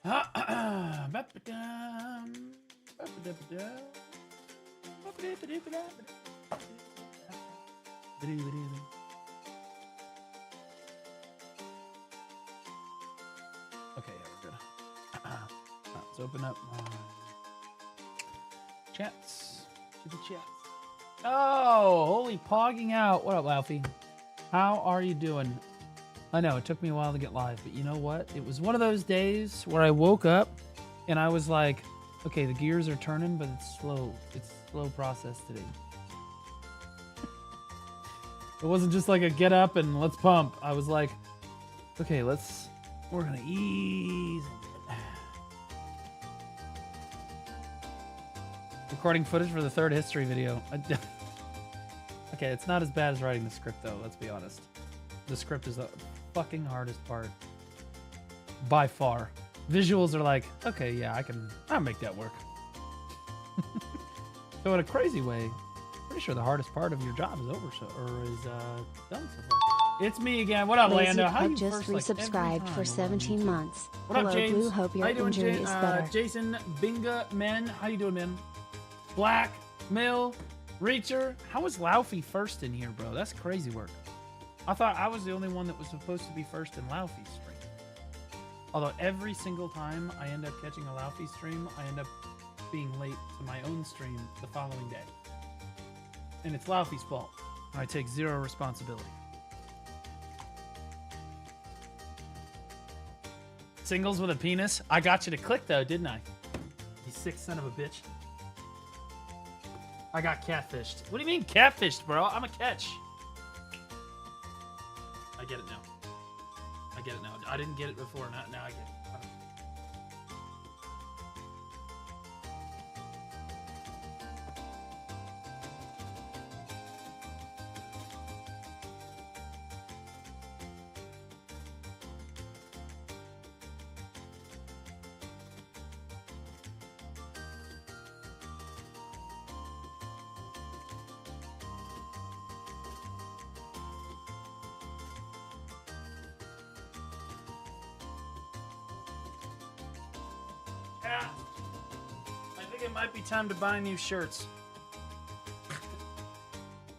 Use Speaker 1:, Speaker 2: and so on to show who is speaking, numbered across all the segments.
Speaker 1: Okay, yeah, we're good. Let's open up chats. Super chats. Oh, holy pogging out. What up, Laufey? How are you doing? I know, it took me a while to get live, but you know what? It was one of those days where I woke up and I was like, okay, the gears are turning, but it's slow. It's a slow process today. It wasn't just like a get up and let's pump. I was like, okay, we're gonna ease. Recording footage for the third history video. Okay, it's not as bad as writing the script though, let's be honest. The script is the fucking hardest part. By far. Visuals are like, okay, yeah, I'll make that work. So in a crazy way, pretty sure the hardest part of your job is over, done so far. It's me again. What up, Lando? How you
Speaker 2: just resubscribed for 17 months.
Speaker 1: What up, James?
Speaker 2: Blue, hope your injury is better.
Speaker 1: Jason Binga Men, how you doing, man? Black Mill Reacher. How was Laufey first in here, bro? That's crazy work. I thought I was the only one that was supposed to be first in Laufey's stream. Although every single time I end up catching a Laufey stream, I end up being late to my own stream the following day. And it's Laufey's fault. I take zero responsibility. Singles with a penis? I got you to click though, didn't I? You sick son of a bitch. I got catfished. What do you mean catfished, bro? I'm a catch. I get it now. I get it now. I didn't get it before. Now I get it. Might be time to buy new shirts.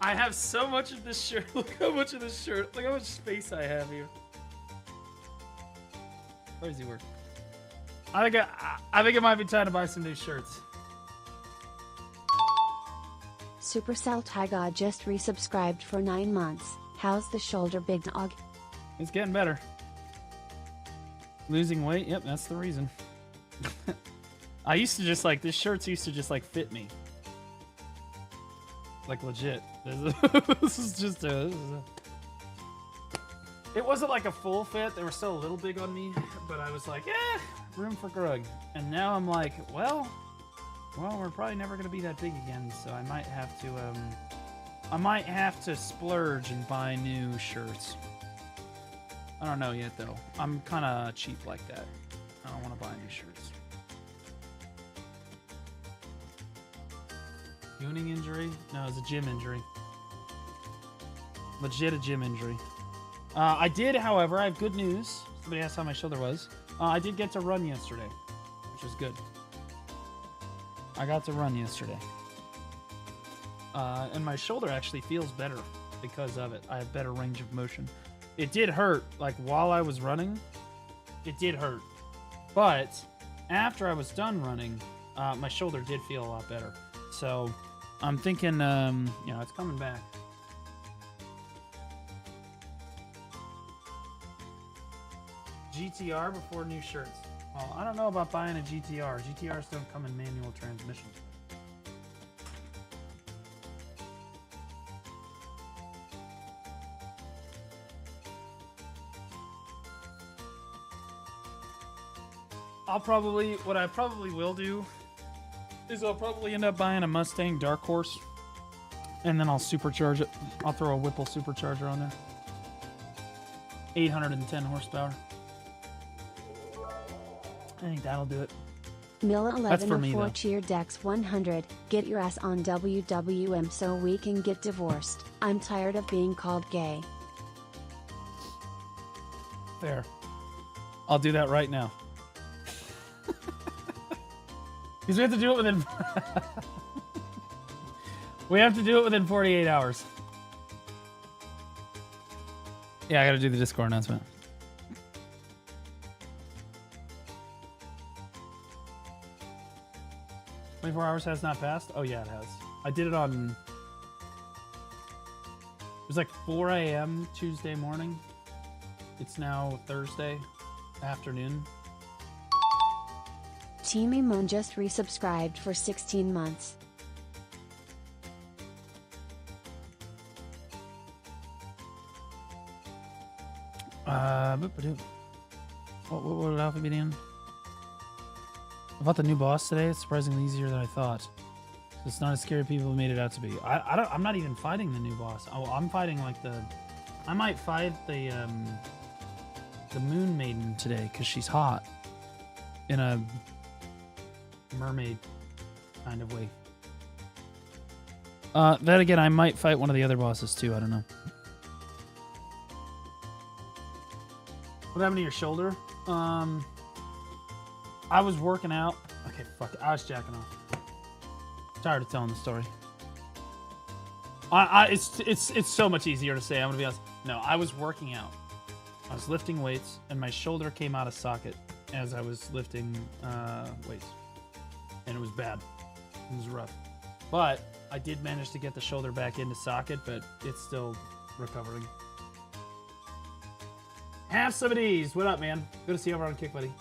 Speaker 1: I have so much of this shirt. Look how much of this shirt. Look how much space I have here. Crazy work. I think it might be time to buy some new shirts.
Speaker 2: Supercell Taiga just resubscribed for 9 months. How's the shoulder, big dog?
Speaker 1: It's getting better. Losing weight? Yep, that's the reason. I used to just like, this shirts used to just like fit me. Like legit. This is just a... It wasn't like a full fit. They were still a little big on me. But I was like, room for growth. And now I'm like, well, we're probably never going to be that big again. So I might have to splurge and buy new shirts. I don't know yet though. I'm kind of cheap like that. I don't want to buy new shirts. Tuning injury? No, it's a gym injury. Legit a gym injury. I did, however, I have good news. Somebody asked how my shoulder was. I did get to run yesterday, which is good. I got to run yesterday. And my shoulder actually feels better because of it. I have better range of motion. It did hurt, like while I was running, it did hurt. But after I was done running, my shoulder did feel a lot better. So I'm thinking, you know, it's coming back. GTR before new shirts. Well, I don't know about buying a GTR. GTRs don't come in manual transmission. What I probably will do is I'll probably end up buying a Mustang Dark Horse, and then I'll supercharge it. I'll throw a Whipple supercharger on there. 810 horsepower. I think that'll do it.
Speaker 2: Mill1104 cheer Dex 100. Get your ass on WWM so we can get divorced. I'm tired of being called gay.
Speaker 1: Fair. I'll do that right now. Because we have to do it within... we have to do it within 48 hours. Yeah, I gotta do the Discord announcement. "24 hours has not passed?" Oh yeah, it has. I did it on... It was like 4 a.m. Tuesday morning. It's now Thursday afternoon.
Speaker 2: Team Imon just resubscribed for 16 months.
Speaker 1: What would Alpha be doing? About the new boss today, it's surprisingly easier than I thought. It's not as scary as people made it out to be. I'm not even fighting the new boss. Oh, I'm fighting like the... I might fight the Moon Maiden today because she's hot in a mermaid kind of way. Then again, I might fight one of the other bosses too. I don't know. What happened to your shoulder? I was working out. Okay, fuck it. I was jacking off. Tired of telling the story. It's so much easier to say. I'm gonna be honest. No, I was working out. I was lifting weights, and my shoulder came out of socket as I was lifting weights, and it was bad. It was rough, but I did manage to get the shoulder back into socket, but it's still recovering. Have some of these. What up, man? Good to see you over on Kick, buddy.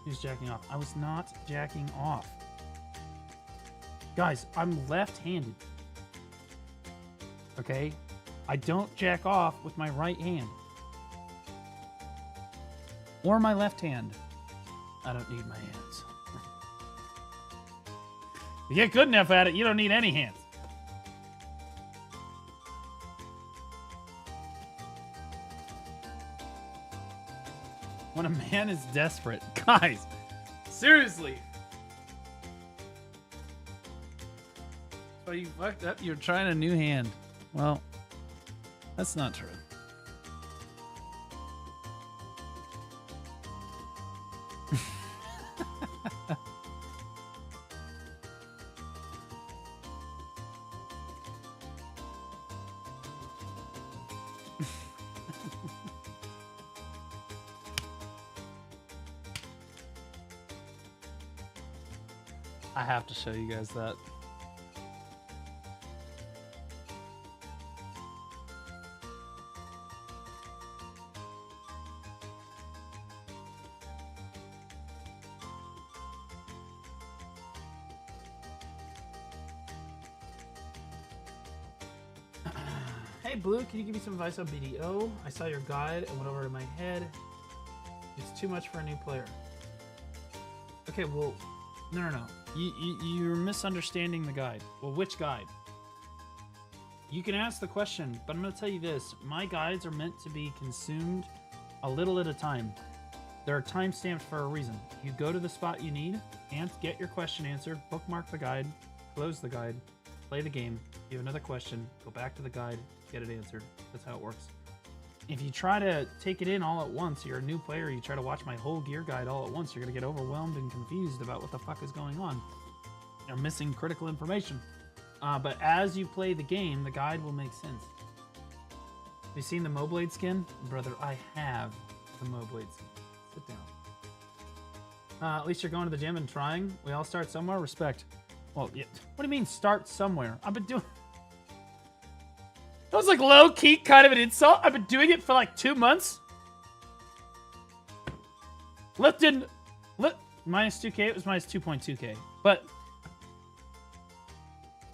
Speaker 1: He's jacking off. I was not jacking off. Guys, I'm left-handed. Okay? I don't jack off with my right hand. Or my left hand. I don't need my hands. You get good enough at it, you don't need any hands. When a man is desperate. Guys, seriously. So you fucked up, you're trying a new hand. Well, that's not true. I have to show you guys that. Hey Blue, can you give me some advice on BDO? I saw your guide and went over to my head. It's too much for a new player. Okay, well, no. You're misunderstanding the guide. Well, which guide? You can ask the question, but I'm going to tell you this. My guides are meant to be consumed a little at a time. They're time-stamped for a reason. You go to the spot you need, and get your question answered, bookmark the guide, close the guide, play the game, you have another question, go back to the guide, get it answered. That's how it works. If you try to take it in all at once, you're a new player, you try to watch my whole gear guide all at once, you're going to get overwhelmed and confused about what the fuck is going on. You're missing critical information. But as you play the game, the guide will make sense. Have you seen the Moblade skin? Brother, I have the Moblade skin. Sit down. At least you're going to the gym and trying. We all start somewhere. Respect. Well, yeah. What do you mean start somewhere? I've been doing... That was like low-key kind of an insult. I've been doing it for like 2 months. Lifting... minus 2K, it was minus 2.2K. But...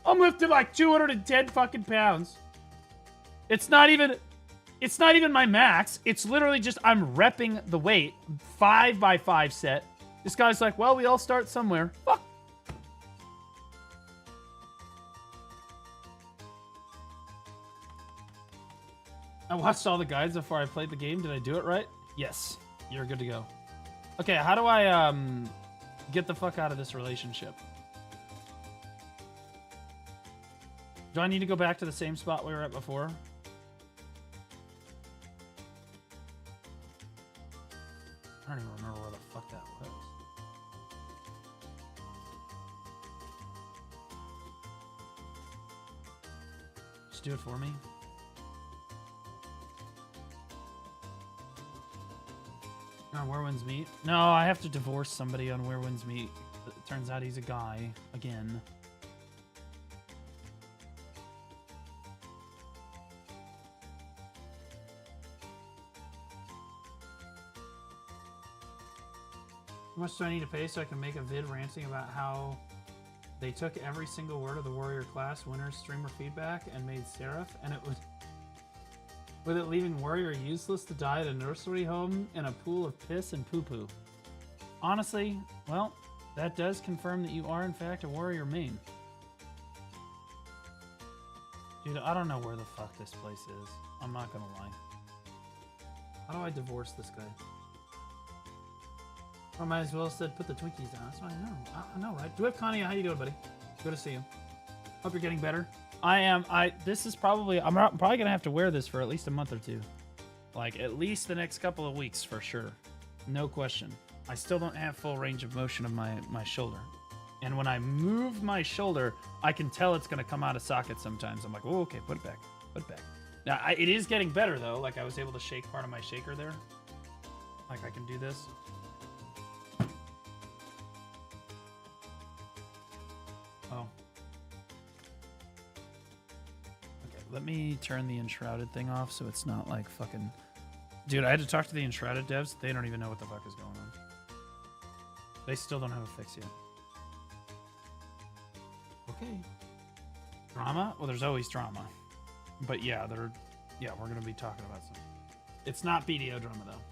Speaker 1: I'm lifting like 210 fucking pounds. It's not even my max. It's literally just I'm repping the weight. 5x5 set. This guy's like, well, we all start somewhere. Fuck. I watched all the guides before I played the game. Did I do it right? Yes. You're good to go. Okay, how do I get the fuck out of this relationship? Do I need to go back to the same spot we were at before? I don't even remember where the fuck that was. Just do it for me. On Where Winds Meet? No, I have to divorce somebody on Where Winds Meet. It turns out he's a guy again. How much do I need to pay so I can make a vid ranting about how they took every single word of the Warrior class winner's streamer feedback and made Seraph, and it would, with it leaving Warrior useless to die at a nursery home in a pool of piss and poo-poo? Honestly, well, that does confirm that you are in fact a Warrior main. Dude, I don't know where the fuck this place is. I'm not gonna lie. How do I divorce this guy? I might as well have said put the Twinkies down. That's what I know. I know, right? Do we have Connie? How you doing, buddy? Good to see you. Hope you're getting better. I am. This is probably. I'm probably gonna have to wear this for at least a month or two. Like at least the next couple of weeks for sure. No question. I still don't have full range of motion of my shoulder. And when I move my shoulder, I can tell it's gonna come out of socket sometimes. I'm like, oh, okay, put it back. Put it back. Now it is getting better though. Like I was able to shake part of my shaker there. Like I can do this. Oh. Okay, let me turn the enshrouded thing off so it's not like fucking... Dude, I had to talk to the enshrouded devs. They don't even know what the fuck is going on. They still don't have a fix yet. Okay. Drama? Well, there's always drama. But yeah, we're gonna be talking about some. It's not BDO drama though.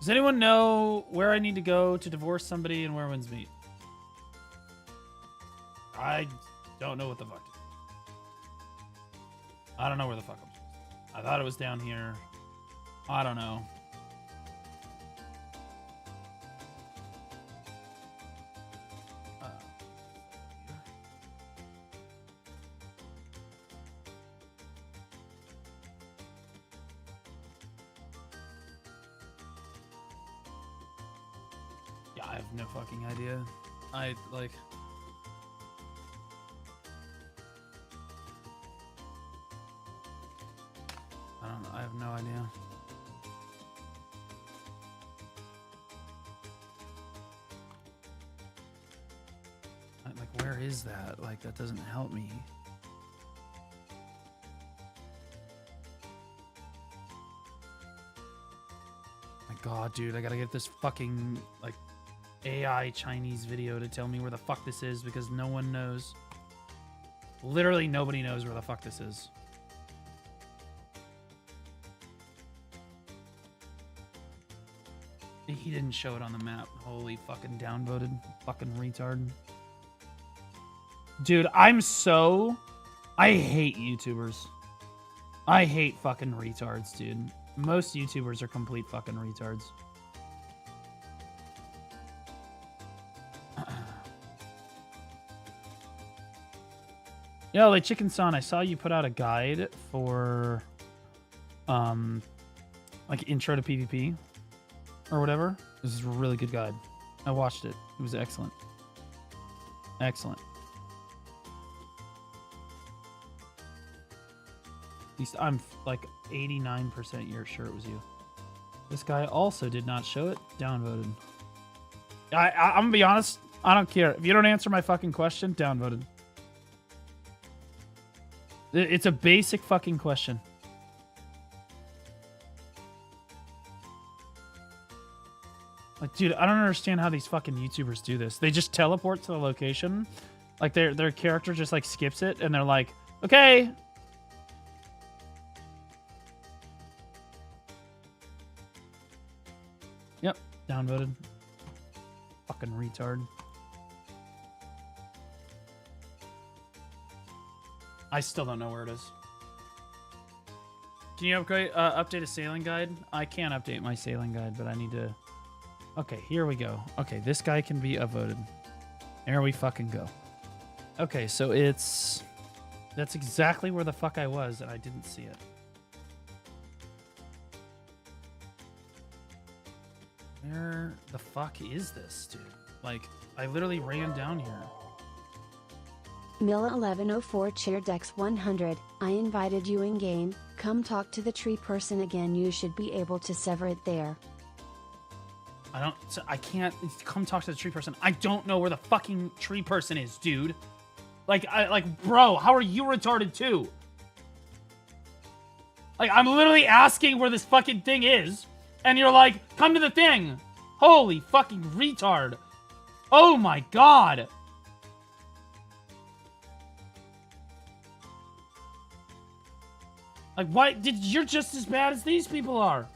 Speaker 1: Does anyone know where I need to go to divorce somebody and Where Winds Meet? I don't know what the fuck. I don't know where the fuck I'm supposed to. I thought it was down here. I don't know. Yeah, I have no fucking idea. I don't know. I have no idea. Like, where is that? Like, that doesn't help me. My God, dude, I gotta get this fucking, like, AI Chinese video to tell me where the fuck this is because no one knows. Literally nobody knows where the fuck this is. He didn't show it on the map. Holy fucking downvoted fucking retard. Dude, I hate YouTubers. I hate fucking retards, dude. Most YouTubers are complete fucking retards. Yo, like Chicken San, I saw you put out a guide for like intro to PvP or whatever. This is a really good guide. I watched it. It was excellent. Excellent. At least I'm like 89% sure it was you. This guy also did not show it. Downvoted. I'm gonna be honest. I don't care. If you don't answer my fucking question, downvoted. It's a basic fucking question. Like, dude, I don't understand how these fucking YouTubers do this. They just teleport to the location. Like, their character just, like, skips it, and they're like, okay. Yep, downvoted. Fucking retard. I still don't know where it is. Can you update a sailing guide? I can update my sailing guide, but I need to... Okay, here we go. Okay, this guy can be upvoted. There we fucking go. Okay, so it's... That's exactly where the fuck I was, and I didn't see it. Where the fuck is this, dude? Like... I literally ran down here.
Speaker 2: Milla1104 Chair Dex 100, I invited you in game, come talk to the tree person again, you should be able to sever it there.
Speaker 1: I can't come talk to the tree person. I don't know where the fucking tree person is, dude. Like, bro, how are you retarded too? Like, I'm literally asking where this fucking thing is, and you're like, come to the thing. Holy fucking retard. Oh my god. Like, why? You're just as bad as these people are.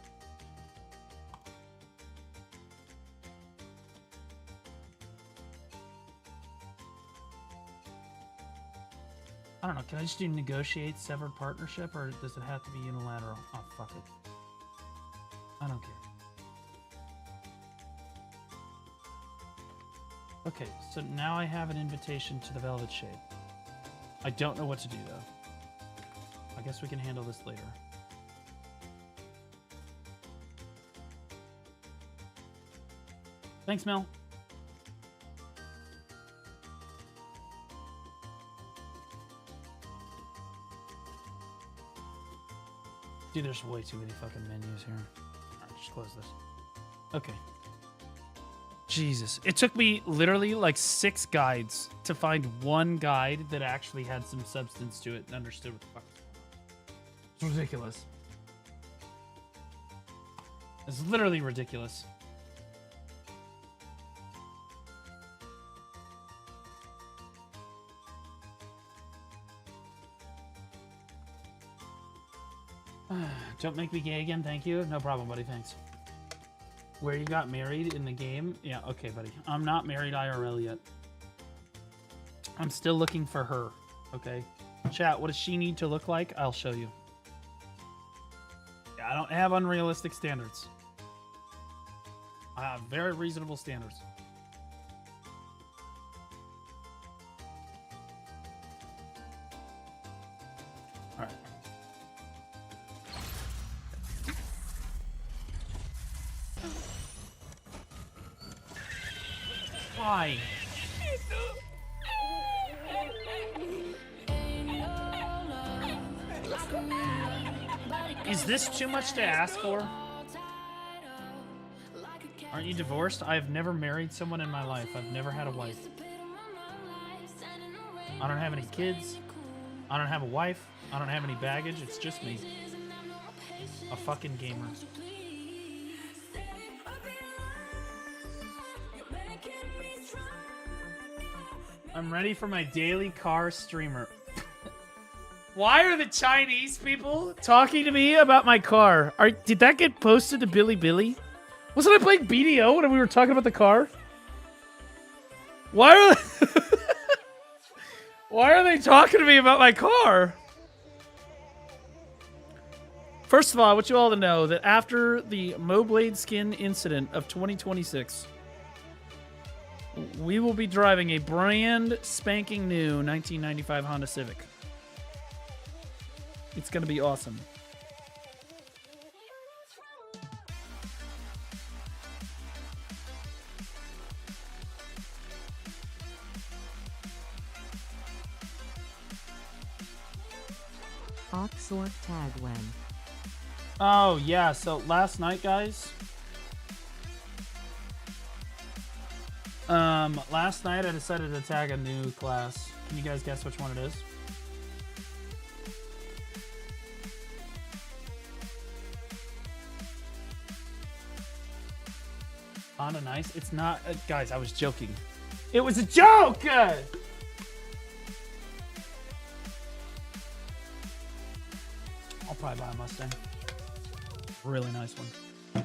Speaker 1: I don't know. Can I just do negotiate severed partnership, or does it have to be unilateral? Oh, fuck it. I don't care. Okay, so now I have an invitation to the Velvet Shade. I don't know what to do, though. I guess we can handle this later. Thanks, Mel. Dude, there's way too many fucking menus here. Alright, just close this. Okay. Jesus. It took me literally like 6 guides to find one guide that actually had some substance to it and understood what the fuck. It's ridiculous. It's literally ridiculous. Don't make me gay again, thank you. No problem, buddy, thanks. Where you got married in the game? Yeah, okay, buddy. I'm not married IRL yet. I'm still looking for her, okay? Chat, what does she need to look like? I'll show you. I don't have unrealistic standards. I have very reasonable standards. All right. Why? Is this too much to ask for? Aren't you divorced? I've never married someone in my life. I've never had a wife. I don't have any kids. I don't have a wife. I don't have any baggage. It's just me. A fucking gamer. I'm ready for my daily car streamer. Why are the Chinese people talking to me about my car? Did that get posted to Billy? Wasn't I playing BDO when we were talking about the car? Why are they talking to me about my car? First of all, I want you all to know that after the Moblade skin incident of 2026, we will be driving a brand spanking new 1995 Honda Civic. It's going to be awesome.
Speaker 3: Oxort tag when.
Speaker 1: Oh, yeah. So last night, guys. Last night I decided to tag a new class. Can you guys guess which one it is? Honda Nice. It's not... guys, I was joking. It was a joke! I'll probably buy a Mustang. Really nice one.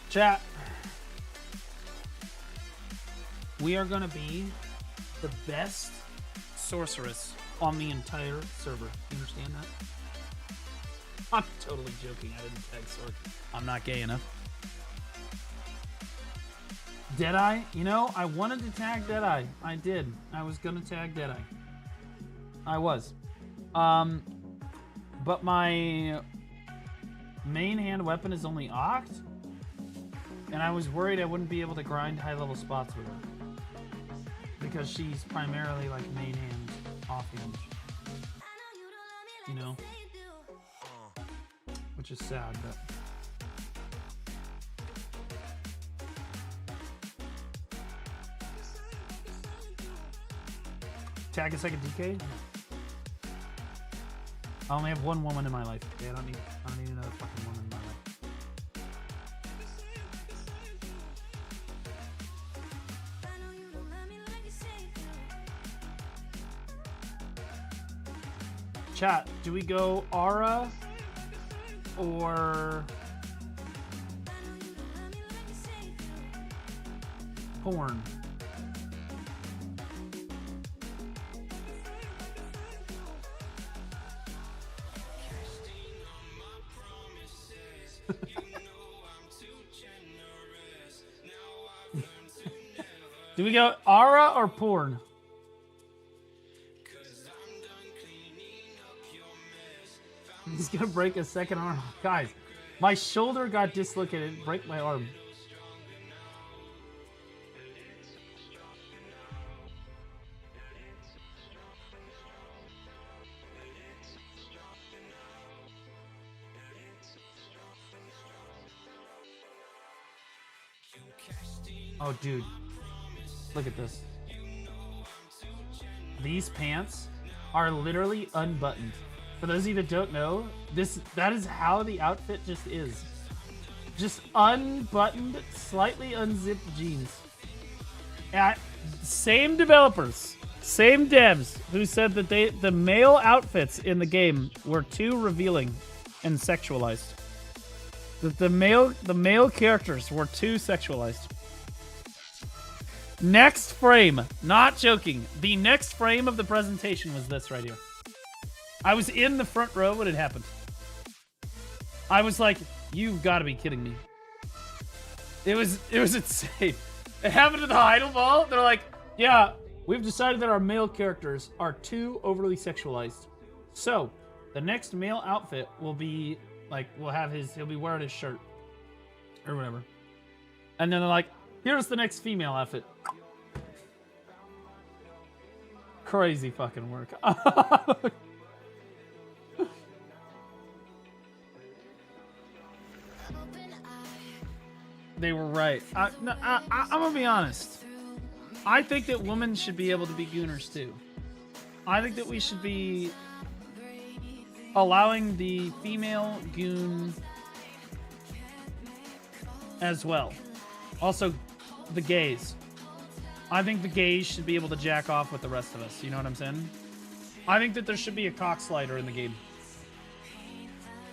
Speaker 1: Chat. We are going to be the best sorceress on the entire server. You understand that? I'm totally joking. I didn't tag sword. I'm not gay enough. Deadeye? You know, I wanted to tag Deadeye. I did. I was going to tag Deadeye. I was. But my main hand weapon is only Oct. And I was worried I wouldn't be able to grind high-level spots with her. Because she's primarily like main hand, off hand. You know? Which is sad, but... Tag a second DK? I only have one woman in my life. Okay, I don't need another fucking woman in my life. Chat, do we go Aura or porn? Do we go Aura or porn? He's gonna break a second arm. Guys, my shoulder got dislocated. Break my arm. Oh, dude. Look at this. These pants are literally unbuttoned. For those of you that don't know, that is how the outfit just is. Just unbuttoned, slightly unzipped jeans. Same developers, same devs who said that the male outfits in the game were too revealing and sexualized. That the male characters were too sexualized. Next frame, not joking. The next frame of the presentation was this right here. I was in the front row when it happened. I was like, you've got to be kidding me. It was insane. It happened at the Idol Ball. They're like, yeah, we've decided that our male characters are too overly sexualized. So, the next male outfit will be, like, he'll be wearing his shirt. Or whatever. And then they're like, here's the next female outfit. Crazy fucking work. They were right. I'm gonna be honest. I think that women should be able to be gooners too. I think that we should be allowing the female goon as well. Also, the gays. I think the gays should be able to jack off with the rest of us. You know what I'm saying? I think that there should be a cock slider in the game.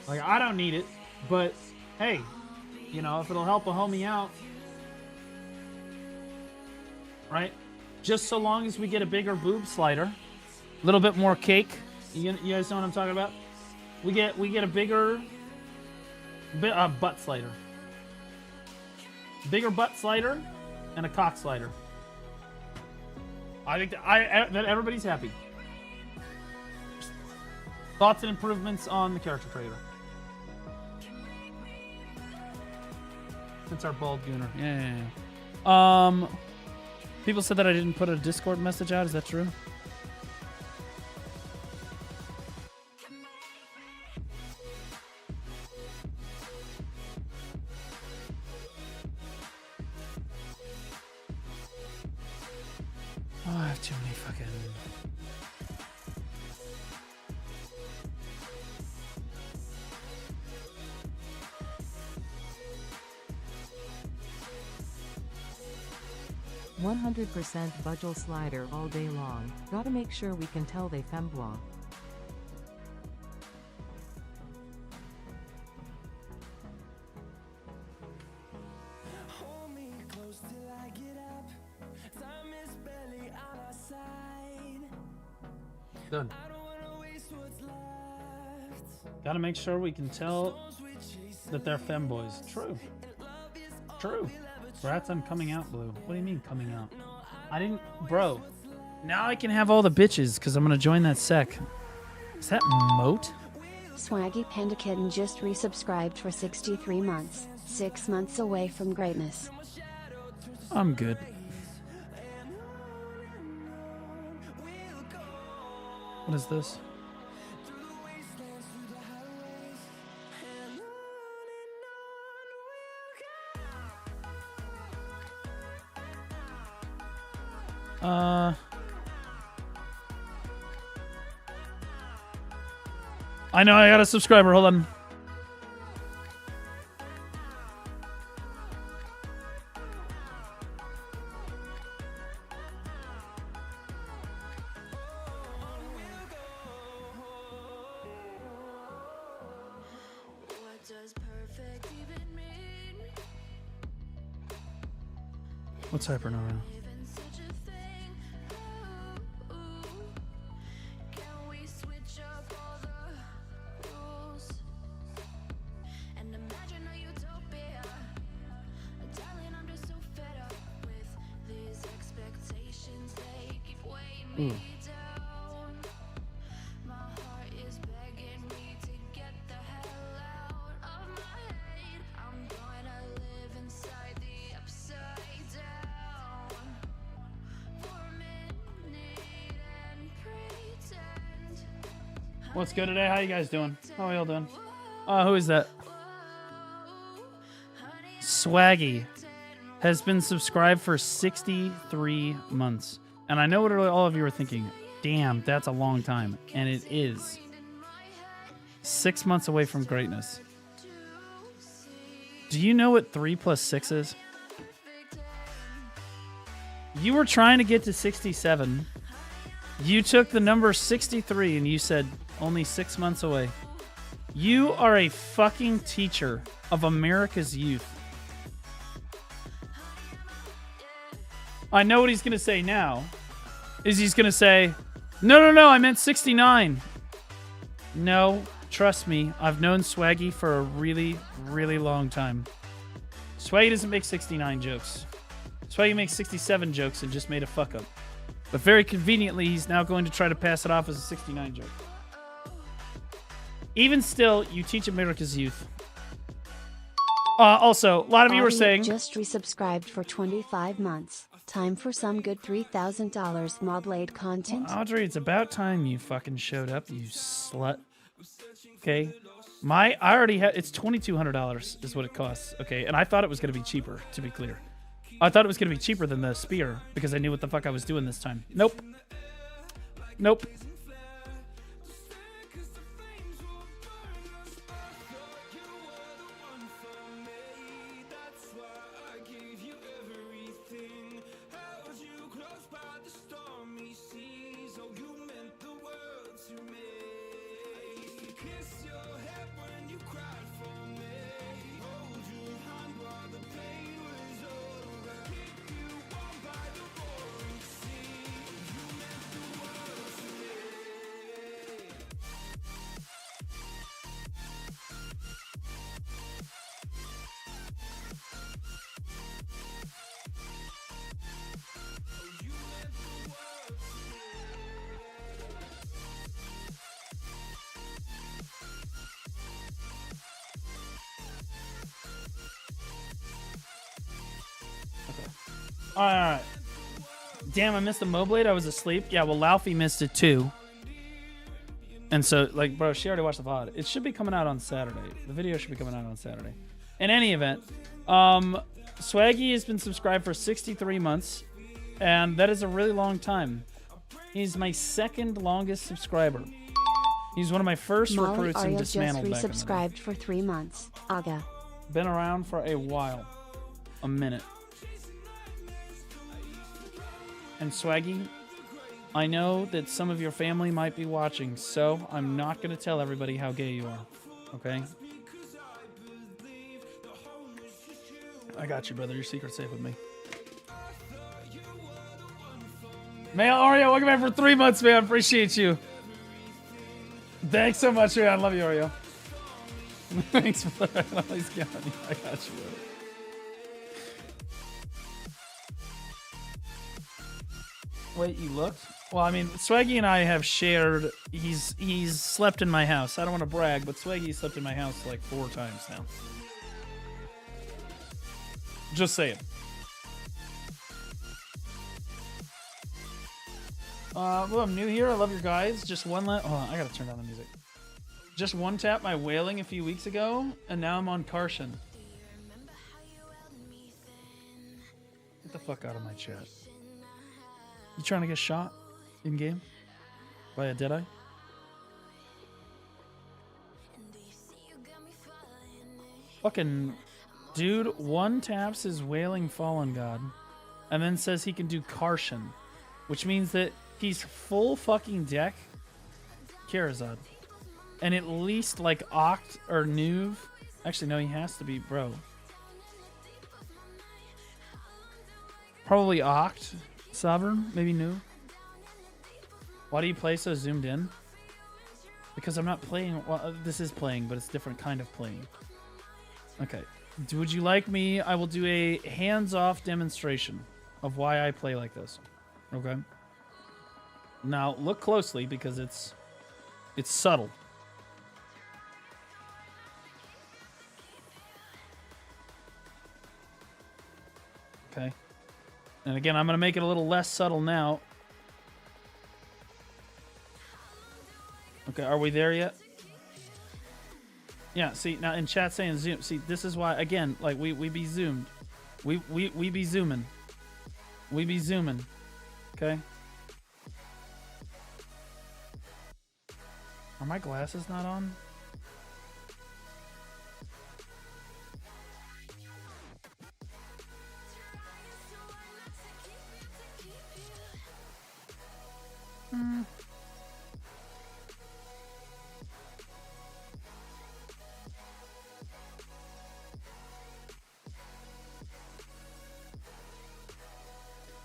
Speaker 1: Like, I don't need it, but hey, you know, if it'll help a homie out, right? Just so long as we get a bigger boob slider, a little bit more cake. You guys know what I'm talking about? We get a bigger butt slider. Bigger butt slider and a cock slider. I think that everybody's happy. Thoughts and improvements on the character creator. It's our bald gooner. Yeah. People said that I didn't put a Discord message out. Is that true? Oh, I have too many fucking...
Speaker 3: %% Budgel slider all day long. Gotta make sure we can tell they fembois.
Speaker 1: Done. Gotta make sure we can tell that they're femboys. True. True. Rats, I'm coming out, Blue. What do you mean coming out? I didn't... Bro. Now I can have all the bitches because I'm gonna join that sec. Is that Moat?
Speaker 2: Swaggy Panda Kitten just resubscribed for 63 months. 6 months away from greatness.
Speaker 1: I'm good. What is this? I know I got a subscriber. Hold on. What's Hypernova? Ooh. What's good today? How you guys doing? How are y'all doing? Who is that? Swaggy has been subscribed for 63 months. And I know what all of you are thinking. Damn, that's a long time. And it is. 6 months away from greatness. Do you know what 3 plus 6 is? You were trying to get to 67. You took the number 63 and you said only 6 months away. You are a fucking teacher of America's youth. I know what he's going to say now. Is he's going to say, no, I meant 69. No, trust me. I've known Swaggy for a really, really long time. Swaggy doesn't make 69 jokes. Swaggy makes 67 jokes and just made a fuck up. But very conveniently, he's now going to try to pass it off as a 69 joke. Even still, you teach America's youth. Also, a lot of you were saying...
Speaker 2: just resubscribed for 25 months. Time for some good $3,000 Moblade content.
Speaker 1: Well, Audrey, it's about time you fucking showed up, you slut. Okay? I already have... It's $2,200 is what it costs. Okay? And I thought it was going to be cheaper, to be clear. I thought it was going to be cheaper than the spear because I knew what the fuck I was doing this time. Nope. Nope. All right. Damn, I missed the Moblade. I was asleep. Yeah, well, Laufey missed it too. And so, like, bro, she already watched the VOD. It should be coming out on Saturday. The video should be coming out on Saturday. In any event, Swaggy has been subscribed for 63 months, and that is a really long time. He's my second longest subscriber. He's one of my first recruits and dismantled back in the day.
Speaker 2: just resubscribed for 3 months. Aga.
Speaker 1: Been around for a while. A minute. And Swaggy, I know that some of your family might be watching, so I'm not going to tell everybody how gay you are. Okay? I got you, brother. Your secret's safe with me. Man, Oreo, welcome back for 3 months, man. Appreciate you. Thanks so much, man. I love you, Oreo. Thanks for that. I got you, brother. Wait, you looked? Well, I mean, Swaggy and I have shared... He's slept in my house. I don't want to brag, but Swaggy slept in my house like 4 times now. Just saying. Well, I'm new here. I love your guides. Just one hold on, I gotta turn down the music. Just one tap my wailing a few weeks ago, and now I'm on Carson. Get the fuck out of my chat. You trying to get shot in game by a Deadeye? Fucking dude, one taps his wailing fallen god, and then says he can do Carson, which means that he's full fucking deck Karazad. And at least like Oct or Nuve. Actually, no, he has to be, bro. Probably Oct, Sovereign, maybe Nuve. Why do you play so zoomed in? Because I'm not playing. Well, this is playing, but it's a different kind of playing. Okay. Would you like me? I will do a hands-off demonstration of why I play like this. Okay. Now look closely because it's subtle. Okay. And again, I'm going to make it a little less subtle now. Okay, are we there yet? Yeah, see, now in chat saying zoom. See, this is why, again, like, we be zoomed. We be zooming. We be zooming. Okay? Are my glasses not on?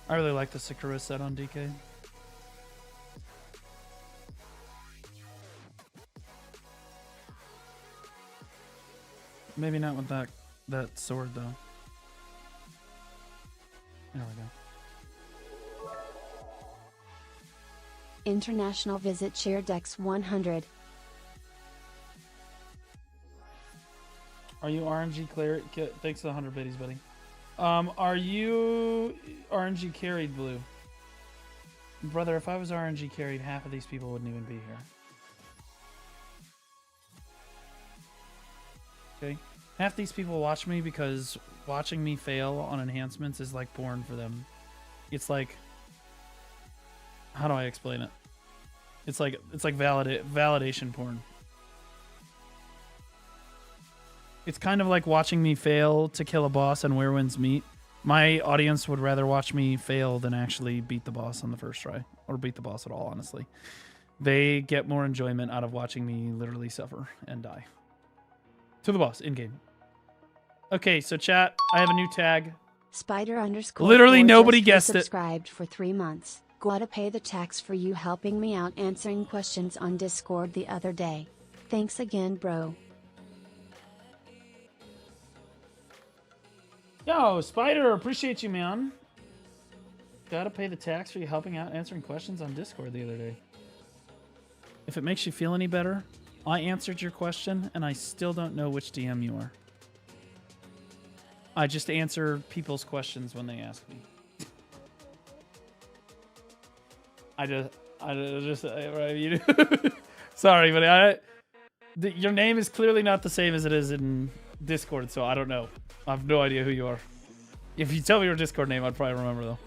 Speaker 1: I really like the Sakura set on DK. Maybe not with that sword though. There we go.
Speaker 2: International visit share Dex 100.
Speaker 1: Are you RNG clear? Thanks for the 100 biddies, buddy. Are you RNG carried, Blue? Brother, if I was RNG carried, half of these people wouldn't even be here. Okay? Half these people watch me because watching me fail on enhancements is like porn for them. It's like... How do I explain it? It's like validation porn. It's kind of like watching me fail to kill a boss and where winds meet. My audience would rather watch me fail than actually beat the boss on the first try. Or beat the boss at all, honestly. They get more enjoyment out of watching me literally suffer and die. To the boss, in-game. Okay, so chat, I have a new tag.
Speaker 2: Spider_.
Speaker 1: Literally nobody guessed it.
Speaker 2: Subscribed for 3 months. Gotta pay the tax for you helping me out answering questions on Discord the other day. Thanks again, bro.
Speaker 1: Yo, Spider, appreciate you, man. Gotta pay the tax for you helping out answering questions on Discord the other day. If it makes you feel any better, I answered your question and I still don't know which DM you are. I just answer people's questions when they ask me. Sorry, but your name is clearly not the same as it is in Discord, so I don't know. I have no idea who you are. If you tell me your Discord name, I'd probably remember, though.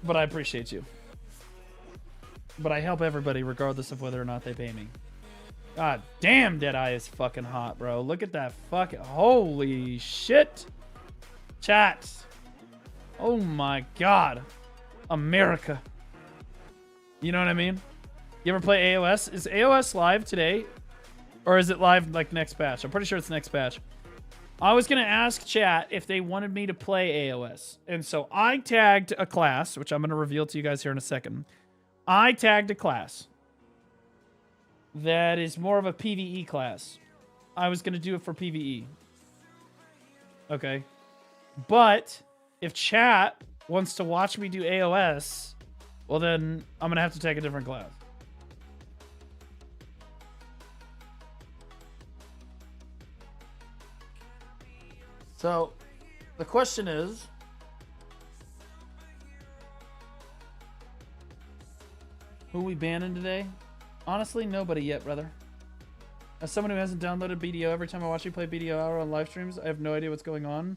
Speaker 1: But I appreciate you. But I help everybody regardless of whether or not they pay me. God damn, Deadeye is fucking hot, bro. Look at that fucking... Holy shit. Chat. Oh my god. America. You know what I mean? You ever play AOS? Is AOS live today? Or is it live like next patch? I'm pretty sure it's next patch. I was going to ask chat if they wanted me to play AOS. And so I tagged a class, which I'm going to reveal to you guys here in a second. I tagged a class that is more of a PvE class. I was going to do it for PvE. Okay. But if chat wants to watch me do AOS, well then I'm going to have to take a different class. So, the question is, who we banning today? Honestly, nobody yet, brother. As someone who hasn't downloaded BDO, every time I watch you play BDO hour on live streams, I have no idea what's going on.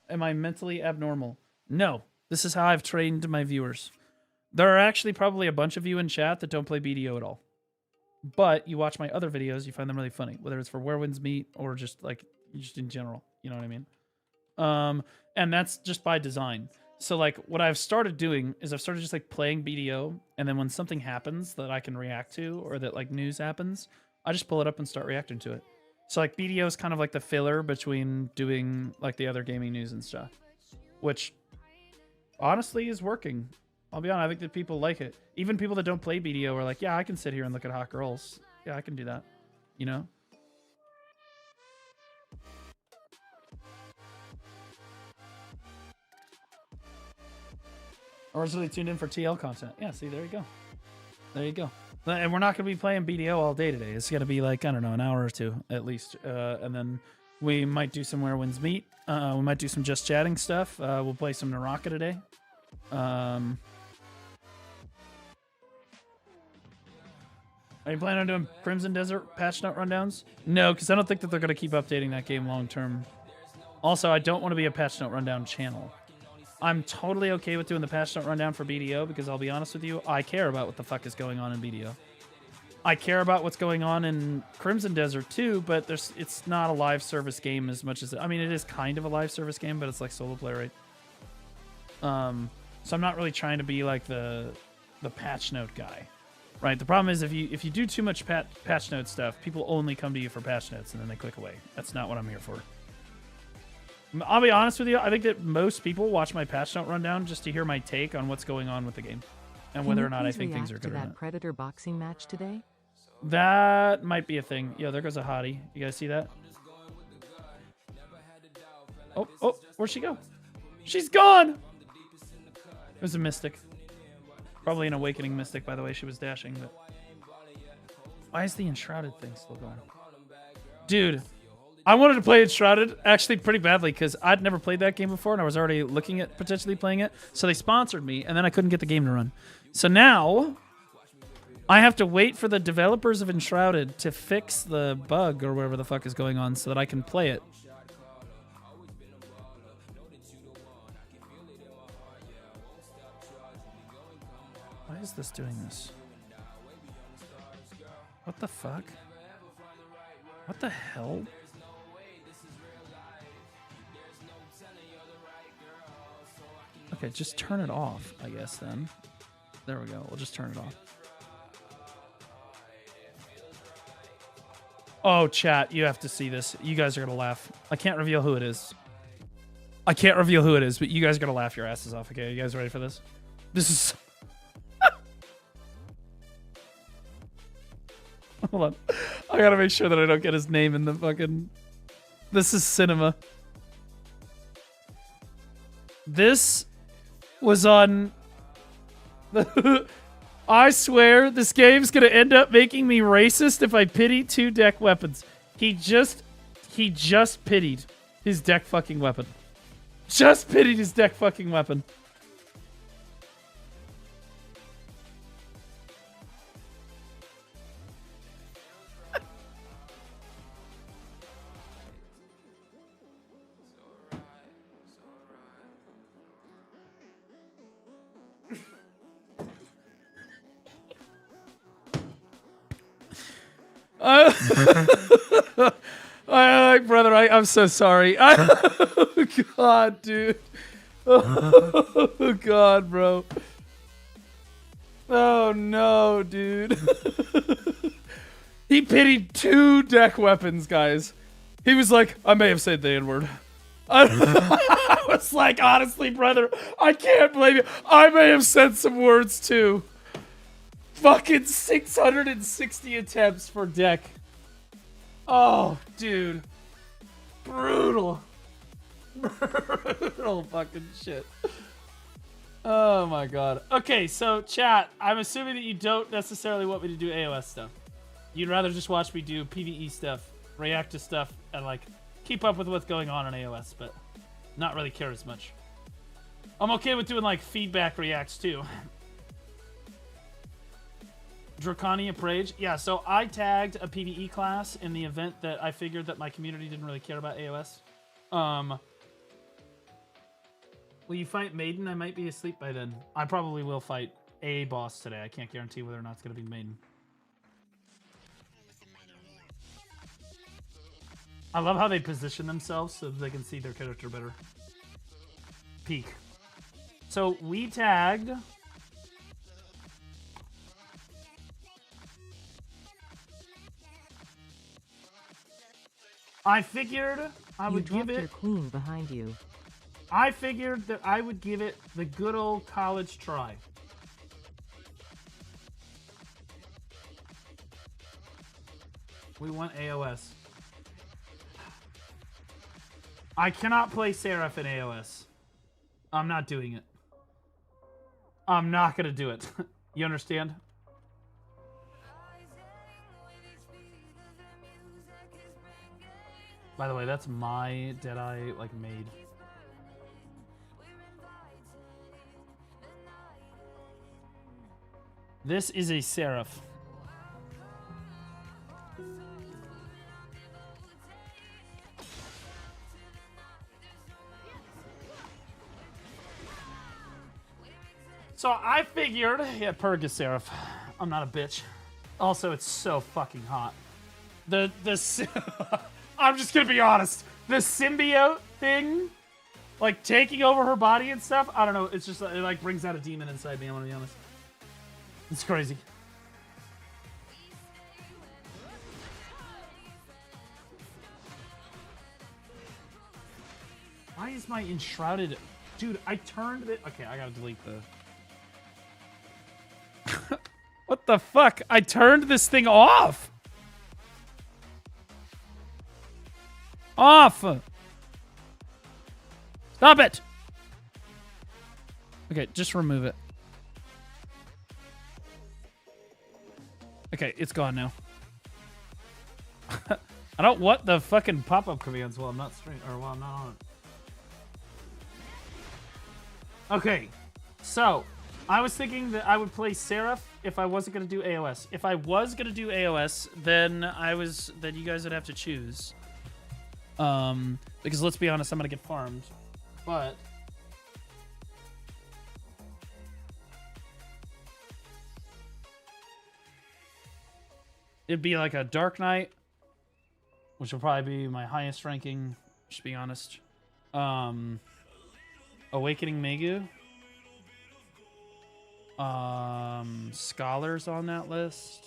Speaker 1: Am I mentally abnormal? No. This is how I've trained my viewers. There are actually probably a bunch of you in chat that don't play BDO at all. But you watch my other videos, you find them really funny, whether it's for Where Winds Meet or just in general. You know what I mean? And that's just by design. So like what I've started doing is I've started just like playing BDO, and then when something happens that I can react to or that like news happens, I just pull it up and start reacting to it. So like BDO is kind of like the filler between doing like the other gaming news and stuff, which honestly is working. I'll be honest, I think that people like it. Even people that don't play BDO are like, yeah, I can sit here and look at hot girls. Yeah, I can do that. You know? Originally tuned in for TL content. Yeah, see, there you go. There you go. And we're not going to be playing BDO all day today. It's going to be like, I don't know, an hour or two at least. And then we might do some Where Winds Meet. We might do some just chatting stuff. We'll play some Naraka today. Are you planning on doing Crimson Desert patch note rundowns? No, because I don't think that they're going to keep updating that game long term. Also, I don't want to be a patch note rundown channel. I'm totally okay with doing the patch note rundown for BDO because I'll be honest with you, I care about what the fuck is going on in BDO. I care about what's going on in Crimson Desert too, but it's not a live service game as much as I mean, it is kind of a live service game, but it's like solo play, right? So I'm not really trying to be like the patch note guy, right? The problem is if you do too much patch note stuff, people only come to you for patch notes and then they click away. That's not what I'm here for. I'll be honest with you. I think that most people watch my patch note rundown just to hear my take on what's going on with the game and whether or not I think things are good or not.
Speaker 3: That Predator boxing match today?
Speaker 1: That might be a thing. Yo, there goes a hottie. You guys see that? Oh, where'd she go? She's gone! It was a mystic. Probably an awakening mystic, by the way. She was dashing, but... Why is the enshrouded thing still going? Dude... I wanted to play Enshrouded actually pretty badly because I'd never played that game before and I was already looking at potentially playing it. So they sponsored me and then I couldn't get the game to run. So now I have to wait for the developers of Enshrouded to fix the bug or whatever the fuck is going on so that I can play it. Why is this doing this? What the fuck? What the hell? Okay, just turn it off, I guess, then. There we go. We'll just turn it off. Oh, chat, you have to see this. You guys are going to laugh. I can't reveal who it is. I can't reveal who it is, but you guys are going to laugh your asses off, okay? You guys ready for this? This is... Hold on. I got to make sure that I don't get his name in the fucking... This is cinema. This... was on I swear this game's gonna end up making me racist if I pity two deck weapons. He just pitied his deck fucking weapon. Just pitied his deck fucking weapon. Brother, I'm so sorry. Oh, God, dude. Oh, God, bro. Oh, no, dude. He pitied two deck weapons, guys. He was like, I may have said the N-word. I was like, honestly, brother, I can't blame you. I may have said some words, too. Fucking 660 attempts for deck. Oh, dude. Brutal. Brutal fucking shit. Oh my god. Okay, so chat, I'm assuming that you don't necessarily want me to do AOS stuff. You'd rather just watch me do PvE stuff, react to stuff, and like keep up with what's going on in AOS, but not really care as much. I'm okay with doing like feedback reacts too. Draconia Prage. Yeah, so I tagged a PvE class in the event that I figured that my community didn't really care about AOS. Will you fight Maiden? I might be asleep by then. I probably will fight a boss today. I can't guarantee whether or not it's going to be Maiden. I love how they position themselves so they can see their character better. Peek. So we tagged... I figured I would give it...
Speaker 3: your queen behind you.
Speaker 1: I figured that I would give it the good old college try. We want AOS. I cannot play Seraph in AOS. I'm not doing it. I'm not going to do it. You understand? By the way, that's my Deadeye, like, made. This is a Seraph. So I figured, yeah, Purg is Seraph. I'm not a bitch. Also, it's so fucking hot. I'm just gonna be honest. The symbiote thing, like taking over her body and stuff, I don't know. It's just, it like brings out a demon inside me, I'm gonna be honest. It's crazy. Why is my enshrouded... Dude, I turned it... Okay, I gotta delete the... What the fuck? I turned this thing off! Off! Stop it! Okay, just remove it. Okay, it's gone now. I don't want the fucking pop-up commands while I'm not streaming, or while I'm not on it. Okay, so I was thinking that I would play Seraph if I wasn't gonna do AOS. If I was gonna do AOS, then you guys would have to choose. Because let's be honest, I'm gonna get farmed. But it'd be like a Dark Knight, which will probably be my highest ranking, to be honest. Awakening Megu. Scholars on that list.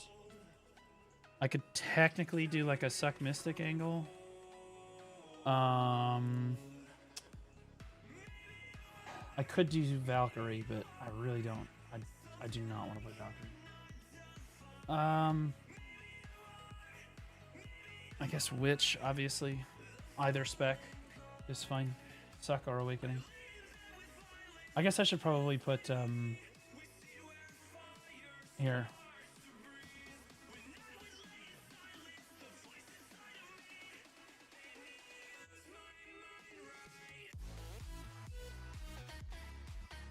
Speaker 1: I could technically do like a Suck Mystic angle. I could do Valkyrie, but I really don't. I do not want to play Valkyrie. I guess Witch, obviously. Either spec is fine. Suck or Awakening. I guess I should probably put, here.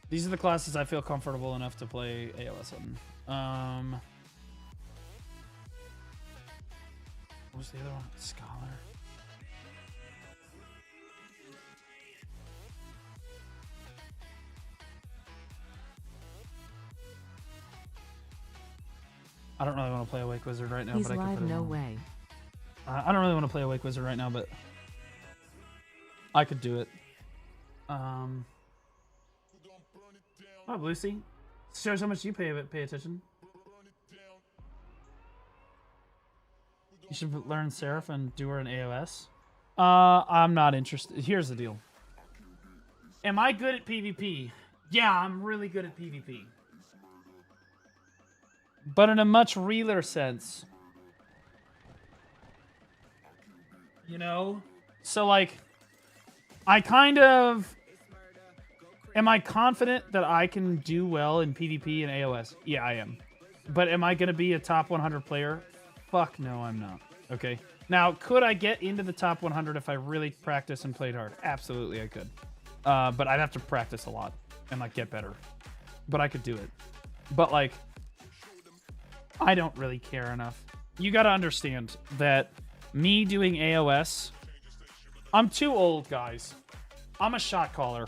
Speaker 1: These are the classes I feel comfortable enough to play AOS on. What was the other one? Scholar. I don't really want to play Awake Wizard right now,
Speaker 3: He's
Speaker 1: but I
Speaker 3: live,
Speaker 1: could put it
Speaker 3: no
Speaker 1: on.
Speaker 3: way.
Speaker 1: I don't really want to play Awake Wizard right now, but I could do it. Oh, Lucy. Shows how much you pay attention. You should learn Seraph and do her in AOS. I'm not interested. Here's the deal. Am I good at PvP? Yeah, I'm really good at PvP. But in a much realer sense. You know? So, like, I kind of... Am I confident that I can do well in PvP and AOS? Yeah, I am. But am I going to be a top 100 player? Fuck no, I'm not. Okay? Now, could I get into the top 100 if I really practiced and played hard? Absolutely, I could. But I'd have to practice a lot and like get better. But I could do it. But like, I don't really care enough. You got to understand that me doing AOS, I'm too old, guys. I'm a shot caller.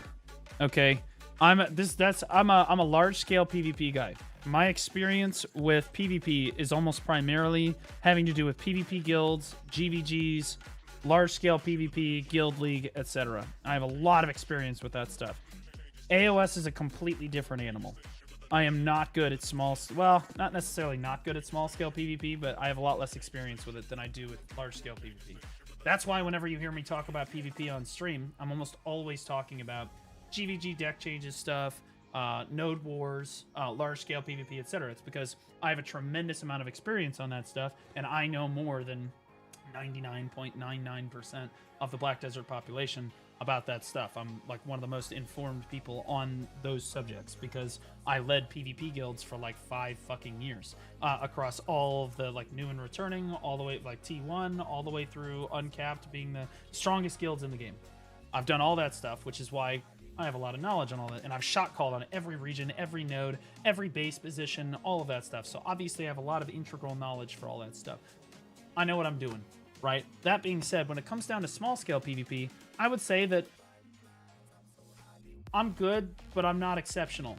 Speaker 1: Okay, I'm a large scale PvP guy. My experience with PvP is almost primarily having to do with PvP guilds, GVGs, large scale PvP, guild league, etc. I have a lot of experience with that stuff. AOS is a completely different animal. I am not good at well, not necessarily not good at small scale PvP, but I have a lot less experience with it than I do with large scale PvP. That's why whenever you hear me talk about PvP on stream, I'm almost always talking about GVG deck changes stuff, node wars, large scale PvP, etc. It's because I have a tremendous amount of experience on that stuff, and I know more than 99.99% of the Black Desert population about that stuff. I'm like one of the most informed people on those subjects because I led PvP guilds for like 5 fucking years across all of the like new and returning, all the way like T1, all the way through Uncapped being the strongest guilds in the game. I've done all that stuff, which is why I have a lot of knowledge on all that, and I've shot called on every region, every node, every base position, all of that stuff. So obviously I have a lot of integral knowledge for all that stuff. I know what I'm doing, right? That being said, when it comes down to small scale PvP, I would say that I'm good, but I'm not exceptional.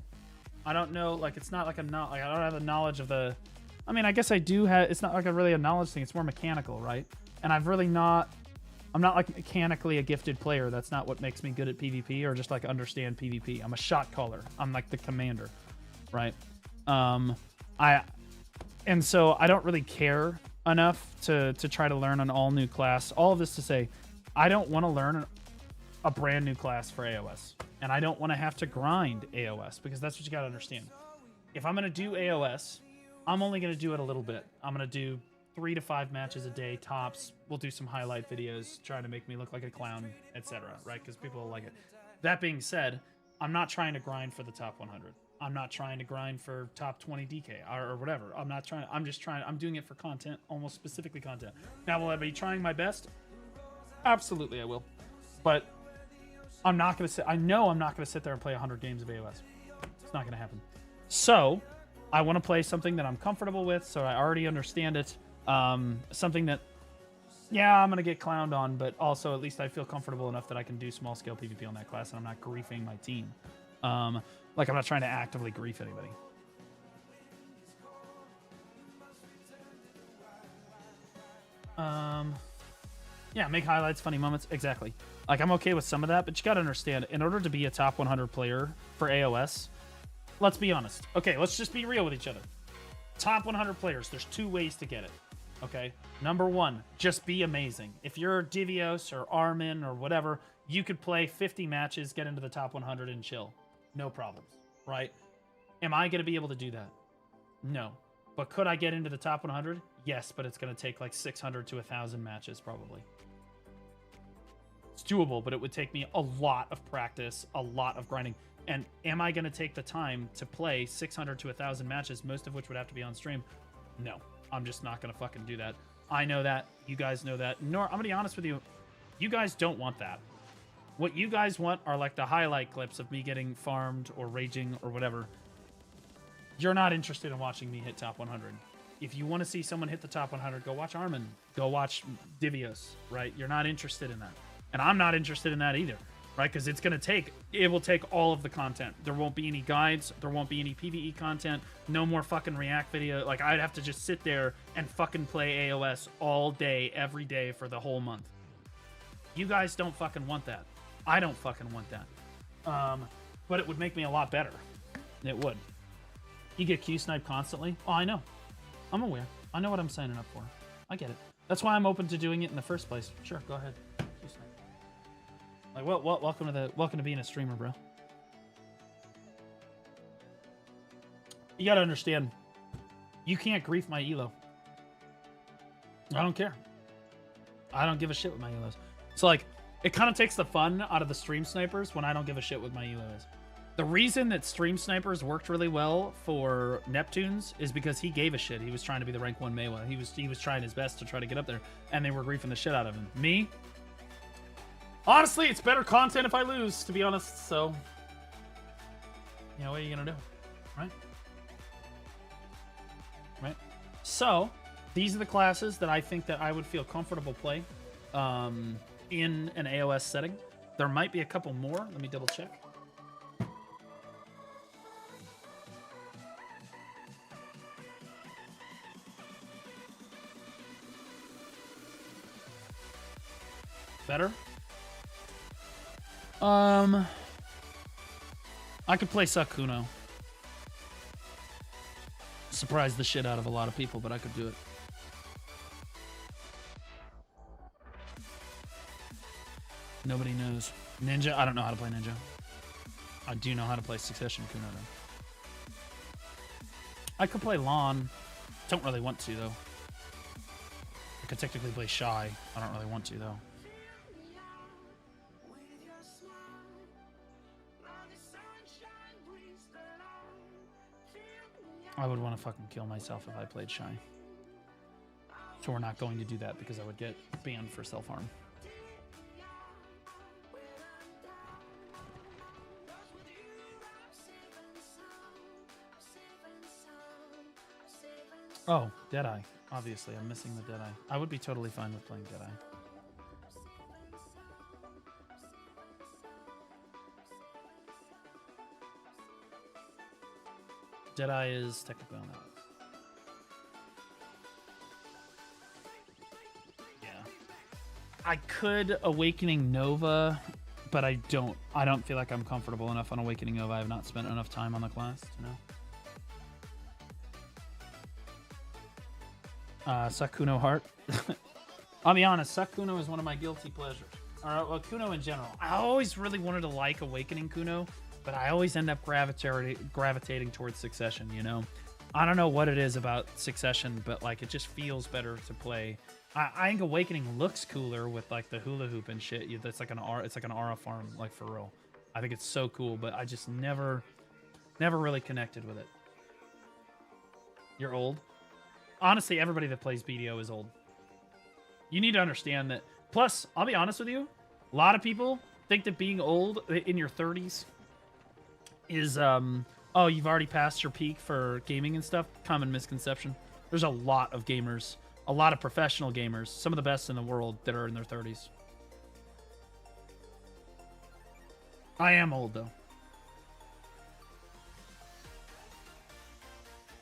Speaker 1: I don't know, like it's not like I'm not like I don't have the knowledge of the. I mean, I guess I do have. It's not like really a knowledge thing. It's more mechanical, right? And I've really not. I'm not like mechanically a gifted player. That's not what makes me good at PvP or just like understand PvP. I'm a shot caller. I'm like the commander, right? And so I don't really care enough to try to learn an all new class. All of this to say, I don't want to learn a brand new class for AOS, and I don't want to have to grind AOS because that's what you got to understand. If I'm going to do AOS, I'm only going to do it a little bit. I'm going to do 3 to 5 matches a day tops. We'll do some highlight videos trying to make me look like a clown, etc. Right? Because people will like it. That being said, I'm not trying to grind for the top 100. I'm not trying to grind for top 20 DK or whatever. I'm just trying. I'm doing it for content, almost specifically content. Now, will I be trying my best? Absolutely, I will. But I'm not going to sit. I know I'm not going to sit there and play 100 games of AOS. It's not going to happen. So I want to play something that I'm comfortable with, so I already understand it. Something that, yeah, I'm going to get clowned on, but also at least I feel comfortable enough that I can do small scale PvP on that class, and I'm not griefing my team. Like I'm not trying to actively grief anybody. Yeah, make highlights, funny moments. Exactly. Like, I'm okay with some of that, but you got to understand, in order to be a top 100 player for AOS, let's be honest. Okay, let's just be real with each other. Top 100 players, there's 2 ways to get it. Okay? Number 1, just be amazing. If you're Divios or Armin or whatever, you could play 50 matches, get into the top 100 and chill. No problems, right? Am I going to be able to do that? No. But could I get into the top 100? Yes, but it's going to take like 600 to 1,000 matches probably. It's doable, but it would take me a lot of practice, a lot of grinding. And am I going to take the time to play 600 to 1,000 matches, most of which would have to be on stream? No, I'm just not going to fucking do that. I know that. You guys know that. Nor, I'm going to be honest with you. You guys don't want that. What you guys want are like the highlight clips of me getting farmed or raging or whatever. You're not interested in watching me hit top 100. If you want to see someone hit the top 100, go watch Armin. Go watch Divios, right? You're not interested in that. And I'm not interested in that either, right? Because it will take all of the content. There won't be any guides. There won't be any PvE content. No more fucking React video. Like, I'd have to just sit there and fucking play AOS all day, every day for the whole month. You guys don't fucking want that. I don't fucking want that. But it would make me a lot better. It would. You get Q-sniped constantly? Oh, I know. I'm aware. I know what I'm signing up for. I get it. That's why I'm open to doing it in the first place. Sure, go ahead. Like, well, welcome to being a streamer, bro. You gotta understand, you can't grief my elo. I don't care. I don't give a shit with my elos. So like, it kind of takes the fun out of the stream snipers when I don't give a shit what my elo is. The reason that Stream Snipers worked really well for Neptunes is because he gave a shit. He was trying to be the rank 1 Maywa. He was trying his best to try to get up there, and they were griefing the shit out of him. Me? Honestly, it's better content if I lose, to be honest, so... You know, what are you gonna do? Right? Right? So, these are the classes that I think that I would feel comfortable playing in an AOS setting. There might be a couple more. Let me double check. Better? I could play Sakuno. Surprise the shit out of a lot of people, but I could do it. Nobody knows. Ninja? I don't know how to play Ninja. I do know how to play Succession Kuno, though. I could play Lon. Don't really want to, though. I could technically play Shy. I don't really want to, though. I would want to fucking kill myself if I played Shy. So we're not going to do that because I would get banned for self-harm. Oh, Deadeye. Obviously, I'm missing the Deadeye. I would be totally fine with playing Deadeye. Deadeye is technically on that list. Yeah. I could Awakening Nova, but I don't feel like I'm comfortable enough on Awakening Nova. I have not spent enough time on the class to know. Sakuno Heart. I'll be honest, Sakuno is one of my guilty pleasures. Or well, Kuno in general. I always really wanted to like Awakening Kuno, but I always end up gravitating towards Succession, you know? I don't know what it is about Succession, but like it just feels better to play. I think Awakening looks cooler with like the hula hoop and shit. It's like an aura farm, like for real. I think it's so cool, but I just never really connected with it. You're old? Honestly, everybody that plays BDO is old. You need to understand that. Plus, I'll be honest with you, a lot of people think that being old in your 30s is, oh, you've already passed your peak for gaming and stuff. Common misconception. There's a lot of gamers, a lot of professional gamers, some of the best in the world that are in their 30s. I am old, though.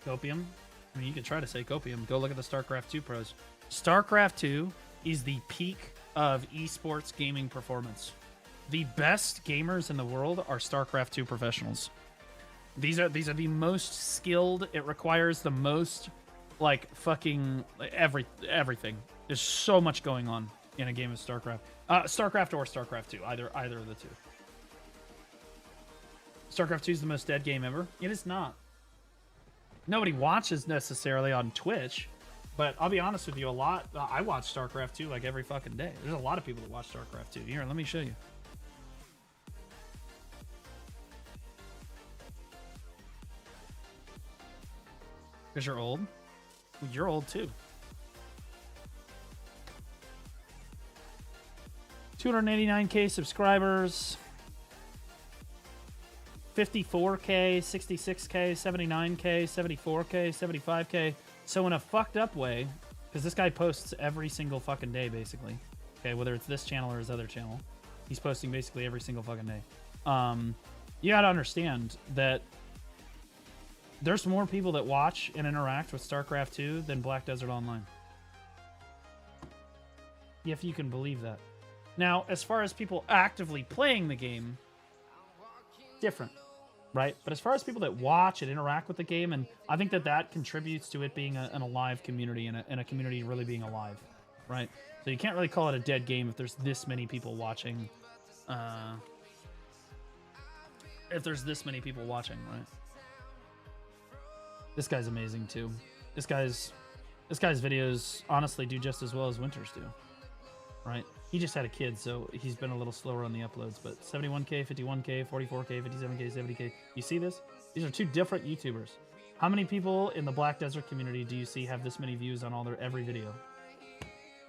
Speaker 1: Copium? I mean, you could try to say Copium. Go look at the StarCraft 2 pros. StarCraft 2 is the peak of esports gaming performance. The best gamers in the world are StarCraft 2 professionals. These are the most skilled. It requires the most, like, fucking everything. There's so much going on in a game of StarCraft. StarCraft or StarCraft 2. Either of the two. StarCraft 2 is the most dead game ever. It is not. Nobody watches necessarily on Twitch, but I'll be honest with you, I watch StarCraft 2 like every fucking day. There's a lot of people that watch StarCraft 2. Here, let me show you. Because you're old? Well, you're old too. 289k subscribers. 54k, 66k, 79k, 74k, 75k. So in a fucked up way, because this guy posts every single fucking day, basically. Okay, whether it's this channel or his other channel, he's posting basically every single fucking day. You gotta understand that there's more people that watch and interact with StarCraft 2 than Black Desert Online. If you can believe that. Now, as far as people actively playing the game, different. Right? But as far as people that watch and interact with the game, and I think that contributes to it being an alive community and a community really being alive. Right? So you can't really call it a dead game if there's this many people watching. If there's this many people watching, right? This guy's amazing too. This guy's videos honestly do just as well as Winter's do. right? He just had a kid, so he's been a little slower on the uploads. But 71K, 51K, 44K, 57K, 70K. You see this? These are two different YouTubers. How many people in the Black Desert community do you see have this many views on every video?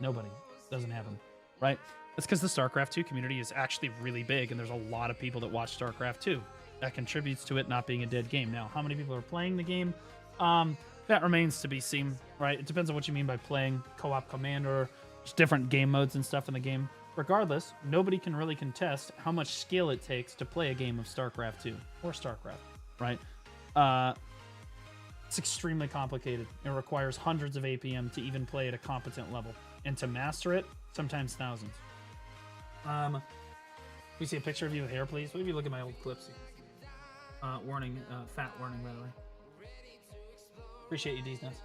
Speaker 1: Nobody. Doesn't happen, right? That's because the StarCraft 2 community is actually really big, and there's a lot of people that watch StarCraft 2. That contributes to it not being a dead game. Now, how many people are playing the game? That remains to be seen, right? It depends on what you mean by playing co-op commander. There's different game modes and stuff in the game. Regardless, nobody can really contest how much skill it takes to play a game of StarCraft 2 or StarCraft, right? It's extremely complicated. It requires hundreds of APM to even play at a competent level. And to master it, sometimes thousands. We see a picture of you with hair, please. What if you look at my old clips? Warning, fat warning, by the way. Appreciate you, D's nuts.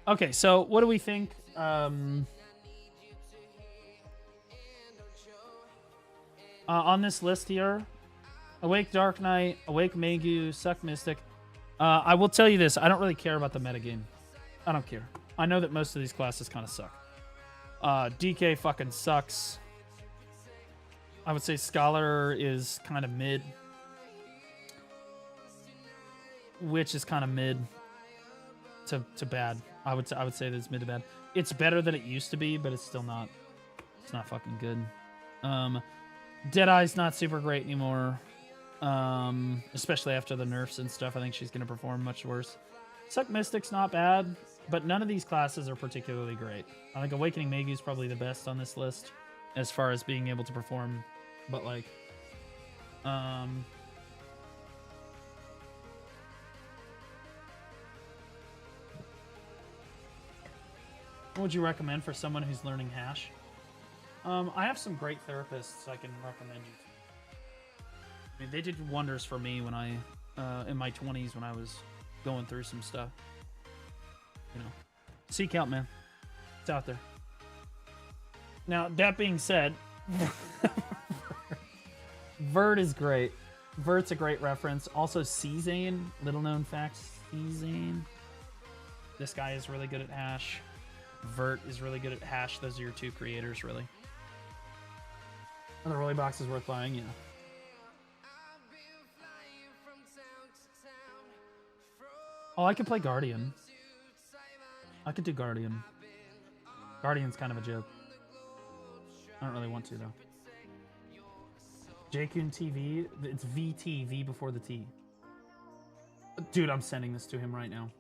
Speaker 1: Okay, so what do we think? On this list here, Awake Dark Knight, Awake Megu, Suck Mystic. I will tell you this, I don't really care about the metagame. I don't care. I know that most of these classes kind of suck. DK fucking sucks. I would say Scholar is kind of mid. Witch is kind of mid to bad. I would say that it's mid to bad. It's better than it used to be, but it's still not. It's not fucking good. Deadeye's not super great anymore. Especially after the nerfs and stuff. I think she's going to perform much worse. Suck Mystic's not bad, but none of these classes are particularly great. I think Awakening Megu is probably the best on this list as far as being able to perform. But like, what would you recommend for someone who's learning hash? I have some great therapists I can recommend you to. I mean, they did wonders for me when I, in my 20s when I was going through some stuff. You know, seek out, man. It's out there. Now, that being said, Vert is great. Vert's a great reference. Also, Czane, little known fact, Czane. This guy is really good at hash. Vert is really good at hash. Those are your two creators, really. Are the rolling boxes worth buying? Yeah. Oh, I could play Guardian. I could do Guardian. Guardian's kind of a joke. I don't really want to, though. Jkun TV, it's VT, V before the T. Dude, I'm sending this to him right now.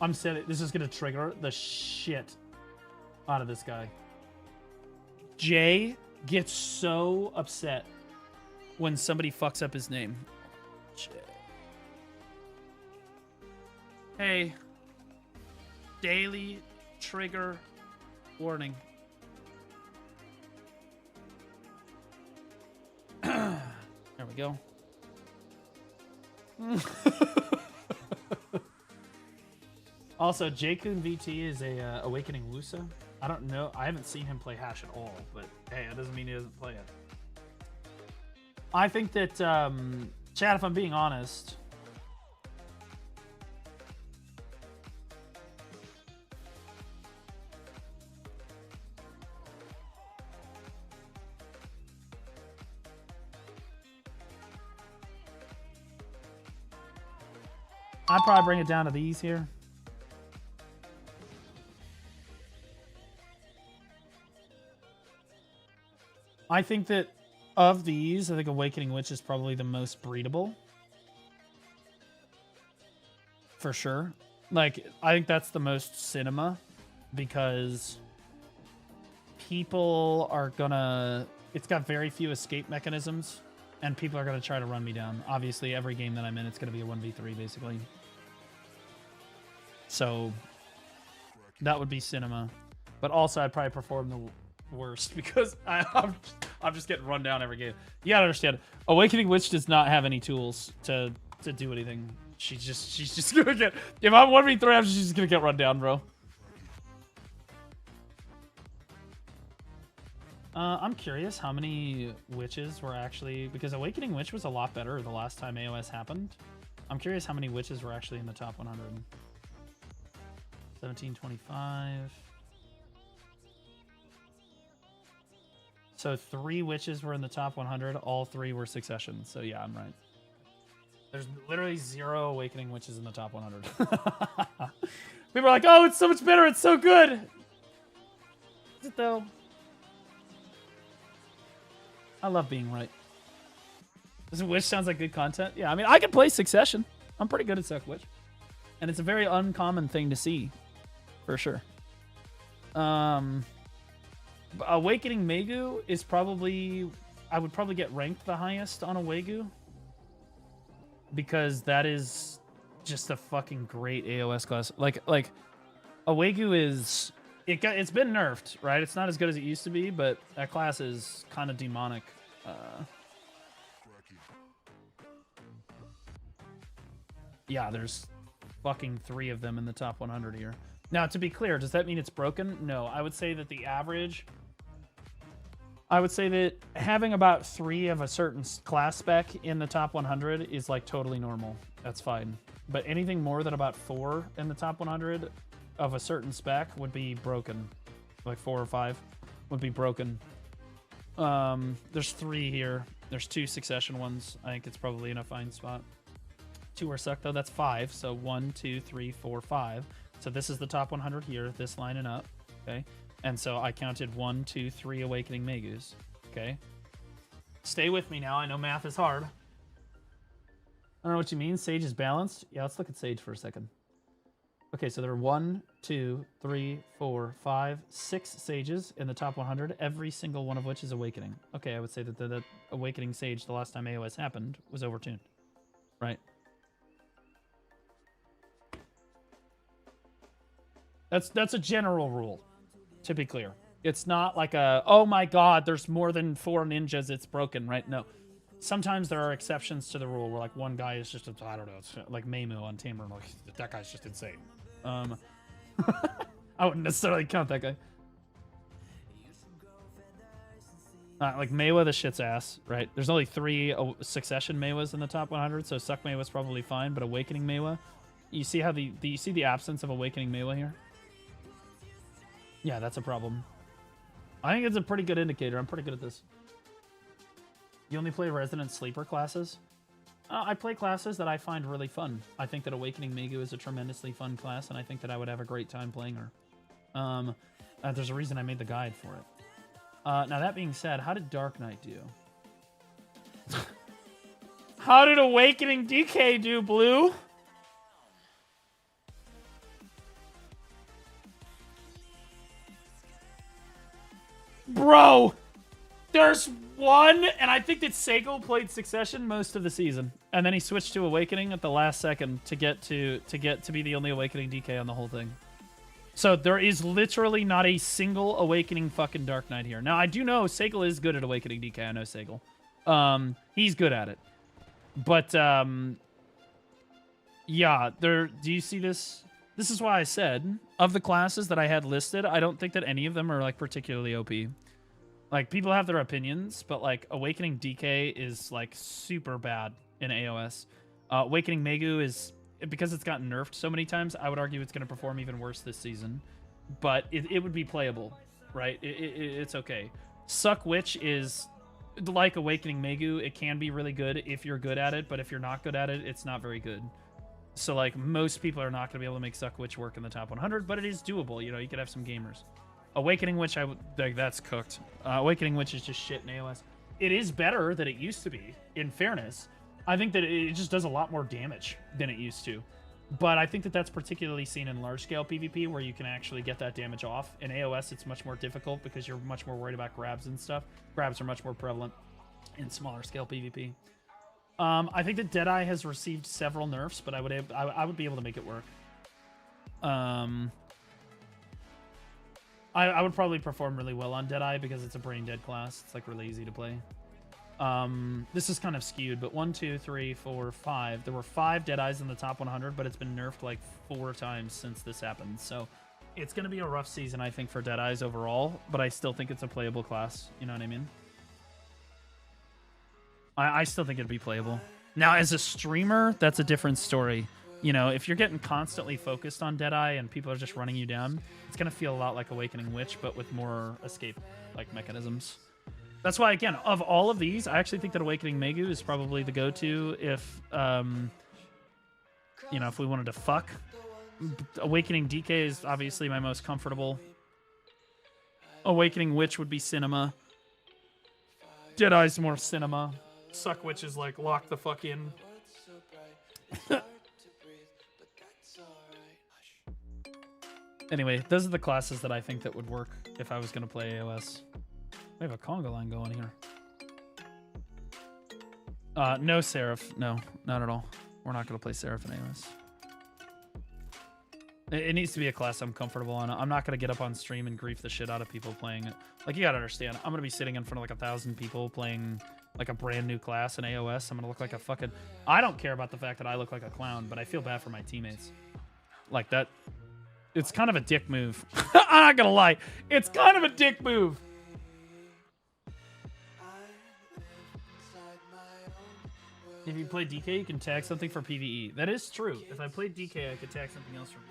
Speaker 1: I'm sending, this is gonna trigger the shit out of this guy. Jay gets so upset when somebody fucks up his name. Jay. Hey, daily trigger warning. There we go. Also, Jkun VT is a Awakening Lusa. I don't know. I haven't seen him play hash at all, but hey, that doesn't mean he doesn't play it. I think that, Chad, if I'm being honest, I'd probably bring it down to these here. I think that of these, I think Awakening Witch is probably the most breedable. For sure. Like, I think that's the most cinema because people are gonna... It's got very few escape mechanisms and people are gonna try to run me down. Obviously, every game that I'm in, it's gonna be a 1v3, basically. So, that would be cinema. But also, I'd probably perform the worst because I'm just getting run down every game. You gotta understand, Awakening Witch does not have any tools to do anything. She's just gonna get, if I'm 1v3, she's just gonna get run down, bro. I'm curious how many witches were actually, because Awakening Witch was a lot better the last time AOS happened. I'm curious how many witches were actually in the top 100. 1725. So 3 witches were in the top 100. All 3 were Succession. So yeah, I'm right. There's literally 0 Awakening Witches in the top 100. People are like, oh, it's so much better. It's so good. Is it though? I love being right. Doesn't Witch sounds like good content? Yeah, I mean, I can play Succession. I'm pretty good at Suck Witch. And it's a very uncommon thing to see. For sure. Awakening Megu is probably... I would probably get ranked the highest on Awegu. Because that is just a fucking great AOS class. Like Awegu is... It's been nerfed, right? It's not as good as it used to be, but that class is kind of demonic. Yeah, there's fucking 3 of them in the top 100 here. Now, to be clear, does that mean it's broken? No, I would say that the average... I would say that having about 3 of a certain class spec in the top 100 is like totally normal. That's fine. But anything more than about 4 in the top 100 of a certain spec would be broken. Like 4 or 5 would be broken. There's 3 here. There's 2 Succession ones. I think it's probably in a fine spot. 2 are suck though. That's 5. So 1, 2, 3, 4, 5. So this is the top 100 here. This lining up. Okay. And so I counted 1, 2, 3 Awakening Megus. Okay. Stay with me now. I know math is hard. I don't know what you mean. Sage is balanced. Yeah, let's look at Sage for a second. Okay, so there are 1, 2, 3, 4, 5, 6 Sages in the top 100, every single one of which is Awakening. Okay, I would say that the Awakening Sage the last time AOS happened was overtuned. Right? That's a general rule, to be clear. It's not like a, oh my god, there's more than 4 ninjas, it's broken, right? No. Sometimes there are exceptions to the rule where like one guy is just, I don't know, it's like Maymu on Tamer, like that guy's just insane. I wouldn't necessarily count that guy. Like Meiwa, the shit's ass, right? There's only 3 Succession Meiwas in the top 100, so Suck Meiwa's probably fine, but Awakening Meiwa, you see how you see the absence of Awakening Meiwa here? Yeah, that's a problem. I think it's a pretty good indicator. I'm pretty good at this. You only play Resident Sleeper classes? I play classes that I find really fun. I think that Awakening Megu is a tremendously fun class, and I think that I would have a great time playing her. There's a reason I made the guide for it. Now, that being said, how did Dark Knight do? How did Awakening DK do, Blue? Bro! There's one, and I think that Sego played Succession most of the season, and then he switched to Awakening at the last second to get to be the only Awakening DK on the whole thing. So there is literally not a single Awakening fucking Dark Knight here. Now I do know Sego is good at Awakening DK. I know Sego. He's good at it, but yeah. Do you see this? This is why I said of the classes that I had listed, I don't think that any of them are like particularly OP. Like, people have their opinions, but, like, Awakening DK is, like, super bad in AOS. Awakening Megu is, because it's gotten nerfed so many times, I would argue it's going to perform even worse this season. But it would be playable, right? It's okay. Suck Witch is, like Awakening Megu, it can be really good if you're good at it, but if you're not good at it, it's not very good. So, like, most people are not going to be able to make Suck Witch work in the top 100, but it is doable. You know, you could have some gamers. Awakening Witch, like, that's cooked. Awakening Witch is just shit in AOS. It is better than it used to be, in fairness. I think that it just does a lot more damage than it used to. But I think that that's particularly seen in large-scale PvP, where you can actually get that damage off. In AOS, it's much more difficult because you're much more worried about grabs and stuff. Grabs are much more prevalent in smaller-scale PvP. I think that Deadeye has received several nerfs, but I would be able to make it work. I would probably perform really well on Deadeye because it's a brain dead class. It's like really easy to play. This is kind of skewed, but 1, 2, 3, 4, 5. There were 5 Deadeyes in the top 100, but it's been nerfed like 4 times since this happened. So it's going to be a rough season, I think, for Deadeyes overall, but I still think it's a playable class. You know what I mean? I still think it'd be playable. Now, as a streamer, that's a different story. You know, if you're getting constantly focused on Deadeye and people are just running you down, it's going to feel a lot like Awakening Witch, but with more escape, like, mechanisms. That's why, again, of all of these, I actually think that Awakening Megu is probably the go-to if, you know, if we wanted to fuck. Awakening DK is obviously my most comfortable. Awakening Witch would be cinema. Deadeye's more cinema. Suck Witch is like lock the fuck in. Anyway, those are the classes that I think that would work if I was going to play AOS. We have a conga line going here. No Seraph. No, not at all. We're not going to play Seraph in AOS. It needs to be a class I'm comfortable on. I'm not going to get up on stream and grief the shit out of people playing it. Like, you got to understand, I'm going to be sitting in front of like 1,000 people playing like a brand new class in AOS. I'm going to look like a fucking... I don't care about the fact that I look like a clown, but I feel bad for my teammates. Like that... It's kind of a dick move. I'm not going to lie. It's kind of a dick move. If you play DK, you can tag something for PvE. That is true. If I played DK, I could tag something else for me.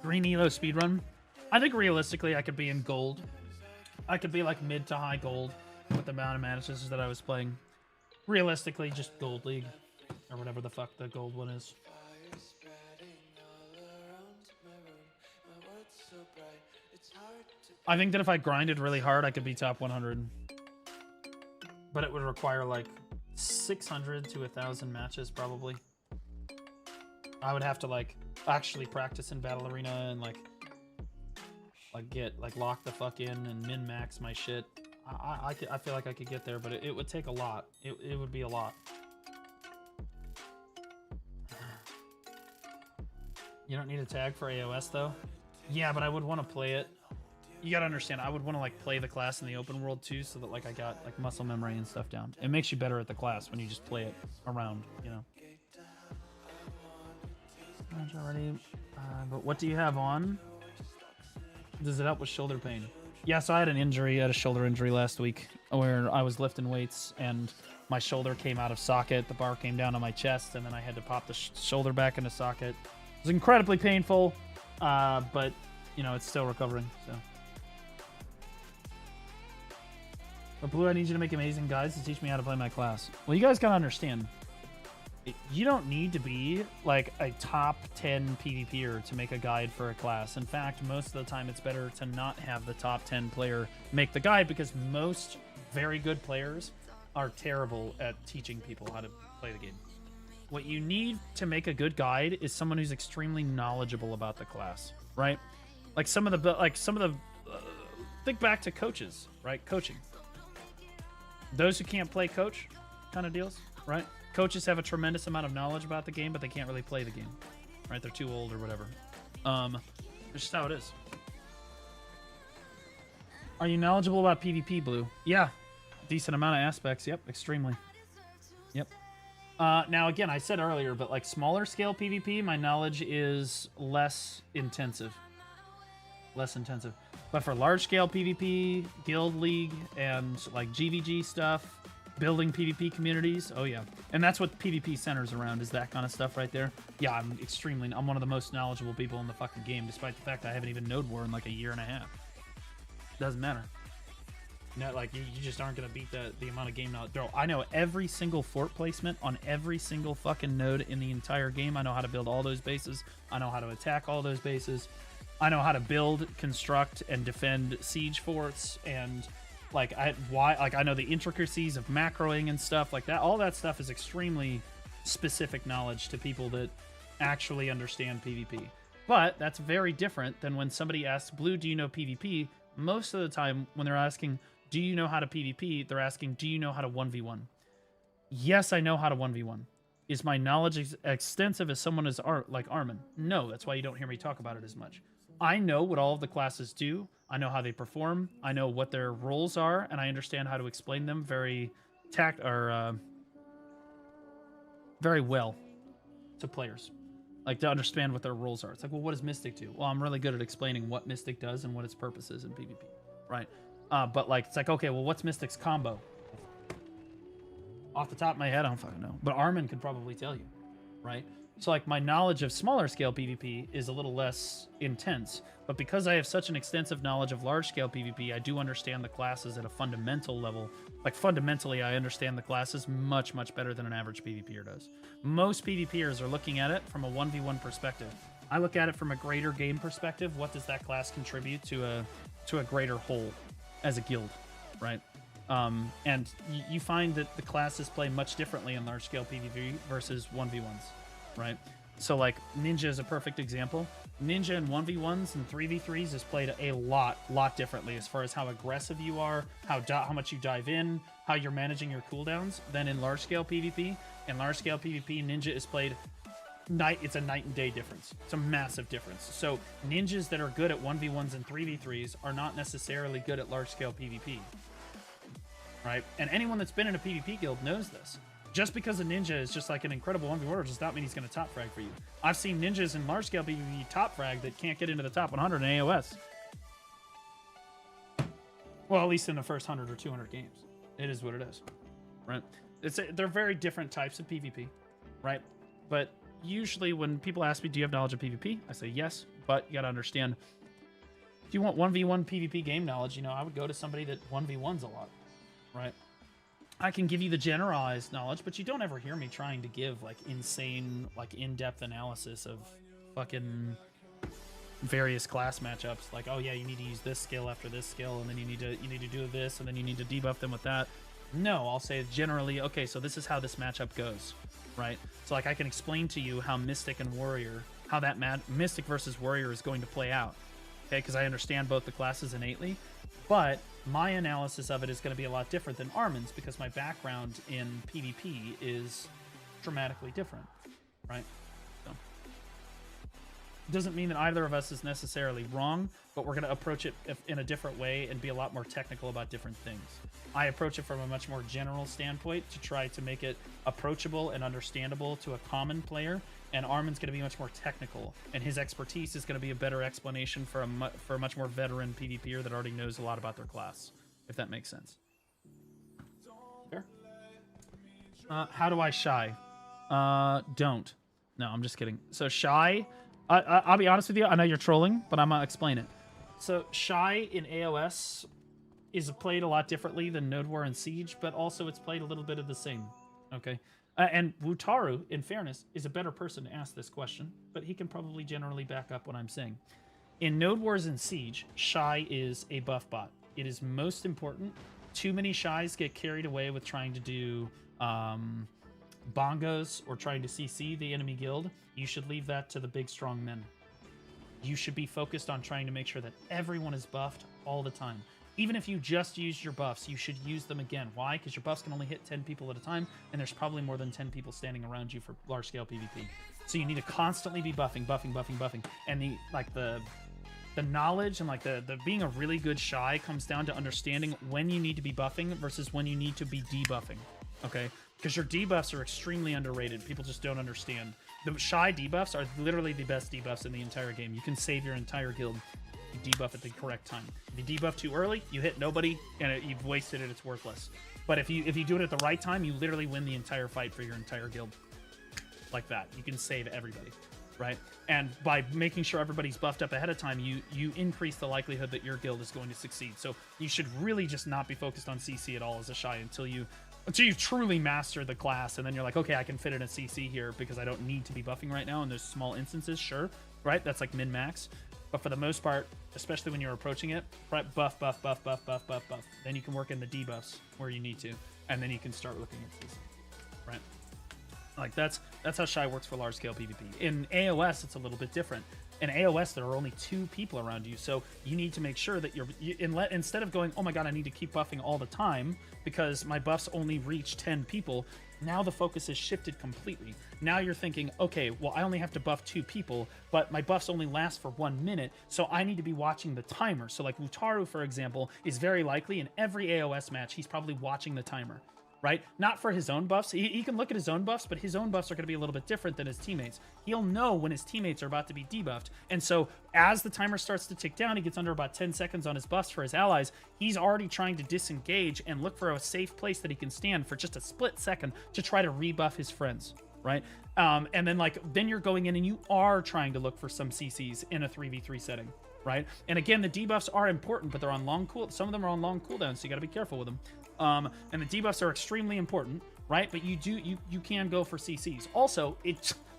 Speaker 1: Green Elo speedrun. I think realistically I could be in gold. I could be like mid to high gold with the amount of matches that I was playing. Realistically, just Gold League. Or whatever the fuck the gold one is. I think that if I grinded really hard, I could be top 100. But it would require like 600 to 1,000 matches probably. I would have to like actually practice in Battle Arena and like get like lock the fuck in and min max my shit. I feel like I could get there, but it would take a lot. It would be a lot. You don't need a tag for AOS though? Yeah, but I would want to play it. You gotta understand, I would want to like play the class in the open world too, so that like I got like muscle memory and stuff down. It makes you better at the class when you just play it around, you know. Already, but what do you have on? Does it help with shoulder pain? Yeah, so I had an injury, I had a shoulder injury last week where I was lifting weights and my shoulder came out of socket, the bar came down on my chest, and then I had to pop the shoulder back into socket. It was incredibly painful, but, you know, it's still recovering, so. But Blue, I need you to make amazing guides to teach me how to play my class. Well, you guys gotta understand, you don't need to be like a top 10 PvPer to make a guide for a class. In fact, most of the time it's better to not have the top 10 player make the guide because most very good players are terrible at teaching people how to play the game. What you need to make a good guide is someone who's extremely knowledgeable about the class, right? Like some of the think back to coaches, right? Coaching. Those who can't play coach kind of deals, right? Coaches have a tremendous amount of knowledge about the game, but they can't really play the game, right? They're too old or whatever. It's just how it is. Are you knowledgeable about PvP, Blue? Yeah, decent amount of aspects. Yep, extremely. Yep. Now, again, I said earlier, but like smaller scale PvP, my knowledge is less intensive. But for large scale PvP, Guild League, and like GVG stuff, building PvP communities, oh yeah. And that's what PvP centers around, is that kind of stuff right there. Yeah, I'm one of the most knowledgeable people in the fucking game, despite the fact I haven't even Node War in like a year and a half. Doesn't matter. No, like, you just aren't going to beat the amount of game knowledge. Bro, I know every single fort placement on every single fucking node in the entire game. I know how to build all those bases. I know how to attack all those bases. I know how to build, construct, and defend siege forts, and like I know the intricacies of macroing and stuff like that. All that stuff is extremely specific knowledge to people that actually understand PvP. But that's very different than when somebody asks, Blue, do you know PvP? Most of the time when they're asking, do you know how to PvP? They're asking, do you know how to 1v1? Yes, I know how to 1v1. Is my knowledge extensive as someone is like Armin? No, that's why you don't hear me talk about it as much. I know what all of the classes do. I know how they perform. I know what their roles are, and I understand how to explain them very well to players. Like, to understand what their roles are. It's like, well, what does Mystic do? Well, I'm really good at explaining what Mystic does and what its purpose is in PvP, right? But like, it's like, okay, well, what's Mystic's combo? Off the top of my head, I don't fucking know. But Armin could probably tell you, right? So like my knowledge of smaller scale PvP is a little less intense, but because I have such an extensive knowledge of large scale PvP, I do understand the classes at a fundamental level. Like fundamentally, I understand the classes much, much better than an average PvPer does. Most PvPers are looking at it from a 1v1 perspective. I look at it from a greater game perspective. What does that class contribute to a greater whole as a guild, right? And you find that the classes play much differently in large scale PvP versus 1v1s. Right, so like Ninja is a perfect example. Ninja in 1v1s and 3v3s is played a lot differently as far as how aggressive you are, how much you dive in, how you're managing your cooldowns than in large scale PvP. In large scale PvP, Ninja is played it's a night and day difference. It's a massive difference. So ninjas that are good at 1v1s and 3v3s are not necessarily good at large scale PvP. Right, and anyone that's been in a PvP guild knows this. Just because a ninja is just like an incredible 1v1 does not mean he's going to top frag for you. I've seen ninjas in large scale PvP top frag that can't get into the top 100 in AOS. Well, at least in the first 100 or 200 games. It is what it is, right? They're very different types of PvP, right? But usually when people ask me, do you have knowledge of PvP? I say yes, but you got to understand, if you want 1v1 PvP game knowledge, you know, I would go to somebody that 1v1s a lot, right? I can give you the generalized knowledge, but you don't ever hear me trying to give like insane, like in-depth analysis of fucking various class matchups. Like, oh yeah, you need to use this skill after this skill, and then you need to do this, and then you need to debuff them with that. No, I'll say generally, okay, so this is how this matchup goes, right? So like I can explain to you how Mystic and Warrior, how that Mystic versus Warrior is going to play out, okay? Because I understand both the classes innately, but my analysis of it is going to be a lot different than Armin's because my background in PvP is dramatically different, right? So, it doesn't mean that either of us is necessarily wrong, but we're going to approach it in a different way and be a lot more technical about different things. I approach it from a much more general standpoint to try to make it approachable and understandable to a common player, and Armin's going to be much more technical, and his expertise is going to be a better explanation for a much more veteran PvPer that already knows a lot about their class, if that makes sense. Fair? How do I shy? Don't. No, I'm just kidding. So shy, I'll be honest with you, I know you're trolling, but I'm going to explain it. So shy in AOS is played a lot differently than Node War and Siege, but also it's played a little bit of the same, okay? And Wutaru, in fairness, is a better person to ask this question, but he can probably generally back up what I'm saying. In Node Wars and Siege, Shy is a buff bot. It is most important. Too many Shies get carried away with trying to do bongos or trying to CC the enemy guild. You should leave that to the big, strong men. You should be focused on trying to make sure that everyone is buffed all the time. Even if you just used your buffs, you should use them again. Why? Because your buffs can only hit 10 people at a time, and there's probably more than 10 people standing around you for large-scale PvP. So you need to constantly be buffing. And the knowledge and like the being a really good Shy comes down to understanding when you need to be buffing versus when you need to be debuffing. Okay? Because your debuffs are extremely underrated. People just don't understand. The Shy debuffs are literally the best debuffs in the entire game. You can save your entire guild. You debuff at the correct time. If you debuff too early, you hit nobody, and you've wasted it. It's worthless. But if you do it at the right time, you literally win the entire fight for your entire guild. Like that, you can save everybody, right? And by making sure everybody's buffed up ahead of time, you increase the likelihood that your guild is going to succeed. So you should really just not be focused on CC at all as a Shy until you truly master the class, and then you're like, okay, I can fit in a CC here because I don't need to be buffing right now. And there's small instances, sure, right? That's like min-max. But for the most part, especially when you're approaching it, right, buff. Then you can work in the debuffs where you need to, and then you can start looking at CC, right? Like that's how Shy works for large scale PvP. In AOS, it's a little bit different. In AOS, there are only 2 people around you, so you need to make sure that instead of going, oh my god, I need to keep buffing all the time because my buffs only reach 10 people, now the focus is shifted completely. Now you're thinking, okay, well, I only have to buff 2 people, but my buffs only last for 1 minute, so I need to be watching the timer. So like Wutaru, for example, is very likely in every AOS match, he's probably watching the timer. Right? Not for his own buffs. He can look at his own buffs, but his own buffs are going to be a little bit different than his teammates. He'll know when his teammates are about to be debuffed. And so as the timer starts to tick down, he gets under about 10 seconds on his buffs for his allies. He's already trying to disengage and look for a safe place that he can stand for just a split second to try to rebuff his friends. right? And then like then you're going in and you are trying to look for some CCs in a 3v3 setting, right? And again, the debuffs are important, but they're on long cool. Some of them are on long cooldown, so you got to be careful with them. And the debuffs are extremely important, right? But you can go for CCs. Also,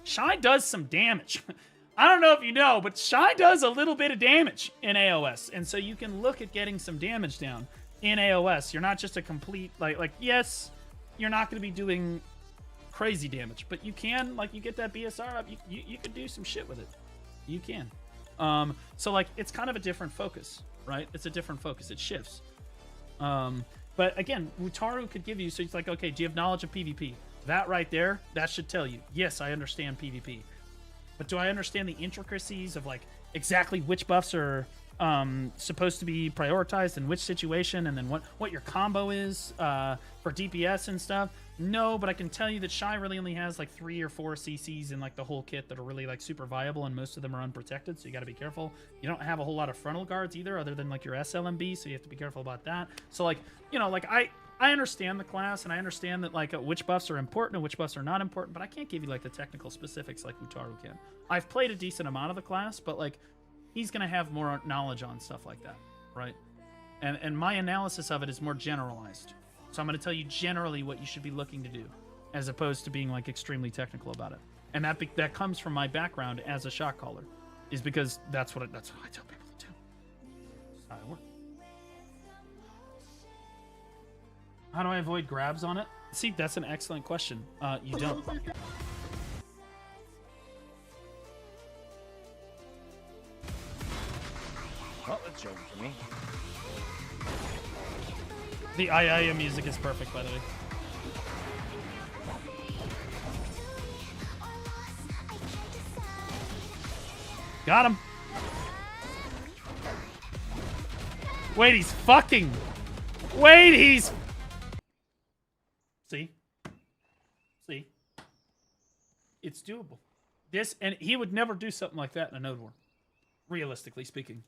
Speaker 1: Shine does some damage. I don't know if you know, but Shine does a little bit of damage in AOS, and so you can look at getting some damage down in AOS. You're not just a complete like yes, you're not going to be doing crazy damage, but you can, like, you get that BSR up, you can do some shit with it. You can. So like it's kind of a different focus, right? It's a different focus. It shifts. But again, Wutaru could give you, so it's like, okay, do you have knowledge of PvP? That right there, that should tell you, yes, I understand PvP. But do I understand the intricacies of like exactly which buffs are supposed to be prioritized in which situation, and then what your combo is for DPS and stuff? No, but I can tell you that Shy really only has like 3 or 4 CCs in like the whole kit that are really like super viable, and most of them are unprotected, so you got to be careful. You don't have a whole lot of frontal guards either, other than like your SLMB, so you have to be careful about that. So like, you know, like I understand the class, and I understand that like which buffs are important and which buffs are not important, but I can't give you like the technical specifics like Wutaru can. I've played a decent amount of the class, but like he's gonna have more knowledge on stuff like that, right? And my analysis of it is more generalized. So I'm going to tell you generally what you should be looking to do, as opposed to being like extremely technical about it. And that comes from my background as a shot caller, is because that's what I tell people to do. That's how I work. How do I avoid grabs on it? See, that's an excellent question. You don't.
Speaker 4: Well, that's joking for me.
Speaker 1: The Ayaya music is perfect, by the way. Got him. Wait, he's fucking. Wait, he's. See? It's doable. This, and he would never do something like that in a node war, realistically speaking.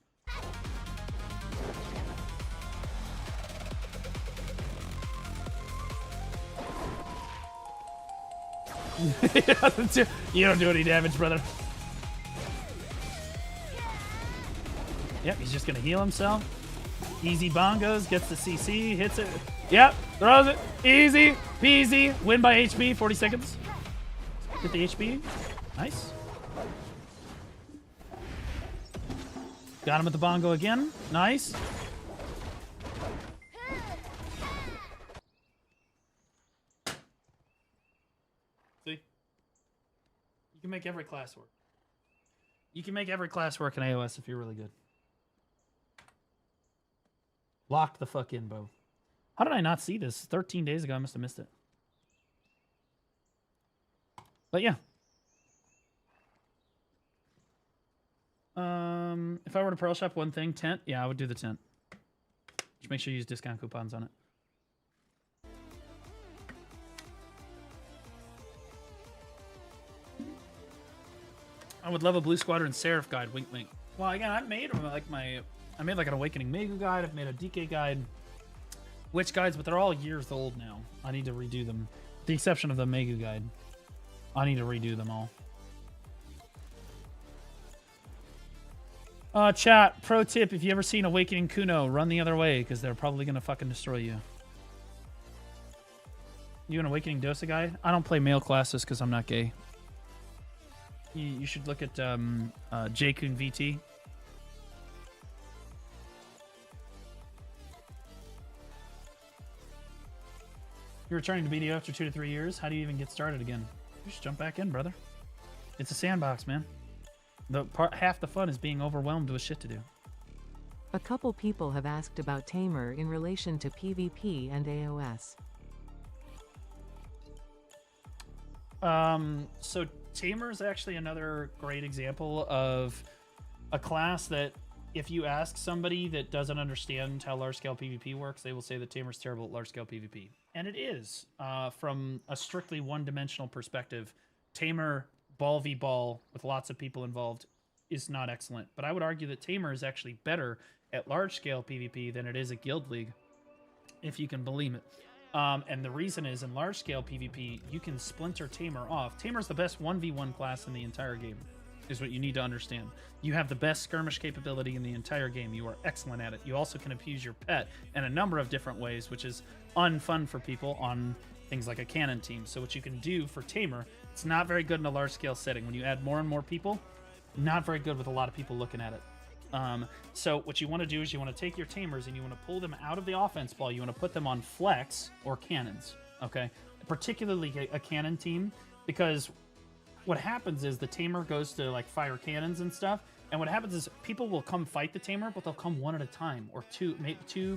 Speaker 1: You don't do any damage, brother. Yep, he's just gonna heal himself. Easy bongos, gets the CC, hits it. Yep, throws it. Easy peasy. Win by HP, 40 seconds. Get the HP. Nice. Got him at the bongo again. Nice. See? You can make every class work. You can make every class work in AOS if you're really good. Lock the fuck in, Bo. How did I not see this? 13 days ago, I must have missed it. But yeah. If I were to Pearl Shop one thing, tent, yeah, I would do the tent. Just make sure you use discount coupons on it. I would love a Blue Squadron Seraph guide, wink wink. Well, again, I made like an Awakening Megu guide, I've made a DK guide. Witch guides, but they're all years old now. I need to redo them. With the exception of the Megu guide. I need to redo them all. Chat, pro tip, if you ever seen Awakening Kuno, run the other way, because they're probably going to fucking destroy you. You an Awakening Dosa guide? I don't play male classes because I'm not gay. You should look at J-Kun VT. You're returning to BDO after 2 to 3 years. How do you even get started again? You just jump back in, brother. It's a sandbox, man. Half the fun is being overwhelmed with shit to do.
Speaker 3: A couple people have asked about Tamer in relation to PvP and AOS.
Speaker 1: So Tamer is actually another great example of a class that if you ask somebody that doesn't understand how large-scale PvP works, they will say that Tamer's terrible at large-scale PvP. And it is. From a strictly one-dimensional perspective, Tamer, ball v ball, with lots of people involved, is not excellent. But I would argue that Tamer is actually better at large-scale PvP than it is at Guild League, if you can believe it. And the reason is in large scale PvP, you can splinter Tamer off. Tamer's the best 1v1 class in the entire game, is what you need to understand. You have the best skirmish capability in the entire game. You are excellent at it. You also can abuse your pet in a number of different ways, which is unfun for people on things like a cannon team. So what you can do for Tamer, it's not very good in a large scale setting. When you add more and more people, not very good with a lot of people looking at it. So what you want to do is you want to take your Tamers and you want to pull them out of the offense ball. You want to put them on flex or cannons, okay? Particularly a cannon team, because what happens is the Tamer goes to like fire cannons and stuff, and what happens is people will come fight the Tamer, but they'll come one at a time, or two,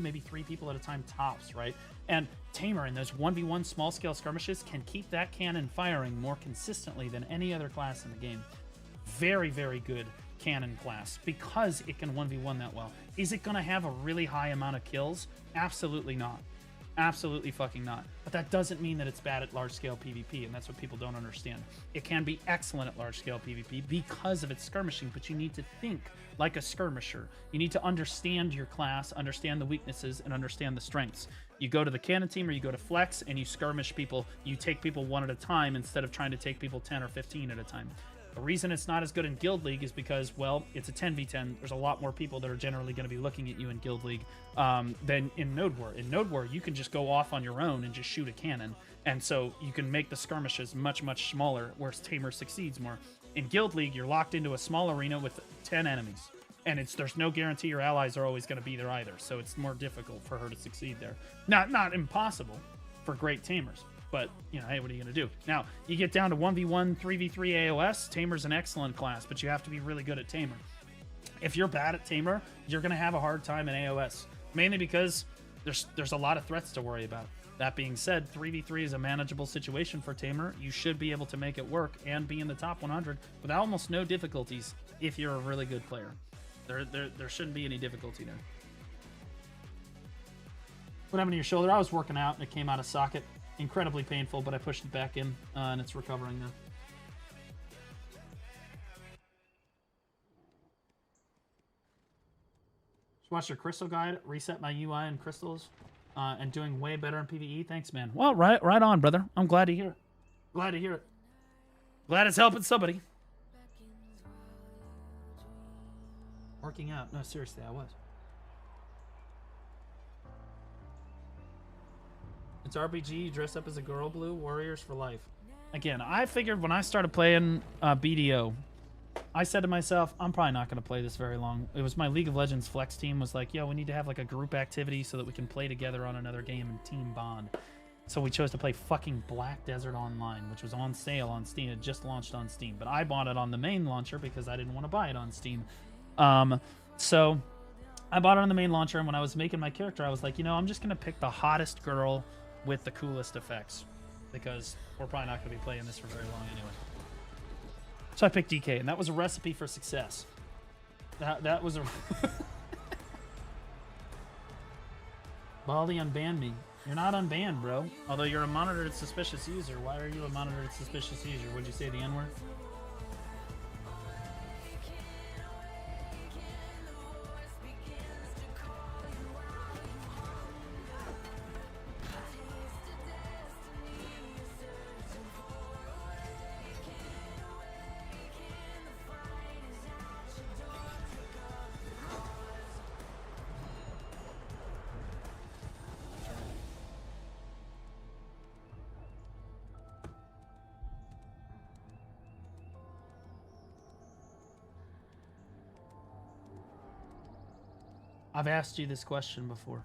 Speaker 1: maybe three people at a time tops, right? And Tamer in those 1v1 small scale skirmishes can keep that cannon firing more consistently than any other class in the game. Very, very good cannon class because it can 1v1 that well. Is it going to have a really high amount of kills? Absolutely not. Absolutely fucking not. But that doesn't mean that it's bad at large-scale PvP, and that's what people don't understand. It can be excellent at large-scale PvP because of its skirmishing, but you need to think like a skirmisher. You need to understand your class, understand the weaknesses, and understand the strengths. You go to the cannon team or you go to flex, and you skirmish people. You take people one at a time instead of trying to take people 10 or 15 at a time. The reason it's not as good in Guild League is because, well, it's a 10v10. There's a lot more people that are generally going to be looking at you in Guild League than in Node War. In Node War, you can just go off on your own and just shoot a cannon. And so you can make the skirmishes much, much smaller, whereas Tamer succeeds more. In Guild League, you're locked into a small arena with 10 enemies. And there's no guarantee your allies are always going to be there either. So it's more difficult for her to succeed there. Not impossible for great Tamers. But, you know, hey, what are you going to do? Now, you get down to 1v1, 3v3 AOS. Tamer's an excellent class, but you have to be really good at Tamer. If you're bad at Tamer, you're going to have a hard time in AOS, mainly because there's a lot of threats to worry about. That being said, 3v3 is a manageable situation for Tamer. You should be able to make it work and be in the top 100 with almost no difficulties if you're a really good player. There shouldn't be any difficulty there. What happened to your shoulder? I was working out and it came out of socket. Incredibly painful, but I pushed it back in, and it's recovering now. Just watched your crystal guide, reset my UI and crystals, and doing way better in PvE. Thanks, man. Well, right on, brother. I'm glad to hear it. Glad to hear it. Glad it's helping somebody. Working out. No, seriously, I was. It's RPG, you dress up as a girl blue, warriors for life. Again, I figured when I started playing BDO, I said to myself, I'm probably not going to play this very long. It was my League of Legends flex team was like, yo, we need to have like a group activity so that we can play together on another game and team bond. So we chose to play fucking Black Desert Online, which was on sale on Steam. It just launched on Steam, but I bought it on the main launcher because I didn't want to buy it on Steam. So I bought it on the main launcher, and when I was making my character, I was like, you know, I'm just going to pick the hottest girl with the coolest effects, because we're probably not going to be playing this for very long anyway. So I picked DK, and that was a recipe for success. That was a... Baldi unbanned me. You're not unbanned, bro. Although you're a monitored suspicious user. Why are you a monitored suspicious user? Would you say the N-word? I've asked you this question before.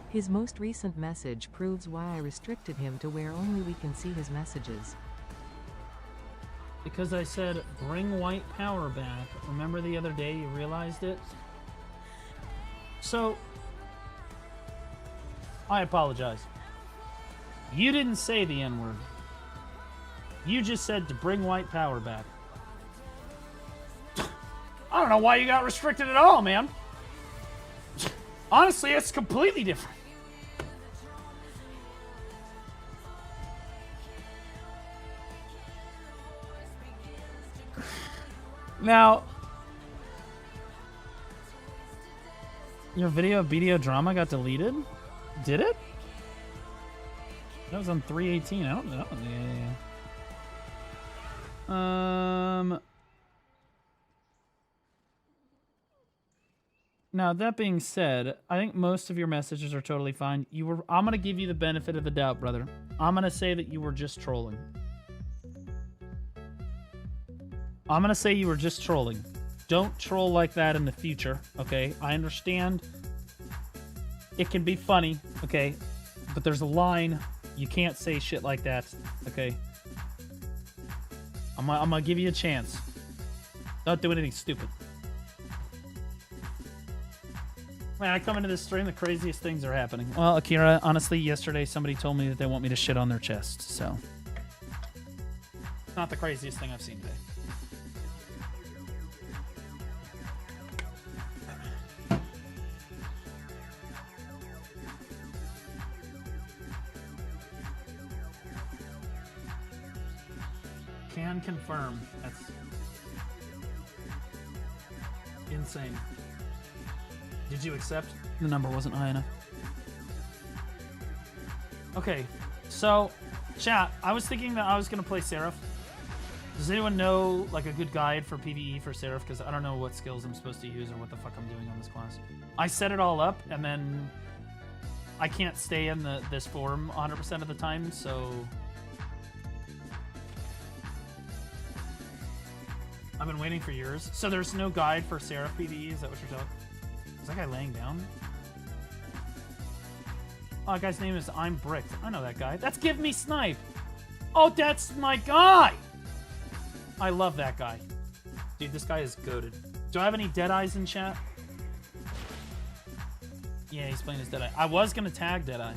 Speaker 3: His most recent message proves why I restricted him to where only we can see his messages.
Speaker 1: because I said bring white power back. Remember the other day you realized it? So, I apologize. You didn't say the N-word. You just said to bring white power back. I don't know why you got restricted at all, man. Honestly, it's completely different. Now, your video of BDO drama got deleted? Did it? That was on 3/18. I don't know. Yeah. Now, that being said, I think most of your messages are totally fine. I'm going to give you the benefit of the doubt, brother. I'm going to say that you were just trolling. I'm going to say you were just trolling. Don't troll like that in the future, okay? I understand it can be funny, okay? But there's a line. You can't say shit like that, okay? I'm going to give you a chance. Don't do anything stupid. Man, I come into this stream, the craziest things are happening. Well, Akira, honestly, yesterday somebody told me that they want me to shit on their chest, so. It's not the craziest thing I've seen today. Can confirm. That's insane. Did you accept? The number wasn't high enough. Okay, so, chat, I was thinking that I was going to play Seraph. Does anyone know, like, a good guide for PvE for Seraph? Because I don't know what skills I'm supposed to use or what the fuck I'm doing on this class. I set it all up, and then I can't stay in this form 100% of the time, so I've been waiting for years. So there's no guide for Seraph PvE? Is that what you're telling? Is that guy laying down? Oh, that guy's name is I'm Bricked. I know that guy. That's Give Me Snipe. Oh, that's my guy. I love that guy. Dude, this guy is goated. Do I have any Deadeyes in chat? Yeah, he's playing his Deadeye. I was going to tag Deadeye.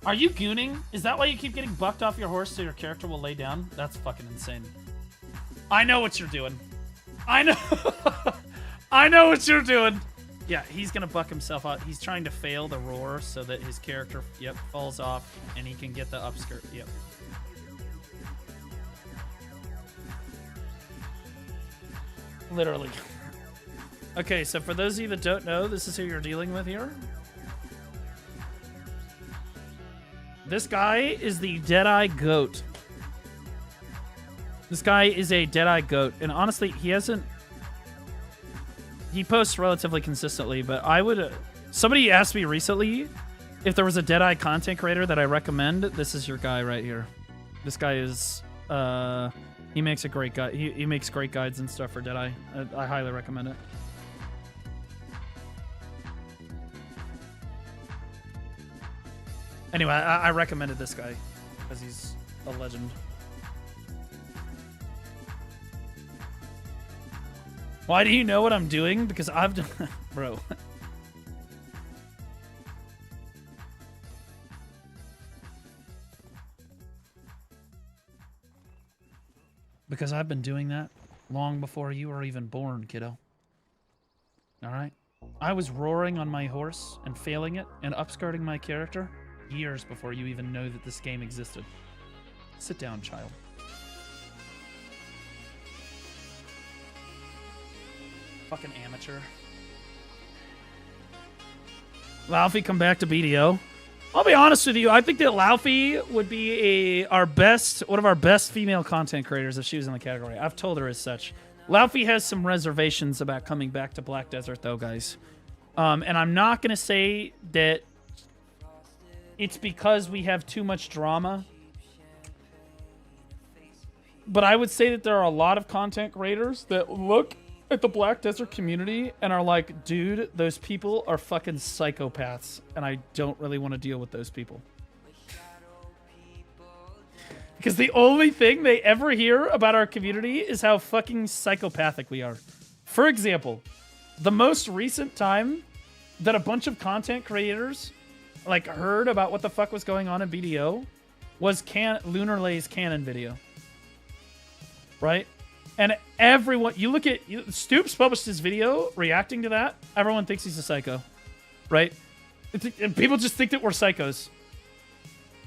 Speaker 1: Are you gooning? Is that why you keep getting bucked off your horse so your character will lay down? That's fucking insane. I know what you're doing. I know. I know what you're doing. Yeah, he's going to buck himself out. He's trying to fail the roar so that his character, yep, falls off and he can get the upskirt. Yep. Literally. Okay, so for those of you that don't know, this is who you're dealing with here. This guy is the Deadeye Goat. This guy is a Deadeye Goat. And honestly, he posts relatively consistently, but I would... somebody asked me recently if there was a Deadeye content creator that I recommend. This is your guy right here. This guy is... he makes a great guide. He makes great guides and stuff for Deadeye. I highly recommend it. Anyway, I recommended this guy because he's a legend. Why do you know what I'm doing? Because I've done... Bro. Because I've been doing that long before you were even born, kiddo. Alright? I was roaring on my horse and failing it and upskirting my character years before you even know that this game existed. Sit down, child. Fucking amateur. Laufey, come back to BDO. I'll be honest with you. I think that Laufey would be one of our best female content creators if she was in the category. I've told her as such. Laufey has some reservations about coming back to Black Desert, though, guys. And I'm not going to say that it's because we have too much drama. But I would say that there are a lot of content creators that look at the Black Desert community and are like, dude, those people are fucking psychopaths, and I don't really want to deal with those people. Because the only thing they ever hear about our community is how fucking psychopathic we are. For example, the most recent time that a bunch of content creators like heard about what the fuck was going on in BDO was Lunar Lay's Canon video. Right? And everyone, you look at, Stoops published his video reacting to that. Everyone thinks he's a psycho. Right? And people just think that we're psychos.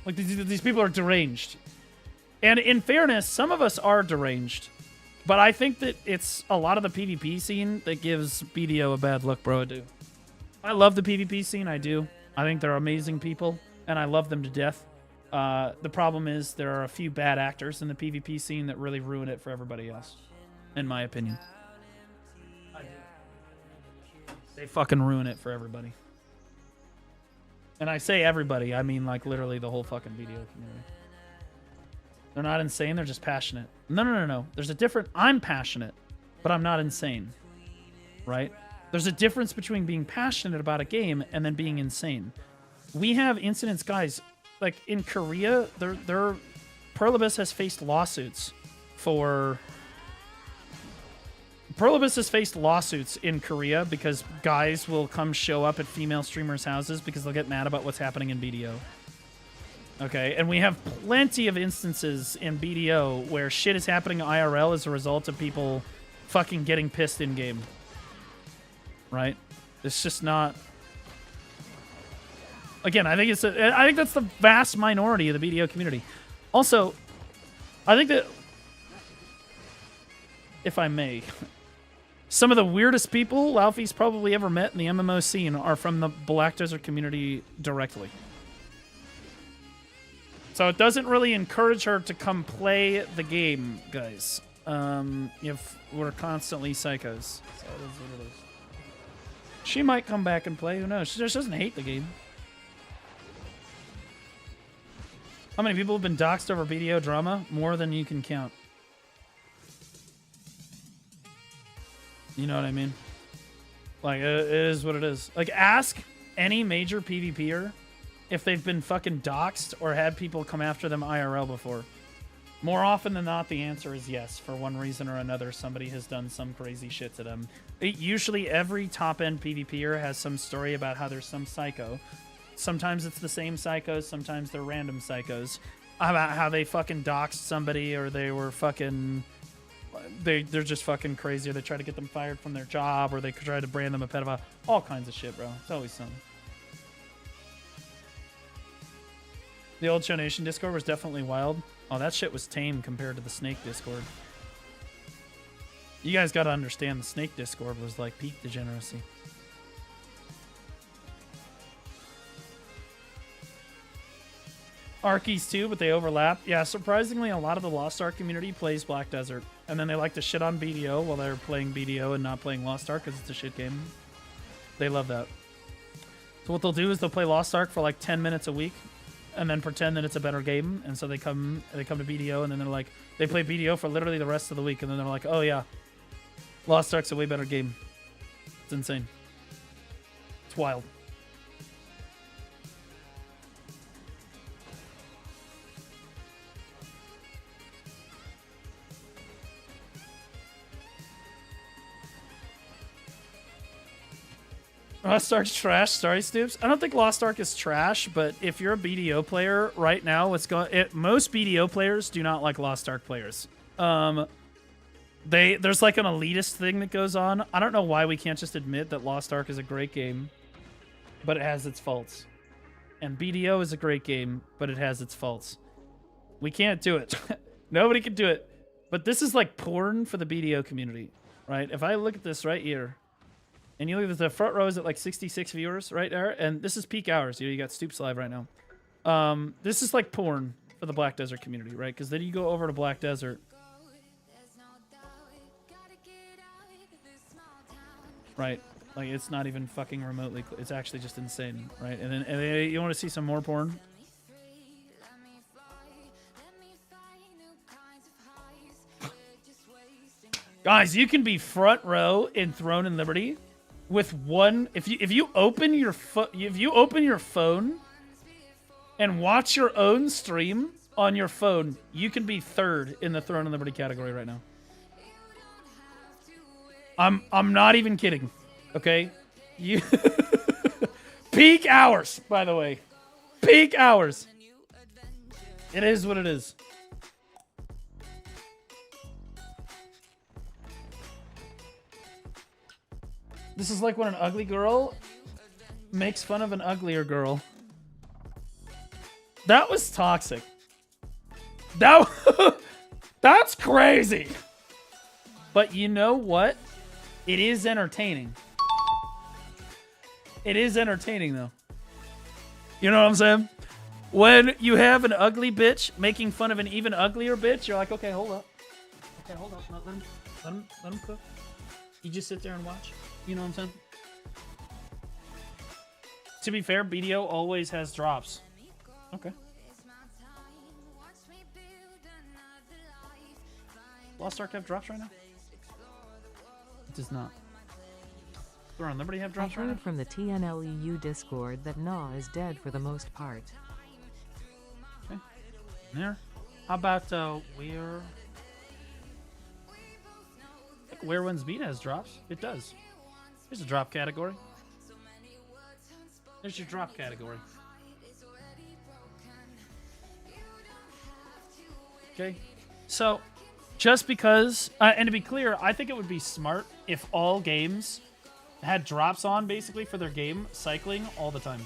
Speaker 1: Like, these people are deranged. And in fairness, some of us are deranged. But I think that it's a lot of the PvP scene that gives BDO a bad look, bro. I do. I love the PvP scene. I do. I think they're amazing people, and I love them to death. The problem is there are a few bad actors in the PvP scene that really ruin it for everybody else, in my opinion. I do. They fucking ruin it for everybody. And I say everybody, I mean like literally the whole fucking BDO community. They're not insane, they're just passionate. No. There's a difference. I'm passionate, but I'm not insane. Right? There's a difference between being passionate about a game and then being insane. We have incidents, guys, like in Korea, Perlibus has faced lawsuits for... Perlibus has faced lawsuits in Korea because guys will come show up at female streamers' houses because they'll get mad about what's happening in BDO. Okay, and we have plenty of instances in BDO where shit is happening IRL as a result of people fucking getting pissed in-game. Right? It's just not... Again, I think that's the vast minority of the BDO community. Also, I think that... If I may... Some of the weirdest people Laufey's probably ever met in the MMO scene are from the Black Desert community directly. So it doesn't really encourage her to come play the game, guys. If we're constantly psychos. So it is what it is. She might come back and play, who knows? She just doesn't hate the game. How many people have been doxxed over BDO drama? More than you can count. You know what I mean? Like, it is what it is. Like, ask any major PvPer if they've been fucking doxxed or had people come after them IRL before. More often than not, the answer is yes. For one reason or another, somebody has done some crazy shit to them. Usually, every top-end PvPer has some story about how there's some psycho. Sometimes it's the same psychos, sometimes they're random psychos. About how they fucking doxxed somebody or they were fucking... They're just fucking crazy, or they try to get them fired from their job, or they try to brand them a pedophile. All kinds of shit, bro. It's always something. The old Show Nation Discord was definitely wild. Oh, that shit was tame compared to the Snake Discord. You guys gotta understand, the Snake Discord was like peak degeneracy. Arkies too, but they overlap. Yeah, surprisingly, a lot of the Lost Ark community plays Black Desert. And then they like to shit on BDO while they're playing BDO and not playing Lost Ark because it's a shit game. They love that. So what they'll do is they'll play Lost Ark for like 10 minutes a week and then pretend that it's a better game. And so they come to BDO and then they're like, they play BDO for literally the rest of the week. And then they're like, oh yeah, Lost Ark's a way better game. It's insane. It's wild. Lost Ark's trash. Sorry, Stoops. I don't think Lost Ark is trash, but if you're a BDO player right now, most BDO players do not like Lost Ark players. There's like an elitist thing that goes on. I don't know why we can't just admit that Lost Ark is a great game, but it has its faults. And BDO is a great game, but it has its faults. We can't do it. Nobody can do it. But this is like porn for the BDO community, right? If I look at this right here, and you look at the front row is at like 66 viewers right there. And this is peak hours. You got Stoops live right now. This is like porn for the Black Desert community, right? Because then you go over to Black Desert. Right? Like, it's not even fucking remotely... It's actually just insane, right? And then you want to see some more porn? Guys, you can be front row in Throne and Liberty... with one, if you open your phone and watch your own stream on your phone, you can be third in the Throne of Liberty category right now. I'm not even kidding. Okay? You peak hours, by the way. Peak hours. It is what it is. This is like when an ugly girl makes fun of an uglier girl. That was toxic. That's crazy. But you know what? It is entertaining. It is entertaining, though. You know what I'm saying? When you have an ugly bitch making fun of an even uglier bitch, you're like, okay, hold up. Okay, hold up. Let him cook. You just sit there and watch. You know what I'm saying? To be fair, BDO always has drops. Okay. Lost Ark have drops right now? It does not. Throne Liberty have drops
Speaker 3: I
Speaker 1: right now?
Speaker 3: heard from the TNLEU Discord that Gnaw is dead for the most part.
Speaker 1: Okay. There. How about Where Wins Beat has drops? It does. There's a drop category. There's your drop category. Okay. So, just because, and to be clear, I think it would be smart if all games had drops on basically for their game cycling all the time.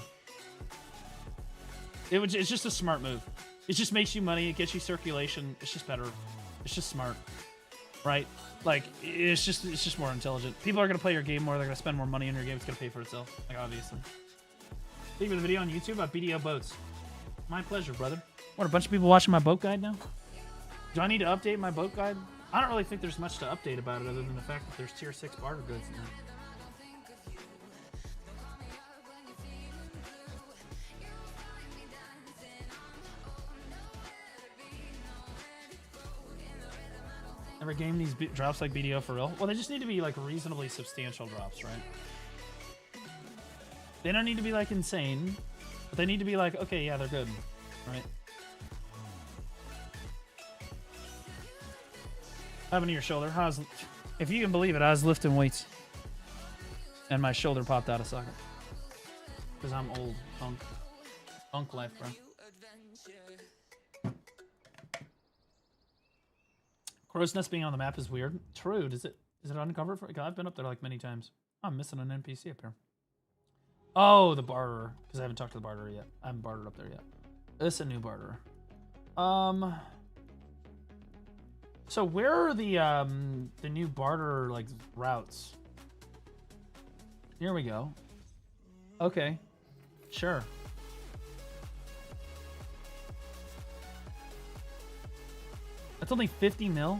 Speaker 1: It's just a smart move. It just makes you money. It gets you circulation. It's just better. It's just smart, right? Like it's just more intelligent. People are gonna play your game more. They're gonna spend more money on your game. It's gonna pay for itself. Like obviously. Thank you for the video on YouTube about BDO boats. My pleasure, brother. What, a bunch of people watching my boat guide now? Do I need to update my boat guide? I don't really think there's much to update about it other than the fact that there's tier 6 barter goods in there. Every game needs drops like BDO for real? Well, they just need to be like reasonably substantial drops, right? They don't need to be like insane, but they need to be like, okay, yeah, they're good, right? What happened to your shoulder? If you can believe it, I was lifting weights and my shoulder popped out of socket. Because I'm old, punk. Punk life, bro. Crow's Nest being on the map is weird. True. Is it uncovered? I've been up there like many times. Oh, I'm missing an NPC up here. Oh, the barterer. Because I haven't talked to the barterer yet. I haven't bartered up there yet. This is a new barterer. So where are the new barter like routes? Here we go. Okay. Sure. That's only 50 mil.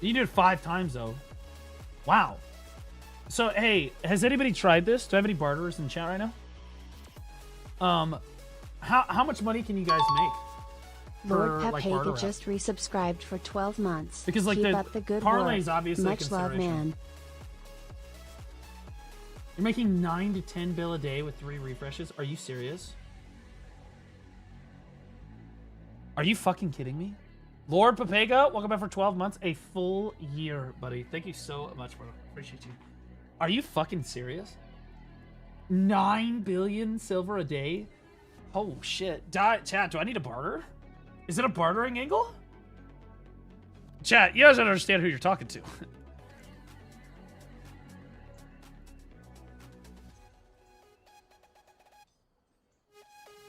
Speaker 1: You did it 5 times though. Wow. So hey, has anybody tried this? Do I have any barterers in chat right now? How much money can you guys make?
Speaker 2: Lord Pephaga just resubscribed for 12 months.
Speaker 1: Because like
Speaker 2: keep up the good
Speaker 1: parlay's
Speaker 2: work.
Speaker 1: obviously
Speaker 2: Much love, man.
Speaker 1: You're making 9 to 10 bill a day with 3 refreshes. Are you serious? Are you fucking kidding me? Lord Pephaga, welcome back for 12 months. A full year, buddy. Thank you so much, bro. Appreciate you. Are you fucking serious? 9 billion silver a day? Oh, shit. Chat, do I need a barter? Is it a bartering angle? Chat, you guys don't understand who you're talking to.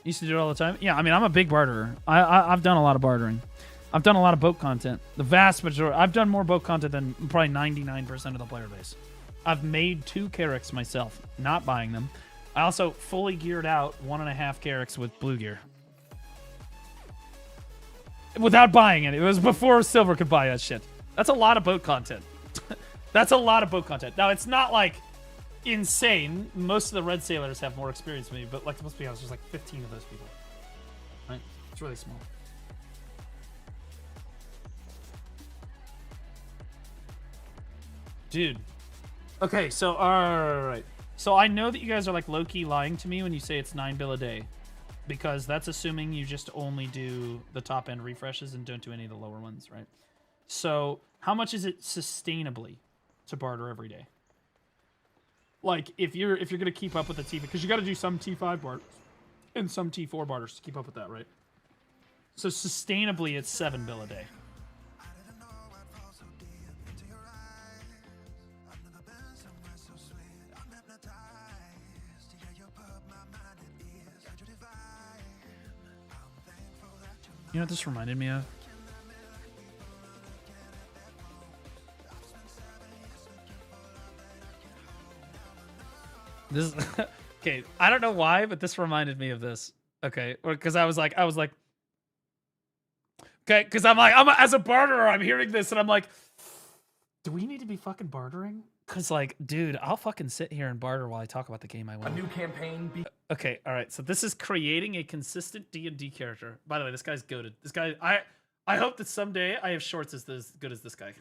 Speaker 1: Used to do it all the time. Yeah, I mean, I'm a big barterer. I've done a lot of bartering. I've done a lot of boat content. The vast majority. I've done more boat content than probably 99% of the player base. I've made 2 Carracks myself, not buying them. I also fully geared out 1.5 Carracks with blue gear. Without buying it. It was before Silver could buy that shit. That's a lot of boat content. That's a lot of boat content. Now, it's not like insane. Most of the Red Sailors have more experience than me, but like, let's be honest, there's like 15 of those people. Right? It's really small. Dude. Okay, so, alright. So I know that you guys are like low-key lying to me when you say it's 9 bill a day. because that's assuming you just only do the top end refreshes and don't do any of the lower ones, right? So how much is it sustainably to barter every day? Like if you're gonna keep up with the T5, because you got to do some T5 barters and some T4 barters to keep up with that, right? So sustainably, it's 7 bill a day. You know what this reminded me of? This okay, I don't know why, but this reminded me of this. Okay, because I was like, okay, because I'm as a barterer, I'm hearing this and I'm like, do we need to be fucking bartering? Because like, dude, I'll fucking sit here and barter while I talk about the game I want.
Speaker 5: A new campaign.
Speaker 1: Okay, all right. So this is creating a consistent D&D character. By the way, this guy's goated. This guy, I hope that someday I have shorts as good as this guy.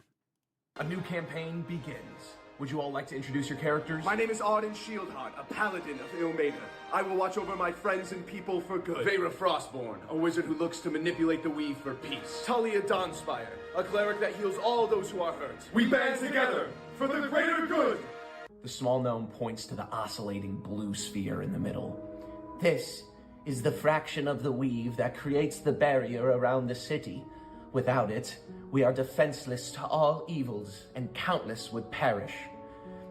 Speaker 5: A new campaign begins. Would you all like to introduce your characters?
Speaker 6: My name is Arden Shieldheart, a paladin of Ilmater. I will watch over my friends and people for good. Vera Frostborn, a wizard who looks to manipulate the weave for peace. Talia Dawnspire, a cleric that heals all those who are hurt. We band together for the greater good!
Speaker 5: The small gnome points to the oscillating blue sphere in the middle. This is the fraction of the weave that creates the barrier around the city. Without it, we are defenseless to all evils, and countless would perish.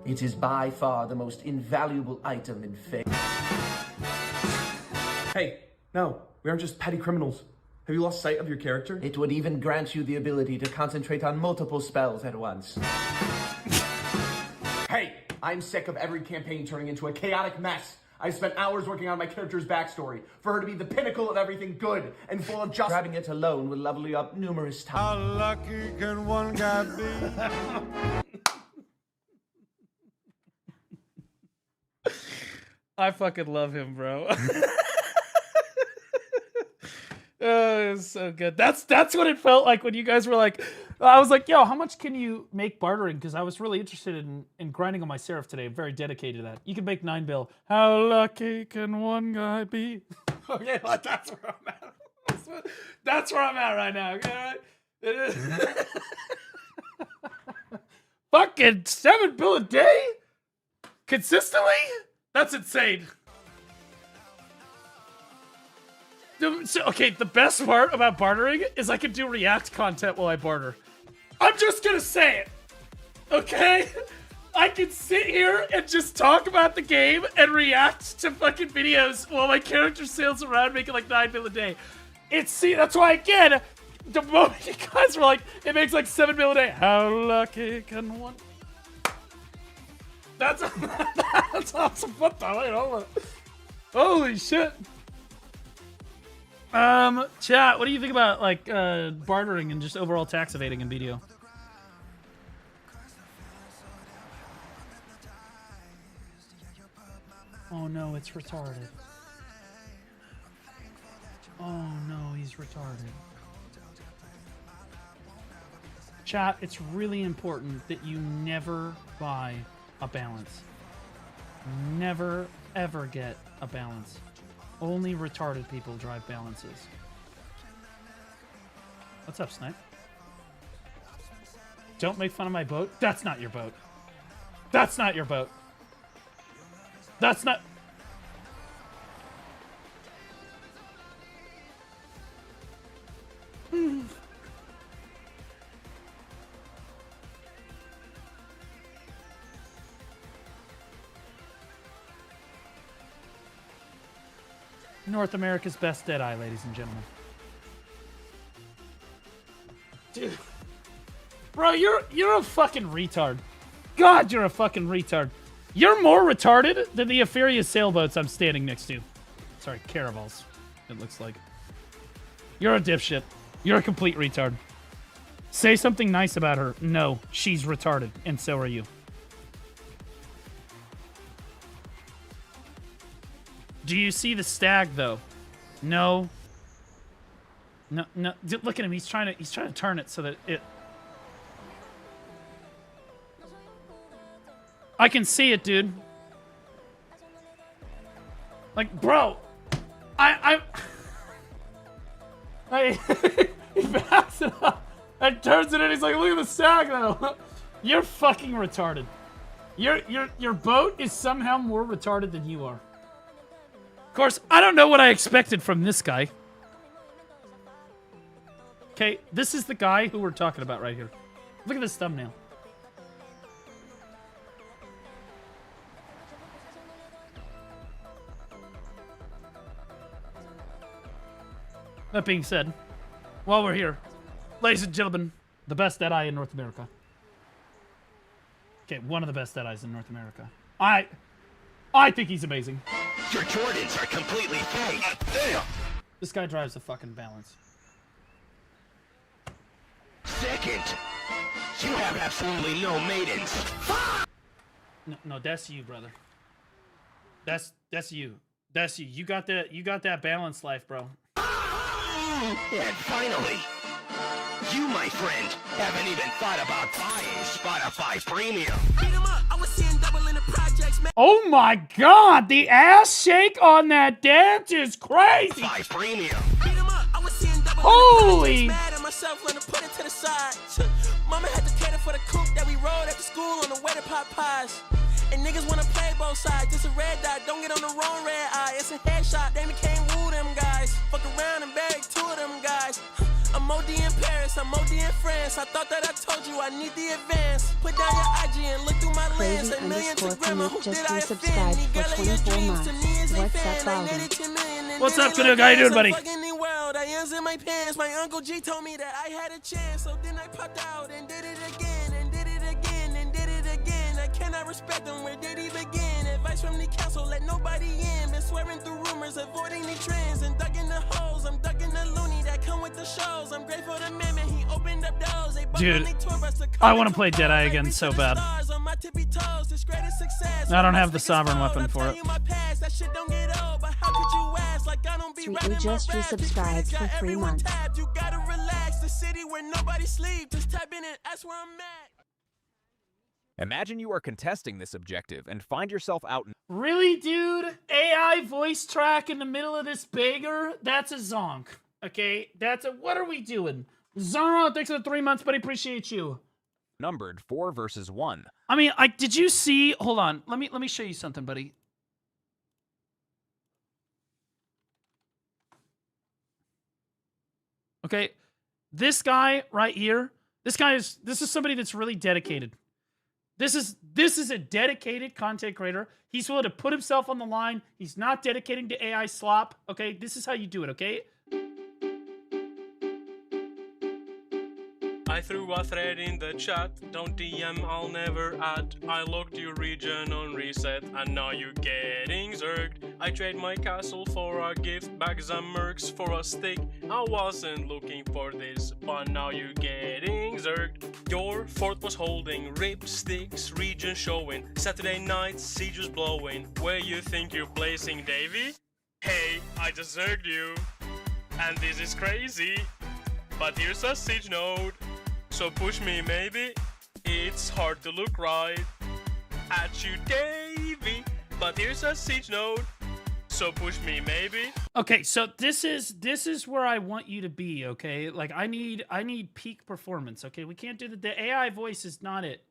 Speaker 5: It is by far the most invaluable item in fate.
Speaker 6: Hey, no, we aren't just petty criminals. Have you lost sight of your character?
Speaker 5: It would even grant you the ability to concentrate on multiple spells at once.
Speaker 6: Hey, I'm sick of every campaign turning into a chaotic mess. I spent hours working on my character's backstory, for her to be the pinnacle of everything good and full of justice.
Speaker 5: Grabbing it alone will level you up numerous times.
Speaker 7: How lucky can one guy be?
Speaker 1: I fucking love him, bro. Oh, it's so good. That's what it felt like when you guys were like, I was like, yo, how much can you make bartering? Because I was really interested in grinding on my Seraph today. I'm very dedicated to that. You can make 9 bill. How lucky can one guy be? Okay, like, that's where I'm at. That's where I'm at right now. Okay, all right? It is. Fucking 7 bill a day? Consistently? That's insane. So, okay, the best part about bartering is I can do React content while I barter. I'm just gonna say it, okay? I can sit here and just talk about the game and react to fucking videos while my character sails around making like 9 bill a day. That's why, again, the moment you guys were like, it makes like 7 bill a day. How lucky can one? That's awesome. What the hell? Holy shit. Chat, what do you think about like bartering and just overall tax evading in BDO? Oh no, it's retarded. Oh no, he's retarded. Chat, it's really important that you never buy a balance. Never, ever get a balance. Only retarded people drive balances. What's up, Snipe? Don't make fun of my boat. That's not your boat. That's not your boat. That's not... North America's best Deadeye, ladies and gentlemen. Dude. Bro, you're a fucking retard. God, you're a fucking retard. You're more retarded than the Etheria sailboats I'm standing next to. Sorry, caravels, it looks like. You're a dipshit. You're a complete retard. Say something nice about her. No, she's retarded, and so are you. Do you see the stag though? No. No, no. Look at him. He's trying to turn it so that it. I can see it, dude. Like, bro, I Wait, he backs it up and turns it in. He's like, look at the sack though. You're fucking retarded. Your boat is somehow more retarded than you are. Of course, I don't know what I expected from this guy. Okay, this is the guy who we're talking about right here. Look at this thumbnail. That being said, while we're here, ladies and gentlemen, the best Deadeye in North America. Okay, one of the best Deadeyes in North America. I think he's amazing.
Speaker 8: Your Jordans are completely fake.
Speaker 1: This guy drives the fucking balance.
Speaker 8: Second, you have absolutely no maidens.
Speaker 1: No, that's you, brother. That's you. That's you. You got that balanced life, bro.
Speaker 8: And finally, you, my friend, haven't even thought about buying Spotify Premium.
Speaker 1: Oh my god, the ass shake on that dance is crazy.
Speaker 8: Spotify Premium.
Speaker 1: Holy.
Speaker 9: Mama had to cater for the coupe that we rode after school on the way to Popeyes. And niggas wanna play both sides. Just a red dot, don't get on the wrong red eye. It's a headshot, they can't woo them guys. Fuck around and bury two of them guys. I'm OD in Paris, I'm OD in France. I thought that I told you I need the advance. Put down your IG and look through my lens. A million to grandma, who did I offend? Girl, your dreams to me is a fan.
Speaker 1: What's up, Canuck? How you doing, buddy?
Speaker 9: I ends in my pants. My Uncle G told me that I had a chance. So then I popped out and did it again, and did it again, and did it again. I cannot respect them, where did he begin? Advice from the council, let nobody in. Been swearing through rumors, avoiding the trends. And ducking the holes, I'm ducking the loony that come with the shows. I'm grateful to man, he opened up doors.
Speaker 1: Dude, I want to play Deadeye again so bad. I don't have the sovereign weapon for it.
Speaker 2: We just resubscribed for 3 months.
Speaker 9: You gotta relax, the city where nobody sleeps. Just type in it, that's where I'm at.
Speaker 10: Imagine you are contesting this objective and find yourself out in—
Speaker 1: Really, dude? AI voice track in the middle of this banger? That's a zonk. Okay? That's a— what are we doing? Zara, thanks for the 3 months, buddy. Appreciate you.
Speaker 10: numbered 4 versus 1.
Speaker 1: I mean, did you see— hold on. Let me show you something, buddy. Okay? This guy right here, this is somebody that's really dedicated. This is a dedicated content creator. He's willing to put himself on the line. He's not dedicating to AI slop. Okay, this is how you do it, okay?
Speaker 11: I threw a thread in the chat, don't DM, I'll never add. I locked your region on reset, and now you're getting zerged. I trade my castle for a gift, back some mercs for a stick. I wasn't looking for this, but now you're getting zerged. Your fort was holding, rip sticks, region showing. Saturday night, siege was blowing. Where you think you're placing, Davey? Hey, I just zerged you. And this is crazy. But here's a siege node. So push me, maybe. It's hard to look right at you, Davey. But here's a siege node. So push me, maybe.
Speaker 1: Okay, so this is where I want you to be. Okay, like I need peak performance. Okay, we can't do the AI voice is not it.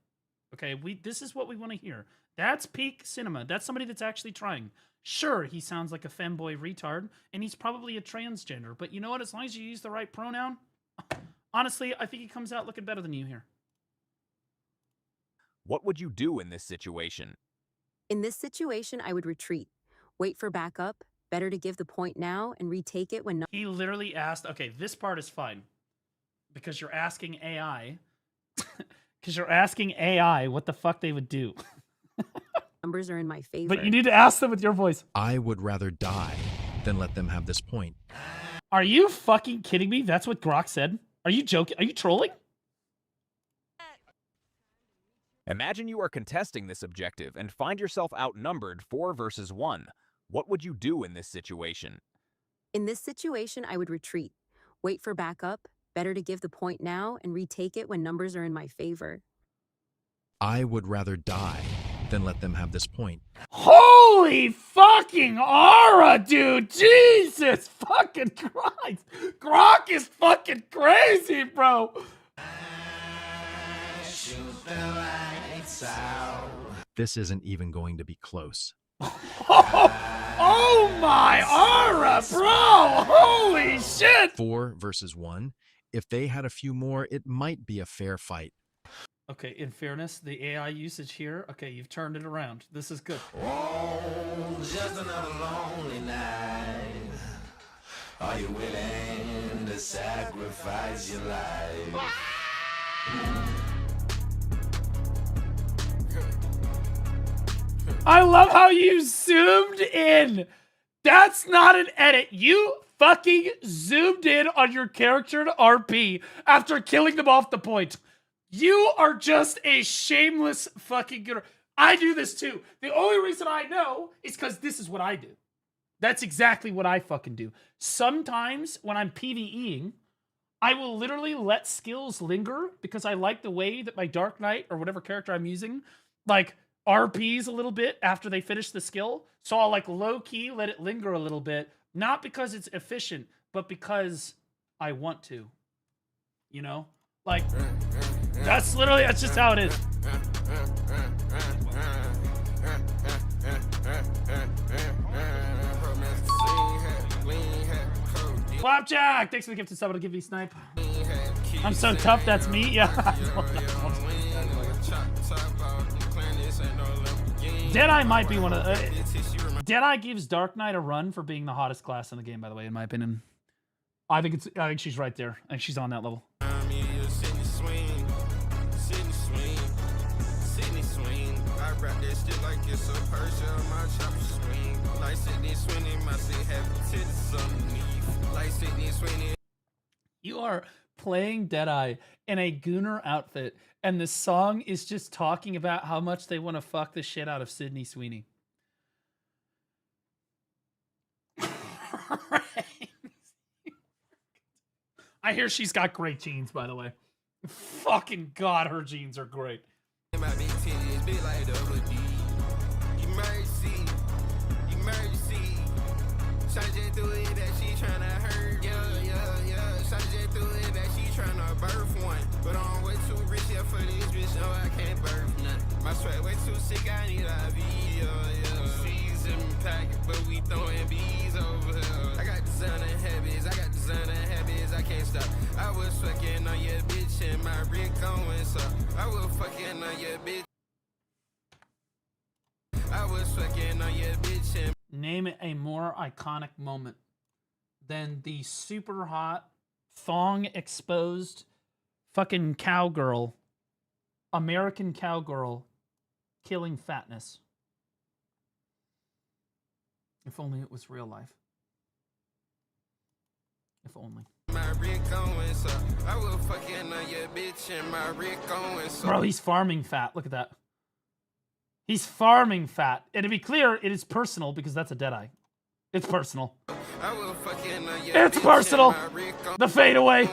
Speaker 1: Okay, this is what we want to hear. That's peak cinema. That's somebody that's actually trying. Sure, he sounds like a femboy retard, and he's probably a transgender. But you know what? As long as you use the right pronoun. Honestly, I think he comes out looking better than you here.
Speaker 10: What would you do in this situation?
Speaker 12: In this situation, I would retreat. Wait for backup. Better to give the point now and retake it when...
Speaker 1: He literally asked... Okay, this part is fine. Because you're asking AI... Because you're asking AI what the fuck they would do.
Speaker 12: Numbers are in my favor.
Speaker 1: But you need to ask them with your voice.
Speaker 13: I would rather die than let them have this point.
Speaker 1: Are you fucking kidding me? That's what Grok said? Are you joking? Are you trolling?
Speaker 10: Imagine you are contesting this objective and find yourself outnumbered 4 versus 1. What would you do in this situation?
Speaker 12: In this situation, I would retreat. Wait for backup. Better to give the point now and retake it when numbers are in my favor.
Speaker 13: I would rather die then let them have this point.
Speaker 1: Holy fucking aura, dude! Jesus fucking Christ! Grok is fucking crazy, bro!
Speaker 13: This isn't even going to be close.
Speaker 1: Oh my aura, bro! Holy shit!
Speaker 13: 4 versus 1. If they had a few more, it might be a fair fight.
Speaker 1: Okay, in fairness, the AI usage here, okay, you've turned it around. This is good.
Speaker 14: Oh, just another lonely night. Are you willing to sacrifice your life?
Speaker 1: I love how you zoomed in. That's not an edit. You fucking zoomed in on your character to RP after killing them off the point. You are just a shameless fucking gooder. I do this too. The only reason I know is because this is what I do. That's exactly what I fucking do. Sometimes when I'm PvEing, I will literally let skills linger because I like the way that my Dark Knight or whatever character I'm using, like, RPs a little bit after they finish the skill. So I'll like low-key let it linger a little bit. Not because it's efficient, but because I want to. You know? Like, that's just how it is. Flapjack! Thanks for the gift to sub to give me snipe. I'm so tough, that's me? Yeah. Deadeye might be one of the... Deadeye gives Dark Knight a run for being the hottest class in the game, by the way, in my opinion. I think she's right there. I think she's on that level. You are playing Deadeye in a Gooner outfit, and the song is just talking about how much they want to fuck the shit out of Sydney Sweeney. I hear she's got great jeans, by the way. Fucking God, her jeans are great.
Speaker 15: But I'm way too rich here for this bitch, no, I can't birth none. My sweat way too sick, I need a video, season packet, but we throwing bees over here. I got designer habits, I can't stop. I was fucking on your bitch and my rig going so. I was fucking on your bitch. I was fucking on your bitch and...
Speaker 1: Name a more iconic moment than the super hot, thong exposed fucking cowgirl, American cowgirl, killing fatness. If only it was real life. If only.
Speaker 15: My rig going so. I will fucking on your bitch and my rig going so.
Speaker 1: Bro, he's farming fat. Look at that. He's farming fat. And to be clear, it is personal because that's a Deadeye. It's personal.
Speaker 15: I will fucking on your
Speaker 1: it's personal. The fadeaway.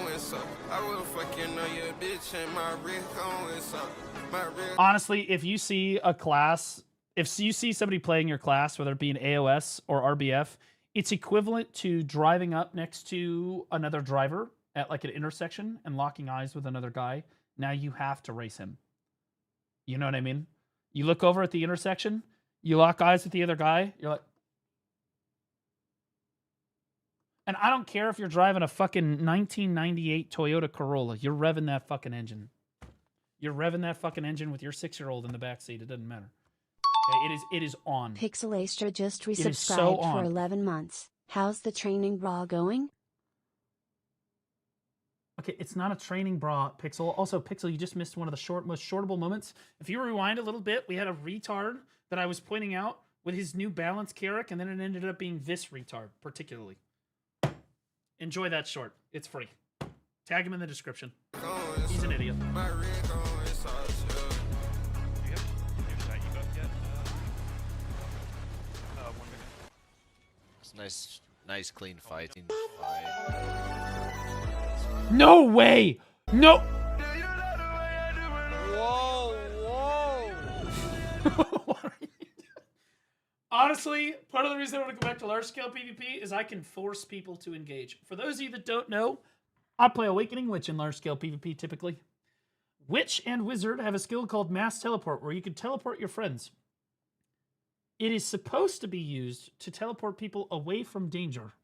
Speaker 1: Honestly, if you see a class, if you see somebody playing your class, whether it be an AOS or RBF, it's equivalent to driving up next to another driver at like an intersection and locking eyes with another guy. Now you have to race him. You know what I mean? You look over at the intersection, you lock eyes with the other guy, you're like... And I don't care if you're driving a fucking 1998 Toyota Corolla. You're revving that fucking engine. You're revving that fucking engine with your 6-year-old in the backseat. It doesn't matter. Okay, it is on.
Speaker 2: Pixelastra just resubscribed
Speaker 1: so
Speaker 2: for 11 months. How's the training bra going?
Speaker 1: Okay, it's not a training bra, Pixel. Also, Pixel, you just missed one of the most shortable moments. If you rewind a little bit, we had a retard that I was pointing out with his new balance Carrick, and then it ended up being this retard, particularly. Enjoy that short. It's free. Tag him in the description. He's an idiot.
Speaker 16: It's nice clean fight.
Speaker 1: No way! No!
Speaker 16: Whoa, whoa!
Speaker 1: honestly, part of the reason I want to go back to large-scale PvP is I can force people to engage. For those of you that don't know, I play Awakening Witch in large-scale PvP typically. Witch and Wizard have a skill called Mass Teleport, where you can teleport your friends. It is supposed to be used to teleport people away from danger.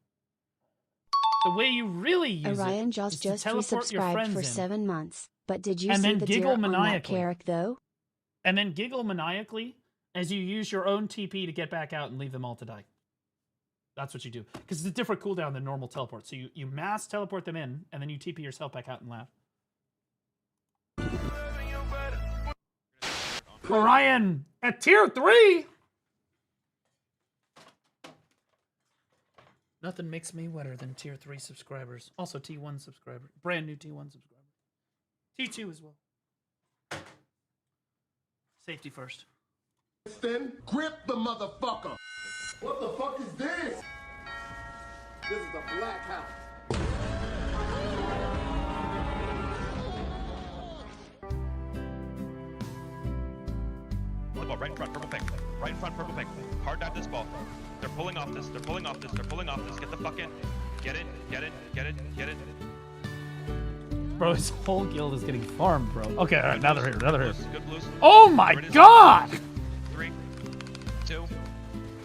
Speaker 1: The way you really use
Speaker 2: Orion
Speaker 1: it is to
Speaker 2: just
Speaker 1: teleport your
Speaker 2: resubscribed
Speaker 1: friends
Speaker 2: for
Speaker 1: in.
Speaker 2: 7 months. But did you
Speaker 1: And
Speaker 2: see
Speaker 1: then
Speaker 2: the
Speaker 1: giggle
Speaker 2: deer on that
Speaker 1: maniacally.
Speaker 2: carrot though?
Speaker 1: And then giggle maniacally as you use your own TP to get back out and leave them all to die. That's what you do. Because it's a different cooldown than normal teleport. So you mass teleport them in, and then you TP yourself back out and laugh. Orion at tier 3! Nothing makes me wetter than tier 3 subscribers. Also T1 subscriber. Brand new T1 subscriber. T2 as well. Safety first.
Speaker 17: Then grip the motherfucker. What the fuck is this? This is the Black House.
Speaker 18: Ball right in front, purple pink. Right in front, purple pink. Hard dive this ball. They're pulling off this. They're pulling off this. They're pulling off this. Get the fuck in. Get it. Get it. Get it. Get it.
Speaker 1: Bro, his whole guild is getting farmed, bro. Okay, all right, now they're here. Now they're here.
Speaker 18: Good blues.
Speaker 1: Oh my god!
Speaker 18: 3, 2,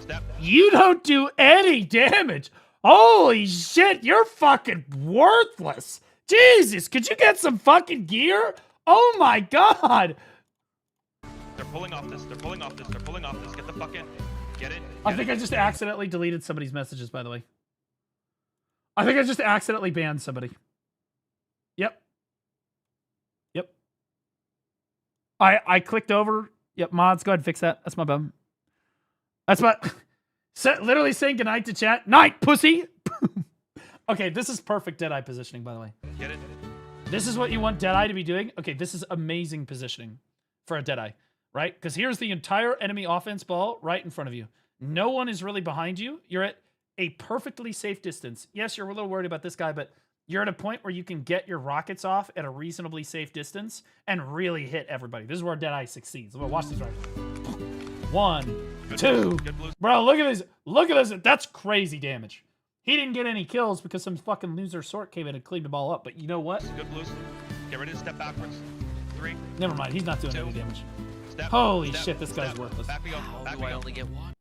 Speaker 18: step.
Speaker 1: You don't do any damage. Holy shit, you're fucking worthless. Jesus, could you get some fucking gear? Oh my god.
Speaker 18: They're pulling off this. They're pulling off this. They're pulling off this. Get the fuck in. Get it.
Speaker 1: I think I just accidentally deleted somebody's messages, by the way. I think I just accidentally banned somebody. Yep. Yep. I clicked over. Yep, mods, go ahead and fix that. That's my bum. That's my... literally saying goodnight to chat. Night, pussy! Okay, this is perfect Deadeye positioning, by the way.
Speaker 18: Get it.
Speaker 1: This is what you want Deadeye to be doing. Okay, this is amazing positioning for a Deadeye, right? Because here's the entire enemy offense ball right in front of you. No one is really behind you. You're at a perfectly safe distance. Yes, you're a little worried about this guy, but you're at a point where you can get your rockets off at a reasonably safe distance and really hit everybody. This is where Deadeye succeeds. Watch this right. 1, 2. Bro, look at this. Look at this. That's crazy damage. He didn't get any kills because some fucking loser sort came in and cleaned the ball up. But you know what?
Speaker 18: Good blues. Get ready to step backwards. 3.
Speaker 1: Never mind. He's not doing
Speaker 18: 2,
Speaker 1: any damage.
Speaker 18: Step,
Speaker 1: Holy
Speaker 18: step,
Speaker 1: shit, this guy's
Speaker 18: step.
Speaker 1: worthless.
Speaker 18: Back we go.
Speaker 16: How
Speaker 18: Back
Speaker 16: do
Speaker 18: we
Speaker 16: I
Speaker 18: go.
Speaker 16: only get one?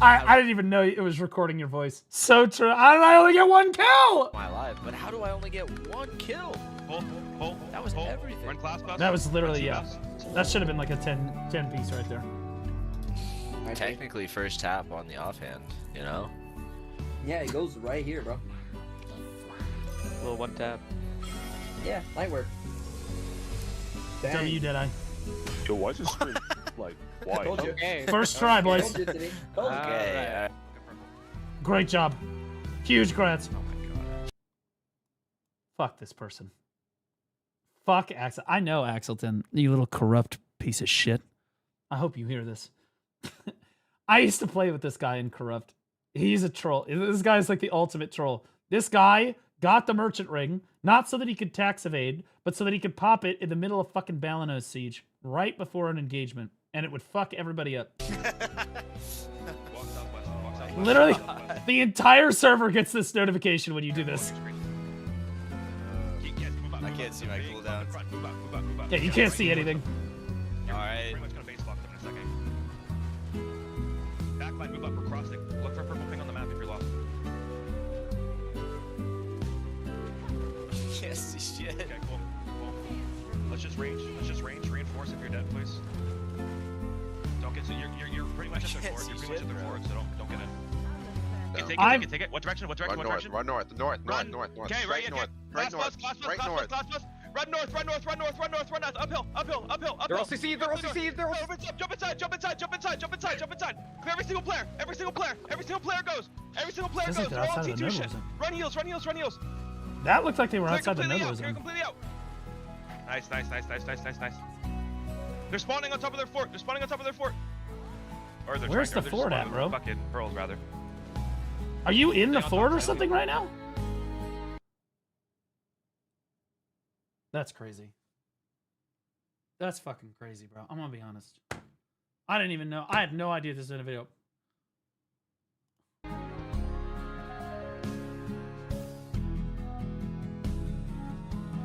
Speaker 1: I didn't even know it was recording your voice. So true. I only get 1 kill.
Speaker 16: My life, but how do I only get 1 kill?
Speaker 18: Pull.
Speaker 16: That was everything.
Speaker 18: Run class bus.
Speaker 1: That was literally,
Speaker 18: Run
Speaker 1: yeah.
Speaker 18: bus.
Speaker 1: That should have been like a 10 piece right there.
Speaker 16: Technically first tap on the offhand, you know?
Speaker 19: Yeah, it goes right here, bro.
Speaker 20: Little one tap.
Speaker 19: Yeah, light work.
Speaker 1: W Deadeye.
Speaker 21: Yo, why is this screen like why?
Speaker 19: Okay.
Speaker 1: First try, boys.
Speaker 16: Okay.
Speaker 1: Great job. Huge grats. Fuck this person. Fuck Axel. I know Axelton, you little corrupt piece of shit. I hope you hear this. I used to play with this guy in Corrupt. He's a troll. This guy's like the ultimate troll. This guy got the merchant ring, not so that he could tax evade, but so that he could pop it in the middle of fucking Balanos siege, right before an engagement, and it would fuck everybody up. Literally, the entire server gets this notification when you do this.
Speaker 16: I can't see my cooldown.
Speaker 1: Yeah, you can't see anything.
Speaker 16: Alright.
Speaker 18: Backline, move up, we're crossing. Look for a purple ping on the map if you're lost.
Speaker 16: Can't see shit.
Speaker 18: Okay, cool. Let's just range, reinforce if you're dead, please. Don't get, so you're pretty much at their fort, you're pretty much at their fort, so don't get in. Okay, take it. What direction?
Speaker 21: Run north.
Speaker 18: Okay, right
Speaker 21: north.
Speaker 18: Class bus. Run north. Uphill.
Speaker 20: They're all CC'd,
Speaker 18: Jump inside. Clear every single player. Every single player goes. They're all T2 shit. Run heals.
Speaker 1: That looked like they were
Speaker 18: Clear
Speaker 1: outside the
Speaker 18: completely
Speaker 1: node
Speaker 18: out. Clear
Speaker 1: zone.
Speaker 18: completely out. Nice. They're spawning on top of their fort. Or they're
Speaker 1: Where's
Speaker 18: trying,
Speaker 1: the
Speaker 18: or they're
Speaker 1: fort
Speaker 18: just
Speaker 1: at,
Speaker 18: spawning
Speaker 1: bro?
Speaker 18: with fucking pearls, rather.
Speaker 1: Are you in the
Speaker 18: Stay on
Speaker 1: fort
Speaker 18: top,
Speaker 1: or something right now? That's crazy. That's fucking crazy, bro. I'm gonna be honest. I didn't even know. I had no idea this was in a video.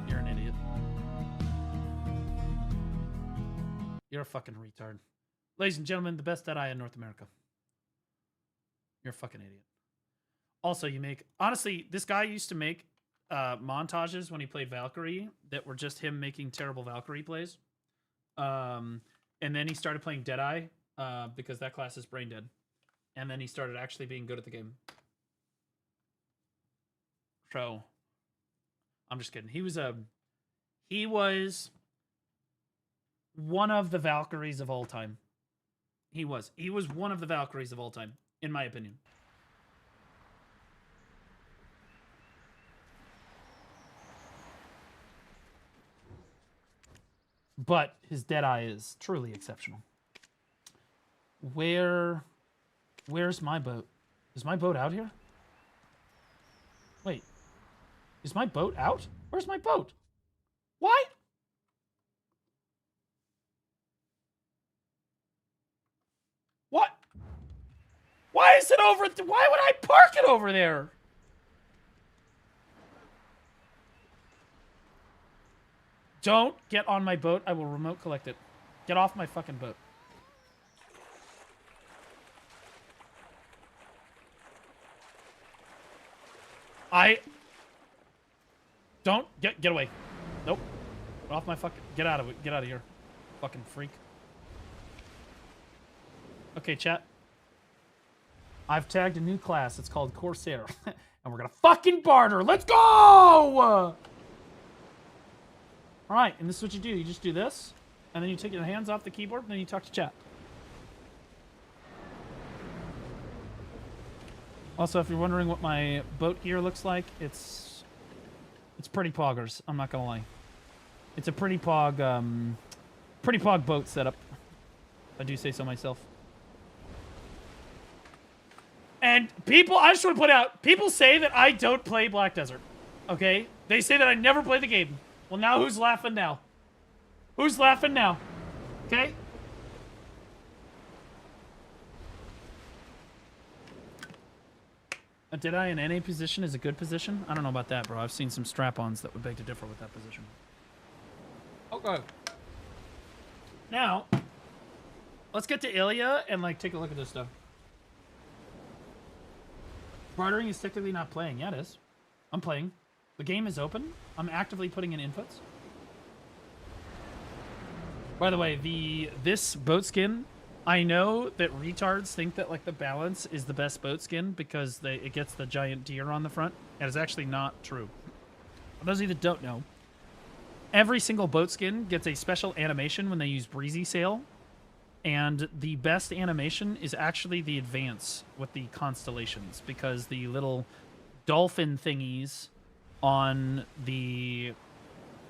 Speaker 1: You're an idiot. You're a fucking retard. Ladies and gentlemen, the best Deadeye in North America. You're a fucking idiot. Also, you make... Honestly, this guy used to make montages when he played Valkyrie that were just him making terrible Valkyrie plays. And then he started playing Deadeye because that class is brain dead. And then he started actually being good at the game. So, I'm just kidding. He was one of the Valkyries of all time. He was one of the Valkyries of all time, in my opinion. But his Deadeye is truly exceptional. Where's my boat? Is my boat out here? Wait. Is my boat out? Where's my boat? Why? What? Why is it over? Why would I park it over there? Don't get on my boat. I will remote collect it. Get off my fucking boat. Don't get away. Nope. Get off my fucking... Get out of it. Get out of here. Fucking freak. Okay, chat. I've tagged a new class. It's called Corsair. And we're gonna fucking barter. Let's go! Alright, and this is what you do. You just do this, and then you take your hands off the keyboard, and then you talk to chat. Also, if you're wondering what my boat gear looks like, it's pretty poggers. I'm not gonna lie. It's a pretty pog boat setup. I do say so myself. And people, I just want to point out, people say that I don't play Black Desert. Okay? They say that I never play the game. Well, now who's laughing now? Who's laughing now? Okay? A Deadeye in NA position is a good position? I don't know about that, bro. I've seen some strap-ons that would beg to differ with that position. Okay. Now, let's get to Ilya and, like, take a look at this stuff. Bartering is technically not playing. Yeah, it is. I'm playing. The game is open. I'm actively putting in inputs. By the way, this boat skin, I know that retards think that like the balance is the best boat skin because it gets the giant deer on the front. That is actually not true. For those of you that don't know, every single boat skin gets a special animation when they use Breezy Sail. And the best animation is actually the advance with the constellations because the little dolphin thingies on the,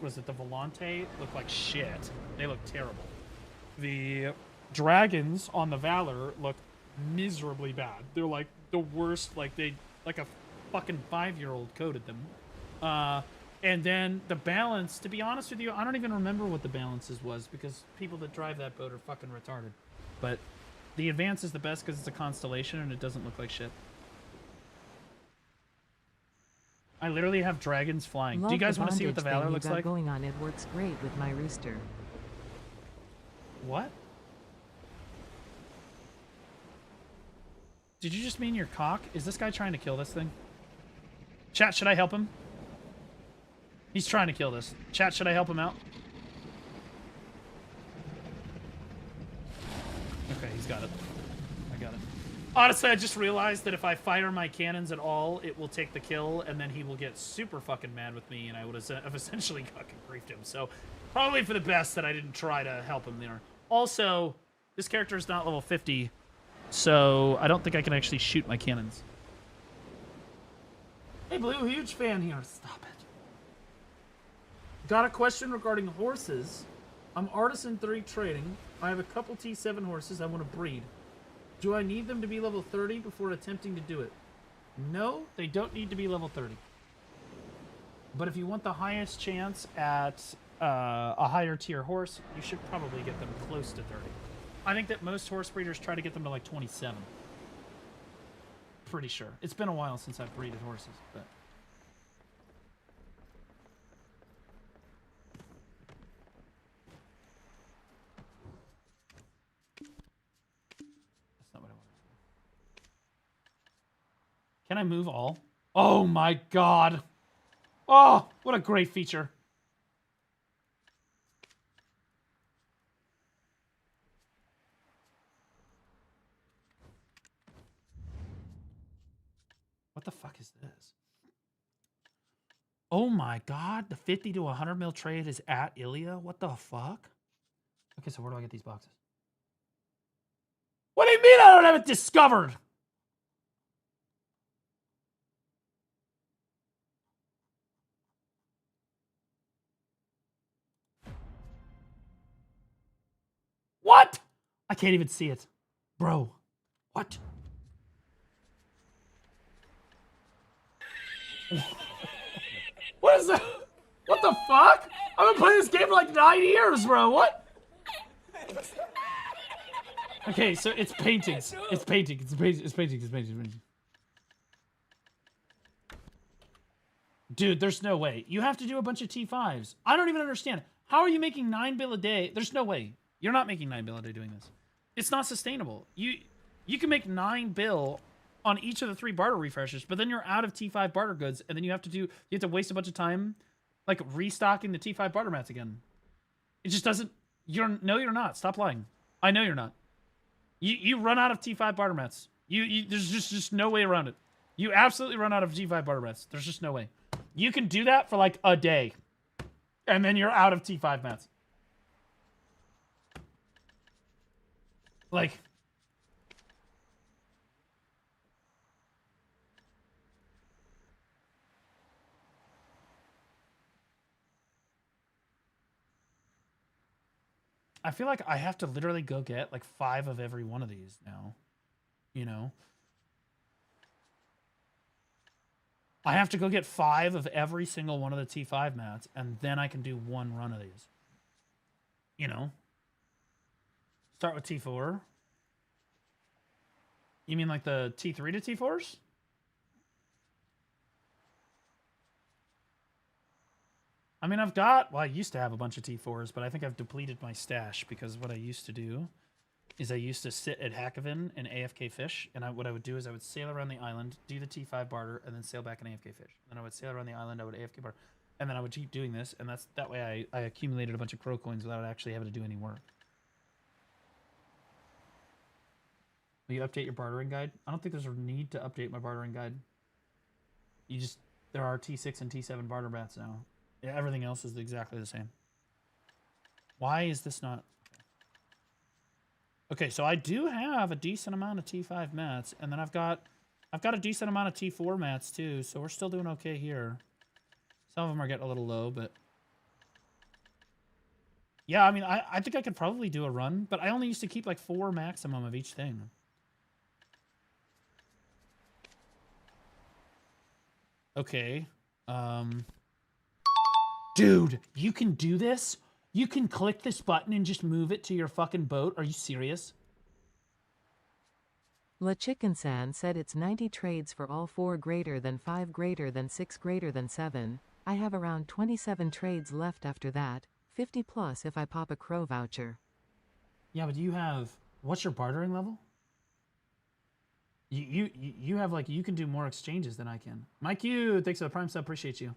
Speaker 1: was it the Volante, look like shit. They look terrible. The dragons on the Valor look miserably bad. They're like the worst, like a fucking 5-year-old coded them. And then the balance, to be honest with you, I don't even remember what the balances was because people that drive that boat are fucking retarded. But the advance is the best because it's a constellation and it doesn't look like shit. I literally have dragons flying. Do you guys want to see what the Valor looks like?
Speaker 3: Going on, it works great with my rooster.
Speaker 1: What? Did you just mean your cock? Is this guy trying to kill this thing? Chat, should I help him? He's trying to kill this. Chat, should I help him out? Okay, he's got it. I got it. Honestly, I just realized that if I fire my cannons at all, it will take the kill, and then he will get super fucking mad with me, and I would have essentially fucking griefed him. So, probably for the best that I didn't try to help him there. Also, this character is not level 50, so I don't think I can actually shoot my cannons. Hey, Blue, huge fan here. Stop it. Got a question regarding horses. I'm Artisan 3 trading. I have a couple T7 horses I want to breed. Do I need them to be level 30 before attempting to do it? No, they don't need to be level 30. But if you want the highest chance at a higher tier horse, you should probably get them close to 30. I think that most horse breeders try to get them to like 27. Pretty sure. It's been a while since I've breeded horses, but. That's not what I wanted to do. Can I move all? Oh my god. Oh, what a great feature. What the fuck is this? Oh my god, the 50 to 100 mil trade is at Ilya? What the fuck? Okay, so where do I get these boxes? What do you mean I don't have it discovered? What? I can't even see it. Bro, what? What is that? What the fuck? I've been playing this game for like 9 years, bro. What? Okay, so it's paintings. It's painting. It's painting. It's painting. It's painting. It's painting. Dude, there's no way. You have to do a bunch of T5s. I don't even understand. How are you making 9 bill a day? There's no way. You're not making 9 bill a day doing this. It's not sustainable. You can make 9 bill on each of the 3 barter refreshes, but then you're out of T5 barter goods, and then you have to waste a bunch of time like restocking the T5 barter mats again. It just doesn't. You're not. Stop lying. I know you're not. You run out of T5 barter mats. There's just no way around it. You absolutely run out of T5 barter mats. There's just no way. You can do that for like a day, and then you're out of T5 mats. Like. I feel like I have to literally go get like 5 of every one of these now. You know? I have to go get 5 of every single one of the T5 mats, and then I can do 1 run of these. You know? Start with T4. You mean like the T3 to T4s? I mean, I used to have a bunch of T4s, but I think I've depleted my stash because what I used to do is I used to sit at Hakoven and AFK fish, and what I would do is I would sail around the island, do the T5 barter, and then sail back and AFK fish. And then I would sail around the island, I would AFK barter, and then I would keep doing this, and that way I accumulated a bunch of crow coins without actually having to do any work. Will you update your bartering guide? I don't think there's a need to update my bartering guide. There are T6 and T7 barter mats now. Yeah, everything else is exactly the same. Why is this not... Okay, so I do have a decent amount of T5 mats, and then I've got a decent amount of T4 mats too, so we're still doing okay here. Some of them are getting a little low, but... Yeah, I mean, I think I could probably do a run, but I only used to keep like 4 maximum of each thing. Okay. Dude, you can do this? You can click this button and just move it to your fucking boat? Are you serious?
Speaker 3: La Chicken San said it's 90 trades for all 4 greater than 5 greater than 6 greater than 7. I have around 27 trades left after that. 50 plus if I pop a crow voucher.
Speaker 1: Yeah, but you have... What's your bartering level? You have like... You can do more exchanges than I can. Mike Q, thanks for the prime sub. Appreciate you.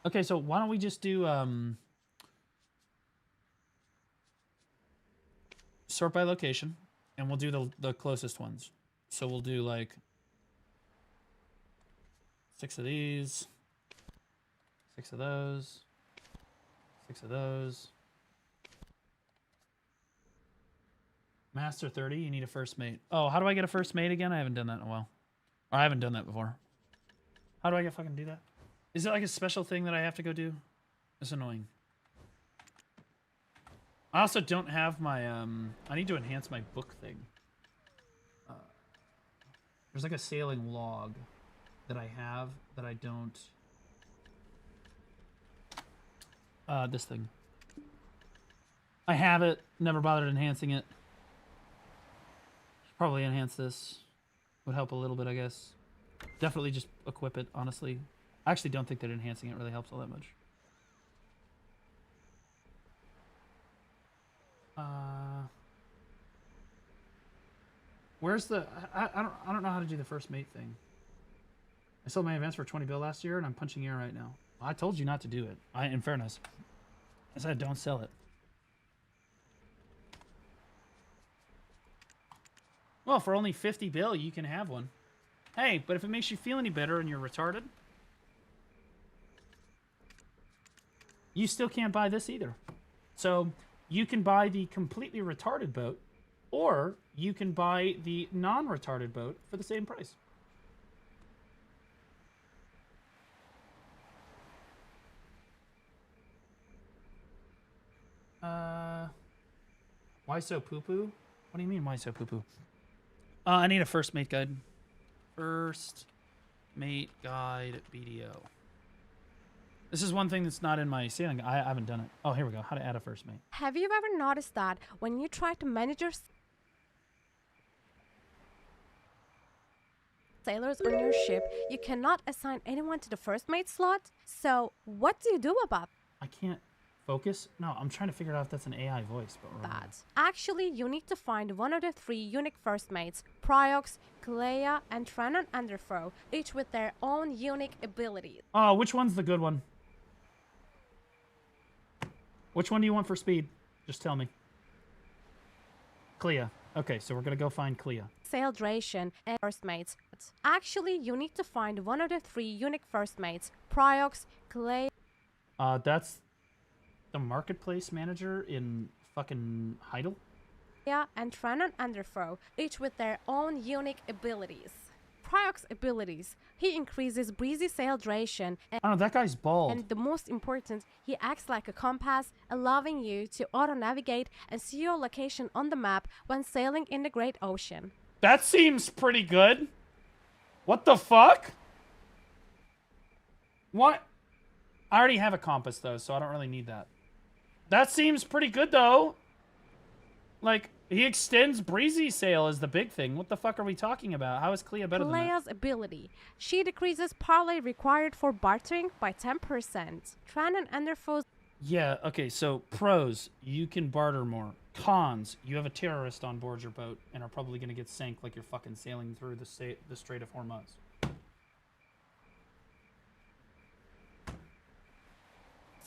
Speaker 1: Okay, so why don't we just do sort by location, and we'll do the closest ones. So we'll do like 6 of these, 6 of those, 6 of those. Master 30, you need a first mate. Oh, how do I get a first mate again? I haven't done that in a while. Or I haven't done that before. How do I fucking do that? Is it like a special thing that I have to go do? It's annoying. I also don't have my, I need to enhance my book thing. There's like a sailing log that I have that I don't... This thing. I have it. Never bothered enhancing it. Probably enhance this. Would help a little bit, I guess. Definitely just equip it, honestly. I actually don't think that enhancing it really helps all that much. Where's the... I don't know how to do the first mate thing. I sold my advance for 20 bill last year, and I'm punching air right now. I told you not to do it. In fairness. I said don't sell it. Well, for only 50 bill, you can have one. Hey, but if it makes you feel any better and you're retarded, you still can't buy this either. So you can buy the completely retarded boat, or you can buy the non-retarded boat for the same price. Why so poo-poo? What do you mean, why so poo-poo? I need a first mate guide. First mate guide BDO. This is one thing that's not in my sailing. I haven't done it. Oh, here we go. How to add a first mate.
Speaker 4: Have you ever noticed that when you try to manage your sailors on your ship, you cannot assign anyone to the first mate slot? So what do you do about
Speaker 1: I can't focus? No, I'm trying to figure out if that's an AI voice. But
Speaker 4: that? Actually, you need to find one of the 3 unique first mates, Pryox, Clea, and Trenon Underthrow, each with their own unique abilities.
Speaker 1: Oh, which one's the good one? Which one do you want for speed? Just tell me. Clea. Okay, so we're gonna go find Clea.
Speaker 4: Sail duration and first mates. Actually, you need to find one of the 3 unique first mates, Pryox, Clea.
Speaker 1: That's the marketplace manager in fucking Heidel?
Speaker 4: Yeah, and Trenon Underthrow, each with their own unique abilities. Pryox's abilities. He increases breezy sail duration and
Speaker 1: I don't know, that guy's bald.
Speaker 4: And the most important, he acts like a compass, allowing you to auto-navigate and see your location on the map when sailing in the Great Ocean.
Speaker 1: That seems pretty good. What the fuck? What? I already have a compass though, so I don't really need that. That seems pretty good though. Like, he extends breezy sail is the big thing. What the fuck are we talking about? How is Clea better than that?
Speaker 4: Clea's ability. She decreases parlay required for bartering by 10%. Trenon Underthrow.
Speaker 1: Yeah, okay, so pros, you can barter more. Cons, you have a terrorist on board your boat and are probably going to get sank like you're fucking sailing through the Strait of Hormuz.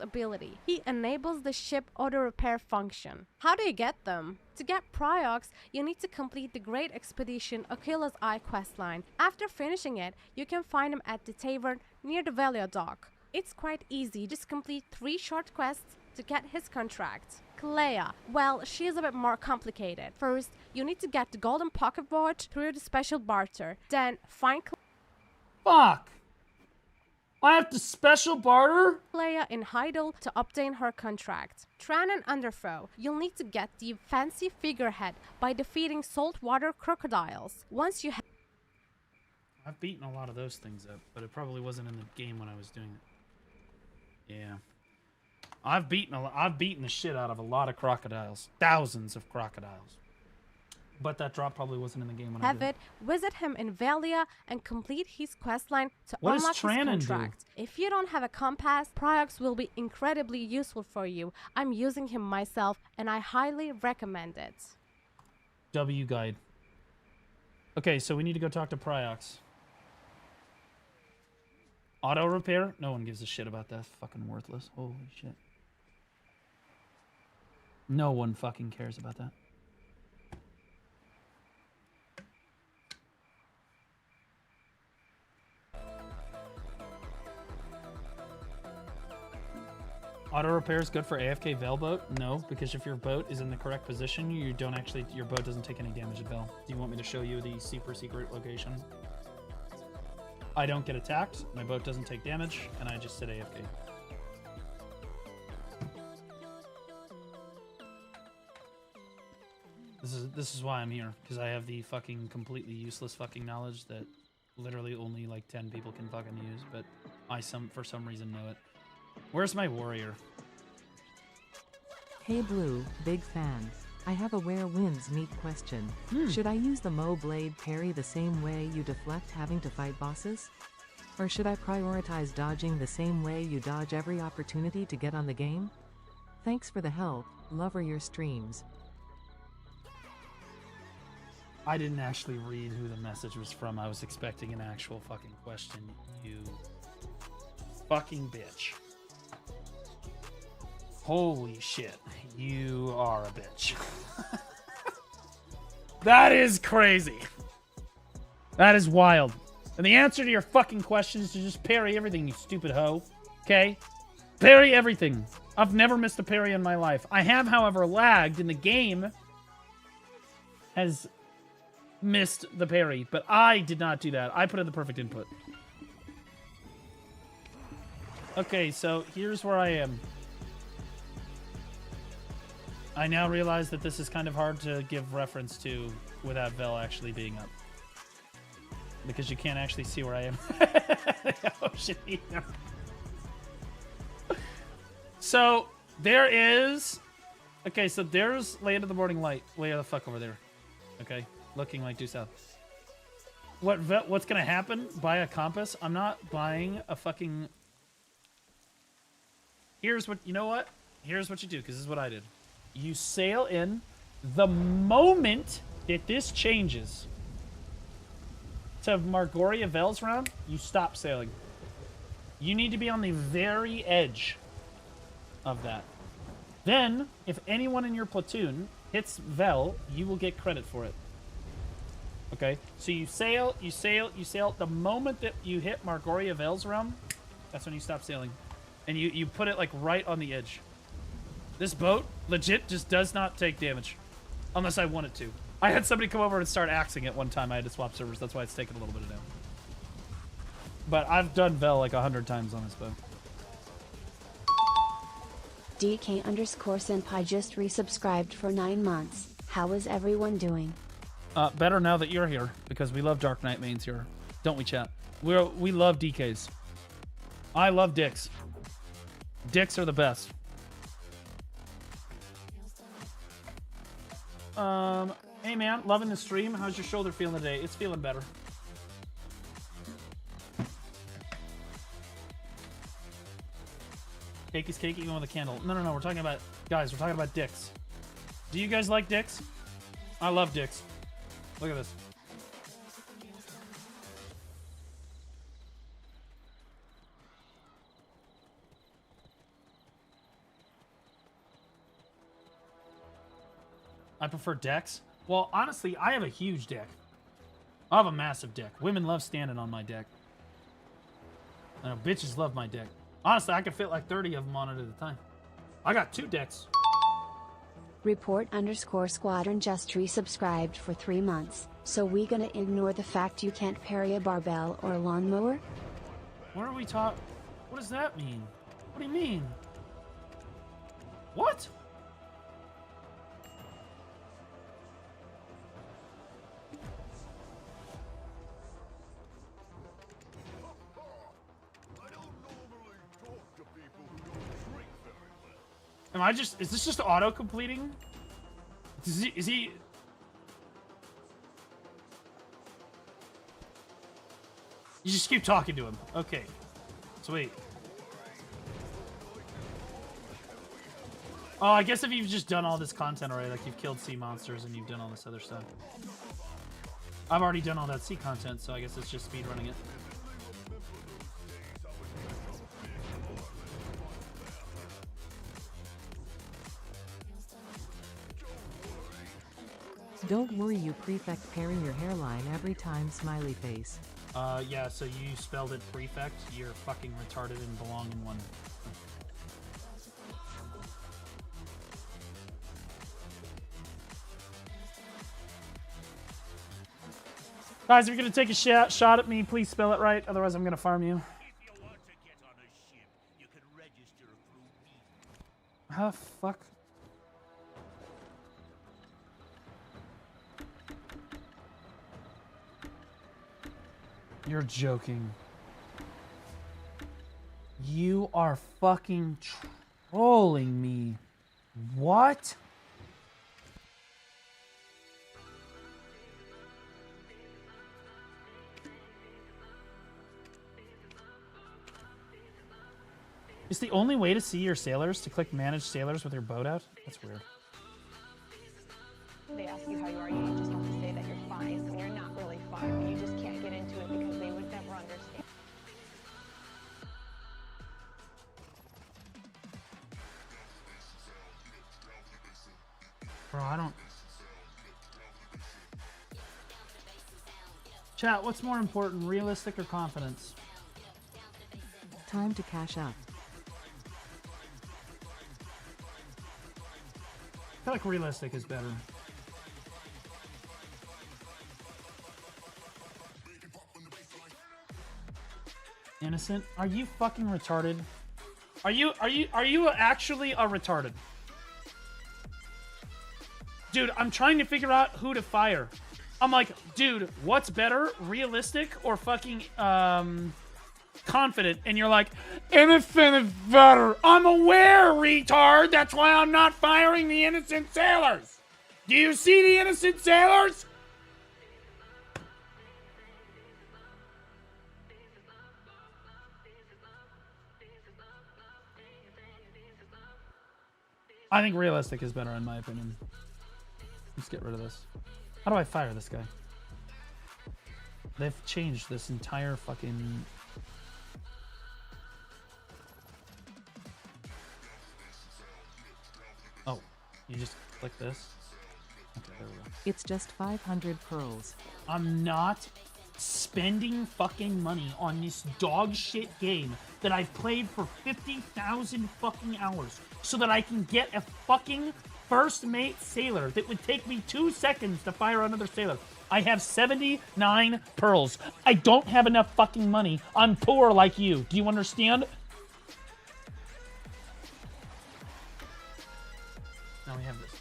Speaker 4: Ability. He enables the ship auto repair function. How do you get them? To get Pryox, you need to complete the Great Expedition Achilles Eye questline. After finishing it, you can find him at the tavern near the Velia dock. It's quite easy, just complete 3 short quests to get his contract. Clea, well, she is a bit more complicated. First, you need to get the golden pocket watch through the special barter. Then, find
Speaker 1: Fuck! I have to special barter?
Speaker 4: Clea in Heidel to obtain her contract. Trenon Underthrow, you'll need to get the fancy figurehead by defeating saltwater crocodiles. Once you
Speaker 1: I've beaten a lot of those things up, but it probably wasn't in the game when I was doing it. Yeah. I've beaten the shit out of a lot of crocodiles. Thousands of crocodiles. But that drop probably wasn't in the game when I did it.
Speaker 4: Visit him in Velia and complete his questline to
Speaker 1: What
Speaker 4: unlock
Speaker 1: does
Speaker 4: his
Speaker 1: Trenon
Speaker 4: contract. If you don't have a compass, Pryox will be incredibly useful for you. I'm using him myself and I highly recommend it.
Speaker 1: W guide. Okay, so we need to go talk to Pryox. Auto repair? No one gives a shit about that. Fucking worthless. Holy shit. No one fucking cares about that. Auto repair is good for AFK Vel boat? No, because if your boat is in the correct position, you don't actually, your boat doesn't take any damage at Vel. Do you want me to show you the super secret location? I don't get attacked, my boat doesn't take damage, and I just sit AFK. This is why I'm here, because I have the fucking completely useless fucking knowledge that literally only like 10 people can fucking use, but I for some reason know it. Where's my warrior?
Speaker 3: Hey Blue, big fan. I have a where wins meet question. Should I use the Mo Blade parry the same way you deflect having to fight bosses? Or should I prioritize dodging the same way you dodge every opportunity to get on the game? Thanks for the help, lover your streams.
Speaker 1: I didn't actually read who the message was from. I was expecting an actual fucking question. You fucking bitch. Holy shit. You are a bitch. That is crazy. That is wild. And the answer to your fucking question is to just parry everything, you stupid hoe. Okay? Parry everything. I've never missed a parry in my life. I have, however, lagged, and the game has missed the parry. But I did not do that. I put in the perfect input. Okay, so here's where I am. I now realize that this is kind of hard to give reference to without Vel actually being up. Because you can't actually see where I am. Oh, shit. So, there is... Okay, so there's Land of the Morning Light. Way the fuck over there. Okay? Looking like due south. What's gonna happen? Buy a compass? I'm not buying a fucking... Here's what... You know what? Here's what you do, because this is what I did. You sail in. The moment that this changes to Margoria Vel's round, you stop sailing. You need to be on the very edge of that. Then, if anyone in your platoon hits Vel, you will get credit for it. Okay? So you sail, you sail, you sail. The moment that you hit Margoria Vel's round, that's when you stop sailing. And you put it like right on the edge. This boat, legit, just does not take damage. Unless I want it to. I had somebody come over and start axing it one time. I had to swap servers. That's why it's taken a little bit of damage. But I've done Vel like 100 times on this boat.
Speaker 2: DK_Senpai just resubscribed for 9 months. How is everyone doing?
Speaker 1: Better now that you're here, because we love Dark Knight mains here. Don't we, chat? We love DKs. I love dicks. Dicks are the best. Hey man, loving the stream. How's your shoulder feeling today? It's feeling better. Cake is cake, even with a candle. No, we're talking about... Guys, we're talking about dicks. Do you guys like dicks? I love dicks. Look at this. I prefer decks. Well, honestly, I have a huge deck. I have a massive deck. Women love standing on my deck. I know, bitches love my deck. Honestly, I could fit like 30 of them on it at a time. I got 2 decks.
Speaker 2: Report_Squadron just resubscribed for 3 months. So we gonna ignore the fact you can't parry a barbell or a lawnmower?
Speaker 1: What are we talking? What does that mean? What do you mean? What? Am I just... Is this just auto-completing? Is he... You just keep talking to him. Okay. Sweet. Oh, I guess if you've just done all this content already, like you've killed sea monsters and you've done all this other stuff. I've already done all that sea content, so I guess it's just speedrunning it.
Speaker 3: Don't worry, you prefect parry your hairline every time, smiley face.
Speaker 1: Yeah, so you spelled it prefect. You're fucking retarded and belong in one. Guys, if you're gonna take a shot at me, please spell it right. Otherwise, I'm gonna farm you. How the fuck? You're joking. You are fucking trolling me. What? What? Is the only way to see your sailors to click manage sailors with your boat out? That's weird.
Speaker 6: They ask you how you are, you just have to say that you're fine when you're not really fine, but you just can't get into it because they would never understand.
Speaker 1: Bro, I don't... Chat, what's more important, realistic or confidence?
Speaker 3: Time to cash up.
Speaker 1: I feel like realistic is better. Innocent? Are you fucking retarded? Are you actually a retarded? Dude, I'm trying to figure out who to fire. I'm like, dude, what's better, realistic or fucking confident? And you're like, innocent is better. I'm aware, retard. That's why I'm not firing the innocent sailors. Do you see the innocent sailors? I think realistic is better in my opinion. Let's get rid of this. How do I fire this guy? They've changed this entire fucking... Oh, you just click this? Okay, there we go.
Speaker 3: It's just 500 pearls.
Speaker 1: I'm not spending fucking money on this dog shit game that I've played for 50,000 fucking hours so that I can get a fucking first mate sailor that would take me 2 seconds to fire another sailor. I have 79 pearls. I don't have enough fucking money. I'm poor like you. Do you understand? Now we have this.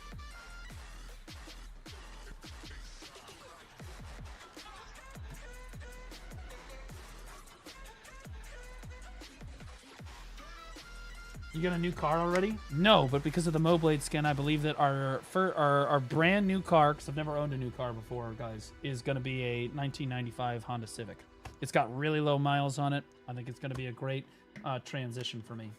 Speaker 1: You got a new car already? No, but because of the Moblade skin, I believe that our brand new car, because I've never owned a new car before, guys, is going to be a 1995 Honda Civic. It's got really low miles on it. I think it's going to be a great transition for me.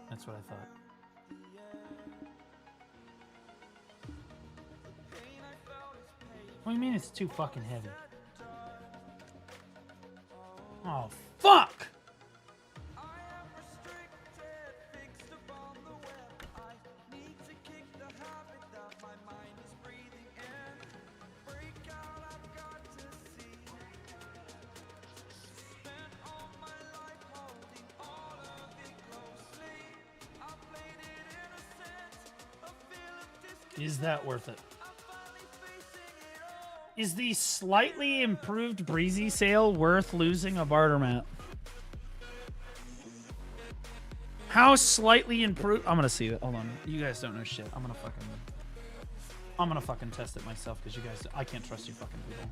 Speaker 1: That's what I thought. What do you mean it's too fucking heavy? Oh, fuck! Is that worth it? Is the slightly improved breezy sail worth losing a barter mat? How slightly improved? I'm gonna see it. Hold on. You guys don't know shit. I'm gonna fucking test it myself because you guys, I can't trust you fucking people.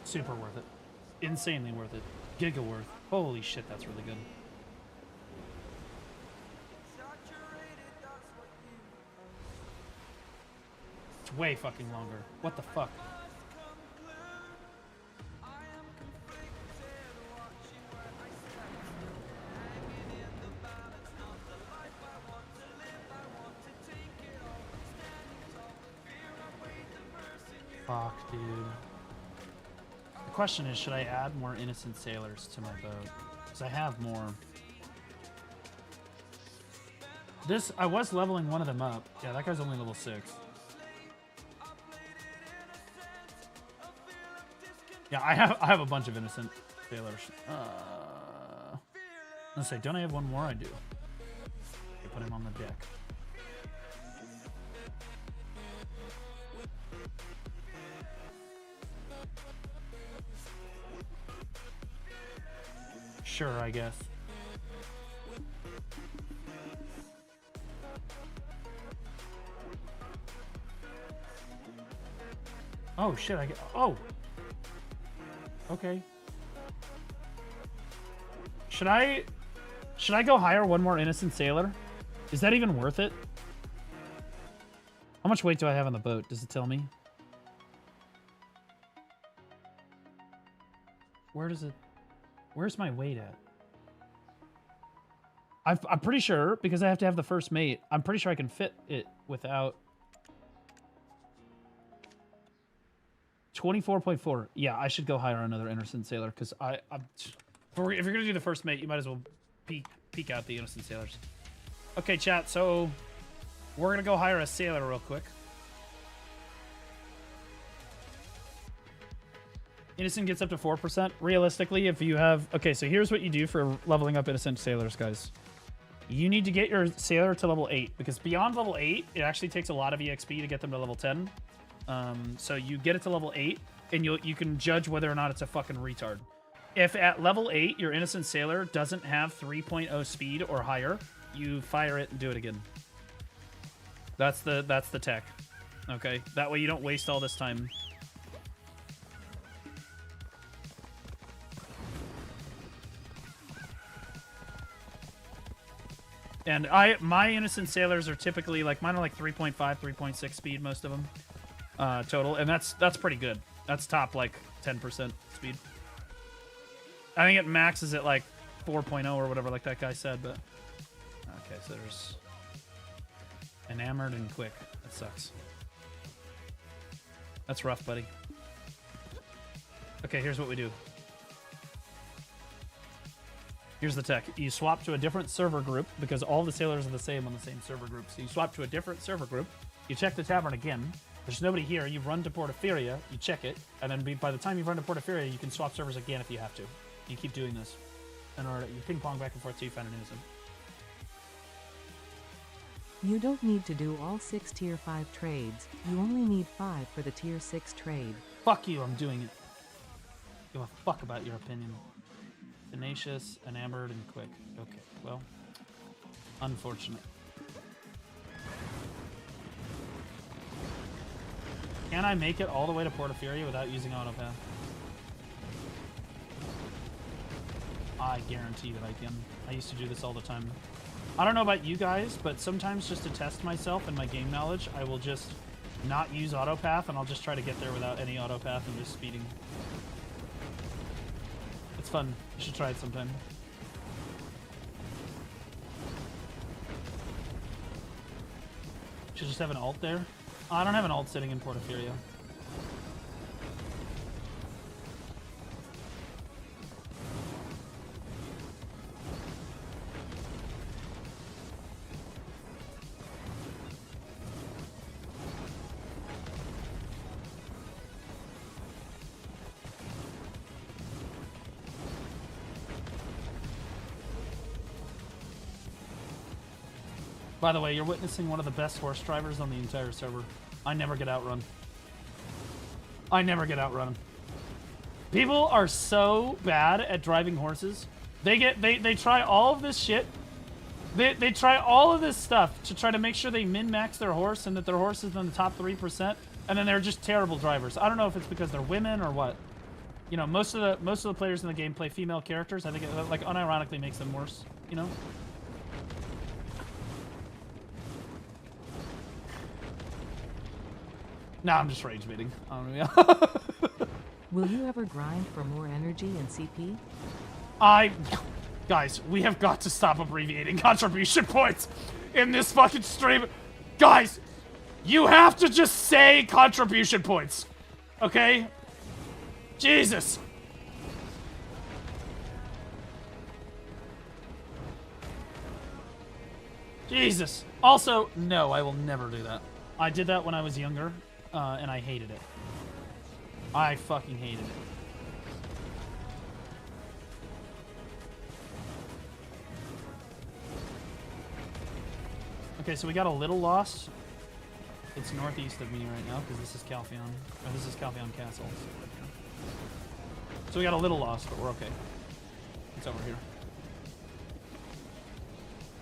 Speaker 1: Super worth it. Insanely worth it. Giga worth. Holy shit, that's really good. It's way fucking longer. What the fuck? Fuck, dude. The question is, should I add more innocent sailors to my boat? Because I have more. I was leveling one of them up. Yeah, that guy's only level 6. Yeah, I have a bunch of innocent sailors. Let's say, don't I have one more? I do. Okay, put him on the deck. Sure, I guess. Oh shit! I get. Oh. Okay. Should I go hire one more innocent sailor? Is that even worth it? How much weight do I have on the boat? Does it tell me? Where's my weight at? I'm pretty sure, because I have to have the first mate, I'm pretty sure I can fit it without... 24.4. Yeah, I should go hire another innocent sailor, because if you're going to do the first mate, you might as well peek out the innocent sailors. Okay, chat, so we're going to go hire a sailor real quick. Innocent gets up to 4%. Realistically, if you have... Okay, so here's what you do for leveling up innocent sailors, guys. You need to get your sailor to level 8, because beyond level 8, it actually takes a lot of EXP to get them to level 10. So you get it to level 8, and you can judge whether or not it's a fucking retard. If at level 8, your innocent sailor doesn't have 3.0 speed or higher, you fire it and do it again. That's the tech. Okay? That way you don't waste all this time. And my innocent sailors are typically like, mine are like 3.5, 3.6 speed, most of them, total. And that's pretty good. That's top like 10% speed. I think it maxes at like 4.0 or whatever, like that guy said, but. Okay, so there's enamored and quick. That sucks. That's rough, buddy. Okay, here's what we do. Here's the tech. You swap to a different server group because all the sailors are the same on the same server group. So you swap to a different server group. You check the tavern again. There's nobody here. You run to Portaferia. You check it. And then by the time you run to Portaferia, you can swap servers again if you have to. You keep doing this. In order you ping pong back and forth till you find an innocent.
Speaker 3: You don't need to do all 6 tier 5 trades. You only need 5 for the tier 6 trade.
Speaker 1: Fuck you, I'm doing it. Give a fuck about your opinion. Tenacious, enamored, and quick. Okay, well, unfortunate. Can I make it all the way to Portaferia without using autopath? I guarantee that I can. I used to do this all the time. I don't know about you guys, but sometimes just to test myself and my game knowledge, I will just not use autopath, and I'll just try to get there without any autopath and just speeding. It's fun. You should try it sometime. Should just have an alt there. Oh, I don't have an alt sitting in Portaferia. By the way, you're witnessing one of the best horse drivers on the entire server. I never get outrun. I never get outrun. People are so bad at driving horses. They try all of this shit. They try all of this stuff to try to make sure they min-max their horse and that their horse is in the top 3%, and then they're just terrible drivers. I don't know if it's because they're women or what. You know, most of the players in the game play female characters. I think it like unironically makes them worse, you know? Nah, I'm just rage baiting.
Speaker 3: Will you ever grind for more energy and CP?
Speaker 1: Guys, we have got to stop abbreviating contribution points in this fucking stream. Guys, you have to just say contribution points. Okay? Jesus. Jesus. Also, no, I will never do that. I did that when I was younger. And I hated it. I fucking hated it. Okay, so we got a little lost. It's northeast of me right now because this is Calpheon. Or this is Calpheon Castle. So we got a little lost, but we're okay. It's over here.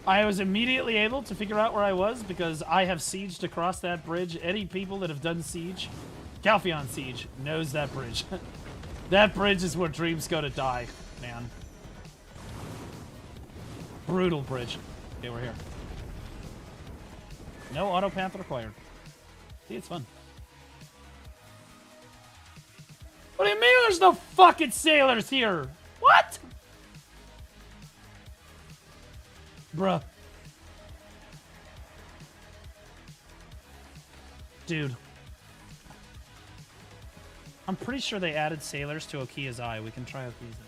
Speaker 1: I was immediately able to figure out where I was because I have sieged across that bridge. Any people that have done siege, Calpheon Siege, knows that bridge. That bridge is where dreams go to die, man. Brutal bridge. Okay, we're here. No auto path required. See, it's fun. What do you mean there's no fucking sailors here? What? Bruh. Dude. I'm pretty sure they added sailors to Okia's Eye. We can try Okia's Eye.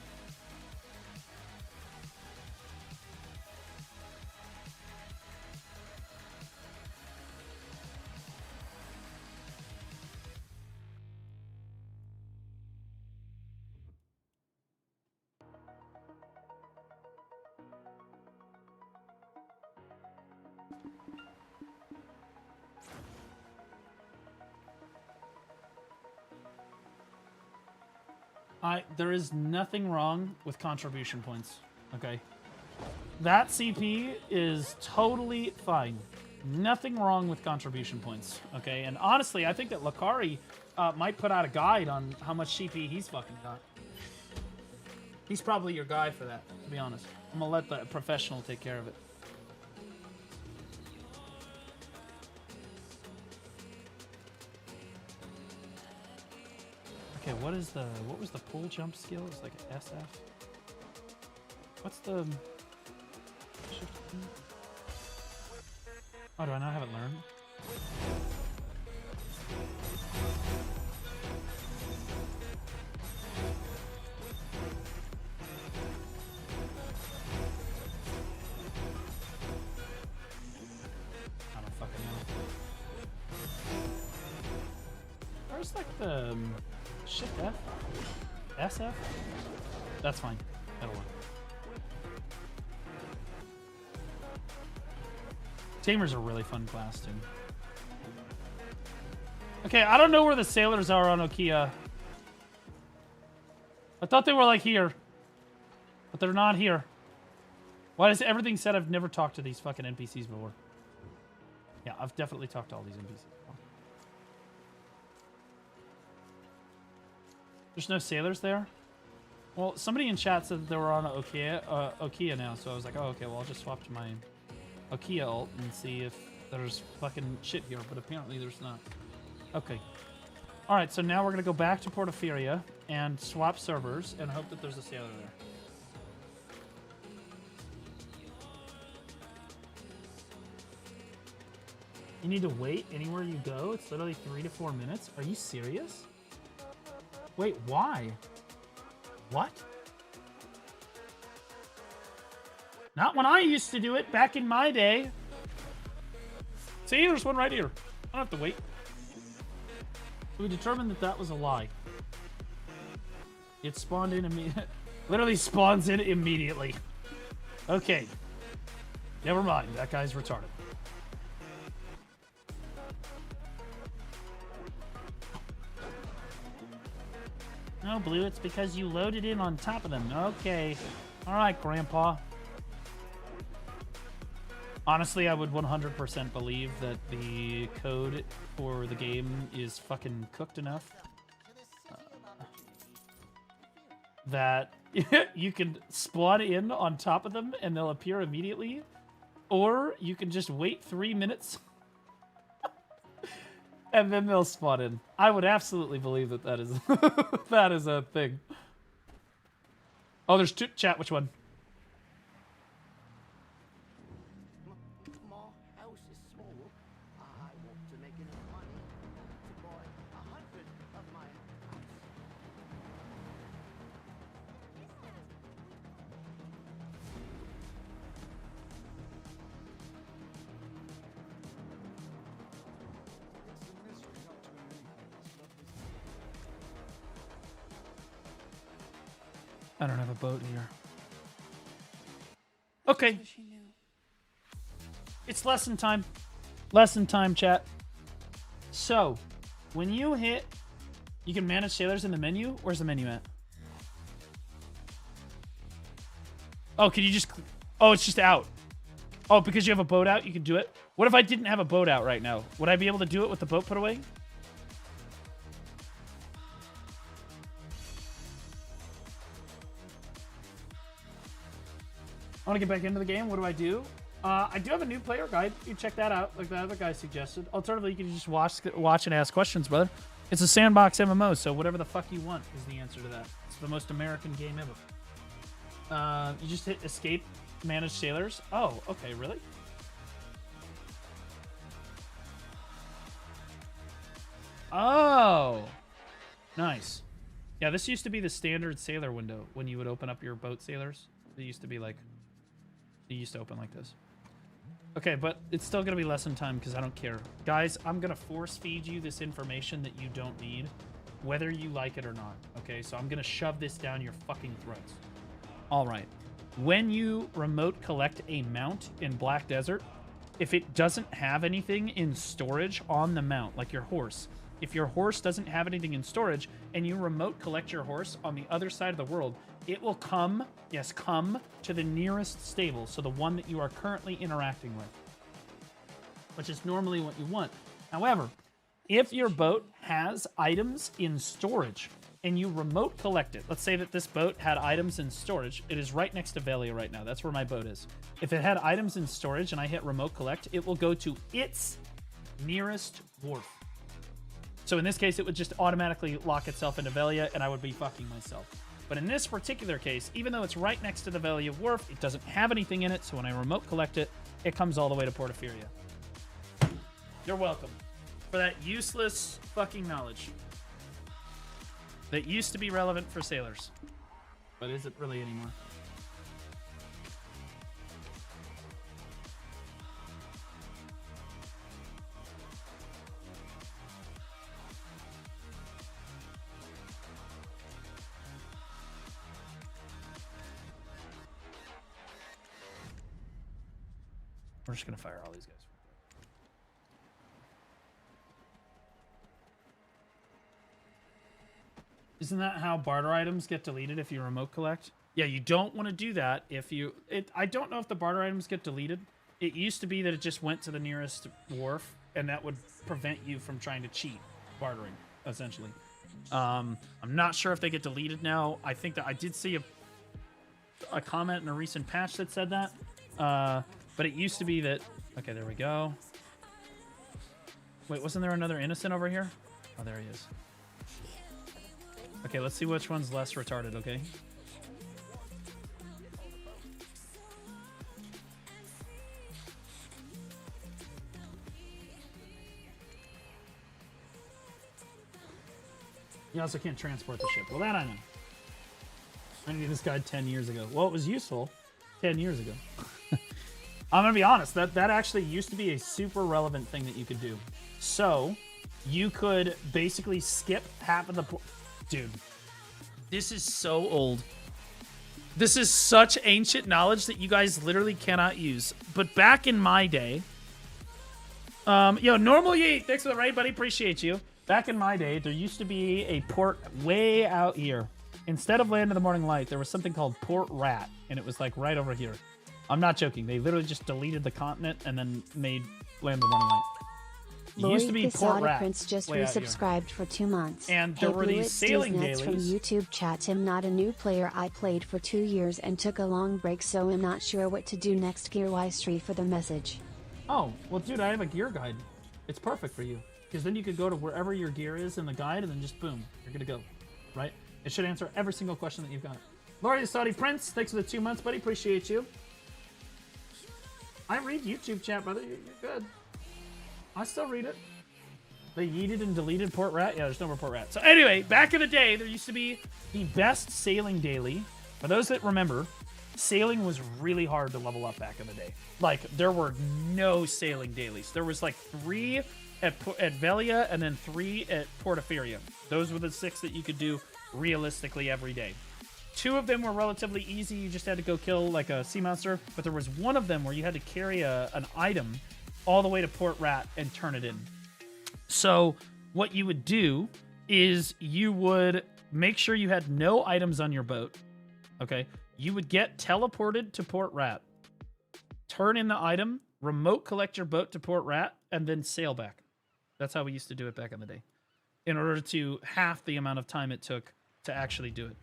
Speaker 1: There is nothing wrong with contribution points, okay? That CP is totally fine. Nothing wrong with contribution points, okay? And honestly, I think that Lakari might put out a guide on how much CP he's fucking got. He's probably your guy for that, to be honest. I'm gonna let the professional take care of it. Okay, what was the pull jump skill? It's like an SF. What's the... Oh, do I not have it learned? I don't fucking know. Where's like the... Shit, F? SF? That's fine. That'll work. Tamer's a really fun class, too. Okay, I don't know where the sailors are on Okia. I thought they were, like, here. But they're not here. Why does everything said I've never talked to these fucking NPCs before? Yeah, I've definitely talked to all these NPCs before. There's no sailors there? Well, somebody in chat said that they were on Okia now, so I was like, oh, okay, well, I'll just swap to my Okia ult and see if there's fucking shit here, but apparently there's not. Okay. Alright, so now we're going to go back to Portaferia and swap servers and hope that there's a sailor there. You need to wait anywhere you go? It's literally 3 to 4 minutes? Are you serious? Wait, why? What? Not when I used to do it back in my day. See, there's one right here. I don't have to wait. We determined that that was a lie. It spawned in immediately. Literally spawns in immediately. Okay. Never mind. That guy's retarded. No, Blue, it's because you loaded in on top of them. Okay. Alright, Grandpa. Honestly, I would 100% believe that the code for the game is fucking cooked enough. That you can spawn in on top of them and they'll appear immediately. Or you can just wait 3 minutes and then they'll spawn in. I would absolutely believe that that is that is a thing. Oh, there's two. Chat, which one?
Speaker 5: My house is small. I want to make enough money to buy 100 of my house.
Speaker 1: I don't have a boat here. Okay. It's lesson time. Lesson time, chat. So, when you hit, you can manage sailors in the menu. Where's the menu at? Oh, can you just... Oh, it's just out. Oh, because you have a boat out, you can do it? What if I didn't have a boat out right now? Would I be able to do it with the boat put away? I want to get back into the game. What do I do? I do have a new player guide. You check that out, like the other guy suggested. Alternatively, you can just watch and ask questions, brother. It's a sandbox MMO, so whatever the fuck you want is the answer to that. It's the most American game ever. You just hit escape, manage sailors. Oh, okay, really? Oh, nice. Yeah, this used to be the standard sailor window when you would open up your boat sailors. It used to be like, it used to open like this. Okay, but it's still going to be lesson time because I don't care. Guys, I'm going to force feed you this information that you don't need, whether you like it or not. Okay, so I'm going to shove this down your fucking throats. All right. When you remote collect a mount in Black Desert, if it doesn't have anything in storage on the mount, like your horse, if your horse doesn't have anything in storage and you remote collect your horse on the other side of the world, it will come, yes, come to the nearest stable, so the one that you are currently interacting with, which is normally what you want. However, if your boat has items in storage and you remote collect it, let's say that this boat had items in storage. It is right next to Velia right now. That's where my boat is. If it had items in storage and I hit remote collect, it will go to its nearest wharf. So in this case, it would just automatically lock itself into Velia and I would be fucking myself. But in this particular case, even though it's right next to the Velia wharf, it doesn't have anything in it. So when I remote collect it, it comes all the way to Portaferia. You're welcome for that useless fucking knowledge that used to be relevant for sailors, but isn't really anymore. We're just gonna fire all these guys. Isn't that how barter items get deleted if you remote collect? Yeah, you don't want to do that if you... I don't know if the barter items get deleted. It used to be that it just went to the nearest wharf, and that would prevent you from trying to cheat bartering, essentially. I'm not sure if they get deleted now. I think that I did see a comment in a recent patch that said that. But it used to be that... Okay, there we go. Wait, wasn't there another innocent over here? Oh, there he is. Okay, let's see which one's less retarded, okay? You also can't transport the ship. Well, that I know. I knew this guy 10 years ago. Well, it was useful 10 years ago. I'm going to be honest. That actually used to be a super relevant thing that you could do. So, you could basically skip half of the... Dude, this is so old. This is such ancient knowledge that you guys literally cannot use. But back in my day... Normal Yeet, thanks for the raid, buddy. Appreciate you. Back in my day, there used to be a port way out here. Instead of Land of the Morning Light, there was something called Port Rat. And it was like right over here. I'm not joking. They literally just deleted the continent and then made Land of the Morning Light. It used to be Port Rat.
Speaker 2: Prince just resubscribed for 2 months.
Speaker 1: And there were these sailing dailies.
Speaker 2: From YouTube chat. I'm not a new player. I played for 2 years and took a long break, so I'm not sure what to do next. Gear-wise, Street for the message.
Speaker 1: Oh, well, dude, I have a gear guide. It's perfect for you. Because then you could go to wherever your gear is in the guide and then just boom, you're good to go. Right? It should answer every single question that you've got. Lord the Saudi Prince, thanks for the 2 months, buddy. Appreciate you. I read YouTube chat, brother. You're good. I still read it. They yeeted and deleted Port Rat? Yeah, there's no more Port Rat. So anyway, back in the day, there used to be the best sailing daily. For those that remember, sailing was really hard to level up back in the day. Like, there were no sailing dailies. There was like 3 at Velia and then 3 at Portaferia. Those were the 6 that you could do realistically every day. 2 of them were relatively easy. You just had to go kill like a sea monster. But there was one of them where you had to carry an item all the way to Port Rat and turn it in. So what you would do is you would make sure you had no items on your boat. Okay. You would get teleported to Port Rat, turn in the item, remote collect your boat to Port Rat, and then sail back. That's how we used to do it back in the day, in order to half the amount of time it took to actually do it.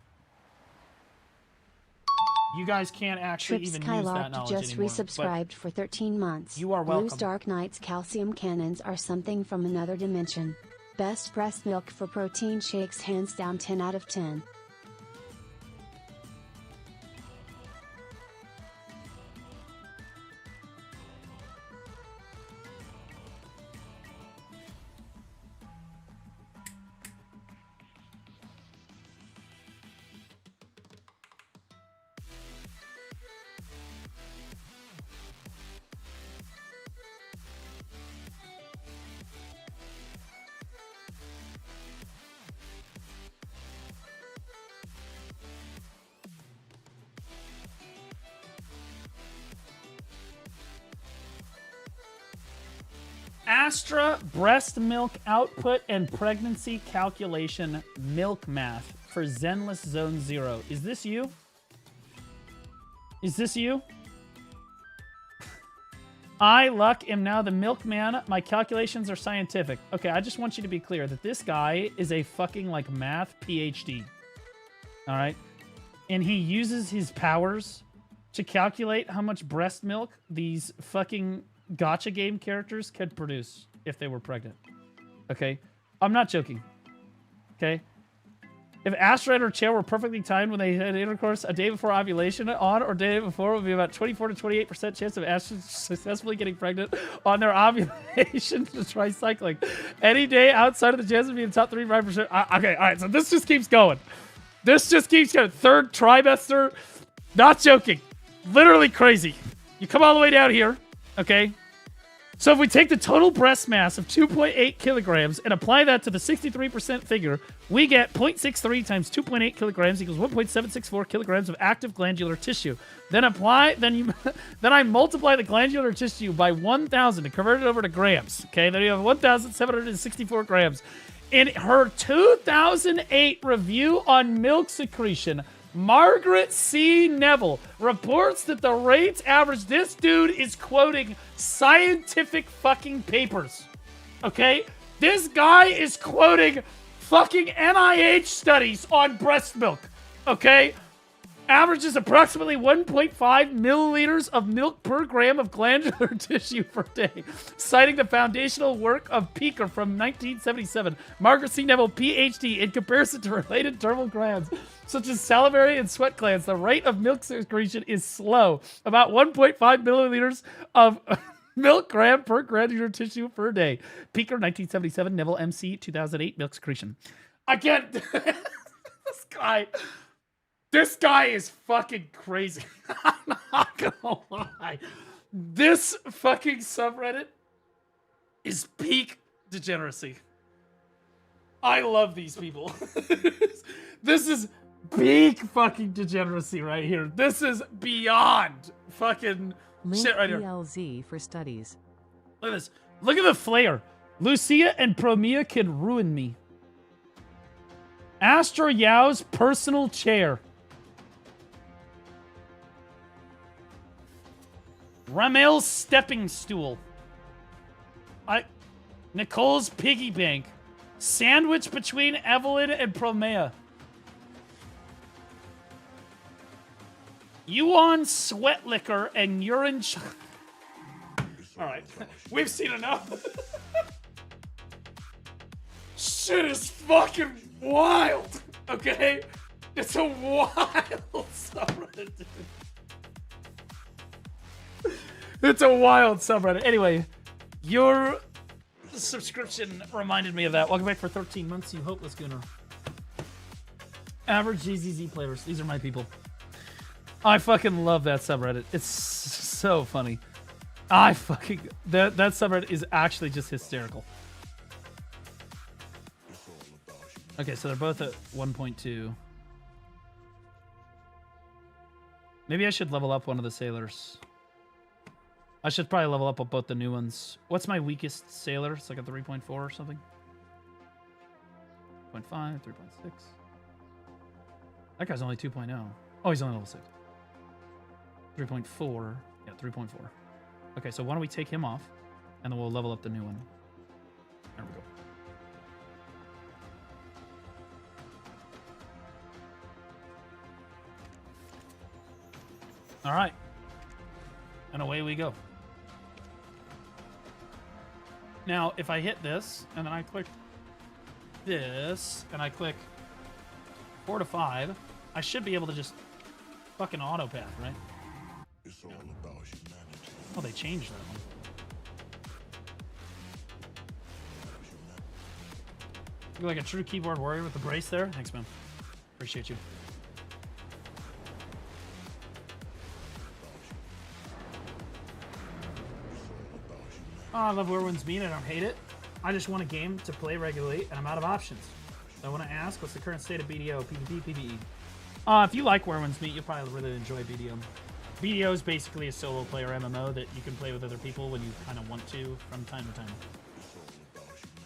Speaker 1: You guys can't actually
Speaker 2: Trips
Speaker 1: even use that
Speaker 2: Skylark
Speaker 1: knowledge
Speaker 2: just
Speaker 1: anymore.
Speaker 2: resubscribed for 13 months.
Speaker 1: You are welcome.
Speaker 2: Blue's Dark Knight's calcium cannons are something from another dimension. Best breast milk for protein shakes, hands down 10 out of 10.
Speaker 1: Astra breast milk output and pregnancy calculation milk math for Zenless Zone 0. Is this you? Is this you? I, Luck, am now the milkman. My calculations are scientific. Okay, I just want you to be clear that this guy is a fucking, like, math PhD. All right? And he uses his powers to calculate how much breast milk these fucking gacha game characters could produce if they were pregnant. Okay? I'm not joking. Okay? If Asteroid or Chair were perfectly timed when they had intercourse a day before ovulation on or day before, it would be about 24 to 28% chance of Asteroid successfully getting pregnant on their ovulation to try cycling. Any day outside of the chance would be in the top 35%. Okay, all right, so this just keeps going. This just keeps going. Third trimester. Not joking. Literally crazy. You come all the way down here. Okay, so if we take the total breast mass of 2.8 kilograms and apply that to the 63% figure, we get 0.63 times 2.8 kilograms equals 1.764 kilograms of active glandular tissue. Then I multiply the glandular tissue by 1,000 to convert it over to grams. Okay, then you have 1,764 grams. In her 2008 review on milk secretion, Margaret C. Neville reports that the rates average. This dude is quoting scientific fucking papers. Okay? This guy is quoting fucking NIH studies on breast milk. Okay? Averages approximately 1.5 milliliters of milk per gram of glandular tissue per day, citing the foundational work of Peeker from 1977. Margaret C. Neville, PhD, in comparison to related dermal glands, such as salivary and sweat glands, the rate of milk secretion is slow, about 1.5 milliliters of milk gram per glandular tissue per day. Peeker, 1977, Neville, MC, 2008, milk secretion. Again, This guy is fucking crazy. I'm not gonna lie. This fucking subreddit is peak degeneracy. I love these people. This is peak fucking degeneracy right here. This is beyond fucking
Speaker 3: Link
Speaker 1: shit right here.
Speaker 3: ELZ for studies.
Speaker 1: Look at this. Look at the flare. Lucia and Promia can ruin me. Astro Yao's personal chair. Ramel's stepping stool. Nicole's piggy bank. Sandwich between Evelyn and Promea. Yuan sweat liquor and urine. All right, we've seen enough. Shit is fucking wild. Okay, it's a wild subreddit, dude. It's a wild subreddit. Anyway, your subscription reminded me of that. Welcome back for 13 months, you hopeless gooner. Average GZZ players. These are my people. I fucking love that subreddit. It's so funny. That subreddit is actually just hysterical. Okay, so they're both at 1.2. Maybe I should level up one of the sailors. I should probably level up both the new ones. What's my weakest sailor? It's like a 3.4 or something. 3.5, 3.6. That guy's only 2.0. Oh, he's only level 6. 3.4. Yeah, 3.4. Okay, so why don't we take him off, and then we'll level up the new one. There we go. All right. And away we go. Now, if I hit this, and then I click this, and I click 4 to 5, I should be able to just fucking auto path, right?
Speaker 17: It's all about humanity.
Speaker 1: Oh, they changed that one. You're like a true keyboard warrior with the brace there. Thanks, man. Appreciate you. Oh, I love Werewolves Mean. I don't hate it. I just want a game to play regularly, and I'm out of options. So I want to ask, what's the current state of BDO, PvP, PvE? If you like Werewolves Meat, you'll probably really enjoy BDO. BDO is basically a solo player MMO that you can play with other people when you kind of want to from time to time.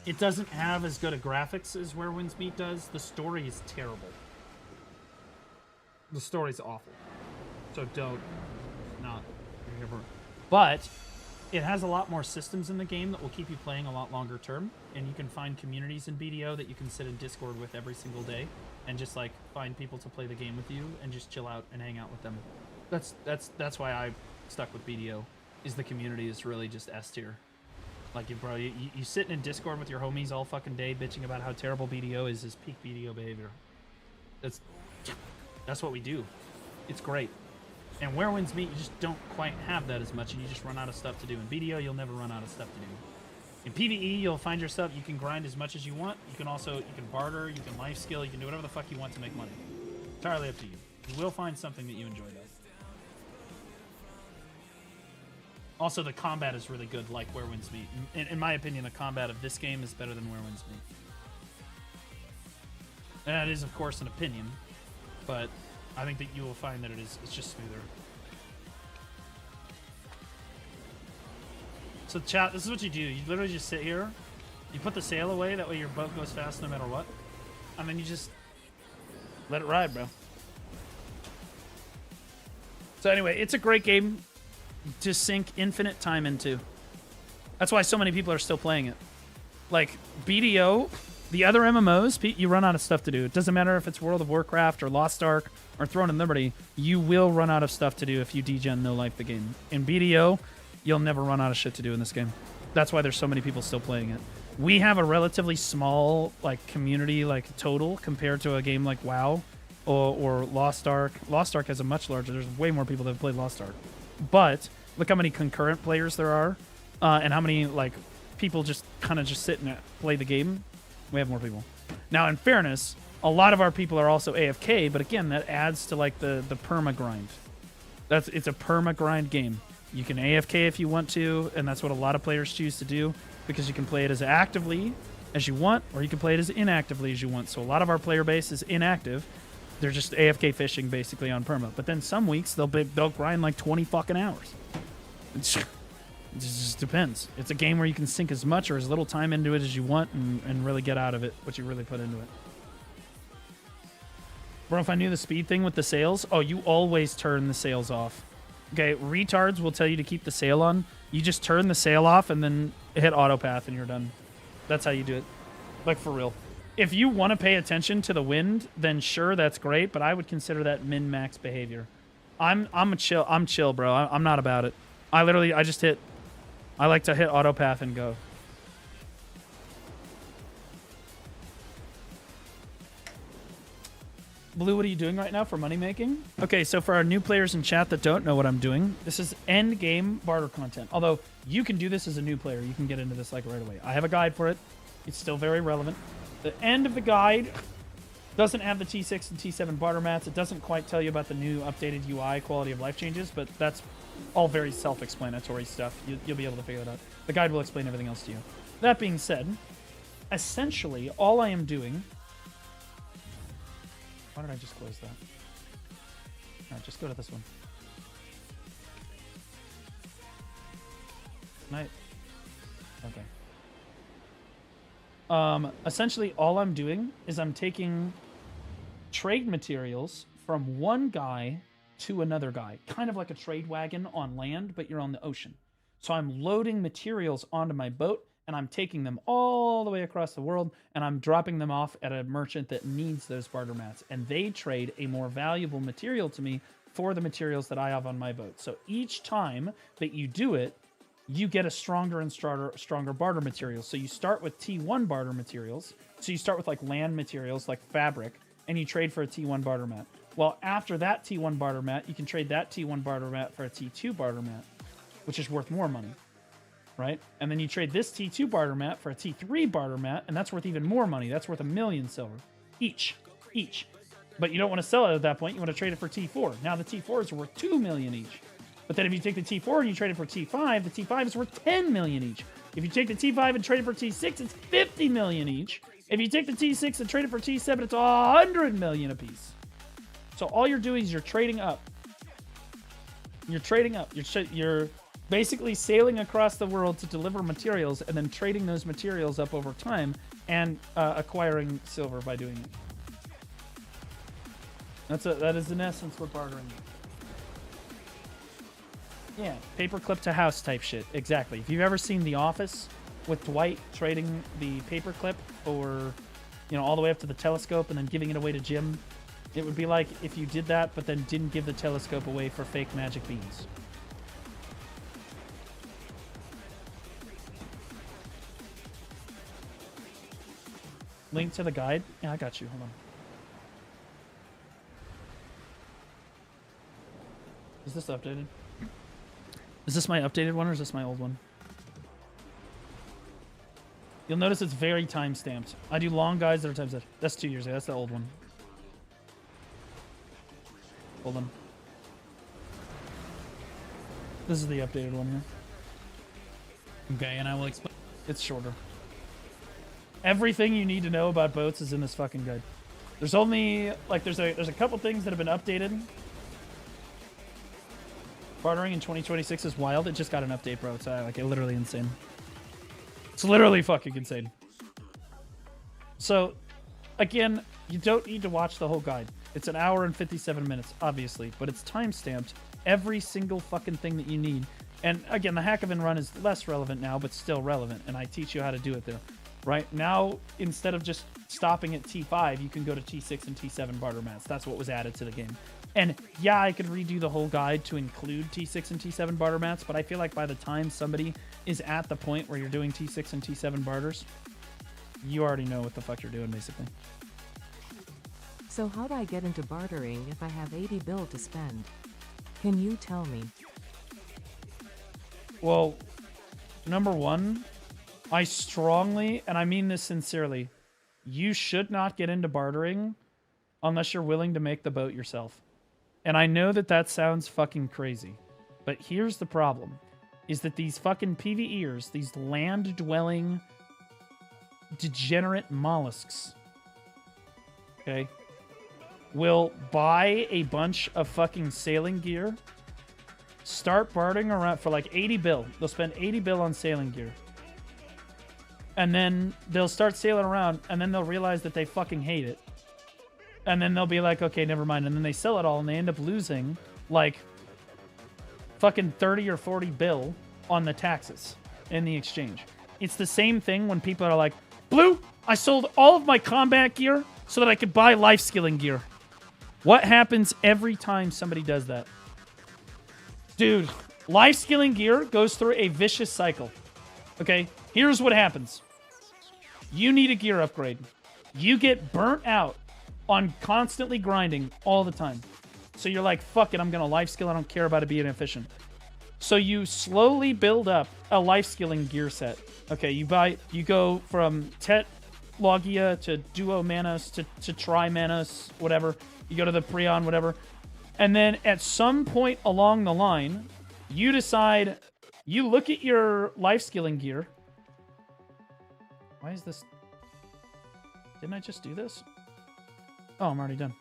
Speaker 1: It doesn't have as good a graphics as Werewolves Meat does. The story is terrible. The story's awful. So don't. Not. But it has a lot more systems in the game that will keep you playing a lot longer term, and you can find communities in BDO that you can sit in Discord with every single day and just like find people to play the game with you and just chill out and hang out with them. That's why I stuck with BDO. Is the community is really just S tier. Like you sitting in Discord with your homies all fucking day bitching about how terrible BDO is peak BDO behavior. That's what we do. It's great. And Werewolves Meat, you just don't quite have that as much, and you just run out of stuff to do. In BDO, you'll never run out of stuff to do. In PvE, you'll find yourself, you can grind as much as you want. You can barter, you can life skill, you can do whatever the fuck you want to make money. Entirely up to you. You will find something that you enjoy, though. Also, the combat is really good, like Werewolves Meat. In my opinion, the combat of this game is better than Werewolves Meat. And that is, of course, an opinion, but I think that you will find that it's just smoother. So chat, this is what you do. You literally just sit here, you put the sail away, that way your boat goes fast no matter what, and then you just let it ride, bro. So anyway, it's a great game to sink infinite time into. That's why so many people are still playing it. Like BDO, the other MMOs, you run out of stuff to do. It doesn't matter if it's World of Warcraft or Lost Ark or Throne of Liberty, you will run out of stuff to do if you degen no life the game. In BDO, you'll never run out of shit to do in this game. That's why there's so many people still playing it. We have a relatively small like community like total compared to a game like WoW or Lost Ark. Lost Ark has a much larger, there's way more people that have played Lost Ark. But look how many concurrent players there are and how many like people just kind of just sit and play the game. We have more people. Now, in fairness, a lot of our people are also AFK, but again, that adds to like the perma grind. It's a perma grind game. You can AFK if you want to, and that's what a lot of players choose to do because you can play it as actively as you want, or you can play it as inactively as you want. So a lot of our player base is inactive. They're just AFK fishing basically on perma. But then some weeks they'll grind like 20 fucking hours. It just depends. It's a game where you can sink as much or as little time into it as you want and really get out of it what you really put into it. Bro, if I knew the speed thing with the sails, oh, you always turn the sails off. Okay, retards will tell you to keep the sail on. You just turn the sail off and then hit auto path and you're done. That's how you do it. Like, for real. If you want to pay attention to the wind, then sure, that's great, but I would consider that min-max behavior. I'm chill, bro. I'm not about it. I like to hit auto path and go. Blue, what are you doing right now for money making? Okay, so for our new players in chat that don't know what I'm doing, this is end game barter content. Although you can do this as a new player, you can get into this like right away. I have a guide for it. It's still very relevant. The end of the guide doesn't have the T6 and T7 barter mats. It doesn't quite tell you about the new updated UI quality of life changes, but that's all very self-explanatory stuff. You'll be able to figure that out. The guide will explain everything else to you. That being said, essentially all I am doing... Why did I just close that? Alright, just go to this one. Night. Okay. Essentially all I'm doing is I'm taking trade materials from one guy to another guy, kind of like a trade wagon on land, but you're on the ocean. So I'm loading materials onto my boat and I'm taking them all the way across the world and I'm dropping them off at a merchant that needs those barter mats, and they trade a more valuable material to me for the materials that I have on my boat. So each time that you do it, you get a stronger and stronger barter materials. So you start with T1 barter materials. So you start with like land materials like fabric, and you trade for a T1 barter mat. Well, after that T1 barter mat, you can trade that T1 barter mat for a T2 barter mat, which is worth more money, right? And then you trade this T2 barter mat for a T3 barter mat, and that's worth even more money. That's worth 1,000,000 silver each. But you don't want to sell it at that point. You want to trade it for T4. Now the T4s are worth 2,000,000 each. But then if you take the T4 and you trade it for T5, the T5 is worth 10,000,000 each. If you take the T5 and trade it for T6, it's 50,000,000 each. If you take the T6 and trade it for T7, it's 100,000,000 apiece. So all you're doing is you're trading up. You're trading up. You're basically sailing across the world to deliver materials and then trading those materials up over time and acquiring silver by doing it. That is in essence what bartering is. Yeah, paperclip to house type shit. Exactly. If you've ever seen The Office with Dwight trading the paperclip or, all the way up to the telescope and then giving it away to Jim, it would be like if you did that but then didn't give the telescope away for fake magic beans. Link to the guide? Yeah, I got you. Hold on. Is this updated? Is this my updated one or is this my old one? You'll notice it's very time-stamped. I do long guides that are time-stamped. That's 2 years ago. That's the old one. Hold on. This is the updated one here. Okay, and I will explain. It's shorter. Everything you need to know about boats is in this fucking guide. There's only, there's a couple things that have been updated. Bartering in 2026 is wild. It just got an update, bro. It's literally insane. It's literally fucking insane. So, again, you don't need to watch the whole guide. It's an hour and 57 minutes, obviously, but it's time-stamped. Every single fucking thing that you need. And again, the hack of and run is less relevant now, but still relevant, and I teach you how to do it there. Right? Now, instead of just stopping at T5, you can go to T6 and T7 barter mats. That's what was added to the game. And yeah, I could redo the whole guide to include T6 and T7 barter mats, but I feel like by the time somebody is at the point where you're doing T6 and T7 barters, you already know what the fuck you're doing, basically.
Speaker 3: So how do I get into bartering if I have 80 bill to spend? Can you tell me?
Speaker 1: Well, number one, I strongly, and I mean this sincerely, you should not get into bartering unless you're willing to make the boat yourself. And I know that that sounds fucking crazy, but here's the problem, is that these fucking PvEers, these land-dwelling, degenerate mollusks, okay, will buy a bunch of fucking sailing gear, start bartering around for 80 bill. They'll spend 80 bill on sailing gear. And then they'll start sailing around, and then they'll realize that they fucking hate it. And then they'll be like, okay, never mind. And then they sell it all, and they end up losing, fucking 30 or 40 bill on the taxes in the exchange. It's the same thing when people are like, Blue, I sold all of my combat gear so that I could buy life skilling gear. What happens every time somebody does that? Dude, life skilling gear goes through a vicious cycle. Okay, here's what happens. You need a gear upgrade. You get burnt out on constantly grinding all the time. So you're like, fuck it, I'm going to life skill. I don't care about it being efficient. So you slowly build up a life skilling gear set. Okay, you go from Tet Logia to Duo Manos to Tri Manos, whatever. You go to the Prion, whatever. And then at some point along the line, you decide, you look at your life skilling gear. Why is this? Didn't I just do this? Oh, I'm already done.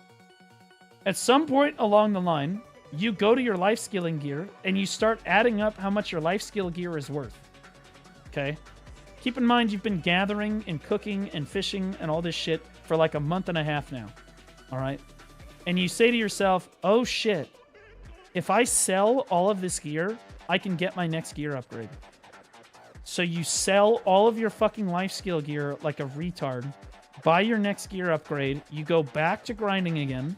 Speaker 1: At some point along the line, you go to your life skilling gear and you start adding up how much your life skill gear is worth. okay? Keep in mind you've been gathering and cooking and fishing and all this shit for like a month and a half now, all right? And you say to yourself, oh shit, if I sell all of this gear, I can get my next gear upgrade. So you sell all of your fucking life skill gear like a retard, buy your next gear upgrade, you go back to grinding again,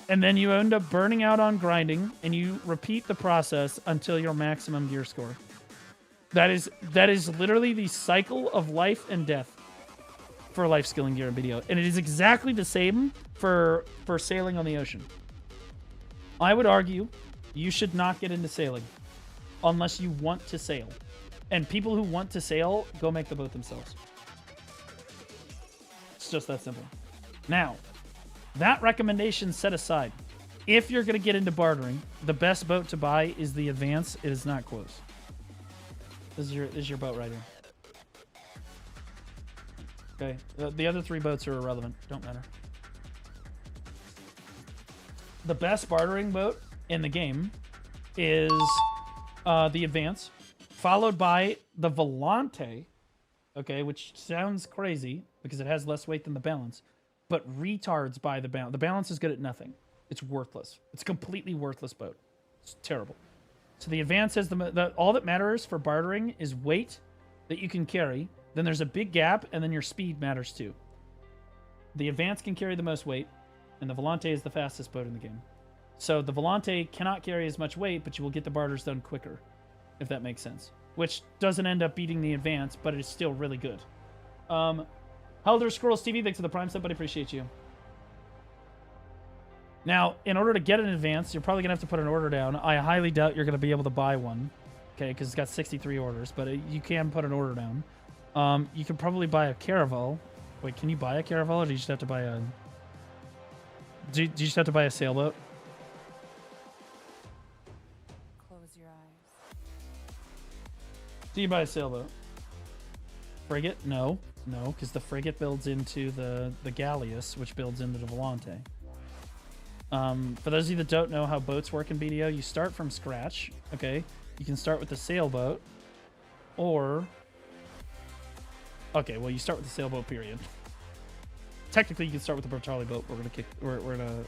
Speaker 1: and then you end up burning out on grinding, and you repeat the process until your maximum gear score. That is literally the cycle of life and death for life skill and gear and video. And it is exactly the same for sailing on the ocean. I would argue you should not get into sailing unless you want to sail. And people who want to sail, go make the boat themselves. It's just that simple. Now, that recommendation set aside, if you're going to get into bartering, the best boat to buy is the Advance. It is not close. This is your boat right here. Okay. The other 3 boats are irrelevant. Don't matter. The best bartering boat in the game is the Advance, followed by the Volante, okay, which sounds crazy because it has less weight than the Balance, but retards buy the Balance. The Balance is good at nothing. It's worthless. It's a completely worthless boat. It's terrible. So the Advance has all that matters for bartering is weight that you can carry. Then there's a big gap, and then your speed matters too. The Advance can carry the most weight, and the Volante is the fastest boat in the game. So the Volante cannot carry as much weight, but you will get the barters done quicker, if that makes sense. Which doesn't end up beating the Advance, but it is still really good. Elder Scrolls TV, thanks for the Prime sub, but I appreciate you. Now, in order to get an Advance, you're probably going to have to put an order down. I highly doubt you're going to be able to buy one, okay, because it's got 63 orders, but you can put an order down. You can probably buy a Caravel. Wait, can you buy a Caravel, or do you just have to buy a... Do you just have to buy a sailboat?
Speaker 4: Close your eyes.
Speaker 1: Do you buy a sailboat? Frigate? No. No, because the frigate builds into the galleass, which builds into the Volante. For those of you that don't know how boats work in BDO, you start from scratch, okay? You can start with the sailboat, or... Okay, well, you start with the sailboat, period. Technically, you can start with the Bertali boat. We're gonna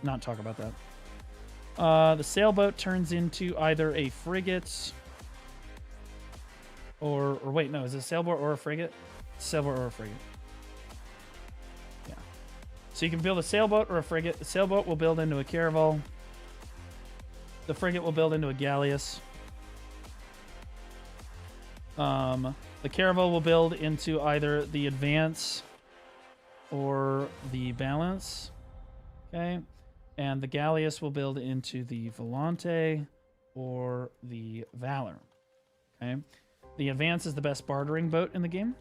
Speaker 1: not talk about that. The sailboat turns into either a frigate or wait, no, is it a sailboat or a frigate? Sailboat or a frigate. Yeah. So you can build a sailboat or a frigate. The sailboat will build into a caravel. The frigate will build into a galleass. The caravel will build into either the Advance or the Balance. Okay. And the galleass will build into the Volante or the Valor. Okay. The Advance is the best bartering boat in the game.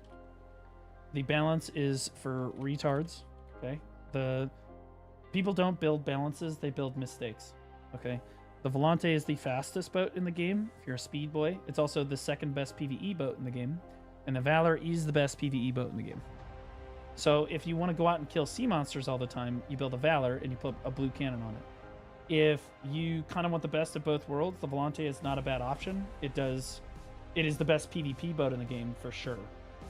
Speaker 1: The Balance is for retards. Okay. The people don't build balances, they build mistakes. Okay. The Volante is the fastest boat in the game if you're a speed boy. It's also the second best PvE boat in the game. And the Valor is the best PvE boat in the game. So if you want to go out and kill sea monsters all the time, you build a Valor and you put a blue cannon on it. If you kind of want the best of both worlds, the Volante is not a bad option. It is the best PvP boat in the game for sure.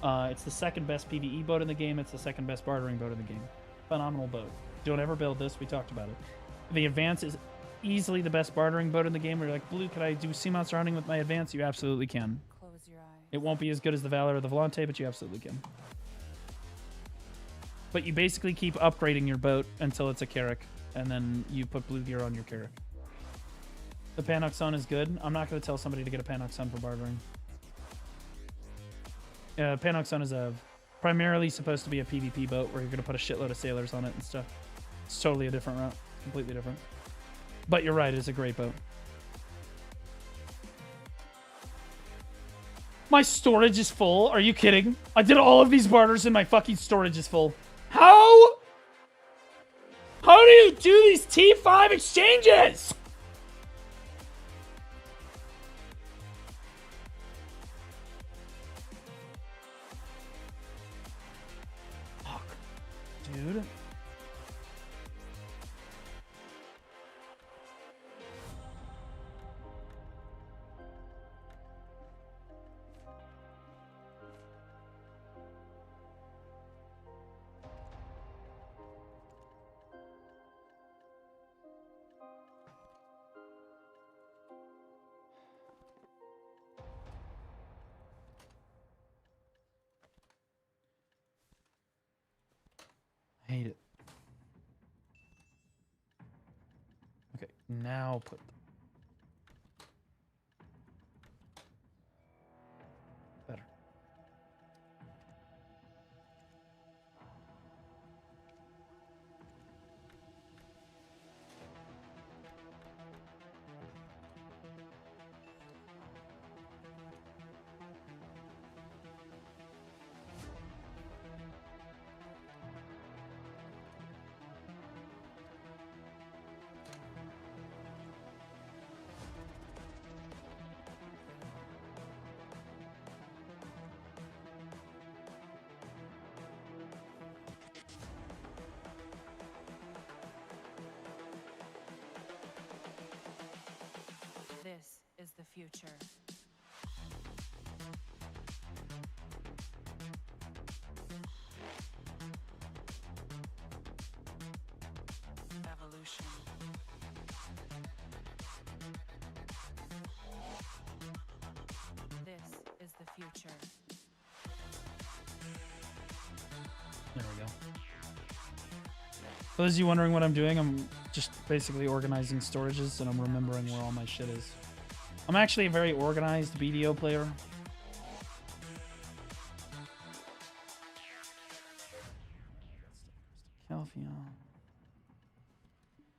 Speaker 1: It's the second best PvE boat in the game. It's the second best bartering boat in the game. Phenomenal boat. Don't ever build this. We talked about it. The Advance is easily the best bartering boat in the game. Where you're like, Blue, could I do sea monster hunting with my Advance? You absolutely can.
Speaker 4: Close your eyes.
Speaker 1: It won't be as good as the Valor or the Volante, but you absolutely can. But you basically keep upgrading your boat until it's a Carrack, and then you put blue gear on your Carrack. The Panox Sun is good. I'm not going to tell somebody to get a Panox Sun for bartering. Panox Sun is primarily supposed to be a PvP boat where you're going to put a shitload of sailors on it and stuff. It's totally a different route. Completely different. But you're right, it's a great boat. My storage is full. Are you kidding? I did all of these barters and my fucking storage is full. How do you do these T5 exchanges? Fuck, dude. hate it. Okay, now put. Better.
Speaker 7: This is the future. Evolution. This is the future.
Speaker 1: There we go. For those of you wondering what I'm doing, I'm just basically organizing storages and I'm remembering where all my shit is. I'm actually a very organized BDO player. Calphion.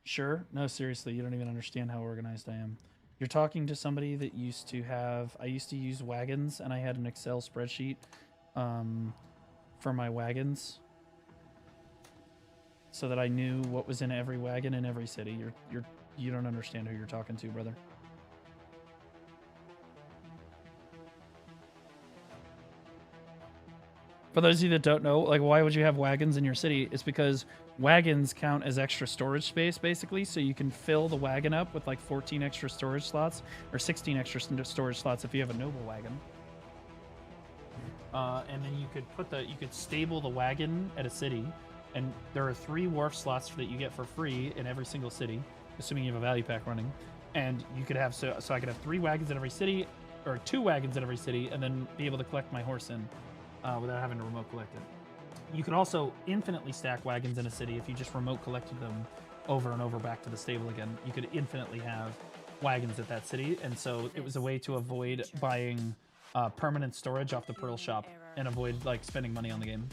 Speaker 1: Sure? No, seriously, you don't even understand how organized I am. You're talking to somebody that used to have... I used to use wagons, and I had an Excel spreadsheet for my wagons, so that I knew what was in every wagon in every city. You don't understand who you're talking to, brother. For those of you that don't know, like, why would you have wagons in your city? It's because wagons count as extra storage space, basically, so you can fill the wagon up with like 14 extra storage slots, or 16 extra storage slots if you have a noble wagon. And then you could stable the wagon at a city, and there are 3 wharf slots that you get for free in every single city, assuming you have a value pack running. And you could have, so I could have 3 wagons in every city, or 2 wagons in every city, and then be able to collect my horse in without having to remote collect it. You could also infinitely stack wagons in a city if you just remote collected them over and over back to the stable again. You could infinitely have wagons at that city, and so it was a way to avoid buying permanent storage off the Pearl shop and avoid like spending money on the game.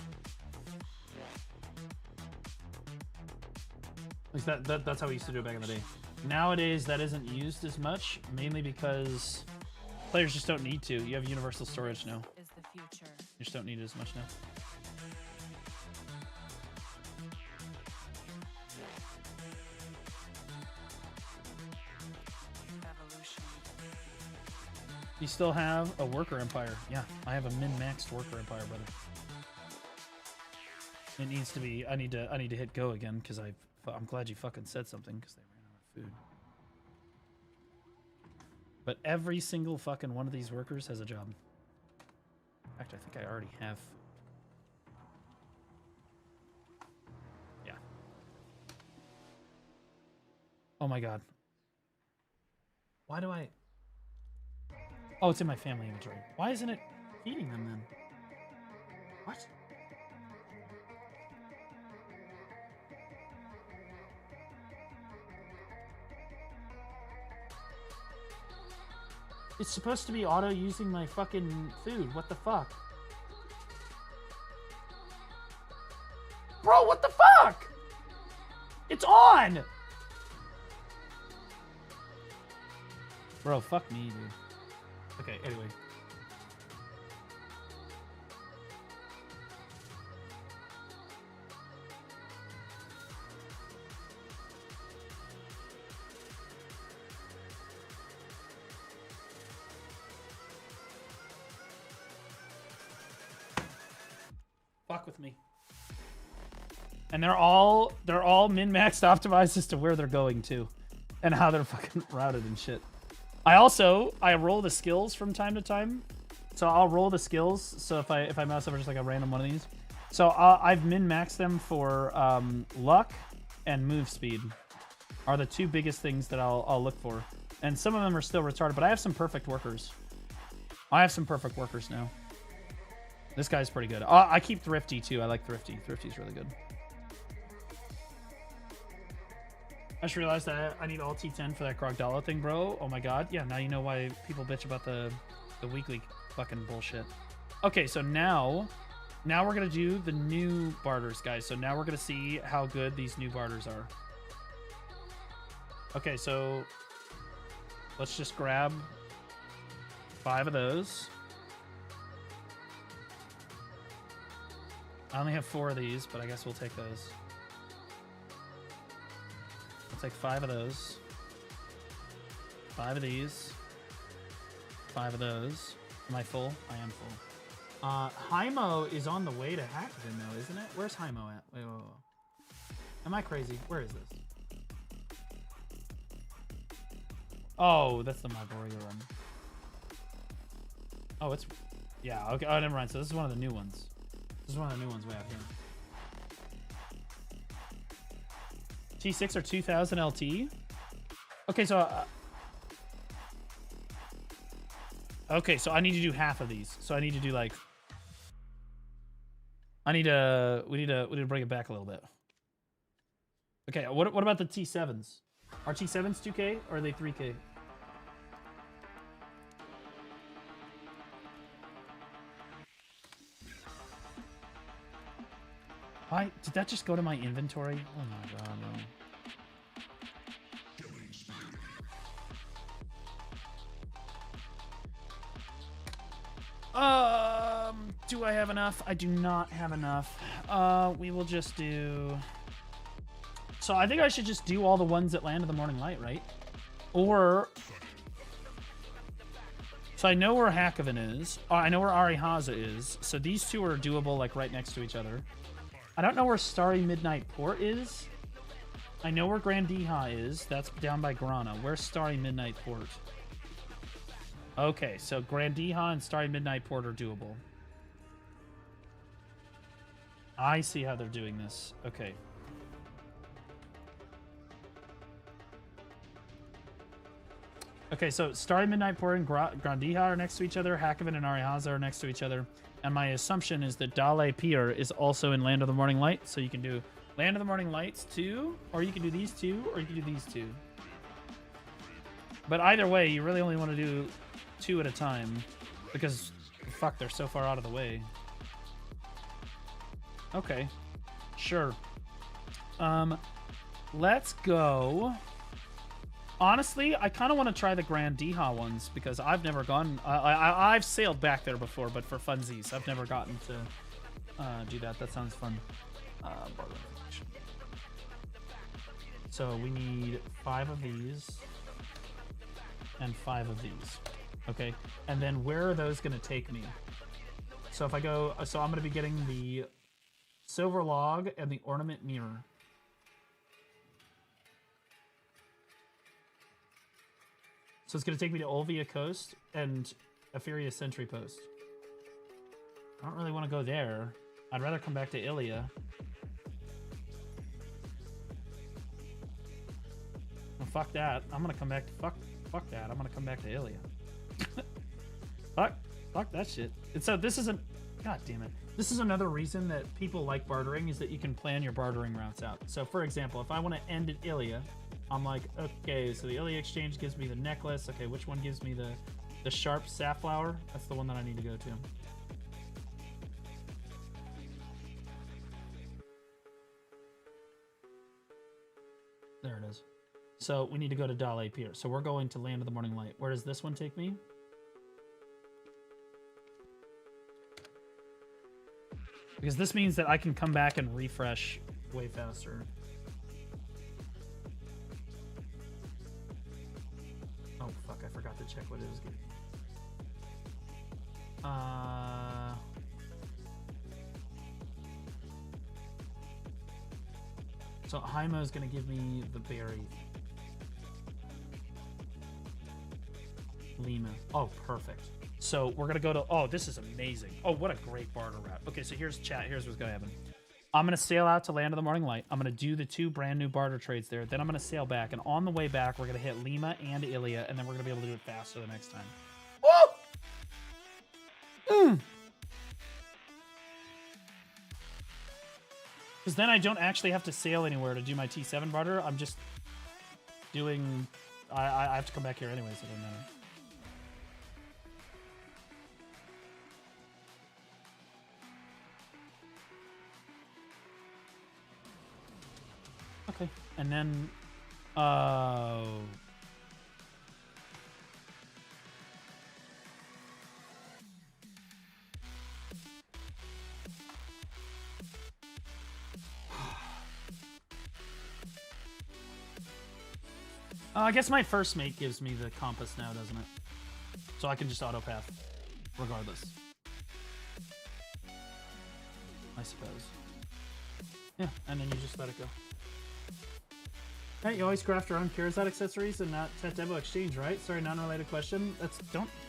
Speaker 1: Like that's how we used to do it back in the day. Nowadays, that isn't used as much, mainly because players just don't need to. You have universal storage now. You just don't need it as much now. You still have a worker empire. Yeah, I have a min-maxed worker empire, brother. It needs to be. I need to hit go again because I'm glad you fucking said something because they ran out of food. But every single fucking one of these workers has a job. In fact, I think I already have. Yeah. Oh my god. Why do I... Oh, it's in my family inventory. Why isn't it feeding them then? What? It's supposed to be auto using my fucking food. What the fuck? Bro, what the fuck? It's on! Bro, fuck me, dude. Okay, anyway. Fuck with me. And they're all min-maxed optimized as to where they're going to and how they're fucking routed and shit. I roll the skills from time to time. So I'll roll the skills. So if I mouse over just like a random one of these. So I've min-maxed them for luck and move speed are the 2 biggest things that I'll look for. And some of them are still retarded, but I have some perfect workers. I have some perfect workers now. This guy's pretty good. I keep Thrifty too. I like Thrifty. Thrifty's really good. I just realized that I need all T10 for that Krogdala thing, bro. Oh my god. Yeah, now you know why people bitch about the weekly fucking bullshit. Okay, so now we're gonna do the new barters, guys. So now we're gonna see how good these new barters are. Okay, so let's just grab 5 of those. I only have 4 of these, but I guess we'll take those. I'll take 5 of those. 5 of these. 5 of those. Am I full? I am full. Hymo is on the way to Hackden, though, isn't it? Where's Hymo at? Wait. Am I crazy? Where is this? Oh, that's the Margoria one. Oh, it's... Yeah, okay. Oh, never mind. So this is one of the new ones. This is one of the new ones way out here. T6 or 2000 LT? Okay, so... okay, so I need to do half of these. So I need to do like... we need to bring it back a little bit. Okay, what about the T7s? Are T7s 2K or are they 3K? Why did that just go to my inventory? Oh my god, no. Do I have enough? I do not have enough. We will just do... So I think I should just do all the ones that land in the morning light, right? Or... So I know where Hakoven is. I know where Arihaza is. So these two are doable, like, right next to each other. I don't know where Starry Midnight Port is. I know where Grandiha is. That's down by Grana. Where's Starry Midnight Port? Okay, so Grandiha and Starry Midnight Port are doable. I see how they're doing this. Okay. Okay, so Starry Midnight Port and Grandiha are next to each other. Hakoven and Arihaza are next to each other. And my assumption is that Dale Pier is also in Land of the Morning Light. So you can do Land of the Morning Lights 2, or you can do these 2, or you can do these 2. But either way, you really only want to do 2 at a time. Because, fuck, they're so far out of the way. Okay. Sure. Let's go... Honestly, I kind of want to try the Grandiha ones because I've never gone... I've sailed back there before, but for funsies. I've never gotten to do that. That sounds fun. So we need 5 of these and 5 of these. Okay, and then where are those going to take me? So if I go... So I'm going to be getting the Silver Log and the Ornament Mirror. So it's going to take me to Olvia Coast and Etheria Sentry Post. I don't really want to go there. I'd rather come back to Ilia. Well, fuck that. I'm going to come back to... Fuck that. I'm going to come back to Ilia. Fuck that shit. And so this isn't... God damn it. This is another reason that people like bartering is that you can plan your bartering routes out. So for example, if I want to end at Ilia... I'm like, okay, so the Ilia Exchange gives me the necklace. Okay, which one gives me the sharp safflower? That's the one that I need to go to. There it is. So we need to go to Dale Pier. So we're going to Land of the Morning Light. Where does this one take me? Because this means that I can come back and refresh way faster. Oh, fuck, I forgot to check what it was getting. So Hymo is going to give me the berry. Lima. Oh, perfect. So we're going to go to... Oh, this is amazing. Oh, what a great barter route. Okay, so here's chat. Here's what's going to happen. I'm going to sail out to Land of the Morning Light. I'm going to do the 2 brand new barter trades there. Then I'm going to sail back. And on the way back, we're going to hit Lima and Ilia. And then we're going to be able to do it faster the next time. Woo! Because then I don't actually have to sail anywhere to do my T7 barter. I'm just doing... I have to come back here anyways, it doesn't matter. Okay, and then... I guess my first mate gives me the compass now, doesn't it? So I can just auto path, regardless. I suppose. Yeah, and then you just let it go. Hey, you always craft your own Charizard accessories and not Tet Debo exchange, right? Sorry, non-related question. That's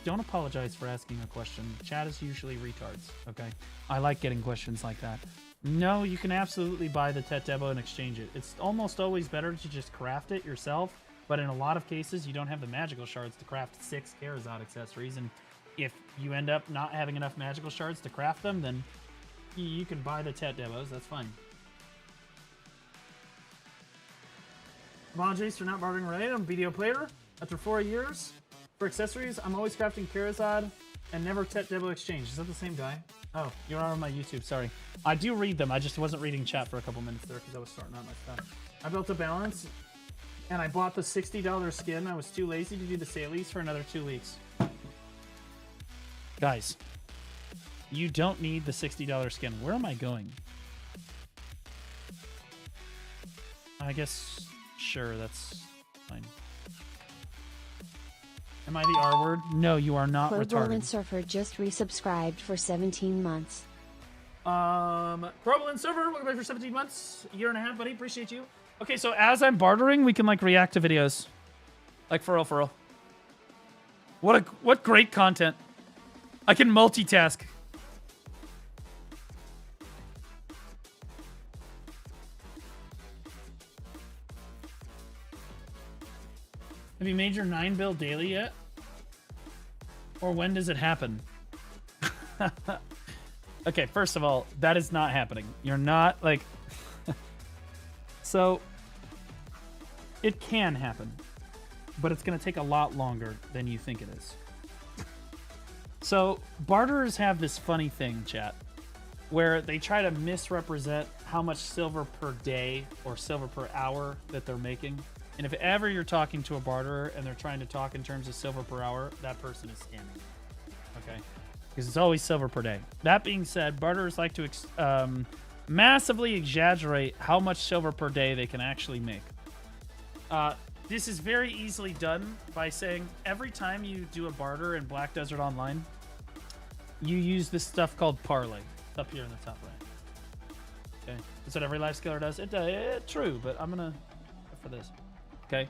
Speaker 1: don't apologize for asking a question. Chat is usually retards, okay? I like getting questions like that. No, you can absolutely buy the Tet Debo and exchange it. It's almost always better to just craft it yourself. But in a lot of cases, you don't have the magical shards to craft 6 Charizard accessories, and if you end up not having enough magical shards to craft them, then you can buy the Tet Demos. That's fine. Apologies for not bartering right. I'm a video player. After 4 years, for accessories, I'm always crafting Charizard and never Tet Debo exchange. Is that the same guy? Oh, you're on my YouTube. Sorry. I do read them. I just wasn't reading chat for a couple minutes there because I was starting out my stuff. I built a balance. And I bought the $60 skin. I was too lazy to do the saleys for another 2 weeks. Guys, you don't need the $60 skin. Where am I going? I guess, sure, that's fine. Am I the R word? No, you are not retarded.
Speaker 2: Provolent Surfer just resubscribed for 17 months.
Speaker 1: Provolent Surfer, welcome back for 17 months. A year and a half, buddy. Appreciate you. Okay, so as I'm bartering, we can, like, react to videos. Like, for real, for real. What great content. I can multitask. Have you made your 9 bill daily yet? Or when does it happen? Okay, first of all, that is not happening. You're not, like... So, it can happen, but it's going to take a lot longer than you think it is. So, barterers have this funny thing, chat, where they try to misrepresent how much silver per day or silver per hour that they're making. And if ever you're talking to a barterer and they're trying to talk in terms of silver per hour, that person is scamming. Okay? Because it's always silver per day. That being said, barterers like to massively exaggerate how much silver per day they can actually make. This is very easily done by saying every time you do a barter in Black Desert Online, you use this stuff called parlay. It's up here in the top right. Okay, that's what every life skiller does. It's true, but I'm gonna go for this. Okay,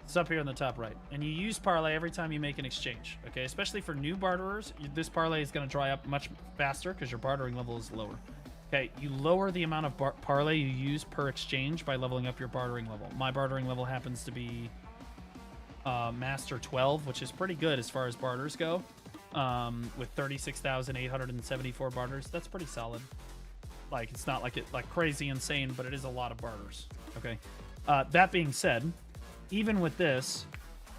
Speaker 1: it's up here in the top right, and you use parlay every time you make an exchange. Okay, especially for new barterers, this parlay is gonna dry up much faster because your bartering level is lower. Okay, you lower the amount of parlay you use per exchange by leveling up your bartering level. My bartering level happens to be Master 12, which is pretty good as far as barters go. With 36,874 barters, that's pretty solid. Like, it's not like crazy insane, but it is a lot of barters. Okay, that being said, even with this,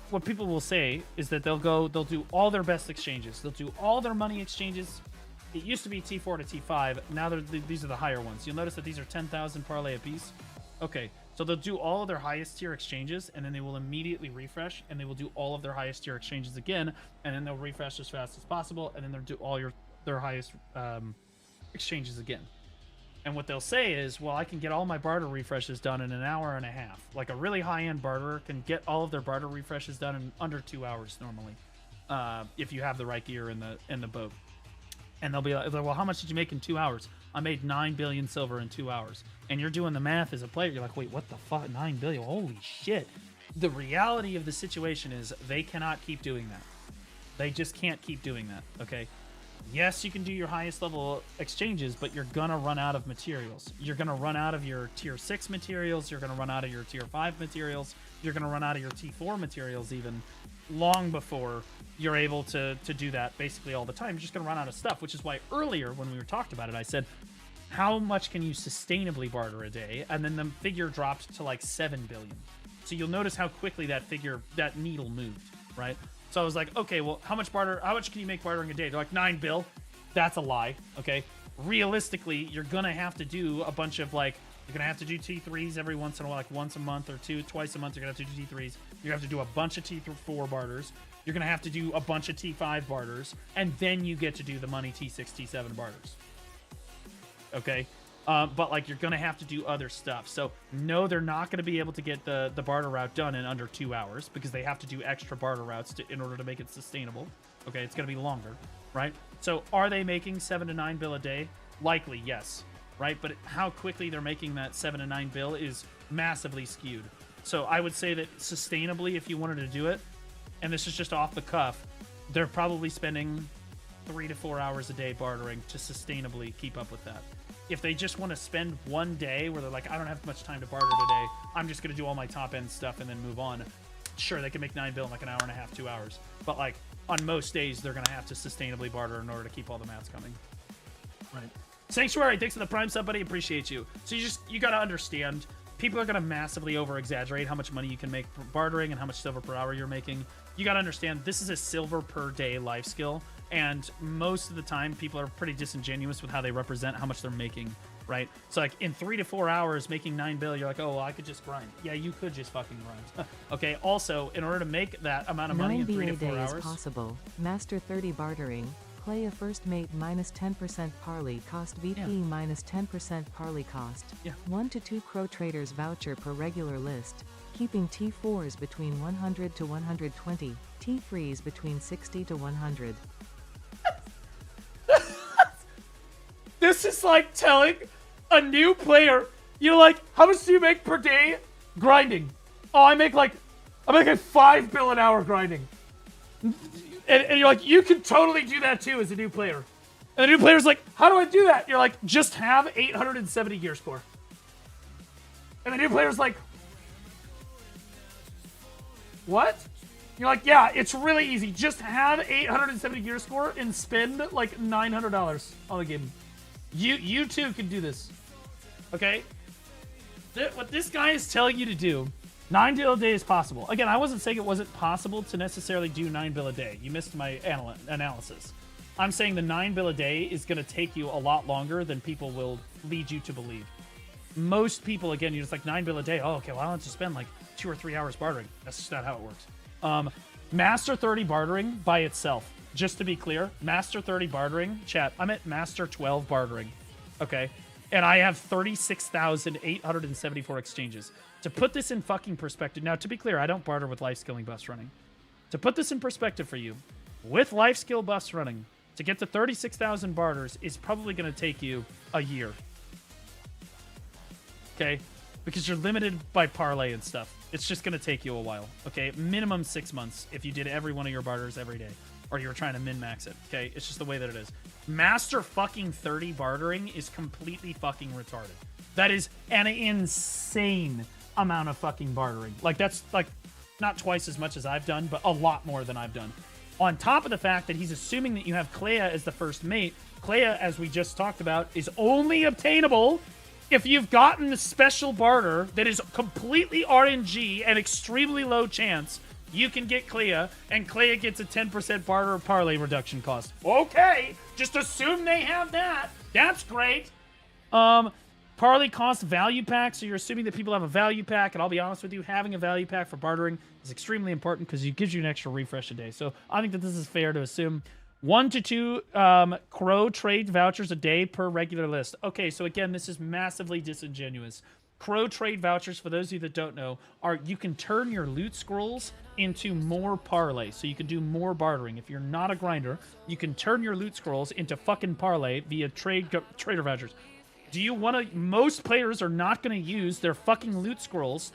Speaker 1: what people will say is that they'll do all their best exchanges. They'll do all their money exchanges. It used to be T4 to T5. Now these are the higher ones. You'll notice that these are 10,000 parlay apiece. Okay, so they'll do all of their highest tier exchanges, and then they will immediately refresh, and they will do all of their highest tier exchanges again, and then they'll refresh as fast as possible, and then they'll do all their highest exchanges again. And what they'll say is, well, I can get all my barter refreshes done in an hour and a half. Like a really high-end barterer can get all of their barter refreshes done in under 2 hours normally, if you have the right gear in the boat. And they'll be like, well, how much did you make in 2 hours? I made 9 billion silver in 2 hours. And you're doing the math as a player. You're like, wait, what the fuck? 9 billion? Holy shit. The reality of the situation is they cannot keep doing that. They just can't keep doing that, okay? Yes, you can do your highest level exchanges, but you're going to run out of materials. You're going to run out of your tier 6 materials. You're going to run out of your tier 5 materials. You're going to run out of your T4 materials even long before you're able to do that basically all the time. You're just going to run out of stuff, which is why earlier when we were talked about it, I said, how much can you sustainably barter a day? And then the figure dropped to like 7 billion. So you'll notice how quickly that needle moved, right? So I was like, okay, well, how much can you make bartering a day? They're like 9 bill. That's a lie, okay? Realistically, you're gonna have to do a bunch of like, you're gonna have to do T3s every once in a while, like once a month or twice a month. You're gonna have to do T3s. You're gonna have to do a bunch of T4 barters. You're gonna have to do a bunch of T5 barters, and then you get to do the money T6, T7 barters. Okay, but like you're gonna have to do other stuff. So no, they're not gonna be able to get the barter route done in under 2 hours because they have to do extra barter routes in order to make it sustainable. Okay, it's gonna be longer, right? So are they making 7 to 9 bill a day? Likely, yes. Right? But how quickly they're making that 7 to 9 bill is massively skewed. So I would say that sustainably, if you wanted to do it, and this is just off the cuff, they're probably spending 3 to 4 hours a day bartering to sustainably keep up with that. If they just want to spend one day where they're like, I don't have much time to barter today, I'm just going to do all my top end stuff and then move on. Sure, they can make 9 bill in like an hour and a half, 2 hours. But like on most days, they're going to have to sustainably barter in order to keep all the mats coming. Right. Sanctuary, thanks for the Prime sub, buddy. Appreciate you. So you got to understand, people are going to massively over-exaggerate how much money you can make for bartering and how much silver per hour you're making. You got to understand, this is a silver per day life skill, and most of the time, people are pretty disingenuous with how they represent how much they're making, right? So like in 3 to 4 hours, making 9 bill, you're like, oh, well, I could just grind. Yeah, you could just fucking grind. Okay, also, in order to make that amount of money in 3 to 4 hours...
Speaker 3: possible. Master 30 bartering. Play a first mate minus 10% parley cost VP minus 10% parley cost. 1 to 2 Crow Traders voucher per regular list. Keeping T4s between 100 to 120. T3s between 60 to 100.
Speaker 1: This is like telling a new player, you're like, how much do you make per day grinding? Oh, I make like 5 bill an hour grinding. And you're like, you can totally do that too as a new player. And the new player's like, how do I do that? You're like, just have 870 gear score. And the new player's like, what? You're like, yeah, it's really easy. Just have 870 gear score and spend like $900 on the game. You too can do this. Okay? What this guy is telling you to do, 9 bill a day is possible. Again, I wasn't saying it wasn't possible to necessarily do 9 bill a day. You missed my analysis. I'm saying the 9 bill a day is going to take you a lot longer than people will lead you to believe. Most people, again, you're just like 9 bill a day. Oh, okay, well, I don't have to spend like 2 or 3 hours bartering. That's just not how it works. Master 30 bartering by itself. Just to be clear, Master 30 bartering, chat, I'm at Master 12 bartering. Okay? And I have 36,874 exchanges. To put this in fucking perspective, now to be clear, I don't barter with life skilling buffs running. To put this in perspective for you, with life skill buffs running, to get to 36,000 barters is probably going to take you a year. Okay? Because you're limited by parlay and stuff. It's just going to take you a while. Okay? Minimum 6 months if you did every one of your barters every day. Or you were trying to min-max it. Okay? It's just the way that it is. Master fucking 30 bartering is completely fucking retarded. That is an insane amount of fucking bartering. Like, that's like not twice as much as I've done, but a lot more than I've done. On top of the fact that he's assuming that you have Clea as the first mate. Clea, as we just talked about, is only obtainable if you've gotten a special barter that is completely RNG and extremely low chance. You can get Clea, and Clea gets a 10% barter parlay reduction cost. Okay, just assume they have that. That's great. Parlay cost value pack, so you're assuming that people have a value pack, and I'll be honest with you, having a value pack for bartering is extremely important because it gives you an extra refresh a day. So I think that this is fair to assume 1 to 2 Crow trade vouchers a day per regular list. Okay, so again, this is massively disingenuous. Crow trade vouchers, for those of you that don't know, are you can turn your loot scrolls into more parlay, so you can do more bartering. If you're not a grinder, you can turn your loot scrolls into fucking parlay via trader vouchers. Do you want to? Most players are not going to use their fucking loot scrolls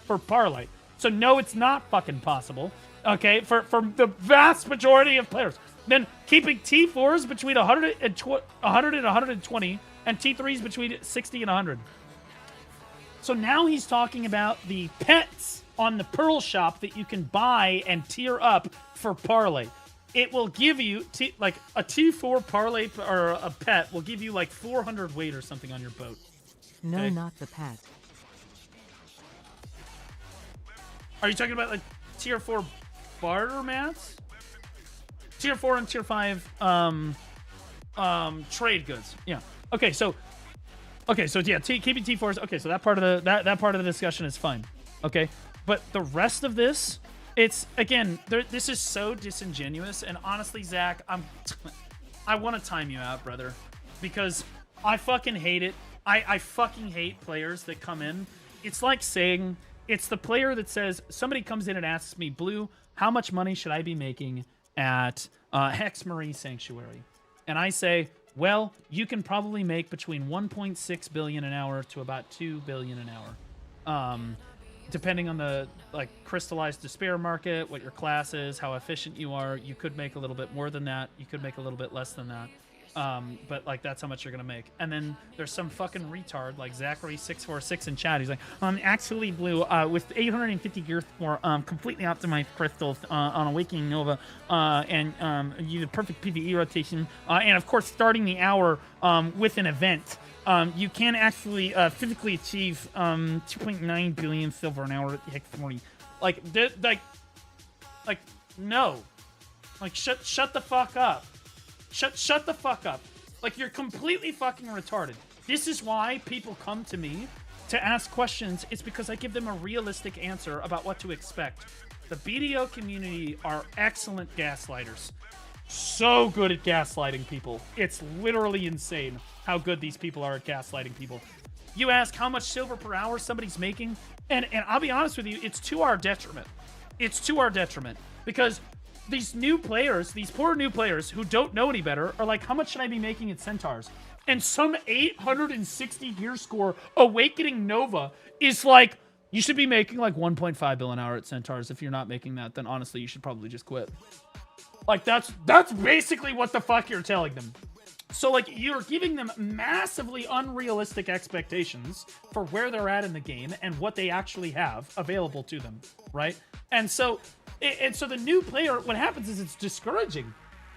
Speaker 1: for parlay. So no, it's not fucking possible. Okay, for the vast majority of players. Then keeping T4s between 100 and 120, and T3s between 60 and 100. So now he's talking about the pets on the Pearl Shop that you can buy and tier up for parlay. It will give you, like, a T4 parlay or a pet will give you, like, 400 weight or something on your boat.
Speaker 3: No,
Speaker 1: Okay?
Speaker 3: not the pet.
Speaker 1: Are you talking about like tier 4 barter mats? Tier 4 and tier 5 trade goods. Yeah. Okay, so yeah, keeping T4s. Okay, so that part of the discussion is fine. Okay, but the rest of this, it's again, this is so disingenuous. And honestly, Zach, I want to time you out, brother, because I fucking hate it. I fucking hate players that come in. It's like saying, it's the player that says, somebody comes in and asks me, Blue, how much money should I be making at Hex Marie Sanctuary? And I say, well, you can probably make between 1.6 billion an hour to about 2 billion an hour. Depending on the like crystallized despair market, what your class is, how efficient you are, you could make a little bit more than that. You could make a little bit less than that. But like that's how much you're gonna make. And then there's some fucking retard like Zachary646 in chat. He's like, actually, Blue, with 850 gear for completely optimized crystals on Awakening Nova, and you the perfect PvE rotation, and of course starting the hour with an event. You can actually physically achieve 2.9 billion silver an hour at the Hex 40. Like no, like shut the fuck up. Shut the fuck up. Like, you're completely fucking retarded. This is why people come to me to ask questions. It's because I give them a realistic answer about what to expect. The BDO community are excellent gaslighters. So good at gaslighting people. It's literally insane how good these people are at gaslighting people. You ask how much silver per hour somebody's making, and I'll be honest with you, it's to our detriment. It's to our detriment. Because these new players, these poor new players who don't know any better are like, how much should I be making at Centaurs? And some 860 gear score Awakening Nova is like, you should be making like 1.5 bill an hour at Centaurs. If you're not making that, then honestly, you should probably just quit. Like, that's basically what the fuck you're telling them. So, like, you're giving them massively unrealistic expectations for where they're at in the game and what they actually have available to them, right? And so the new player, what happens is it's discouraging,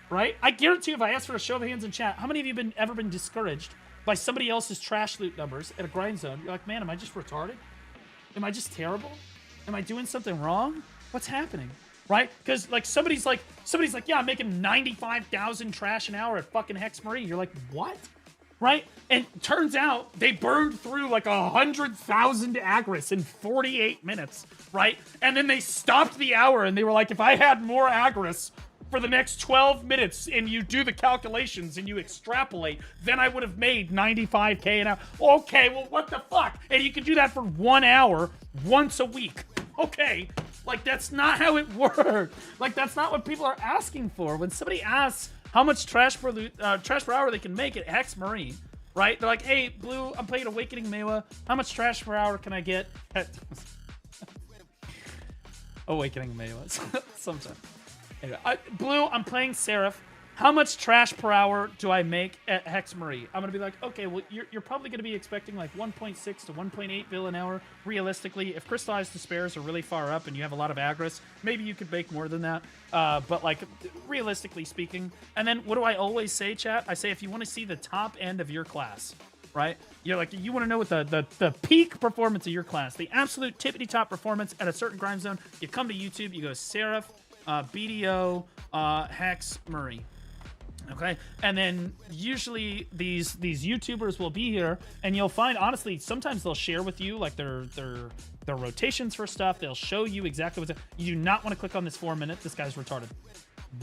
Speaker 1: right? I guarantee you, if I ask for a show of hands in chat, how many of you have ever been discouraged by somebody else's trash loot numbers at a grind zone? You're like, man, am I just retarded? Am I just terrible? Am I doing something wrong? What's happening? Right? Because like somebody's like, yeah, I'm making 95,000 trash an hour at fucking Hex Marie. You're like, what? Right? And turns out they burned through like 100,000 agris in 48 minutes, right? And then they stopped the hour and they were like, if I had more agris for the next 12 minutes and you do the calculations and you extrapolate, then I would have made 95K an hour. Okay, well, what the fuck? And you can do that for 1 hour once a week. Okay. Like, that's not how it works. Like, that's not what people are asking for. When somebody asks how much trash per hour they can make at Hex Marie, right? They're like, hey, Blue, I'm playing Awakening Mewa. How much trash per hour can I get at Awakening Mewa? Sometimes. Anyway, Blue, I'm playing Seraph. How much trash per hour do I make at Hex Marie? I'm going to be like, okay, well, you're probably going to be expecting like 1.6 to 1.8 bill an hour. Realistically, if Crystallized Despairs are really far up and you have a lot of agris, maybe you could make more than that. But like, realistically speaking. And then what do I always say, chat? I say, if you want to see the top end of your class, right? You're like, you want to know what the peak performance of your class, the absolute tippity top performance at a certain grind zone, you come to YouTube, you go Seraph, BDO, Hex Marie. Okay, and then usually these YouTubers will be here, and you'll find, honestly, sometimes they'll share with you like their rotations for stuff. They'll show you exactly what's. You do not want to click on this 4 minute. This guy's retarded.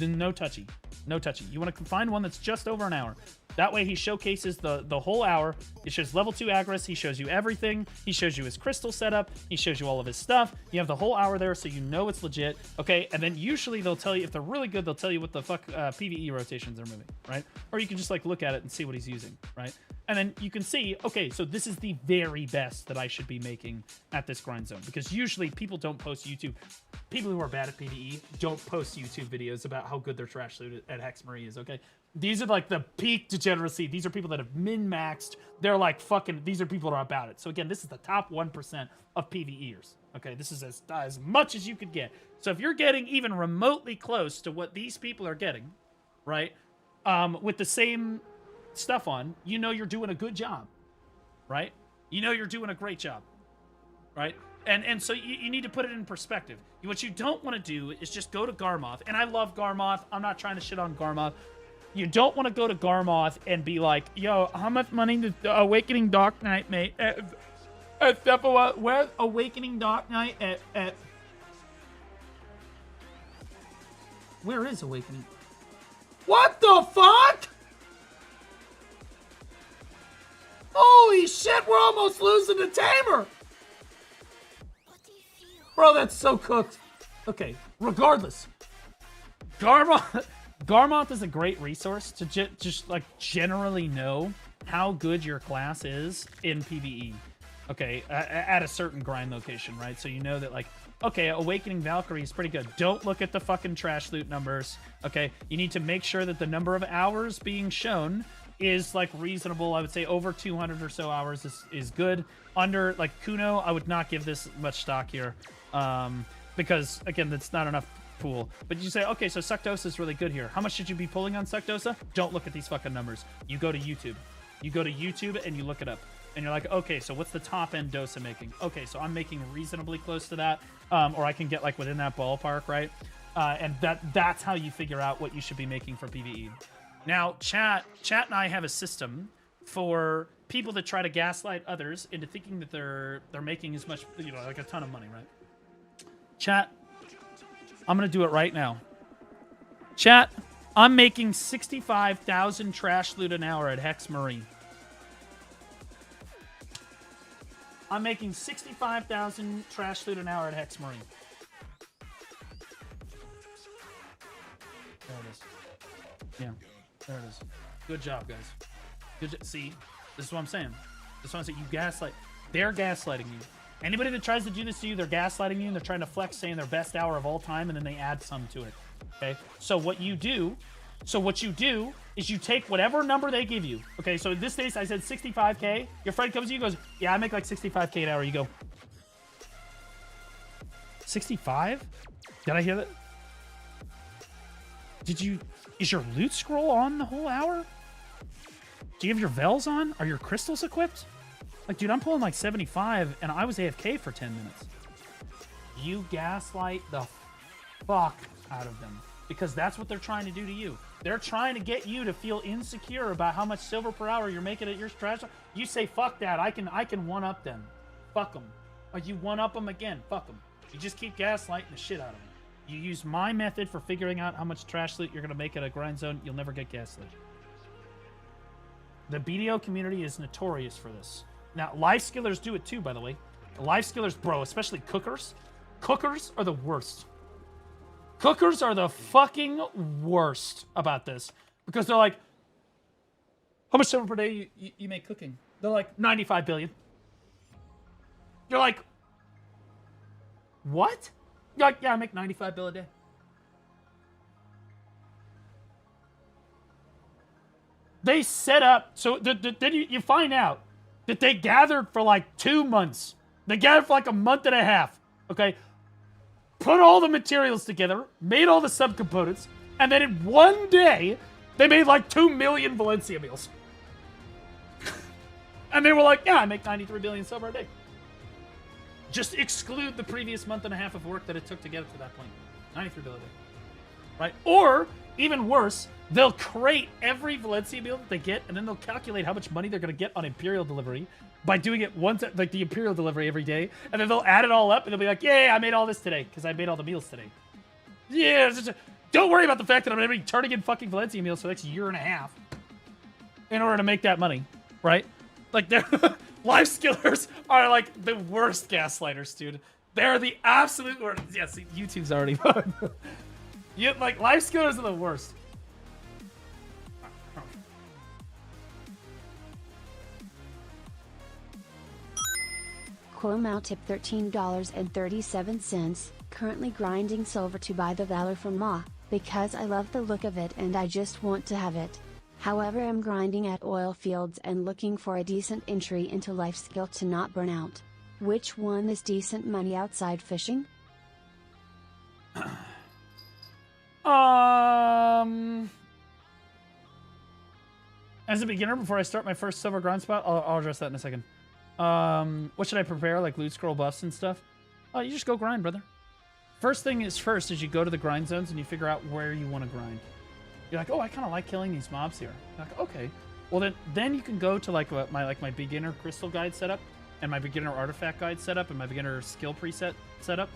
Speaker 1: No touchy, no touchy. You want to find one that's just over an hour. That way he showcases the whole hour. It shows level 2 agris. He shows you everything. He shows you his crystal setup. He shows you all of his stuff. You have the whole hour there, so you know it's legit. Okay, and then usually they'll tell you, if they're really good, they'll tell you what the fuck PvE rotations are moving, right? Or you can just like look at it and see what he's using, right? And then you can see, okay, so this is the very best that I should be making at this grind zone. Because usually people don't post YouTube. People who are bad at PvE don't post YouTube videos about how good their trash loot at Hex Marie is, okay? These are like the peak degeneracy. These are people that have min-maxed. They're like fucking, these are people that are about it. So again, this is the top 1% of PvEers. Okay, this is as much as you could get. So if you're getting even remotely close to what these people are getting, right, with the same stuff on, you know you're doing a good job, right? You know you're doing a great job, right? And so you need to put it in perspective. What you don't want to do is just go to Garmoth. And I love Garmoth. I'm not trying to shit on Garmoth. You don't want to go to Garmoth and be like, yo, how much money did Awakening Dark Knight make? Where's Awakening Dark Knight at... Where is Awakening? What the fuck? Holy shit, we're almost losing the Tamer. Bro, that's so cooked. Okay, regardless. Garmoth is a great resource to just like generally know how good your class is in PvE. Okay, at a certain grind location, right? So you know that like, okay, Awakening Valkyrie is pretty good. Don't look at the fucking trash loot numbers, okay? You need to make sure that the number of hours being shown is like reasonable. I would say over 200 or so hours is good. Under like Kuno, I would not give this much stock here. Because again, that's not enough pool. But you say, okay, so Suckdosa is really good here. How much should you be pulling on Suckdosa? Don't look at these fucking numbers. You go to YouTube. You go to YouTube and you look it up. And you're like, okay, so what's the top end Dosa making? Okay, so I'm making reasonably close to that. Or I can get like within that ballpark, right? And that's how you figure out what you should be making for PvE. Now, Chat and I have a system for people that try to gaslight others into thinking that they're making as much, you know, like a ton of money, right? Chat, I'm going to do it right now. Chat, I'm making 65,000 trash loot an hour at Hex Marine. I'm making 65,000 trash loot an hour at Hex Marine. There it is. Yeah, there it is. Good job, guys. See, this is what I'm saying. This is what I'm saying. You gaslight. They're gaslighting you. Anybody that tries to do this to you, they're gaslighting you, and they're trying to flex, saying their best hour of all time, and then they add some to it. Okay? So what you do is you take whatever number they give you. Okay, so in this case, I said 65K. Your friend comes to you and goes, yeah, I make like 65K an hour. You go, 65? Did I hear that? Is your loot scroll on the whole hour? Do you have your Vels on? Are your crystals equipped? Like, dude, I'm pulling like 75, and I was AFK for 10 minutes. You gaslight the fuck out of them. Because that's what they're trying to do to you. They're trying to get you to feel insecure about how much silver per hour you're making at your trash. You say, fuck that. I can one-up them. Fuck them. Or you one-up them again. Fuck them. You just keep gaslighting the shit out of them. You use my method for figuring out how much trash loot you're going to make at a grind zone. You'll never get gaslit. The BDO community is notorious for this. Now, life skillers do it too, by the way. Life skillers, bro, especially cookers. Cookers are the worst. Cookers are the fucking worst about this. Because they're like, how much silver per day you make cooking? They're like, 95 billion. You're like, what? You're like, yeah, I make 95 bill a day. They set up, so then you find out that they gathered for like 2 months. They gathered for like a month and a half, okay? Put all the materials together, made all the subcomponents, and then in one day, they made like 2 million Valencia meals. And they were like, yeah, I make 93 billion silver a day. Just exclude the previous month and a half of work that it took to get it to that point. 93 billion a day. Right? Or, even worse, they'll crate every Valencia meal that they get, and then they'll calculate how much money they're going to get on Imperial delivery by doing it once, like the Imperial delivery every day, and then they'll add it all up, and they'll be like, yeah, I made all this today, because I made all the meals today. Yeah, don't worry about the fact that I'm going to be turning in fucking Valencia meals for the next year and a half in order to make that money, right? Like, they're life skillers are like the worst gaslighters, dude. They're the absolute worst. Yeah, see, YouTube's already fun. Like, life skillers are the worst.
Speaker 2: Quomau tip $13.37, currently grinding silver to buy the Valor from Ma, because I love the look of it and I just want to have it. However, I'm grinding at oil fields and looking for a decent entry into life skill to not burn out. Which one is decent money outside fishing?
Speaker 1: As a beginner, before I start my first silver grind spot, I'll address that in a second. What should I prepare, like loot scroll buffs and stuff? Oh, you just go grind, brother. First thing is first is you go to the grind zones and you figure out where you want to grind. You're like, oh, I kind of like killing these mobs here. You're like, okay. Well, then you can go to like my beginner crystal guide setup and my beginner artifact guide setup and my beginner skill preset setup.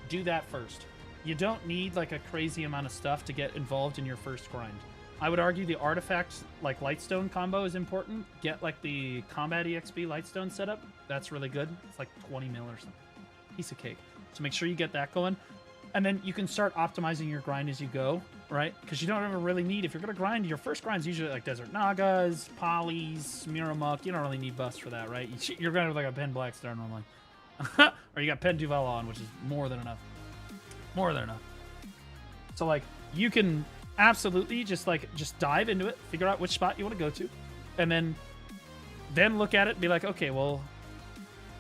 Speaker 1: Do that first. You don't need like a crazy amount of stuff to get involved in your first grind. I would argue the artifact like Lightstone combo is important. Get like the combat EXP Lightstone setup. That's really good. It's like 20 mil or something. Piece of cake. So make sure you get that going. And then you can start optimizing your grind as you go, right? Because you don't ever really need, if you're going to grind, your first grind's usually like Desert Nagas, Polys, Miramuk. You don't really need buffs for that, right? You're going to like a Pen Blackstar normally. Or you got Pen Duval on, which is more than enough. More than enough. So like, you can absolutely just dive into it, figure out which spot you want to go to, and then look at it and be like, okay, well,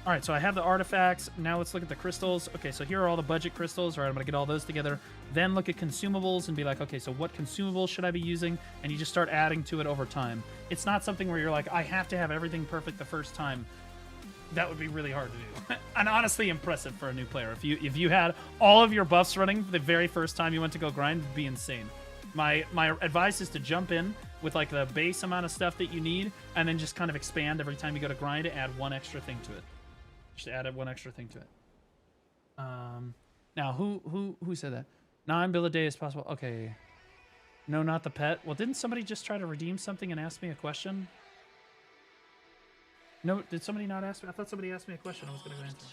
Speaker 1: all right, so I have the artifacts. Now let's look at the crystals. Okay, so here are all the budget crystals. All right, I'm going to get all those together. Then look at consumables and be like, okay, so what consumables should I be using? And you just start adding to it over time. It's not something where you're like, I have to have everything perfect the first time. That would be really hard to do. And honestly impressive for a new player. If you had all of your buffs running the very first time you went to go grind, it would be insane. My advice is to jump in with like the base amount of stuff that you need and then just kind of expand every time you go to grind to add one extra thing to it. Just add one extra thing to it. Now, who said that? 9 bill a day is possible. Okay. No, not the pet. Well, didn't somebody just try to redeem something and ask me a question? No, did somebody not ask me? I thought somebody asked me a question. I was going to go answer.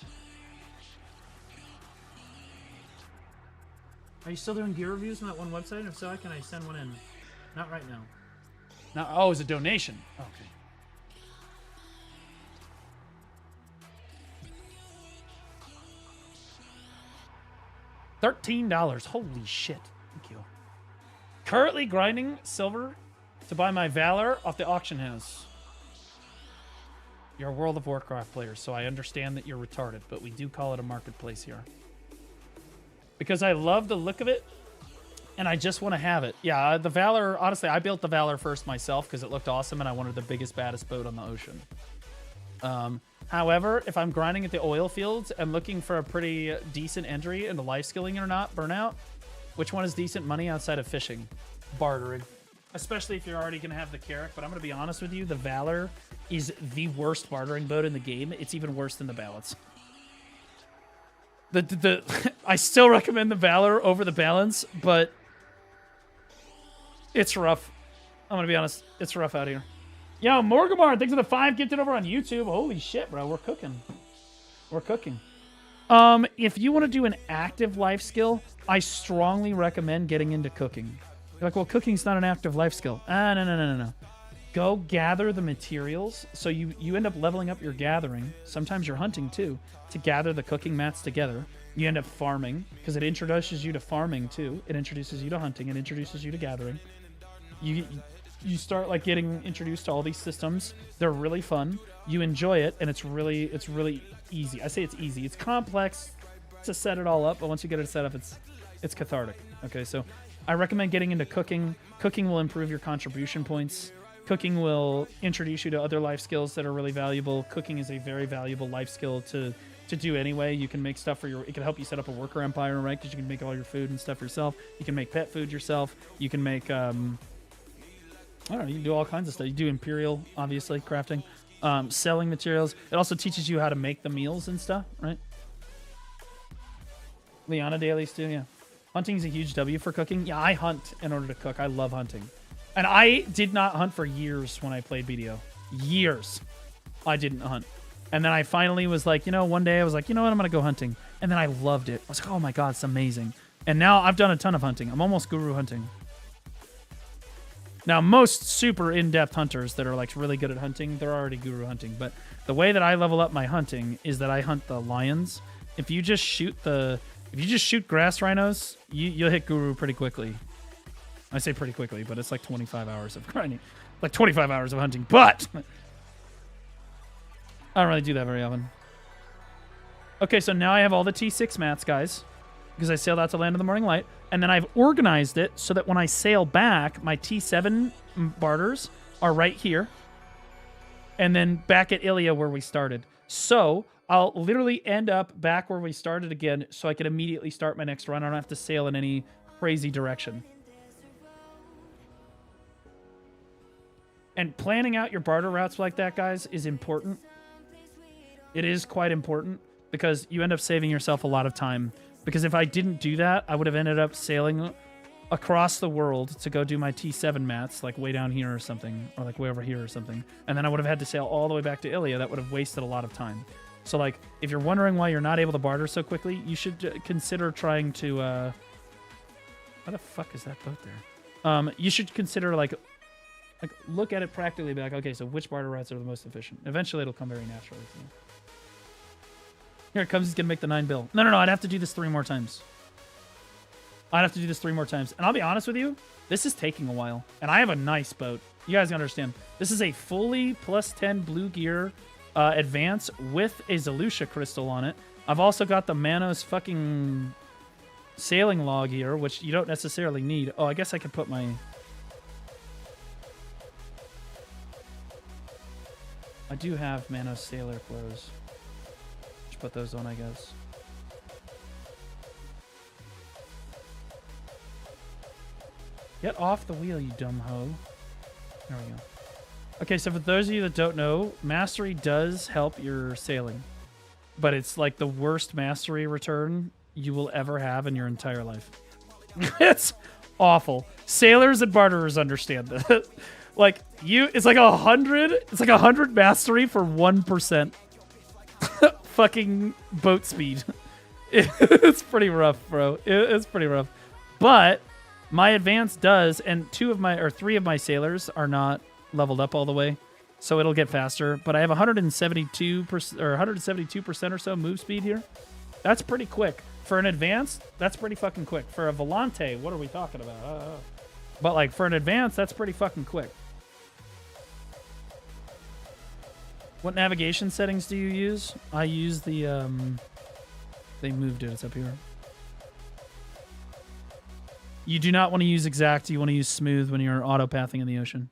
Speaker 1: Are you still doing gear reviews on that one website? If so, can I send one in? Not right now. Now, oh, it's a donation. Okay. $13. Holy shit. Thank you. Currently grinding silver to buy my Valor off the auction house. You're a World of Warcraft player, so I understand that you're retarded, but we do call it a marketplace here. Because I love the look of it, and I just want to have it. Yeah, the Valor, honestly, I built the Valor first myself because it looked awesome, and I wanted the biggest, baddest boat on the ocean. However, if I'm grinding at the oil fields and looking for a pretty decent entry into life skilling or not, burnout, which one is decent money outside of fishing? Bartering. Especially if you're already going to have the Carrack, but I'm going to be honest with you, the Valor is the worst bartering boat in the game. It's even worse than the Balance. I still recommend the Valor over the Balance, but it's rough. I'm going to be honest. It's rough out here. Yo, Morgamar, thanks for the 5 gifted over on YouTube. Holy shit, bro. We're cooking. We're cooking. If you want to do an active life skill, I strongly recommend getting into cooking. You're like, well, cooking's not an active life skill. No. Go gather the materials. So you end up leveling up your gathering. Sometimes you're hunting, too, to gather the cooking mats together. You end up farming, because it introduces you to farming, too. It introduces you to hunting. It introduces you to gathering. You start like getting introduced to all these systems. They're really fun. You enjoy it, and it's really easy. I say it's easy. It's complex to set it all up, but once you get it set up, it's cathartic. Okay, so I recommend getting into cooking. Cooking will improve your contribution points. Cooking will introduce you to other life skills that are really valuable. Cooking is a very valuable life skill to do anyway. You can make stuff for it can help you set up a worker empire, right? Because you can make all your food and stuff yourself. You can make pet food yourself. You can make I don't know, you can do all kinds of stuff. You do Imperial, obviously, crafting, selling materials. It also teaches you how to make the meals and stuff, right? Liana dailies too, yeah. Hunting is a huge W for cooking. Yeah, I hunt in order to cook. I love hunting. And I did not hunt for years when I played BDO. Years. I didn't hunt. And then I finally was like, one day I was like, you know what, I'm going to go hunting. And then I loved it. I was like, oh my God, it's amazing. And now I've done a ton of hunting. I'm almost guru hunting. Now, most super in-depth hunters that are like really good at hunting, they're already guru hunting. But the way that I level up my hunting is that I hunt the lions. If you just shoot grass rhinos, you'll hit guru pretty quickly. I say pretty quickly, but it's like 25 hours of grinding, like 25 hours of hunting. But I don't really do that very often. Okay, so now I have all the T6 mats, guys, because I sailed out to Land of the Morning Light. And then I've organized it so that when I sail back, my T7 barters are right here. And then back at Ilia where we started. So I'll literally end up back where we started again so I can immediately start my next run. I don't have to sail in any crazy direction. And planning out your barter routes like that, guys, is important. It is quite important because you end up saving yourself a lot of time. Because if I didn't do that, I would have ended up sailing across the world to go do my T7 mats, like way down here or something, or like way over here or something. And then I would have had to sail all the way back to Ilia. That would have wasted a lot of time. So, like, if you're wondering why you're not able to barter so quickly, you should consider trying to, Why the fuck is that boat there? You should consider, like, look at it practically, be like, okay, so which barter routes are the most efficient? Eventually, it'll come very naturally to you. Here it comes, he's gonna make the 9 bill. No, I'd have to do this 3 more times. And I'll be honest with you, this is taking a while. And I have a nice boat. You guys understand. This is a fully +10 blue gear advance with a Zalusha crystal on it. I've also got the Manos fucking sailing log here, which you don't necessarily need. Oh, I guess I could put my... I do have Manos sailor clothes. Just put those on, I guess. Get off the wheel, you dumb hoe. There we go. Okay, so for those of you that don't know, mastery does help your sailing. But it's like the worst mastery return you will ever have in your entire life. It's awful. Sailors and barterers understand that. Like, it's like 100, it's like 100 mastery for 1% fucking boat speed. It's pretty rough, bro. It's pretty rough. But my advance does, and 3 of my sailors are not leveled up all the way, so it'll get faster. But I have 172% or 172% or so move speed here. That's pretty quick for an advance. That's pretty fucking quick for a Volante. What are we talking about? But like for an advance, that's pretty fucking quick. What navigation settings do you use? I use the they moved it. It's up here. You do not want to use exact. You want to use smooth when you're auto pathing in the ocean.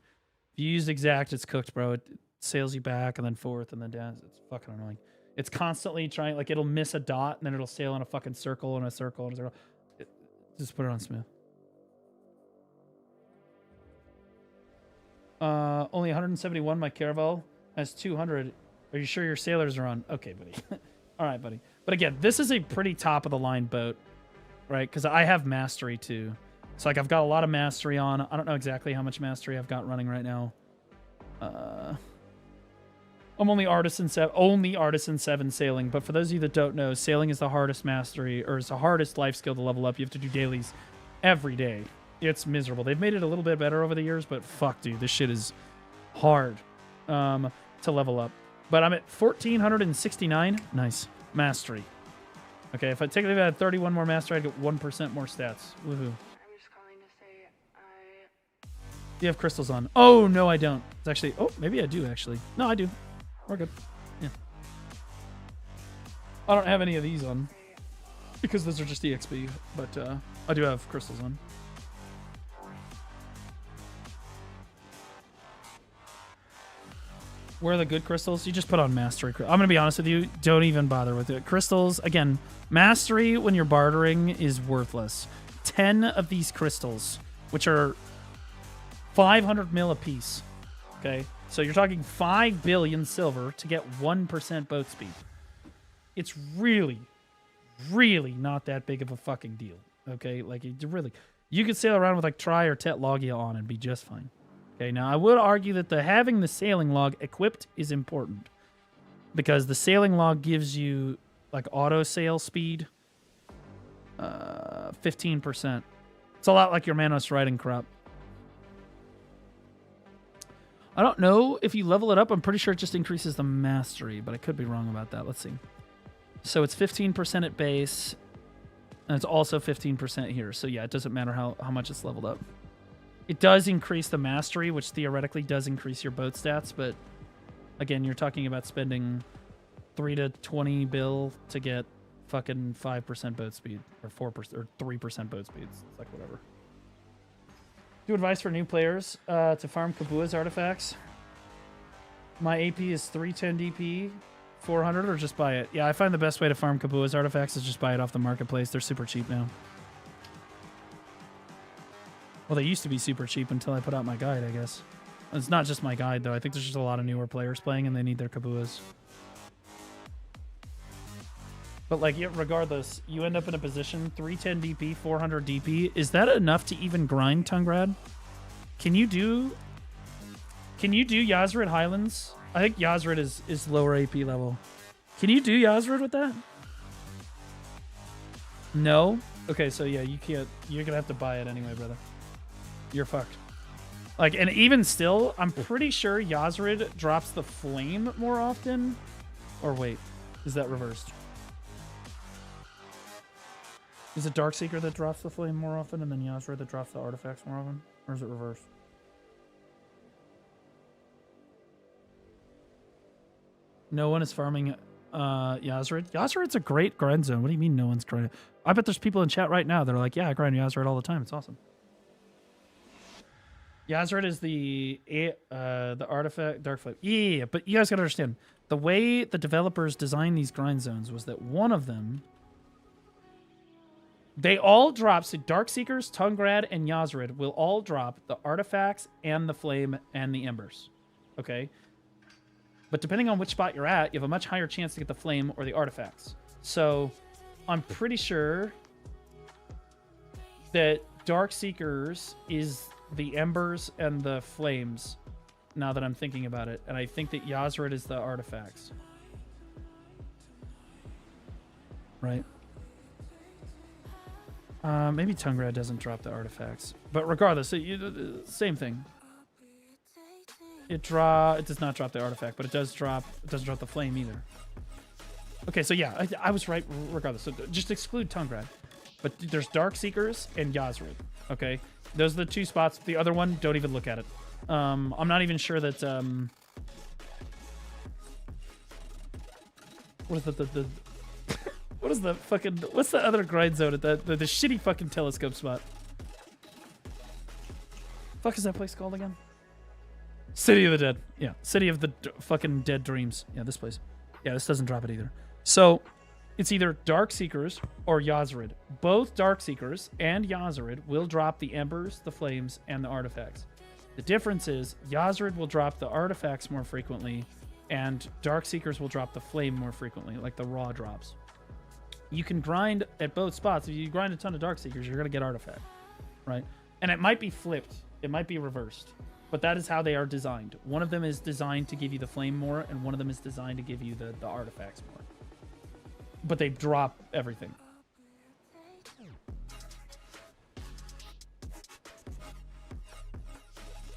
Speaker 1: If you use exact, it's cooked, bro. It sails you back and then forth and then down. It's fucking annoying. It's constantly trying, like, it'll miss a dot and then it'll sail in a fucking circle and a circle and a circle. Just put it on smooth. Only 171. My Caravel has 200. Are you sure your sailors are on? Okay, buddy. All right, buddy. But again, this is a pretty top of the line boat, right? Because I have mastery too. So like I've got a lot of mastery on. I don't know exactly how much mastery I've got running right now. I'm only Artisan 7 sailing. But for those of you that don't know, sailing is the hardest mastery, or it's the hardest life skill to level up. You have to do dailies every day. It's miserable. They've made it a little bit better over the years, but fuck, dude, this shit is hard to level up. But I'm at 1,469. Nice. Mastery. Okay, if I technically had 31 more mastery, I'd get 1% more stats. Woohoo. Do you have crystals on? Oh, no, I don't. It's actually... Oh, maybe I do, actually. No, I do. We're good. Yeah. I don't have any of these on. Because those are just EXP. But I do have crystals on. Where are the good crystals? You just put on mastery. I'm going to be honest with you. Don't even bother with it. Crystals, again, mastery when you're bartering is worthless. 10 of these crystals, which are 500 mil a piece. Okay? So you're talking 5 billion silver to get 1% boat speed. It's really, really not that big of a fucking deal. Okay? Like, you could sail around with like Tri or Tet Logia on and be just fine. Okay, now I would argue that having the sailing log equipped is important because the sailing log gives you like auto sail speed, 15%. It's a lot like your Manos riding crop. I don't know if you level it up. I'm pretty sure it just increases the mastery, but I could be wrong about that. Let's see. So it's 15% at base, and it's also 15% here. So yeah, it doesn't matter how much it's leveled up. It does increase the mastery, which theoretically does increase your boat stats, but again, you're talking about spending 3 to 20 bill to get fucking 5% boat speed, or 4% or 3% boat speed. It's like whatever. Do advice for new players to farm Kabua's artifacts. My AP is 310 DP, 400 or just buy it? Yeah, I find the best way to farm Kabua's artifacts is just buy it off the marketplace. They're super cheap now. Well, they used to be super cheap until I put out my guide, I guess. It's not just my guide, though. I think there's just a lot of newer players playing, and they need their Kabuas. But, like, yeah, regardless, you end up in a position, 310 DP, 400 DP. Is that enough to even grind, Tungrad? Can you do Yazrid Highlands? I think Yazrid is lower AP level. Can you do Yazrid with that? No? Okay, so yeah, you can't. You're going to have to buy it anyway, brother. You're fucked. Like, and even still, I'm pretty sure Yazrid drops the flame more often. Or wait, is that reversed? Is it Darkseeker that drops the flame more often and then Yazrid that drops the artifacts more often? Or is it reversed? No one is farming Yazrid. Yazrid's a great grind zone. What do you mean no one's grinding? I bet there's people in chat right now that are like, yeah, I grind Yazrid all the time. It's awesome. Yazrid is the artifact Dark Flame. Yeah, but you guys gotta understand, the way the developers designed these grind zones was that one of them, they all drop, so Darkseekers, Tungrad, and Yazrid will all drop the artifacts and the flame and the embers. Okay? But depending on which spot you're at, you have a much higher chance to get the flame or the artifacts. So I'm pretty sure that Darkseekers is the embers and the flames, now that I'm thinking about it. And I think that Yazrid is the artifacts. Right? Maybe Tungrad doesn't drop the artifacts. But regardless, same thing. It does not drop the artifact, but it doesn't drop the flame either. Okay, so yeah, I was right regardless. So just exclude Tungrad. But there's Darkseekers and Yazrid. Okay? Those are the two spots. The other one, don't even look at it. I'm not even sure that what is the what is the fucking, what's the other grind zone at the shitty fucking telescope spot? Fuck is that place called again? City of the Dead. Yeah, City of the fucking Dead Dreams. Yeah, this place. Yeah, this doesn't drop it either. So it's either Darkseekers or Yazrid. Both Darkseekers and Yazrid will drop the embers, the flames, and the artifacts. The difference is Yazrid will drop the artifacts more frequently, and Darkseekers will drop the flame more frequently, like the raw drops. You can grind at both spots. If you grind a ton of Darkseekers, you're going to get artifact, right? And it might be flipped. It might be reversed. But that is how they are designed. One of them is designed to give you the flame more, and one of them is designed to give you the artifacts more. But they drop everything.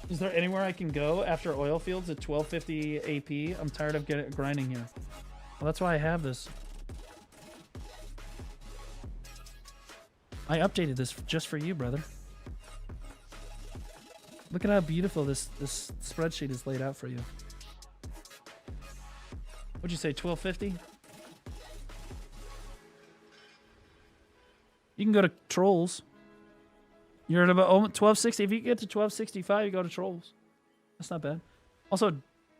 Speaker 1: Is there anywhere I can go after oil fields at 1250 AP? I'm tired of grinding here. Well, that's why I have this. I updated this just for you, brother. Look at how beautiful this spreadsheet is laid out for you. What'd you say, 1250? You can go to Trolls. You're at about 1260. If you get to 1265, you go to Trolls. That's not bad. Also,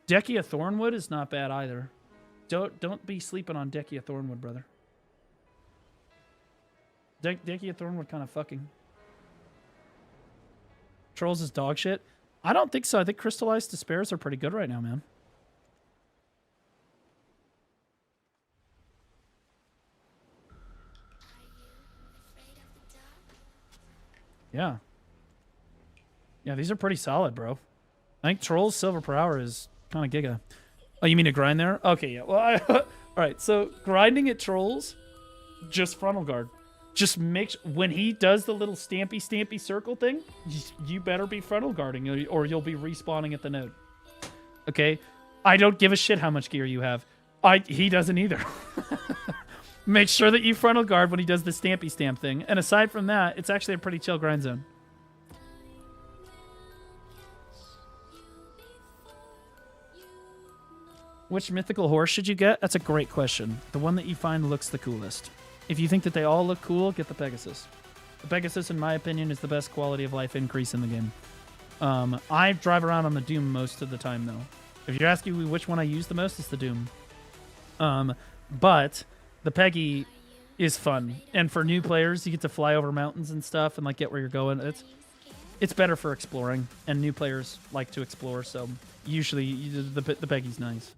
Speaker 1: Dekia Thornwood is not bad either. Don't be sleeping on Dekia Thornwood, brother. Dekia Thornwood kind of fucking. Trolls is dog shit. I don't think so. I think Crystallized Despairs are pretty good right now, man. Yeah. Yeah, these are pretty solid, bro. I think Trolls Silver per hour is kind of giga. Oh, you mean to grind there? Okay, yeah. Well, all right. So grinding at Trolls, just frontal guard. Just make when he does the little stampy circle thing, you better be frontal guarding or you'll be respawning at the node. Okay? I don't give a shit how much gear you have. He doesn't either. Make sure that you frontal guard when he does the stampy stamp thing. And aside from that, it's actually a pretty chill grind zone. Which mythical horse should you get? That's a great question. The one that you find looks the coolest. If you think that they all look cool, get the Pegasus. The Pegasus, in my opinion, is the best quality of life increase in the game. I drive around on the Doom most of the time, though. If you're asking me which one I use the most, it's the Doom. But the Peggy is fun, and for new players, you get to fly over mountains and stuff, and like get where you're going. It's better for exploring, and new players like to explore. So usually the Peggy's nice,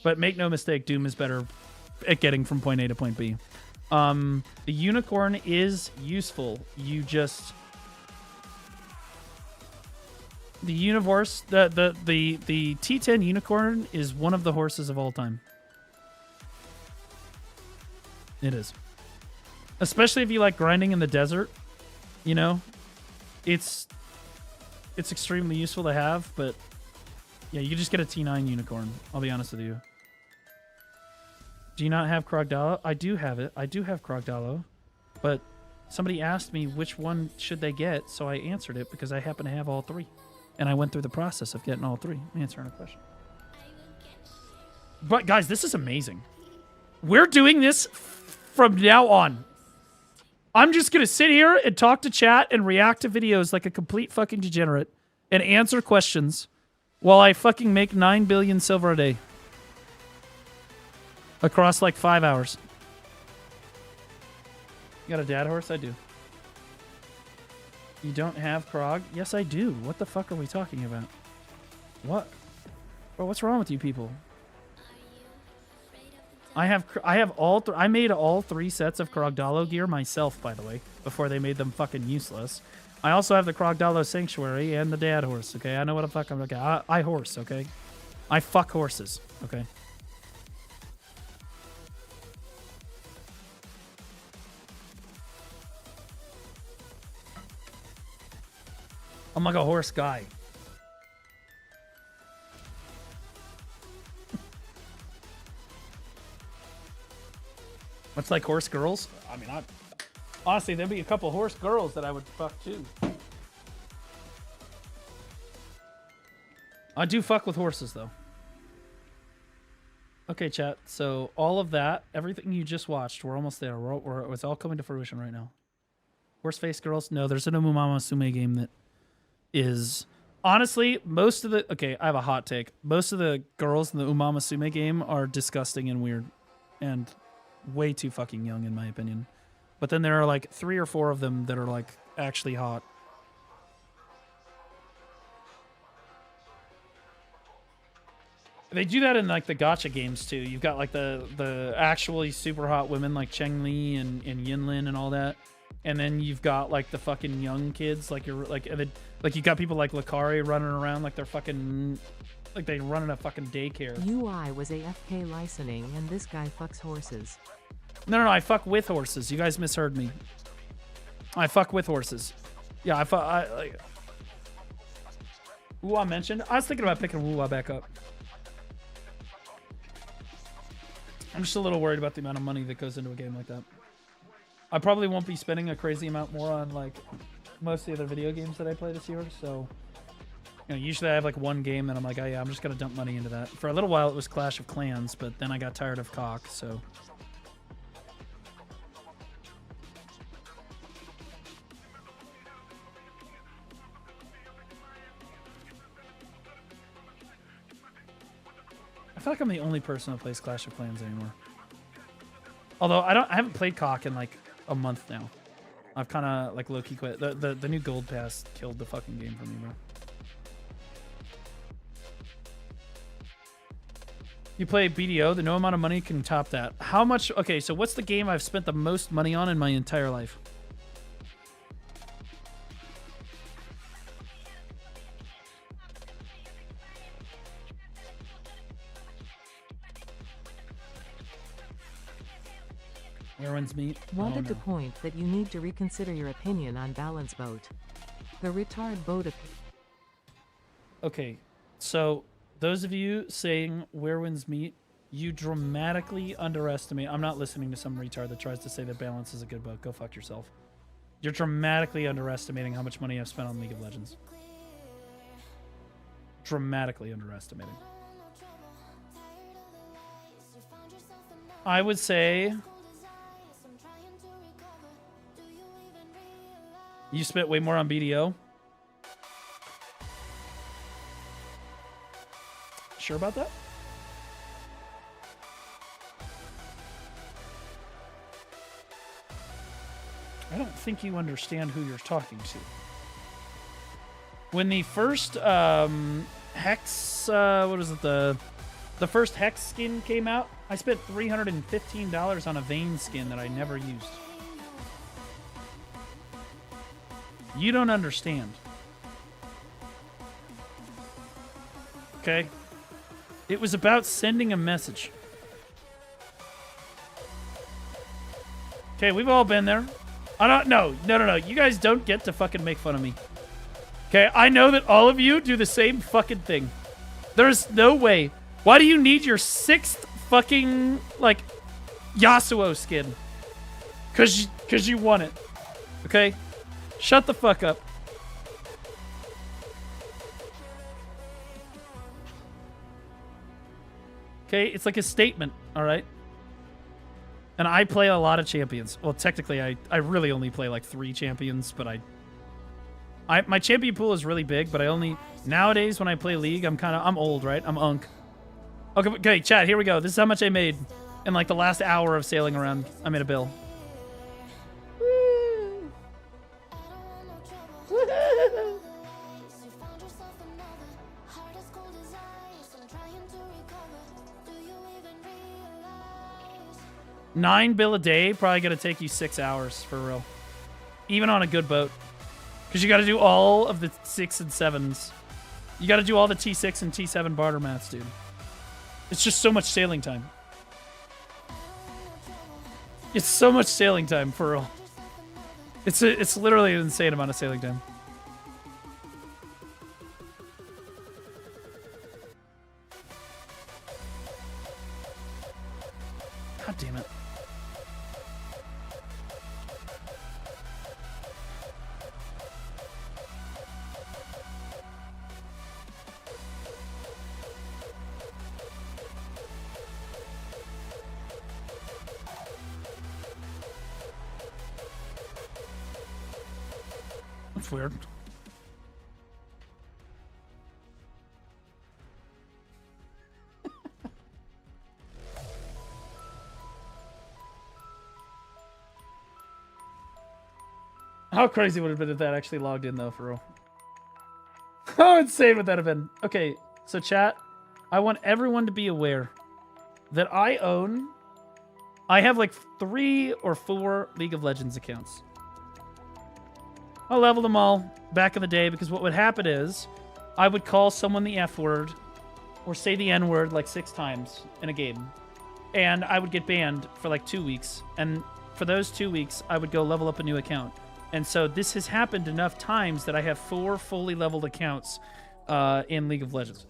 Speaker 1: but make no mistake, Doom is better at getting from point A to point B. The unicorn is useful. You just the universe the T10 unicorn is one of the horses of all time. It is. Especially if you like grinding in the desert, you know, it's extremely useful to have, but yeah, you just get a T9 unicorn. I'll be honest with you. Do you not have Krogdalo? I do have it. I do have Krogdalo, but somebody asked me which one should they get, so I answered it because I happen to have all three. And I went through the process of getting all three, answering a question. But guys, this is amazing. We're doing this from now on. I'm just going to sit here and talk to chat and react to videos like a complete fucking degenerate and answer questions while I fucking make 9 billion silver a day. Across like 5 hours. You got a dad horse? I do. You don't have Krog? Yes, I do. What the fuck are we talking about? What? Bro, what's wrong with you people? I have all I made all 3 sets of Krogdalo gear myself, by the way, before they made them fucking useless. I also have the Krogdalo Sanctuary and the dad horse, okay? I know what the fuck I'm looking at. I horse, okay? I fuck horses, okay? I'm like a horse guy. Much like horse girls. I mean, honestly, there'd be a couple horse girls that I would fuck too. I do fuck with horses though. Okay, chat. So all of that, everything you just watched, we're almost there. It's all coming to fruition right now. Horse face girls? No, there's an Umumama Sume game that is honestly most of the. Okay, I have a hot take. Most of the girls in the Umama Sume game are disgusting and weird, and way too fucking young in my opinion. But then there are like 3 or 4 of them that are like actually hot. They do that in like the gacha games too. You've got like the actually super hot women like Cheng Li and Yinlin and all that. And then you've got like the fucking young kids, like you're like, and then, like you got people like Lakari running around like they're fucking, like they run in a fucking daycare.
Speaker 3: UI was AFK licensing, and this guy fucks horses.
Speaker 1: No, I fuck with horses. You guys misheard me. I fuck with horses. Yeah, I like. Wuwa mentioned. I was thinking about picking Wuwa back up. I'm just a little worried about the amount of money that goes into a game like that. I probably won't be spending a crazy amount more on like most of the other video games that I play this year. So, you know, usually I have like one game that I'm like, oh yeah, I'm just gonna dump money into that. For a little while it was Clash of Clans, but then I got tired of cock. So. I feel like I'm the only person who plays Clash of Clans anymore. Although I haven't played cock in like a month now. I've kind of like low-key quit. The new gold pass killed the fucking game for me, bro. You play BDO, the no amount of money can top that. How much? Okay, so what's the game I've spent the most money on in my entire life? Everyone's meat.
Speaker 3: Wanted to point that you need to reconsider your opinion on balance boat. The retard boat.
Speaker 1: Okay, so those of you saying where wins meat, you dramatically underestimate. I'm not listening to some retard that tries to say that balance is a good boat. Go fuck yourself. You're dramatically underestimating how much money I've spent on League of Legends. Dramatically underestimating. I would say you spent way more on BDO. Sure about that? I don't think you understand who you're talking to. When the first Hex, what is it, the first Hex skin came out, I spent $315 on a Vayne skin that I never used. You don't understand. Okay? It was about sending a message. Okay, we've all been there. I don't know. No. You guys don't get to fucking make fun of me. Okay, I know that all of you do the same fucking thing. There's no way. Why do you need your 6th fucking, like, Yasuo skin? Cause you want it. Okay? Shut the fuck up. Okay, it's like a statement, alright? And I play a lot of champions. Well, technically, I really only play like 3 champions, but my champion pool is really big, but I only... Nowadays, when I play League, I'm old, right? I'm unk. Okay, chat, here we go. This is how much I made in like the last hour of sailing around. I made a bill. $9 bill a day, probably gonna take you 6 hours for real. Even on a good boat. Because you gotta do all of the 6 and 7s. You gotta do all the T6 and T7 barter mats, dude. It's just so much sailing time. It's so much sailing time, for real. It's literally an insane amount of sailing time. God damn it. That's weird. How crazy would it have been if that actually logged in, though, for real? How insane would that have been? Okay, so chat, I want everyone to be aware that I have like 3 or 4 League of Legends accounts. I leveled them all back in the day because what would happen is I would call someone the F word or say the N word like 6 times in a game. And I would get banned for like 2 weeks. And for those 2 weeks, I would go level up a new account. And so this has happened enough times that I have 4 fully leveled accounts in League of Legends.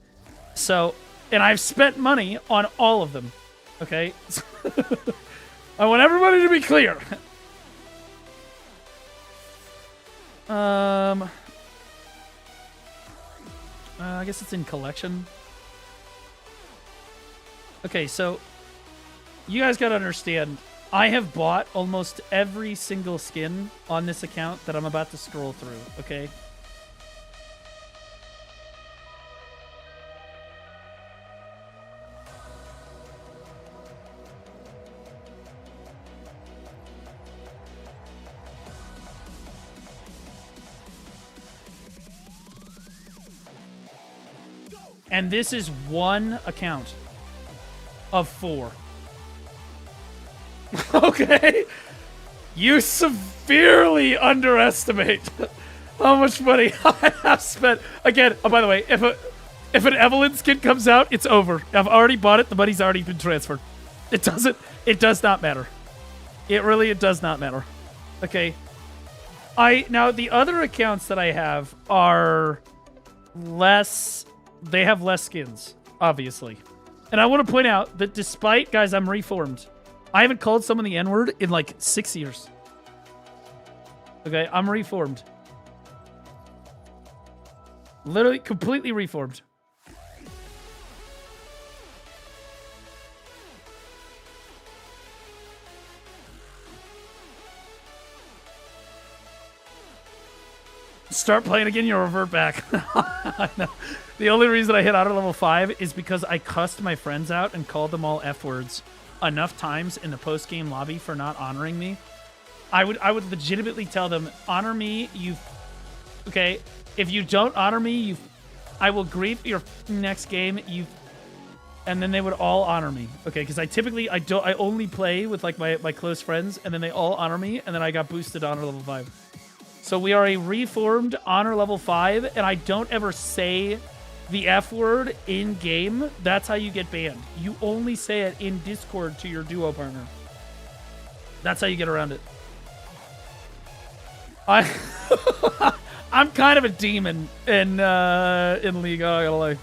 Speaker 1: So, and I've spent money on all of them. Okay? I want everybody to be clear. I guess it's in collection. Okay, so you guys gotta understand, I have bought almost every single skin on this account that I'm about to scroll through, okay? And this is one account of 4. Okay? You severely underestimate how much money I have spent. Again, oh, by the way, if an Evelyn skin comes out, it's over. I've already bought it. The money's already been transferred. It does not matter. It does not matter. Okay? Now, the other accounts that I have are less... They have less skins, obviously. And I want to point out that despite, guys, I'm reformed. I haven't called someone the N-word in like 6 years. Okay, I'm reformed. Literally, completely reformed. Start playing again, you'll revert back. I know. The only reason I hit auto level 5 is because I cussed my friends out and called them all F words enough times in the post-game lobby for not honoring me I would legitimately tell them, honor me, okay? If you don't honor me, I will grief your next game, and then they would all honor me, okay? Because I only play with like my close friends, and then they all honor me, and then I got boosted to honor level 5. So we are a reformed honor level 5, and I don't ever say the F word in game. That's how you get banned. You only say it in Discord to your duo partner. That's how you get around it. I'm kind of a demon in League, I gotta lie.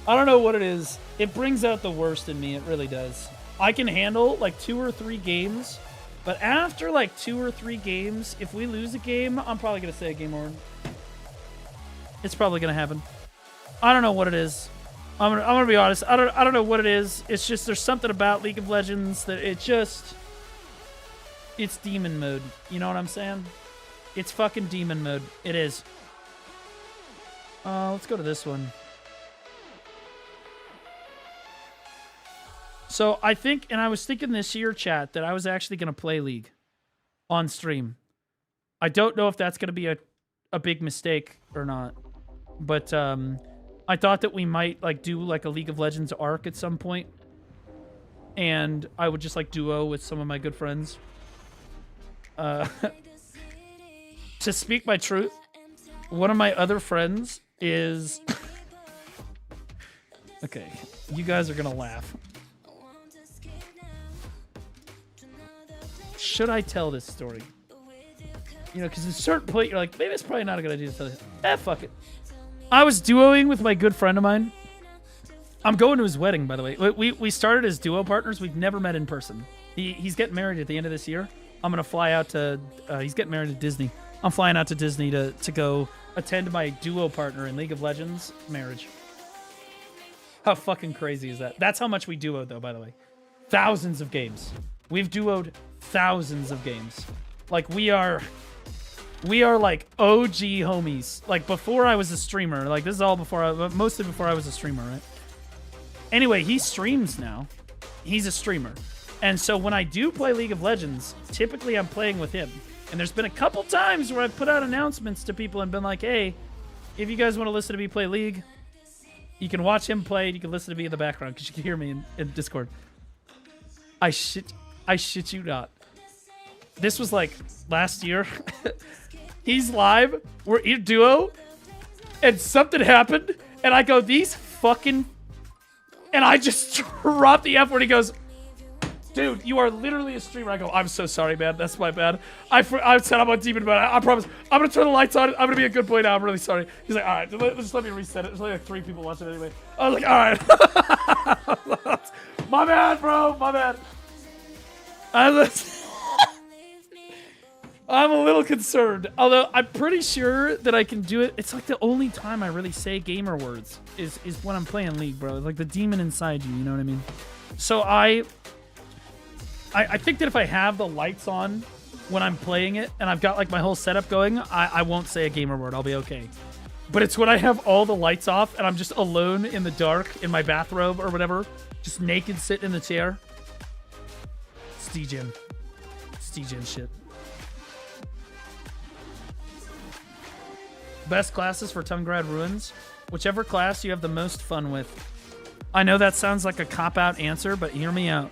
Speaker 1: I don't know what it is. It brings out the worst in me, it really does. I can handle like 2 or 3 games, but after like 2 or 3 games, if we lose a game, I'm probably gonna say a game over. It's probably gonna happen. I don't know what it is. I'm gonna be honest. I don't know what it is. It's just there's something about League of Legends that it's demon mode. You know what I'm saying? It's fucking demon mode. It is. Let's go to this one. So I think, and I was thinking this year, chat, that I was actually gonna play League on stream. I don't know if that's gonna be a big mistake or not, but I thought that we might like do like a League of Legends arc at some point, and I would just like duo with some of my good friends. To speak my truth, one of my other friends is okay. You guys are gonna laugh. Should I tell this story? You know, because at a certain point you're like, maybe it's probably not a good idea to tell this. Fuck it. I was duoing with my good friend of mine. I'm going to his wedding, by the way. We started as duo partners. We've never met in person. He's getting married at the end of this year. I'm going to fly out to... he's getting married at Disney. I'm flying out to Disney to go attend my duo partner in League of Legends marriage. How fucking crazy is that? That's how much we duoed, though, by the way. Thousands of games. We've duoed thousands of games. Like, we are like OG homies. Like before I was a streamer. Like this is all mostly before I was a streamer, right? Anyway, he streams now. He's a streamer. And so when I do play League of Legends, typically I'm playing with him. And there's been a couple times where I've put out announcements to people and been like, hey, if you guys want to listen to me play League, you can watch him play. You can listen to me in the background because you can hear me in Discord. I shit you not. This was like last year. He's live. We're in duo. And something happened. And I go, these fucking... And I just drop the F word. He goes, dude, you are literally a streamer. I go, I'm so sorry, man. That's my bad. I said I'm on demon mode. I promise. I'm going to turn the lights on. I'm going to be a good boy now. I'm really sorry. He's like, all right, just let me reset it. There's only like 3 people watching it anyway. I was like, all right. My bad, bro. My bad. I'm a little concerned. Although I'm pretty sure that I can do it. It's like the only time I really say gamer words is when I'm playing League, bro. It's like the demon inside you, you know what I mean? So I think that if I have the lights on when I'm playing it and I've got like my whole setup going, I won't say a gamer word. I'll be okay. But it's when I have all the lights off and I'm just alone in the dark in my bathrobe or whatever, just naked sitting in the chair. It's degen. It's degen shit. Best classes for Tungrad Ruins? Whichever class you have the most fun with. I know that sounds like a cop-out answer, but hear me out.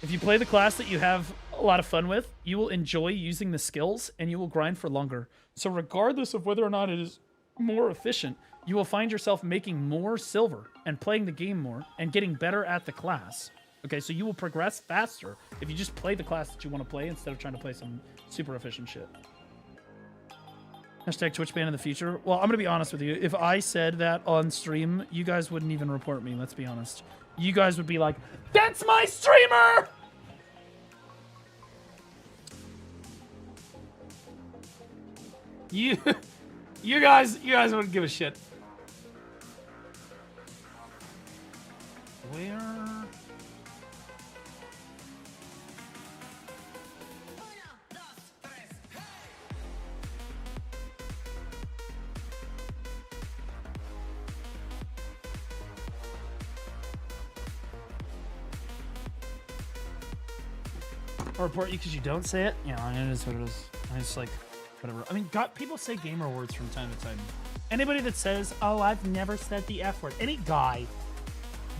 Speaker 1: If you play the class that you have a lot of fun with, you will enjoy using the skills and you will grind for longer. So regardless of whether or not it is more efficient, you will find yourself making more silver and playing the game more and getting better at the class. Okay, so you will progress faster if you just play the class that you want to play instead of trying to play some super efficient shit. Hashtag Twitch ban in the future. Well, I'm going to be honest with you. If I said that on stream, you guys wouldn't even report me, let's be honest. You guys would be like, that's my streamer! You guys wouldn't give a shit. Where? I'll report you because you don't say it. Yeah, it is what it is. And it's like, whatever. I mean, people say gamer words from time to time. Anybody that says, oh, I've never said the F word. Any guy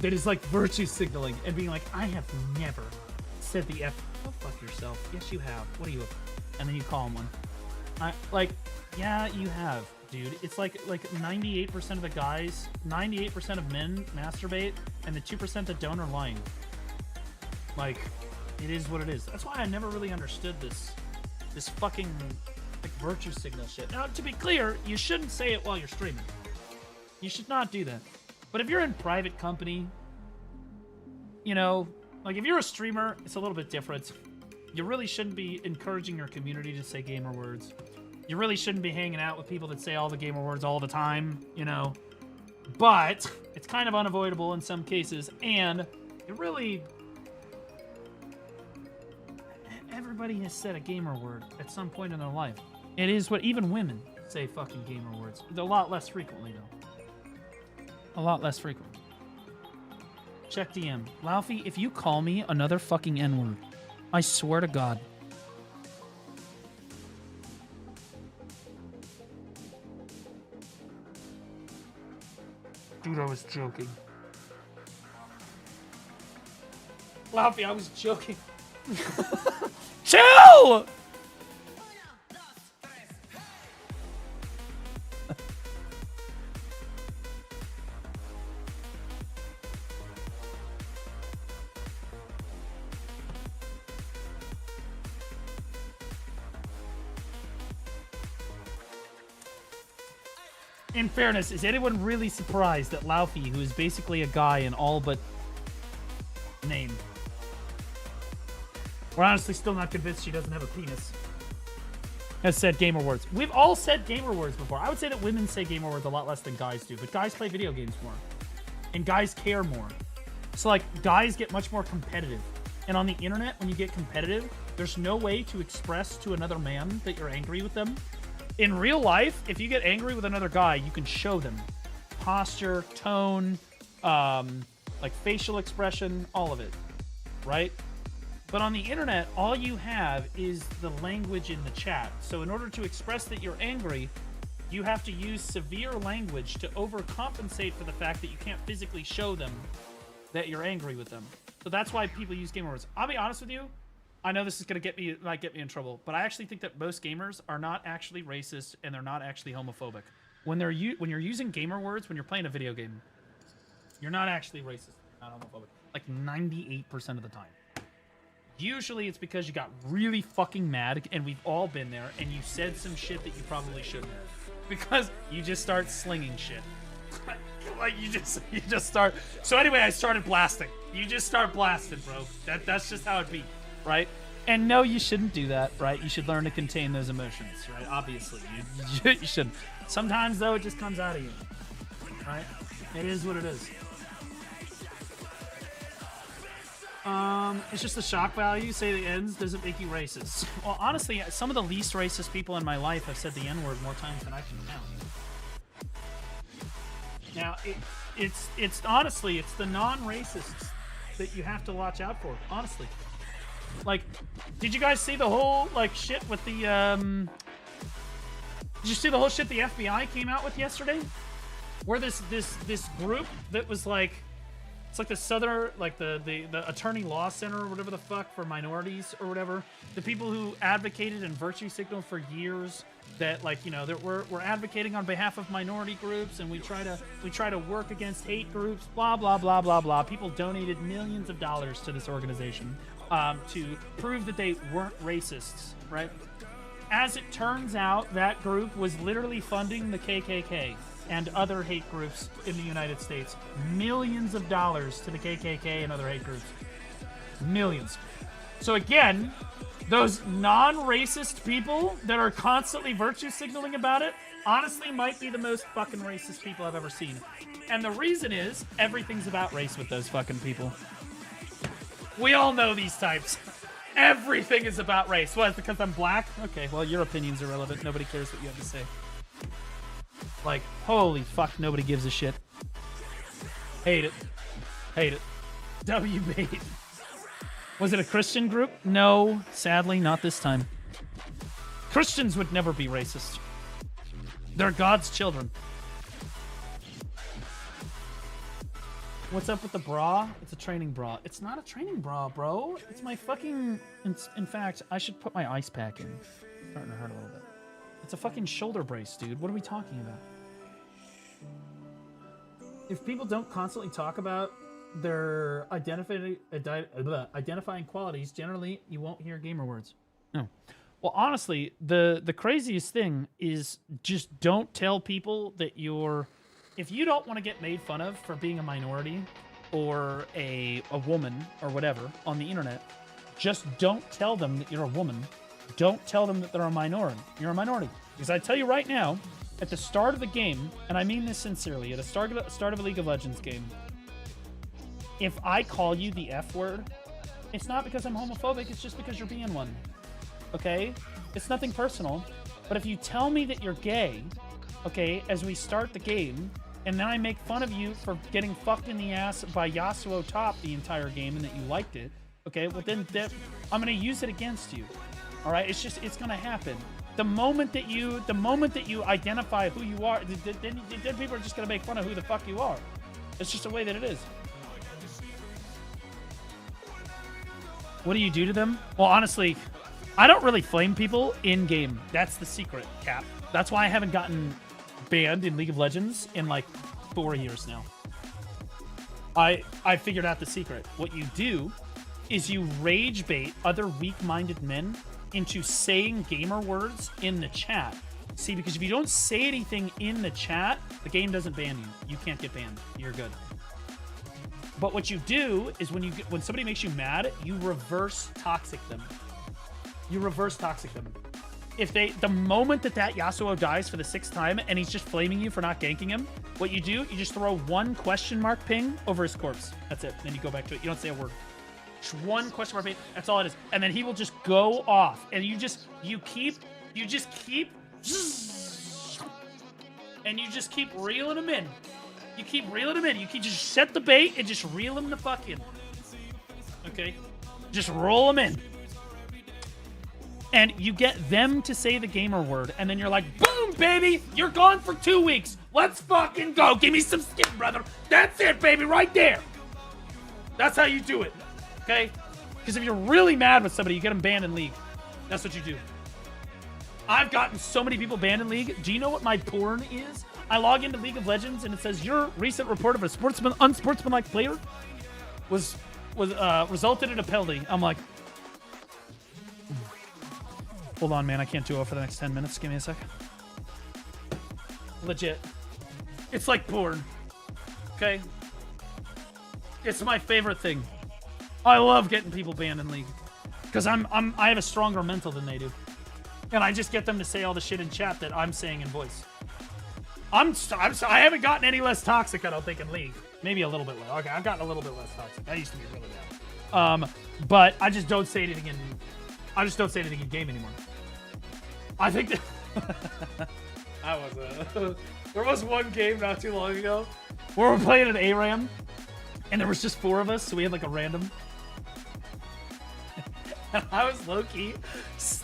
Speaker 1: that is like virtue signaling and being like, I have never said the F. Go fuck yourself. Yes, you have. What are you? And then you call him one. Yeah, you have, dude. It's like 98% of the guys, 98% of men masturbate, and the 2% that don't are lying. Like, it is what it is. That's why I never really understood this fucking like virtue signal shit. Now, to be clear, you shouldn't say it while you're streaming. You should not do that. But if you're in private company, you know, like if you're a streamer, it's a little bit different. You really shouldn't be encouraging your community to say gamer words. You really shouldn't be hanging out with people that say all the gamer words all the time, you know. But it's kind of unavoidable in some cases, and it really... Everybody has said a gamer word at some point in their life. It is what even women say fucking gamer words. A lot less frequently, though. A lot less frequently. Check DM. Laufey, if you call me another fucking N-word, I swear to God. Dude, I was joking. Laufey, I was joking. Chill! In fairness, is anyone really surprised that Laufey, who is basically a guy in all but name, we're honestly still not convinced she doesn't have a penis, has said gamer words? We've all said gamer words before. I would say that women say gamer words a lot less than guys do, but guys play video games more. And guys care more. So, like, guys get much more competitive. And on the internet, when you get competitive, there's no way to express to another man that you're angry with them. In real life, if you get angry with another guy, you can show them. Posture, tone, like facial expression, all of it. Right? But on the internet, all you have is the language in the chat. So in order to express that you're angry, you have to use severe language to overcompensate for the fact that you can't physically show them that you're angry with them. So that's why people use gamer words. I'll be honest with you. I know this is going to might get me in trouble, but I actually think that most gamers are not actually racist and they're not actually homophobic. When you're using gamer words when you're playing a video game, you're not actually racist, not homophobic. Like 98% of the time. Usually it's because you got really fucking mad, and we've all been there, and you said some shit that you probably shouldn't have. Because you just start slinging shit. Like you just start. So anyway, I started blasting. You just start blasting, bro. That's just how it be. Right? And no, you shouldn't do that, right? You should learn to contain those emotions, right? Obviously, you shouldn't. Sometimes, though, it just comes out of you, right? It is what it is. It's just the shock value. Say the ends doesn't make you racist. Well, honestly, some of the least racist people in my life have said the N-word more times than I can count. Now, it's honestly, it's the non-racists that you have to watch out for, honestly. Like, did you guys see the whole, like, shit with the, did you see the whole shit the FBI came out with yesterday? Where this group that was, like, it's like the Southern, like, the Attorney Law Center or whatever the fuck for minorities or whatever. The people who advocated and virtue signaled for years that, like, you know, that we're advocating on behalf of minority groups and we try to work against hate groups, blah, blah, blah, blah, blah. People donated millions of dollars to this organization. To prove that they weren't racists, right? As it turns out, that group was literally funding the KKK and other hate groups in the United States. Millions of dollars to the KKK and other hate groups. Millions. So again, those non-racist people that are constantly virtue signaling about it, honestly might be the most fucking racist people I've ever seen. And the reason is, everything's about race with those fucking people. We all know these types. Everything is about race. What, because I'm black? Okay, well, your opinion's irrelevant. Nobody cares what you have to say. Like, holy fuck, nobody gives a shit. Hate it. Hate it. W-bait. Was it a Christian group? No, sadly, not this time. Christians would never be racist. They're God's children. What's up with the bra? It's a training bra. It's not a training bra, bro. It's my fucking... In fact, I should put my ice pack in. It's starting to hurt a little bit. It's a fucking shoulder brace, dude. What are we talking about? If people don't constantly talk about their identifying qualities, generally you won't hear gamer words. No. Well, honestly, the craziest thing is just don't tell people that you're... If you don't want to get made fun of for being a minority or a woman or whatever on the internet, just don't tell them that you're a woman. Don't tell them that they're a minority. You're a minority. Because I tell you right now, at the start of the game, and I mean this sincerely, at the start of a League of Legends game, if I call you the F word, it's not because I'm homophobic, it's just because you're being one. Okay? It's nothing personal. But if you tell me that you're gay, okay, as we start the game, and then I make fun of you for getting fucked in the ass by Yasuo top the entire game and that you liked it, okay, well then I'm gonna use it against you. Alright? It's gonna happen. The moment that you identify who you are, then people are just gonna make fun of who the fuck you are. It's just the way that it is. What do you do to them? Well, honestly, I don't really flame people in game. That's the secret, Cap. That's why I haven't gotten banned in League of Legends in like 4 years now. I figured out the secret. What you do is you rage bait other weak-minded men into saying gamer words in the chat. See, because if you don't say anything in the chat, the game doesn't ban you. You can't get banned. You're good. But what you do is when somebody makes you mad, you reverse toxic them. You reverse toxic them. If the moment that Yasuo dies for the 6th time and he's just flaming you for not ganking him, what you do, you just throw one question mark ping over his corpse. That's it. Then you go back to it. You don't say a word. Just one question mark ping. That's all it is. And then he will just go off. And you just keep and you just keep reeling him in. You keep reeling him in. You keep just set the bait and just reel him the fuck in. Okay? Just roll him in. And you get them to say the gamer word, and then you're like, boom, baby, you're gone for 2 weeks. Let's fucking go. Give me some skin, brother. That's it, baby, right there. That's how you do it, okay? Because if you're really mad with somebody, you get them banned in League. That's what you do. I've gotten so many people banned in League. Do you know what my porn is? I log into League of Legends, and it says, your recent report of a unsportsmanlike player was resulted in a penalty. I'm like... Hold on, man. I can't do it for the next 10 minutes. Give me a sec. Legit. It's like porn. Okay? It's my favorite thing. I love getting people banned in League. Because I have a stronger mental than they do. And I just get them to say all the shit in chat that I'm saying in voice. I haven't gotten any less toxic, I don't think, in League. Maybe a little bit less. Okay, I've gotten a little bit less toxic. I used to be really bad. But I just don't say anything in... I just don't say anything in game anymore. I think that there was one game not too long ago where we're playing an ARAM and there was just 4 of us, so we had like a random. And I was low-key,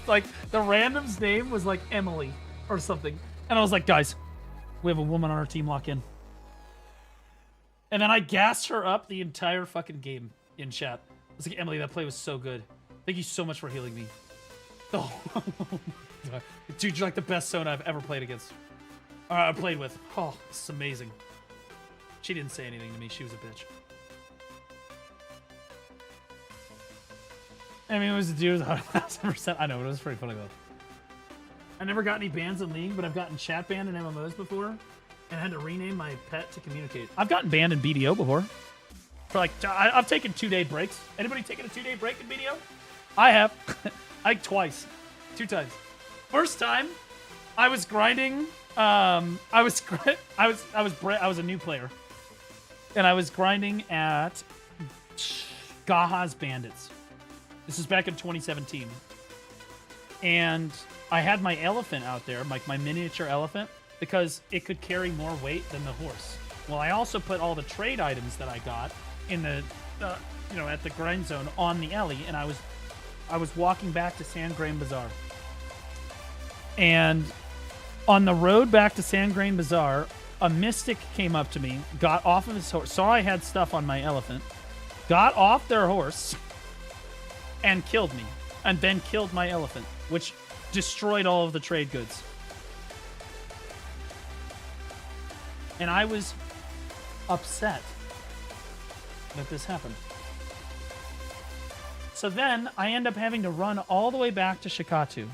Speaker 1: like the random's name was like Emily or something. And I was like, guys, we have a woman on our team, lock in. And then I gassed her up the entire fucking game in chat. I was like, Emily, that play was so good. Thank you so much for healing me. Oh, dude, you're like the best Sona I've ever played against. I played with. Oh, this is amazing. She didn't say anything to me. She was a bitch. I mean, it was a dude 1,000%. I know, but it was pretty funny though. I never got any bans in League, but I've gotten chat banned in MMOs before, and had to rename my pet to communicate. I've gotten banned in BDO before. For like, I've taken 2-day breaks. Anybody taken a 2-day break in BDO? I have. I think twice. 2 times. First time, I was grinding. I was a new player, and I was grinding at Gaha's Bandits. This is back in 2017, and I had my elephant out there, like my miniature elephant, because it could carry more weight than the horse. Well, I also put all the trade items that I got in the, you know, at the grind zone on the alley, and I was walking back to San Grain Bazaar. And on the road back to San Grain Bazaar, a mystic came up to me, got off of his horse, saw I had stuff on my elephant, got off their horse, and killed me, and then killed my elephant, which destroyed all of the trade goods. And I was upset that this happened. So then I end up having to run all the way back to Shikatu.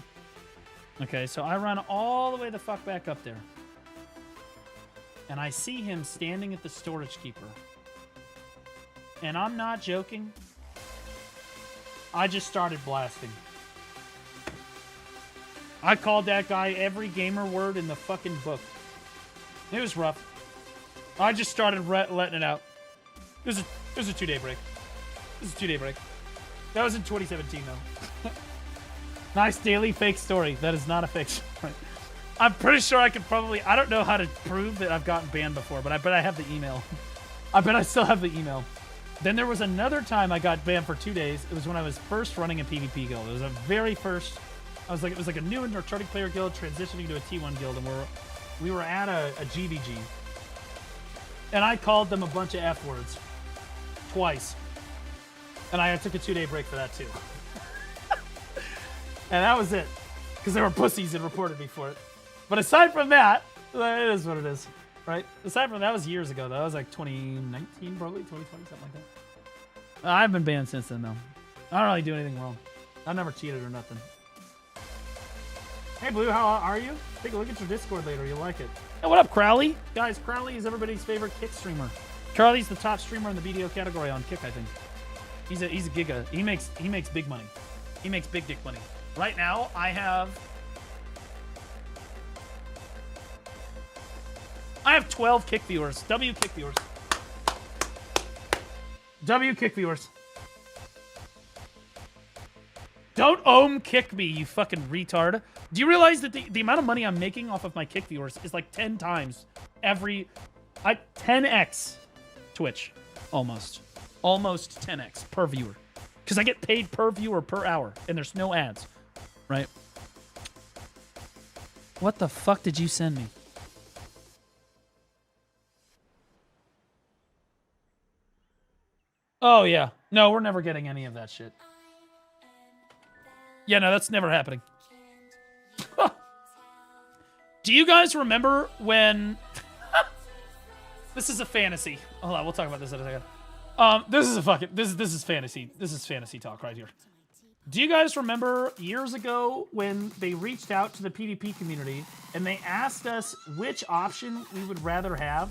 Speaker 1: Okay, so I run all the way the fuck back up there. And I see him standing at the storage keeper. And I'm not joking. I just started blasting. I called that guy every gamer word in the fucking book. It was rough. I just started letting it out. It was a 2-day break. It was a 2-day break. That was in 2017, though. Nice daily fake story. That is not a fake story. I'm pretty sure I could probably... I don't know how to prove that I've gotten banned before, but I bet I have the email. I bet I still have the email. Then there was another time I got banned for 2 days. It was when I was first running a PvP guild. It was a very first... it was like a new and returning player guild transitioning to a T1 guild, and we were at a GVG. And I called them a bunch of F words. Twice. And I took a 2-day break for that, too. And that was it. Because they were pussies and reported me for it. But aside from that, it is what it is. Right? Aside from that, was years ago, though. That was like 2019, probably. 2020, something like that. I've been banned since then, though. I don't really do anything wrong. I never cheated or nothing. Hey, Blue, how are you? Take a look at your Discord later. You'll like it. Hey, what up, Crowley? Guys, Crowley is everybody's favorite Kick streamer. Crowley's the top streamer in the BDO category on Kick, I think. He's a giga. He makes big money. He makes big dick money. Right now, I have 12 Kick viewers. W Kick viewers. W Kick viewers. Don't kick me, you fucking retard. Do you realize that the amount of money I'm making off of my Kick viewers is like 10 times every... 10x Twitch. Almost 10x per viewer. Because I get paid per viewer per hour, and there's no ads. Right? What the fuck did you send me? Oh, yeah. No, we're never getting any of that shit. Yeah, no, that's never happening. Do you guys remember when... This is a fantasy. Hold on, we'll talk about this in a second. This is fantasy. This is fantasy talk right here. Do you guys remember years ago when they reached out to the PvP community and they asked us which option we would rather have?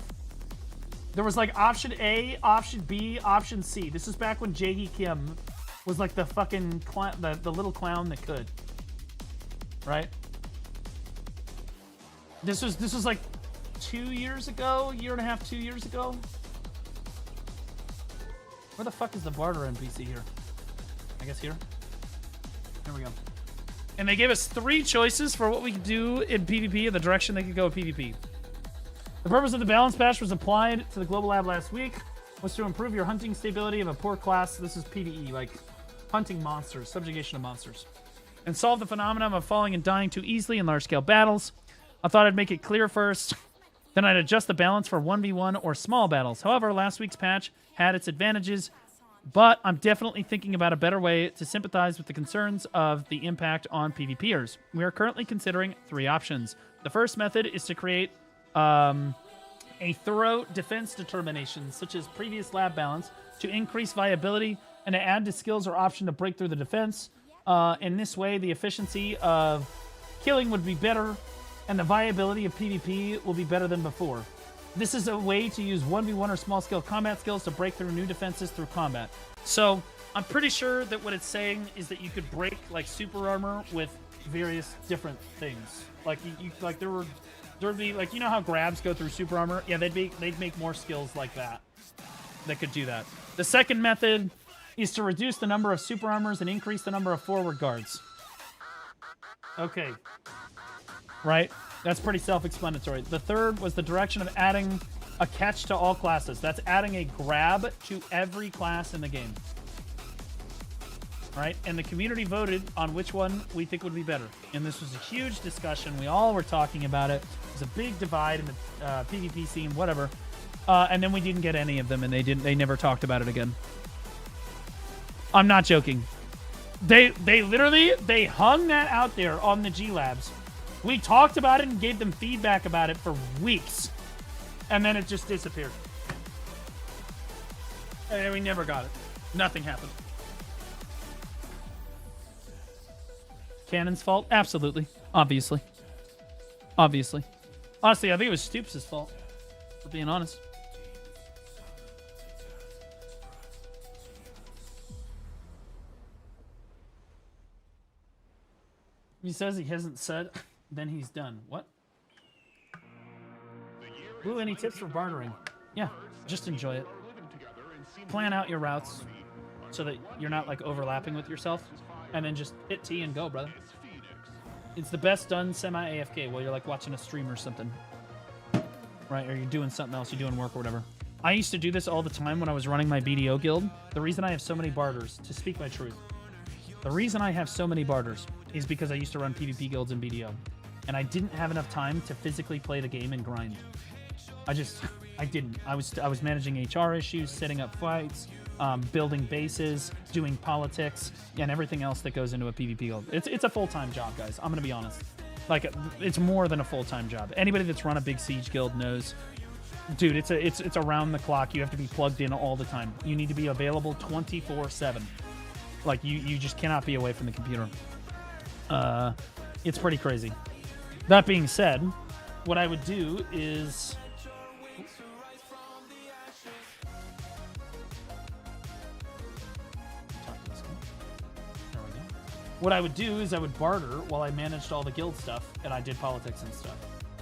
Speaker 1: There was like option A, option B, option C. This is back when Jae Kim was like the fucking the little clown that could. Right? This was like 2 years ago, year and a half, 2 years ago. Where the fuck is the barter NPC here? I guess here. There we go. And they gave us 3 choices for what we could do in PvP and the direction they could go with PvP. The purpose of the balance patch was applied to the Global Lab last week, was to improve your hunting stability of a poor class. This is PvE, like hunting monsters, subjugation of monsters. And solve the phenomenon of falling and dying too easily in large-scale battles. I thought I'd make it clear first, then I'd adjust the balance for 1v1 or small battles. However, last week's patch had its advantages, but I'm definitely thinking about a better way to sympathize with the concerns of the impact on PvPers. We are currently considering 3 options. The first method is to create a thorough defense determination, such as previous lab balance, to increase viability and to add to skills or option to break through the defense. In this way, the efficiency of killing would be better, and the viability of PvP will be better than before. This is a way to use 1v1 or small-scale combat skills to break through new defenses through combat. So, I'm pretty sure that what it's saying is that you could break, like, super armor with various different things. Like, there'd be, like, you know how grabs go through super armor? Yeah, they'd make more skills like that could do that. The second method is to reduce the number of super armors and increase the number of forward guards. Okay. Right? That's pretty self-explanatory. The third was the direction of adding a catch to all classes. That's adding a grab to every class in the game. Right? And the community voted on which one we think would be better. And this was a huge discussion. We all were talking about it. It was a big divide in the PvP scene, whatever. And then we didn't get any of them, and they never talked about it again. I'm not joking. They hung that out there on the G Labs. We talked about it and gave them feedback about it for weeks. And then it just disappeared. And we never got it. Nothing happened. Cannon's fault? Absolutely. Obviously. Honestly, I think it was Stoops' fault, for being honest. He says he hasn't said, then he's done. What? Blue, any tips for bartering? Yeah, just enjoy it. Plan out your routes so that you're not like overlapping with yourself, and then just hit T and go, brother. It's the best done semi-AFK while you're like watching a stream or something. Right, or you're doing something else, you're doing work or whatever. I used to do this all the time when I was running my BDO guild. The reason I have so many barters, to speak my truth, the reason I have so many barters is because I used to run PvP guilds in BDO. And I didn't have enough time to physically play the game and grind. I didn't. I was managing HR issues, setting up fights, building bases, doing politics, and everything else that goes into a PvP guild. It's a full-time job, guys. I'm gonna be honest. Like, it's more than a full-time job. Anybody that's run a big siege guild knows, dude, it's around the clock. You have to be plugged in all the time. You need to be available 24/7. Like, you just cannot be away from the computer. It's pretty crazy. That being said, what I would do is... What I would do is I would barter while I managed all the guild stuff and I did politics and stuff.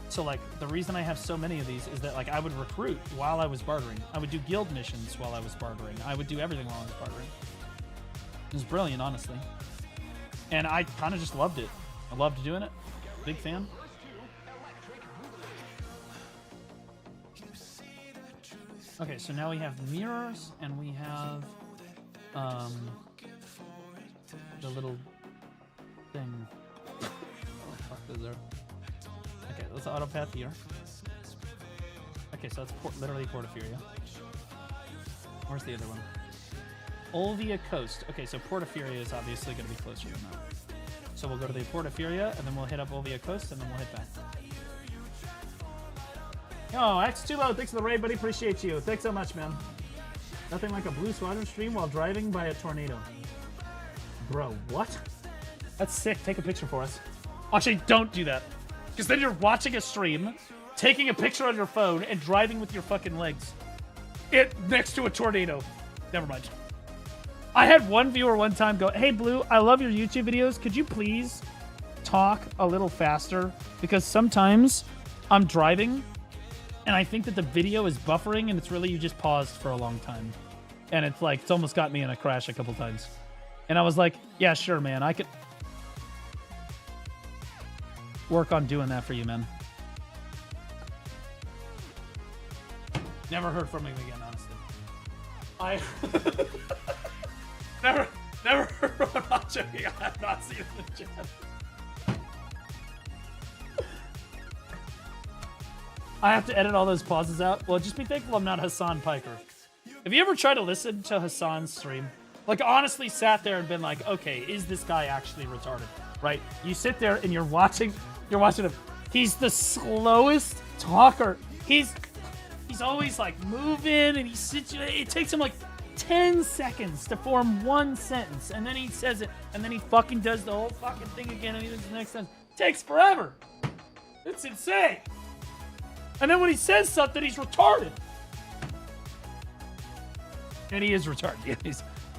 Speaker 1: So, like, the reason I have so many of these is that, like, I would recruit while I was bartering. I would do guild missions while I was bartering. I would do everything while I was bartering. It was brilliant, honestly. And I kind of just loved it. I loved doing it. Big fan. Okay, so now we have mirrors and we have the little thing. Oh, fuck those are. Okay, let's autopath here. Okay, so that's literally Portafuria. Where's the other one? Olvia Coast. Okay, so Portafuria is obviously going to be closer than that. So we'll go to the Portafuria, and then we'll hit up Olvia Coast, and then we'll hit back. Yo, X2Low, thanks for the raid, buddy. Appreciate you. Thanks so much, man. Nothing like a Blue Squadron stream while driving by a tornado. Bro, what? That's sick. Take a picture for us. Actually, don't do that. Because then you're watching a stream, taking a picture on your phone, and driving with your fucking legs. Next to a tornado. Never mind. I had one viewer one time go, "Hey, Blue, I love your YouTube videos. Could you please talk a little faster? Because sometimes I'm driving, and I think that the video is buffering, and it's really you just paused for a long time. And it's like, it's almost got me in a crash a couple times." And I was like, yeah, sure, man. I could work on doing that for you, man. Never heard from him again, honestly. Never heard from him. I'm joking. I have not seen him in the chat. I have to edit all those pauses out. Well, just be thankful I'm not Hassan Piker. Have you ever tried to listen to Hassan's stream? Like, honestly sat there and been like, okay, is this guy actually retarded? Right? You sit there and you're watching him. He's the slowest talker. He's always like moving and it takes him like 10 seconds to form one sentence, and then he says it, and then he fucking does the whole fucking thing again, and he does the next sentence. It takes forever. It's insane. And then when he says something, he's retarded. And he is retarded. Yeah,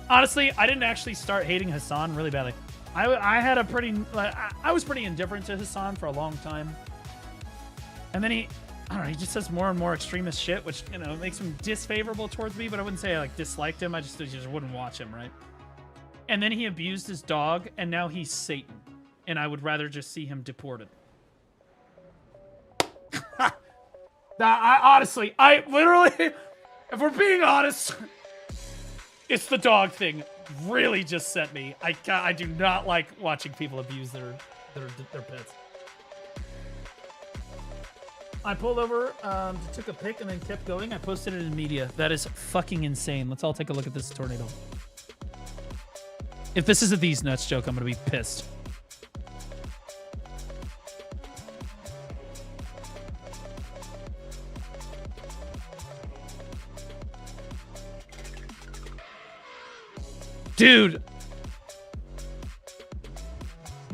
Speaker 1: honestly, I didn't actually start hating Hassan really badly. I had a pretty... I was pretty indifferent to Hassan for a long time. And then I don't know, he just says more and more extremist shit, which, you know, makes him disfavorable towards me, but I wouldn't say I, like, disliked him. I just wouldn't watch him, right? And then he abused his dog, and now he's Satan. And I would rather just see him deported. Honestly, I literally, if we're being honest, it's the dog thing. Really just sent me. I do not like watching people abuse their pets. I pulled over, took a pic, and then kept going. I posted it in media. That is fucking insane. Let's all take a look at this tornado. If this is a These Nuts joke, I'm gonna be pissed. Dude!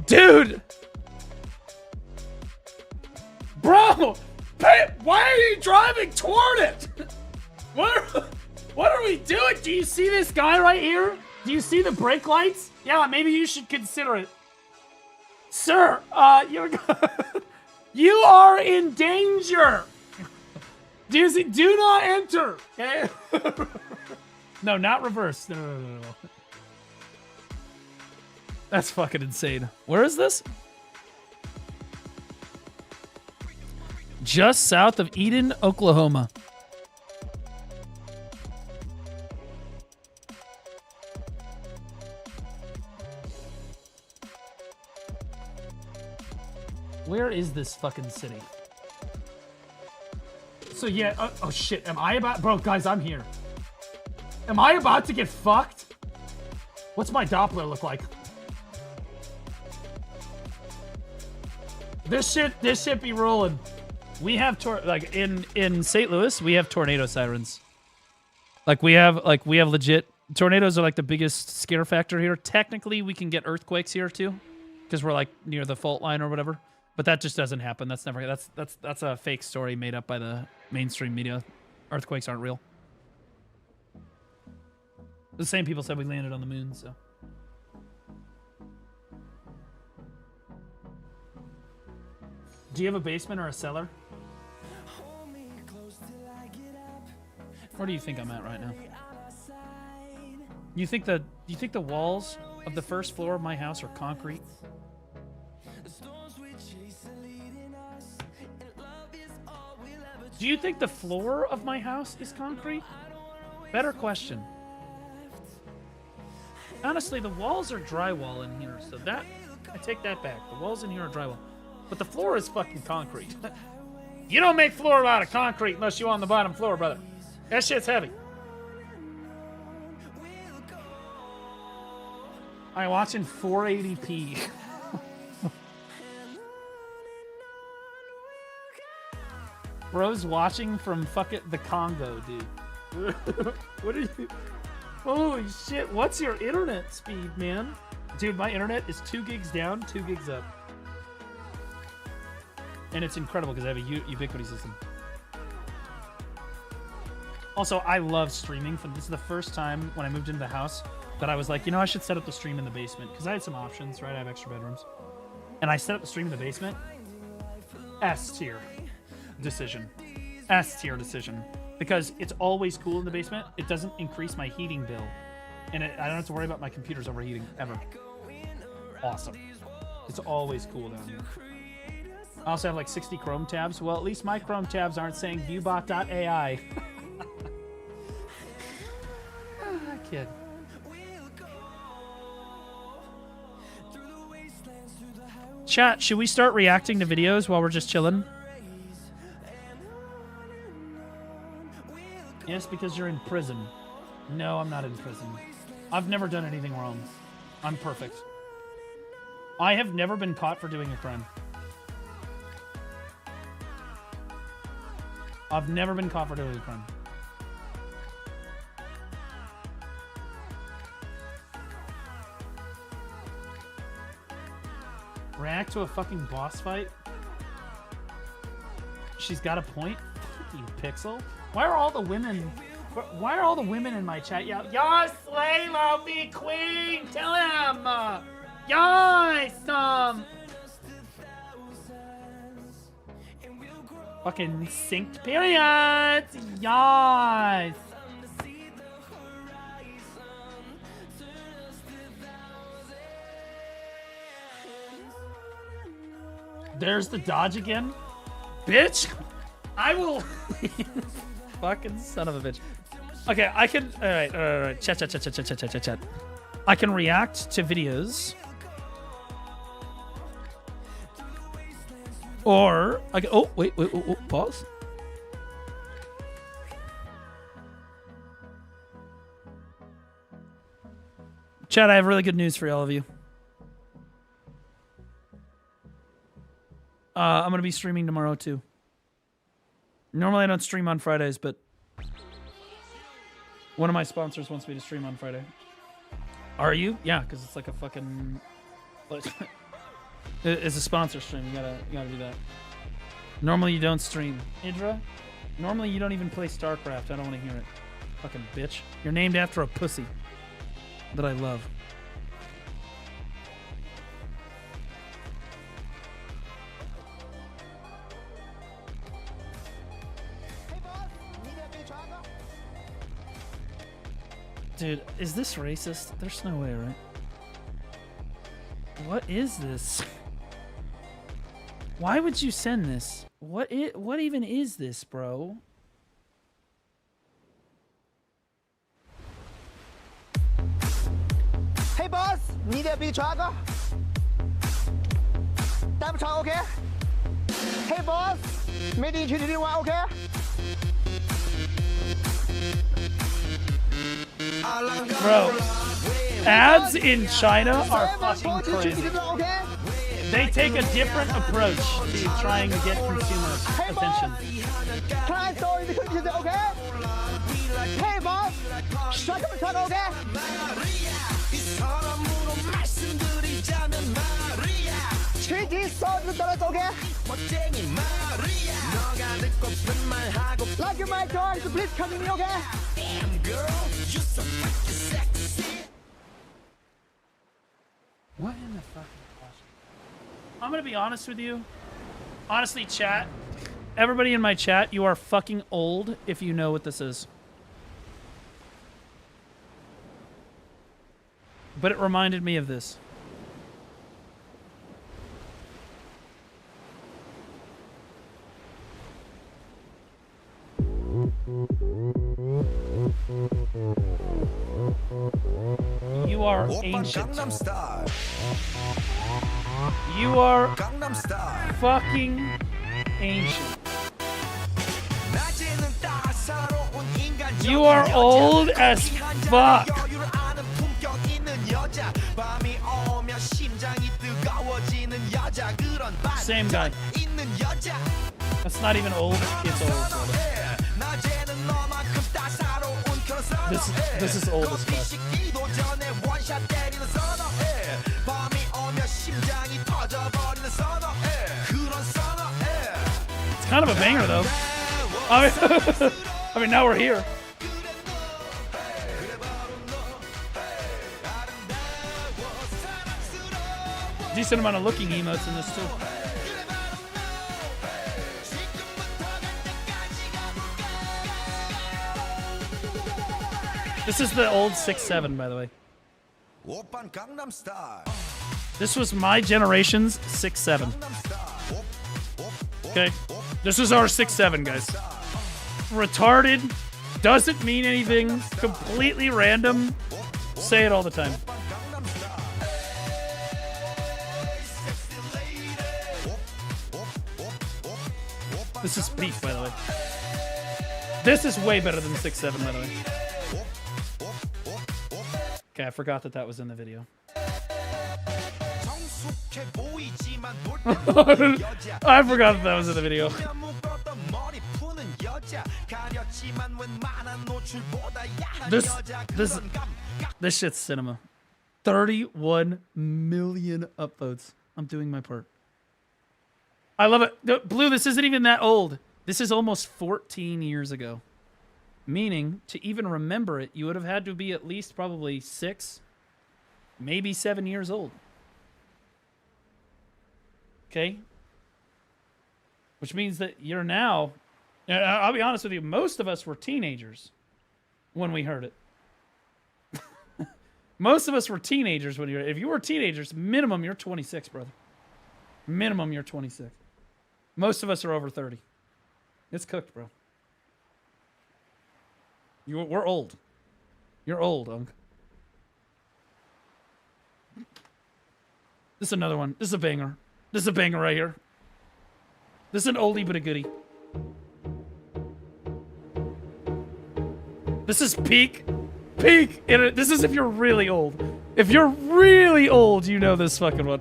Speaker 1: Dude! Bro! Why are you driving toward it? What are we doing? Do you see this guy right here? Do you see the brake lights? Yeah, maybe you should consider it. Sir, you are in danger. Do not enter. Okay? No, not reverse. No. That's fucking insane. Where is this? Just south of Eden, Oklahoma. Where is this fucking city? So yeah, oh shit, am I about, bro, guys, I'm here. Am I about to get fucked? What's my Doppler look like? This shit be rolling. We have like in St. Louis, we have tornado sirens. Like we have legit tornadoes are like the biggest scare factor here. Technically, we can get earthquakes here too, because we're like near the fault line or whatever. But that just doesn't happen. That's a fake story made up by the mainstream media. Earthquakes aren't real. The same people said we landed on the moon, so. Do you have a basement or a cellar? Where do you think I'm at right now? You think the walls of the first floor of my house are concrete? Do you think the floor of my house is concrete? Better question. Honestly, the walls are drywall in here, so that I take that back. The walls in here are drywall. But the floor is fucking concrete. You don't make floor out of concrete unless you're on the bottom floor, brother. That shit's heavy. I'm watching 480p. Bro's watching from the Congo, dude. What are you... Holy shit, what's your internet speed, man? Dude, my internet is 2 gigs down, 2 gigs up. And it's incredible because I have a ubiquity system. Also, I love streaming. This is the first time when I moved into the house that I was like, you know, I should set up the stream in the basement. Because I had some options, right? I have extra bedrooms. And I set up the stream in the basement. S tier decision. S tier decision. Because it's always cool in the basement. It doesn't increase my heating bill. And I don't have to worry about my computers overheating, ever. Awesome. It's always cool down here. I also have like 60 Chrome tabs. Well, at least my Chrome tabs aren't saying viewbot.ai. Kid. Chat, should we start reacting to videos while we're just chilling? Yes, because you're in prison. No, I'm not in prison. I've never done anything wrong. I'm perfect. I have never been caught for doing a crime. I've never been caught for doing a crime. React to a fucking boss fight? She's got a point? You pixel. Why are all the women in my chat? Yes, Layla, be queen. Tell him. Yes. Fucking synced periods. Yes. There's the dodge again. Bitch. I will. Fucking son of a bitch. Okay, I can. All right. Chat. I can react to videos. Or I can. Oh, wait. Pause. Chat, I have really good news for all of you. I'm going to be streaming tomorrow, too. Normally, I don't stream on Fridays, but one of my sponsors wants me to stream on Friday. Are you? Yeah, because it's like a fucking... It's a sponsor stream. You gotta do that. Normally, you don't stream. Idra, normally you don't even play StarCraft. I don't want to hear it. Fucking bitch. You're named after a pussy that I love. Dude, is this racist? There's no way, right? What is this? Why would you send this? What even is this, bro?
Speaker 5: Hey boss, need a big trucker? Damn truck, okay? Hey boss, made in 2021, okay?
Speaker 1: Bro, ads in China are fucking crazy. They take a different approach to trying to get consumer attention.
Speaker 5: Client story because okay? Hey boss, shut up, truck, okay? $3,000, okay? Like you my door, so please come to me, okay? Damn girl, you're so fucking sexy.
Speaker 1: What in the fucking question? I'm gonna be honest with you. Honestly, chat. Everybody in my chat, you are fucking old if you know what this is. But it reminded me of this. You are ancient. You are fucking ancient. You are old as fuck. Same guy. That's not even old. It's old. This is old as fuck. It's kind of a banger though. I mean now we're here. Decent amount of looking emotes in this too. This is the old 6.7, by the way. This was my generation's 6.7. Okay? This is our 6.7, guys. Retarded. Doesn't mean anything. Completely random. Say it all the time. This is peak, by the way. This is way better than 6.7, by the way. Okay, I forgot that was in the video. I forgot that was in the video. This shit's cinema. 31 million upvotes. I'm doing my part. I love it. Blue, this isn't even that old. This is almost 14 years ago. Meaning, to even remember it, you would have had to be at least probably 6, maybe 7 years old. Okay? Which means that you're now... I'll be honest with you, most of us were teenagers when we heard it. Most of us were teenagers when you heard it. If you were teenagers, minimum you're 26, brother. Minimum you're 26. Most of us are over 30. It's cooked, bro. We're old. You're old, Unk. This is another one. This is a banger. This is a banger right here. This is an oldie but a goodie. This is peak. Peak. This is if you're really old. If you're really old, you know this fucking one.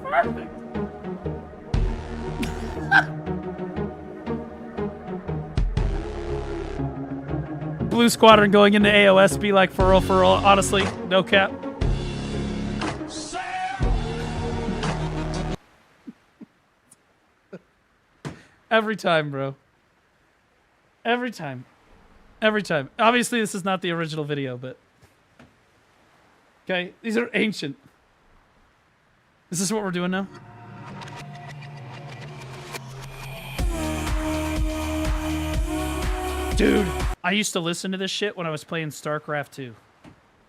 Speaker 1: Perfect. Blue Squadron going into AOS be like, for real, honestly, no cap. Every time, bro. Every time. Every time. Obviously, this is not the original video, but... Okay, these are ancient. Is this what we're doing now? Dude, I used to listen to this shit when I was playing StarCraft 2.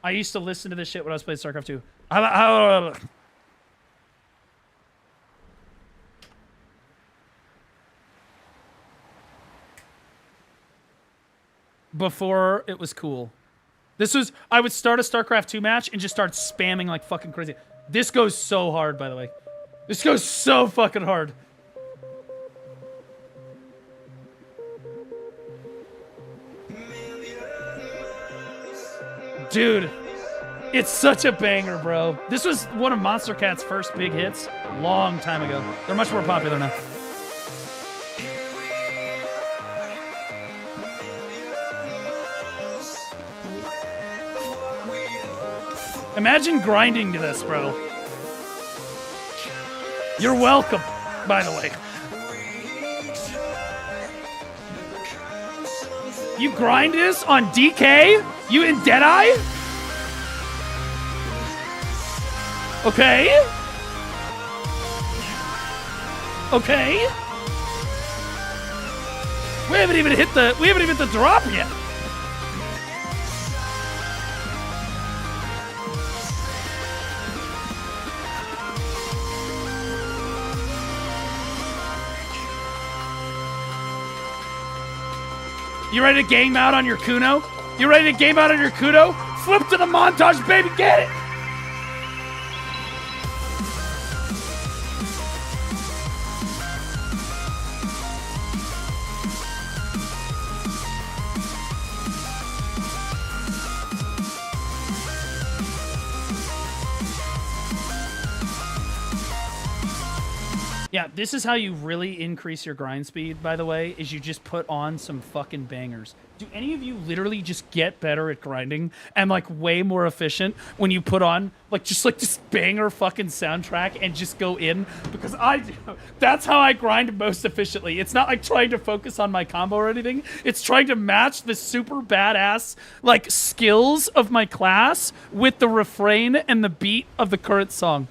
Speaker 1: I used to listen to this shit when I was playing StarCraft 2. Before it was cool. This was... I would start a StarCraft 2 match and just start spamming like fucking crazy. This goes so hard, by the way. This goes so fucking hard. Dude, it's such a banger, bro. This was one of Monster Cat's first big hits long time ago. They're much more popular now. Imagine grinding to this, bro. You're welcome, by the way. You grind this on DK? You in Deadeye? Okay. Okay. We haven't even hit the drop yet. You ready to game out on your Kuno? You ready to game out on your Kuno? Flip to the montage, baby, get it! Yeah, this is how you really increase your grind speed, by the way, is you just put on some fucking bangers. Do any of you literally just get better at grinding and like way more efficient when you put on like this banger fucking soundtrack and just go in? Because I do. That's how I grind most efficiently. It's not like trying to focus on my combo or anything. It's trying to match the super badass like skills of my class with the refrain and the beat of the current song.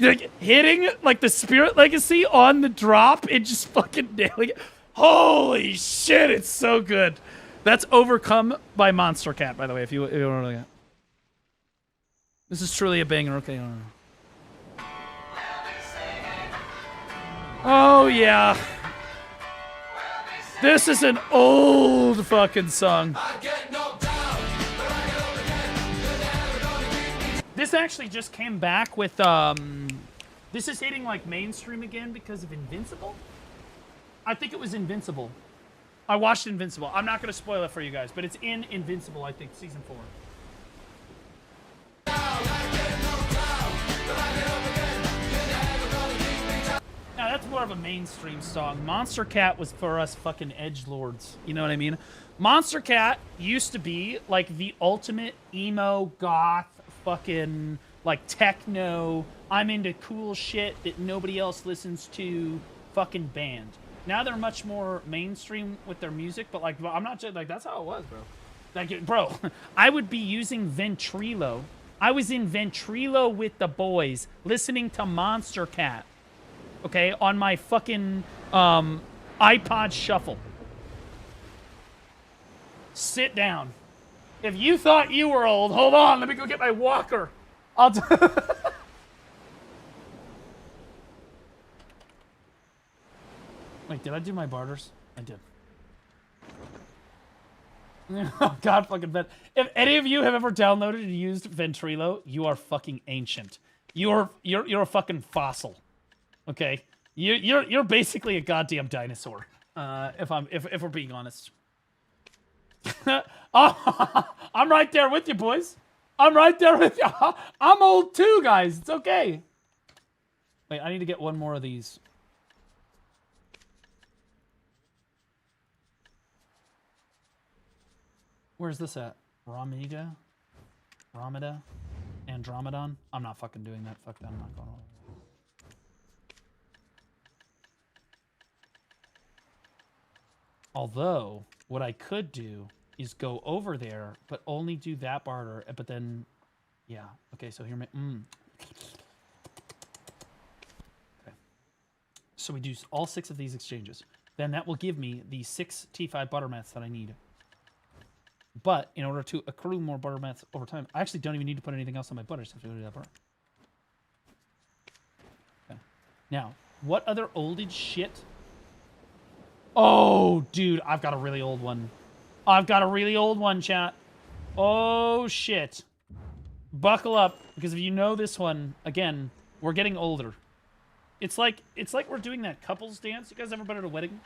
Speaker 1: Like hitting like the Spirit Legacy on the drop and just fucking nailing it. Holy shit, it's so good. That's Overcome by Monster Cat, by the way, if you don't know that. This is truly a banger. Okay, oh yeah. This is an old fucking song. This actually just came back with, this is hitting like mainstream again because of Invincible. I think it was Invincible. I watched Invincible. I'm not going to spoil it for you guys, but it's in Invincible, I think, season 4. Now, that's more of a mainstream song. Monster Cat was for us fucking edgelords. You know what I mean? Monster Cat used to be like the ultimate emo goth fucking like techno, I'm into cool shit that nobody else listens to fucking band. Now they're much more mainstream with their music, but like I'm not just like that's how it was, bro. Like bro, I would be using Ventrilo. I was in Ventrilo with the boys listening to Monster Cat. Okay, on my fucking iPod Shuffle. Sit down. If you thought you were old, hold on, let me go get my walker. Wait, did I do my barters? I did. Oh God, fucking Ben. If any of you have ever downloaded and used Ventrilo, you are fucking ancient. You're a fucking fossil. Okay, you're basically a goddamn dinosaur. If we're being honest. I'm right there with you, boys. I'm right there with you. I'm old too, guys. It's okay. Wait, I need to get one more of these. Where's this at? Ramida? Andromedon? I'm not fucking doing that. Fuck that. I'm not going over there. Although, what I could do is go over there, but only do that barter, but then... Yeah. Okay, so here... Okay. So we do all 6 of these exchanges. Then that will give me the 6 T5 butter mats that I need. But in order to accrue more butter mats over time, I actually don't even need to put anything else on my butter. I just have to go to that butter. Okay. Now, what other oldage shit? Oh, dude, I've got a really old one. I've got a really old one, chat. Oh, shit. Buckle up, because if you know this one, again, we're getting older. It's like we're doing that couples dance. You guys ever been at a wedding?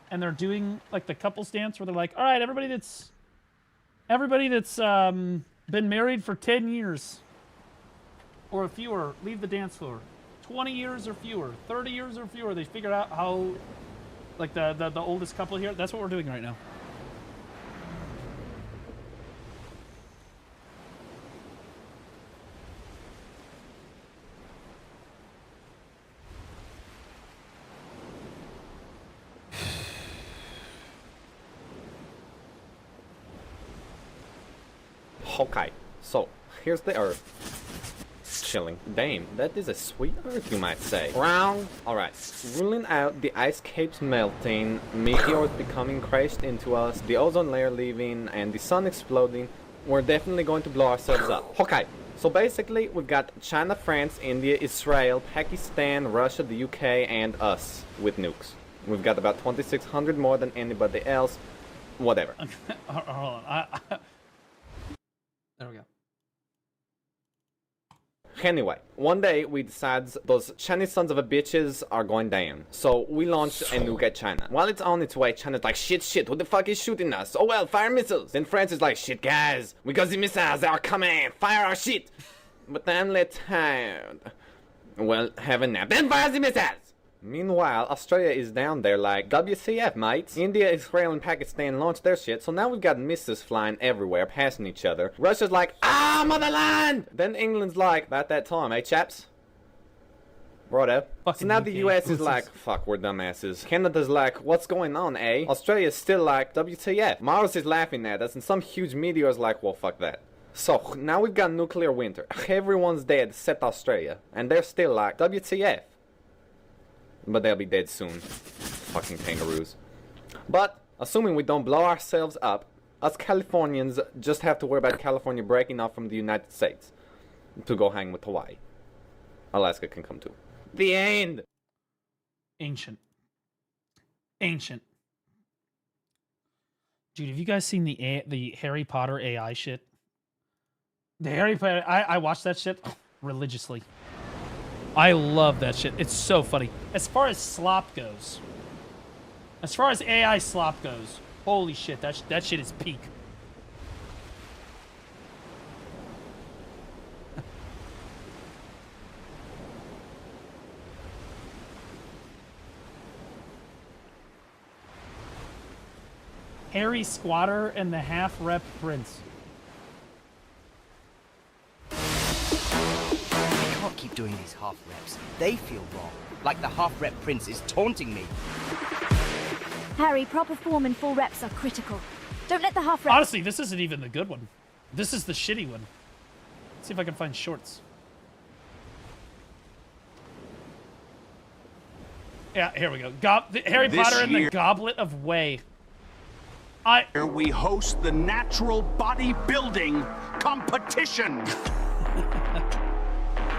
Speaker 1: And they're doing, like, the couples dance where they're like, all right, everybody that's been married for 10 years or fewer, leave the dance floor. 20 years or fewer, 30 years or fewer. They figured out how, like, the oldest couple here. That's what we're doing right now.
Speaker 8: Okay, so here's the Earth. Chilling. Damn, that is a sweet Earth, you might say. Wrong. Alright, ruling out the ice caps melting, meteors becoming crashed into us, the ozone layer leaving, and the sun exploding, we're definitely going to blow ourselves up. Okay, so basically we've got China, France, India, Israel, Pakistan, Russia, the UK, and us with nukes. We've got about 2,600 more than anybody else. Whatever.
Speaker 1: Hold on. There we go.
Speaker 8: Anyway, one day we decide those Chinese sons of a bitches are going down. So we launch a nuke at China. While it's on its way, China's like, shit, who the fuck is shooting us? Oh well, fire missiles. Then France is like, shit guys, we got the missiles, they are coming, fire our shit. But I'm let tired. Well, have a nap, then fire the missiles. Meanwhile, Australia is down there like, WCF, mates. India, Israel, and Pakistan launched their shit, so now we've got missiles flying everywhere, passing each other. Russia's like, ah, motherland! Then England's like, about that time, eh, chaps? Righto. So now the US is like, fuck, we're dumbasses. Canada's like, what's going on, eh? Australia's still like, WTF. Mars is laughing at us, and some huge meteor's like, well, fuck that. So, now we've got nuclear winter. Everyone's dead except Australia. And they're still like, WTF. But they'll be dead soon. Fucking kangaroos. But, assuming we don't blow ourselves up, us Californians just have to worry about California breaking off from the United States to go hang with Hawaii. Alaska can come too. The end!
Speaker 1: Ancient. Dude, have you guys seen the Harry Potter AI shit? The Harry Potter... I watched that shit religiously. I love that shit. It's so funny. As far as slop goes, as far as AI slop goes, holy shit, that shit is peak. Harry Squatter and the half-rep Prince.
Speaker 22: Keep doing these half reps. They feel wrong. Like the half rep prince is taunting me.
Speaker 23: Harry, proper form and full reps are critical. Don't let the half reps...
Speaker 1: Honestly, this isn't even the good one. This is the shitty one. Let's see if I can find shorts. Yeah, here we go. Harry Potter and the Goblet of Way.
Speaker 24: Here we host the natural bodybuilding competition.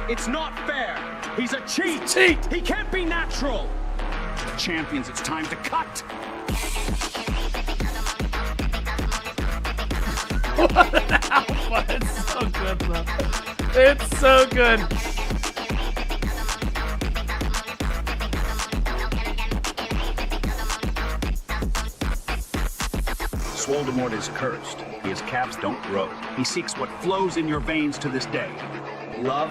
Speaker 24: It's not fair. He's a cheat. He can't be natural. Champions, it's time to cut.
Speaker 1: What an alpha. It's so good, bro. It's so good.
Speaker 24: Voldemort is cursed. His calves don't grow. He seeks what flows in your veins to this day. Love.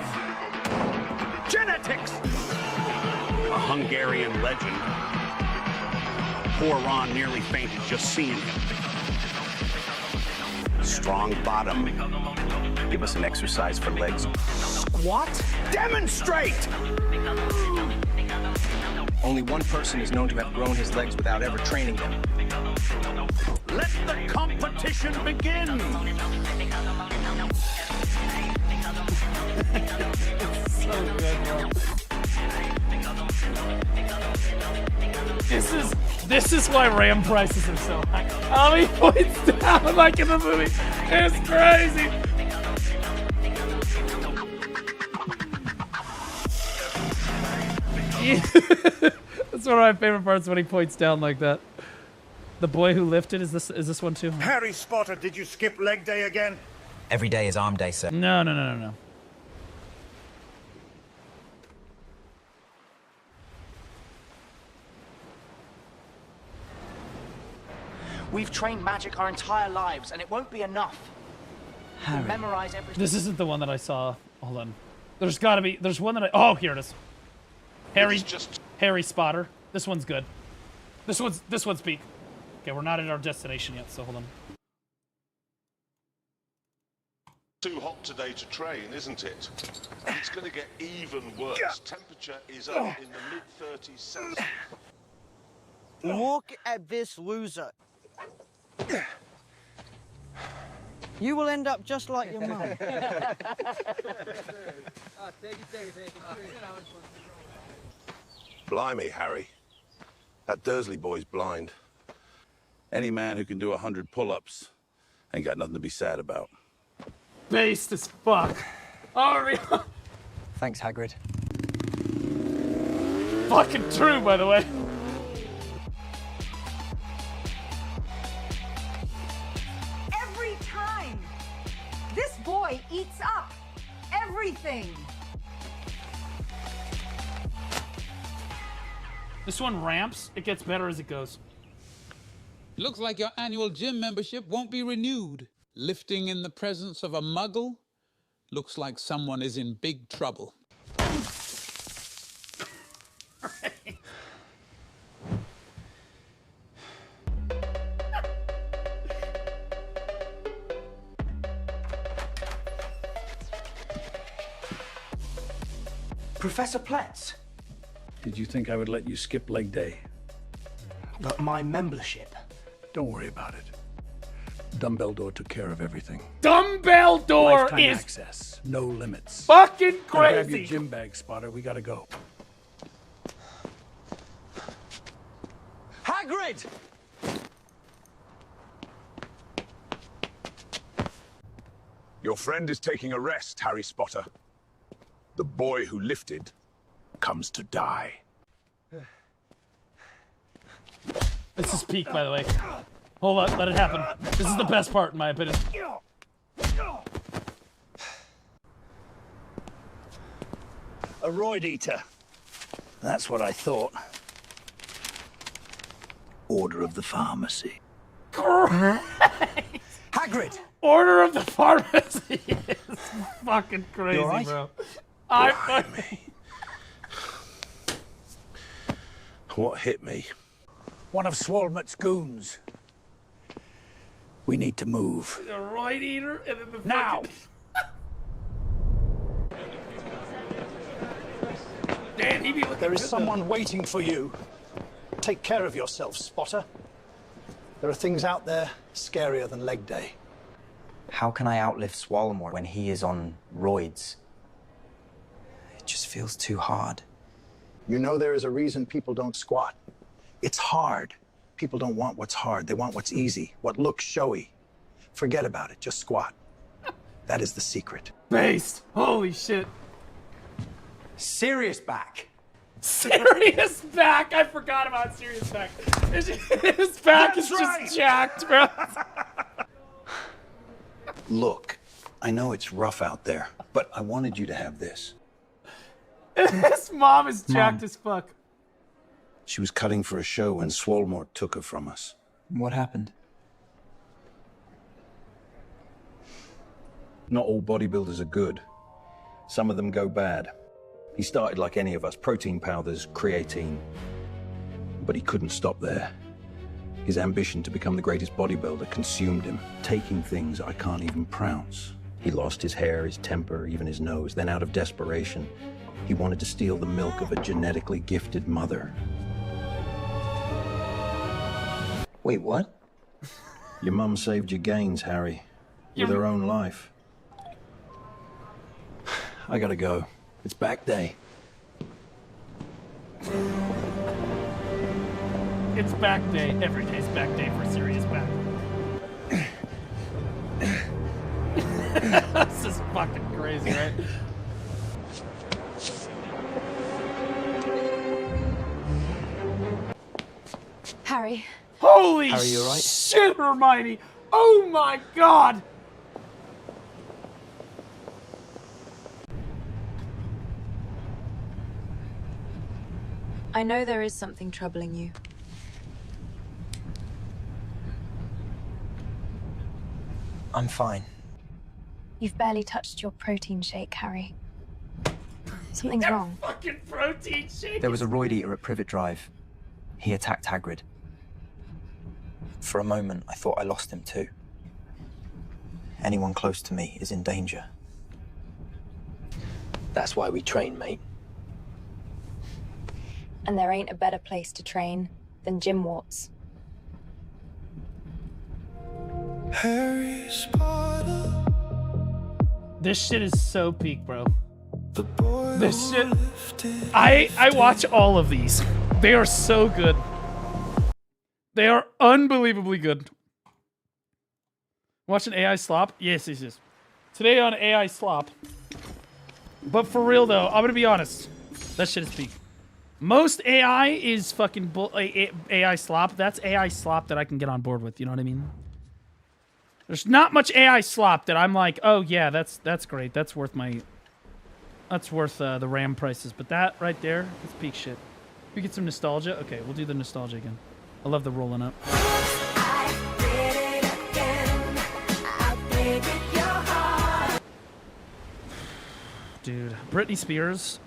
Speaker 24: Genetics! A Hungarian legend. Poor Ron nearly fainted just seeing him. Strong bottom. Give us an exercise for legs. Squat? Demonstrate!
Speaker 9: Only one person is known to have grown his legs without ever training them.
Speaker 24: Let the competition begin!
Speaker 1: So good, bro. This is why RAM prices are so high. How many points down like in the movie? It's crazy. That's one of my favorite parts when he points down like that. The boy who lifted, is this one too?
Speaker 24: Harry Spotter, did you skip leg day again?
Speaker 10: Every day is arm day, sir.
Speaker 1: No.
Speaker 11: We've trained magic our entire lives, and it won't be enough.
Speaker 10: Harry.
Speaker 11: Memorize everything.
Speaker 1: This isn't the one that I saw. Hold on. There's gotta be. There's one that I. Oh, here it is. Harry Spotter. This one's good. This one's peak. Okay, we're not at our destination yet, so hold on.
Speaker 21: Too hot today to train, isn't it? It's going to get even worse. Temperature is up in the mid-30s Celsius.
Speaker 11: Look at this loser. You will end up just like your mum.
Speaker 24: Blimey, Harry. That Dursley boy's blind. Any man who can do 100 pull-ups ain't got nothing to be sad about.
Speaker 1: Based as fuck. Oh,
Speaker 11: Thanks, Hagrid.
Speaker 1: fucking true, by the way.
Speaker 12: Every time! This boy eats up everything!
Speaker 1: This one ramps. It gets better as it goes.
Speaker 25: Looks like your annual gym membership won't be renewed. Lifting in the presence of a muggle? Looks like someone is in big trouble.
Speaker 11: Professor Pletz.
Speaker 24: Did you think I would let you skip leg day?
Speaker 11: But my membership.
Speaker 24: Don't worry about it. Dumbledore took care of everything.
Speaker 1: Dumbledore
Speaker 24: Lifetime
Speaker 1: is
Speaker 24: access, no limits.
Speaker 1: fucking
Speaker 24: Now grab your
Speaker 1: crazy.
Speaker 24: gym bag, Spotter. We gotta go.
Speaker 11: Hagrid!
Speaker 24: Your friend is taking a rest, Harry Spotter. The boy who lifted comes to die.
Speaker 1: This is peak, by the way. Hold on, let it happen. This is the best part, in my opinion.
Speaker 24: A roid eater. That's what I thought. Order of the Pharmacy.
Speaker 11: Hagrid!
Speaker 1: Order of the Pharmacy is fucking crazy,
Speaker 24: You all right?
Speaker 1: bro.
Speaker 24: What hit me? One of Swalmut's goons. We need to move.
Speaker 1: A roid eater and then the
Speaker 24: Now!
Speaker 1: Dan, he be looking
Speaker 24: There is
Speaker 1: good,
Speaker 24: someone waiting for you. Take care of yourself, Spotter. There are things out there scarier than leg day.
Speaker 22: How can I outlive Swallow when he is on roids? It just feels too hard.
Speaker 24: You know there is a reason people don't squat. It's hard. People don't want what's hard. They want what's easy, what looks showy. Forget about it. Just squat. That is the secret.
Speaker 1: Based. Holy shit.
Speaker 22: Serious back.
Speaker 1: Serious back. I forgot about serious back. His back is just jacked, bro.
Speaker 13: Look, I know it's rough out there, but I wanted you to have this.
Speaker 1: His mom is jacked as fuck.
Speaker 13: She was cutting for a show when Swalmore took her from us.
Speaker 22: What happened?
Speaker 13: Not all bodybuilders are good. Some of them go bad. He started like any of us, protein powders, creatine. But he couldn't stop there. His ambition to become the greatest bodybuilder consumed him, taking things I can't even pronounce. He lost his hair, his temper, even his nose. Then out of desperation, he wanted to steal the milk of a genetically gifted mother.
Speaker 22: Wait, what?
Speaker 13: Your mum saved your gains, Harry, with her own life. I gotta go. It's back day.
Speaker 1: It's back day. Every day's back day for serious back. This is fucking crazy, right?
Speaker 23: Harry.
Speaker 1: Holy
Speaker 22: Harry, you all right?
Speaker 1: shit, Hermione! Oh my god!
Speaker 7: I know there is something troubling you.
Speaker 22: I'm fine.
Speaker 23: You've barely touched your protein shake, Harry. Something's wrong.
Speaker 1: Fucking protein shake!
Speaker 22: There was a roid eater at Privet Drive. He attacked Hagrid. For a moment, I thought I lost him too. Anyone close to me is in danger. That's why we train, mate.
Speaker 23: And there ain't a better place to train than Gym Warts.
Speaker 14: Harry Potter.
Speaker 1: This shit is so peak, bro. This shit. I watch all of these. They are so good. They are unbelievably good. Watching AI slop? Yes, yes, yes. Today on AI slop. But for real though, I'm gonna be honest. That shit is peak. Most AI is fucking AI slop. That's AI slop that I can get on board with. You know what I mean? There's not much AI slop that I'm like, oh yeah, that's great. That's worth my. That's worth the RAM prices. But that right there, it's peak shit. We get some nostalgia. Okay, we'll do the nostalgia again. I love the rolling up. Dude, Britney Spears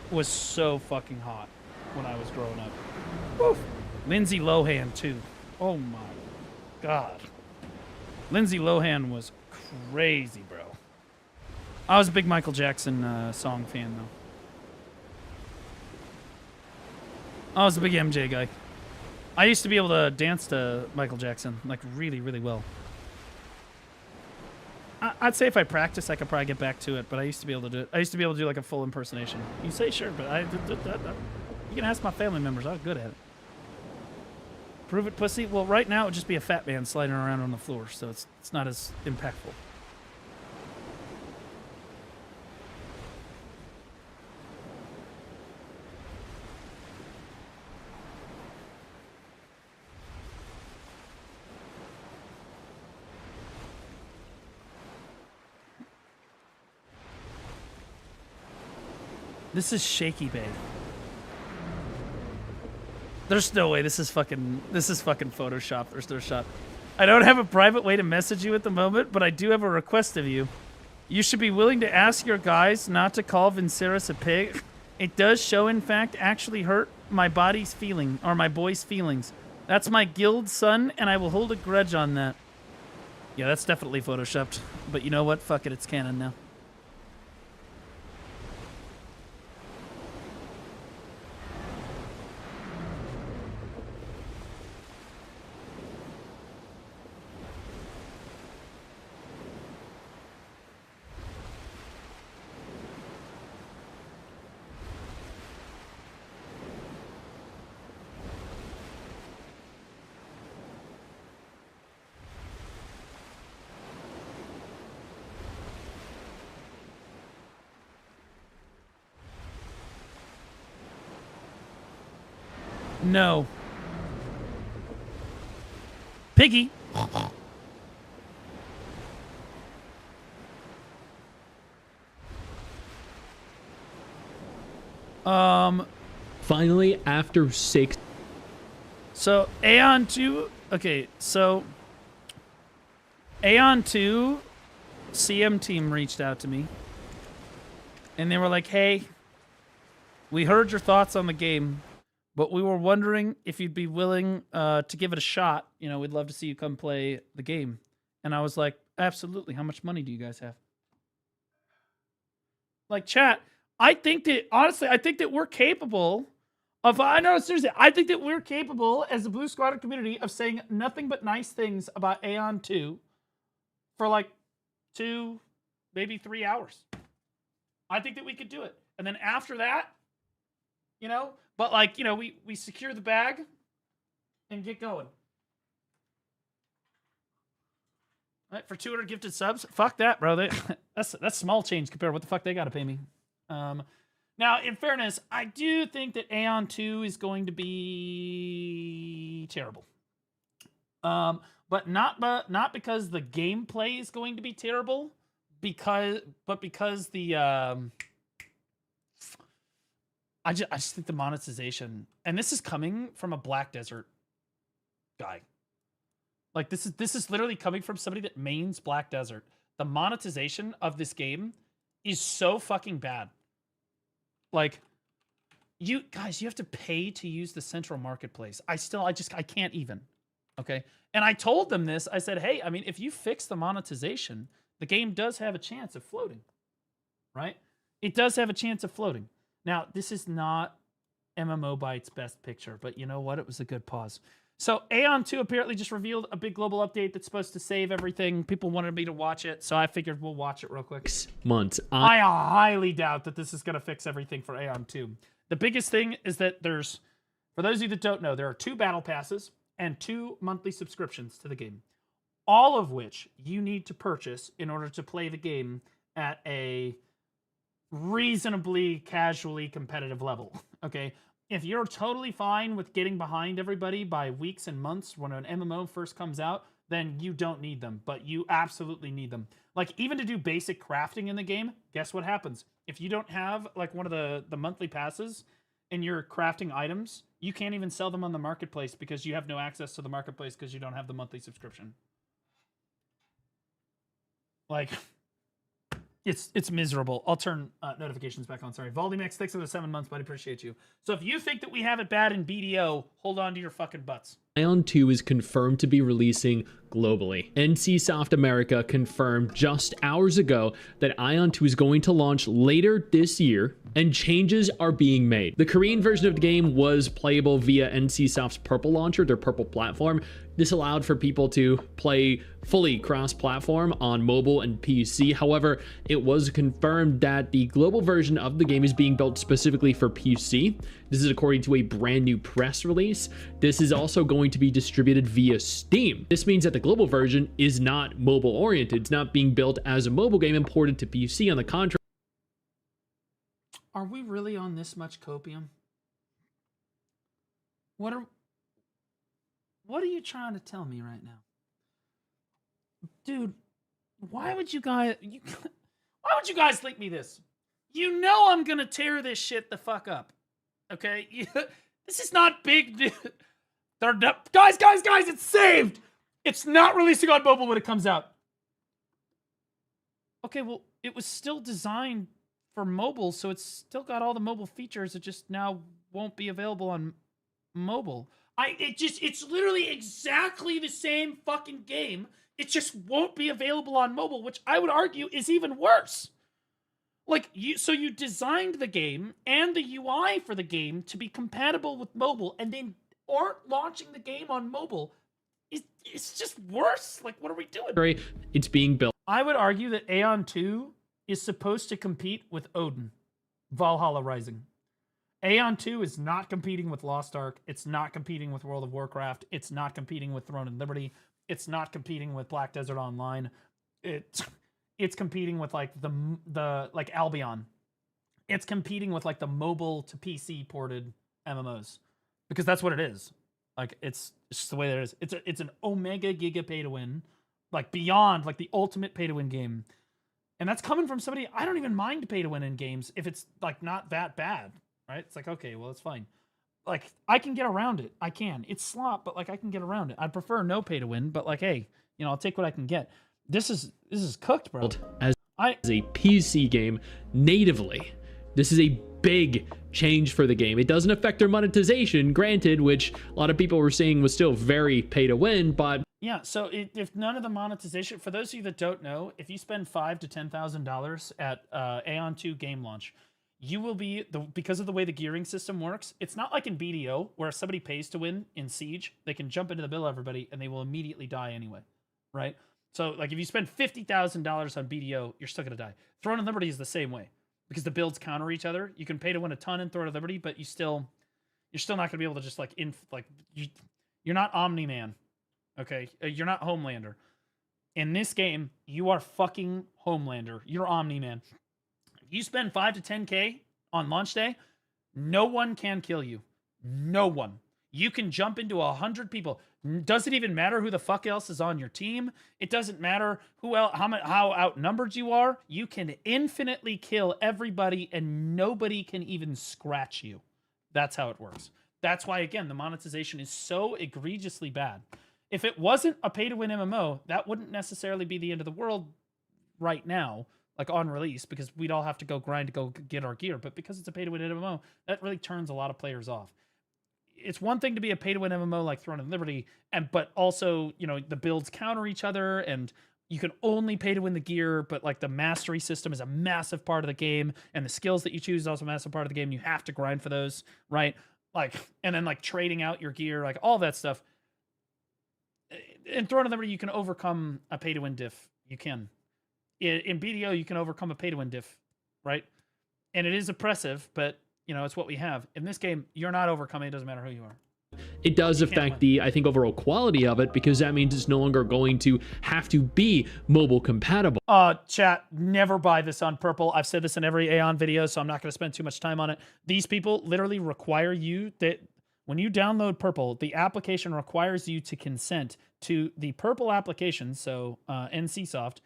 Speaker 1: was so fucking hot when I was growing up. Woo. Lindsay Lohan too. Oh my god. Lindsay Lohan was crazy, bro. I was a big Michael Jackson song fan though. I was a big MJ guy. I used to be able to dance to Michael Jackson like really, really well. I'd say if I practice, I could probably get back to it, but I used to be able to do it. I used to be able to do like a full impersonation. You say sure, but you can ask my family members. I was good at it. Prove it, pussy. Well, right now it would just be a fat man sliding around on the floor, so it's not as impactful. This is Shaky Bay. There's no way this is fucking Photoshop. There's no shot. I don't have a private way to message you at the moment, but I do have a request of you. You should be willing to ask your guys not to call Viserys a pig. It does show, in fact, actually hurt my body's feeling, or my boy's feelings. That's my guild son, and I will hold a grudge on that. Yeah, that's definitely Photoshopped. But you know what? Fuck it, it's canon now. No. Piggy.
Speaker 14: Finally, after 6.
Speaker 1: So Aeon 2. Okay, so Aeon 2 CM team reached out to me, and they were like, "Hey, we heard your thoughts on the game, but we were wondering if you'd be willing to give it a shot. You know, we'd love to see you come play the game." And I was like, "Absolutely. How much money do you guys have?" Like, chat, I think that, honestly, I think that we're capable of, I know, seriously, I think that we're capable as the Blue Squadron community of saying nothing but nice things about Aeon 2 for like 2, maybe 3 hours. I think that we could do it. And then after that, you know, but like, you know, we secure the bag and get going. All right, for 200 gifted subs, fuck that, bro. That's small change compared to what the fuck they got to pay me. Now, in fairness, I do think that Aeon 2 is going to be terrible. But not because the gameplay is going to be terrible, because the I just think the monetization, and this is coming from a Black Desert guy. Like, this is literally coming from somebody that mains Black Desert. The monetization of this game is so fucking bad. Like, you guys, you have to pay to use the central marketplace. I can't even. Okay. And I told them this. I said, hey, I mean, if you fix the monetization, the game does have a chance of floating. Right? It does have a chance of floating. Now, this is not MMO by its best picture, but you know what? It was a good pause. So Aeon 2 apparently just revealed a big global update that's supposed to save everything. People wanted me to watch it, so I figured we'll watch it real quick.
Speaker 14: Months.
Speaker 1: I highly doubt that this is going to fix everything for Aeon 2. The biggest thing is that there's, for those of you that don't know, there are 2 battle passes and 2 monthly subscriptions to the game, all of which you need to purchase in order to play the game at a reasonably casually competitive level. Okay? If you're totally fine with getting behind everybody by weeks and months when an MMO first comes out, then you don't need them, but you absolutely need them. Like, even to do basic crafting in the game, guess what happens? If you don't have, like, one of the monthly passes and you're crafting items, you can't even sell them on the marketplace because you have no access to the marketplace because you don't have the monthly subscription. Like, it's miserable. I'll turn notifications back on. Sorry. Valdimax, thanks for the 7 months, buddy. Appreciate you. So if you think that we have it bad in BDO, hold on to your fucking butts.
Speaker 14: Aeon 2 is confirmed to be releasing globally. NCSoft America confirmed just hours ago that Aeon 2 is going to launch later this year, and changes are being made. The Korean version of the game was playable via NCSoft's Purple launcher, their Purple platform. This allowed for people to play fully cross-platform on mobile and PC. However, it was confirmed that the global version of the game is being built specifically for PC. This is according to a brand new press release. This is also going to be distributed via Steam. This means that the global version is not mobile-oriented. It's not being built as a mobile game imported to PC. On the contrary.
Speaker 1: Are we really on this much copium? What are you trying to tell me right now? Dude, why would you guys link me this? You know I'm gonna tear this shit the fuck up. Okay? This is not big news. Guys, it's saved! It's not releasing on mobile when it comes out. Okay, well, it was still designed for mobile, so it's still got all the mobile features. It just now won't be available on mobile. It's literally exactly the same fucking game. It just won't be available on mobile, which I would argue is even worse. Like, so you designed the game and the UI for the game to be compatible with mobile, and then aren't launching the game on mobile. It's just worse. Like, what are we doing?
Speaker 14: It's being built.
Speaker 1: I would argue that Aeon 2 is supposed to compete with Odin, Valhalla Rising. Aeon 2 is not competing with Lost Ark. It's not competing with World of Warcraft. It's not competing with Throne and Liberty. It's not competing with Black Desert Online. It's competing with like the like Albion. It's competing with like the mobile to PC ported MMOs. because that's what it is. Like it's just the way that it is. It's an omega giga pay to win, like beyond like the ultimate pay to win game, and that's coming from somebody. I don't even mind pay to win in games if it's like not that bad, right? It's like, okay, well, it's fine. Like I can get around it. I can. It's slop, but like I can get around it. I'd prefer no pay to win, but like, hey, you know, I'll take what I can get. This is cooked, bro.
Speaker 14: As a PC game natively, this is a big change for the game. It doesn't affect their monetization, granted, which a lot of people were saying was still very pay to win, but
Speaker 1: yeah. So if none of the monetization, for those of you that don't know, if you spend $5,000 to $10,000 at Aeon 2 game launch, you will be because of the way the gearing system works. It's not like in BDO where if somebody pays to win in Siege, they can jump into the middle of everybody and they will immediately die anyway, right? So like if you spend $50,000 on BDO, you're still gonna die. Throne and Liberty is the same way because the builds counter each other. You can pay to win a ton in Throne and Liberty, but you're still not gonna be able to just like you're not Omni-Man, okay? You're not Homelander. In this game, you are fucking Homelander. You're Omni-Man. You spend 5 to 10K on launch day, no one can kill you. No one. You can jump into 100 people. Doesn't even matter who the fuck else is on your team. It doesn't matter who else, how outnumbered you are. You can infinitely kill everybody and nobody can even scratch you. That's how it works. That's why, again, the monetization is so egregiously bad. If it wasn't a pay-to-win MMO, that wouldn't necessarily be the end of the world right now, like on release, because we'd all have to go grind to go get our gear. But because it's a pay-to-win MMO, that really turns a lot of players off. It's one thing to be a pay-to-win MMO like Throne and Liberty, but also, you know, the builds counter each other, and you can only pay to win the gear, but like the mastery system is a massive part of the game, and the skills that you choose is also a massive part of the game. You have to grind for those, right? Like, and then like trading out your gear, like all that stuff. In Throne and Liberty, you can overcome a pay-to-win diff. You can. In BDO, you can overcome a pay-to-win diff, right? And it is oppressive, but, you know, it's what we have. In this game, you're not overcoming. It doesn't matter who you are.
Speaker 14: It does affect the, I think, overall quality of it, because that means it's no longer going to have to be mobile compatible.
Speaker 1: Chat, never buy this on Purple. I've said this in every Aeon video, so I'm not going to spend too much time on it. These people literally require you that when you download Purple, the application requires you to consent to the Purple application, so NCSoft,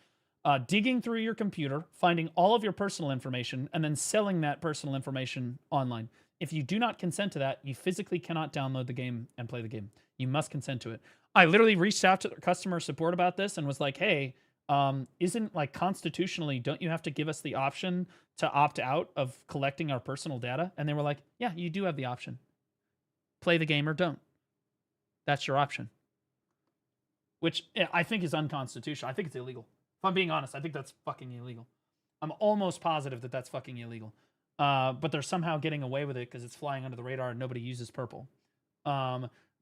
Speaker 1: digging through your computer, finding all of your personal information, and then selling that personal information online. If you do not consent to that, you physically cannot download the game and play the game. You must consent to it. I literally reached out to customer support about this and was like, hey, isn't like constitutionally, don't you have to give us the option to opt out of collecting our personal data? And they were like, yeah, you do have the option. Play the game or don't. That's your option. Which I think is unconstitutional. I think it's illegal. If I'm being honest, I think that's fucking illegal. I'm almost positive that that's fucking illegal. But they're somehow getting away with it because it's flying under the radar and nobody uses Purple.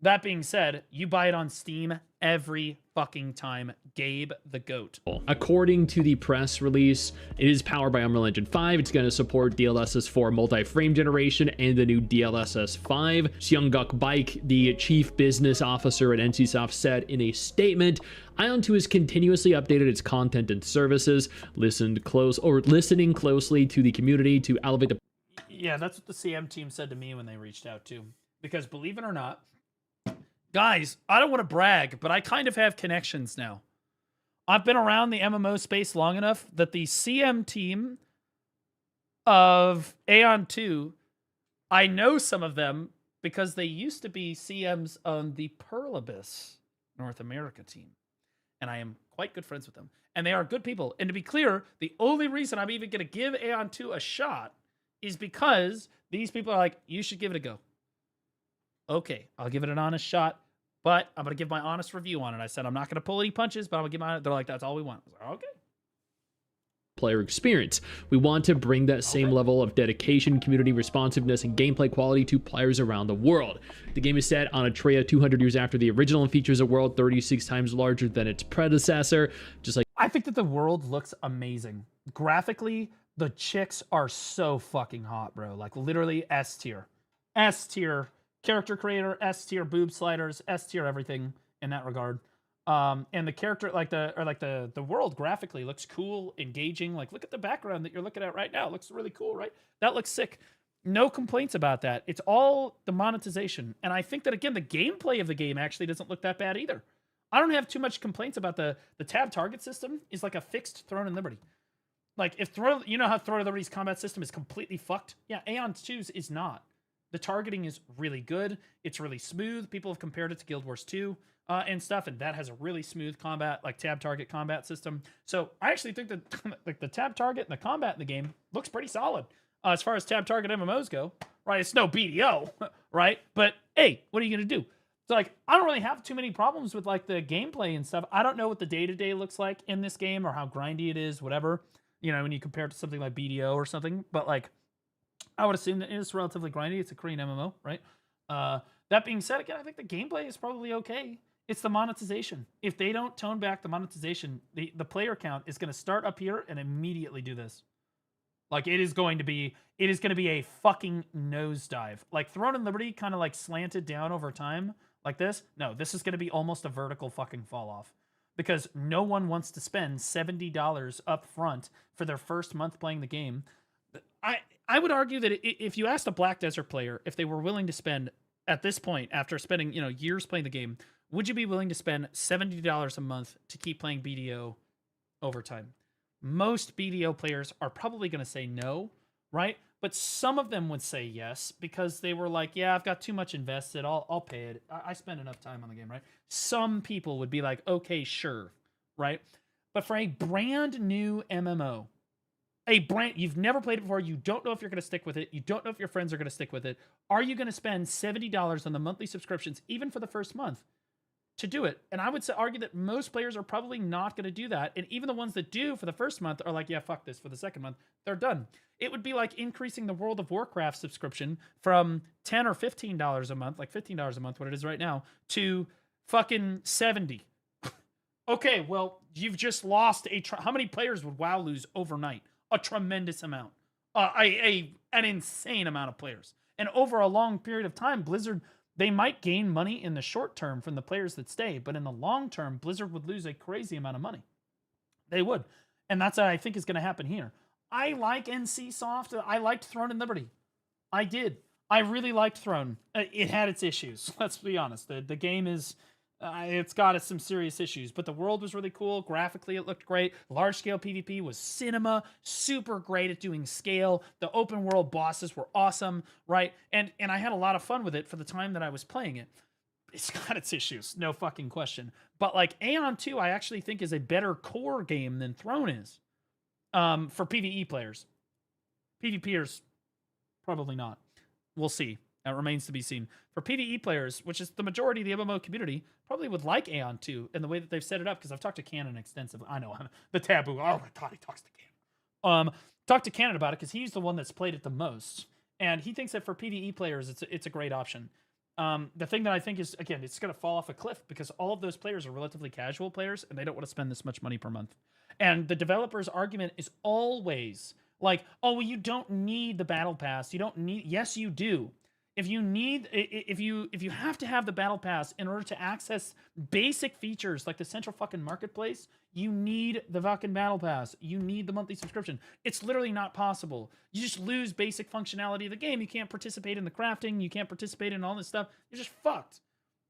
Speaker 1: That being said, you buy it on Steam every fucking time. Gabe the GOAT.
Speaker 14: According to the press release, it is powered by Unreal Engine 5. It's going to support DLSS 4 multi-frame generation and the new DLSS 5. Seunguk Baik, the chief business officer at NCSoft, said in a statement, Ion 2 has continuously updated its content and services, listening closely to the community to elevate the...
Speaker 1: Yeah, that's what the CM team said to me when they reached out too. Because believe it or not, guys, I don't want to brag, but I kind of have connections now. I've been around the MMO space long enough that the CM team of Aeon 2, I know some of them because they used to be CMs on the Pearl Abyss North America team. And I am quite good friends with them. And they are good people. And to be clear, the only reason I'm even going to give Aeon 2 a shot is because these people are like, you should give it a go. Okay, I'll give it an honest shot, but I'm going to give my honest review on it. I said, I'm not going to pull any punches, but I'm going to give my... They're like, that's all we want. I was like, okay.
Speaker 14: Player experience. We want to bring that same level of dedication, community responsiveness, and gameplay quality to players around the world. The game is set on a Atreya 200 years after the original and features a world 36 times larger than its predecessor. Just like...
Speaker 1: I think that the world looks amazing. Graphically, the chicks are so fucking hot, bro. Like, literally S tier. S tier. Character creator, S tier boob sliders, S tier everything in that regard. And the character, the world graphically looks cool, engaging. Like, look at the background that you're looking at right now. It looks really cool, right? That looks sick. No complaints about that. It's all the monetization. And I think that, again, the gameplay of the game actually doesn't look that bad either. I don't have too much complaints about the tab target system is like a fixed Throne and Liberty. Like, if you know how Throne and Liberty's combat system is completely fucked? Yeah, Aeon 2's is not. The targeting is really good. It's really smooth. People have compared it to Guild Wars 2 and stuff, and that has a really smooth combat, like tab target combat system. So I actually think that like the tab target and the combat in the game looks pretty solid. As far as tab target MMOs go, right? It's no BDO, right? But hey, what are you gonna do? So like, I don't really have too many problems with like the gameplay and stuff. I don't know what the day-to-day looks like in this game or how grindy it is, whatever. You know, when you compare it to something like BDO or something. But like, I would assume that it's relatively grindy. It's a Korean MMO, right? That being said, again, I think the gameplay is probably okay. It's the monetization. If they don't tone back the monetization, the player count is going to start up here and immediately do this. Like, it is going to be a fucking nosedive. Like, Throne and Liberty kind of like slanted down over time like this. No, this is going to be almost a vertical fucking fall off. Because no one wants to spend $70 up front for their first month playing the game. I would argue that if you asked a Black Desert player if they were willing to spend, at this point, after spending years playing the game, would you be willing to spend $70 a month to keep playing BDO over time? Most BDO players are probably going to say no, right? But some of them would say yes because they were like, yeah, I've got too much invested. I'll pay it. I spend enough time on the game, right? Some people would be like, okay, sure, right? But for a brand new MMO, you've never played it before, you don't know if you're going to stick with it, you don't know if your friends are going to stick with it, are you going to spend $70 on the monthly subscriptions, even for the first month, to do it? And I would argue that most players are probably not going to do that. And even the ones that do for the first month are like, yeah, fuck this. For the second month, they're done. It would be like increasing the World of Warcraft subscription from $10 or $15 a month, like $15 a month, what it is right now, to fucking 70. Okay, well, you've just lost how many players would WoW lose overnight? A tremendous amount. An insane amount of players. And over a long period of time, Blizzard, they might gain money in the short term from the players that stay, but in the long term, Blizzard would lose a crazy amount of money. They would. And that's what I think is going to happen here. I like NCSoft. I liked Throne and Liberty. I did. I really liked Throne. It had its issues. Let's be honest. The game is... it's got some serious issues, but the world was really cool. Graphically, it looked great. Large-scale PvP was cinema. Super great at doing scale. The open-world bosses were awesome, right? And I had a lot of fun with it for the time that I was playing it. It's got its issues, no fucking question. But like Aeon 2, I actually think is a better core game than Throne is for PvE players. PvPers, probably not. We'll see. That remains to be seen. For PvE players, which is the majority of the MMO community, probably would like Aeon 2 and the way that they've set it up, because I've talked to Cannon extensively. I know, the taboo. Oh my god, he talks to Cannon. Talked to Cannon about it because he's the one that's played it the most. And he thinks that for PvE players, it's a great option. The thing that I think is, again, it's going to fall off a cliff because all of those players are relatively casual players and they don't want to spend this much money per month. And the developer's argument is always like, oh, well, you don't need the battle pass. You don't need, yes, you do. If you have to have the battle pass in order to access basic features like the central fucking marketplace, you need the fucking battle pass. You need the monthly subscription. It's literally not possible. You just lose basic functionality of the game. You can't participate in the crafting. You can't participate in all this stuff. You're just fucked.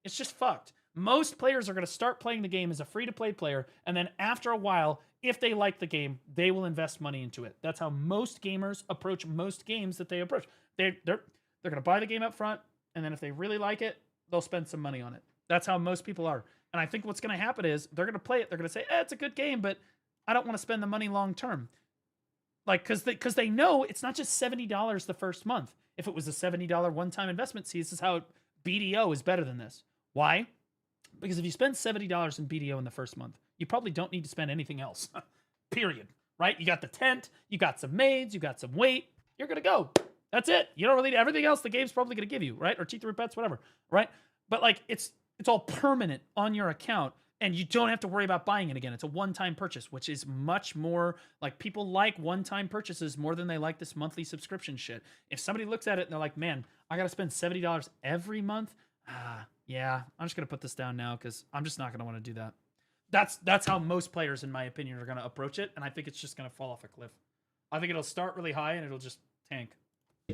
Speaker 1: It's just fucked. Most players are going to start playing the game as a free-to-play player, and then after a while, if they like the game, they will invest money into it. That's how most gamers approach most games that they approach. They're going to buy the game up front, and then if they really like it, they'll spend some money on it. That's how most people are. And I think what's going to happen is they're going to play it. They're going to say, it's a good game, but I don't want to spend the money long term. Like, because they know it's not just $70 the first month. If it was a $70 one-time investment, see, this is how BDO is better than this. Why? Because if you spend $70 in BDO in the first month, you probably don't need to spend anything else. Period. Right? You got the tent, you got some maids, you got some weight, you're going to go. That's it. You don't really need everything else the game's probably going to give you, right? Or T3 pets, whatever, right? But like, it's all permanent on your account, and you don't have to worry about buying it again. It's a one-time purchase, which is much more, like, people like one-time purchases more than they like this monthly subscription shit. If somebody looks at it and they're like, man, I got to spend $70 every month, yeah, I'm just going to put this down now because I'm just not going to want to do that. That's how most players, in my opinion, are going to approach it, and I think it's just going to fall off a cliff. I think it'll start really high, and it'll just tank.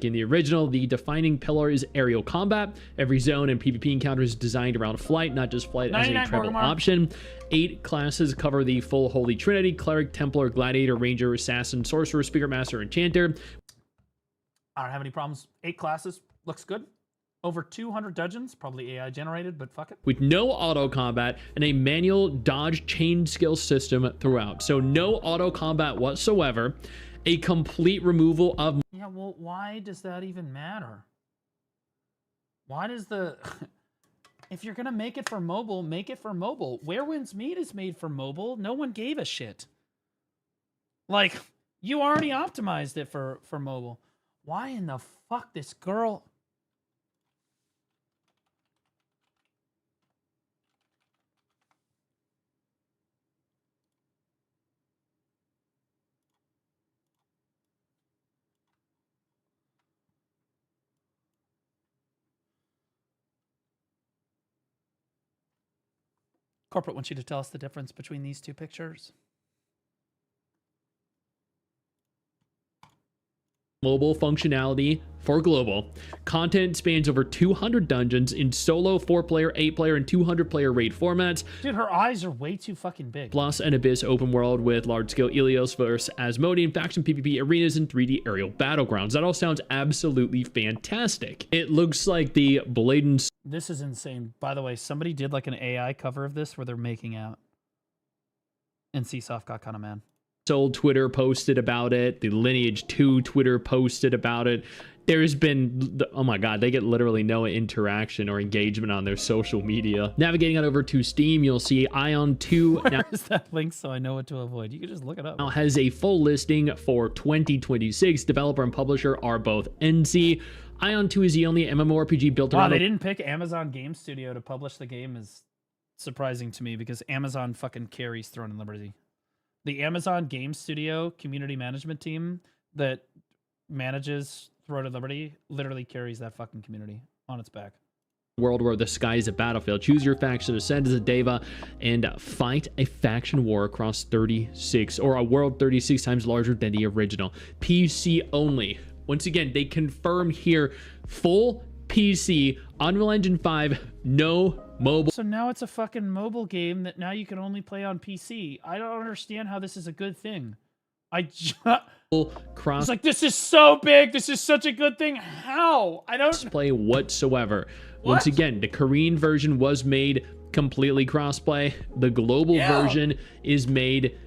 Speaker 14: In the original, the defining pillar is aerial combat. Every zone and PvP encounter is designed around flight, not just flight as a travel option. 8 classes cover the full Holy Trinity: Cleric, Templar, Gladiator, Ranger, Assassin, Sorcerer, Speaker Master, Enchanter.
Speaker 1: I don't have any problems. 8 classes. Looks good. Over 200 dungeons, probably AI generated, but fuck it.
Speaker 14: With no auto combat and a manual dodge chain skill system throughout. So no auto combat whatsoever. A complete removal of...
Speaker 1: Yeah, well, why does that even matter? Why does the... If you're gonna make it for mobile, make it for mobile. Where Winds Meet is made for mobile. No one gave a shit. Like, you already optimized it for mobile. Why in the fuck this girl... Corporate wants you to tell us the difference between these two pictures.
Speaker 14: Mobile functionality for global. Content spans over 200 dungeons in solo, 4-player, 8-player, and 200-player raid formats.
Speaker 1: Dude, her eyes are way too fucking big.
Speaker 14: Plus an Abyss open world with large-scale Ilios versus Asmodean faction PvP arenas and 3D aerial battlegrounds. That all sounds absolutely fantastic. It looks like the Blade and...
Speaker 1: This is insane. By the way, somebody did like an AI cover of this where they're making out. And Csoft got kind of mad.
Speaker 14: Soul Twitter posted about it. The Lineage 2 Twitter posted about it. There's been, oh my god, they get literally no interaction or engagement on their social media. Navigating on over to Steam, you'll see Ion 2.
Speaker 1: Where's that link so I know what to avoid? You can just look it up.
Speaker 14: Now has a full listing for 2026. Developer and publisher are both NC. Ion 2 is the only MMORPG built around...
Speaker 1: Wow, they didn't pick Amazon Game Studio to publish the game is surprising to me because Amazon fucking carries Throne and Liberty. The Amazon Game Studio community management team that manages Throne and Liberty literally carries that fucking community on its back.
Speaker 14: World where the sky is a battlefield. Choose your faction, ascend as a Deva, and fight a faction war across 36, or a world 36 times larger than the original. PC only. Once again, they confirm here full PC, Unreal Engine 5, no mobile.
Speaker 1: So now it's a fucking mobile game that now you can only play on PC. I don't understand how this is a good thing. I just... It's like, this is so big. This is such a good thing. How? I don't...
Speaker 14: Play whatsoever. What? Once again, the Korean version was made completely crossplay. The global version is made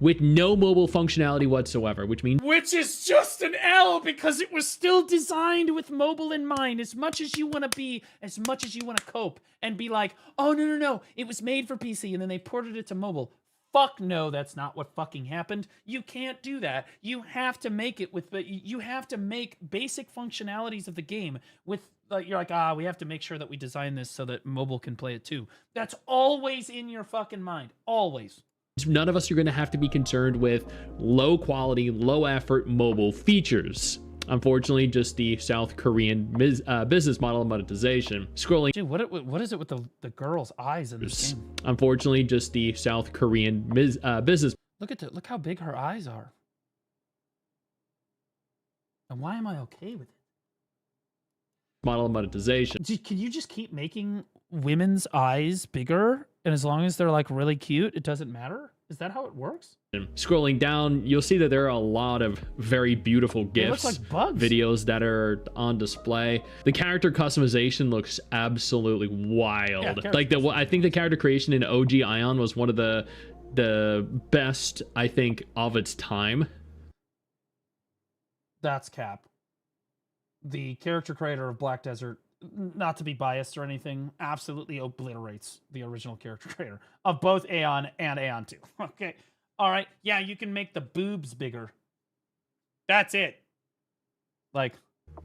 Speaker 14: with no mobile functionality whatsoever, which means...
Speaker 1: Which is just an L because it was still designed with mobile in mind. As much as you want to be, as much as you want to cope and be like, oh, no, it was made for PC and then they ported it to mobile. Fuck no, that's not what fucking happened. You can't do that. You have to make it with, you have to make basic functionalities of the game with, you're like, we have to make sure that we design this so that mobile can play it too. That's always in your fucking mind. Always.
Speaker 14: None of us are going to have to be concerned with low quality, low effort mobile features. Unfortunately, just the South Korean business model of monetization. Scrolling.
Speaker 1: Dude, what is it with the girl's eyes in this game?
Speaker 14: Unfortunately, just the South Korean business.
Speaker 1: Look how big her eyes are. And why am I okay with it?
Speaker 14: Model of monetization.
Speaker 1: Can you just keep making women's eyes bigger? And as long as they're like really cute, it doesn't matter? Is that how it works?
Speaker 14: Scrolling down, you'll see that there are a lot of very beautiful GIFs,
Speaker 1: like bugs.
Speaker 14: Videos that are on display. The character customization looks absolutely wild. Yeah, I think the character creation in OG Ion was one of the best, I think, of its time.
Speaker 1: That's cap. The character creator of Black Desert, not to be biased or anything, absolutely obliterates the original character creator of both Aeon and Aeon 2. Okay. All right. Yeah, you can make the boobs bigger. That's it. Like,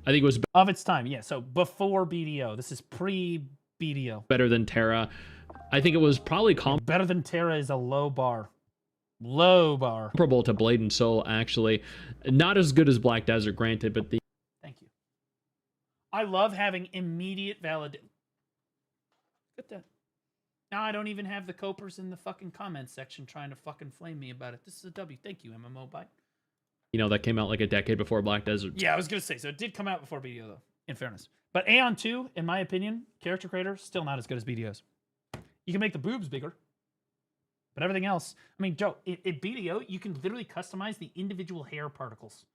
Speaker 14: I think it was
Speaker 1: of its time. Yeah. So before BDO, this is pre-BDO.
Speaker 14: Better than Terra. I think it was probably
Speaker 1: better than Terra is a low bar. Low bar.
Speaker 14: Comparable to Blade and Soul, actually. Not as good as Black Desert, granted, but the...
Speaker 1: Thank you. I love having immediate validation. Look at that. Now I don't even have the copers in the fucking comments section trying to fucking flame me about it. This is a W. Thank you, MMO Bite.
Speaker 14: You know, that came out like a decade before Black Desert.
Speaker 1: Yeah, I was gonna say, so it did come out before BDO though, in fairness. But Aeon 2, in my opinion, character creator, still not as good as BDO's. You can make the boobs bigger. But everything else, I mean, Joe, in BDO, you can literally customize the individual hair particles.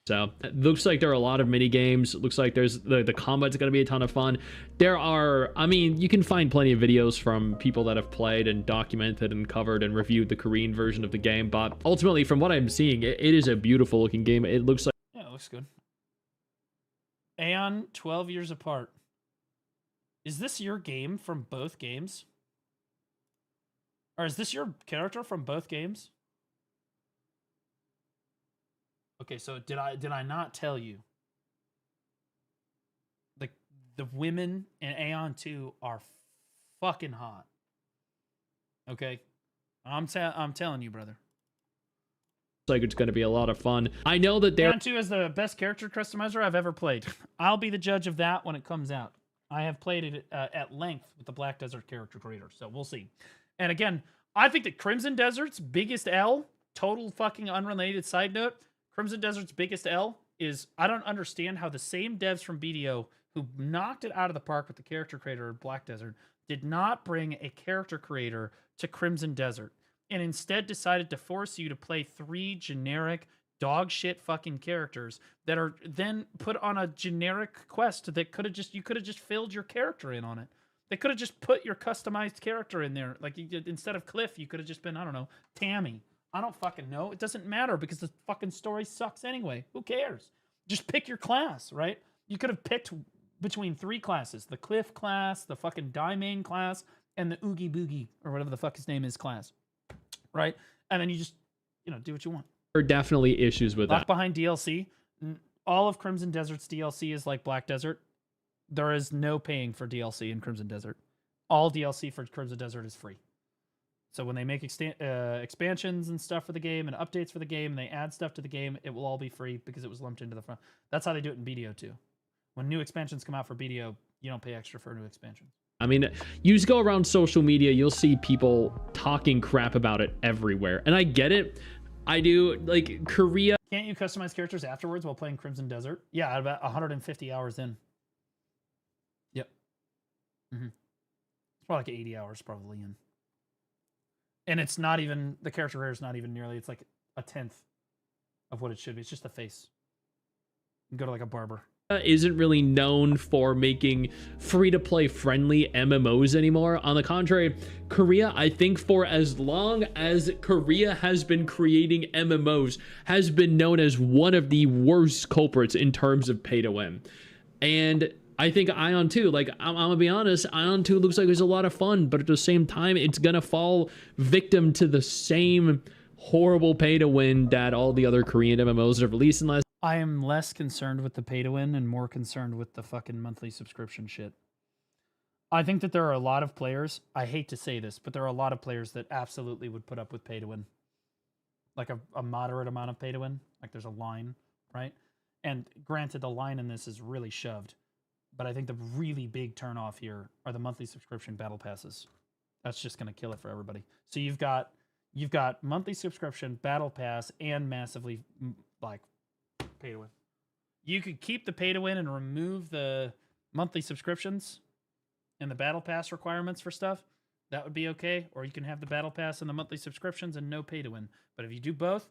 Speaker 14: So it looks like there are a lot of mini games. It looks like there's the combat's going to be a ton of fun. There are, I mean, you can find plenty of videos from people that have played and documented and covered and reviewed the Korean version of the game. But ultimately, from what I'm seeing, it is a beautiful looking game. It looks like...
Speaker 1: Yeah, it looks good. Aeon, 12 years apart. Is this your game from both games? Or is this your character from both games? Okay, so did I not tell you? The women in Aeon 2 are fucking hot. Okay? I'm telling you, brother.
Speaker 14: Like it's going to be a lot of fun. I know that
Speaker 1: Aeon 2 is the best character customizer I've ever played. I'll be the judge of that when it comes out. I have played it at length with the Black Desert character creator, so we'll see. And again, I think that Crimson Desert's biggest L, total fucking unrelated side note, Crimson Desert's biggest L is I don't understand how the same devs from BDO who knocked it out of the park with the character creator of Black Desert did not bring a character creator to Crimson Desert and instead decided to force you to play 3 generic dog shit fucking characters that are then put on a generic quest that you could have just filled your character in on it. They could have just put your customized character in there. Like, instead of Cliff, you could have just been, I don't know, Tammy. I don't fucking know. It doesn't matter because the fucking story sucks anyway. Who cares? Just pick your class, right? You could have picked between 3 classes. The Cliff class, the fucking Daimane class, and the Oogie Boogie, or whatever the fuck his name is, class. Right? And then you just, do what you want.
Speaker 14: There are definitely issues with
Speaker 1: Lock
Speaker 14: that.
Speaker 1: behind DLC. All of Crimson Desert's DLC is like Black Desert. There is no paying for DLC in Crimson Desert. All DLC for Crimson Desert is free. So when they make expansions and stuff for the game and updates for the game and they add stuff to the game, it will all be free because it was lumped into the front. That's how they do it in BDO too. When new expansions come out for BDO, you don't pay extra for new expansions.
Speaker 14: I mean, you just go around social media, you'll see people talking crap about it everywhere. And I get it. I do. Like, Korea.
Speaker 1: Can't you customize characters afterwards while playing Crimson Desert? Yeah, about 150 hours in. Yep. It's probably like 80 hours probably in. And it's not even, the character rare is not even nearly, it's like a 10th of what it should be. It's just a face. You go to like a barber.
Speaker 14: Isn't really known for making free-to-play friendly MMOs anymore. On the contrary, Korea, I think for as long as Korea has been creating MMOs, has been known as one of the worst culprits in terms of pay-to-win. And I think Ion 2, like, I'm gonna be honest, Ion 2 looks like it's a lot of fun, but at the same time, it's gonna fall victim to the same horrible pay-to-win that all the other Korean MMOs have released in last.
Speaker 1: I am less concerned with the pay-to-win and more concerned with the fucking monthly subscription shit. I think that there are a lot of players, I hate to say this, but there are a lot of players that absolutely would put up with pay-to-win. Like a moderate amount of pay-to-win. Like there's a line, right? And granted, the line in this is really shoved. But I think the really big turnoff here are the monthly subscription battle passes. That's just going to kill it for everybody. So you've got monthly subscription, battle pass, and massively like pay to win. You could keep the pay to win and remove the monthly subscriptions and the battle pass requirements for stuff. That would be okay. Or you can have the battle pass and the monthly subscriptions and no pay to win. But if you do both,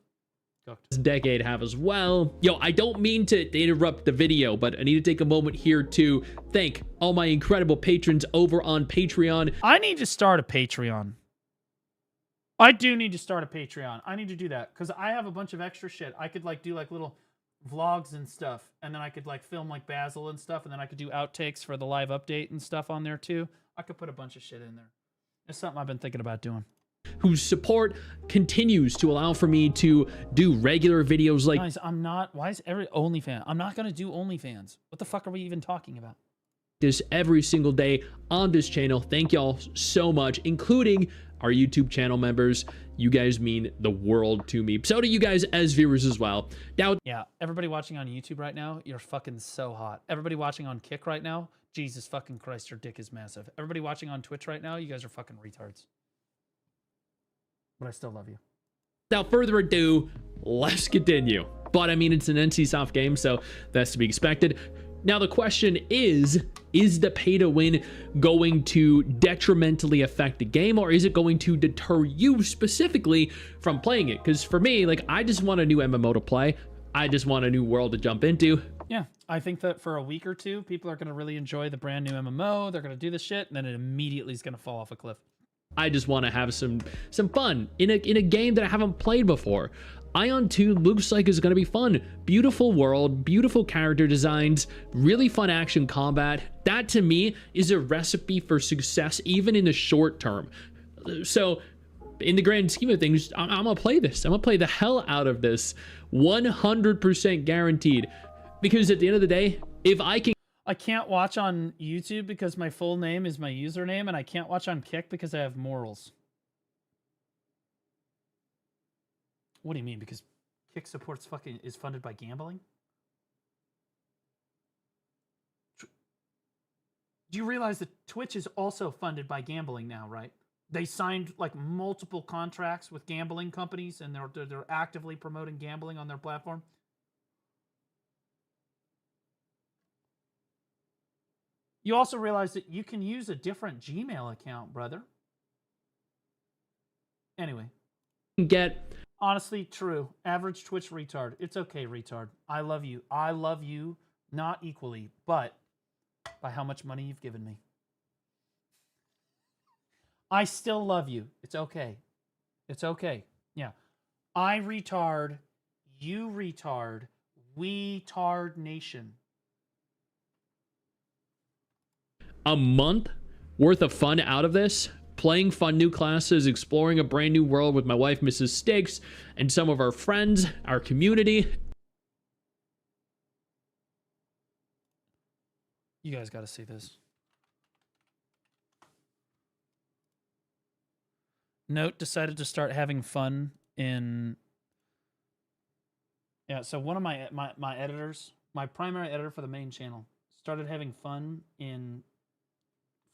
Speaker 14: this decade have as well. Yo, I don't mean to interrupt the video, but I need to take a moment here to thank all my incredible patrons over on Patreon.
Speaker 1: I need to start a Patreon. I do need to start a Patreon. I need to do that because I have a bunch of extra shit. I could like do like little vlogs and stuff, and then I could like film like Basil and stuff, and then I could do outtakes for the live update and stuff on there too. I could put a bunch of shit in there. It's something I've been thinking about doing.
Speaker 14: Whose support continues to allow for me to do regular videos like...
Speaker 1: Guys, I'm not... Why is every OnlyFans? I'm not going to do OnlyFans. What the fuck are we even talking about?
Speaker 14: This every single day on this channel. Thank y'all so much, including our YouTube channel members. You guys mean the world to me. So do you guys as viewers as well. Now,
Speaker 1: yeah, everybody watching on YouTube right now, you're fucking so hot. Everybody watching on Kick right now, Jesus fucking Christ, your dick is massive. Everybody watching on Twitch right now, you guys are fucking retards. But I still love you.
Speaker 14: Without further ado, let's continue. But I mean, it's an NCSoft game, so that's to be expected. Now the question is the pay to win going to detrimentally affect the game, or is it going to deter you specifically from playing it? Because for me, like, I just want a new MMO to play. I just want a new world to jump into.
Speaker 1: Yeah, I think that for a week or two, people are going to really enjoy the brand new MMO. They're going to do this shit, and then it immediately is going to fall off a cliff.
Speaker 14: I just want to have some fun in a game that I haven't played before. Ion 2 looks like it's going to be fun. Beautiful world, beautiful character designs, really fun action combat. That to me is a recipe for success even in the short term. So in the grand scheme of things, I'm going to play this. I'm going to play the hell out of this. 100% guaranteed. Because at the end of the day, if I
Speaker 1: can't watch on YouTube because my full name is my username, and I can't watch on Kick because I have morals. What do you mean? Because Kick supports is funded by gambling? Do you realize that Twitch is also funded by gambling now, right? They signed like multiple contracts with gambling companies, and they're actively promoting gambling on their platform. You also realize that you can use a different Gmail account, brother. Anyway. Honestly, true. Average Twitch retard. It's okay, retard. I love you. I love you, not equally, but by how much money you've given me. I still love you. It's okay. It's okay. Yeah. I retard. You retard. We tard nation.
Speaker 14: A month worth of fun out of this, playing fun new classes, exploring a brand new world with my wife, Mrs. Sticks, and some of our friends, our community.
Speaker 1: You guys got to see this. Note decided to start having fun in... Yeah, so one of my editors, my primary editor for the main channel, started having fun in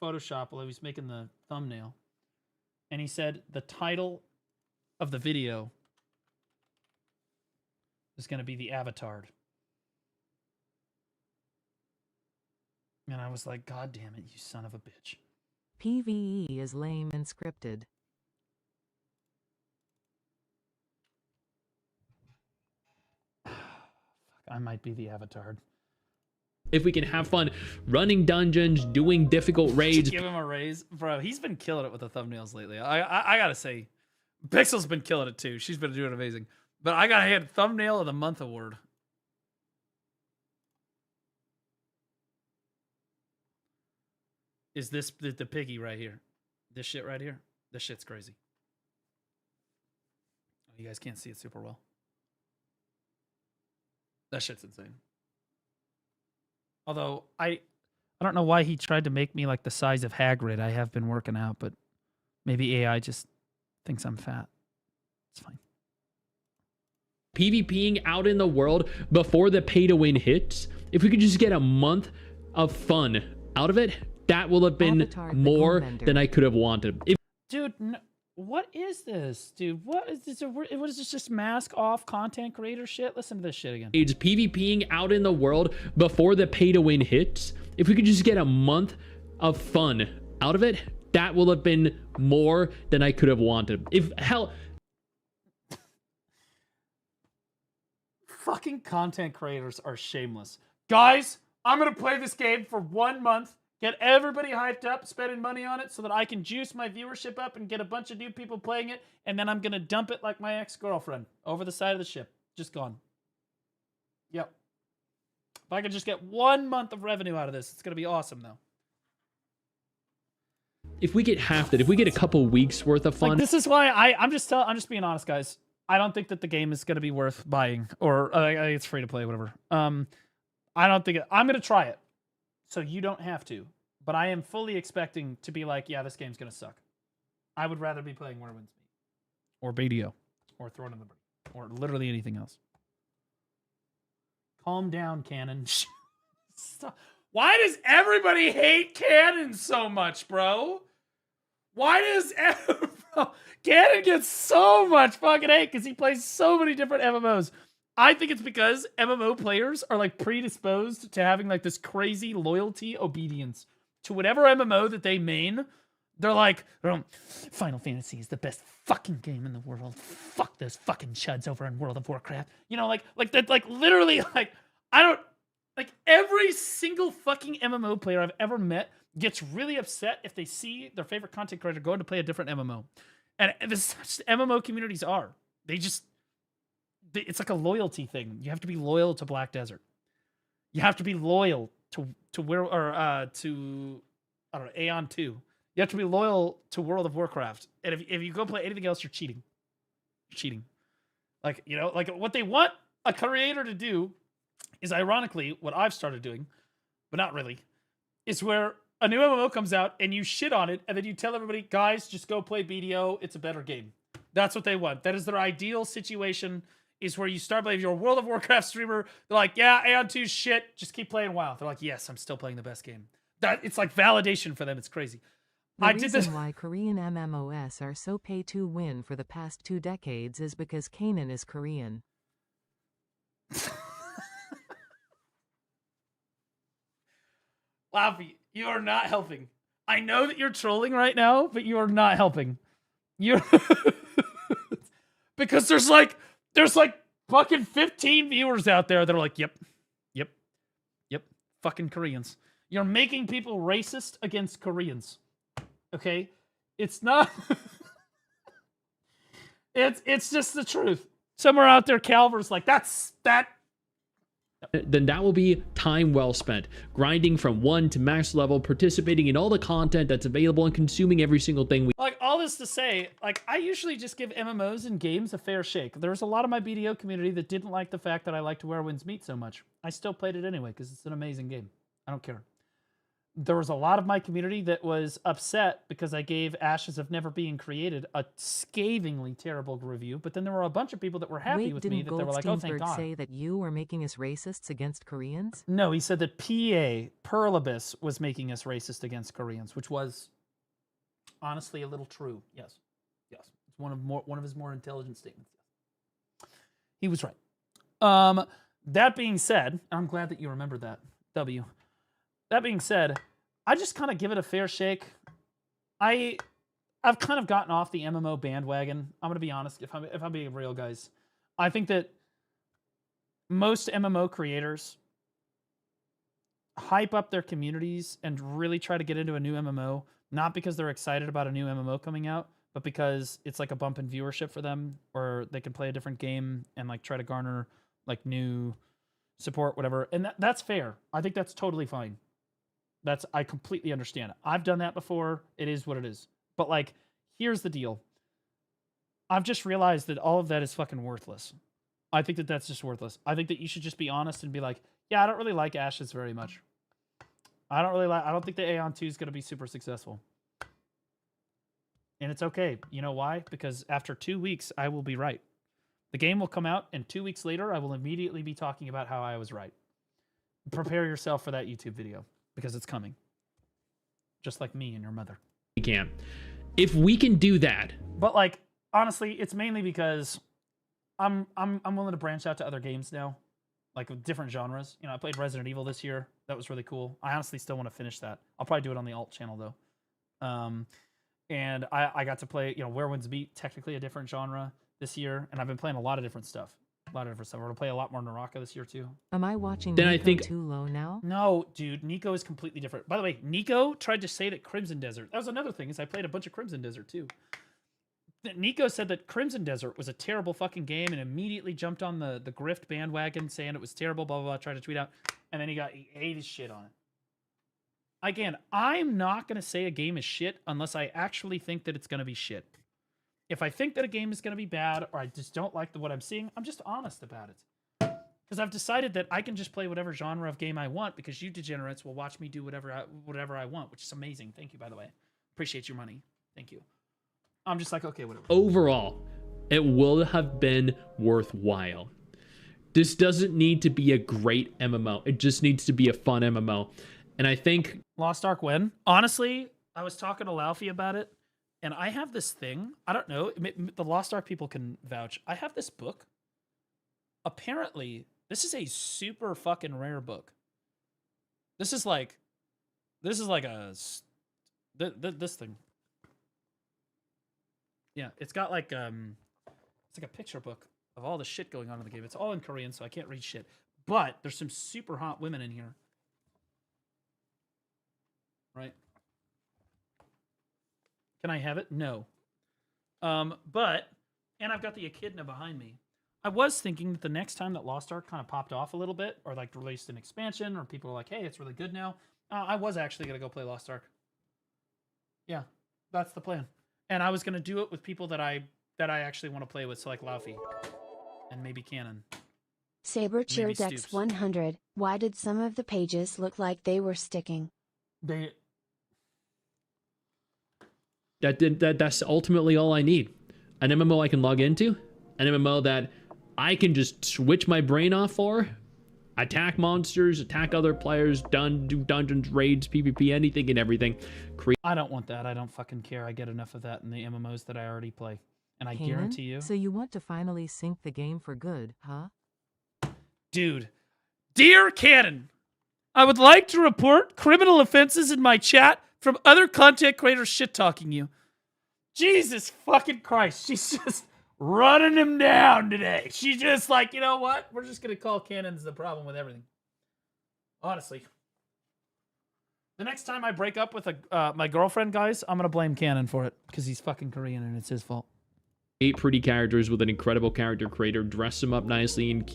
Speaker 1: Photoshop while he was making the thumbnail. And he said the title of the video is going to be the Avatar. And I was like, God damn it, you son of a bitch.
Speaker 3: PvE is lame and scripted.
Speaker 1: I might be the Avatar.
Speaker 14: If we can have fun running dungeons, doing difficult raids.
Speaker 1: Give him a raise. Bro, he's been killing it with the thumbnails lately. I gotta say, Pixel's been killing it too. She's been doing amazing. But I got a thumbnail of the month award. Is this the piggy right here? This shit right here? This shit's crazy. You guys can't see it super well. That shit's insane. Although, I don't know why he tried to make me like the size of Hagrid. I have been working out, but maybe AI just thinks I'm fat. It's fine.
Speaker 14: PvPing out in the world before the pay to win hits. If we could just get a month of fun out of it, that will have been more than I could have wanted.
Speaker 1: Dude, what is this? Dude, what is this? What is this, just mask off content creator shit? Listen to this shit again.
Speaker 14: It's PvPing out in the world before the pay to win hits. If we could just get a month of fun out of it, that will have been more than I could have wanted. If hell...
Speaker 1: Fucking content creators are shameless. Guys, I'm going to play this game for 1 month. Get everybody hyped up, spending money on it so that I can juice my viewership up and get a bunch of new people playing it, and then I'm going to dump it like my ex-girlfriend over the side of the ship. Just gone. Yep. If I could just get 1 month of revenue out of this, it's going to be awesome, though.
Speaker 14: If we get half that, if we get a couple weeks worth of fun...
Speaker 1: Like, this is why I'm just being honest, guys. I don't think that the game is going to be worth buying, or it's free to play, whatever. I don't think I'm going to try it. So you don't have to. But I am fully expecting to be like, yeah, this game's going to suck. I would rather be playing Where Winds Meet. Or BDO. Or Throne of Liberty. Or literally anything else. Calm down, Canon. Stop. Why does everybody hate Canon so much, bro? Why does Cannon gets so much fucking hate because he plays so many different MMOs. I think it's because MMO players are like predisposed to having like this crazy loyalty obedience to whatever MMO that they main. They're like, Final Fantasy is the best fucking game in the world. Fuck those fucking chuds over in World of Warcraft. You know, like that, like literally, like I don't like every single fucking MMO player I've ever met gets really upset if they see their favorite content creator going to play a different MMO. And this is such MMO communities are. It's like a loyalty thing. You have to be loyal to Black Desert. You have to be loyal to I don't know, Aeon 2. You have to be loyal to World of Warcraft. And if you go play anything else, you're cheating. You're cheating. Like, you know, like what they want a creator to do is ironically what I've started doing, but not really, is where a new MMO comes out and you shit on it and then you tell everybody, guys, just go play BDO. It's a better game. That's what they want. That is their ideal situation, is where you start playing. If you're a World of Warcraft streamer, they're like, yeah, Aeon 2's shit. Just keep playing WoW. They're like, yes, I'm still playing the best game. It's like validation for them. It's crazy.
Speaker 3: The reason why Korean MMOs are so pay to win for the past 2 decades is because Kanan is Korean.
Speaker 1: Laffy, you are not helping. I know that you're trolling right now, but you are not helping. You're because there's like fucking 15 viewers out there that are like, yep, fucking Koreans. You're making people racist against Koreans. Okay? It's not it's just the truth. Somewhere out there, Calver's like, that.
Speaker 14: Then that will be time well spent, grinding from 1 to max level, participating in all the content that's available, and consuming every single thing we...
Speaker 1: Like, all this to say, like, I usually just give MMOs and games a fair shake. There's a lot of my BDO community that didn't like the fact that I liked Where Winds Meet so much. I still played it anyway, because it's an amazing game. I don't care. There was a lot of my community that was upset because I gave Ashes of Never Being Created a scathingly terrible review, but then there were a bunch of people that were happy with me that they were like, oh, thank God.
Speaker 3: Say that you were making us racists against Koreans?
Speaker 1: No, he said that Perlibus was making us racist against Koreans, which was honestly a little true. Yes. It's one of his more intelligent statements. He was right. That being said, I'm glad that you remembered that, W. That being said, I just kind of give it a fair shake. I've kind of gotten off the MMO bandwagon. I'm going to be honest, if I'm being real, guys. I think that most MMO creators hype up their communities and really try to get into a new MMO, not because they're excited about a new MMO coming out, but because it's like a bump in viewership for them, or they can play a different game and like try to garner like new support, whatever. And that's fair. I think that's totally fine. I completely understand. I've done that before. It is what it is. But like, here's the deal. I've just realized that all of that is fucking worthless. I think that that's just worthless. I think that you should just be honest and be like, yeah, I don't really like Ashes very much. I don't think the Aeon 2 is going to be super successful. And it's okay. You know why? Because after 2 weeks, I will be right. The game will come out, and 2 weeks later, I will immediately be talking about how I was right. Prepare yourself for that YouTube video, because it's coming. Just like me and your mother.
Speaker 14: We can. If we can do that.
Speaker 1: But like, honestly, it's mainly because I'm willing to branch out to other games now. Like with different genres. You know, I played Resident Evil this year. That was really cool. I honestly still want to finish that. I'll probably do it on the alt channel though. And I got to play, you know, Where Winds Meet, technically a different genre this year. And I've been playing a lot of different stuff. We're going to play a lot more Naraka this year, too.
Speaker 3: Am I watching
Speaker 14: then
Speaker 3: Nico
Speaker 14: I think...
Speaker 3: too low now?
Speaker 1: No, dude. Nico is completely different. By the way, Nico tried to say that Crimson Desert... That was another thing, is I played a bunch of Crimson Desert, too. Nico said that Crimson Desert was a terrible fucking game and immediately jumped on the Grift bandwagon saying it was terrible, blah, blah, blah, tried to tweet out. And then he ate his shit on it. Again, I'm not going to say a game is shit unless I actually think that it's going to be shit. If I think that a game is going to be bad or I just don't like what I'm seeing, I'm just honest about it. Because I've decided that I can just play whatever genre of game I want because you degenerates will watch me do whatever I want, which is amazing. Thank you, by the way. Appreciate your money. Thank you. I'm just like, okay, whatever.
Speaker 14: Overall, it will have been worthwhile. This doesn't need to be a great MMO. It just needs to be a fun MMO. And I think...
Speaker 1: Lost Ark when? Honestly, I was talking to Laufey about it. And I have this thing. I don't know. The Lost Ark people can vouch. I have this book. Apparently, this is a super fucking rare book. This is like a this thing. Yeah, it's got like it's like a picture book of all the shit going on in the game. It's all in Korean, so I can't read shit. But there's some super hot women in here. Right? Can I have it? No. And I've got the Echidna behind me. I was thinking that the next time that Lost Ark kind of popped off a little bit, or like released an expansion, or people are like, hey, it's really good now, I was actually going to go play Lost Ark. Yeah, that's the plan. And I was going to do it with people that I actually want to play with, so like Laufey and maybe Cannon.
Speaker 2: Saber cheered X 100. Why did some of the pages look like they were sticking?
Speaker 14: That's ultimately all I need. An MMO I can log into, an MMO that I can just switch my brain off for, attack monsters, attack other players, do dungeons, raids, PvP, anything and everything.
Speaker 1: I don't want that. I don't fucking care. I get enough of that in the MMOs that I already play. And I
Speaker 3: Kanan,
Speaker 1: guarantee you.
Speaker 3: So you want to finally sync the game for good, huh?
Speaker 1: Dude. Dear Cannon, I would like to report criminal offenses in my chat from other content creators shit-talking you. Jesus fucking Christ. She's just running him down today. She's just like, you know what? We're just going to call Cannon's the problem with everything. Honestly. The next time I break up with my girlfriend, guys, I'm going to blame Cannon for it. Because he's fucking Korean and it's his fault.
Speaker 14: 8 pretty characters with an incredible character creator, dress them up nicely in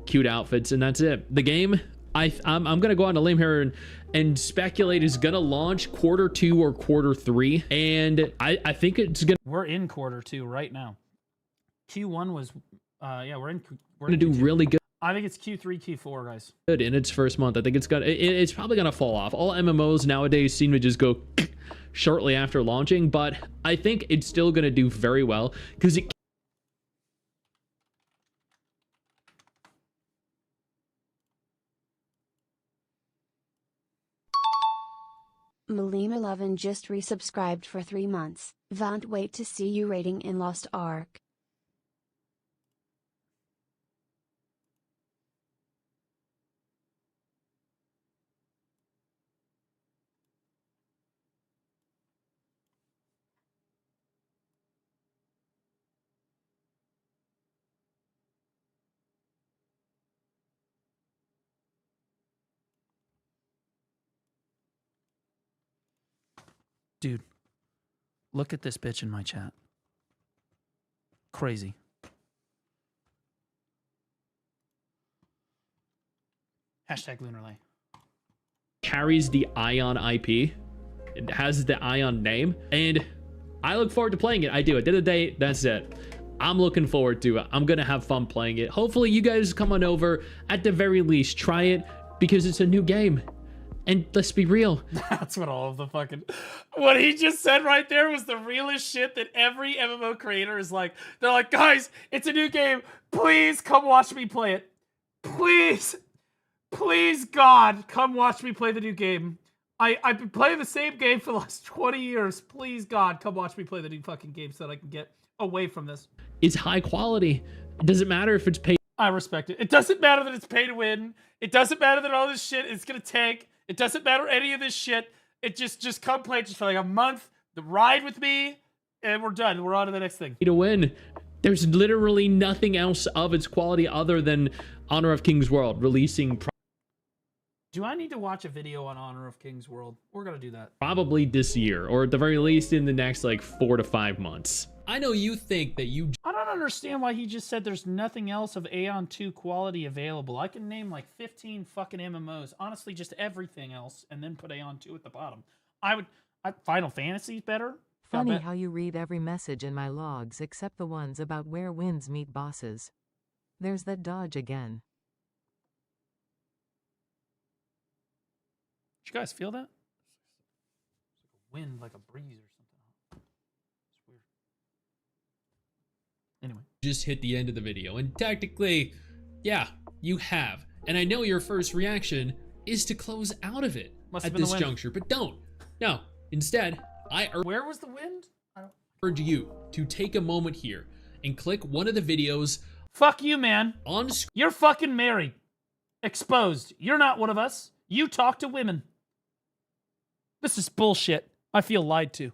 Speaker 14: cute outfits, and that's it. The game, I'm gonna go on a limb here and speculate is gonna launch Q2 or Q3, and I think it's gonna.
Speaker 1: We're in Q2 right now. Q1 was, yeah, we're
Speaker 14: gonna do
Speaker 1: Q2.
Speaker 14: really good.
Speaker 1: I think it's Q3, Q4, guys.
Speaker 14: Good in its first month. I think it's probably gonna fall off. All MMOs nowadays seem to just go shortly after launching, but I think it's still gonna do very well because it.
Speaker 2: Malim11 just resubscribed for 3 months. Can't wait to see you raiding in Lost Ark.
Speaker 1: Dude, look at this bitch in my chat. Crazy. Hashtag Lunarlay.
Speaker 14: Carries the Ion IP. It has the Ion name, and I look forward to playing it. I do. At the end of the day, that's it. I'm looking forward to it. I'm gonna have fun playing it. Hopefully you guys come on over. At the very least, try it because it's a new game. And let's be real.
Speaker 1: That's what all of the fucking... What he just said right there was the realest shit that every MMO creator is like. They're like, guys, it's a new game. Please come watch me play it. Please. Please, God, come watch me play the new game. I've been playing the same game for the last 20 years. Please, God, come watch me play the new fucking game so that I can get away from this.
Speaker 14: It's high quality. It doesn't matter if it's paid.
Speaker 1: I respect it. It doesn't matter that it's pay to win. It doesn't matter that all this shit is going to tank. It doesn't matter any of this shit. It just come play just for like a month. Ride with me, and we're done. We're on to the next thing.
Speaker 14: To win. There's literally nothing else of its quality other than Honor of King's World releasing.
Speaker 1: Do I need to watch a video on Honor of King's World? We're gonna do that.
Speaker 14: Probably this year, or at the very least in the next like 4 to 5 months. I know you think that you...
Speaker 1: I don't understand why he just said there's nothing else of Aeon 2 quality available. I can name like 15 fucking MMOs. Honestly, just everything else, and then put Aeon 2 at the bottom. Final Fantasy's better.
Speaker 3: Funny how you read every message in my logs except the ones about where wins meet bosses. There's that dodge again.
Speaker 1: Did you guys feel that? It's like a wind, like a breeze or something. It's weird. Anyway.
Speaker 14: Just hit the end of the video, and technically, yeah, you have. And I know your first reaction is to close out of it at this juncture, but don't. No, instead,
Speaker 1: Where was the wind? I don't...
Speaker 14: urge you to take a moment here and click one of the videos.
Speaker 1: Fuck you, man.
Speaker 14: On screen.
Speaker 1: You're fucking married. Exposed. You're not one of us. You talk to women. This is bullshit. I feel lied to.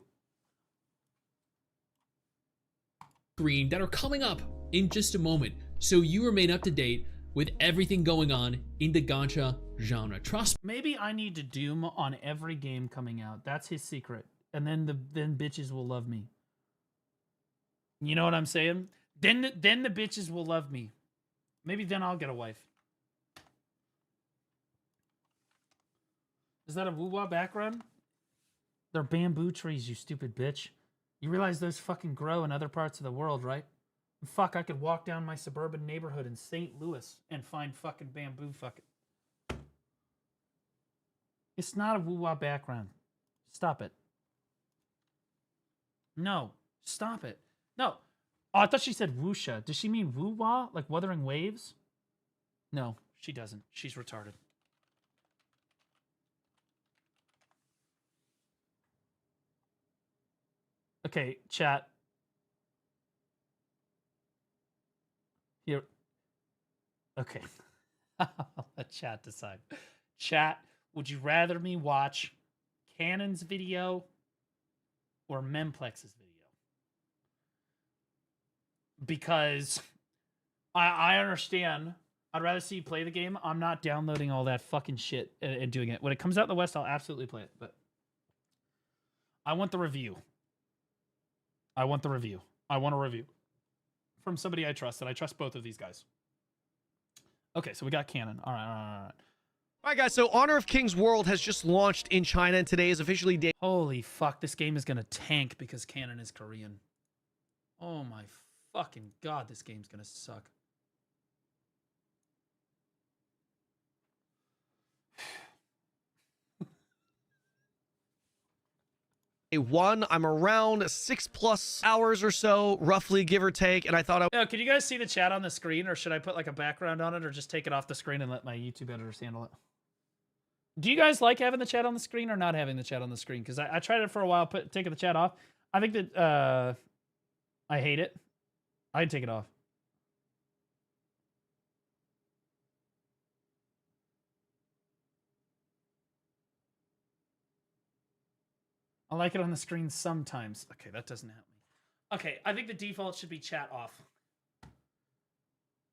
Speaker 14: Screen that are coming up in just a moment, so you remain up to date with everything going on in the gacha genre. Trust me.
Speaker 1: Maybe I need to doom on every game coming out. That's his secret. And then bitches will love me. You know what I'm saying? Then the bitches will love me. Maybe then I'll get a wife. Is that a woo-wah background? They're bamboo trees, you stupid bitch. You realize those fucking grow in other parts of the world, right? Fuck, I could walk down my suburban neighborhood in St. Louis and find fucking bamboo fucking... It's not a woo-wah background. Stop it. No. Stop it. No. Oh, I thought she said woosha. Does she mean woo-wah? Like Wuthering Waves? No, she doesn't. She's retarded. Okay, chat. Here. Okay. I'll let chat decide. Chat, would you rather me watch Canon's video or Memplex's video? Because I understand. I'd rather see you play the game. I'm not downloading all that fucking shit and doing it. When it comes out in the West, I'll absolutely play it. But I want the review. I want the review. I want a review from somebody I trust, and I trust both of these guys. Okay, so we got Canon. All right.
Speaker 15: All right, guys, so Honor of Kings World has just launched in China, and today is officially day.
Speaker 1: Holy fuck, this game is going to tank because Canon is Korean. Oh my fucking god, this game's going to suck.
Speaker 15: One, I'm around 6+ hours or so, roughly, give or take, and I thought
Speaker 1: Can you guys see the chat on the screen, or should I put like a background on it, or just take it off the screen and let my YouTube editors handle it? Do you guys like having the chat on the screen or not having the chat on the screen? Because I tried it for a while, taking the chat off. I think that I hate it. I'd take it off. I like it on the screen sometimes. Okay, that doesn't help me. Okay, I think the default should be chat off.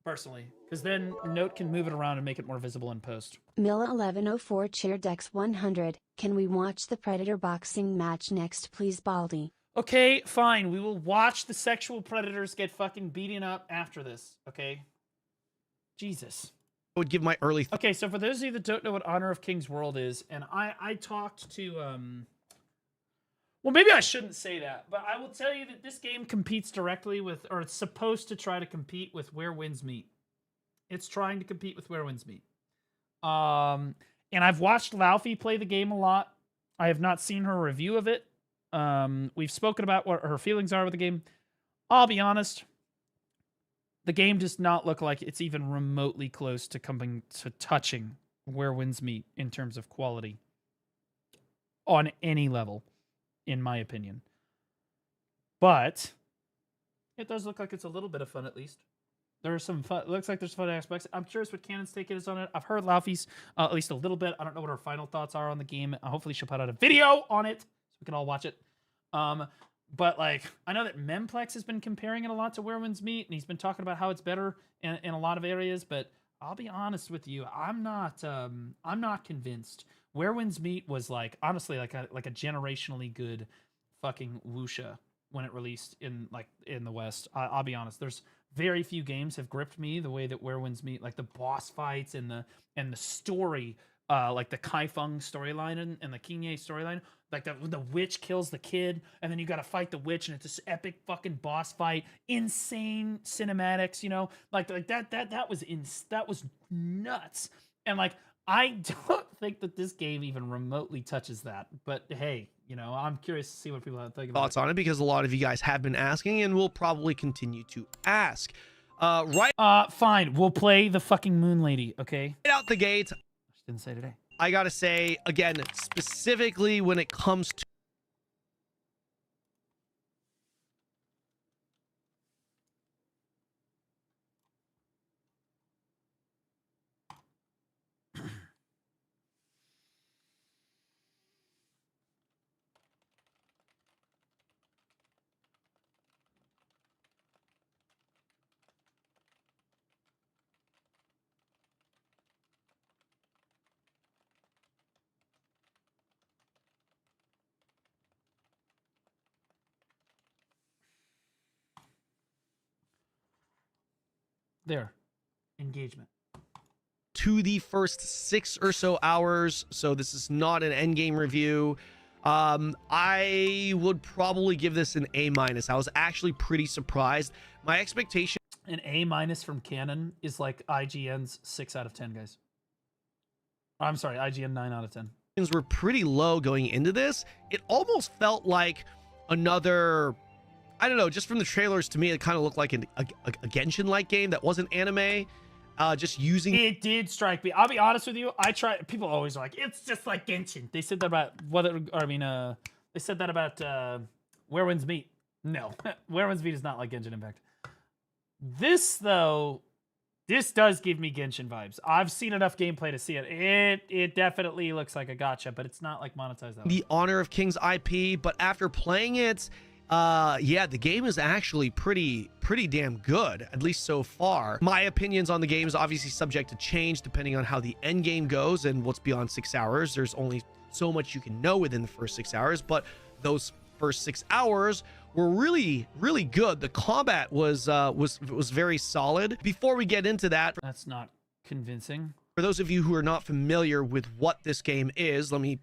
Speaker 1: Personally. Because then Note can move it around and make it more visible in post.
Speaker 2: Milla1104 Chair Dex 100. Can we watch the Predator boxing match next, please, Baldy?
Speaker 1: Okay, fine. We will watch the sexual predators get fucking beaten up after this. Okay? Jesus.
Speaker 15: I would give my early...
Speaker 1: Okay, so for those of you that don't know what Honor of Kings World is, and I talked to... Well, maybe I shouldn't say that, but I will tell you that this game competes directly with, or it's supposed to try to compete with Where Winds Meet. It's trying to compete with Where Winds Meet. And I've watched Laufey play the game a lot. I have not seen her review of it. We've spoken about what her feelings are with the game. I'll be honest. The game does not look like it's even remotely close to coming to touching Where Winds Meet in terms of quality. On any level. In my opinion. But it does look like it's a little bit of fun, at least. There are some fun, looks like there's fun aspects. I'm curious what Canon's take is on it. I've heard Laufey's at least a little bit. I don't know what her final thoughts are on the game. Hopefully she'll put out a video on it so we can all watch it. But like, I know that Memplex has been comparing it a lot to Where Winds Meet, and he's been talking about how it's better in a lot of areas, but I'll be honest with you, I'm not convinced. Where Winds Meet was like, honestly, like a generationally good fucking wuxia when it released in the West. I'll be honest. There's very few games have gripped me the way that Where Winds Meet, like the boss fights and the story, like the Kaifeng storyline and the Kinye storyline. Like the witch kills the kid, and then you got to fight the witch, and it's this epic fucking boss fight, insane cinematics, you know, like that was nuts, and like. I don't think that this game even remotely touches that, but hey, you know, I'm curious to see what people think about
Speaker 15: thoughts on it, because a lot of you guys have been asking and will probably continue to ask.
Speaker 1: Fine, we'll play the fucking Moon Lady, okay?
Speaker 15: Right out the gate.
Speaker 1: I didn't say today.
Speaker 15: I gotta say, again, specifically when it comes to
Speaker 1: There. Engagement.
Speaker 15: To the first 6 or so hours, so this is not an endgame review. I would probably give this an A-. I was actually pretty surprised. My expectation...
Speaker 1: An A- from Canon is like IGN's 6 out of 10, guys. I'm sorry, IGN 9 out of 10.
Speaker 15: Were pretty low going into this. It almost felt like another... I don't know, just from the trailers, to me, it kind of looked like a Genshin-like game that wasn't anime. Just using...
Speaker 1: It did strike me. I'll be honest with you. People always are like, it's just like Genshin. They said that about... they said that about Where Winds Meet. No. Where Winds Meet is not like Genshin Impact. This, though... This does give me Genshin vibes. I've seen enough gameplay to see it. It definitely looks like a gacha, but it's not like monetized that way.
Speaker 15: The Honor of Kings IP, but after playing it... yeah, the game is actually pretty damn good, at least so far. My opinions on the game is obviously subject to change depending on how the end game goes and what's beyond 6 hours. There's only so much you can know within the first 6 hours, but those first 6 hours were really good. The combat was very solid. Before we get into that,
Speaker 1: that's not convincing.
Speaker 15: For those of you who are not familiar with what this game is, we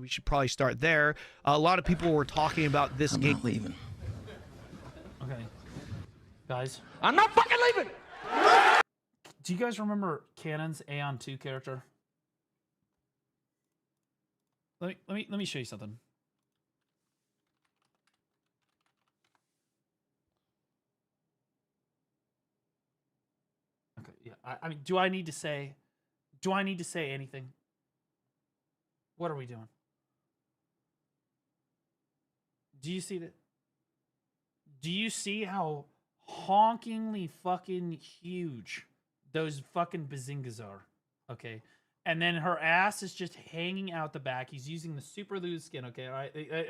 Speaker 15: should probably start there. A lot of people were talking about this game.
Speaker 13: I'm not leaving.
Speaker 1: Okay. Guys.
Speaker 5: I'm not fucking leaving!
Speaker 1: Do you guys remember Canon's Aeon 2 character? Let me show you something. Okay, yeah. I mean, do I need to say anything? What are we doing? Do you see that? Do you see how honkingly fucking huge those fucking bazingas are? Okay. And then her ass is just hanging out the back. He's using the super loose skin. Okay. All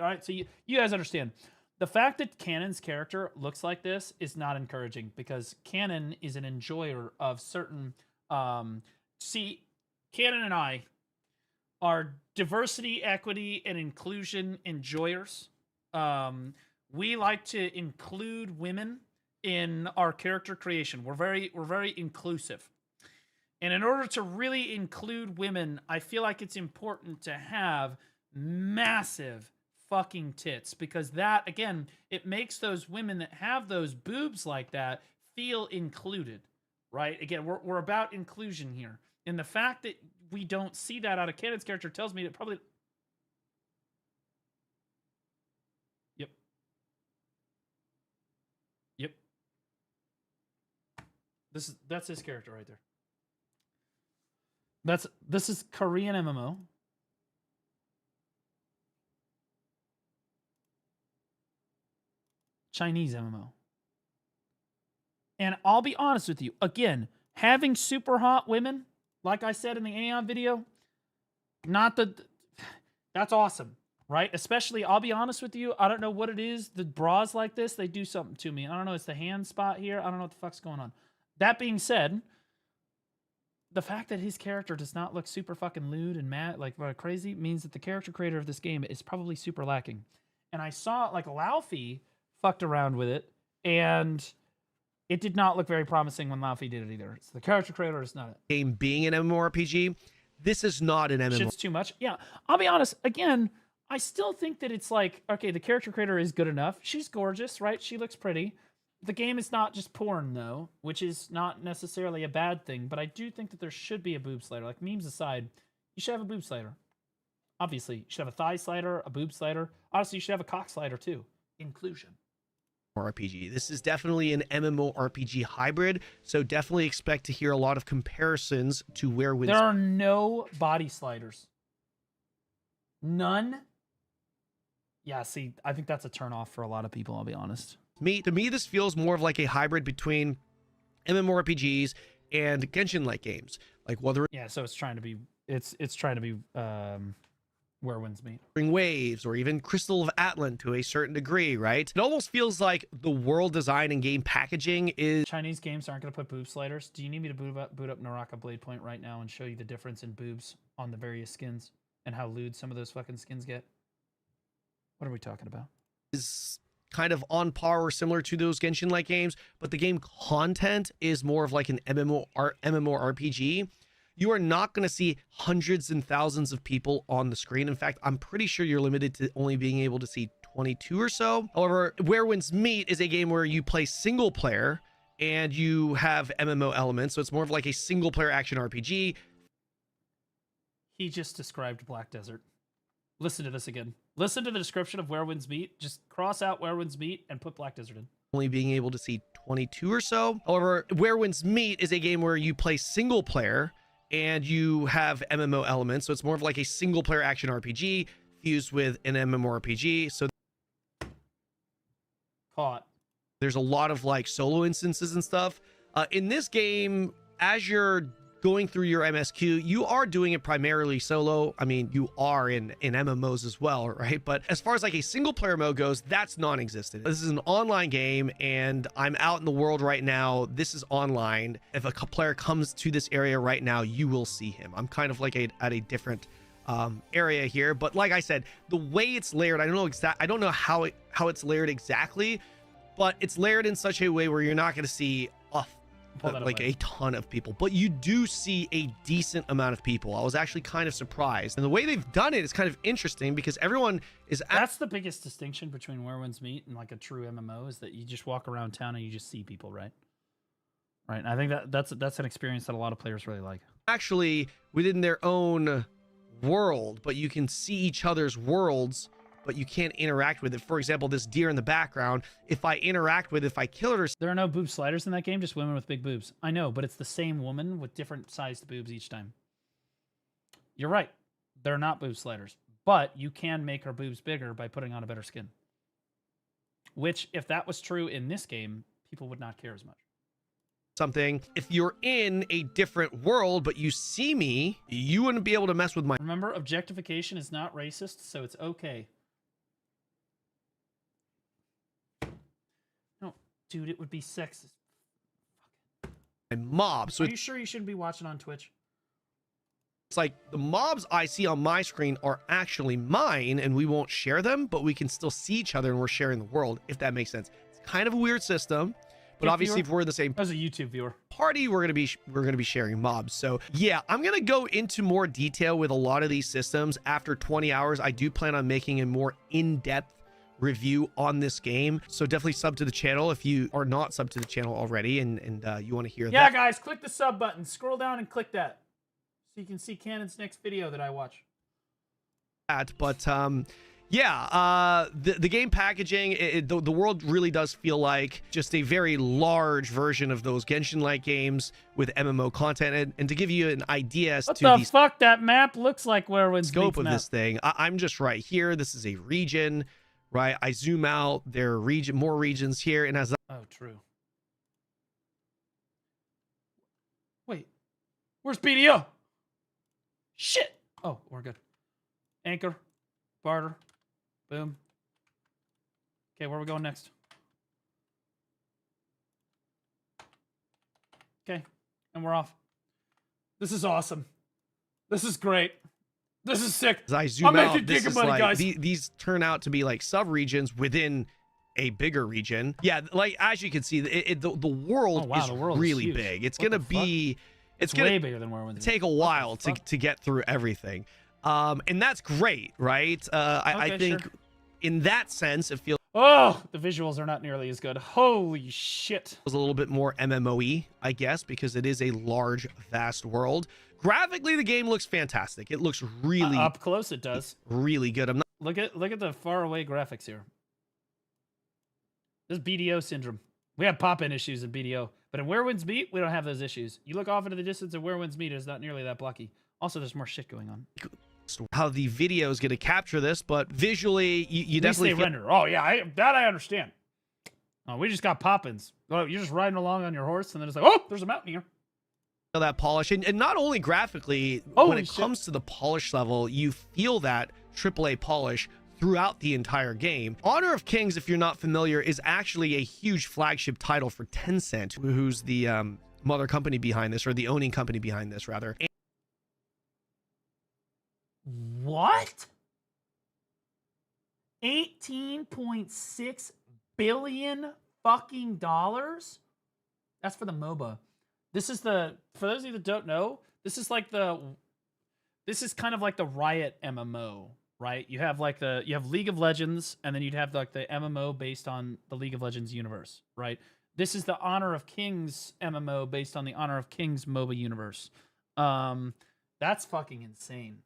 Speaker 1: right. So you guys understand. The fact that Canon's character looks like this is not encouraging because Canon is an enjoyer of certain, see, Canon and I are diversity, equity, and inclusion enjoyers. We like to include women in our character creation. We're very inclusive. And in order to really include women, I feel like it's important to have massive fucking tits because that, again, it makes those women that have those boobs like that feel included, right? Again, we're about inclusion here. And the fact that we don't see that out of Canon's character tells me that probably... Yep. That's his character right there. This is Korean MMO. Chinese MMO. And I'll be honest with you, again, having super hot women, like I said in the Aeon video, that's awesome, right? Especially, I'll be honest with you, I don't know what it is. The bras like this, they do something to me. I don't know, it's the hand spot here. I don't know what the fuck's going on. That being said, the fact that his character does not look super fucking lewd and mad, like crazy, means that the character creator of this game is probably super lacking. And I saw, like, Laufey fucked around with it, and it did not look very promising when Laufey did it either. So the character creator is not it.
Speaker 15: Game being an MMORPG, this is not an MMORPG.
Speaker 1: Shit's too much. Yeah, I'll be honest. Again, I still think that it's like, okay, the character creator is good enough. She's gorgeous, right? She looks pretty. The game is not just porn, though, which is not necessarily a bad thing, but I do think that there should be a boob slider. Like, memes aside, you should have a boob slider. Obviously, you should have a thigh slider, a boob slider. Honestly, you should have a cock slider, too. Inclusion.
Speaker 15: RPG. This is definitely an MMORPG hybrid, so definitely expect to hear a lot of comparisons to where
Speaker 1: there are no body sliders. None. Yeah, see, I think that's a turnoff for a lot of people, I'll be honest.
Speaker 15: To me, this feels more of like a hybrid between MMORPGs and Genshin-like games. Like whether
Speaker 1: so it's trying to be Where Winds Meet.
Speaker 15: Waves or even Crystal of Atlan to a certain degree, right? It almost feels like the world design and game packaging is...
Speaker 1: Chinese games aren't going to put boob sliders. Do you need me to boot up Naraka Blade Point right now and show you the difference in boobs on the various skins and how lewd some of those fucking skins get? What are we talking about?
Speaker 15: kind of on par or similar to those Genshin-like games, but the game content is more of like an MMORPG. You are not going to see hundreds and thousands of people on the screen. In fact, I'm pretty sure you're limited to only being able to see 22 or so. However, Where Winds Meet is a game where you play single player and you have MMO elements, so it's more of like a single player action RPG.
Speaker 1: He just described Black Desert. Listen to this again. Listen to the description of Where Winds Meet. Just cross out Where Winds Meet and put Black Desert in.
Speaker 15: Only being able to see 22 or so. However, Where Winds Meet is a game where you play single player and you have MMO elements, so it's more of like a single player action RPG fused with an MMORPG. So
Speaker 1: caught.
Speaker 15: There's a lot of like solo instances and stuff. In this game, as you're going through your MSQ, you are doing it primarily solo. I mean, you are in MMOs as well, right? But as far as like a single player mode goes, that's non-existent. This is an online game and I'm out in the world right now. This is online. If a player comes to this area right now, you will see him. I'm kind of like at a different area here, but like I said, the way it's layered, I don't know how it's layered exactly, but it's layered in such a way where you're not going to see a ton of people, but you do see a decent amount of people. I was actually kind of surprised, and the way they've done it is kind of interesting because everyone is
Speaker 1: that's the biggest distinction between Where Winds Meet and like a true MMO, is that you just walk around town and you just see people, right? And I think that's an experience that a lot of players really like.
Speaker 15: Actually within their own world, but you can see each other's worlds, but you can't interact with it. For example, this deer in the background, if I interact with it, if I kill it, or
Speaker 1: there are no boob sliders in that game, just women with big boobs. I know, but it's the same woman with different sized boobs each time. You're right. They're not boob sliders, but you can make her boobs bigger by putting on a better skin. Which, if that was true in this game, people would not care as much.
Speaker 15: Something, if you're in a different world, but you see me, you wouldn't be able to mess with my...
Speaker 1: Remember, objectification is not racist, so it's okay. Dude, it would be sexist.
Speaker 15: My mob. So
Speaker 1: are you sure you shouldn't be watching on Twitch?
Speaker 15: It's like the mobs I see on my screen are actually mine, and we won't share them, but we can still see each other, and we're sharing the world, if that makes sense. It's kind of a weird system, but obviously if we're in the same
Speaker 1: as a YouTube viewer
Speaker 15: party, we're gonna be sharing mobs. So yeah, I'm gonna go into more detail with a lot of these systems after 20 hours. I do plan on making a more in-depth review on this game, so definitely sub to the channel if you are not sub to the channel already and you want to hear that.
Speaker 1: Yeah, guys, click the sub button, scroll down and click that so you can see Cannon's next video that I watch.
Speaker 15: But yeah, the game packaging, the world really does feel like just a very large version of those Genshin-like games with MMO content. And to give you an idea as to
Speaker 1: the fuck that map looks like, Where Winds
Speaker 15: scope of this thing, I'm just right here. This is a region. Right, I zoom out. There are more regions here, and as
Speaker 1: oh, true. Wait, where's BDO? Shit. Oh, we're good. Anchor, barter, boom. Okay, where are we going next? Okay, and we're off. This is awesome. This is great. This is sick.
Speaker 15: As I zoom out, this is like, these turn out to be like sub-regions within a bigger region. Yeah, like as you can see, the world is really big. It's gonna be, it's gonna
Speaker 1: way bigger than Where Winds
Speaker 15: take a while to get through everything, and that's great, right? I think in that sense, it feels.
Speaker 1: Oh, the visuals are not nearly as good. Holy shit!
Speaker 15: It was a little bit more MMO-y, I guess, because it is a large, vast world. Graphically, the game looks fantastic. It looks really
Speaker 1: up close. It does
Speaker 15: really good. I'm not
Speaker 1: look at the far away graphics here. This is BDO syndrome. We have pop-in issues in BDO, but in Where Winds Meet, we don't have those issues. You look off into the distance of Where Winds Meet, it's not nearly that blocky. Also, there's more shit going on.
Speaker 15: How the video is going to capture this, but visually, you definitely
Speaker 1: render. Oh yeah, I understand. Oh, we just got pop-ins. Oh, you're just riding along on your horse, and then it's like, oh, there's a mountain here.
Speaker 15: That polish, and not only graphically, when it comes to the polish level, you feel that AAA polish throughout the entire game. Honor of Kings, if you're not familiar, is actually a huge flagship title for Tencent, who's the mother company behind this, or the owning company behind this, rather.
Speaker 1: What? $18.6 billion fucking dollars. That's for the MOBA. This is the, for those of you that don't know, this is like the, this is kind of like the Riot MMO, right? You have like the, you have League of Legends, and then you'd have like the MMO based on the League of Legends universe, right? This is the Honor of Kings MMO based on the Honor of Kings MOBA universe. That's fucking insane.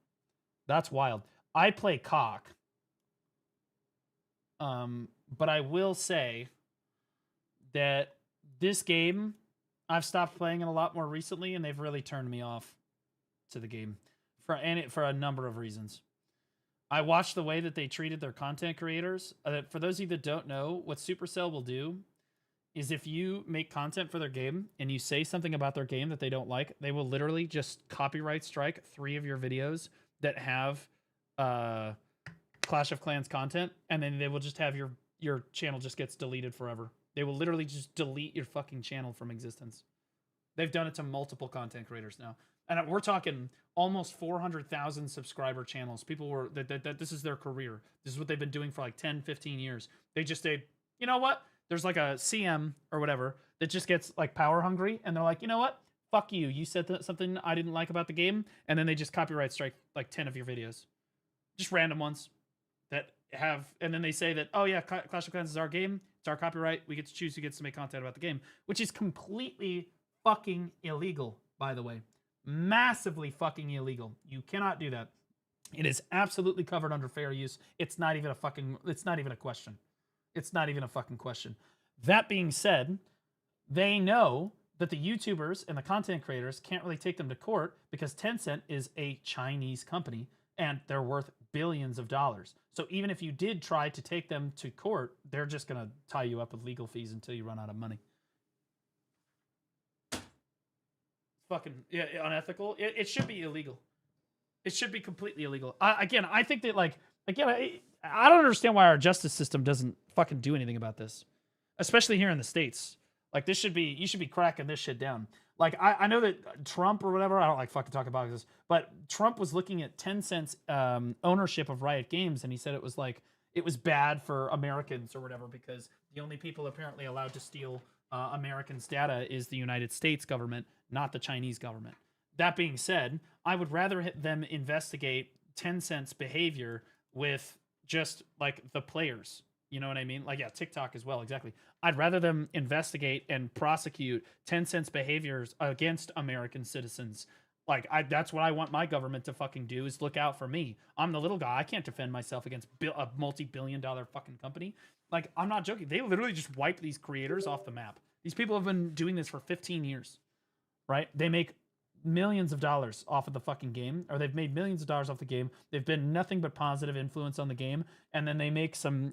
Speaker 1: That's wild. I play cock. But I will say that this game, I've stopped playing it a lot more recently, and they've really turned me off to the game for a number of reasons. I watched the way that they treated their content creators. For those of you that don't know, what Supercell will do is if you make content for their game and you say something about their game that they don't like, they will literally just copyright strike 3 of your videos that have Clash of Clans content, and then they will just have your channel just gets deleted forever. They will literally just delete your fucking channel from existence. They've done it to multiple content creators now. And we're talking almost 400,000 subscriber channels. People were, that this is their career. This is what they've been doing for like 10, 15 years. They just say, you know what? There's like a CM or whatever that just gets like power hungry, and they're like, you know what? Fuck you. You said something I didn't like about the game, and then they just copyright strike like 10 of your videos. Just random ones that have, and then they say that, oh yeah, Clash of Clans is our game. It's our copyright. We get to choose who gets to make content about the game, which is completely fucking illegal, by the way. Massively fucking illegal. You cannot do that. It is absolutely covered under fair use. It's not even a fucking, it's not even a question. It's not even a fucking question. That being said, they know that the YouTubers and the content creators can't really take them to court because Tencent is a Chinese company and they're worth billions of dollars. So even if you did try to take them to court, they're just going to tie you up with legal fees until you run out of money. Fucking unethical. It should be illegal. It should be completely illegal. Again, I think that, like, again, I don't understand why our justice system doesn't fucking do anything about this, especially here in the States. Like, this should be, you should be cracking this shit down. Like, I know that Trump or whatever, I don't like fucking talk about this, but Trump was looking at Tencent's ownership of Riot Games, and he said it was like, it was bad for Americans or whatever, because the only people apparently allowed to steal Americans' data is the United States government, not the Chinese government. That being said, I would rather them investigate Tencent's behavior with just like the players. You know what I mean? Like, yeah, TikTok as well, exactly. I'd rather them investigate and prosecute Tencent's behaviors against American citizens. Like, that's what I want my government to fucking do, is look out for me. I'm the little guy. I can't defend myself against a multi-billion-dollar fucking company. Like, I'm not joking. They literally just wipe these creators off the map. These people have been doing this for 15 years, right? They make millions of dollars off of the fucking game, or they've made millions of dollars off the game. They've been nothing but positive influence on the game, and then they make some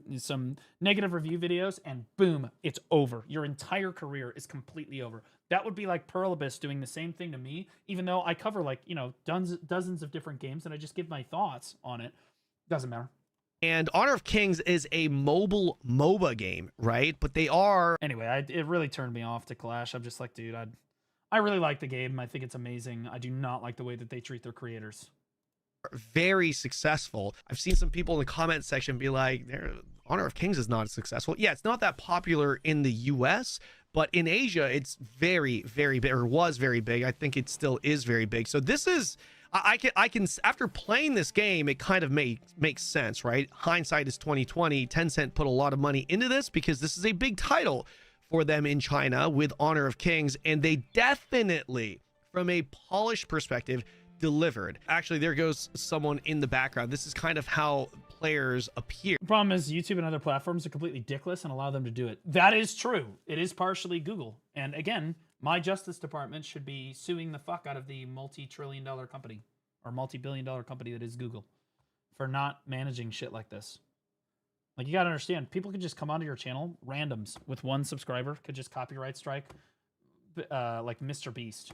Speaker 1: negative review videos, and boom, it's over. Your entire career is completely over. That would be like Perlibus doing the same thing to me, even though I cover, like, you know, dozens of different games, and I just give my thoughts on it. Doesn't matter.
Speaker 15: And Honor of Kings is a mobile MOBA game, right? But they are...
Speaker 1: Anyway, it really turned me off to Clash. I'm just like, dude, I really like the game. I think it's amazing. I do not like the way that they treat their creators.
Speaker 15: Very successful. I've seen some people in the comment section be like, Honor of Kings is not successful. Yeah, it's not that popular in the US, but in Asia, it's very, very big, or was very big. I think it still is very big. So this is, I can after playing this game, it kind of makes sense, right? Hindsight is 2020. Tencent put a lot of money into this because this is a big title for them in China with Honor of Kings, and they definitely, from a polished perspective, delivered. Actually, there goes someone in the background. This is kind of how players appear.
Speaker 1: The problem is YouTube and other platforms are completely dickless and allow them to do it. That is true. It is partially Google. And again, my Justice Department should be suing the fuck out of the multi-trillion-dollar company or multi-billion-dollar company that is Google for not managing shit like this. Like, you gotta understand, people could just come onto your channel, randoms with one subscriber could just copyright strike, like Mr. Beast.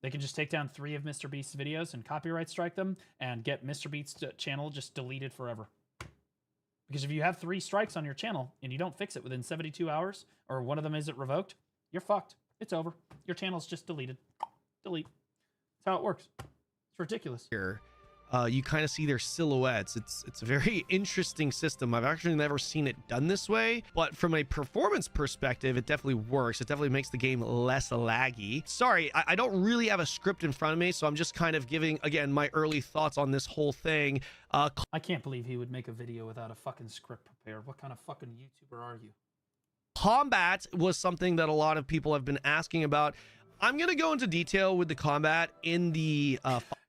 Speaker 1: They can just take down 3 of Mr. Beast's videos and copyright strike them and get Mr. Beast's channel just deleted forever. Because if you have 3 strikes on your channel and you don't fix it within 72 hours, or one of them isn't revoked, you're fucked. It's over. Your channel's just deleted. Delete. That's how it works. It's ridiculous.
Speaker 15: Here. you kind of see their silhouettes. It's a very interesting system. I've actually never seen it done this way, but from a performance perspective, it definitely works. It definitely makes the game less laggy. Sorry, I don't really have a script in front of me, so I'm just kind of giving, again, my early thoughts on this whole thing.
Speaker 1: I can't believe he would make a video without a fucking script prepared. What kind of fucking YouTuber are you?
Speaker 15: Combat was something that a lot of people have been asking about. I'm going to go into detail with the combat in the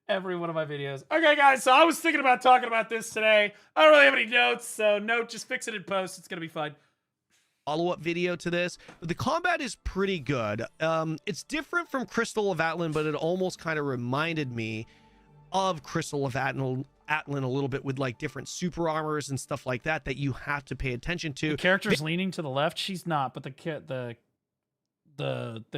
Speaker 1: every one of my videos. Okay, guys, so I was thinking about talking about this today. I don't really have any notes, so note, just fix it in post. It's gonna be fine.
Speaker 15: Follow-up video to this, but the combat is pretty good. It's different from Crystal of Atlan, but it almost kind of reminded me of Crystal of Atlan a little bit, with like different super armors and stuff like that that you have to pay attention to.
Speaker 1: The character's leaning to the left. She's not, but the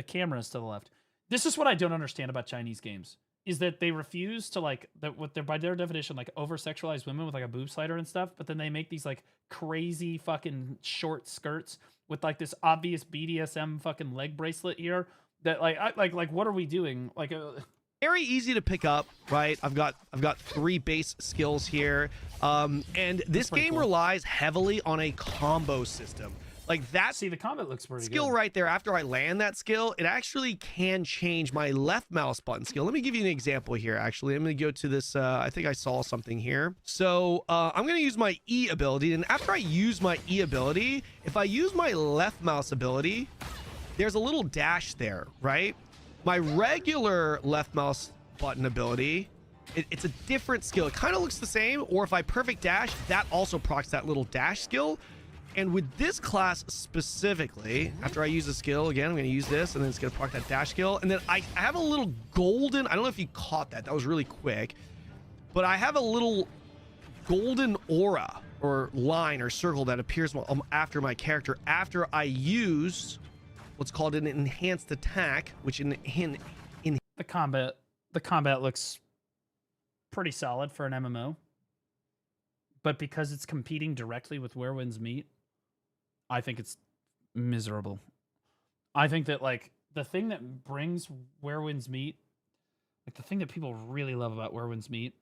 Speaker 1: camera is to the left. This is what I don't understand about Chinese games. Is that they refuse to, like, what they're, by their definition, like, over-sexualize women with, like, a boob slider and stuff, but then they make these, like, crazy fucking short skirts with, like, this obvious BDSM fucking leg bracelet here that, like, what are we doing? Like,
Speaker 15: very easy to pick up, right? I've got 3 base skills here, and this game relies heavily on a combo system. Like that.
Speaker 1: See, the combat looks pretty
Speaker 15: skill
Speaker 1: good.
Speaker 15: Right there. After I land that skill, it actually can change my left mouse button skill. Let me give you an example here. Actually, I'm going to go to this. I think I saw something here. So I'm going to use my E ability, and after I use my E ability, if I use my left mouse ability, there's a little dash there, right? My regular left mouse button ability, it's a different skill. It kind of looks the same. Or if I perfect dash, that also procs that little dash skill. And with this class specifically, after I use a skill, again, I'm going to use this, and then it's going to proc that dash skill. And then I have a little golden, I don't know if you caught that. That was really quick. But I have a little golden aura or line or circle that appears after my character after I use what's called an enhanced attack, which in
Speaker 1: the combat looks pretty solid for an MMO. But because it's competing directly with Where Winds Meet, I think it's miserable. I think that, like, the thing that brings Where Winds Meet, like, the thing that people really love about Where Winds Meet,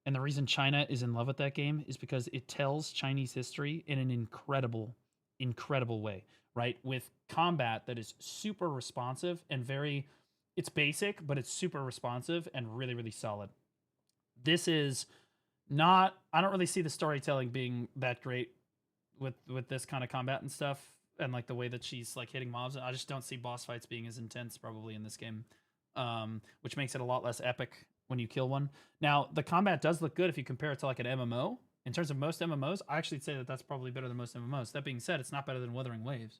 Speaker 1: and the reason China is in love with that game, is because it tells Chinese history in an incredible, incredible way, right? With combat that is super responsive and very, it's basic, but it's super responsive and really, really solid. This is not, I don't really see the storytelling being that great with this kind of combat and stuff, and like the way that she's like hitting mobs. I just don't see boss fights being as intense probably in this game, which makes it a lot less epic when you kill one. Now, the combat does look good if you compare it to like an MMO. In terms of most MMOs, I actually say that that's probably better than most MMOs. That being said, it's not better than Wuthering Waves.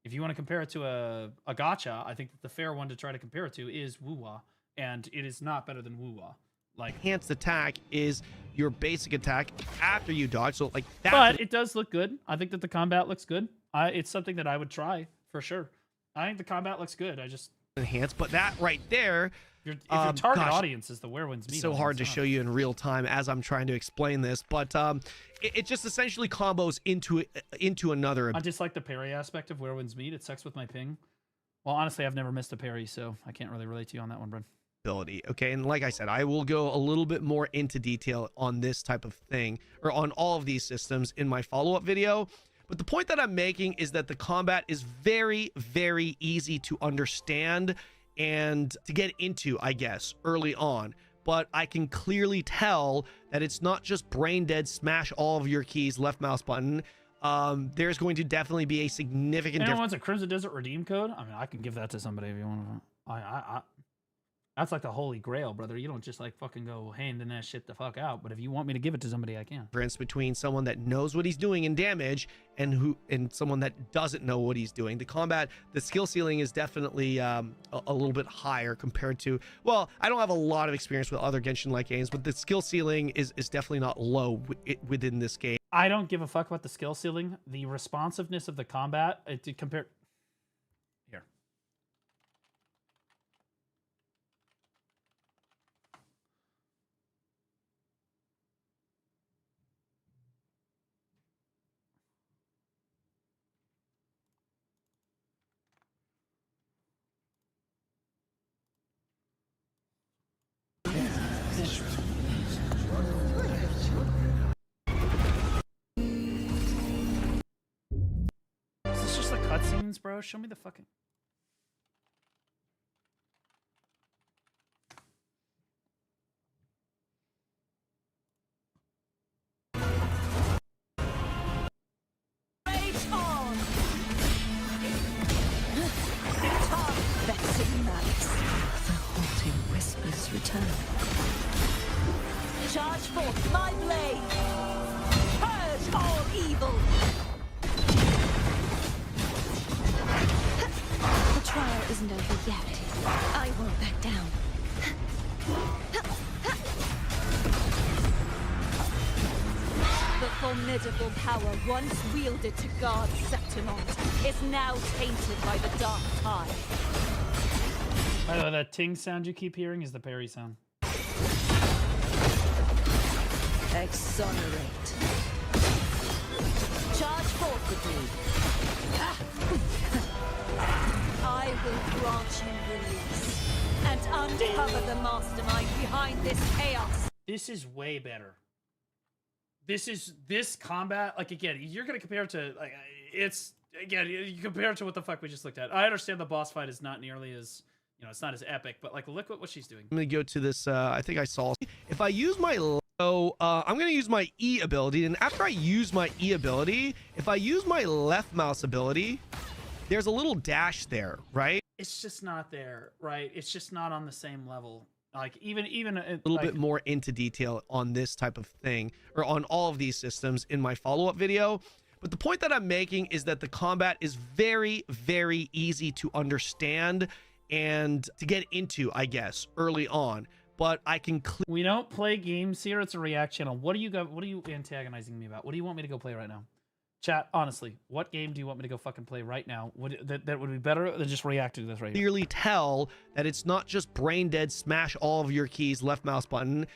Speaker 1: If you want to compare it to a gacha, I think that the fair one to try to compare it to is Wuwa, and it is not better than Wuwa. Like,
Speaker 15: enhanced attack is your basic attack after you dodge, so like that.
Speaker 1: But it does look good. I think that the combat looks good. It's something that I would try for sure. I think the combat looks good. I just
Speaker 15: enhanced, but that right there,
Speaker 1: if your target audience is the Where Winds Meet,
Speaker 15: so hard to show you in real time as I'm trying to explain this, but it just essentially combos into another.
Speaker 1: I just like the parry aspect of Where Winds Meet. It sucks with my ping. Well, honestly, I've never missed a parry, so I can't really relate to you on that one, bro.
Speaker 15: Ability. Okay, and like I said, I will go a little bit more into detail on this type of thing, or on all of these systems in my follow-up video. But the point that I'm making is that the combat is very, very easy to understand and to get into, I guess, early on. But I can clearly tell that it's not just brain dead, smash all of your keys, left mouse button. There's going to definitely be a significant difference.
Speaker 1: Anyone wants a Crimson Desert redeem code? I mean, I can give that to somebody if you want. That's like the holy grail, brother. You don't just like fucking go handing that shit the fuck out. But if you want me to give it to somebody, I can.
Speaker 15: Difference between someone that knows what he's doing in damage and someone that doesn't know what he's doing. The combat, the skill ceiling is definitely a little bit higher compared to, well, I don't have a lot of experience with other Genshin-like games, but the skill ceiling is definitely not low within this game.
Speaker 1: I don't give a fuck about the skill ceiling. The responsiveness of the combat, compared. Here. cutscenes, bro. Show me the fucking.
Speaker 6: Rage on! Vexing malice. The haunting whispers return. Charge forth my blade! Purge all evil!
Speaker 23: The trial isn't over yet. I won't back down.
Speaker 6: The formidable power once wielded to guard Septimont is now tainted by the dark tide.
Speaker 1: By the way, that ting sound you keep hearing is the parry sound.
Speaker 6: Exonerate. Charge forth with me. I will grant you release and uncover the mastermind behind this chaos.
Speaker 1: This is way better. This combat, like, again, you're gonna compare it to, like, it's, again, you compare it to what the fuck we just looked at. I understand the boss fight is not nearly as, you know, it's not as epic, but like, look at what she's doing.
Speaker 15: I'm gonna go to this. I think I saw. If I use my I'm gonna use my E ability, and after I use my E ability, if I use my left mouse ability, there's a little dash there, right?
Speaker 1: It's just not there, right? It's just not on the same level. Like, even
Speaker 15: A little bit more into detail on this type of thing, or on all of these systems in my follow-up video. But the point that I'm making is that the combat is very, very easy to understand and to get into, I guess, early on. But I can
Speaker 1: we don't play games here. It's a React channel. What are you antagonizing me about? What do you want me to go play right now? Chat, honestly, what game do you want me to go fucking play right now? That would be better than just reacting to this right here.
Speaker 15: Clearly tell that it's not just brain dead, smash all of your keys, left mouse button.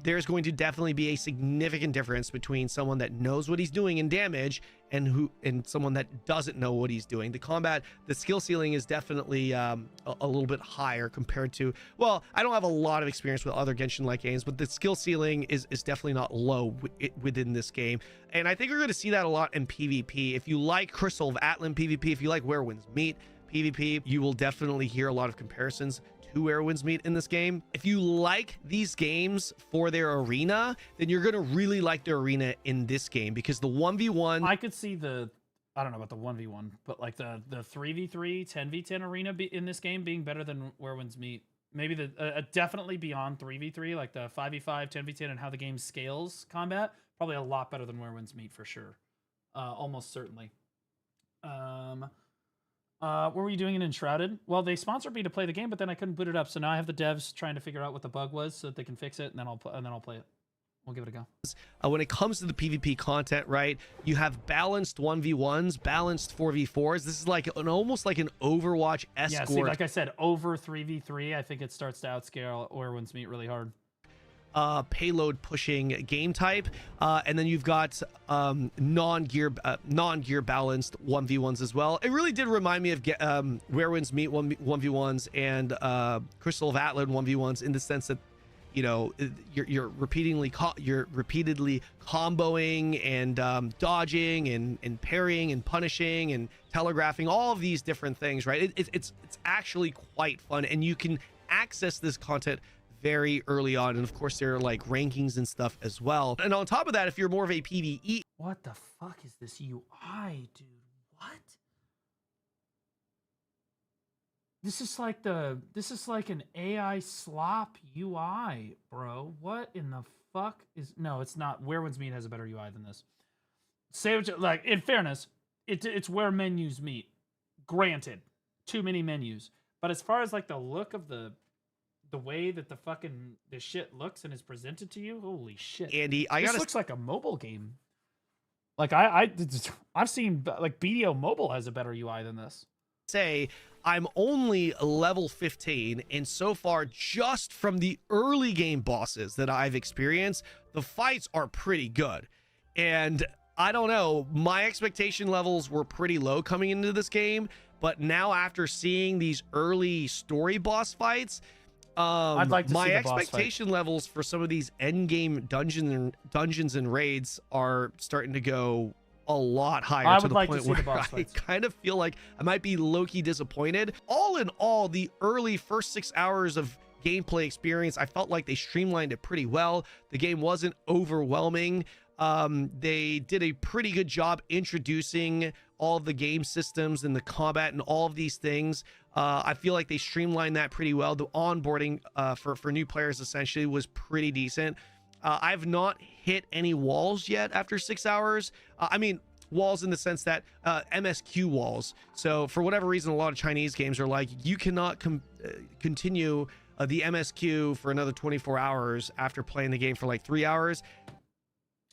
Speaker 15: There's going to definitely be a significant difference between someone that knows what he's doing in damage and someone that doesn't know what he's doing. The skill ceiling is definitely a little bit higher compared to, well, I don't have a lot of experience with other Genshin-like games, but the skill ceiling is definitely not low within this game. And I think we're going to see that a lot in PvP. If you like Crystal of Atlan PvP, if you like Where Winds Meet PvP, you will definitely hear a lot of comparisons to Where Winds Meet in this game. If you like these games for their arena, then you're going to really like their arena in this game, because the 1v1...
Speaker 1: I could see I don't know about the 1v1, but like the 3v3, 10v10 arena in this game being better than Where Winds Meet. Maybe definitely beyond 3v3, like the 5v5, 10v10, and how the game scales combat, probably a lot better than Where Winds Meet for sure. Almost certainly. What were you doing in Enshrouded? Well, they sponsored me to play the game, but then I couldn't boot it up. So now I have the devs trying to figure out what the bug was so that they can fix it, and then I'll play it. We'll give it a go.
Speaker 15: When it comes to the PvP content, right, you have balanced 1v1s, balanced 4v4s. This is like almost like an Overwatch escort.
Speaker 1: Yeah, see, like I said, over 3v3, I think it starts to outscale Where Winds Meet really hard.
Speaker 15: Payload pushing game type, and then you've got non-gear balanced 1v1s as well. It really did remind me of Where Winds Meet 1v1s and Crystal of Atlan 1v1s, in the sense that, you know, you're repeatedly comboing and dodging and parrying and punishing and telegraphing, all of these different things, right? It's actually quite fun, and you can access this content very early on, and of course there are like rankings and stuff as well. And on top of that, if you're more of a PvE...
Speaker 1: What the fuck is this UI, dude? What? This is like an AI slop UI, bro. What in the fuck is... No, it's not. Where Winds Meet has a better UI than this. Say what you... Like, in fairness, it's where menus meet. Granted, too many menus. But as far as like the look of the way that the shit looks and is presented to you, holy shit,
Speaker 15: Andy,
Speaker 1: this looks like a mobile game. Like I've seen, like, BDO Mobile has a better UI than this.
Speaker 15: Say I'm only level 15, and so far, just from the early game bosses that I've experienced, the fights are pretty good. And I don't know, my expectation levels were pretty low coming into this game, but now after seeing these early story boss fights,
Speaker 1: I'd like to
Speaker 15: my
Speaker 1: see the boss
Speaker 15: expectation levels for some of these end game dungeons and raids are starting to go a lot higher
Speaker 1: I
Speaker 15: to
Speaker 1: would
Speaker 15: the
Speaker 1: like
Speaker 15: point
Speaker 1: to see
Speaker 15: where
Speaker 1: the boss
Speaker 15: I
Speaker 1: fights.
Speaker 15: kind of feel like I might be low-key disappointed. All in all, the early first 6 hours of gameplay experience, I felt like they streamlined it pretty well. The game wasn't overwhelming. They did a pretty good job introducing all of the game systems and the combat and all of these things. I feel like they streamlined that pretty well. The onboarding for new players essentially was pretty decent. I've not hit any walls yet after 6 hours. I mean, walls in the sense that MSQ walls. So for whatever reason, a lot of Chinese games are like, you cannot continue the MSQ for another 24 hours after playing the game for like 3 hours.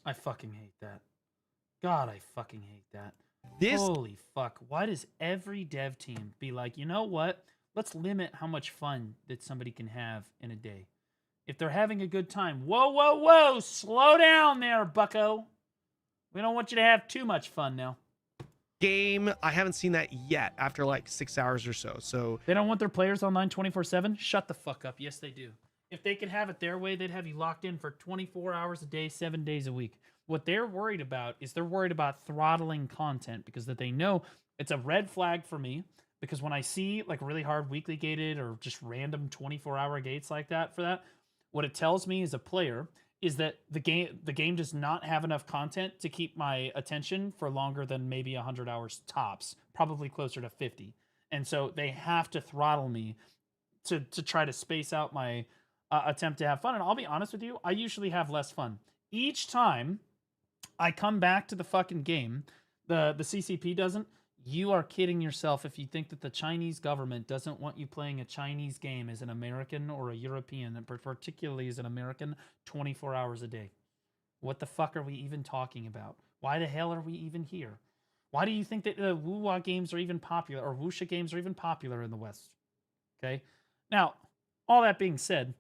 Speaker 1: I fucking hate that. God, I fucking hate that.
Speaker 15: This
Speaker 1: Holy fuck. Why does every dev team be like, you know what? Let's limit how much fun that somebody can have in a day. If they're having a good time, whoa, slow down there, bucko. We don't want you to have too much fun now.
Speaker 15: game, I haven't seen that yet after like 6 hours or so. So
Speaker 1: they don't want their players online 24/7? Shut the fuck up. Yes, they do. If they could have it their way, they'd have you locked in for 24 hours a day, 7 days a week. What they're worried about is they're worried about throttling content because that they know it's a red flag for me. Because when I see like really hard weekly gated or just random 24-hour gates like that for that, what it tells me as a player is that the game does not have enough content to keep my attention for longer than maybe 100 hours tops, probably closer to 50. And so they have to throttle me to try to space out my attempt to have fun. And I'll be honest with you, I usually have less fun. Each time I come back to the fucking game, the CCP doesn't. You are kidding yourself if you think that the Chinese government doesn't want you playing a Chinese game as an American or a European, and particularly as an American, 24 hours a day. What the fuck are we even talking about? Why the hell are we even here? Why do you think that the Wuwa games are even popular, or Wuxia games are even popular in the West? Okay? Now, all that being said,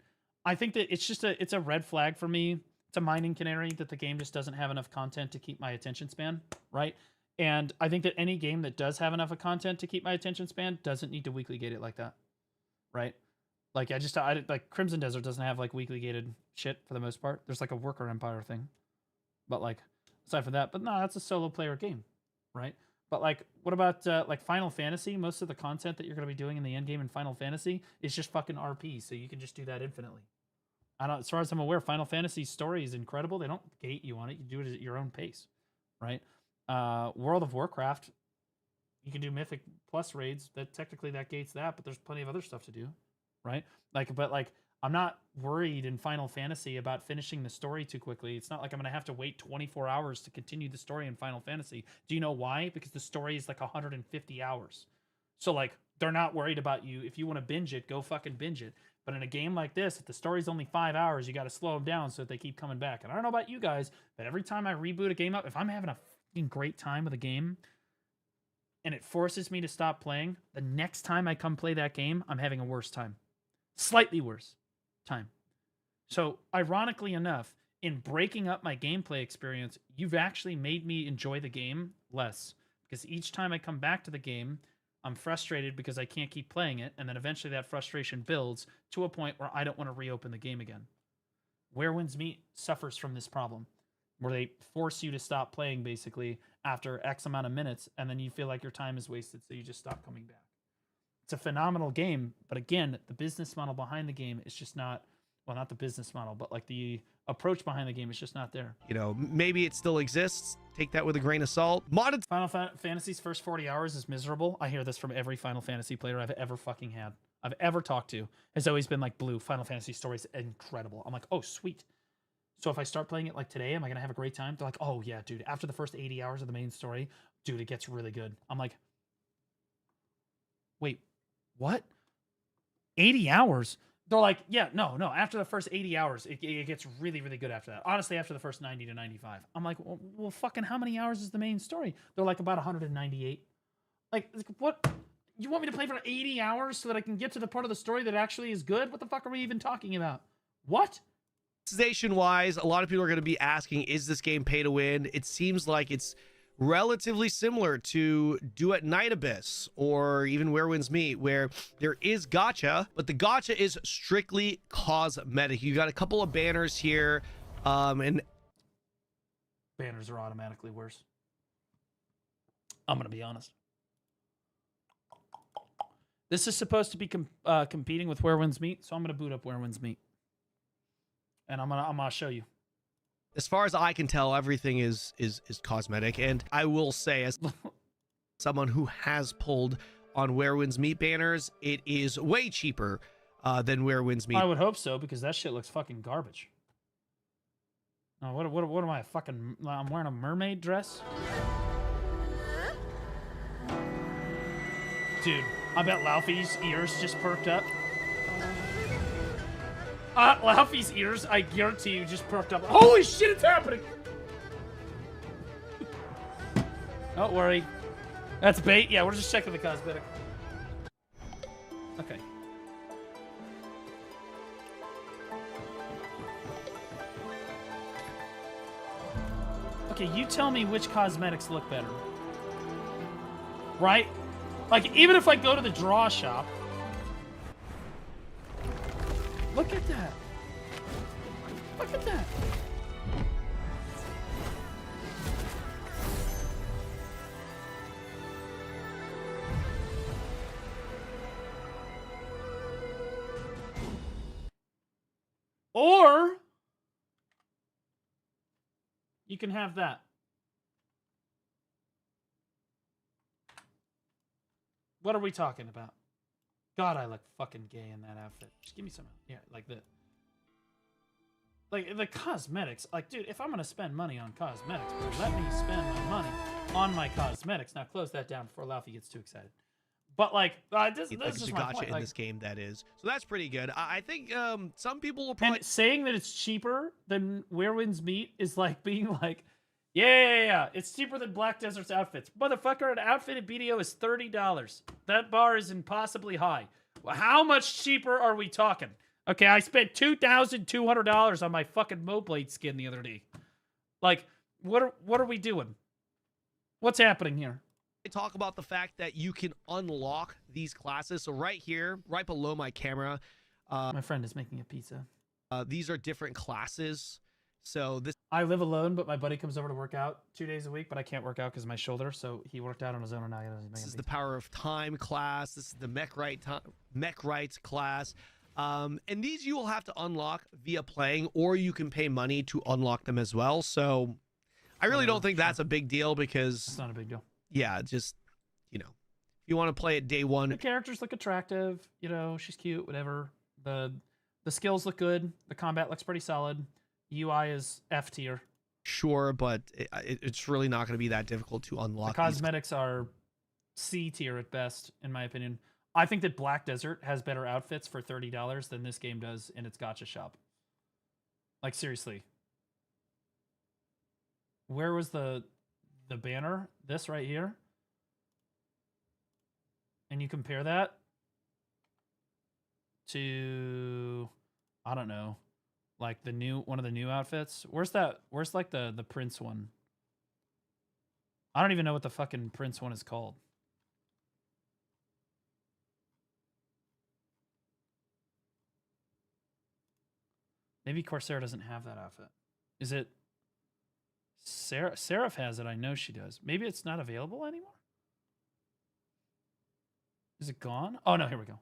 Speaker 1: I think that it's a red flag for me. It's a mining canary that the game just doesn't have enough content to keep my attention span, right? And I think that any game that does have enough of content to keep my attention span doesn't need to weekly gate it like that, right? Like I like Crimson Desert doesn't have like weekly gated shit for the most part. There's like a Worker Empire thing, but like aside from that, but no, that's a solo player game, right? But like, what about like Final Fantasy? Most of the content that you're going to be doing in the end game in Final Fantasy is just fucking RP, so you can just do that infinitely. As far as I'm aware, Final Fantasy's story is incredible. They don't gate you on it. You do it at your own pace, right? World of Warcraft, you can do Mythic Plus raids. That technically that gates that, but there's plenty of other stuff to do, right? But I'm not worried in Final Fantasy about finishing the story too quickly. It's not like I'm gonna have to wait 24 hours to continue the story in Final Fantasy. Do you know why? Because the story is like 150 hours. So like they're not worried about you. If you want to binge it, go fucking binge it. But in a game like this, if the story's only 5 hours, you got to slow them down so that they keep coming back. And I don't know about you guys, but every time I reboot a game up, if I'm having a great time with a game and it forces me to stop playing, the next time I come play that game, I'm having a worse time. Slightly worse time. So ironically enough, in breaking up my gameplay experience, you've actually made me enjoy the game less, because each time I come back to the game, I'm frustrated because I can't keep playing it, and then eventually that frustration builds to a point where I don't want to reopen the game again. Where Winds Meet suffers from this problem, where they force you to stop playing basically after X amount of minutes, and then you feel like your time is wasted, so you just stop coming back. It's a phenomenal game, but again, the business model behind the game is just not, well, not the business model, but like the approach behind the game is just not there.
Speaker 15: You know, maybe it still exists. Take that with a grain of salt. Modded
Speaker 1: Final Fantasy's first 40 hours is miserable. I hear this from every Final Fantasy player I've ever fucking had. I've ever talked to. Has always been like, Blue, Final Fantasy story is incredible. I'm like, oh, sweet. So if I start playing it like today, am I going to have a great time? They're like, oh yeah, dude, after the first 80 hours of the main story, dude, it gets really good. I'm like, wait, what? 80 hours? They're like, yeah, no, after the first 80 hours, it gets really, really good after that. Honestly, after the first 90 to 95. I'm like, well, fucking how many hours is the main story? They're like about 198. Like, what? You want me to play for 80 hours so that I can get to the part of the story that actually is good? What the fuck are we even talking about? What?
Speaker 15: Monetization wise, a lot of people are going to be asking, is this game pay to win? It seems like it's relatively similar to Do It Night Abyss or even Where Winds Meet, where there is gacha, but the gacha is strictly cosmetic. You got a couple of banners here, and
Speaker 1: banners are automatically worse. I'm gonna be honest. This is supposed to be competing with Where Winds Meet, so I'm gonna boot up Where Winds Meet, and I'm gonna show you.
Speaker 15: As far as I can tell, everything is cosmetic, and I will say, as someone who has pulled on Where Winds Meet banners, it is way cheaper than Where Winds Meet.
Speaker 1: I would hope so, because that shit looks fucking garbage. Oh, what am I, fucking... I'm wearing a mermaid dress? Dude, I bet Laufey's ears just perked up. Laufey's ears, I guarantee you, just perked up. Holy shit, it's happening! Don't worry. That's bait? Yeah, we're just checking the cosmetic. Okay. Okay, you tell me which cosmetics look better. Right? Like, even if I go to the draw shop... Look at that. Look at that. Or you can have that. What are we talking about? God, I look fucking gay in that outfit. Just give me some. Yeah, like the cosmetics. Like, dude, if I'm gonna spend money on cosmetics, bro, let me spend my money on my cosmetics. Now close that down before Laufey gets too excited. But like, this is my point.
Speaker 15: In this game, that is. So that's pretty good. I think some people will probably...
Speaker 1: And saying that it's cheaper than Where Winds Meet is like being like, yeah, it's cheaper than Black Desert's outfits. Motherfucker, an outfit at BDO is $30. That bar is impossibly high. Well, how much cheaper are we talking? Okay, I spent $2,200 on my fucking Moblade skin the other day. Like, what are we doing? What's happening here?
Speaker 15: Talk about the fact that you can unlock these classes. So right here, right below my camera,
Speaker 1: my friend is making a pizza.
Speaker 15: These are different classes. So this,
Speaker 1: I live alone, but my buddy comes over to work out 2 days a week, but I can't work out because of my shoulder. So he worked out on his own, and now he doesn't.
Speaker 15: This is the Power of Time class. This is the Mech Rights class. And these you will have to unlock via playing, or you can pay money to unlock them as well. So I really don't think that's a big deal, because
Speaker 1: it's not a big deal.
Speaker 15: Yeah, just, you know, if you want to play it day one.
Speaker 1: The characters look attractive. You know, she's cute, whatever. The skills look good. The combat looks pretty solid. UI is F tier.
Speaker 15: Sure, but it's really not going to be that difficult to unlock.
Speaker 1: The cosmetics are C tier at best, in my opinion. I think that Black Desert has better outfits for $30 than this game does in its gacha shop. Like, seriously. Where was the banner? This right here. And you compare that to, I don't know, like one of the new outfits. Where's like the Prince one? I don't even know what the fucking Prince one is called. Maybe Corsair doesn't have that outfit. Is it Seraph has it? I know she does. Maybe it's not available anymore? Is it gone? Oh, no, here we go.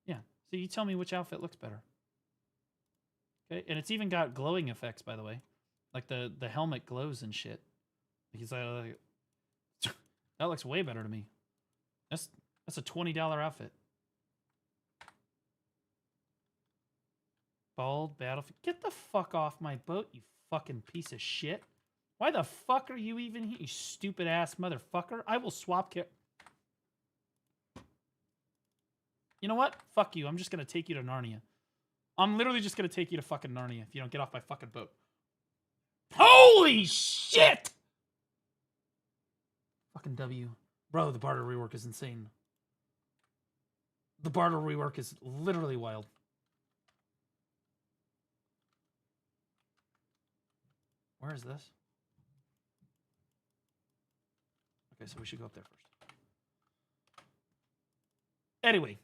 Speaker 1: Yeah. So you tell me which outfit looks better. Okay, and it's even got glowing effects, by the way. Like the helmet glows and shit. He's like, that looks way better to me. That's a $20 outfit. Bald battlefield. Get the fuck off my boat, you fucking piece of shit. Why the fuck are you even here, you stupid ass motherfucker? I will swap You know what? Fuck you. I'm just gonna take you to Narnia. I'm literally just gonna take you to fucking Narnia if you don't get off my fucking boat. Holy shit! Fucking W. Bro, the barter rework is insane. The barter rework is literally wild. Where is this? Okay, so we should go up there first. Anyway,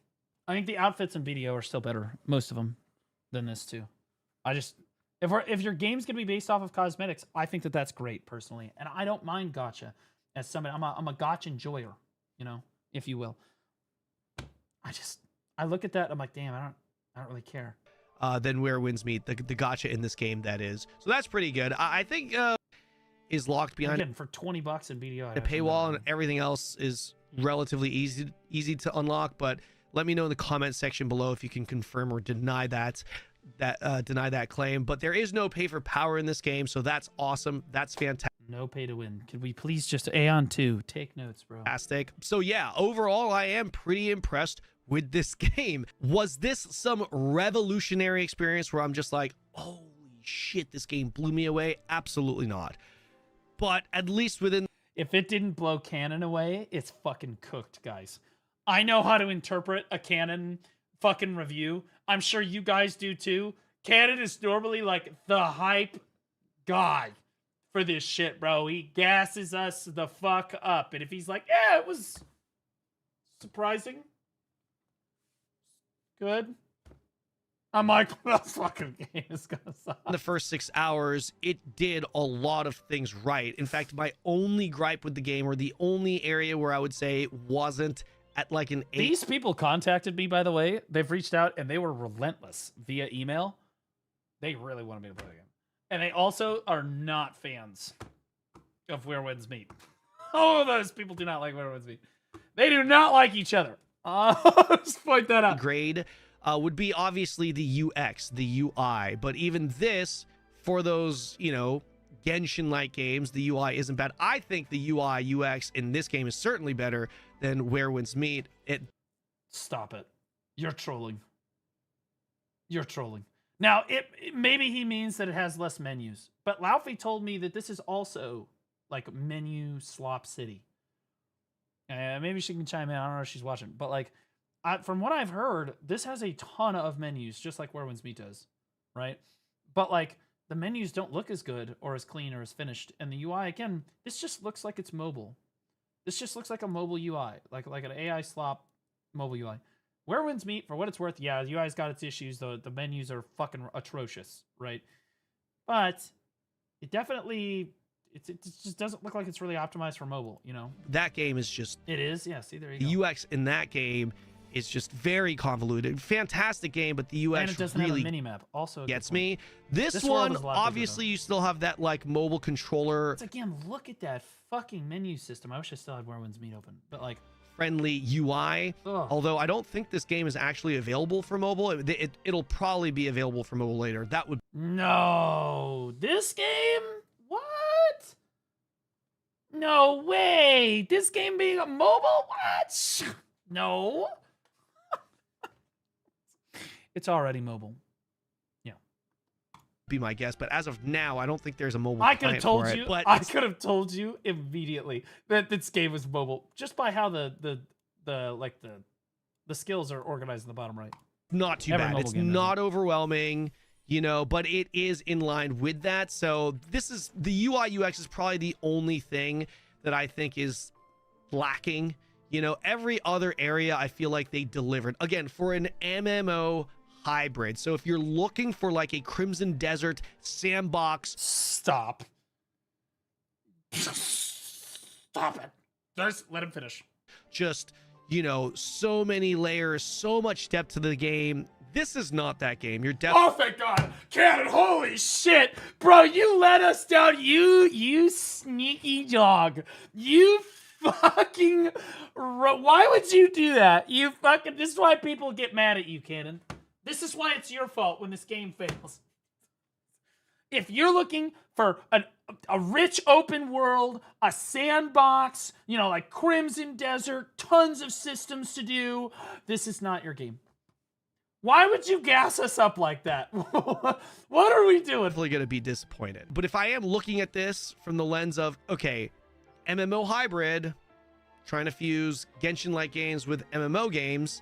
Speaker 1: I think the outfits in BDO are still better, most of them, than this too. If your game's gonna be based off of cosmetics, I think that that's great personally, and I don't mind gacha. as somebody, I'm a gotcha enjoyer, you know, if you will. I look at that, I'm like, damn, I don't really care.
Speaker 15: Than Where Winds Meet, the gotcha in this game, that is. So that's pretty good. I think is locked behind
Speaker 1: Again, for $20 in BDO.
Speaker 15: the paywall, and everything else is relatively easy to unlock. But let me know in the comment section below if you can confirm or deny that claim. But there is no pay for power in this game, so that's awesome. That's fantastic.
Speaker 1: No pay to win. Could we please just Aeon 2 take notes, bro?
Speaker 15: Fantastic. So yeah, overall, I am pretty impressed with this game. Was this some revolutionary experience where I'm just like, holy shit, this game blew me away? Absolutely not. But at least within...
Speaker 1: If it didn't blow canon away, it's fucking cooked, guys. I know how to interpret a canon fucking review. I'm sure you guys do too. Canon is normally like the hype guy for this shit, bro. He gasses us the fuck up. And if he's like, yeah, it was surprising, good, I'm like, what the fucking game is gonna suck?
Speaker 15: In the first 6 hours, it did a lot of things right. In fact, my only gripe with the game, or the only area where I would say it wasn't at like an 8.
Speaker 1: These people contacted me, by the way. They've reached out and they were relentless via email. They really wanted me to play the game. And they also are not fans of Where Winds Meet. Oh, those people do not like Where Winds Meet. They do not like each other. Just point that out.
Speaker 15: Grade would be obviously the UX, the UI. But even this, for those, you know, Genshin-like games, the UI isn't bad. I think the UI, UX in this game is certainly better than Where Winds Meet.
Speaker 1: Stop it. You're trolling. You're trolling. Now, maybe he means that it has less menus. But Laufey told me that this is also like menu slop city. Maybe she can chime in. I don't know if she's watching. But like, from what I've heard, this has a ton of menus, just like Where Winds Meet does, right? But like, the menus don't look as good or as clean or as finished. And the UI, again, this just looks like it's mobile. This just looks like a mobile UI, like an AI slop mobile UI. Where Winds Meet, for what it's worth, yeah, the UI's got its issues. The menus are fucking atrocious, right? But it definitely, it just doesn't look like it's really optimized for mobile, you know?
Speaker 15: That game is just...
Speaker 1: It is, yeah, see, there you
Speaker 15: go. The UX in that game is just very convoluted. Fantastic game, but the UX
Speaker 1: and it doesn't
Speaker 15: really
Speaker 1: have a minimap. Also
Speaker 15: gets me. This one, obviously, you still have that like mobile controller.
Speaker 1: It's, again, look at that fucking menu system. I wish I still had Where Winds Meet open, but like...
Speaker 15: friendly UI.
Speaker 1: Ugh.
Speaker 15: Although I don't think this game is actually available for mobile. It'll probably be available for mobile later. That would...
Speaker 1: No! This game? What? No way! This game being a mobile? What? No. It's already mobile. Yeah.
Speaker 15: Be my guess, but as of now, I don't think there's a mobile
Speaker 1: I could have told you.
Speaker 15: But
Speaker 1: I could have told you immediately that this game was mobile just by how the skills are organized in the bottom right.
Speaker 15: Not too bad. It's not overwhelming, you know, but it is in line with that. So this is the UI UX is probably the only thing that I think is lacking. You know, every other area I feel like they delivered. Again, for an MMO hybrid. So if you're looking for like a Crimson Desert sandbox...
Speaker 1: Stop. Stop it. Just let him finish.
Speaker 15: Just, you know, so many layers, so much depth to the game. This is not that game. You're
Speaker 1: Oh, thank God. Cannon, holy shit. Bro, you let us down. You sneaky dog. You fucking... Why would you do that? You fucking... This is why people get mad at you, Cannon. This is why it's your fault when this game fails. If you're looking for a rich open world, a sandbox, you know, like Crimson Desert, tons of systems to do, this is not your game. Why would you gas us up like that? What are we doing?
Speaker 15: Definitely going to be disappointed. But if I am looking at this from the lens of, okay, MMO hybrid, trying to fuse Genshin-like games with MMO games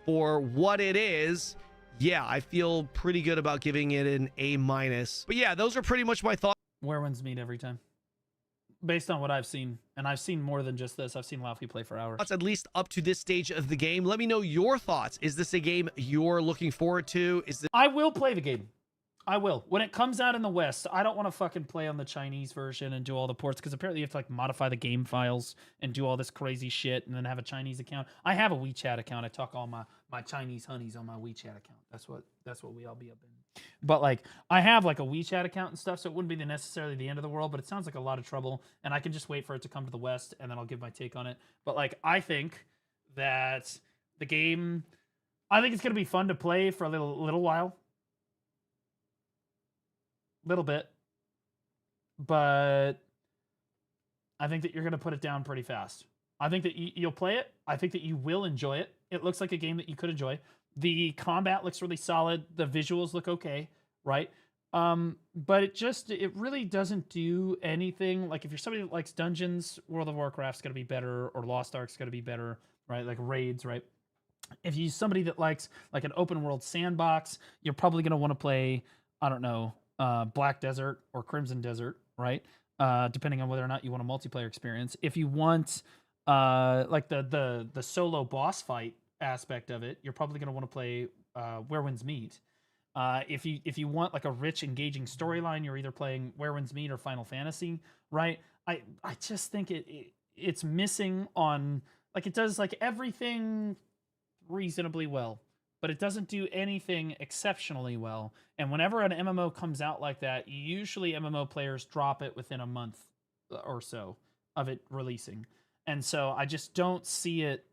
Speaker 15: for what it is, yeah, I feel pretty good about giving it an A-. But yeah, those are pretty much my thoughts.
Speaker 1: Where Winds Meet every time. Based on what I've seen, and I've seen more than just this. I've seen Laufey play for hours.
Speaker 15: At least up to this stage of the game. Let me know your thoughts. Is this a game you're looking forward to?
Speaker 1: I will play the game. I will. When it comes out in the West, I don't want to fucking play on the Chinese version and do all the ports, because apparently you have to like modify the game files and do all this crazy shit and then have a Chinese account. I have a WeChat account. I talk all my Chinese honeys on my WeChat account. That's what we all be up in. But like I have like a WeChat account and stuff, so it wouldn't be necessarily the end of the world, but it sounds like a lot of trouble, and I can just wait for it to come to the West and then I'll give my take on it. But like I think that the game, I think it's gonna be fun to play for a little while. Little bit, but I think that you're going to put it down pretty fast. I think that you'll play it. I think that you will enjoy it. It looks like a game that you could enjoy. The combat looks really solid. The visuals look okay, right? But it really doesn't do anything. Like if you're somebody that likes dungeons, World of Warcraft's going to be better, or Lost Ark's going to be better, right? Like raids, right? If you're somebody that likes like an open world sandbox, you're probably going to want to play, I don't know, Black Desert or Crimson Desert, right? Depending on whether or not you want a multiplayer experience. If you want like the solo boss fight aspect of it, you're probably going to want to play Where Winds Meet. If you want like a rich, engaging storyline, you're either playing Where Winds Meet or Final Fantasy, right? I just think it's missing on, like, it does like everything reasonably well, but it doesn't do anything exceptionally well. And whenever an MMO comes out like that, usually MMO players drop it within a month or so of it releasing. And so I just don't see it.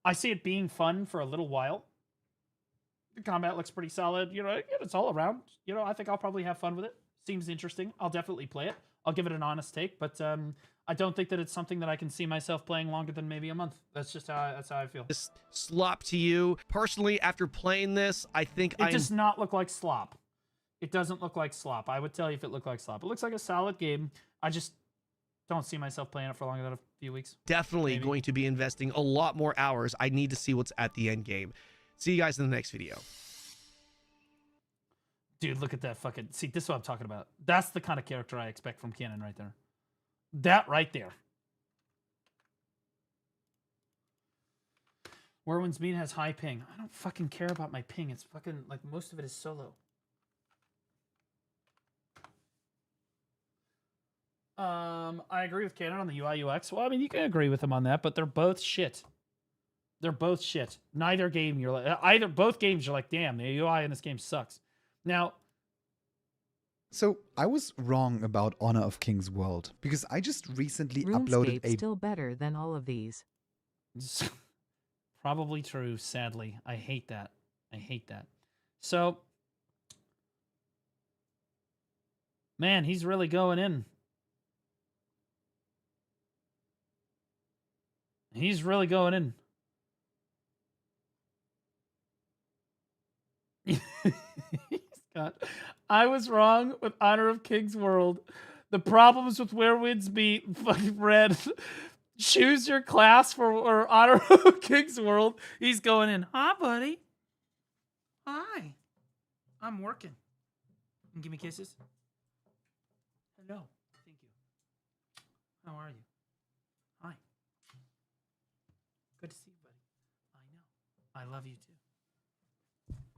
Speaker 1: I see it being fun for a little while. The combat looks pretty solid. You know, it's all around. You know, I think I'll probably have fun with it. Seems interesting. I'll definitely play it. I'll give it an honest take, but I don't think that it's something that I can see myself playing longer than maybe a month. That's just how I feel.
Speaker 15: This slop to you personally. After playing this, I think
Speaker 1: it does not look like slop. It doesn't look like slop. I would tell you if it looked like slop. It looks like a solid game. I just don't see myself playing it for longer than a few weeks.
Speaker 15: Definitely going to be investing a lot more hours. I need to see what's at the end game. See you guys in the next video.
Speaker 1: Dude, look at that fucking... See, this is what I'm talking about. That's the kind of character I expect from Canon right there. That right there. Where Winds Meet has high ping. I don't fucking care about my ping. It's fucking... Like, most of it is solo. I agree with Canon on the UI UX. Well, I mean, you can agree with him on that, but they're both shit. They're both shit. Neither game you're like... Both games you're like, damn, the UI in this game sucks. Now,
Speaker 16: so I was wrong about Honor of Kings World because I just recently uploaded a...
Speaker 3: still better than all of these.
Speaker 1: Probably true, sadly. I hate that. I hate that. So, man, he's really going in. He's really going in. I was wrong with Honor of Kings World. The problems with Where Winds Meet, fucking Red. Choose your class for Honor of Kings World. He's going in. Hi, buddy. Hi. I'm working. And give me kisses. Hello. Thank you. How are you? Hi. Good to see you, buddy. I know. I love you too.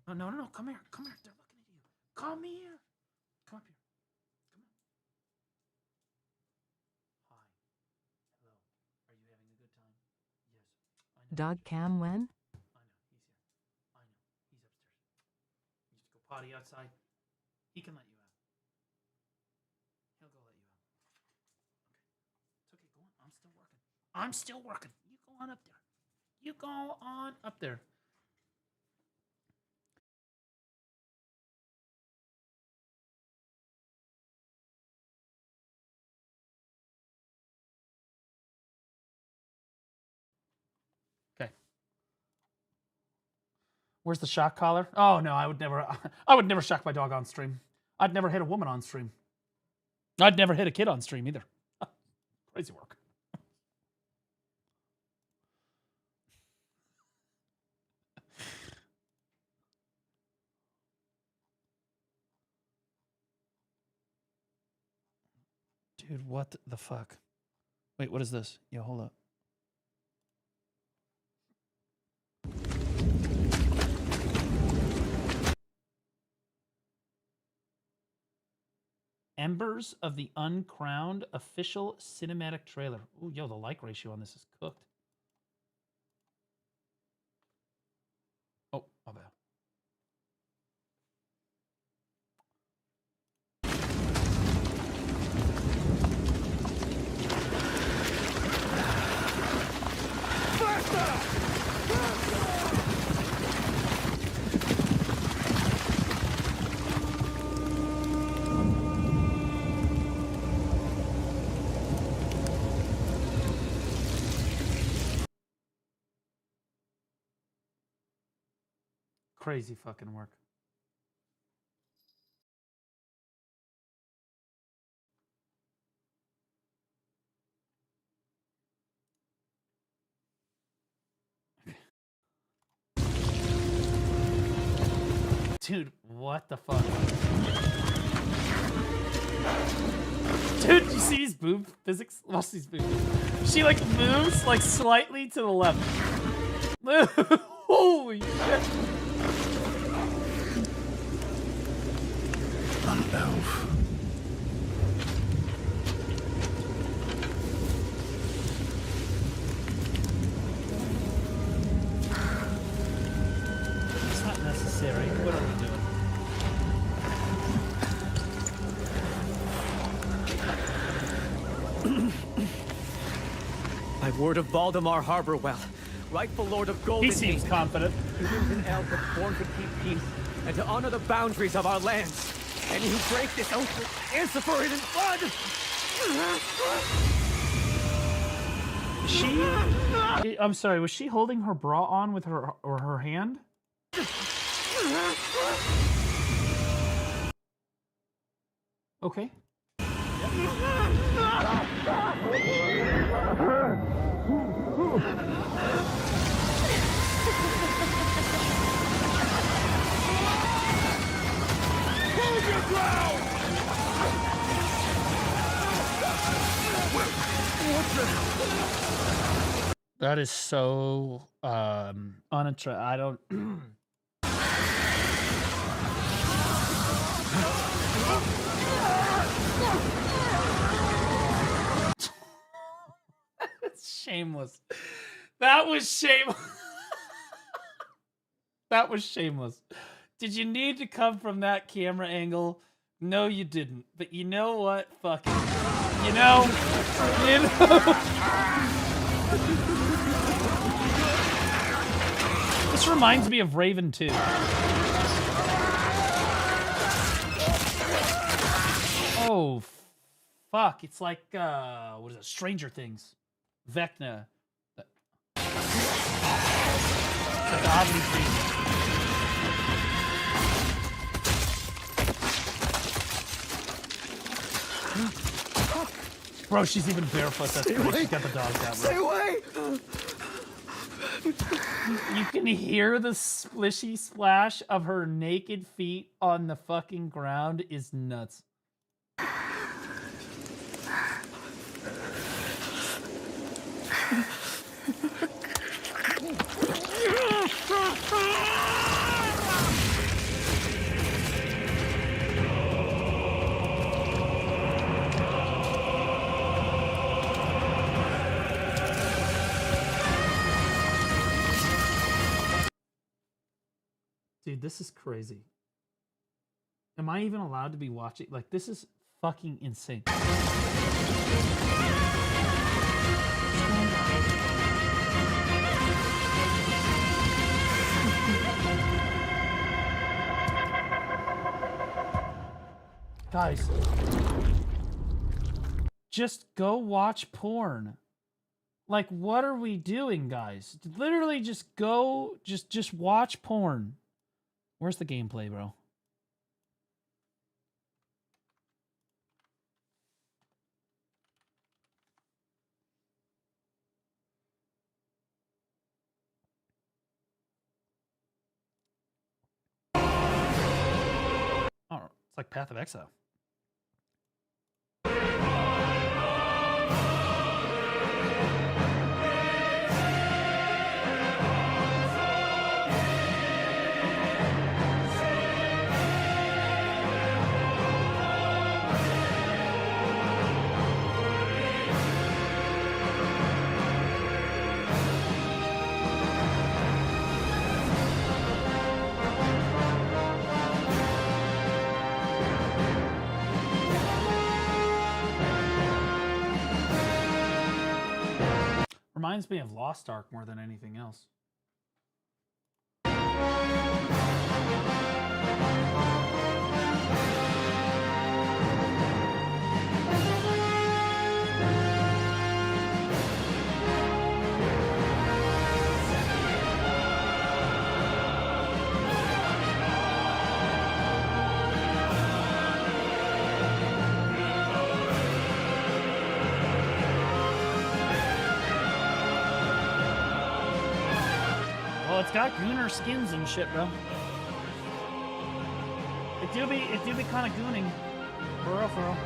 Speaker 1: Oh, no. Come here. Come here. They're looking at you. Come here. Come up here. Come on. Hi. Hello. Are you having a good time? Yes. I know.
Speaker 3: Dog cam when?
Speaker 1: I know. He's here. I know. He's upstairs. You have to go potty outside. He can let you out. He'll go let you out. Okay. It's okay. Go on. I'm still working. I'm still working. You go on up there. You go on up there. Okay. Where's the shock collar? Oh no, I would never shock my dog on stream. I'd never hit a woman on stream. I'd never hit a kid on stream either. Crazy work. Dude, what the fuck? Wait, what is this? Yo, hold up. Embers of the Uncrowned official cinematic trailer. Ooh, yo, the like ratio on this is cooked. Oh, my bad. Crazy fucking work. Dude, what the fuck? Dude, you see his boob physics? Watch these boobs. She like moves like slightly to the left. Holy shit.
Speaker 13: An elf.
Speaker 1: It's not necessary. What are we doing?
Speaker 4: By word of Valdemar Harborwell, rightful Lord of Golden.
Speaker 1: He seems confident.
Speaker 4: Humans and elves are born to keep peace and to honor the boundaries of our lands. Any who break this oath will answer for it in blood.
Speaker 1: I'm sorry, was she holding her bra on with her hand? Okay. That is so unattractive. I don't. That's shameless. That was shameless. That was shameless. Did you need to come from that camera angle? No, you didn't. But you know what? Fuck it. You know. This reminds me of Raven 2. Oh, fuck. It's like, what is it? Stranger Things. Vecna. It's like oddly themed. Bro, she's even barefoot. That's great. She's got the dogs out.
Speaker 4: Stay away!
Speaker 1: You can hear the splishy splash of her naked feet on the fucking ground is nuts. Dude, this is crazy. Am I even allowed to be watching? Like, this is fucking insane. Guys, just go watch porn. Like, what are we doing, guys? Literally just go, just watch porn. Where's the gameplay, bro? Oh, it's like Path of Exile. reminds me of Lost Ark more than anything else. Well, it's got gooner skins and shit, bro. It do be kind of gooning. For real, for real.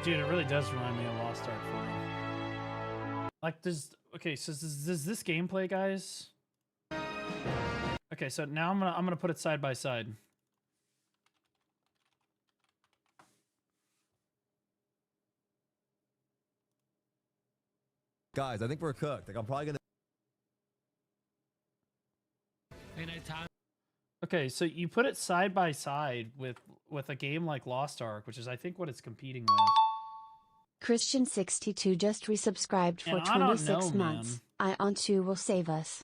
Speaker 1: Dude, it really does remind me of Lost Ark for real. Like, okay, so does this gameplay, guys? Okay, so now I'm gonna put it side by side.
Speaker 8: Guys, I think we're cooked. Like, I'm probably gonna.
Speaker 1: Okay, so you put it side by side with a game like Lost Ark, which is I think what it's competing with.
Speaker 2: Christian62 just resubscribed for
Speaker 1: And I don't
Speaker 2: 26
Speaker 1: know,
Speaker 2: months. Ion2 will save us.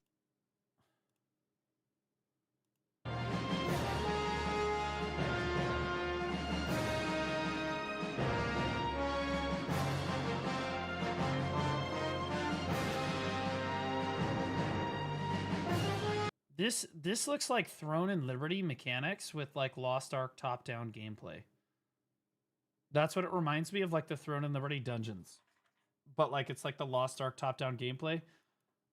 Speaker 1: This looks like Throne and Liberty mechanics with like Lost Ark top-down gameplay. That's what it reminds me of, like the Throne and Liberty dungeons. But like it's like the Lost Ark top-down gameplay.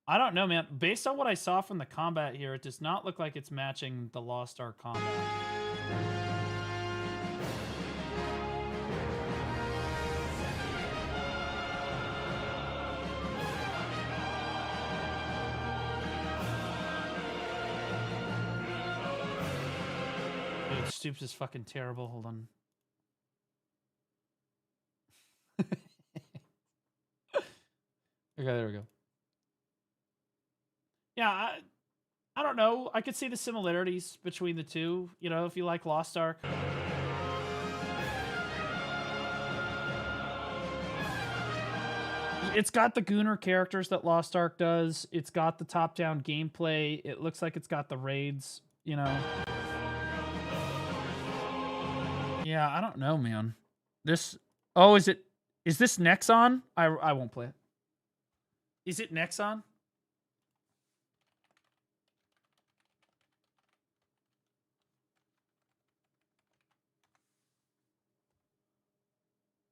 Speaker 1: I don't know, man. Based on what I saw from the combat here, it does not look like it's matching the Lost Ark combat. Dude, Stoops is fucking terrible. Hold on. Okay, there we go. Yeah, I don't know. I could see the similarities between the two, you know, if you like Lost Ark. It's got the Gooner characters that Lost Ark does. It's got the top-down gameplay. It looks like it's got the raids, you know. Yeah, I don't know, man. This... Oh, is this Nexon? I won't play it. Is it Nexon?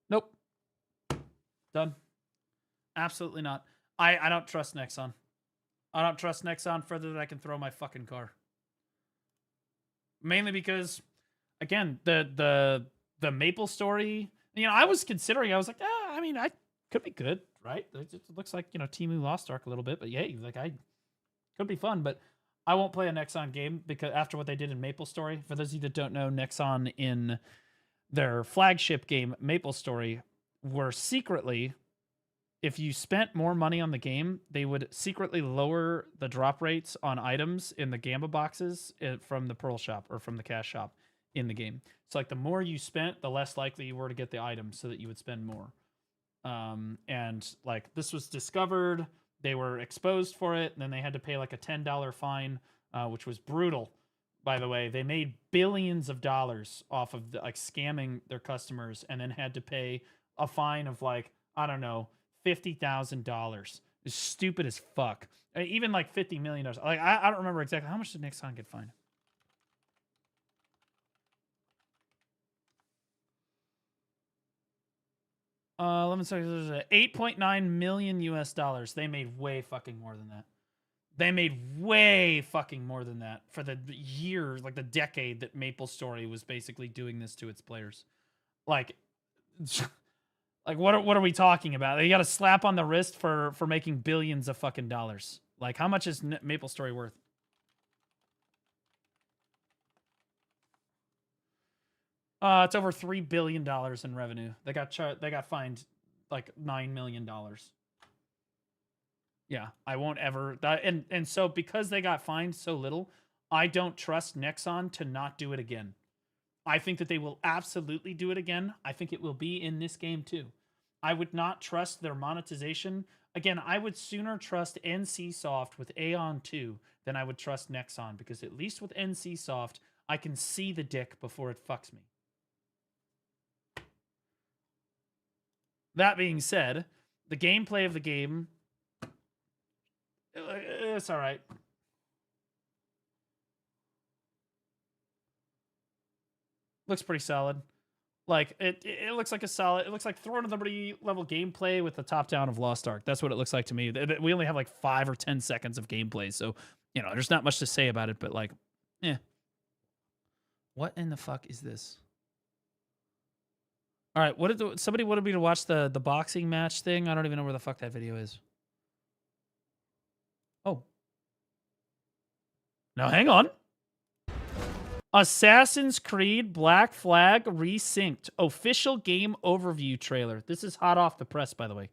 Speaker 1: Nope. Done. Absolutely not. I don't trust Nexon. I don't trust Nexon further than I can throw my fucking car. Mainly because, again, the Maple story, you know, I was considering, I was like, I mean, I could be good, right? It looks like, you know, Temu Lost Ark a little bit, but yay, like could be fun, but I won't play a Nexon game because after what they did in Maple Story, for those of you that don't know, Nexon in their flagship game, Maple Story, were secretly, if you spent more money on the game, they would secretly lower the drop rates on items in the Gamba boxes from the Pearl Shop or from the Cash Shop in the game. So like the more you spent, the less likely you were to get the items so that you would spend more. And like this was discovered, they were exposed for it, and then they had to pay like a $10 fine, which was brutal. By the way, they made billions of dollars off of like scamming their customers, and then had to pay a fine of like, I don't know, $50,000. It's stupid as fuck. Even like $50 million. Like I don't remember exactly how much did Nexon get fined. Let me say, $8.9 million US. They made way fucking more than that. They made way fucking more than that for the year, like the decade that Maple Story was basically doing this to its players. Like, what are we talking about? They got a slap on the wrist for making billions of fucking dollars. Like, how much is Maple Story worth? It's over $3 billion in revenue. They got fined like $9 million. Yeah, I won't ever. And so because they got fined so little, I don't trust Nexon to not do it again. I think that they will absolutely do it again. I think it will be in this game too. I would not trust their monetization. Again, I would sooner trust NCSoft with Aeon 2 than I would trust Nexon, because at least with NCSoft, I can see the dick before it fucks me. That being said, the gameplay of the game, it's all right. Looks pretty solid. Like, it looks like a solid, it looks like Throne of Liberty level gameplay with the top down of Lost Ark. That's what it looks like to me. We only have like 5 or 10 seconds of gameplay, so, you know, there's not much to say about it, but like, What in the fuck is this? All right, somebody wanted me to watch the boxing match thing. I don't even know where the fuck that video is. Oh. Now, hang on. Assassin's Creed Black Flag resynced. Official game overview trailer. This is hot off the press, by the way.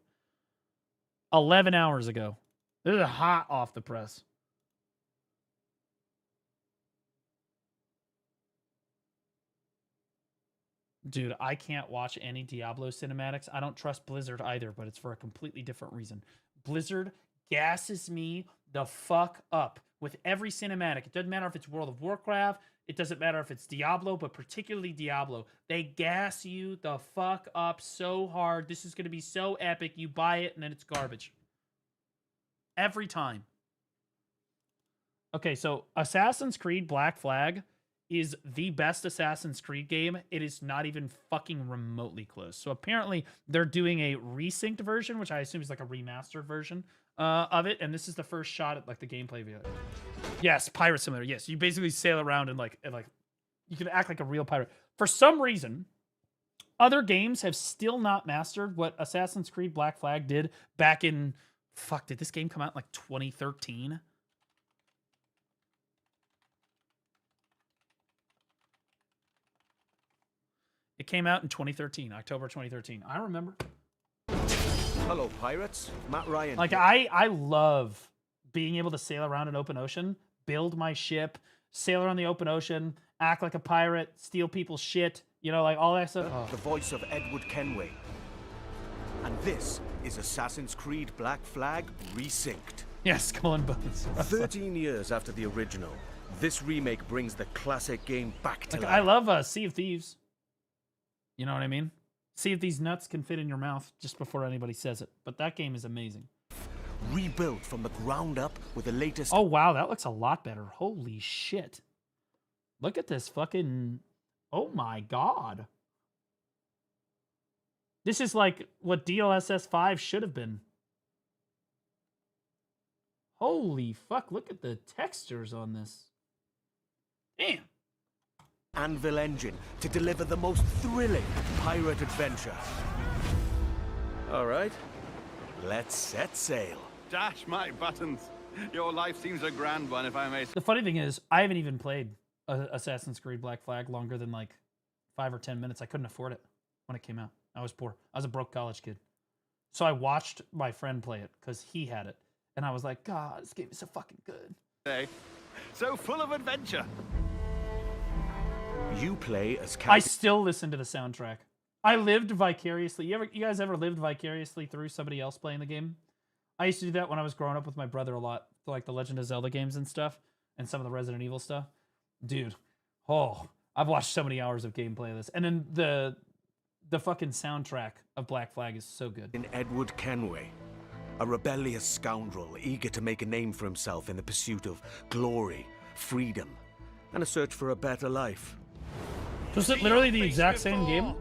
Speaker 1: 11 hours ago. This is hot off the press. Dude, I can't watch any Diablo cinematics. I don't trust Blizzard either, but it's for a completely different reason. Blizzard gasses me the fuck up with every cinematic. It doesn't matter if it's World of Warcraft. It doesn't matter if it's Diablo, but particularly Diablo. They gas you the fuck up so hard. This is going to be so epic. You buy it, and then it's garbage. Every time. Okay, so Assassin's Creed Black Flag is the best Assassin's Creed game. It is not even fucking remotely close. So apparently they're doing a resynced version, which I assume is like a remastered version of it. And this is the first shot at like the gameplay video. Yes, Pirate Simulator. Yes, you basically sail around and like you can act like a real pirate. For some reason, other games have still not mastered what Assassin's Creed Black Flag did back in, fuck, did this game come out in like 2013? It came out in 2013, October 2013. I remember.
Speaker 9: Hello, pirates. Matt Ryan.
Speaker 1: Like, I love being able to sail around an open ocean, build my ship, sail around the open ocean, act like a pirate, steal people's shit, you know, like all that stuff. Oh.
Speaker 9: The voice of Edward Kenway. And this is Assassin's Creed Black Flag resynced.
Speaker 1: Yes, Skull and Bones.
Speaker 9: 13 years after the original, this remake brings the classic game back to life.
Speaker 1: I love Sea of Thieves. You know what I mean? See if these nuts can fit in your mouth just before anybody says it. But that game is amazing.
Speaker 9: Rebuilt from the ground up with the latest...
Speaker 1: Oh, wow. That looks a lot better. Holy shit. Look at this fucking... Oh, my God. This is like what DLSS 5 should have been. Holy fuck. Look at the textures on this. Damn.
Speaker 9: Anvil engine to deliver the most thrilling pirate adventure. All right, let's set sail.
Speaker 17: Dash my buttons. Your life seems a grand one, if I may say.
Speaker 1: The funny thing is, I haven't even played Assassin's Creed Black Flag longer than like 5 or 10 minutes. I couldn't afford it when it came out. I was poor. I was a broke college kid. So I watched my friend play it because he had it. And I was like, God, this game is so fucking good.
Speaker 17: Hey, so full of adventure.
Speaker 9: You play as
Speaker 1: I still listen to the soundtrack. I lived vicariously. You guys ever lived vicariously through somebody else playing the game? I used to do that when I was growing up with my brother a lot, like the Legend of Zelda games and stuff, and some of the Resident Evil stuff. Dude, I've watched so many hours of gameplay of this. And then the fucking soundtrack of Black Flag is so good.
Speaker 9: In Edward Kenway, a rebellious scoundrel eager to make a name for himself in the pursuit of glory, freedom, and a search for a better life.
Speaker 1: Was it literally the exact same game?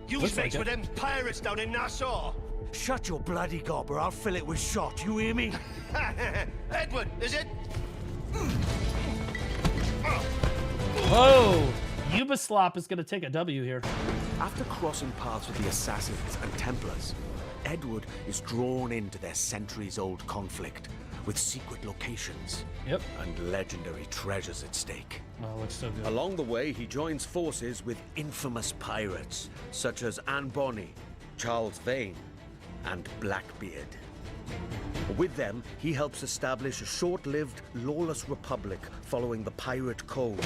Speaker 9: You
Speaker 1: Looks
Speaker 9: mates
Speaker 1: like
Speaker 9: with them pirates down in Nassau. Shut your bloody gob or I'll fill it with shot, you hear me?
Speaker 5: Edward, is it?
Speaker 1: Whoa! Ubislop is gonna take a W here.
Speaker 9: After crossing paths with the Assassins and Templars, Edward is drawn into their centuries-old conflict with secret locations and legendary treasures at stake.
Speaker 1: Oh, looks so good.
Speaker 9: Along the way, he joins forces with infamous pirates such as Anne Bonny, Charles Vane, and Blackbeard. With them, he helps establish a short-lived, lawless republic following the pirate code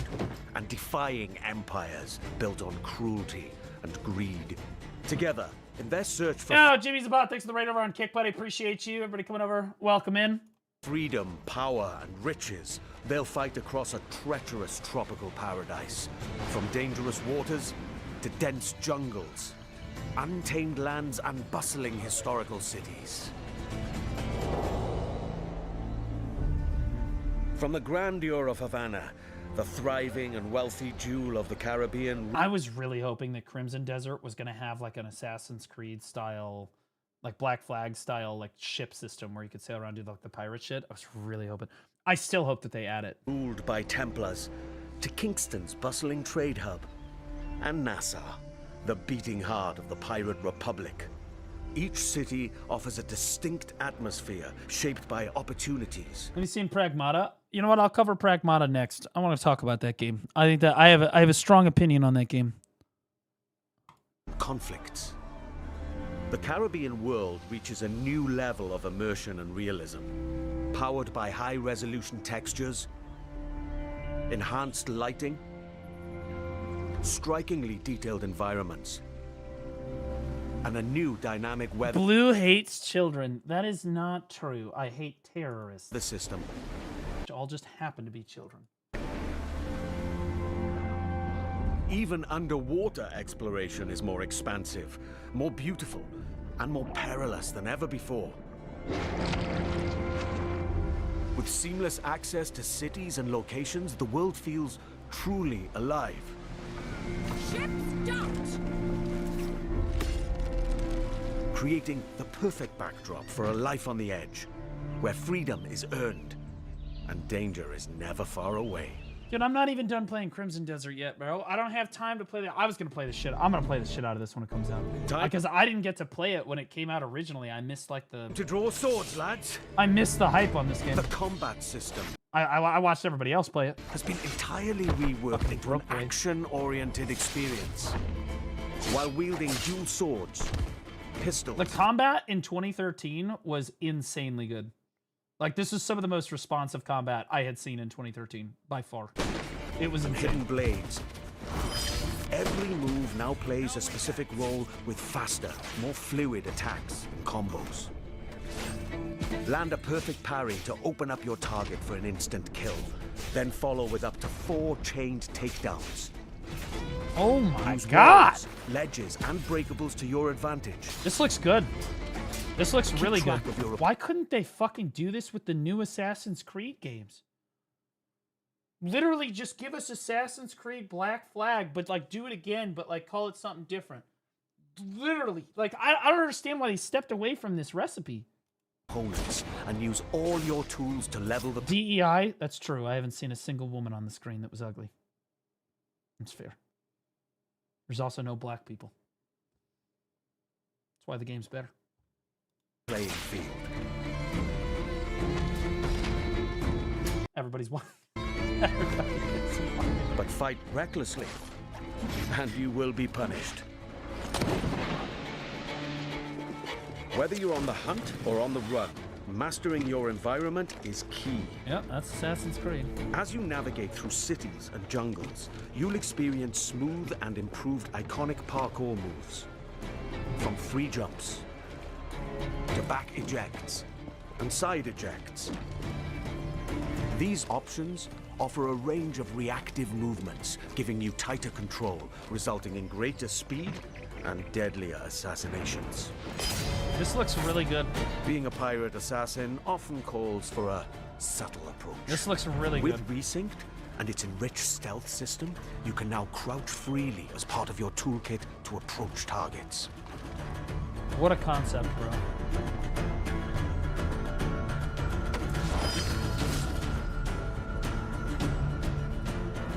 Speaker 9: and defying empires built on cruelty and greed. Together, in their search for
Speaker 1: Jimmy's about. Thanks for the raid over on Kick, buddy. Appreciate you. Everybody coming over. Welcome in.
Speaker 9: freedom, power, and riches, they'll fight across a treacherous tropical paradise. From dangerous waters to dense jungles, untamed lands and bustling historical cities. From the grandeur of Havana, the thriving and wealthy jewel of the Caribbean.
Speaker 1: I was really hoping that Crimson Desert was going to have like an Assassin's Creed style, like Black Flag style, like ship system where you could sail around and do like the pirate shit. I was really hoping. I still hope that they add it.
Speaker 9: Ruled by Templars, to Kingston's bustling trade hub, and Nassau, the beating heart of the pirate republic. Each city offers a distinct atmosphere shaped by opportunities.
Speaker 1: Have you seen Pragmata? You know what? I'll cover Pragmata next. I want to talk about that game. I think that I have a strong opinion on that game.
Speaker 9: Conflicts. The Caribbean world reaches a new level of immersion and realism, powered by high-resolution textures, enhanced lighting, strikingly detailed environments, and a new dynamic weather.
Speaker 1: Blue hates children. That is not true. I hate terrorists.
Speaker 9: The system.
Speaker 1: Which all just happen to be children.
Speaker 9: Even underwater exploration is more expansive, more beautiful, and more perilous than ever before. With seamless access to cities and locations, the world feels truly alive.
Speaker 6: Ships docked!
Speaker 9: Creating the perfect backdrop for a life on the edge, where freedom is earned and danger is never far away.
Speaker 1: Dude, I'm not even done playing Crimson Desert yet, bro. I don't have time to play that. I was gonna play the shit. I'm gonna play the shit out of this when it comes out. Because I didn't get to play it when it came out originally. I missed like the...
Speaker 9: To draw swords, lads.
Speaker 1: I missed the hype on this game.
Speaker 9: The combat system.
Speaker 1: I watched everybody else play it.
Speaker 9: Has been entirely reworked into an action-oriented experience. While wielding dual swords, pistols.
Speaker 1: The combat in 2013 was insanely good. Like, this is some of the most responsive combat I had seen in 2013, by far. It was insane.
Speaker 9: Hidden blades. Every move now plays a specific role with faster, more fluid attacks and combos. Land a perfect parry to open up your target for an instant kill, then follow with up to 4 chained takedowns.
Speaker 1: Oh my
Speaker 9: Use
Speaker 1: god!
Speaker 9: walls, ledges, and breakables to your advantage.
Speaker 1: This looks good. This looks
Speaker 9: Keep
Speaker 1: really good.
Speaker 9: track of your...
Speaker 1: Why couldn't they fucking do this with the new Assassin's Creed games? Literally just give us Assassin's Creed Black Flag, but like do it again, but like call it something different. Literally. Like, I don't understand why they stepped away from this recipe.
Speaker 9: Opponents and use all your tools to level the...
Speaker 1: DEI? That's true. I haven't seen a single woman on the screen that was ugly. That's fair. There's also no black people. That's why the game's better.
Speaker 9: Playing field.
Speaker 1: Everybody's won.
Speaker 9: But fight recklessly, and you will be punished. Whether you're on the hunt or on the run, mastering your environment is key.
Speaker 1: Yep, that's Assassin's Creed.
Speaker 9: As you navigate through cities and jungles, you'll experience smooth and improved iconic parkour moves. From free jumps, to back ejects, and side ejects. These options offer a range of reactive movements, giving you tighter control, resulting in greater speed and deadlier assassinations.
Speaker 1: This looks really good.
Speaker 9: Being a pirate assassin often calls for a subtle approach.
Speaker 1: This looks really good.
Speaker 9: With Resynced and its enriched stealth system, you can now crouch freely as part of your toolkit to approach targets.
Speaker 1: What a concept, bro.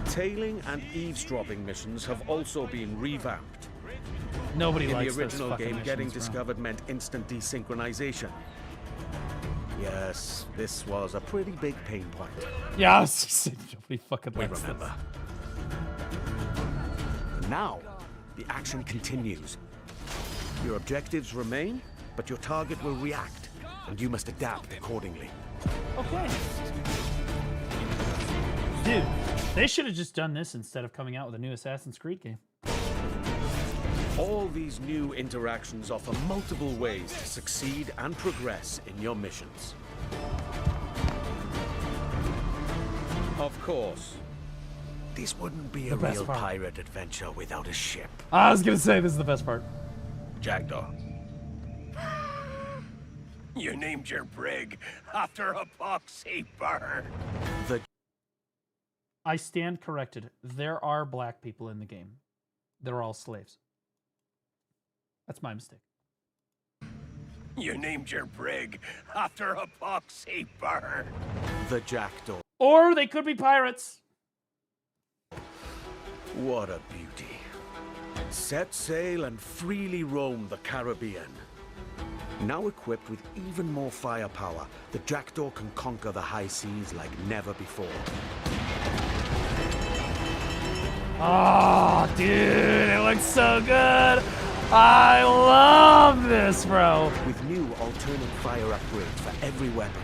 Speaker 9: Tailing and eavesdropping missions have also been revamped.
Speaker 1: Nobody
Speaker 9: In
Speaker 1: likes
Speaker 9: the original
Speaker 1: those fucking
Speaker 9: game, getting
Speaker 1: missions, bro.
Speaker 9: discovered meant instant desynchronization. Yes, this was a pretty big pain point.
Speaker 1: Yeah, I was just saying, nobody fucking
Speaker 9: We
Speaker 1: likes
Speaker 9: remember. Now, the action continues. Your objectives remain, but your target will react, and you must adapt accordingly.
Speaker 1: Okay. Dude, they should have just done this instead of coming out with a new Assassin's Creed game.
Speaker 9: All these new interactions offer multiple ways to succeed and progress in your missions. Of course, this wouldn't be a real pirate adventure without a ship.
Speaker 1: I was gonna say this is the best part.
Speaker 9: Jackdaw.
Speaker 10: You named your brig after a poxy bird.
Speaker 1: I stand corrected. There are black people in the game. They're all slaves. That's my mistake.
Speaker 10: You named your brig after a poxy bird.
Speaker 9: The Jackdaw.
Speaker 1: Or they could be pirates.
Speaker 9: What a beauty. Set sail and freely roam the Caribbean. Now equipped with even more firepower, the Jackdaw can conquer the high seas like never before.
Speaker 1: Oh, dude, it looks so good. I love this, bro.
Speaker 9: With new alternate fire upgrades for every weapon,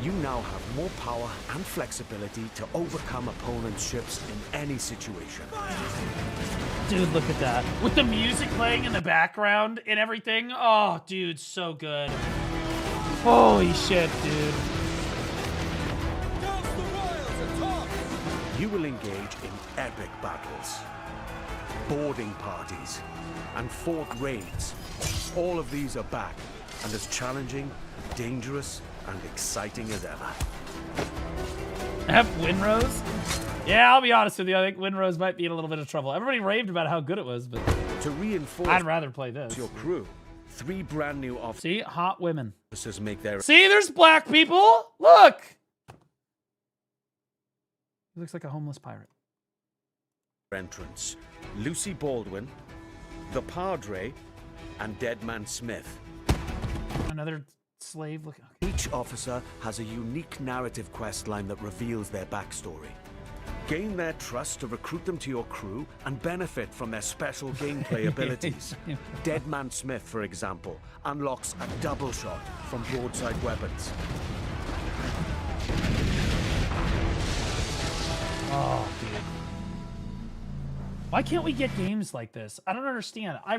Speaker 9: you now have more power and flexibility to overcome opponents' ships in any situation.
Speaker 1: Dude, look at that. With the music playing in the background and everything. Oh, dude, so good. Holy shit, dude.
Speaker 9: You will engage in epic battles, boarding parties, and fort raids. All of these are back and as challenging, dangerous, and exciting as ever.
Speaker 1: Have Windrose? Yeah, I'll be honest with you. I think Windrose might be in a little bit of trouble. Everybody raved about how good it was, but
Speaker 9: to reinforce
Speaker 1: I'd rather play this.
Speaker 9: Your crew, 3 brand new officers.
Speaker 1: See, hot women.
Speaker 9: Make their
Speaker 1: See, there's black people. Look. He looks like a homeless pirate.
Speaker 9: Entrance: Lucy Baldwin, the Padre, and Deadman Smith.
Speaker 1: Another slave looking.
Speaker 9: Each officer has a unique narrative questline that reveals their backstory. Gain their trust to recruit them to your crew and benefit from their special gameplay abilities. Deadman Smith, for example, unlocks a double shot from broadside weapons.
Speaker 1: Oh, dude. Why can't we get games like this? I don't understand. I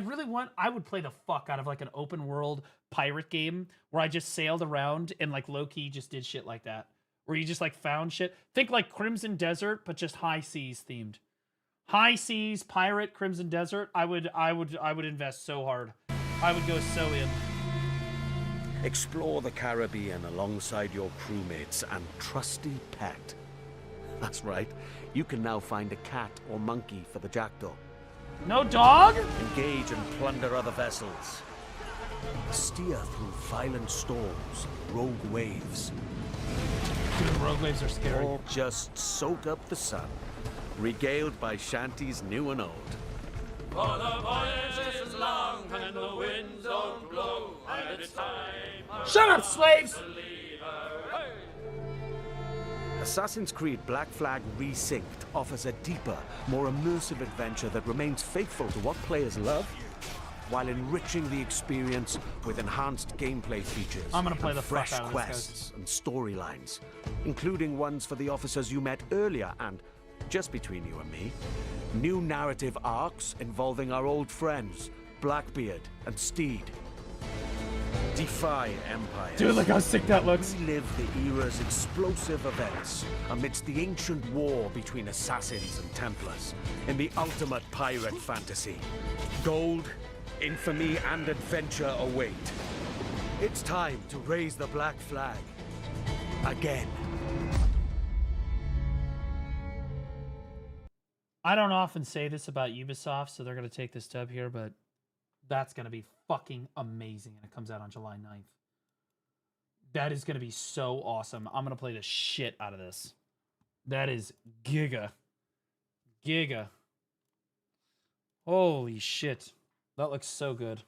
Speaker 1: would play the fuck out of like an open world pirate game where I just sailed around and like low-key just did shit like that. Where you just like found shit. Think like Crimson Desert, but just high seas themed. High seas, pirate, Crimson Desert. I would invest so hard. I would go so in.
Speaker 9: Explore the Caribbean alongside your crewmates and trusty pet. That's right. You can now find a cat or monkey for the Jackdaw.
Speaker 1: No dog?
Speaker 9: Engage and plunder other vessels. Steer through violent storms, rogue waves.
Speaker 1: Dude, rogue waves are scary.
Speaker 9: Or just soak up the sun, regaled by shanties new and old.
Speaker 10: For the voyage is long and the winds don't blow, and it's time.
Speaker 1: Shut up, slaves!
Speaker 9: Assassin's Creed Black Flag Resynced offers a deeper, more immersive adventure that remains faithful to what players love, while enriching the experience with enhanced gameplay features.
Speaker 1: I'm gonna play
Speaker 9: and
Speaker 1: the fuck
Speaker 9: fresh
Speaker 1: out of this,
Speaker 9: quests and storylines, including ones for the officers you met earlier and, just between you and me, new narrative arcs involving our old friends, Blackbeard and Steed. Defy empires.
Speaker 1: Dude, look how sick that looks.
Speaker 9: Relive the era's explosive events amidst the ancient war between assassins and Templars in the ultimate pirate fantasy. Gold, infamy, and adventure await. It's time to raise the black flag again.
Speaker 1: I don't often say this about Ubisoft, so they're going to take this dub here, but that's going to be fucking amazing, and it comes out on July 9th. That is going to be so awesome. I'm going to play the shit out of this. That is giga. Giga. Holy shit. That looks so good.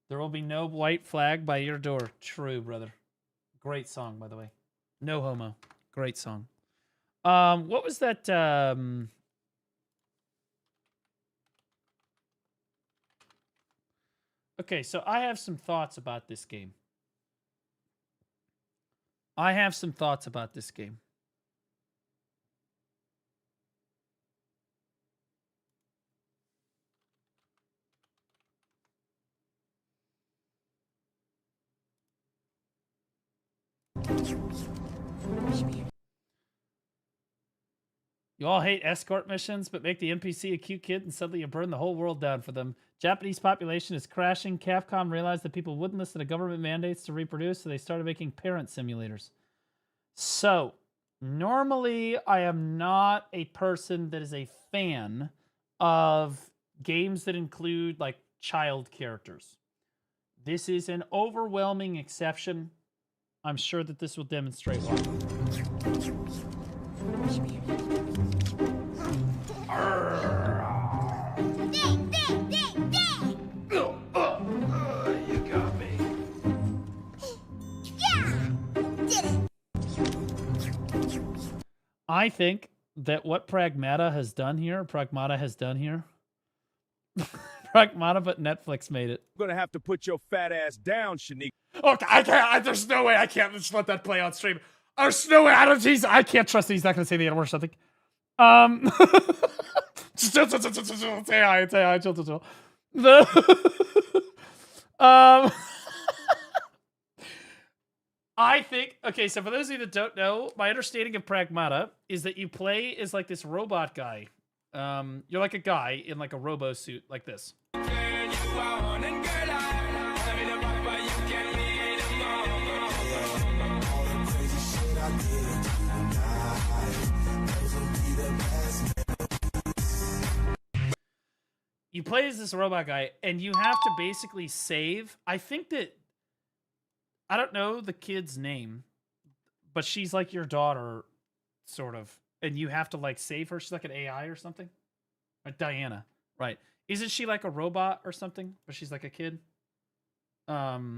Speaker 1: There will be no white flag by your door. True, brother. Great song, by the way. No homo. Great song. What was that? Okay, so I have some thoughts about this game. I have some thoughts about this game. You all hate escort missions, but make the NPC a cute kid and suddenly you burn the whole world down for them. Japanese population is crashing. Capcom realized that people wouldn't listen to government mandates to reproduce, so they started making parent simulators. So, normally I am not a person that is a fan of games that include, like, child characters. This is an overwhelming exception. I'm sure that this will demonstrate why.
Speaker 10: You got me.
Speaker 1: I think that what Pragmata has done here, Pragmata, but Netflix made it.
Speaker 12: I'm gonna have to put your fat ass down, Shanique.
Speaker 1: Okay, I can't. There's no way I can't just let that play on stream. There's no way. I can't trust that he's not going to say the N word or something. Chill. I think, okay, so for those of you that don't know, my understanding of Pragmata is that you play as like this robot guy. You're like a guy in like a robo suit like this. You play as this robot guy, and you have to basically save. I think that, I don't know the kid's name, but she's like your daughter, sort of. And you have to like save her. She's like an AI or something. Like Diana, right? Isn't she like a robot or something? But she's like a kid. Right?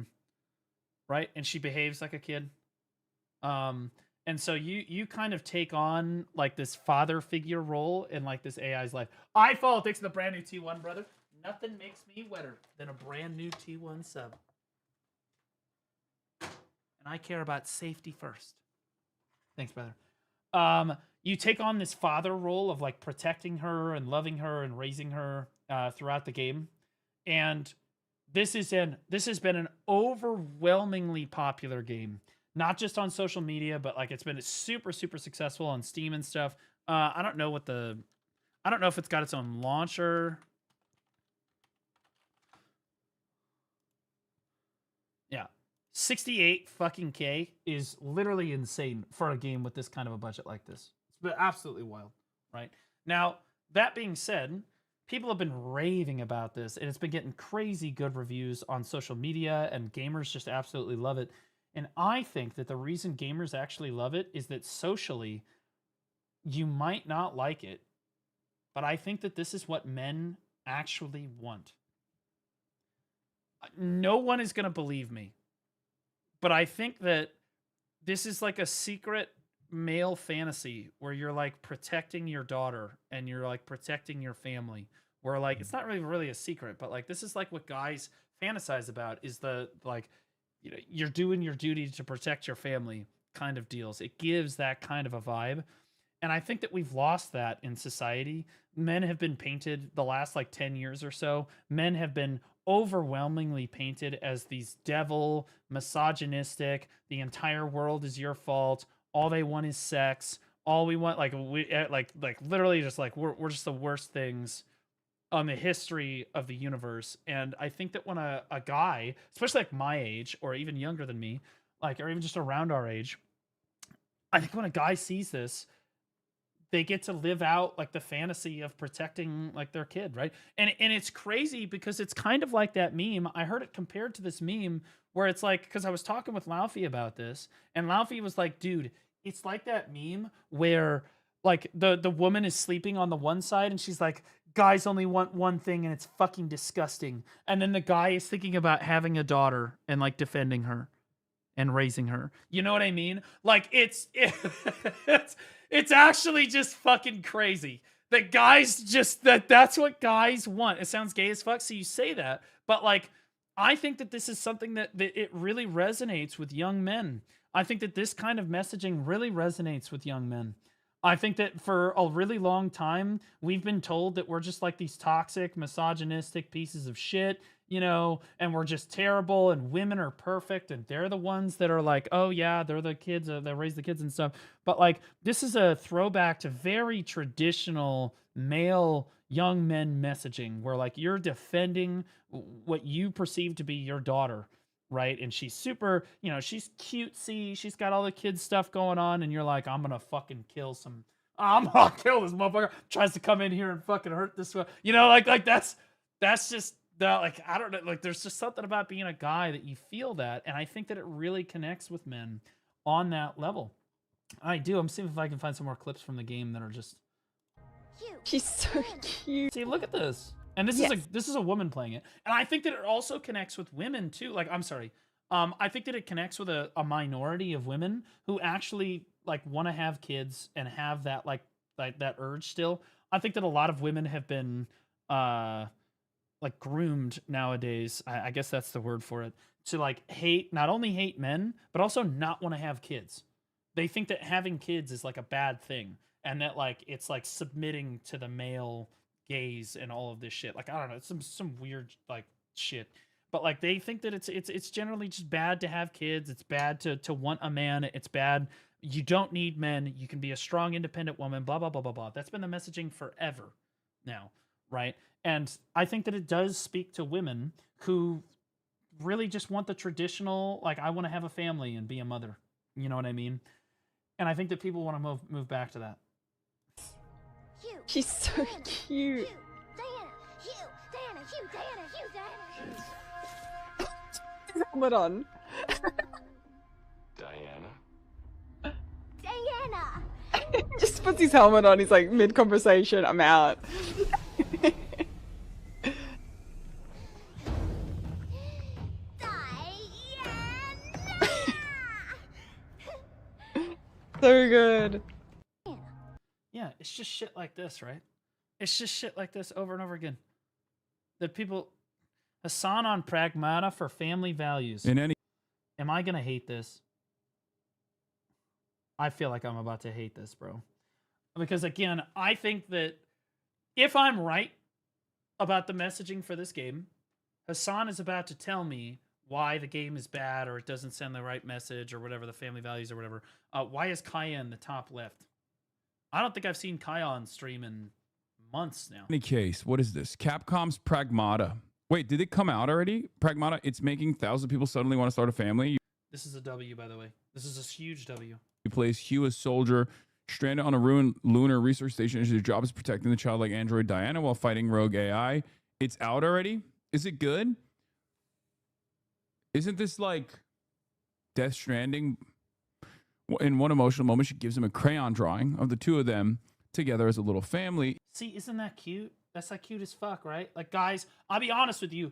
Speaker 1: And she behaves like a kid. And so you kind of take on like this father figure role in like this AI's life. I follow. Thanks to the brand new T1, brother. Nothing makes me wetter than a brand new T1 sub. And I care about safety first. Thanks, brother. You take on this father role of like protecting her and loving her and raising her throughout the game. And this has been an overwhelmingly popular game. Not just on social media, but like it's been super, super successful on Steam and stuff. I don't know if it's got its own launcher. Yeah. 68 fucking K is literally insane for a game with this kind of a budget like this. It's been absolutely wild, right? Now, that being said, people have been raving about this, and it's been getting crazy good reviews on social media, and gamers just absolutely love it. And I think that the reason gamers actually love it is that socially, you might not like it, but I think that this is what men actually want. No one is going to believe me, but I think that this is like a secret male fantasy where you're like protecting your daughter and you're like protecting your family. Where like, it's not really a secret, but like, this is like what guys fantasize about is the like, you know, you're doing your duty to protect your family kind of deals. It gives that kind of a vibe. And I think that we've lost that in society. Men have been painted the last like 10 years or so. Men have been overwhelmingly painted as these devil, misogynistic, the entire world is your fault. All they want is sex. All we want, like literally just like, we're just the worst things on the history of the universe. And I think that when a guy, especially like my age or even younger than me, like, or even just around our age, I think when a guy sees this, they get to live out like the fantasy of protecting like their kid, right? And it's crazy because it's kind of like that meme. I heard it compared to this meme where it's like, because I was talking with Laufey about this, and Laufey was like, dude, it's like that meme where like the woman is sleeping on the one side and she's like, guys only want one thing and it's fucking disgusting. And then the guy is thinking about having a daughter and like defending her and raising her. You know what I mean? Like it's actually just fucking crazy. That guys just, that's what guys want. It sounds gay as fuck, so you say that. But like, I think that this is something that it really resonates with young men. I think that this kind of messaging really resonates with young men. I think that for a really long time, we've been told that we're just like these toxic, misogynistic pieces of shit, you know, and we're just terrible, and women are perfect, and they're the ones that are like, oh yeah, they're the kids that raise the kids and stuff. But like, this is a throwback to very traditional male young men messaging, where like you're defending what you perceive to be your daughter, right? And she's super, you know, she's cutesy, she's got all the kids stuff going on, and you're like, I'm gonna fucking kill this motherfucker. Tries to come in here and fucking hurt this one, you know, like that's just that, like, I don't know, like there's just something about being a guy that you feel that, and I think that it really connects with men on that level. I do. I'm seeing if I can find some more clips from the game that are just
Speaker 18: She's so cute.
Speaker 1: See, look at this. And this is a woman playing it. And I think that it also connects with women too. Like, I'm sorry. I think that it connects with a minority of women who actually like want to have kids and have that like that urge still. I think that a lot of women have been like groomed nowadays. I guess that's the word for it. To like not only hate men, but also not want to have kids. They think that having kids is like a bad thing, and that like it's like submitting to the male gaze and all of this shit. Like, I don't know, it's some weird like shit. But like they think that it's generally just bad to have kids. It's bad to want a man. It's bad. You don't need men. You can be a strong, independent woman. Blah blah blah blah blah. That's been the messaging forever now, right? And I think that it does speak to women who really just want the traditional, like, I want to have a family and be a mother. You know what I mean? And I think that people want to move back to that.
Speaker 18: She's so cute. Helmet on.
Speaker 5: Diana.
Speaker 18: Just puts his helmet on. He's like, mid conversation, I'm out. So good.
Speaker 1: Yeah, it's just shit like this, right? It's just shit like this over and over again. The people, Hassan on Pragmata for family values. Am I gonna hate this? I feel like I'm about to hate this, bro. Because again, I think that if I'm right about the messaging for this game, Hassan is about to tell me why the game is bad, or it doesn't send the right message, or whatever, the family values or whatever. Why is Kaya in the top left? I don't think I've seen Kaya on stream in months now.
Speaker 19: Any case, what is this? Capcom's Pragmata. Wait, did it come out already? Pragmata, it's making thousands of people suddenly want to start a family.
Speaker 1: This is a W, by the way. This is a huge W.
Speaker 19: He plays Hugh, a soldier, stranded on a ruined lunar research station. His job is protecting the childlike android Diana while fighting rogue AI. It's out already? Is it good? Isn't this like Death Stranding? In one emotional moment, she gives him a crayon drawing of the two of them together as a little family.
Speaker 1: See, isn't that cute? That's like cute as fuck, right? Like, guys, I'll be honest with you.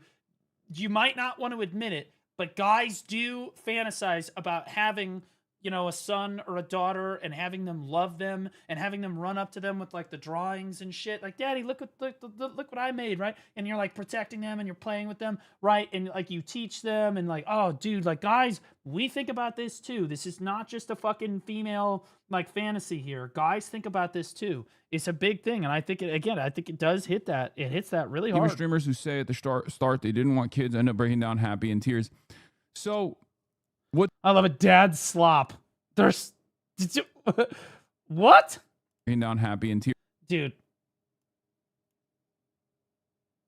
Speaker 1: You might not want to admit it, but guys do fantasize about having, you know, a son or a daughter and having them love them and having them run up to them with like the drawings and shit. Like, Daddy, look what I made, right? And you're like protecting them and you're playing with them, right? And like you teach them and like, oh, dude, like guys, we think about this too. This is not just a fucking female like fantasy here. Guys think about this too. It's a big thing, and I think it does hit that. It hits that really hard.
Speaker 19: Even streamers who say at the start they didn't want kids end up breaking down happy in tears. So, what?
Speaker 1: I love it. Dad slop. There's what?
Speaker 19: Breaking down happy in tears,
Speaker 1: dude.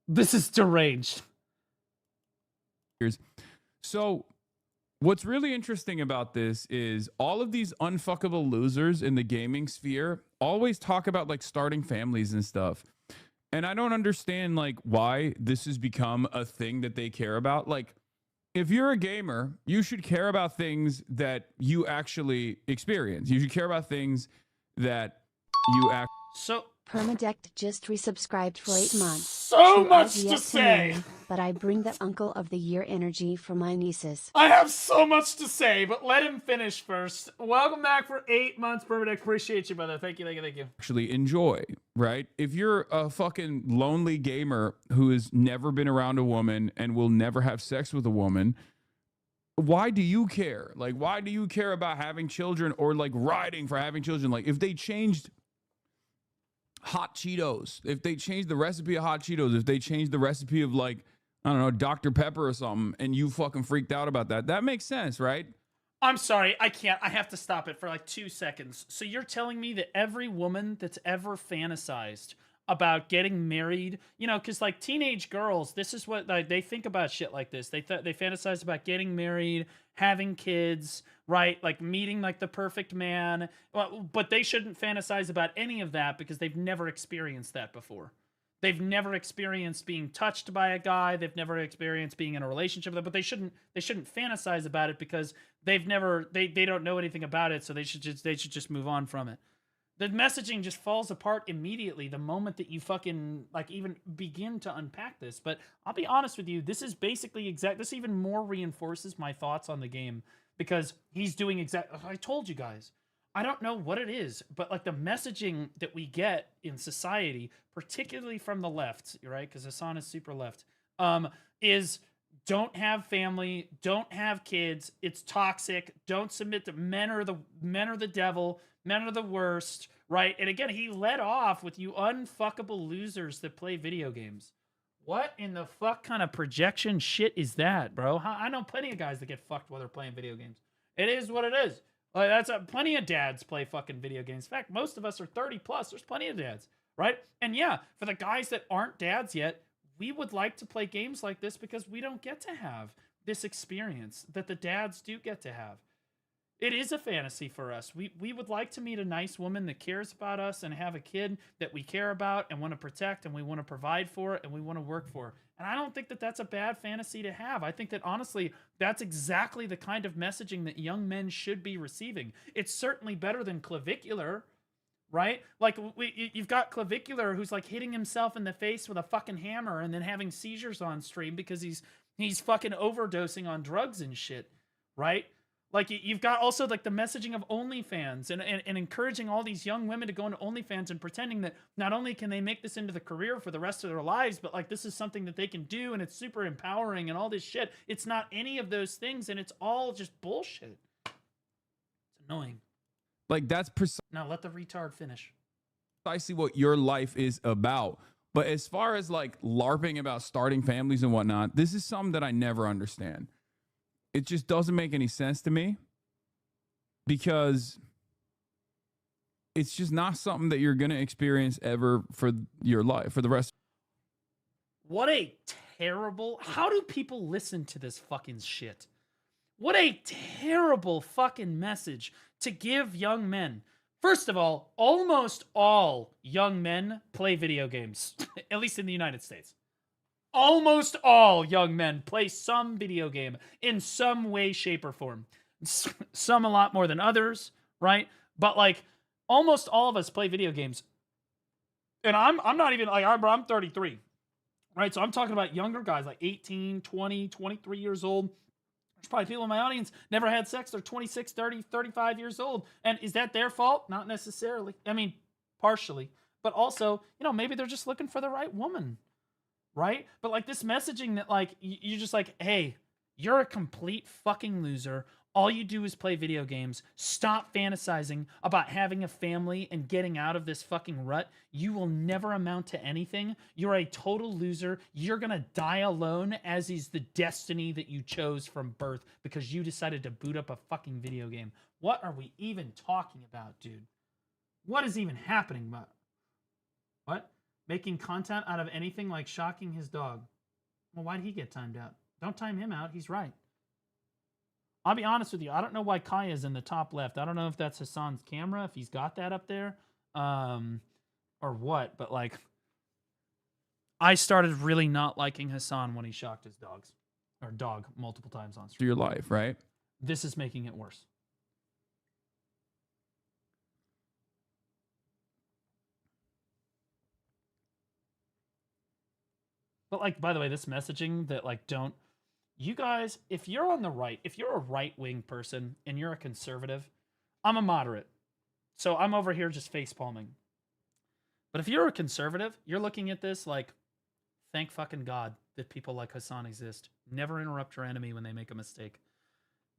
Speaker 1: This is deranged.
Speaker 19: So, what's really interesting about this is all of these unfuckable losers in the gaming sphere always talk about like starting families and stuff. And I don't understand like why this has become a thing that they care about. Like, if you're a gamer, you should care about things that you actually experience. You should care about things that you act.
Speaker 1: So
Speaker 2: Permadecked just resubscribed for 8 months.
Speaker 1: So
Speaker 2: She
Speaker 1: much
Speaker 2: has
Speaker 1: to
Speaker 2: yet
Speaker 1: say.
Speaker 2: marry, but I bring the uncle of the year energy for my nieces.
Speaker 1: I have so much to say, but let him finish first. Welcome back for 8 months, Permadeck. Appreciate you, brother. Thank you.
Speaker 19: Actually enjoy, right? If you're a fucking lonely gamer who has never been around a woman and will never have sex with a woman, why do you care? Like, why do you care about having children or like riding for having children? Like, if they changed hot Cheetos, if they changed the recipe of hot Cheetos, if they changed the recipe of like, I don't know, Dr. Pepper or something, and you fucking freaked out about that, that makes sense, right?
Speaker 1: I'm sorry, I can't. I have to stop it for like 2 seconds. So you're telling me that every woman that's ever fantasized about getting married, you know, because like teenage girls, this is what like, they think about shit like this. They fantasize about getting married, having kids, right? Like meeting like the perfect man. Well, but they shouldn't fantasize about any of that because they've never experienced that before. They've never experienced being touched by a guy. They've never experienced being in a relationship with them, but they shouldn't fantasize about it because they don't know anything about it, so they should just move on from it. The messaging just falls apart immediately the moment that you fucking like even begin to unpack this. But I'll be honest with you, this is basically this even more reinforces my thoughts on the game because he's doing I told you guys. I don't know what it is, but like the messaging that we get in society, particularly from the left, right? Because Hassan is super left, is don't have family, don't have kids. It's toxic. Don't submit to men are the devil. Men are the worst, right? And again, he led off with you unfuckable losers that play video games. What in the fuck kind of projection shit is that, bro? I know plenty of guys that get fucked while they're playing video games. It is what it is. Like that's plenty of dads play fucking video games. In fact, most of us are 30 plus. There's plenty of dads, right? And yeah, for the guys that aren't dads yet, we would like to play games like this because we don't get to have this experience that the dads do get to have. It is a fantasy for us. We would like to meet a nice woman that cares about us and have a kid that we care about and want to protect and we want to provide for and we want to work for. And I don't think that that's a bad fantasy to have. I think that honestly, that's exactly the kind of messaging that young men should be receiving. It's certainly better than clavicular, right? Like you've got clavicular who's like hitting himself in the face with a fucking hammer and then having seizures on stream because he's fucking overdosing on drugs and shit, right? Like you've got also like the messaging of OnlyFans and encouraging all these young women to go into OnlyFans and pretending that not only can they make this into the career for the rest of their lives, but like this is something that they can do and it's super empowering and all this shit. It's not any of those things and it's all just bullshit. It's annoying.
Speaker 19: Like that's
Speaker 1: now let the retard finish.
Speaker 19: Precisely what your life is about. But as far as like LARPing about starting families and whatnot, this is something that I never understand. It just doesn't make any sense to me because it's just not something that you're going to experience ever for your life, for the rest.
Speaker 1: What a terrible... How do people listen to this fucking shit? What a terrible fucking message to give young men. First of all, almost all young men play video games, at least in the United States. Almost all young men play some video game in some way, shape, or form. Some a lot more than others, right? But like almost all of us play video games. And I'm not even like I'm 33, right? So I'm talking about younger guys like 18, 20, 23 years old. There's probably people in my audience never had sex. They're 26, 30, 35 years old. And is that their fault? Not necessarily. I mean, partially. But also, you know, maybe they're just looking for the right woman. Right? But like this messaging that like, you're just like, hey, you're a complete fucking loser. All you do is play video games. Stop fantasizing about having a family and getting out of this fucking rut. You will never amount to anything. You're a total loser. You're gonna die alone, as is the destiny that you chose from birth because you decided to boot up a fucking video game. What are we even talking about, dude? What is even happening? What? Making content out of anything like shocking his dog. Well, why'd he get timed out? Don't time him out. He's right. I'll be honest with you. I don't know why Kaya's in the top left. I don't know if that's Hassan's camera, if he's got that up there, or what. But like, I started really not liking Hassan when he shocked his dog multiple times on stream.
Speaker 19: Your life, right?
Speaker 1: This is making it worse. But like, by the way, this messaging that like, you guys, if you're on the right, if you're a right-wing person and you're a conservative, I'm a moderate. So I'm over here just face-palming. But if you're a conservative, you're looking at this like, thank fucking God that people like Hassan exist. Never interrupt your enemy when they make a mistake.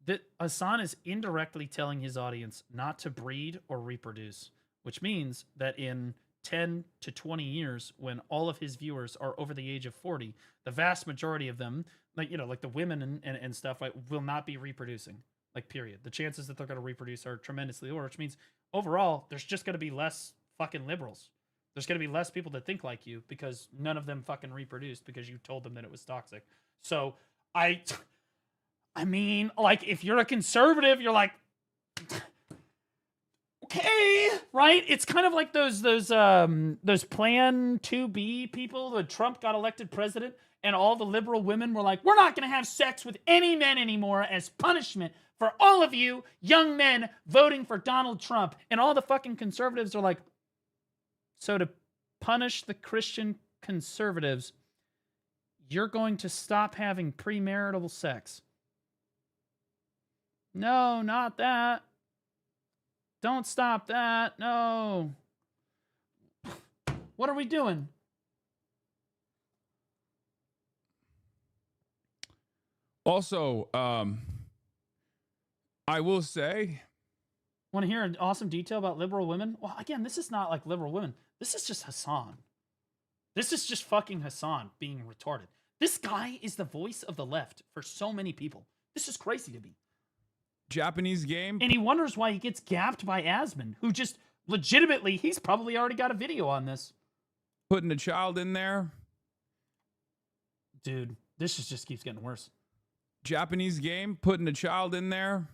Speaker 1: that Hassan is indirectly telling his audience not to breed or reproduce, which means that in 10 to 20 years, when all of his viewers are over the age of 40, the vast majority of them, like, you know, like the women and stuff, like, will not be reproducing, like, period. The chances that they're going to reproduce are tremendously lower, which means overall, there's just going to be less fucking liberals. There's going to be less people that think like you because none of them fucking reproduced because you told them that it was toxic. So I mean, like, if you're a conservative, you're like, okay, right? It's kind of like those Plan 2B people when Trump got elected president and all the liberal women were like, we're not going to have sex with any men anymore as punishment for all of you young men voting for Donald Trump. And all the fucking conservatives are like, so to punish the Christian conservatives, you're going to stop having premarital sex. No, not that. Don't stop that. No. What are we doing?
Speaker 19: Also, I will say...
Speaker 1: Want to hear an awesome detail about liberal women? Well, again, this is not like liberal women. This is just Hassan. This is just fucking Hassan being retarded. This guy is the voice of the left for so many people. This is crazy to me.
Speaker 19: Japanese game.
Speaker 1: And he wonders why he gets gapped by Asmon, who just legitimately, he's probably already got a video on this.
Speaker 19: Putting a child in there.
Speaker 1: Dude, this just keeps getting worse.
Speaker 19: Japanese game, putting a child in there.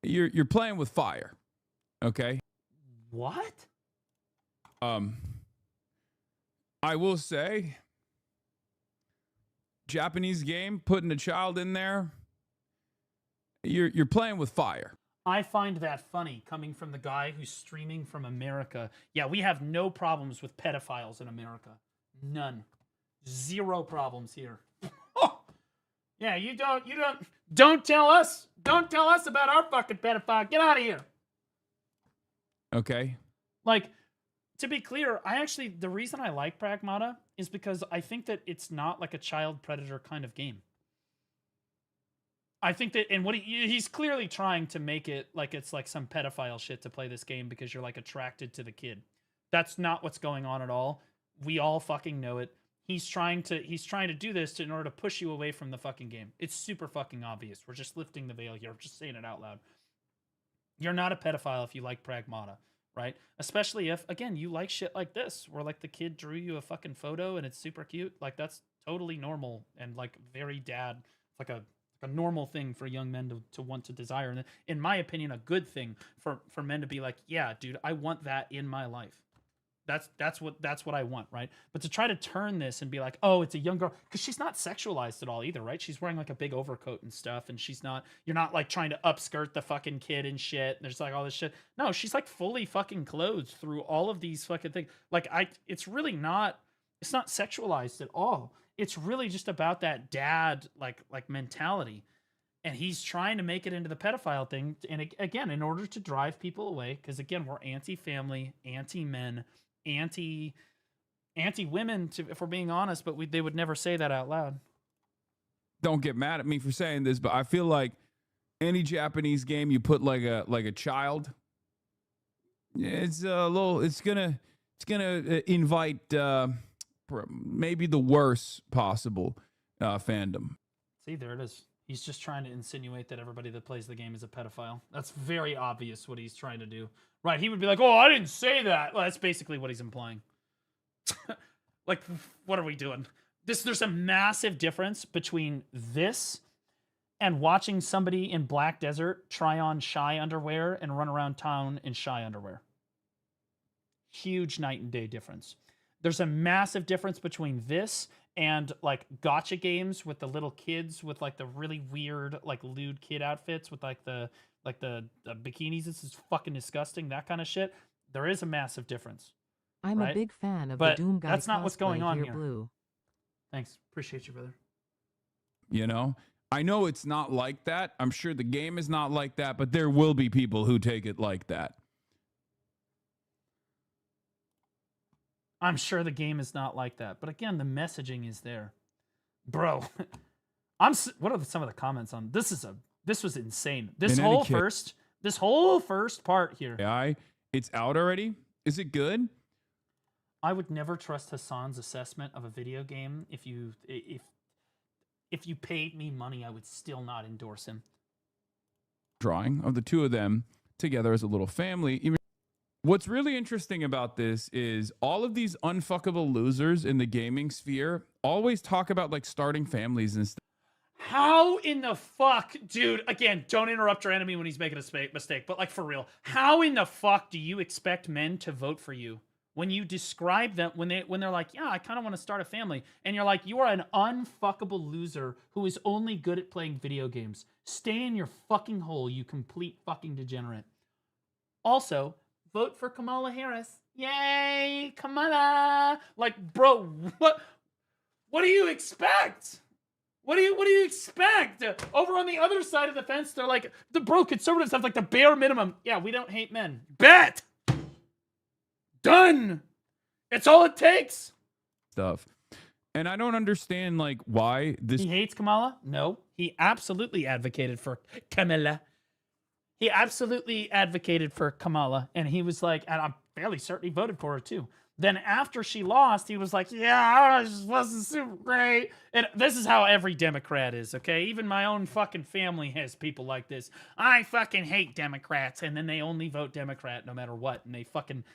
Speaker 19: You're playing with fire. Okay?
Speaker 1: What?
Speaker 19: I will say, Japanese game, putting a child in there. You're playing with fire.
Speaker 1: I find that funny coming from the guy who's streaming from America. Yeah, we have no problems with pedophiles in America. None. Zero problems here. Yeah, don't tell us about our fucking pedophile. Get out of here.
Speaker 19: Okay.
Speaker 1: Like, to be clear, the reason I like Pragmata is because I think that it's not like a child predator kind of game. I think that, and what he's clearly trying to make it like it's like some pedophile shit to play this game because you're like attracted to the kid. That's not what's going on at all. We all fucking know it. He's trying to do this in order to push you away from the fucking game. It's super fucking obvious. We're just lifting the veil here. We're just saying it out loud. You're not a pedophile if you like Pragmata, right? Especially if, again, you like shit like this, where like the kid drew you a fucking photo and it's super cute. Like, that's totally normal and like very dad. It's like a normal thing for young men to want to desire. And in my opinion, a good thing for men to be like, yeah, dude, I want that in my life. That's what I want, right? But to try to turn this and be like, oh, it's a young girl, because she's not sexualized at all either, right? She's wearing like a big overcoat and stuff, and you're not like trying to upskirt the fucking kid and shit. And there's like all this shit. No, she's like fully fucking clothed through all of these fucking things. Like it's not sexualized at all. It's really just about that dad like mentality. And he's trying to make it into the pedophile thing. And again, in order to drive people away, because again, we're anti-family, anti-men, anti-women, if we're being honest, but they would never say that out loud.
Speaker 19: Don't get mad at me for saying this, but I feel like any Japanese game you put like a child, it's gonna invite maybe the worst possible fandom.
Speaker 1: See, there it is. He's just trying to insinuate that everybody that plays the game is a pedophile. That's very obvious what he's trying to do. Right, he would be like, oh, I didn't say that. Well, that's basically what he's implying. Like, what are we doing? There's a massive difference between this and watching somebody in Black Desert try on shy underwear and run around town in shy underwear. Huge night and day difference. There's a massive difference between this and like gotcha games with the little kids with like the really weird like lewd kid outfits with like the bikinis. This is fucking disgusting. That kind of shit. There is a massive difference.
Speaker 3: I'm
Speaker 1: right?
Speaker 3: a big fan of
Speaker 1: but
Speaker 3: the Doom guy.
Speaker 1: That's not what's going on here.
Speaker 3: Blue.
Speaker 1: Thanks. Appreciate you, brother.
Speaker 19: You know, I know it's not like that. I'm sure the game is not like that, but there will be people who take it like that.
Speaker 1: I'm sure the game is not like that. But again, the messaging is there. Bro, what are some of the comments on this? This was insane. This
Speaker 19: In any
Speaker 1: whole
Speaker 19: case-
Speaker 1: first part here.
Speaker 19: AI, it's out already. Is it good?
Speaker 1: I would never trust Hassan's assessment of a video game. If you paid me money, I would still not endorse him.
Speaker 19: Drawing of the two of them together as a little family. Even what's really interesting about this is all of these unfuckable losers in the gaming sphere always talk about like starting families and stuff.
Speaker 1: How in the fuck, dude, again, don't interrupt your enemy when he's making a mistake, but like for real, how in the fuck do you expect men to vote for you? When you describe them, when they're like, yeah, I kind of want to start a family, and you're like, you are an unfuckable loser who is only good at playing video games. Stay in your fucking hole, you complete fucking degenerate. Also, vote for Kamala Harris. Yay, Kamala! Like, bro, what do you expect? What do you expect? Over on the other side of the fence, they're like, the conservatives have like the bare minimum. Yeah, we don't hate men. Bet! Done. It's all it takes.
Speaker 19: Stuff. And I don't understand like why this.
Speaker 1: He hates Kamala? No. He absolutely advocated for Kamala. He absolutely advocated for Kamala. And he was like, and I'm fairly certain he voted for her too. Then after she lost, he was like, yeah, it just wasn't super great. And this is how every Democrat is, okay? Even my own fucking family has people like this. I fucking hate Democrats. And then they only vote Democrat no matter what. And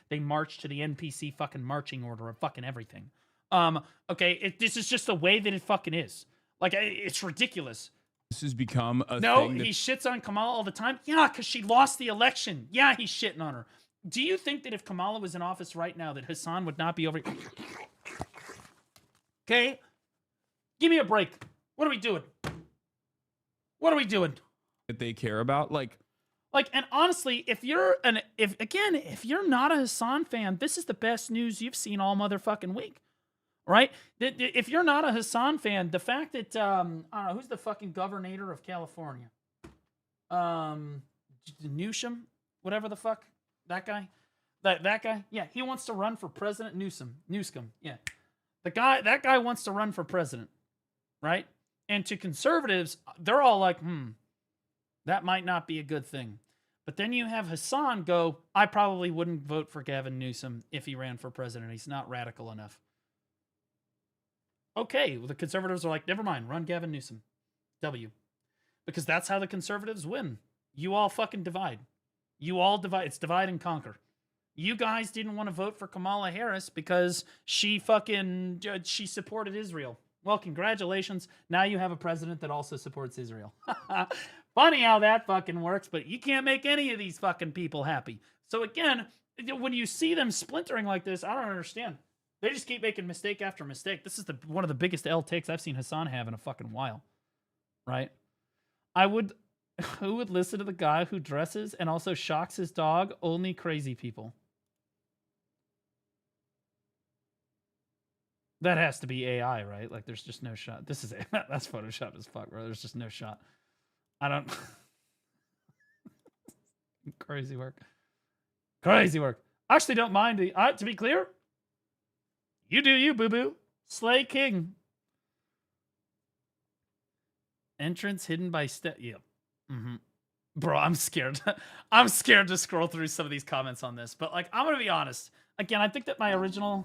Speaker 1: they march to the NPC fucking marching order of fucking everything. Okay, this is just the way that it fucking is. Like, it's ridiculous.
Speaker 19: This has become a
Speaker 1: No,
Speaker 19: thing.
Speaker 1: he shits on Kamala all the time. Yeah, because she lost the election. Yeah, he's shitting on her. Do you think that if Kamala was in office right now that Hassan would not be over? Okay? Give me a break. What are we doing? What are we doing?
Speaker 19: That they care about, like,
Speaker 1: and honestly, if you're not a Hassan fan, this is the best news you've seen all motherfucking week, right? If you're not a Hassan fan, the fact that I don't know who's the fucking governor of California, Newsom, whatever the fuck. That guy? That guy? Yeah, he wants to run for president. Newsom, yeah. That guy wants to run for president, right? And to conservatives, they're all like, that might not be a good thing. But then you have Hassan go, I probably wouldn't vote for Gavin Newsom if he ran for president. He's not radical enough. Okay, well, the conservatives are like, never mind, run Gavin Newsom. W. Because that's how the conservatives win. You all fucking divide. You all divide. It's divide and conquer. You guys didn't want to vote for Kamala Harris because she supported Israel. Well, congratulations. Now you have a president that also supports Israel. Funny how that fucking works, but you can't make any of these fucking people happy. So again, when you see them splintering like this, I don't understand. They just keep making mistake after mistake. This is one of the biggest L takes I've seen Hassan have in a fucking while. Right? Who would listen to the guy who dresses and also shocks his dog? Only crazy people. That has to be AI, right? Like, there's just no shot. This is that's Photoshopped as fuck, bro. There's just no shot. I don't. Crazy work. Crazy work. I actually don't mind. To be clear, you do you, boo boo. Slay King. Entrance hidden by step. Yep. Mm-hmm. Bro, I'm scared. I'm scared to scroll through some of these comments on this. But, like, I'm going to be honest. Again, I think that my original...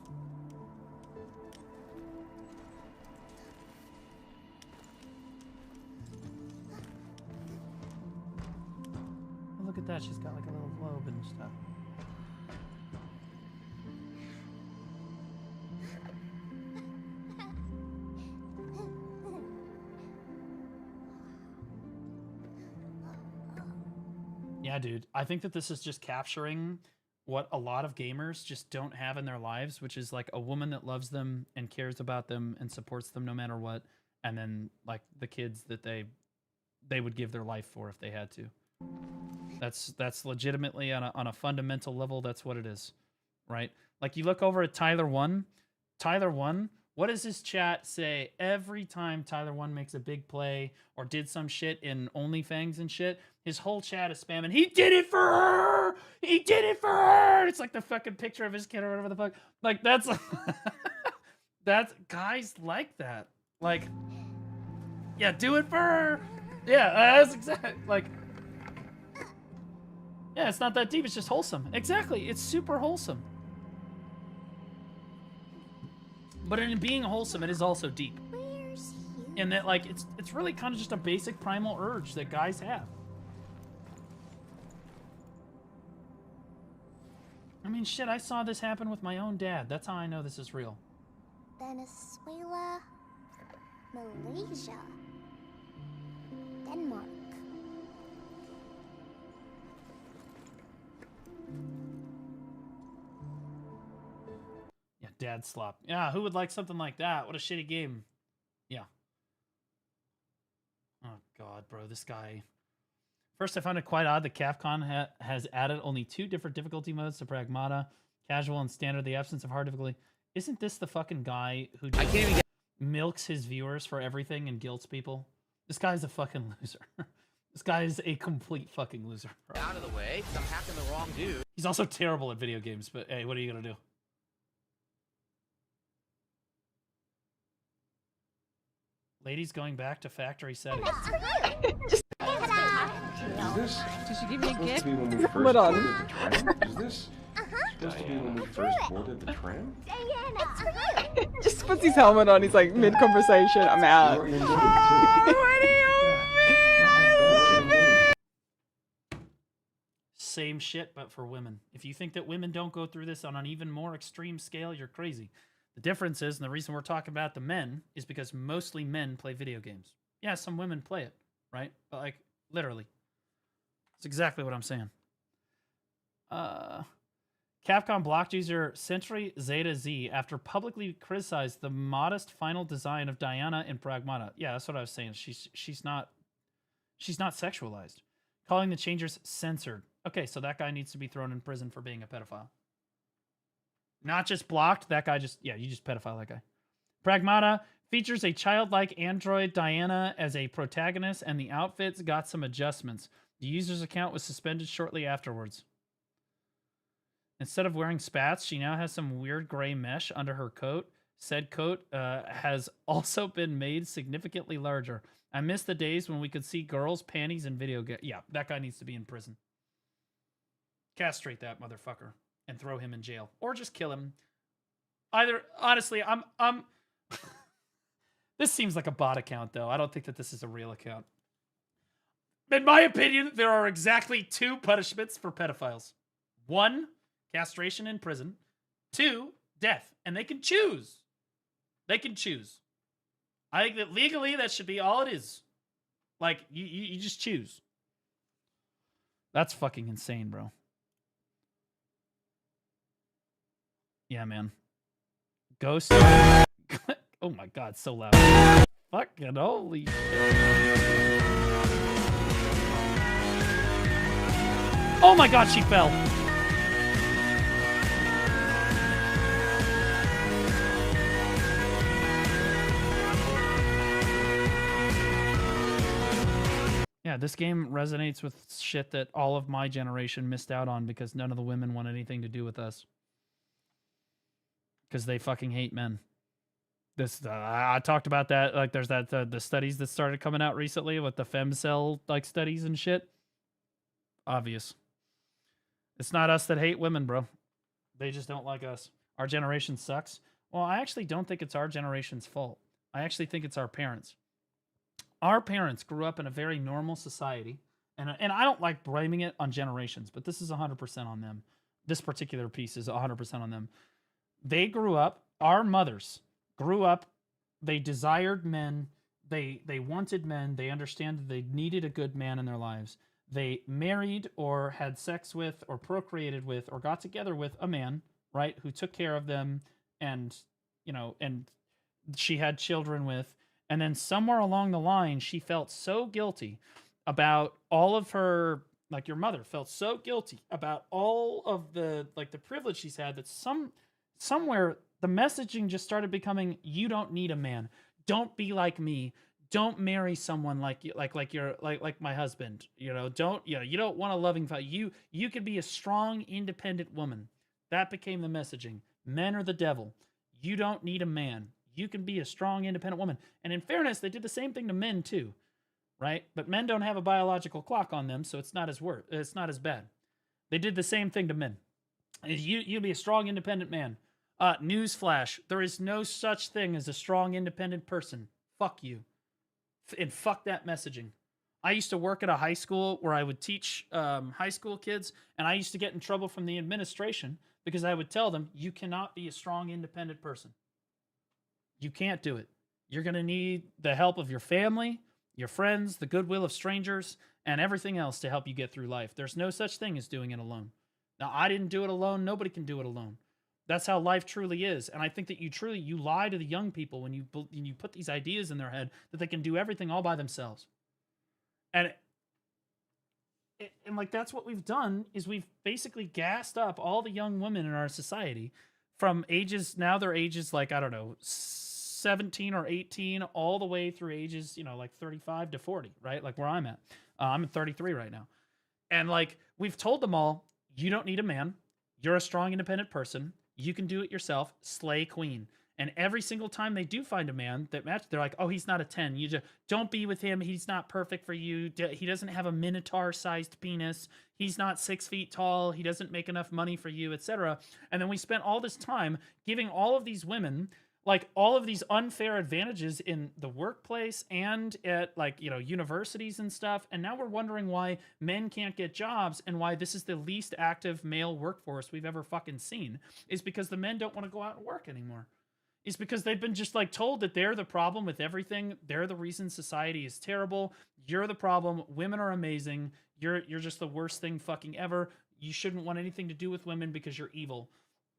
Speaker 1: Oh, look at that. She's got, like, a little globe and stuff. Yeah, dude. I think that this is just capturing what a lot of gamers just don't have in their lives, which is like a woman that loves them and cares about them and supports them no matter what, and then like the kids that they would give their life for if they had to. That's legitimately on a fundamental level. That's what it is, right? Like you look over at Tyler One. What does his chat say every time Tyler One makes a big play or did some shit in OnlyFans and shit? His whole chat is spamming, he did it for her! He did it for her! It's like the fucking picture of his kid or whatever the fuck. Like, that's... that's... Guys like that. Like, yeah, do it for her! Yeah, that's exactly like. Yeah, it's not that deep. It's just wholesome. Exactly. It's super wholesome. But in being wholesome, it is also deep. In that, like, it's really kind of just a basic primal urge that guys have. I mean, shit, I saw this happen with my own dad. That's how I know this is real.
Speaker 11: Venezuela, Malaysia, Denmark.
Speaker 1: Yeah, dad slop. Yeah, who would like something like that? What a shitty game. Yeah. Oh, God, bro, this guy. First, I found it quite odd that Capcom has added only 2 different difficulty modes to Pragmata, casual and standard, the absence of hard difficulty. Isn't this the fucking guy who just milks his viewers for everything and guilts people? This guy's a fucking loser. This guy is a complete fucking loser, bro.
Speaker 20: Out of the way, 'cause I'm hacking the wrong dude.
Speaker 1: He's also terrible at video games, but hey, what are you gonna do? Ladies going back to factory settings.
Speaker 21: Is this
Speaker 18: Did you give me a
Speaker 21: supposed
Speaker 18: gift?
Speaker 21: to be when we first
Speaker 18: Hold on.
Speaker 21: boarded the tram? Is this supposed to be when we first boarded the tram?
Speaker 18: Just puts his helmet on. He's like mid conversation. I'm out.
Speaker 1: Same shit, but for women. If you think that women don't go through this on an even more extreme scale, you're crazy. The difference is, and the reason we're talking about the men, is because mostly men play video games. Yeah, some women play it, right? But like, literally. That's exactly what I'm saying. Capcom blocked user Century Zeta Z after publicly criticized the modest final design of Diana in Pragmata. Yeah, that's what I was saying. She's not sexualized. Calling the changers censored. Okay, so that guy needs to be thrown in prison for being a pedophile. Not just blocked, that guy just, yeah, you just pedophile that guy. Pragmata features a childlike android Diana as a protagonist, and the outfits got some adjustments. The user's account was suspended shortly afterwards. Instead of wearing spats, she now has some weird gray mesh under her coat. Said coat has also been made significantly larger. I miss the days when we could see girls' panties in video games. Yeah, that guy needs to be in prison. Castrate that motherfucker and throw him in jail, or just kill him. Either, honestly, I'm. This seems like a bot account, though. I don't think that this is a real account. In my opinion, there are exactly 2 punishments for pedophiles. 1, castration in prison. 2, death, and they can choose. They can choose. I think that legally that should be all it is. Like, you just choose. That's fucking insane, bro. Yeah, man. Ghost. Oh my god, so loud. Fucking holy shit. Oh my god, she fell. Yeah, this game resonates with shit that all of my generation missed out on because none of the women want anything to do with us. Because they fucking hate men. This I talked about that. Like, there's that the studies that started coming out recently with the femcell like studies and shit. Obvious. It's not us that hate women, bro. They just don't like us. Our generation sucks. Well, I actually don't think it's our generation's fault. I actually think it's our parents. Our parents grew up in a very normal society, and I don't like blaming it on generations, but this is 100% on them. This particular piece is 100% on them. They grew up, our mothers grew up, they desired men, they wanted men, they understand that they needed a good man in their lives. They married or had sex with or procreated with or got together with a man, right, who took care of them and, you know, and she had children with. And then somewhere along the line, she felt so guilty about all of her, like your mother felt so guilty about all of the, like the privilege she's had that somewhere the messaging just started becoming, you don't need a man. Don't be like me. Don't marry someone like you, like my husband. You know, you don't want a loving father. You could be a strong, independent woman. That became the messaging. Men are the devil. You don't need a man. You can be a strong, independent woman. And in fairness, they did the same thing to men too. right? But men don't have a biological clock on them, so it's not as bad. They did the same thing to men. You be a strong, independent man. Newsflash: there is no such thing as a strong, independent person. Fuck you, and fuck that messaging. I used to work at a high school where I would teach high school kids, and I used to get in trouble from the administration because I would tell them, you cannot be a strong, independent person. You can't do it. You're going to need the help of your family, your friends, the goodwill of strangers, and everything else to help you get through life. There's no such thing as doing it alone. Now, I didn't do it alone. Nobody can do it alone. That's how life truly is. And I think that you lie to the young people when you put these ideas in their head that they can do everything all by themselves. And like that's what we've done is we've basically gassed up all the young women in our society from ages, now they're ages like, I don't know, 17 or 18 all the way through ages, like 35 to 40, right? Like where I'm at. I'm at 33 right now. And like we've told them all, you don't need a man. You're a strong, independent person. You can do it yourself. Slay queen. And every single time they do find a man that matches, they're like, oh, he's not a 10. You just don't be with him. He's not perfect for you. He doesn't have a minotaur-sized penis. He's not 6 feet tall. He doesn't make enough money for you, etc. And then we spent all this time giving all of these women like all of these unfair advantages in the workplace and at universities and stuff. And now we're wondering why men can't get jobs and why this is the least active male workforce we've ever fucking seen is because the men don't want to go out and work anymore. It's because they've been just like told that they're the problem with everything. They're the reason society is terrible. You're the problem. Women are amazing. You're just the worst thing fucking ever. You shouldn't want anything to do with women because you're evil.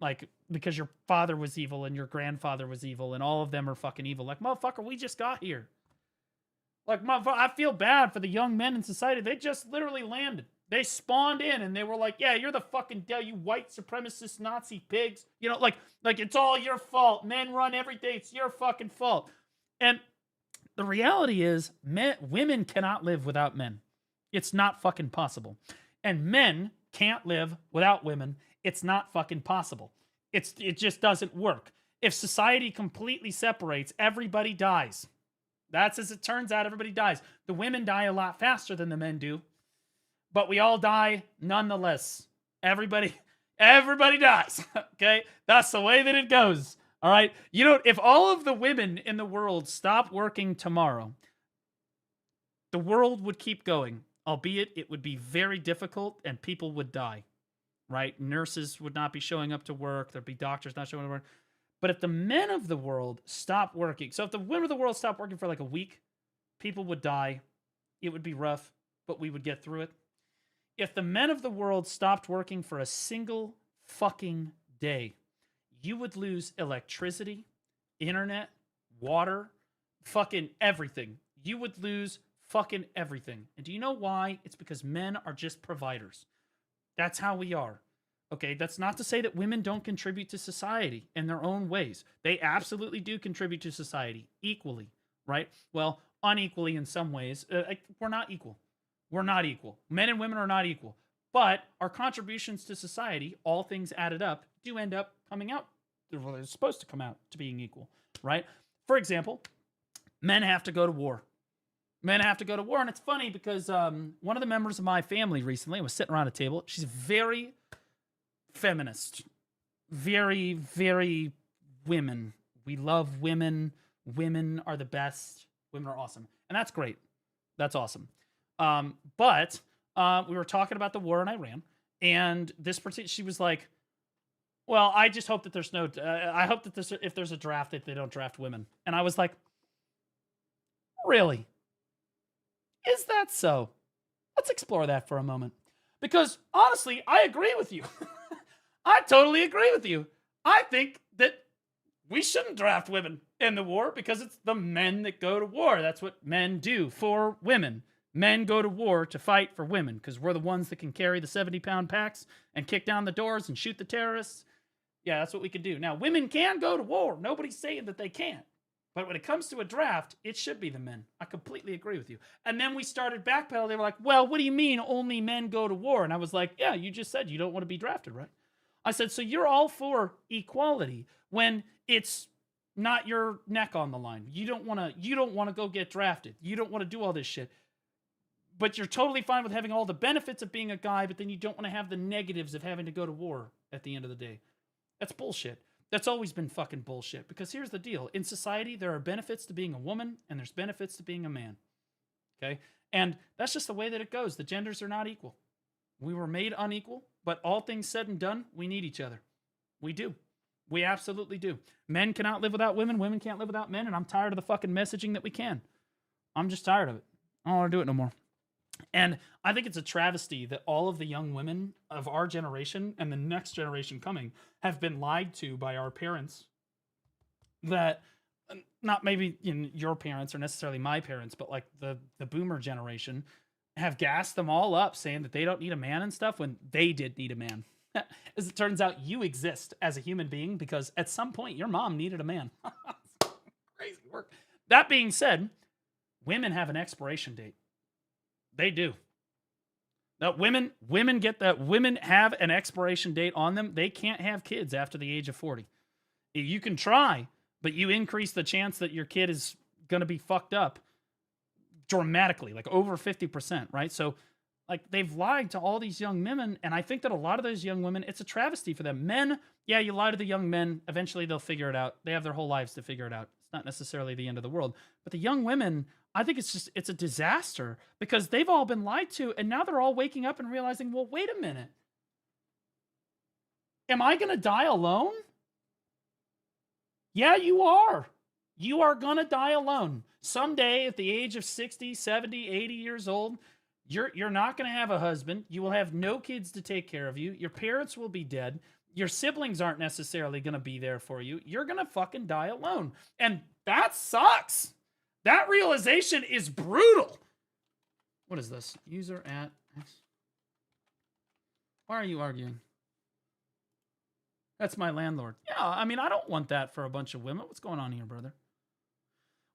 Speaker 1: Like, because your father was evil and your grandfather was evil and all of them are fucking evil. Like, motherfucker, we just got here. Like, motherfucker, I feel bad for the young men in society. They just literally landed. They spawned in and they were like, yeah, you're the fucking devil, you white supremacist Nazi pigs. Like it's all your fault. Men run everything. It's your fucking fault. And the reality is women cannot live without men. It's not fucking possible. And men can't live without women. It's not fucking possible. It just doesn't work. If society completely separates, everybody dies. That's as it turns out, everybody dies. The women die a lot faster than the men do, but we all die nonetheless. Everybody dies. Okay? That's the way that it goes. All right? If all of the women in the world stop working tomorrow, the world would keep going, albeit it would be very difficult and people would die. Right? Nurses would not be showing up to work. There'd be doctors not showing up to work. But if the men of the world stop working, so if the women of the world stopped working for like a week, people would die. It would be rough, but we would get through it. If the men of the world stopped working for a single fucking day, you would lose electricity, internet, water, fucking everything. You would lose fucking everything. And do you know why? It's because men are just providers. That's how we are. Okay, that's not to say that women don't contribute to society in their own ways. They absolutely do contribute to society equally, right? Well, unequally in some ways. We're not equal. We're not equal. Men and women are not equal. But our contributions to society, all things added up, do end up coming out. They're supposed to come out to being equal, right? For example, men have to go to war. Men have to go to war. And it's funny because one of the members of my family recently was sitting around a table. She's very feminist. Very, very women. We love women. Women are the best. Women are awesome. And that's great. That's awesome. But we were talking about the war in Iran. And she was like, well, I just hope that there's I hope that if there's a draft, that they don't draft women. And I was like, really? Is that so? Let's explore that for a moment. Because honestly, I agree with you. I totally agree with you. I think that we shouldn't draft women in the war because it's the men that go to war. That's what men do for women. Men go to war to fight for women because we're the ones that can carry the 70-pound packs and kick down the doors and shoot the terrorists. Yeah, that's what we can do. Now, women can go to war. Nobody's saying that they can't. But when it comes to a draft, it should be the men. I completely agree with you. And then we started backpedaling. They were like, well, what do you mean only men go to war? And I was like, yeah, you just said you don't want to be drafted, right? I said, so you're all for equality when it's not your neck on the line. You don't want to go get drafted. You don't want to do all this shit. but you're totally fine with having all the benefits of being a guy, but then you don't want to have the negatives of having to go to war at the end of the day. That's bullshit. That's always been fucking bullshit. Because here's the deal. In society, there are benefits to being a woman, and there's benefits to being a man. Okay? And that's just the way that it goes. The genders are not equal. We were made unequal, but all things said and done, we need each other. We do. We absolutely do. Men cannot live without women. Women can't live without men. And I'm tired of the fucking messaging that we can. I'm just tired of it. I don't want to do it no more. And I think it's a travesty that all of the young women of our generation and the next generation coming have been lied to by our parents. That, not maybe your parents or necessarily my parents, but like the boomer generation have gassed them all up saying that they don't need a man and stuff when they did need a man. As it turns out, you exist as a human being because at some point your mom needed a man. Crazy work. That being said, women have an expiration date. They do. Now, women get that. Women have an expiration date on them. They can't have kids after the age of 40. You can try, but you increase the chance that your kid is going to be fucked up dramatically, like over 50%, right? So, like, they've lied to all these young women, and I think that a lot of those young women, it's a travesty for them. Men, yeah, you lie to the young men. Eventually, they'll figure it out. They have their whole lives to figure it out. It's not necessarily the end of the world. But the young women, I think it's a disaster because they've all been lied to, and now they're all waking up and realizing, well, wait a minute. Am I going to die alone? Yeah, you are. You are going to die alone. Someday, at the age of 60, 70, 80 years old, you're not going to have a husband. You will have no kids to take care of you. Your parents will be dead. Your siblings aren't necessarily going to be there for you. You're going to fucking die alone. And that sucks. That realization is brutal. What is this? User at X. Why are you arguing? That's my landlord. Yeah, I mean, I don't want that for a bunch of women. What's going on here, brother?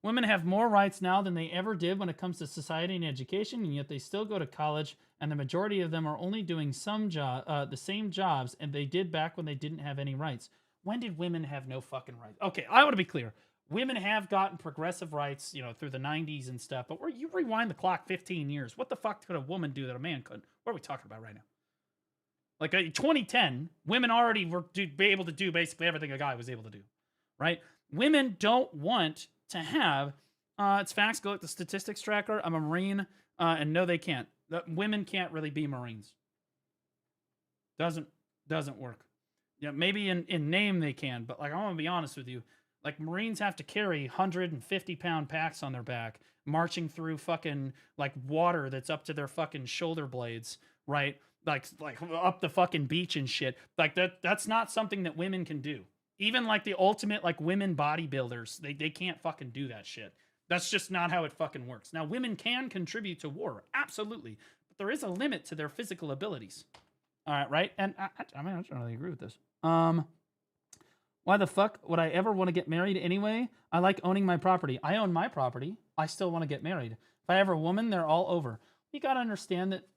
Speaker 1: Women have more rights now than they ever did when it comes to society and education, and yet they still go to college, and the majority of them are only doing the same jobs and they did back when they didn't have any rights. When did women have no fucking rights? Okay, I want to be clear. Women have gotten progressive rights, through the 90s and stuff, but you rewind the clock 15 years. What the fuck could a woman do that a man couldn't? What are we talking about right now? Like, 2010, women already were be able to do basically everything a guy was able to do, right? Women don't want to have, it's facts, go at the statistics tracker. I'm a Marine, and no, they can't. Women can't really be Marines. Doesn't work. Yeah, maybe in name they can, but like, I want to be honest with you. Like, Marines have to carry 150-pound packs on their back, marching through fucking, like, water that's up to their fucking shoulder blades, right? Like up the fucking beach and shit. Like, that's not something that women can do. Even, like, the ultimate, like, women bodybuilders, they can't fucking do that shit. That's just not how it fucking works. Now, women can contribute to war, absolutely. But there is a limit to their physical abilities. All right, right? And, I mean, I don't really agree with this. Why the fuck would I ever want to get married anyway? I like owning my property. I own my property. I still want to get married. If I have a woman, they're all over. You got to understand that,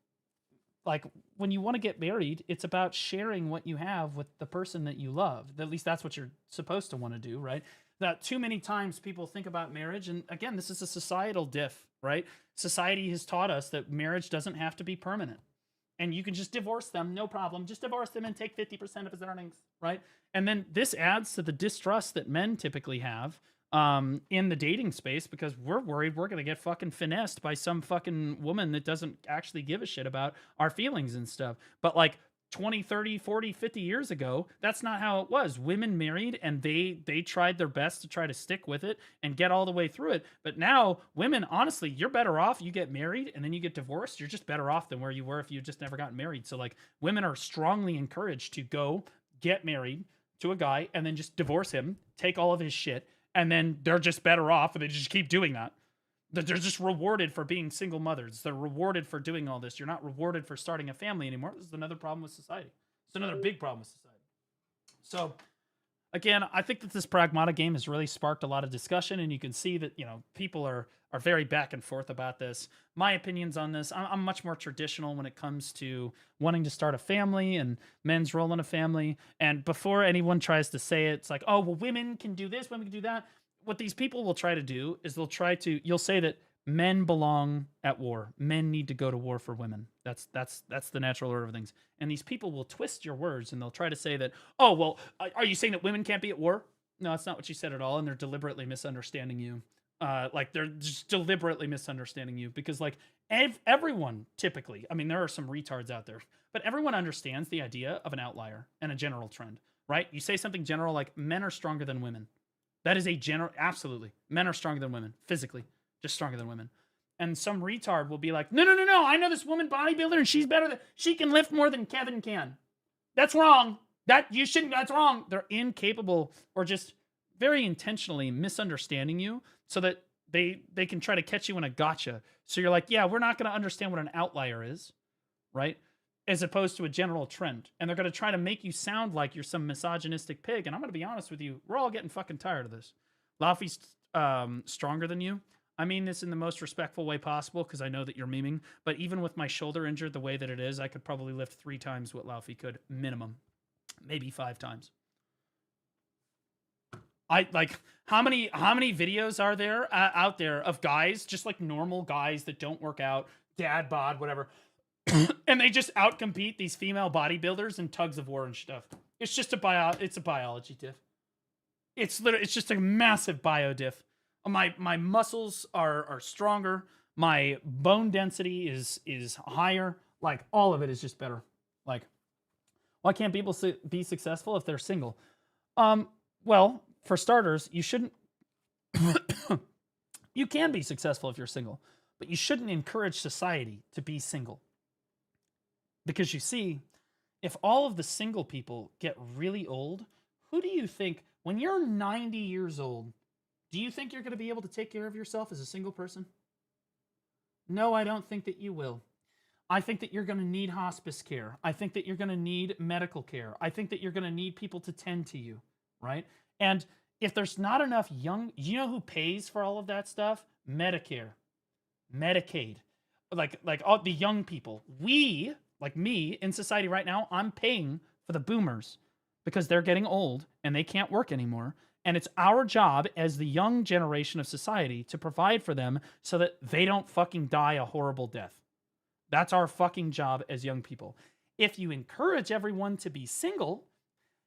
Speaker 1: like, when you want to get married, it's about sharing what you have with the person that you love. At least that's what you're supposed to want to do, right? That too many times people think about marriage, and again, this is a societal diff, right? Society has taught us that marriage doesn't have to be permanent. And you can just divorce them, no problem. Just divorce them and take 50% of his earnings, right? And then this adds to the distrust that men typically have in the dating space because we're worried we're going to get fucking finessed by some fucking woman that doesn't actually give a shit about our feelings and stuff. But like 20, 30, 40, 50 years ago, that's not how it was. Women married and they tried their best to try to stick with it and get all the way through it. But now women, honestly, you're better off. You get married and then you get divorced. You're just better off than where you were if you just never got married. So like women are strongly encouraged to go get married to a guy and then just divorce him, take all of his shit. And then they're just better off and they just keep doing that. They're just rewarded for being single mothers. They're rewarded for doing all this. You're not rewarded for starting a family anymore. This is another problem with society. It's another big problem with society. So, again, I think that this Pragmata game has really sparked a lot of discussion, and you can see that, people are very back and forth about this. My opinions on this, I'm much more traditional when it comes to wanting to start a family and men's role in a family. And before anyone tries to say it, it's like, oh, well, women can do this, women can do that. What these people will try to do is you'll say that men belong at war. Men need to go to war for women. That's the natural order of things. And these people will twist your words and they'll try to say that, oh, well, are you saying that women can't be at war? No, that's not what you said at all. And they're deliberately misunderstanding you. Like they're just deliberately misunderstanding you because like everyone typically, I mean, there are some retards out there, but everyone understands the idea of an outlier and a general trend, right? You say something general like men are stronger than women. That is a general, absolutely. Men are stronger than women, physically, just stronger than women. And some retard will be like, no, I know this woman bodybuilder and she's better than, she can lift more than Kevin can. That's wrong. That's wrong. They're incapable or just very intentionally misunderstanding you so that they can try to catch you in a gotcha. So you're like, yeah, we're not going to understand what an outlier is, right? As opposed to a general trend. And they're going to try to make you sound like you're some misogynistic pig. And I'm going to be honest with you, we're all getting fucking tired of this. Laufey's stronger than you. I mean this in the most respectful way possible because I know that you're memeing. But even with my shoulder injured the way that it is, I could probably lift 3 times what Laufey could, minimum. Maybe 5 times. I like how many videos are there out there of guys, just like normal guys that don't work out, dad bod, whatever, and they just outcompete these female bodybuilders in tugs of war and stuff. It's just a biology diff. It's just a massive bio diff. My muscles are stronger. My bone density is higher. Like all of it is just better. Like, why can't people be successful if they're single? Well, for starters, you shouldn't. You can be successful if you're single, but you shouldn't encourage society to be single. Because you see, if all of the single people get really old, who do you think, when you're 90 years old, do you think you're going to be able to take care of yourself as a single person? No, I don't think that you will. I think that you're going to need hospice care. I think that you're going to need medical care. I think that you're going to need people to tend to you, right? And if there's not enough you know who pays for all of that stuff? Medicare, Medicaid, like all the young people. We, like me, in society right now, I'm paying for the boomers because they're getting old and they can't work anymore. And it's our job as the young generation of society to provide for them so that they don't fucking die a horrible death. That's our fucking job as young people. If you encourage everyone to be single,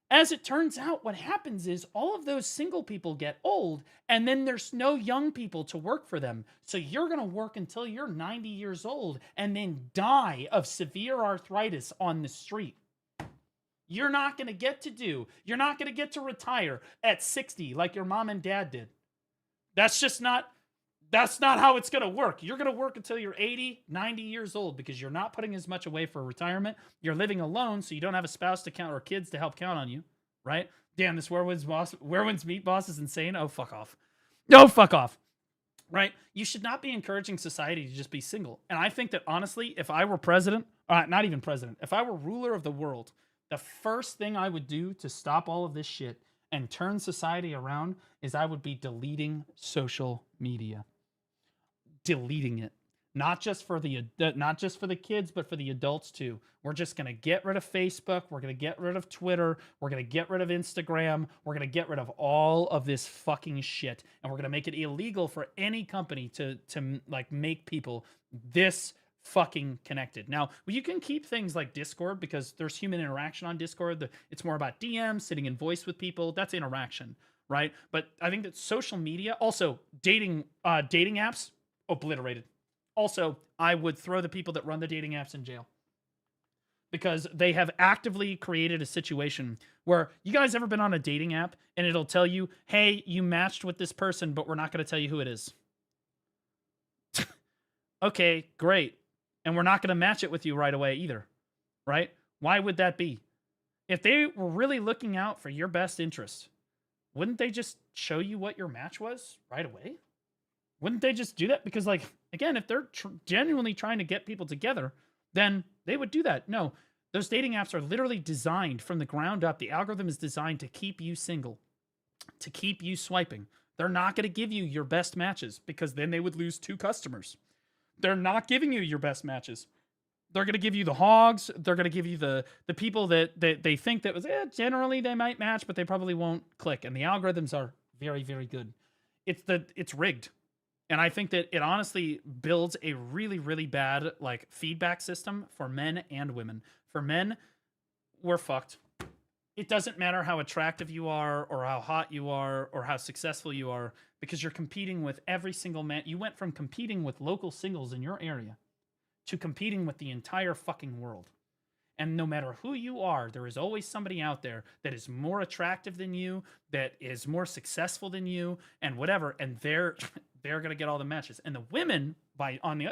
Speaker 1: as it turns out, what happens is all of those single people get old and then there's no young people to work for them. So you're going to work until you're 90 years old and then die of severe arthritis on the street. You're not going to get to retire at 60 like your mom and dad did. That's not how it's going to work. You're going to work until you're 80, 90 years old because you're not putting as much away for retirement. You're living alone, so you don't have a spouse to count or kids to help count on you, right? Damn, this Werewolves Meat Boss is insane. Oh, fuck off. No, fuck off. Right? You should not be encouraging society to just be single. And I think that, honestly, if I were president, not even president, if I were ruler of the world, the first thing I would do to stop all of this shit and turn society around is I would be deleting social media. Deleting it. Not just for the kids, but for the adults too. We're just going to get rid of Facebook. We're going to get rid of Twitter. We're going to get rid of Instagram. We're going to get rid of all of this fucking shit. And we're going to make it illegal for any company to like make people this fucking connected. Now, you can keep things like Discord because there's human interaction on Discord. It's more about DMs, sitting in voice with people. That's interaction, right? But I think that social media, also dating apps, obliterated. Also, I would throw the people that run the dating apps in jail because they have actively created a situation where, you guys ever been on a dating app and it'll tell you, hey, you matched with this person, but we're not going to tell you who it is. Okay, great. And we're not going to match it with you right away either, right? Why would that be? If they were really looking out for your best interest, wouldn't they just show you what your match was right away? Wouldn't they just do that? Because, like, again, if they're genuinely trying to get people together, then they would do that. No, those dating apps are literally designed from the ground up. The algorithm is designed to keep you single, to keep you swiping. They're not going to give you your best matches because then they would lose 2 customers. They're not giving you your best matches. They're going to give you the hogs. They're going to give you the people that they think that was generally they might match, but they probably won't click. And the algorithms are very, very good. It's rigged. And I think that it honestly builds a really, really bad like feedback system for men and women. For men, we're fucked. It doesn't matter how attractive you are or how hot you are or how successful you are, because you're competing with every single man. You went from competing with local singles in your area to competing with the entire fucking world. And no matter who you are, there is always somebody out there that is more attractive than you, that is more successful than you, and whatever. And they're gonna get all the matches. And the women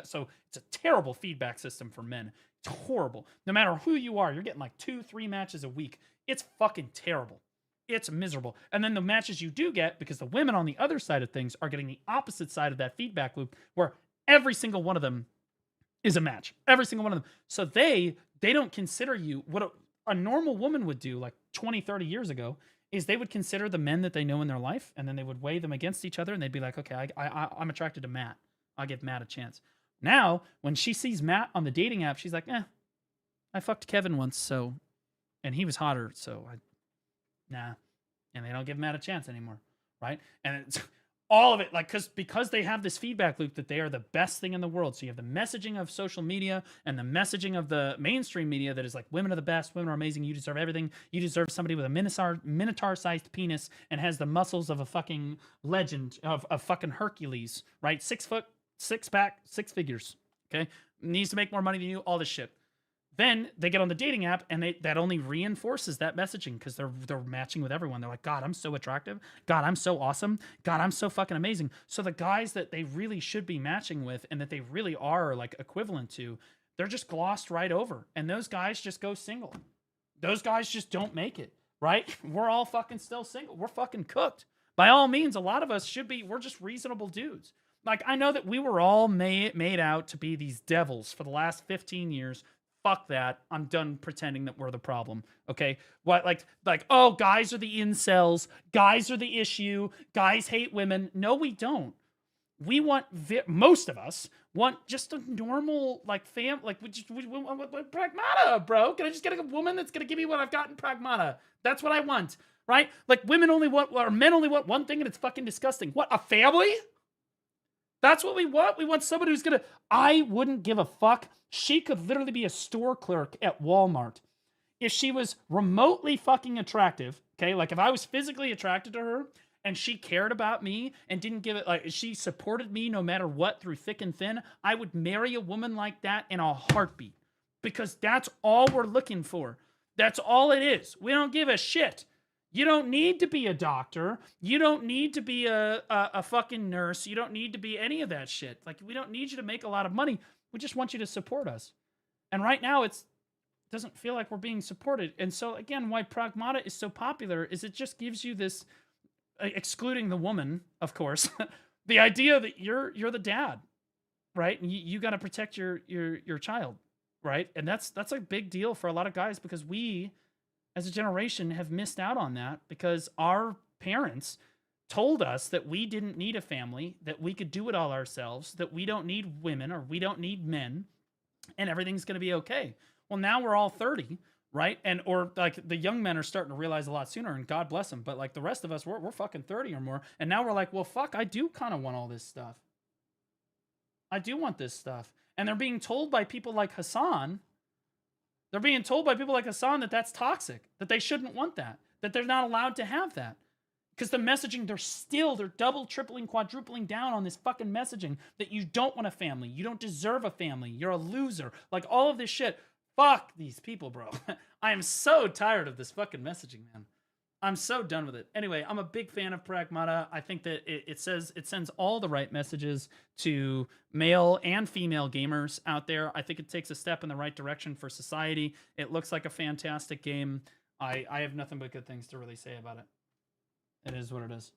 Speaker 1: so it's a terrible feedback system for men. It's horrible. No matter who you are, you're getting like 2-3 matches a week. It's fucking terrible. It's miserable. And then the matches you do get, because the women on the other side of things are getting the opposite side of that feedback loop, where every single one of them is a match. Every single one of them. So they don't consider you, what a normal woman would do like 20, 30 years ago, is they would consider the men that they know in their life, and then they would weigh them against each other, and they'd be like, okay, I'm attracted to Matt. I'll give Matt a chance. Now, when she sees Matt on the dating app, she's like, I fucked Kevin once, so, and he was hotter, so nah. And they don't give Matt a chance anymore, right? And it's all of it, like, because they have this feedback loop that they are the best thing in the world. So you have the messaging of social media and the messaging of the mainstream media that is like, women are the best, women are amazing, you deserve everything, you deserve somebody with a minotaur-sized penis and has the muscles of a fucking legend, of fucking Hercules, right? 6 foot, 6-pack, 6 figures, okay? Needs to make more money than you, all this shit. Then they get on the dating app, and that only reinforces that messaging, because they're matching with everyone. They're like, God, I'm so attractive. God, I'm so awesome. God, I'm so fucking amazing. So the guys that they really should be matching with and that they really are like equivalent to, they're just glossed right over. And those guys just go single. Those guys just don't make it, right? We're all fucking still single. We're fucking cooked. By all means, a lot of us we're just reasonable dudes. Like, I know that we were all made out to be these devils for the last 15 years. Fuck that. I'm done pretending that we're the problem. Okay? What, like, oh, guys are the incels. Guys are the issue. Guys hate women. No, we don't. We want, most of us want just a normal, like, we want Pragmata, bro. Can I just get a woman that's going to give me what I've got in Pragmata? That's what I want, right? Like, men only want one thing, and it's fucking disgusting. What, a family? That's what we want. We want somebody who's going to, I wouldn't give a fuck. She could literally be a store clerk at Walmart. If she was remotely fucking attractive, okay, like if I was physically attracted to her and she cared about me and didn't give it, like, she supported me no matter what through thick and thin, I would marry a woman like that in a heartbeat, because that's all we're looking for. That's all it is. We don't give a shit. You don't need to be a doctor. You don't need to be a fucking nurse. You don't need to be any of that shit. Like, we don't need you to make a lot of money. We just want you to support us. And right now, it doesn't feel like we're being supported. And so, again, why Pragmata is so popular is it just gives you this, excluding the woman, of course, the idea that you're the dad, right? And you got to protect your child, right? And that's a big deal for a lot of guys, because we, as a generation, have missed out on that, because our parents told us that we didn't need a family, that we could do it all ourselves, that we don't need women or we don't need men, and everything's going to be okay. Well, now we're all 30, right? And or like the young men are starting to realize a lot sooner, and God bless them. But like the rest of us, we're fucking 30 or more, and now we're like, well, fuck, I do kind of want all this stuff. I do want this stuff. And they're being told by people like Hassan, that that's toxic, that they shouldn't want that they're not allowed to have that. Because the messaging, they're double, tripling, quadrupling down on this fucking messaging that you don't want a family. You don't deserve a family. You're a loser. Like, all of this shit. Fuck these people, bro. I am so tired of this fucking messaging, man. I'm so done with it. Anyway, I'm a big fan of Pragmata. I think that it sends all the right messages to male and female gamers out there. I think it takes a step in the right direction for society. It looks like a fantastic game. I have nothing but good things to really say about it. It is what it is.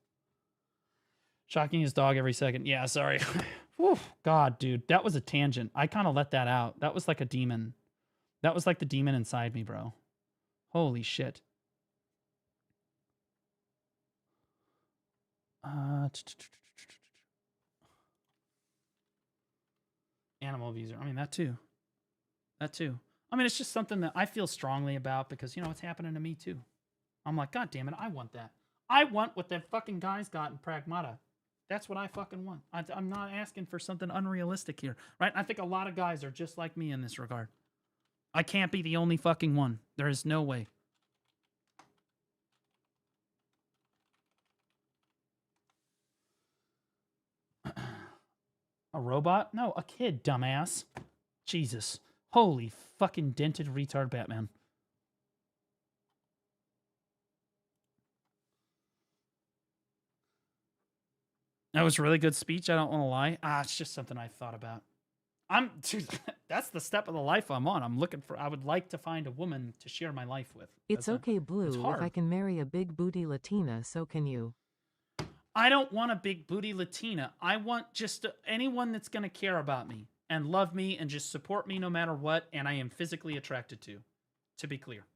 Speaker 1: Shocking his dog every second. Yeah, sorry. Whew, God, dude, that was a tangent. I kind of let that out. That was like a demon. That was like the demon inside me, bro. Holy shit. Animal abuser. I mean, that too. That too. I mean, it's just something that I feel strongly about, because, you know, it's happening to me too. I'm like, God damn it, I want that. I want what that fucking guy's got in Pragmata. That's what I fucking want. I'm not asking for something unrealistic here, right? I think a lot of guys are just like me in this regard. I can't be the only fucking one. There is no way. A robot? No, a kid, dumbass. Jesus. Holy fucking dented retard Batman. That was a really good speech. I don't want to lie. It's just something I thought about. Dude, that's the step of the life I'm on. I would like to find a woman to share my life with.
Speaker 3: It's okay, Blue. If I can marry a big booty Latina, so can you.
Speaker 1: I don't want a big booty Latina. I want just anyone that's going to care about me and love me and just support me no matter what, and I am physically attracted to be clear.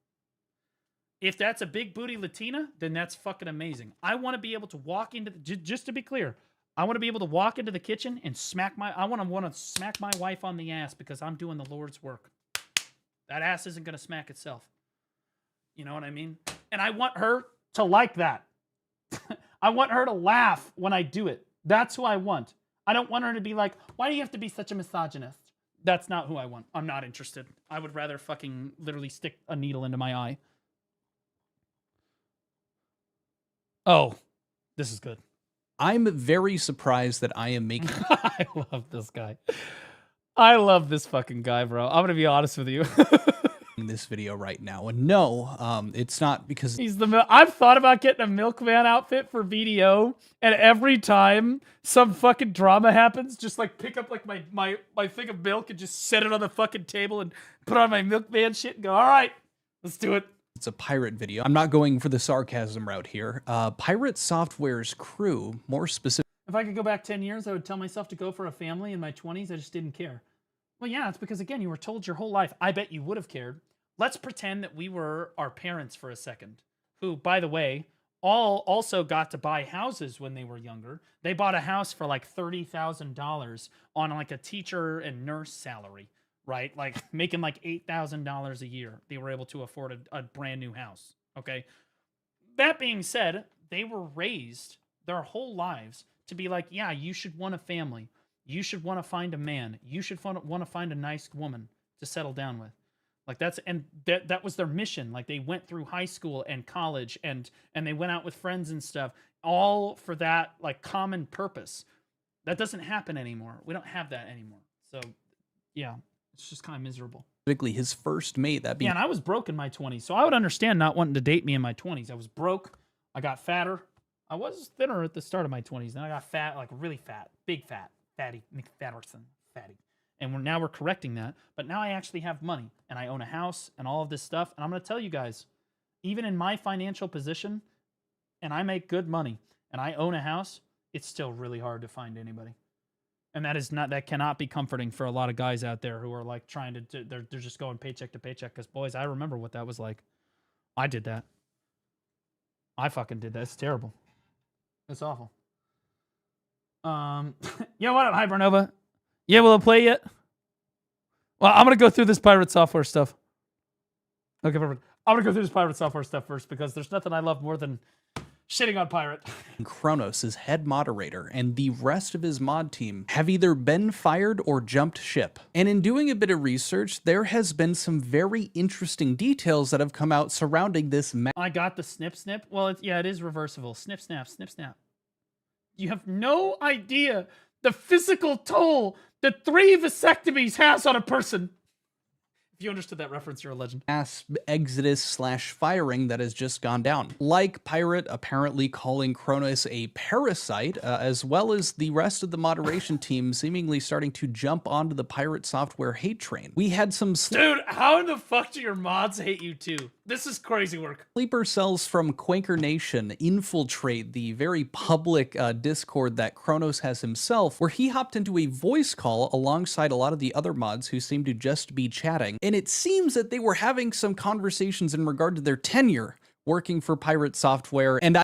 Speaker 1: If that's a big booty Latina, then that's fucking amazing. I want to be able to walk into, just to be clear, I want to be able to walk into the kitchen and I want to smack my wife on the ass because I'm doing the Lord's work. That ass isn't going to smack itself. You know what I mean? And I want her to like that. I want her to laugh when I do it. That's who I want. I don't want her to be like, why do you have to be such a misogynist? That's not who I want. I'm not interested. I would rather fucking literally stick a needle into my eye. Oh, this is good.
Speaker 7: I'm very surprised that I am making...
Speaker 1: I love this guy. I love this fucking guy, bro. I'm going to be honest with you.
Speaker 7: this video right now. And no, it's not because...
Speaker 1: I've thought about getting a milkman outfit for VDO, and every time some fucking drama happens, just like pick up like my thing of milk and just set it on the fucking table and put on my milkman shit and go, all right, let's do it.
Speaker 7: It's a pirate video. I'm not going for the sarcasm route here. Pirate Software's crew, more specific.
Speaker 1: If I could go back 10 years, I would tell myself to go for a family in my 20s. I just didn't care. Well, yeah, it's because, again, you were told your whole life. I bet you would have cared. Let's pretend that we were our parents for a second, who, by the way, all also got to buy houses when they were younger. They bought a house for like $30,000 on like a teacher and nurse salary. Right? Like making like $8,000 a year. They were able to afford a brand new house. Okay. That being said, they were raised their whole lives to be like, yeah, you should want a family. You should want to find a man. You should want to find a nice woman to settle down with. Like that was their mission. Like they went through high school and college and they went out with friends and stuff, all for that like common purpose. That doesn't happen anymore. We don't have that anymore. So yeah. It's just kind of miserable.
Speaker 7: Specifically, his first mate. That being,
Speaker 1: yeah, and I was broke in my 20s, so I would understand not wanting to date me in my 20s. I was broke. I got fatter. I was thinner at the start of my 20s. Then I got fat, like really fat, big fat, fatty, McFatterson, fatty. And now we're correcting that. But now I actually have money, and I own a house and all of this stuff. And I'm going to tell you guys, even in my financial position, and I make good money, and I own a house, it's still really hard to find anybody. And that cannot be comforting for a lot of guys out there who are like trying to, they're just going paycheck to paycheck. Because boys, I remember what that was like. I did that. I fucking did that. It's terrible. It's awful. Yeah, what up, Hypernova? Yeah, will it play yet? Well, I'm going to go through this pirate software stuff. Okay, perfect. I'm going to go through this pirate software stuff first because there's nothing I love more than shitting on Pirate.
Speaker 7: Kronos, his head moderator, and the rest of his mod team have either been fired or jumped ship. And in doing a bit of research, there has been some very interesting details that have come out surrounding this.
Speaker 1: I got the snip snip. Well, yeah, it is reversible. Snip snap, snip snap. You have no idea the physical toll that 3 vasectomies has on a person. If you understood that reference, you're a legend.
Speaker 7: Mass exodus / firing that has just gone down. Like Pirate apparently calling Kronos a parasite, as well as the rest of the moderation team seemingly starting to jump onto the Pirate Software hate train. We had some...
Speaker 1: Dude, how in the fuck do your mods hate you too? This is crazy work.
Speaker 7: Sleeper cells from Quaker Nation infiltrate the very public Discord that Kronos has himself, where he hopped into a voice call alongside a lot of the other mods who seem to just be chatting. And it seems that they were having some conversations in regard to their tenure working for Pirate Software. And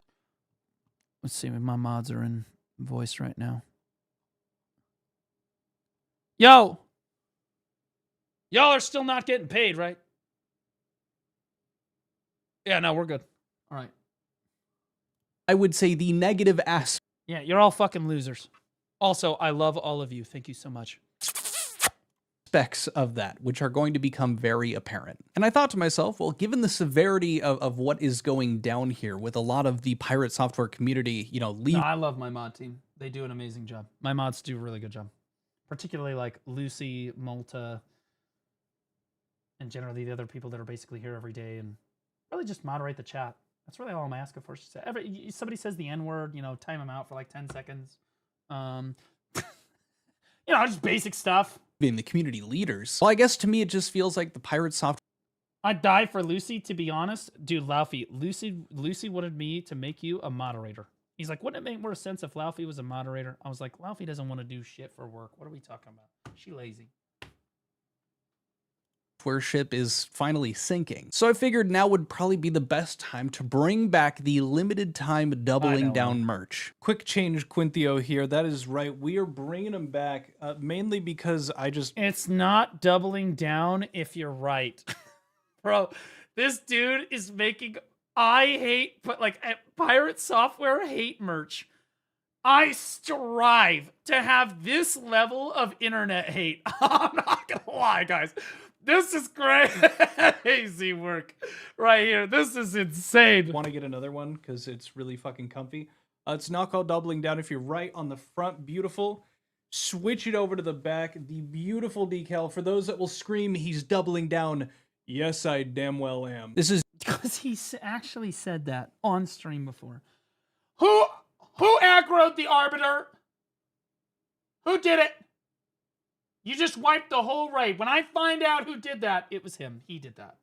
Speaker 1: let's see, my mods are in voice right now. Yo! Y'all are still not getting paid, right? Yeah, no, we're good. All right.
Speaker 7: I would say the negative aspect
Speaker 1: Yeah, you're all fucking losers. Also, I love all of you. Thank you so much.
Speaker 7: Aspects of that, which are going to become very apparent. And I thought to myself, well, given the severity of what is going down here with a lot of the pirate software community, you know,
Speaker 1: No, I love my mod team. They do an amazing job. My mods do a really good job. Particularly like Lucy, Malta, and generally the other people that are basically here every day and really just moderate the chat. That's really all I'm asking for. Somebody says the N-word, you know, time them out for like 10 seconds. You know, just basic stuff.
Speaker 7: Being the community leaders. Well, I guess to me, it just feels like the pirate software.
Speaker 1: I'd die for Lucy, to be honest. Dude, Laufey, Lucy wanted me to make you a moderator. He's like, wouldn't it make more sense if Laufey was a moderator? I was like, Laufey doesn't want to do shit for work. What are we talking about? She lazy.
Speaker 7: Ship is finally sinking. So I figured now would probably be the best time to bring back the limited time doubling down merch. Quick change, Quinthio here. That is right. We are bringing them back mainly because
Speaker 1: It's not doubling down if you're right. Bro, this dude is making pirate software hate merch. I strive to have this level of internet hate. I'm not gonna lie, guys. This is crazy work right here. This is insane.
Speaker 7: Want to get another one because it's really fucking comfy. It's not called doubling down. If you're right on the front, beautiful. Switch it over to the back. The beautiful decal. For those that will scream, he's doubling down. Yes, I damn well am. This is
Speaker 1: because he actually said that on stream before. Who aggroed the Arbiter? Who did it? You just wiped the whole raid. When I find out who did that, it was him. He did that.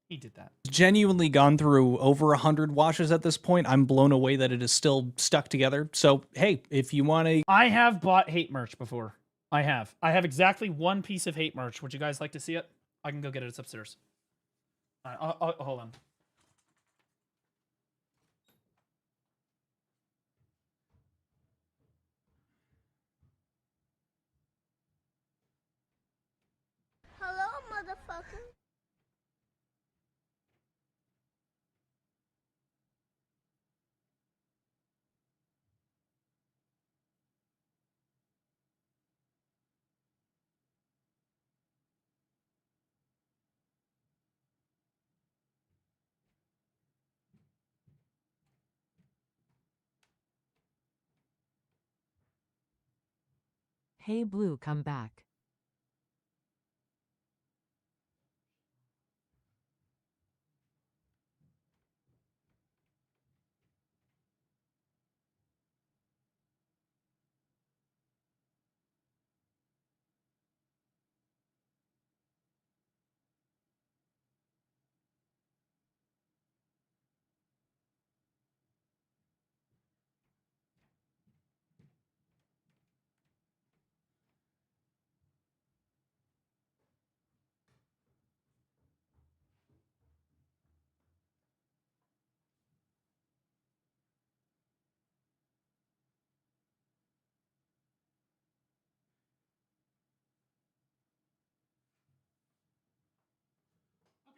Speaker 1: He did that.
Speaker 7: Genuinely gone through over 100 washes at this point. I'm blown away that it is still stuck together. So, hey, if you want to...
Speaker 1: I have bought hate merch before. I have exactly one piece of hate merch. Would you guys like to see it? I can go get it. It's upstairs. All right, hold on.
Speaker 11: Hello, motherfucker.
Speaker 3: Hey Blue, come back.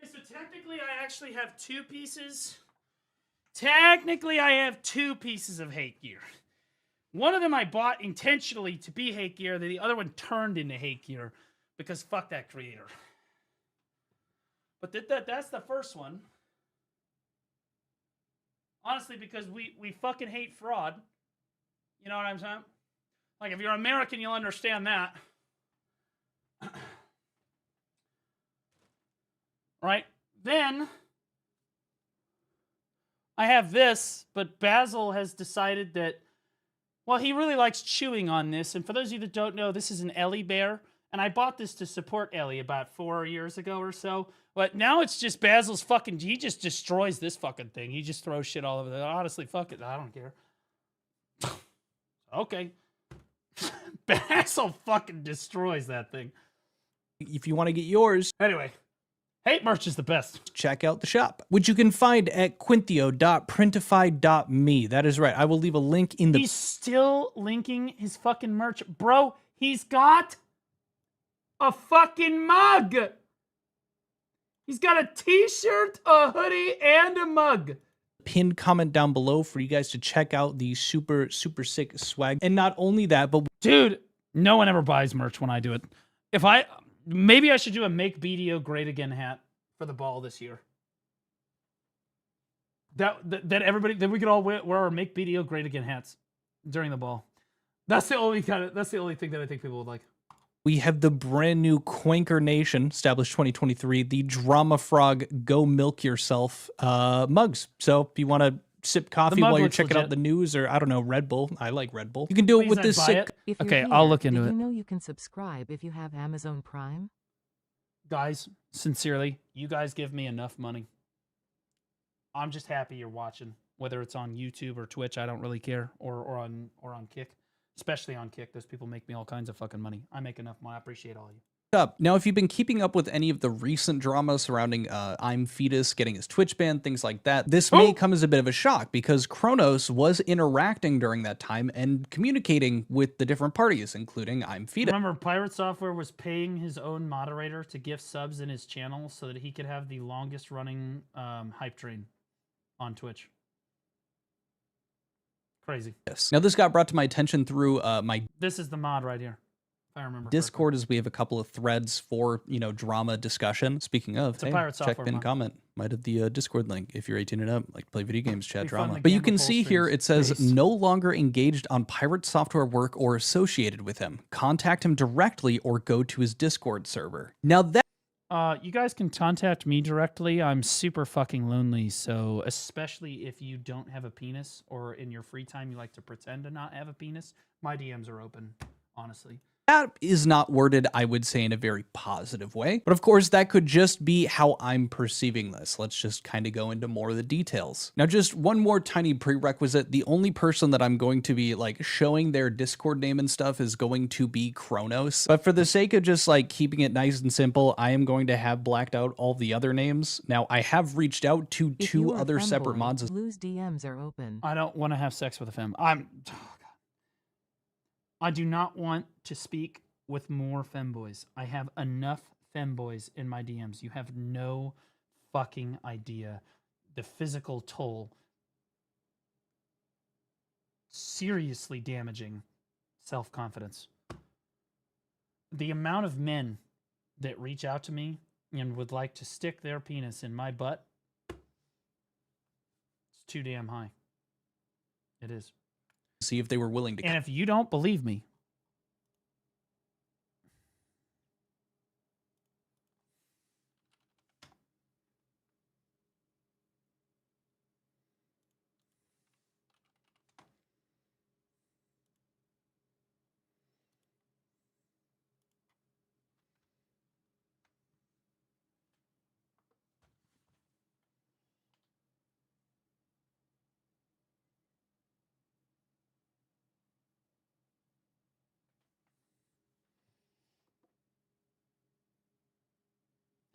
Speaker 1: Okay, so technically I actually have two pieces. Technically I have two pieces of hate gear. One of them I bought intentionally to be hate gear, then the other one turned into hate gear because fuck that creator. But that's the first one. Honestly, because we fucking hate fraud. You know what I'm saying? Like, if you're American, you'll understand that. Right? Then, I have this, but Basil has decided that, well, he really likes chewing on this. And for those of you that don't know, this is an Ellie bear. And I bought this to support Ellie about 4 years ago or so. But now it's just Basil's fucking... He just destroys this fucking thing. He just throws shit all over there. Honestly, fuck it. I don't care. Okay. Basil fucking destroys that thing.
Speaker 7: If you want to get yours...
Speaker 1: Anyway. Hate merch is the best.
Speaker 7: Check out the shop, which you can find at quinthio.printify.me. That is right. I will leave a link in the...
Speaker 1: He's still linking his fucking merch. Bro, he's got a fucking mug. He's got a t-shirt, a hoodie, and a mug.
Speaker 7: pinned comment down below for you guys to check out the super sick swag. And not only that, but
Speaker 1: dude, no one ever buys merch when I do it. Maybe I should do a Make BDO Great Again hat for the ball this year. That we could all wear our Make BDO Great Again hats during the ball. That's the only thing that I think people would like.
Speaker 7: we have the brand new Quanker Nation, established 2023, the Drama Frog Go Milk Yourself mugs. So if you want to sip coffee while you're checking out the news, or I don't know, Red Bull. I like Red Bull. You can do it with this sick.
Speaker 3: Okay, I'll look into it. Did you know you can subscribe if you have Amazon Prime?
Speaker 1: Guys, sincerely, you guys give me enough money. I'm just happy you're watching, whether it's on YouTube or Twitch. I don't really care, or on Kick, especially on Kick. Those people make me all kinds of fucking money. I make enough money. I appreciate all of you.
Speaker 7: Now, if you've been keeping up with any of the recent drama surrounding I'm Fetus getting his Twitch ban, things like that, this may come as a bit of a shock because Kronos was interacting during that time and communicating with the different parties, including I'm Fetus.
Speaker 1: Remember, Pirate Software was paying his own moderator to gift subs in his channel so that he could have the longest running hype train on Twitch. Crazy.
Speaker 7: Yes. Now, this got brought to my attention through my...
Speaker 1: This is the mod right here. I remember
Speaker 7: Discord, as we have a couple of threads for, you know, drama discussion. Speaking of, hey, check pin comment. Might have the Discord link if you're 18 and up, like to play video games, chat drama. But you can see here, it says no longer engaged on Pirate Software work or associated with him. Contact him directly or go to his Discord server. Now that...
Speaker 1: you guys can contact me directly. I'm super fucking lonely, so especially if you don't have a penis or in your free time you like to pretend to not have a penis, my DMs are open, honestly.
Speaker 7: That is not worded, I would say, in a very positive way. But of course, that could just be how I'm perceiving this. Let's just kind of go into more of the details. Now, just one more tiny prerequisite. The only person that I'm going to be like showing their Discord name and stuff is going to be Kronos. But for the sake of just like keeping it nice and simple, I am going to have blacked out all the other names. Now, I have reached out to two other separate mods.
Speaker 3: Blue's DMs are open.
Speaker 1: I don't want to have sex with a femme. I do not want to speak with more femboys. I have enough femboys in my DMs. You have no fucking idea the physical toll. Seriously damaging self-confidence. The amount of men that reach out to me and would like to stick their penis in my butt, it's too damn high. It is.
Speaker 7: See if they were willing to.
Speaker 1: And if you don't believe me,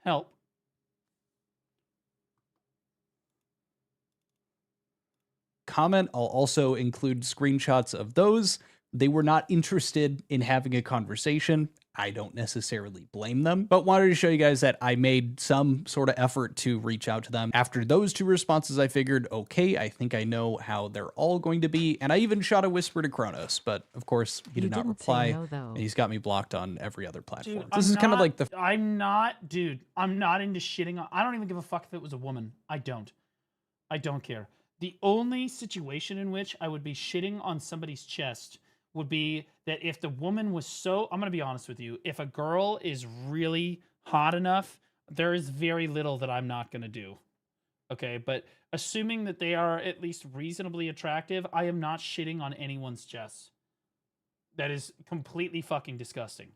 Speaker 1: help.
Speaker 7: Comment. I'll also include screenshots of those. They were not interested in having a conversation. I don't necessarily blame them, but wanted to show you guys that I made some sort of effort to reach out to them. After those two responses, I figured, okay, I think I know how they're all going to be. And I even shot a whisper to Kronos, but of course he did not reply. And he's got me blocked on every other platform.
Speaker 1: Dude,
Speaker 7: this is kind of like the...
Speaker 1: I'm not into shitting on... I don't even give a fuck if it was a woman. I don't care. The only situation in which I would be shitting on somebody's chest would be that if the woman was so... I'm going to be honest with you. If a girl is really hot enough, there is very little that I'm not going to do. Okay? But assuming that they are at least reasonably attractive, I am not shitting on anyone's chest. That is completely fucking disgusting.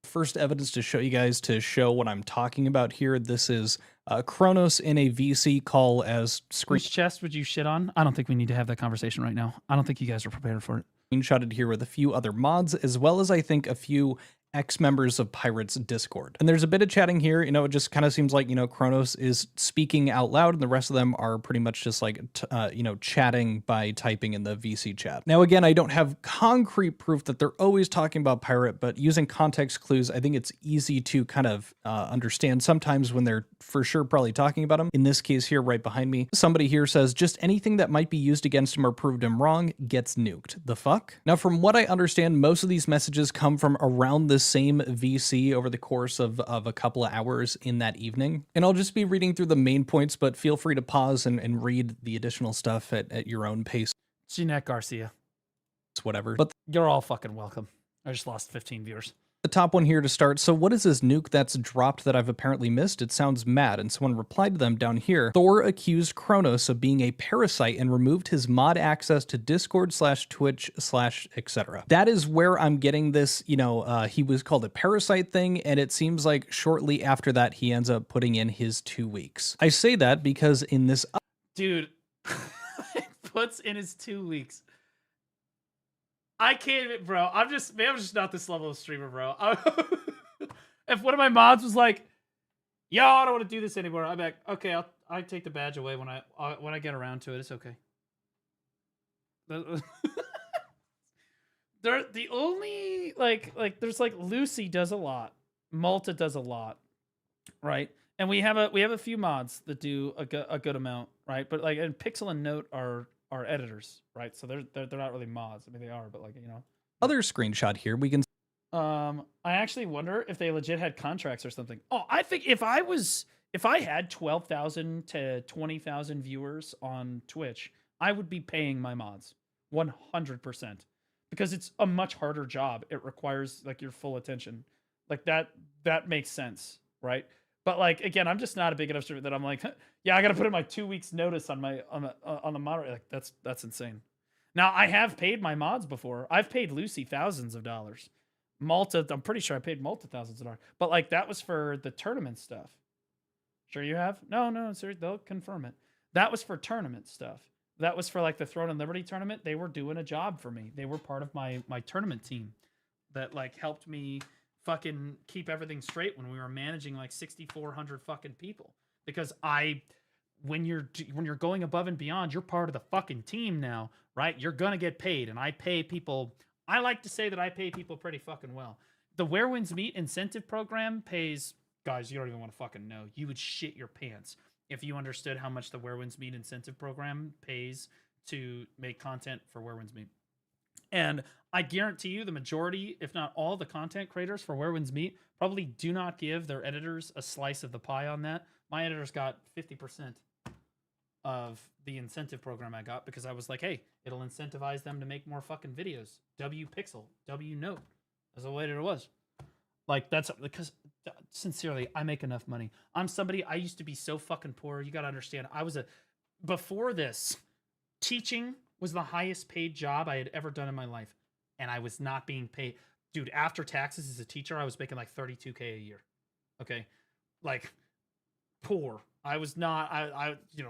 Speaker 7: First evidence to show you guys to show what I'm talking about here. This is Kronos in a VC call as
Speaker 1: Whose chest would you shit on? I don't think we need to have that conversation right now. I don't think you guys are prepared for it.
Speaker 7: Screenshotted here with a few other mods, as well as I think a few ex-members of Pirate's Discord. And there's a bit of chatting here, you know, it just kind of seems like, you know, Kronos is speaking out loud and the rest of them are pretty much just like, you know, chatting by typing in the VC chat. Now, again, I don't have concrete proof that they're always talking about Pirate, but using context clues, I think it's easy to kind of understand sometimes when they're for sure probably talking about him. In this case here, right behind me, somebody here says, just anything that might be used against him or proved him wrong gets nuked. The fuck? Now, from what I understand, most of these messages come from around the same VC over the course of a couple of hours in that evening. And I'll just be reading through the main points, but feel free to pause and read the additional stuff at your own pace.
Speaker 1: Jeanette Garcia.
Speaker 7: It's whatever. But
Speaker 1: you're all fucking welcome. I just lost 15 viewers.
Speaker 7: The top one here to start. So what is this nuke that's dropped that I've apparently missed? It sounds mad. And someone replied to them down here. Thor accused Kronos of being a parasite and removed his mod access to Discord / Twitch / etc. That is where I'm getting this, you know, he was called a parasite thing. And it seems like shortly after that, he ends up putting in his 2 weeks. I say that because in this...
Speaker 1: Dude, puts in his 2 weeks. I can't even, bro. I'm just not this level of streamer, bro. If one of my mods was like, "Yo, I don't want to do this anymore," I'm like, "Okay, I take the badge away when I get around to it. It's okay." They're the only like there's like Lucy does a lot, Malta does a lot, right? And we have a few mods that do a good amount, right? But like, and Pixel and Note are editors, right? So they're not really mods. I mean, they are, but like, you know.
Speaker 7: Other screenshot here, we can...
Speaker 1: I actually wonder if they legit had contracts or something. Oh, I think if I had 12,000 to 20,000 viewers on Twitch, I would be paying my mods 100%, because it's a much harder job. It requires like your full attention. Like that makes sense, right? But like, again, I'm just not a big enough streamer that I'm like, yeah, I got to put in my 2 weeks notice on the moderator. Like that's insane. Now I have paid my mods before. I've paid Lucy thousands of dollars. Malta, I'm pretty sure I paid Malta thousands of dollars. But like, that was for the tournament stuff. Sure you have? No, sir, they'll confirm it. That was for tournament stuff. That was for like the Throne and Liberty tournament. They were doing a job for me. They were part of my tournament team that like helped me fucking keep everything straight when we were managing like 6,400 fucking people. Because when you're going above and beyond, you're part of the fucking team now, right? You're gonna get paid, and I pay people. I like to say that I pay people pretty fucking well. The Where Winds Meet incentive program pays, guys, you don't even want to fucking know. You would shit your pants if you understood how much the Where Winds Meet incentive program pays to make content for Where Winds Meet. And I guarantee you the majority, if not all, the content creators for Where Winds Meet probably do not give their editors a slice of the pie on that. My editors got 50% of the incentive program I got because I was like, hey, it'll incentivize them to make more fucking videos. W Pixel, W Note. That's the way that it was. Like, that's because, sincerely, I make enough money. I'm somebody, I used to be so fucking poor. You got to understand, before this, teaching was the highest paid job I had ever done in my life. And I was not being paid. Dude, after taxes as a teacher, I was making like $32K a year. Okay. Like, poor. I was not,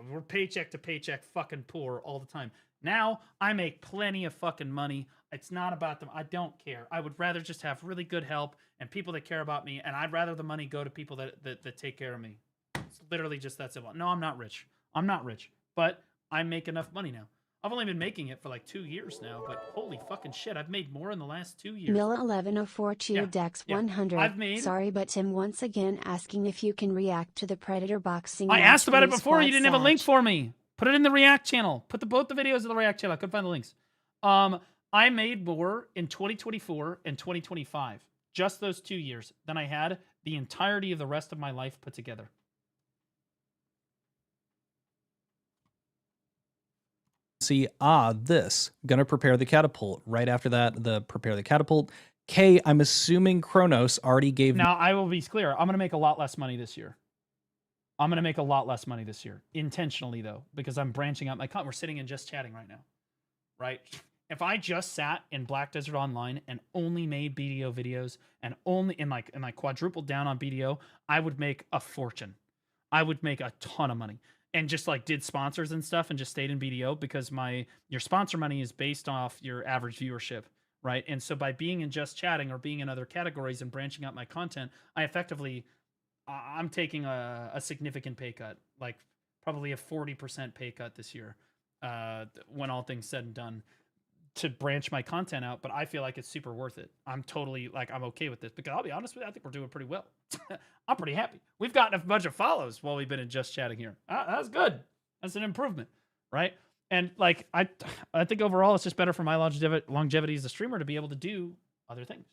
Speaker 1: we're paycheck to paycheck fucking poor all the time. Now I make plenty of fucking money. It's not about them. I don't care. I would rather just have really good help and people that care about me. And I'd rather the money go to people that take care of me. It's literally just that simple. No, I'm not rich. But I make enough money now. I've only been making it for like 2 years now, but holy fucking shit, I've made more in the last 2 years.
Speaker 2: Milla 1104 cheer Dex 100. Sorry, but Tim once again asking if you can react to the Predator boxing.
Speaker 1: I asked about it before. You didn't have a link for me. Put it in the React channel. Put both the videos in the React channel. I couldn't find the links. I made more in 2024 and 2025, just those 2 years, than I had the entirety of the rest of my life put together.
Speaker 7: See, this. Gonna prepare the catapult. Right after that, the prepare the catapult. K, I'm assuming Kronos already gave...
Speaker 1: Now, I will be clear. I'm gonna make a lot less money this year. Intentionally, though, because I'm branching out my content. We're sitting and just chatting right now, right? If I just sat in Black Desert Online and only made BDO videos and like quadrupled down on BDO, I would make a fortune. I would make a ton of money. And just like did sponsors and stuff and just stayed in BDO because your sponsor money is based off your average viewership, right? And so by being in just chatting or being in other categories and branching out my content, I'm taking a significant pay cut, like probably a 40% pay cut this year, when all things said and done, to branch my content out. But I feel like it's super worth it. I'm totally like, I'm okay with this because I'll be honest with you, I think we're doing pretty well. I'm pretty happy. We've gotten a bunch of follows while we've been in just chatting here. That's good. That's an improvement, right? And like, I think overall it's just better for my longevity as a streamer to be able to do other things.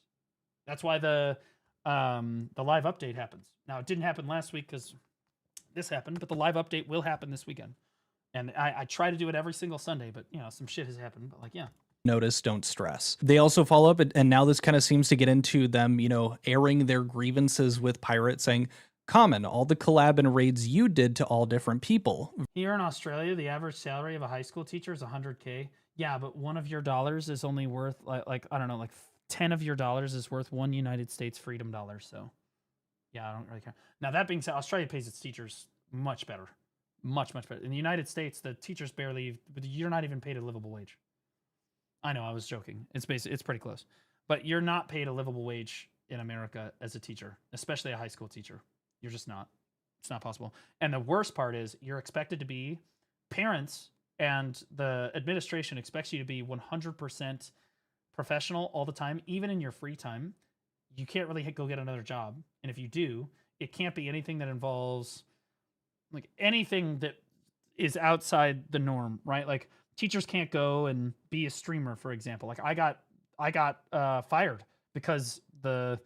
Speaker 1: That's why the live update happens. Now, it didn't happen last week because this happened, but the live update will happen this weekend. And I try to do it every single Sunday, but you know, some shit has happened. But like, yeah.
Speaker 7: Notice, don't stress. They also follow up, and now this kind of seems to get into them, you know, airing their grievances with Pirate, saying, "Common, all the collab and raids you did to all different people."
Speaker 1: Here in Australia, the average salary of a high school teacher is $100K. Yeah, but one of your dollars is only worth like I don't know, like 10 of your dollars is worth one United States freedom dollar. So yeah, I don't really care. Now that being said, Australia pays its teachers much better. Much better. In the United States, the teachers you're not even paid a livable wage. I know, I was joking. It's pretty close. But you're not paid a livable wage in America as a teacher, especially a high school teacher. You're just not. It's not possible. And the worst part is you're expected to be, parents and the administration expects you to be 100% professional all the time, even in your free time. You can't really go get another job. And if you do, it can't be anything that involves like anything that is outside the norm, right? Like teachers can't go and be a streamer, for example. Like I got fired because the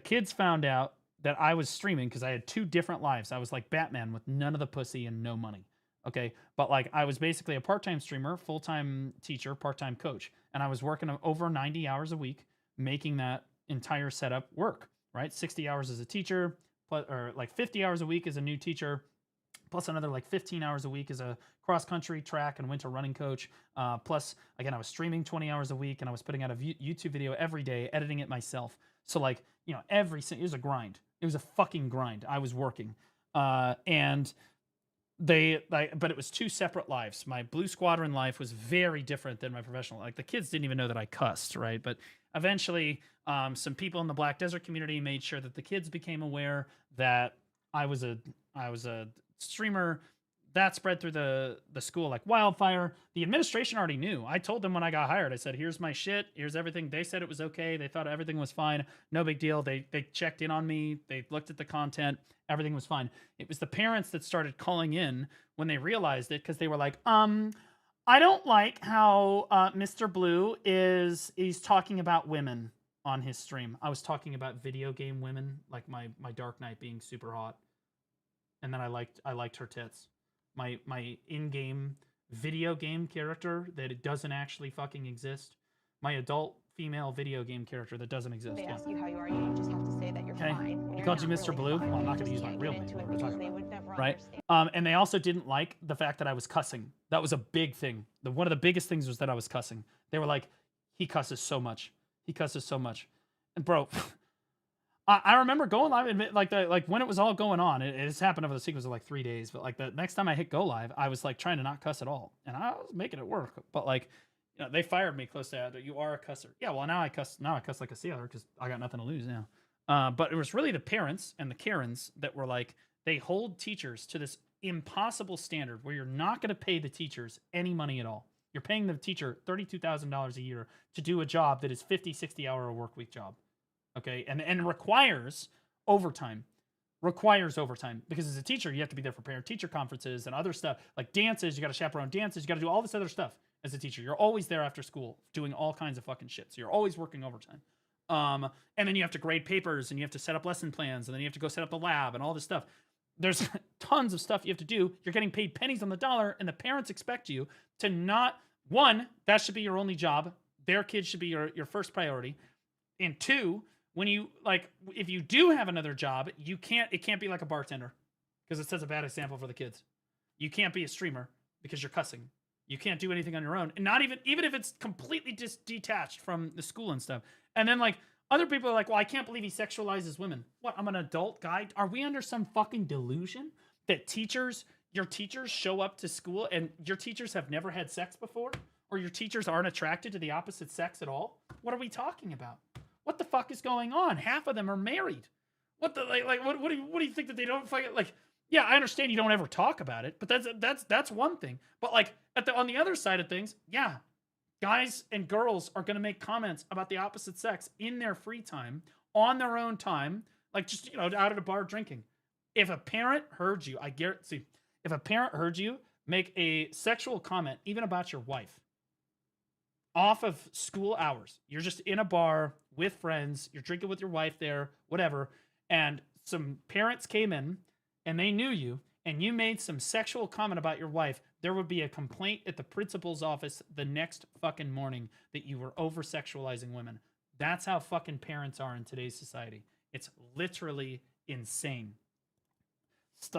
Speaker 1: kids found out that I was streaming because I had 2 different lives. I was like Batman with none of the pussy and no money. Okay. But like I was basically a part-time streamer, full-time teacher, part-time coach. And I was working over 90 hours a week, making that entire setup work, right? 60 hours as a teacher, or like 50 hours a week as a new teacher, plus another like 15 hours a week as a cross-country track and winter running coach. Plus, again, I was streaming 20 hours a week and I was putting out a YouTube video every day, editing it myself. So like, you know, it was a grind. It was a fucking grind. I was working. But it was 2 separate lives. My Blue Squadron life was very different than my professional. Like the kids didn't even know that I cussed, right? But eventually, some people in the Black Desert community made sure that the kids became aware that I was a streamer. That spread through the school like wildfire. The administration already knew. I told them when I got hired, I said, here's my shit. Here's everything. They said it was okay. They thought everything was fine. No big deal. They checked in on me. They looked at the content. Everything was fine. It was the parents that started calling in when they realized it because they were like, I don't like how Mr. Blue he's talking about women on his stream. I was talking about video game women, like my Dark Knight being super hot. And then I liked her tits. My in-game video game character that it doesn't actually fucking exist. My adult female video game character that doesn't exist.
Speaker 14: They ask you how you are, you just have to say that you're fine.
Speaker 1: They called you Mr. Blue? Well, I'm not going to use my real name. What we're talking about, right? And they also didn't like the fact that I was cussing. That was a big thing. One of the biggest things was that I was cussing. They were like, he cusses so much. He cusses so much. And bro, I remember going live, like when it was all going on, it has happened over the sequence of like 3 days, but like the next time I hit go live, I was like trying to not cuss at all. And I was making it work. But like, you know, they fired me close to you are a cusser. Yeah, well now I cuss like a sailor because I got nothing to lose now. But it was really the parents and the Karens that were like, they hold teachers to this impossible standard where you're not going to pay the teachers any money at all. You're paying the teacher $32,000 a year to do a job that is 50, 60 hour a work week job. Okay, and requires overtime. Because as a teacher, you have to be there for parent-teacher conferences and other stuff like dances. You got to chaperone dances. You got to do all this other stuff as a teacher. You're always there after school doing all kinds of fucking shit. So you're always working overtime. And then you have to grade papers and you have to set up lesson plans and then you have to go set up the lab and all this stuff. There's tons of stuff you have to do. You're getting paid pennies on the dollar, and the parents expect you to not, one, that should be your only job. Their kids should be your first priority. And 2, when you if you do have another job, it can't be like a bartender because it sets a bad example for the kids. You can't be a streamer because you're cussing. You can't do anything on your own, and not even if it's completely detached from the school and stuff. And then like other people are like, well, I can't believe he sexualizes women. What? I'm an adult guy. Are we under some fucking delusion that your teachers show up to school and your teachers have never had sex before? or your teachers aren't attracted to the opposite sex at all? What are we talking about? What the fuck is going on? Half of them are married. What the what do you think that they don't fucking like? Yeah, I understand you don't ever talk about it, but that's one thing. But like on the other side of things, yeah, guys and girls are going to make comments about the opposite sex in their free time, on their own time, like just, you know, out at a bar drinking. If a parent heard you, I guarantee, if a parent heard you make a sexual comment, even about your wife, off of school hours, you're just in a bar with friends, you're drinking with your wife there, whatever, and some parents came in and they knew you, and you made some sexual comment about your wife, there would be a complaint at the principal's office the next fucking morning that you were over-sexualizing women. That's how fucking parents are in today's society. It's literally insane.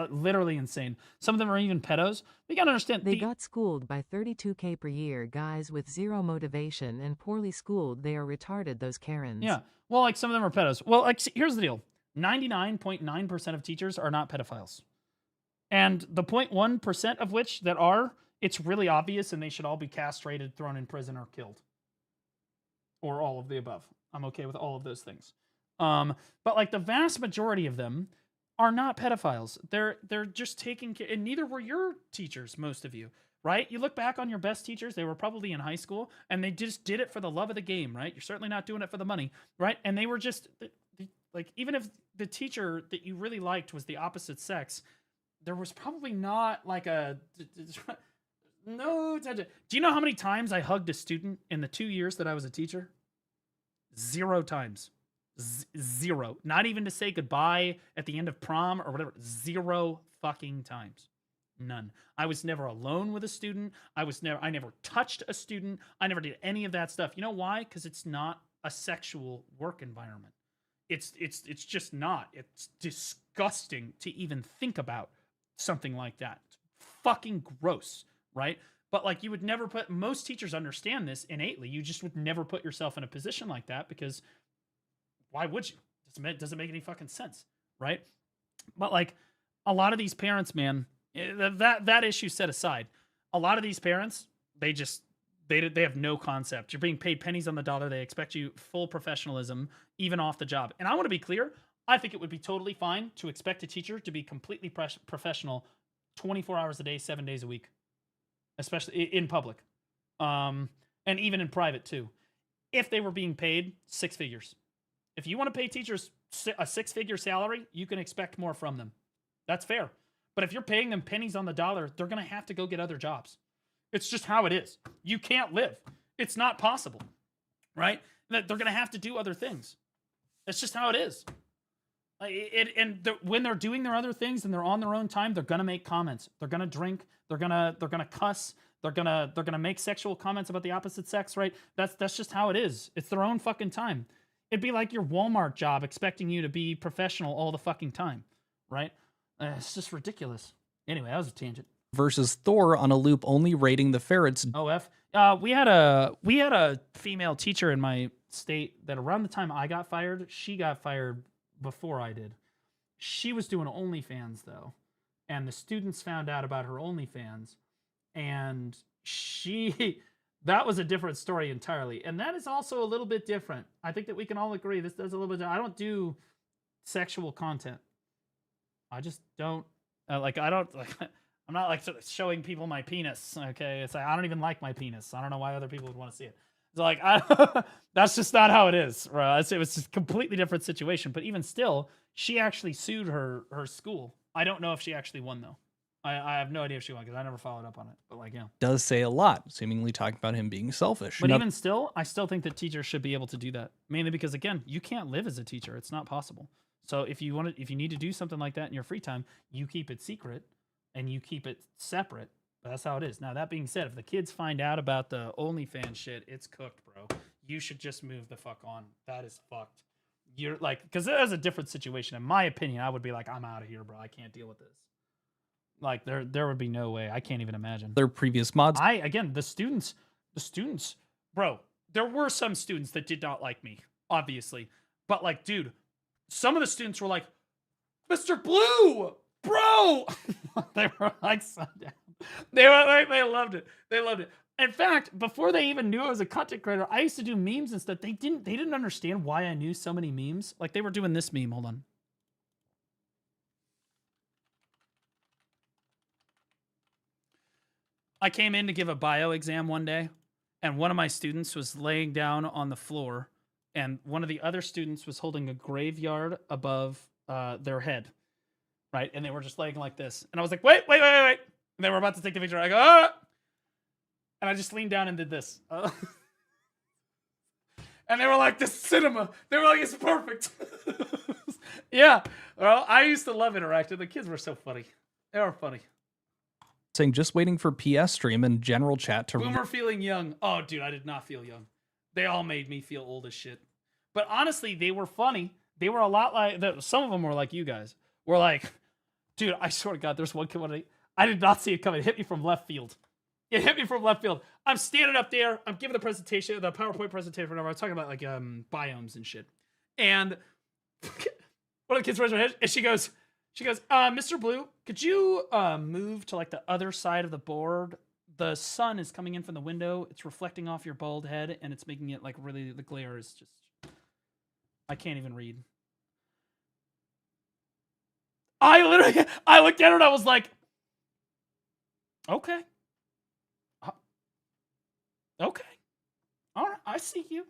Speaker 1: Literally insane. Some of them are even pedos. We gotta understand.
Speaker 3: They got schooled by 32K per year, guys with zero motivation and poorly schooled. They are retarded, those Karens.
Speaker 1: Yeah. Well, like some of them are pedos. Well, like here's the deal. 99.9% of teachers are not pedophiles. And the 0.1% of which that are, it's really obvious and they should all be castrated, thrown in prison, or killed. Or all of the above. I'm okay with all of those things. But like the vast majority of them are not pedophiles. They're just taking care, and neither were your teachers, most of you, right? You look back on your best teachers, they were probably in high school, and they just did it for the love of the game, right? You're certainly not doing it for the money, right? And they were just, like, even if the teacher that you really liked was the opposite sex, there was probably not like a, no, do you know how many times I hugged a student in the 2 years that I was a teacher? 0 times. Zero. Not even to say goodbye at the end of prom or whatever. 0 fucking times. None. I was never alone with a student. I never touched a student. I never did any of that stuff. You know why? Because it's not a sexual work environment. It's just not. It's disgusting to even think about something like that. It's fucking gross, right? But like you would never put, most teachers understand this innately. You just would never put yourself in a position like that because why would you? Doesn't make any fucking sense, right? But like a lot of these parents, man, that issue set aside, a lot of these parents, they have no concept. You're being paid pennies on the dollar. They expect you full professionalism, even off the job. And I want to be clear. I think it would be totally fine to expect a teacher to be completely professional 24 hours a day, 7 days a week, especially in public, and even in private too, if they were being paid 6 figures. If you want to pay teachers a 6-figure salary, you can expect more from them. That's fair. But if you're paying them pennies on the dollar, they're going to have to go get other jobs. It's just how it is. You can't live. It's not possible, right? They're going to have to do other things. It's just how it is. When they're doing their other things and they're on their own time, they're going to make comments. They're going to drink. They're going to cuss. They're going to make sexual comments about the opposite sex, right? That's just how it is. It's their own fucking time. It'd be like your Walmart job expecting you to be professional all the fucking time, right? It's just ridiculous. Anyway, that was a tangent.
Speaker 7: Versus Thor on a loop only rating the ferrets.
Speaker 1: OF. We had a female teacher in my state that around the time I got fired, she got fired before I did. She was doing OnlyFans though, and the students found out about her OnlyFans, and that was a different story entirely. And that is also a little bit different. I think that we can all agree this does a little bit. I don't do sexual content. I just don't I'm not like showing people my penis. Okay. It's like, I don't even like my penis. I don't know why other people would want to see it. It's like, that's just not how it is. Right? It was a completely different situation. But even still, she actually sued her school. I don't know if she actually won though. I have no idea if she won because I never followed up on it. But like, yeah.
Speaker 7: Does say a lot, seemingly talking about him being selfish.
Speaker 1: But even still, I still think that teachers should be able to do that. Mainly because, again, you can't live as a teacher. It's not possible. So if you need to do something like that in your free time, you keep it secret and you keep it separate. But that's how it is. Now, that being said, if the kids find out about the OnlyFans shit, it's cooked, bro. You should just move the fuck on. That is fucked. You're like, because that is a different situation. In my opinion, I would be like, I'm out of here, bro. I can't deal with this. Like there would be no way. I can't even imagine.
Speaker 7: Their previous mods.
Speaker 1: The students, bro, there were some students that did not like me, obviously. But like, dude, some of the students were like, Mr. Blue, bro. They were like, so down. They loved it. They loved it. In fact, before they even knew I was a content creator, I used to do memes and stuff. They didn't understand why I knew so many memes. Like they were doing this meme. Hold on. I came in to give a bio exam one day, and one of my students was laying down on the floor, and one of the other students was holding a graveyard above their head, right? And they were just laying like this. And I was like, wait. And they were about to take the picture. I go, ah! And I just leaned down and did this. And they were like, this cinema. They were like, it's perfect. Yeah. Well, I used to love interacting. The kids were so funny. They were funny.
Speaker 7: Saying just waiting for PS stream and general chat to...
Speaker 1: Boomer feeling young. Oh, dude, I did not feel young. They all made me feel old as shit. But honestly, they were funny. They were a lot like... Some of them were like you guys. Were like, dude, I swear to God, there's one kid... I did not see it coming. It hit me from left field. It hit me from left field. I'm standing up there. I'm giving the presentation, the PowerPoint presentation, whatever. I was talking about like biomes and shit. And one of the kids raised her head, and she goes, Mr. Blue, could you move to like the other side of the board? The sun is coming in from the window. It's reflecting off your bald head, and it's making it like really, the glare is just, I can't even read. I looked at her and I was like, okay. Okay. All right. I see you.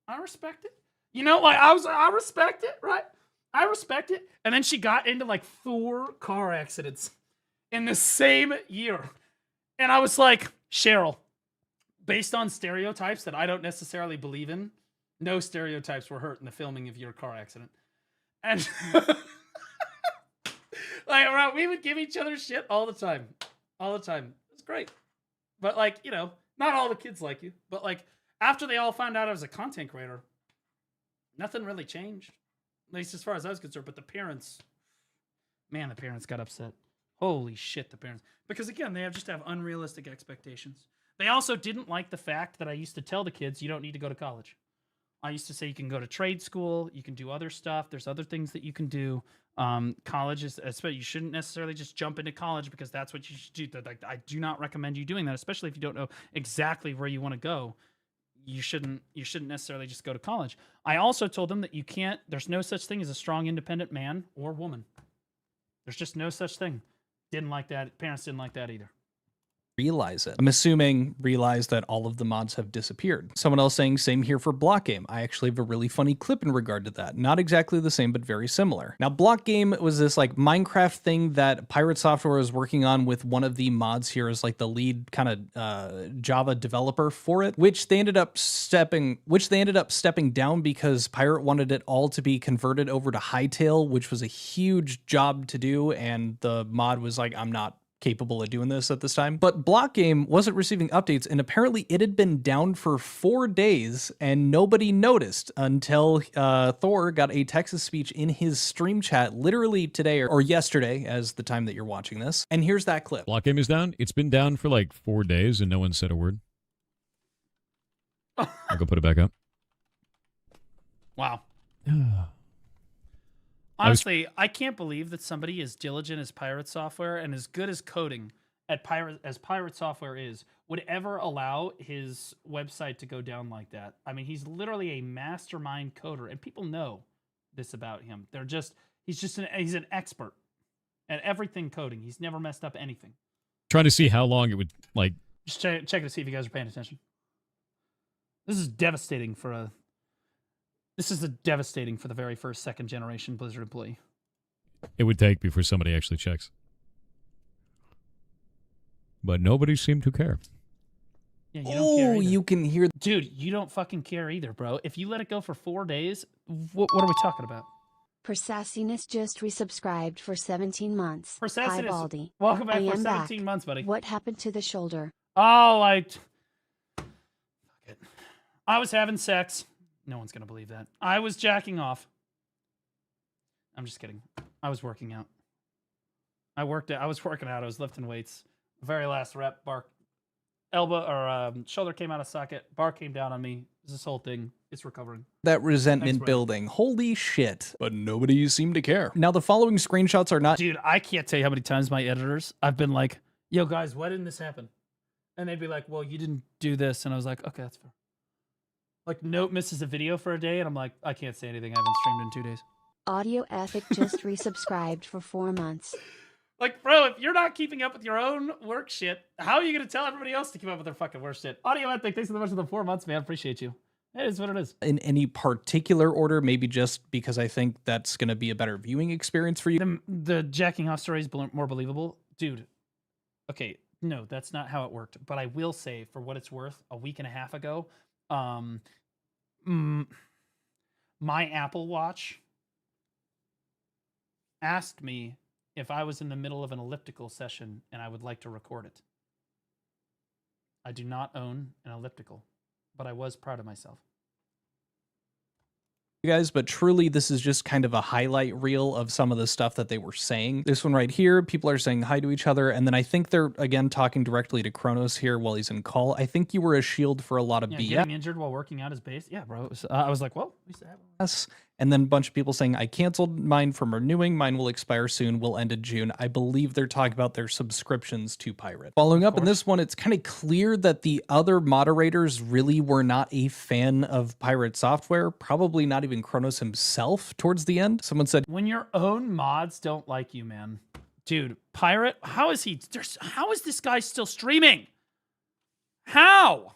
Speaker 1: I respect it. You know, like I respect it, right? I respect it. And then she got into like 4 car accidents in the same year. And I was like, Cheryl, based on stereotypes that I don't necessarily believe in, no stereotypes were hurt in the filming of your car accident. And like, we would give each other shit all the time. All the time. It's great. But like, you know, not all the kids like you. But like, after they all found out I was a content creator, nothing really changed. At least as far as I was concerned. But the parents, man, the parents got upset. Holy shit, the parents. Because again, they just have unrealistic expectations. They also didn't like the fact that I used to tell the kids, you don't need to go to college. I used to say you can go to trade school, you can do other stuff, there's other things that you can do. College is, especially, you shouldn't necessarily just jump into college because that's what you should do. I do not recommend you doing that, especially if you don't know exactly where you want to go. You shouldn't necessarily just go to college. I also told them that there's no such thing as a strong, independent man or woman. There's just no such thing. Didn't like that. Parents didn't like that either.
Speaker 7: Realize it. I'm assuming realize that all of the mods have disappeared. Someone else saying same here for Block Game. I actually have a really funny clip in regard to that. Not exactly the same, but very similar. Now, Block Game was this like Minecraft thing that Pirate Software was working on with one of the mods here as like the lead kind of Java developer for it, which they ended up stepping down because Pirate wanted it all to be converted over to Hightail, which was a huge job to do, and the mod was like, I'm not capable of doing this at this time. But Block Game wasn't receiving updates, and apparently it had been down for 4 days and nobody noticed until Thor got a Texas speech in his stream chat literally today or yesterday as the time that you're watching this. And here's that clip.
Speaker 15: Block Game is down. It's been down for like 4 days and no one said a word. I'll go put it back up.
Speaker 1: Wow. Honestly, I can't believe that somebody as diligent as Pirate Software and as good as coding as Pirate Software is would ever allow his website to go down like that. I mean, he's literally a mastermind coder, and people know this about him. He's an expert at everything coding. He's never messed up anything.
Speaker 15: Trying to see how long it would like.
Speaker 1: Just check to see if you guys are paying attention. This is devastating for the very first second generation Blizzard employee.
Speaker 15: It would take before somebody actually checks. But nobody seemed to care.
Speaker 1: Yeah, you don't care either.
Speaker 7: You can hear...
Speaker 1: Dude, you don't fucking care either, bro. If you let it go for 4 days, what are we talking about?
Speaker 2: Persassiness just resubscribed for 17 months.
Speaker 1: Persassiness,
Speaker 2: Hi, Baldy.
Speaker 1: welcome back for 17
Speaker 2: back.
Speaker 1: months, buddy.
Speaker 2: What happened to the shoulder?
Speaker 1: Oh, fuck it. I was having sex. No one's going to believe that. I was jacking off. I'm just kidding. I was working out. I was working out. I was lifting weights. Very last rep, shoulder came out of socket. Bar came down on me. This whole thing. It's recovering.
Speaker 7: That resentment building. Holy shit. But nobody seemed to care. Now, the following screenshots are not...
Speaker 1: Dude, I can't tell you how many times my editors, I've been like, yo, guys, why didn't this happen? And they'd be like, well, you didn't do this. And I was like, okay, that's fair. Like, Note misses a video for a day, and I'm like, I can't say anything. I haven't streamed in 2 days.
Speaker 2: Audio Ethic just resubscribed for 4 months.
Speaker 1: Like, bro, if you're not keeping up with your own work shit, how are you going to tell everybody else to keep up with their fucking work shit? Audio Ethic, thanks so much for the 4 months, man. Appreciate you. It is what it is.
Speaker 7: In any particular order, maybe just because I think that's going to be a better viewing experience for you.
Speaker 1: The jacking off story is more believable. Dude, okay, no, that's not how it worked. But I will say, for what it's worth, a week and a half ago, my Apple Watch asked me if I was in the middle of an elliptical session and I would like to record it. I do not own an elliptical, but I was proud of myself.
Speaker 7: You guys, but truly this is just kind of a highlight reel of some of the stuff that they were saying. This one right here, people are saying hi to each other, and then I think they're again talking directly to Kronos here while he's in call. I think you were a shield for a lot of BS.
Speaker 1: Getting injured while working out his base. Yeah, bro. It was, I was like, well, we used to have
Speaker 7: it. And then a bunch of people saying, I canceled mine from renewing. Mine will expire soon. Will end in June. I believe they're talking about their subscriptions to Pirate. Following up in this one, it's kind of clear that the other moderators really were not a fan of Pirate software. Probably not even Kronos himself towards the end. Someone said,
Speaker 1: when your own mods don't like you, man. Dude, Pirate, how is this guy still streaming? How?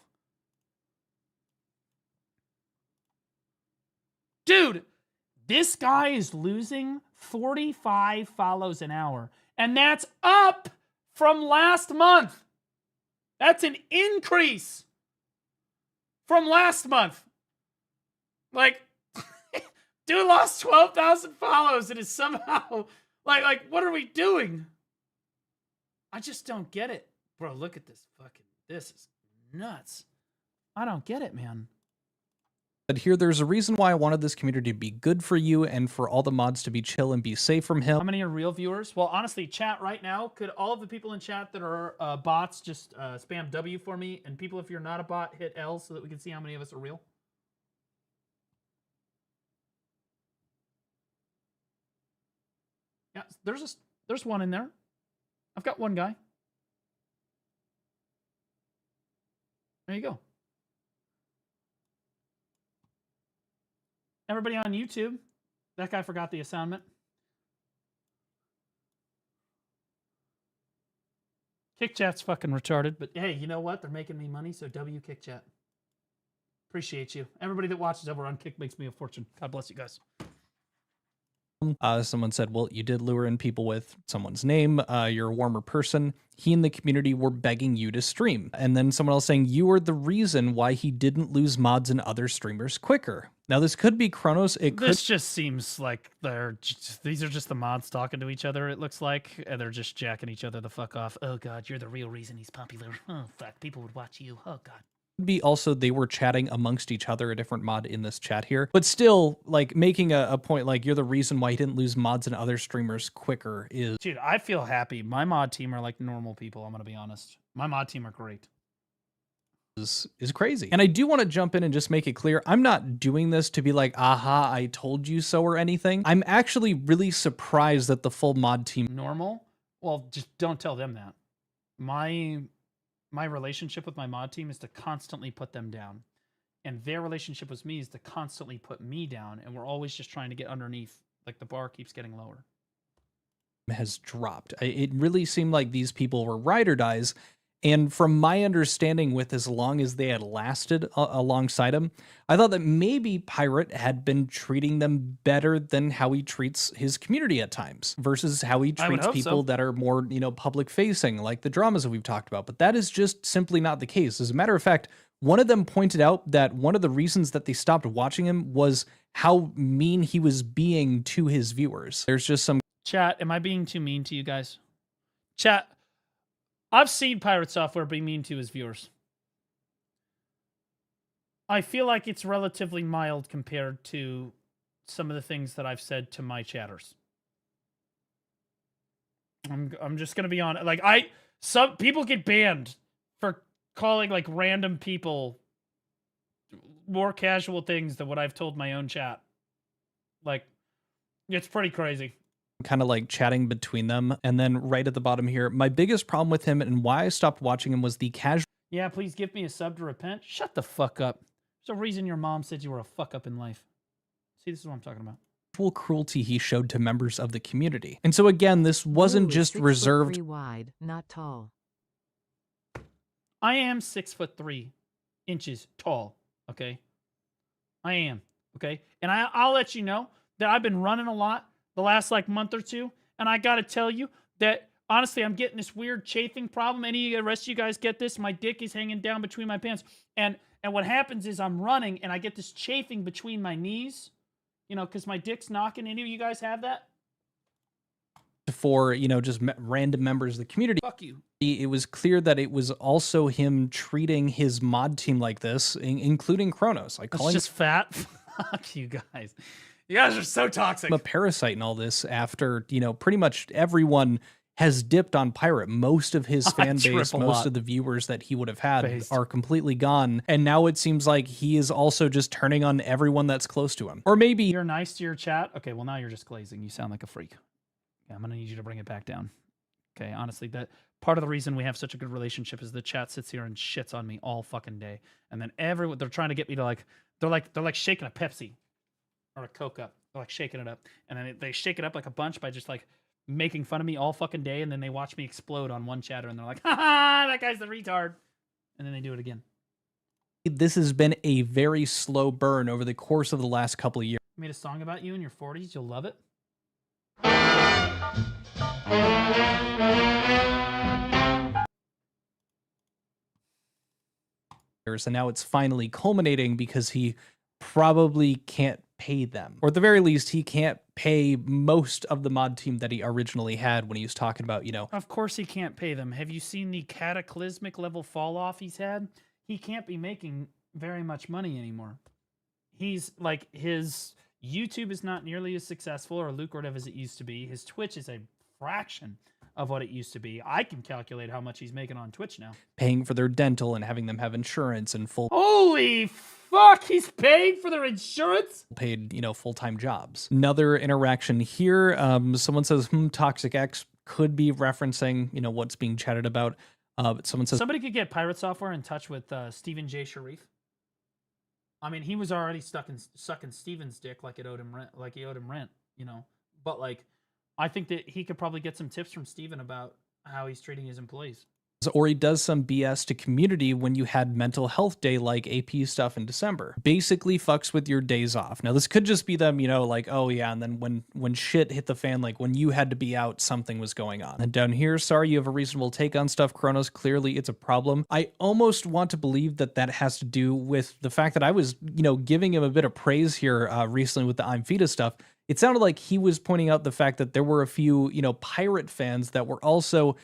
Speaker 1: Dude, this guy is losing 45 follows an hour, and that's up from last month. That's an increase from last month. Like, dude lost 12,000 follows and is somehow like, what are we doing? I just don't get it. Bro, look at this this is nuts. I don't get it, man.
Speaker 7: But here, there's a reason why I wanted this community to be good for you and for all the mods to be chill and be safe from him.
Speaker 1: How many are real viewers? Well, honestly, chat right now, could all of the people in chat that are bots just spam W for me? And people, if you're not a bot, hit L so that we can see how many of us are real. Yeah, there's one in there. I've got one guy. There you go. Everybody on YouTube, that guy forgot the assignment. Kick chat's fucking retarded, but hey, you know what? They're making me money, so W Kick chat. Appreciate you. Everybody that watches over on Kick makes me a fortune. God bless you guys.
Speaker 7: Someone said, well, you did lure in people with someone's name. You're a warmer person. He and the community were begging you to stream. And then someone else saying you were the reason why he didn't lose mods and other streamers quicker. Now, this could be Kronos.
Speaker 1: This just seems like these are just the mods talking to each other, it looks like. And they're just jacking each other the fuck off. Oh, God, you're the real reason he's popular. Oh, fuck, people would watch you. Oh, God.
Speaker 7: Be also they were chatting amongst each other, a different mod in this chat here, but still like making a point like you're the reason why he didn't lose mods and other streamers quicker is.
Speaker 1: Dude, I feel happy. My mod team are like normal people. I'm gonna be honest. My mod team are great.
Speaker 7: Is crazy. And I do want to jump in and just make it clear, I'm not doing this to be like, aha, I told you so or anything. I'm actually really surprised that the full mod team
Speaker 1: normal. Well, just don't tell them that. My relationship with my mod team is to constantly put them down. And their relationship with me is to constantly put me down. And we're always just trying to get underneath. Like the bar keeps getting lower.
Speaker 7: Has dropped. It really seemed like these people were ride or dies. And from my understanding, with as long as they had lasted alongside him, I thought that maybe Pirate had been treating them better than how he treats his community at times versus how he treats people that are more, public facing, like the dramas that we've talked about. But that is just simply not the case. As a matter of fact, one of them pointed out that one of the reasons that they stopped watching him was how mean he was being to his viewers. There's just some
Speaker 1: chat. Am I being too mean to you guys? Chat. I've seen Pirate Software be mean to his viewers. I feel like it's relatively mild compared to some of the things that I've said to my chatters. I'm just gonna be honest. Like some people get banned for calling like random people more casual things than what I've told my own chat. Like, it's pretty crazy.
Speaker 7: Kind of like chatting between them. And then right at the bottom here, my biggest problem with him and why I stopped watching him was the casual.
Speaker 1: Yeah, please give me a sub to repent. Shut the fuck up. There's a reason your mom said you were a fuck up in life. See, this is what I'm talking about.
Speaker 7: Cruelty he showed to members of the community. And so again, this wasn't just reserved.
Speaker 3: 6'3" wide, not tall.
Speaker 1: I am 6'3" tall. Okay, I am. Okay, and I'll let you know that I've been running a lot the last like month or two, and I gotta tell you that honestly, I'm getting this weird chafing problem. Any of the rest of you guys get this? My dick is hanging down between my pants, and what happens is I'm running and I get this chafing between my knees. You know, because my dick's knocking. Any of you guys have that?
Speaker 7: For, you know, just random members of the community.
Speaker 1: Fuck you.
Speaker 7: It was clear that it was also him treating his mod team like this, including Kronos. Like calling
Speaker 1: just fat. Fuck you guys. You guys are so toxic.
Speaker 7: him a parasite and all this after, you know, pretty much everyone has dipped on Pirate. Most of his fan base, most of the viewers that he would have had are completely gone. And now it seems like he is also just turning on everyone that's close to him. Or maybe
Speaker 1: you're nice to your chat. Okay, well now you're just glazing. You sound like a freak. Okay, I'm gonna need you to bring it back down. Okay, honestly, that part of the reason we have such a good relationship is the chat sits here and shits on me all fucking day. And then everyone, they're trying to get me to like, they're like shaking a Pepsi or a Coke up. They're like shaking it up. And then they shake it up like a bunch by just like making fun of me all fucking day, and then they watch me explode on one chatter, and they're like, "Ha, that guy's the retard," and then they do it again.
Speaker 7: This has been a very slow burn over the course of the last couple of years.
Speaker 1: I made a song about you in your 40s. You'll love it.
Speaker 7: And now it's finally culminating because he probably can't pay them, or at the very least he can't pay most of the mod team that he originally had when he was talking about, you know.
Speaker 1: Of course he can't pay them. Have you seen the cataclysmic level fall off he's had? He can't be making very much money anymore. He's like, his YouTube is not nearly as successful or lucrative as it used to be. His Twitch is a fraction of what it used to be. I can calculate how much he's making on Twitch now.
Speaker 7: Paying for their dental and having them have insurance and full
Speaker 1: Holy fuck, he's paying for their insurance?
Speaker 7: Paid, you know, full-time jobs. Another interaction here. Someone says, Toxic X could be referencing, you know, what's being chatted about. But someone says
Speaker 1: somebody could get Pirate Software in touch with Stephen J. Sharif. I mean, he was already sucking Steven's dick like it owed him rent, you know. But like, I think that he could probably get some tips from Steven about how he's treating his employees.
Speaker 7: Or he does some BS to community when you had mental health day like AP stuff in December. Basically fucks with your days off. Now this could just be them, you know, like, oh yeah, and then when shit hit the fan, like when you had to be out, something was going on. And down here, sorry you have a reasonable take on stuff, Kronos, clearly it's a problem. I almost want to believe that that has to do with the fact that I was, you know, giving him a bit of praise here recently with the I'm Fetus stuff. It sounded like he was pointing out the fact that there were a few, you know, Pirate fans that were also,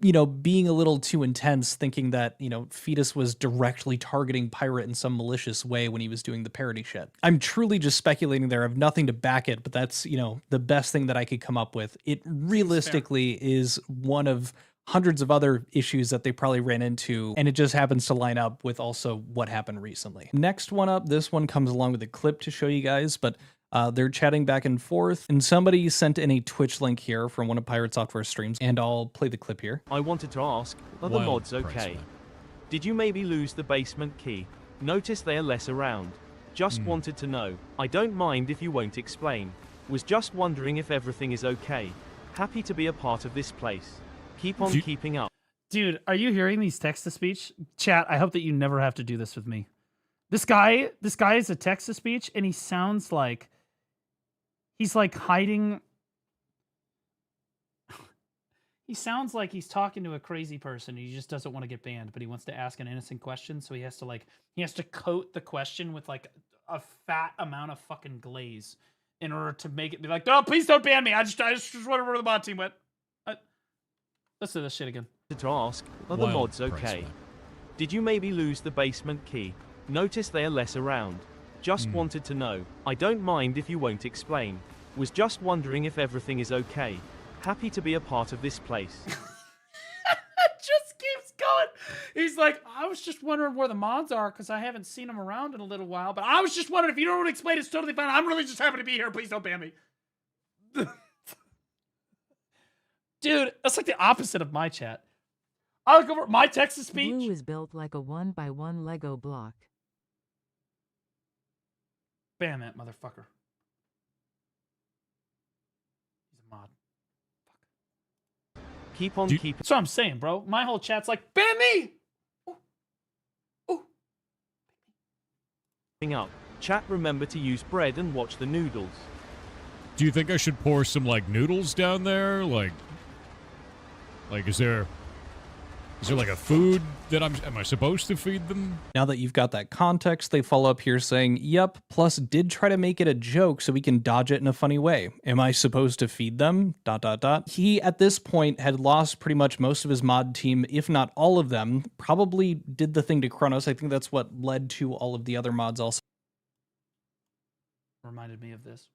Speaker 7: you know, being a little too intense, thinking that, you know, Fetus was directly targeting Pirate in some malicious way when he was doing the parody shit. I'm truly just speculating there. I have nothing to back it, but that's, you know, the best thing that I could come up with. It realistically is one of hundreds of other issues that they probably ran into, and it just happens to line up with also what happened recently. Next one up, this one comes along with a clip to show you guys, but they're chatting back and forth, and somebody sent in a Twitch link here from one of Pirate Software streams, and I'll play the clip here.
Speaker 16: I wanted to ask, are the mods okay? Did you maybe lose the basement key? Notice they're less around. Just wanted to know. I don't mind if you won't explain. Was just wondering if everything is okay. Happy to be a part of this place. Keep on keeping up.
Speaker 1: Dude, are you hearing these text-to-speech? Chat, I hope that you never have to do this with me. This guy is a text-to-speech, and he sounds like he's like hiding. He sounds like he's talking to a crazy person. He just doesn't want to get banned, but he wants to ask an innocent question. So he has to coat the question with like a fat amount of fucking glaze in order to make it be like, oh, please don't ban me. I just wonder where the mod team went. Let's do this shit again.
Speaker 16: To ask, are the mods okay? Did you maybe lose the basement key? Notice they're less around. Just wanted to know. I don't mind if you won't explain. Was just wondering if everything is okay. Happy to be a part of this place.
Speaker 1: It just keeps going. He's like, I was just wondering where the mods are because I haven't seen them around in a little while. But I was just wondering if you don't want to explain, it's totally fine. I'm really just happy to be here. Please don't ban me. Dude, that's like the opposite of my chat. I look over my text-to-speech.
Speaker 3: Blue is built like a 1x1 Lego block.
Speaker 1: Bam that motherfucker. He's a mod.
Speaker 16: Keep on keeping.
Speaker 1: That's what I'm saying, bro. My whole chat's like, ban me!
Speaker 16: Up. Chat, remember to use bread and watch the noodles.
Speaker 15: Do you think I should pour some, like, noodles down there? Like is there like a food that am I supposed to feed them?
Speaker 7: Now that you've got that context, they follow up here saying, yep, plus did try to make it a joke so we can dodge it in a funny way. Am I supposed to feed them? ... He, at this point, had lost pretty much most of his mod team, if not all of them. Probably did the thing to Kronos. I think that's what led to all of the other mods also.
Speaker 1: Reminded me of this.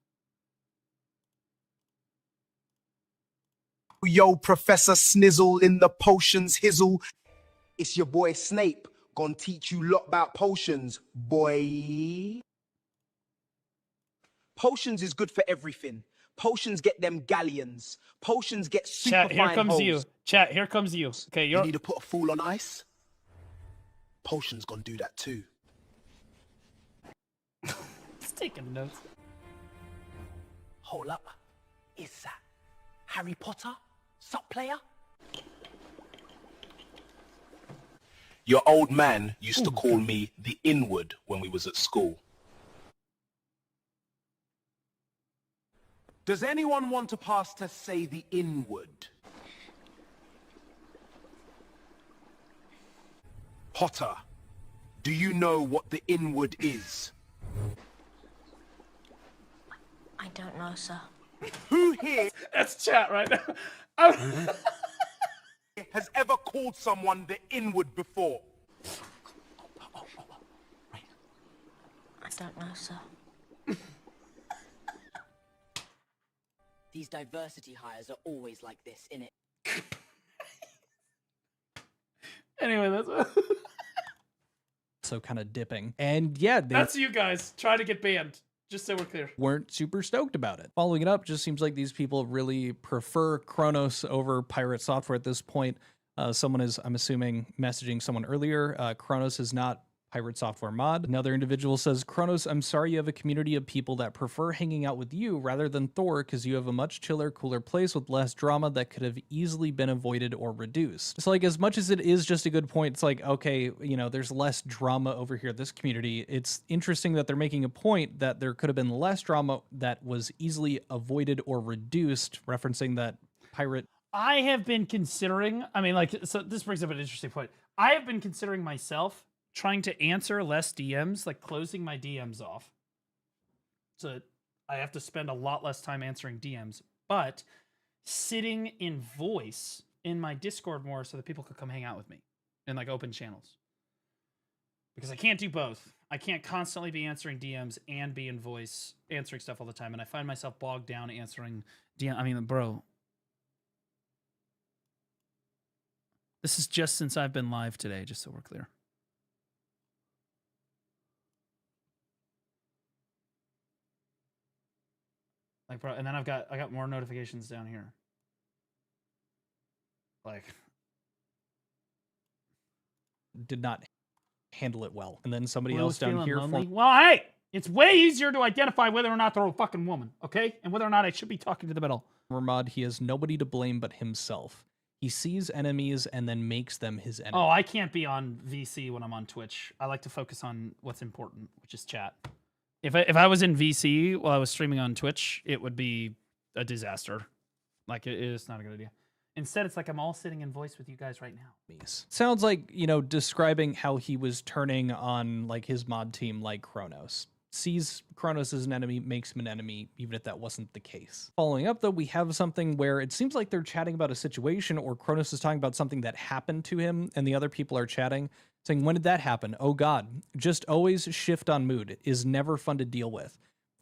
Speaker 13: Yo, Professor Snizzle in the potions hizzle. It's your boy Snape, gonna teach you lot about potions, boy. Potions is good for everything. Potions get them galleons. Potions get super
Speaker 1: Chat, here
Speaker 13: fine
Speaker 1: comes
Speaker 13: hoes.
Speaker 1: you. Chat, here comes you. Okay,
Speaker 13: You need to put a fool on ice? Potions gonna do that too.
Speaker 1: He's taking notes.
Speaker 13: Hold up. Is that Harry Potter? Sup, player? Your old man used to call me the Inward when we was at school. Does anyone want to pass to say the Inward? Potter, do you know what the Inward is?
Speaker 11: I don't know, sir.
Speaker 13: Who here
Speaker 1: That's chat right now.
Speaker 13: has ever called someone the Inward before?
Speaker 11: I don't know, sir.
Speaker 22: These diversity hires are always like this, innit?
Speaker 1: Anyway, that's
Speaker 7: So kind of dipping. And yeah, they
Speaker 1: that's you guys. Try to get banned. Just so we're clear.
Speaker 7: weren't super stoked about it. Following it up, just seems like these people really prefer Kronos over pirate software at this point. Someone is, I'm assuming, messaging someone earlier. Kronos is not pirate software mod. Another individual says, Kronos, I'm sorry you have a community of people that prefer hanging out with you rather than Thor because you have a much chiller, cooler place with less drama that could have easily been avoided or reduced. So like, as much as it is just a good point, it's like, okay, you know, there's less drama over here, this community. It's interesting that they're making a point that there could have been less drama that was easily avoided or reduced, referencing that pirate.
Speaker 1: I have been considering, I mean, like, so this brings up an interesting point. I have been considering myself trying to answer less DMs, like closing my DMs off. So I have to spend a lot less time answering DMs, but sitting in voice in my Discord more so that people could come hang out with me in like open channels. Because I can't do both. I can't constantly be answering DMs and be in voice answering stuff all the time. And I find myself bogged down answering DM. I mean, bro, this is just since I've been live today, just so we're clear. Like, bro, and then I got more notifications down here. Like,
Speaker 7: Did not handle it well. And then somebody
Speaker 1: Blue
Speaker 7: else
Speaker 1: is
Speaker 7: down
Speaker 1: feeling
Speaker 7: here.
Speaker 1: lonely. Well, hey, it's way easier to identify whether or not they're a fucking woman, okay? And whether or not I should be talking to the middle.
Speaker 7: Mod, he has nobody to blame but himself. He sees enemies and then makes them his enemy.
Speaker 1: Oh, I can't be on VC when I'm on Twitch. I like to focus on what's important, which is chat. If I was in VC while I was streaming on Twitch, it would be a disaster. Like, it's not a good idea. Instead, it's like I'm all sitting in voice with you guys right now.
Speaker 7: Sounds like, you know, describing how he was turning on like his mod team like Kronos. Sees Kronos as an enemy, makes him an enemy, even if that wasn't the case. Following up, though, we have something where it seems like they're chatting about a situation, or Kronos is talking about something that happened to him, and the other people are chatting, saying, when did that happen? Oh god, just always shift on mood is never fun to deal with.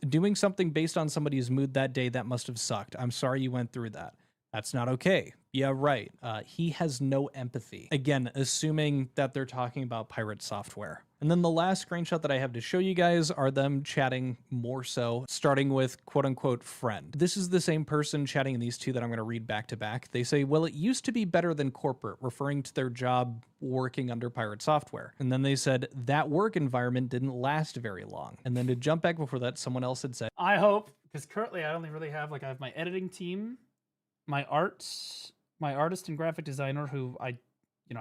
Speaker 7: Doing something based on somebody's mood that day, that must have sucked. I'm sorry you went through that. That's not okay. Yeah, right. He has no empathy. Again, assuming that they're talking about pirate software. And then the last screenshot that I have to show you guys are them chatting more so, starting with quote unquote friend. This is the same person chatting in these two that I'm going to read back to back. They say, well, it used to be better than corporate, referring to their job working under pirate software. And then they said that work environment didn't last very long. And then to jump back before that, someone else had said,
Speaker 1: I hope, because currently I only really have, like, I have my editing team, my artist and graphic designer, who I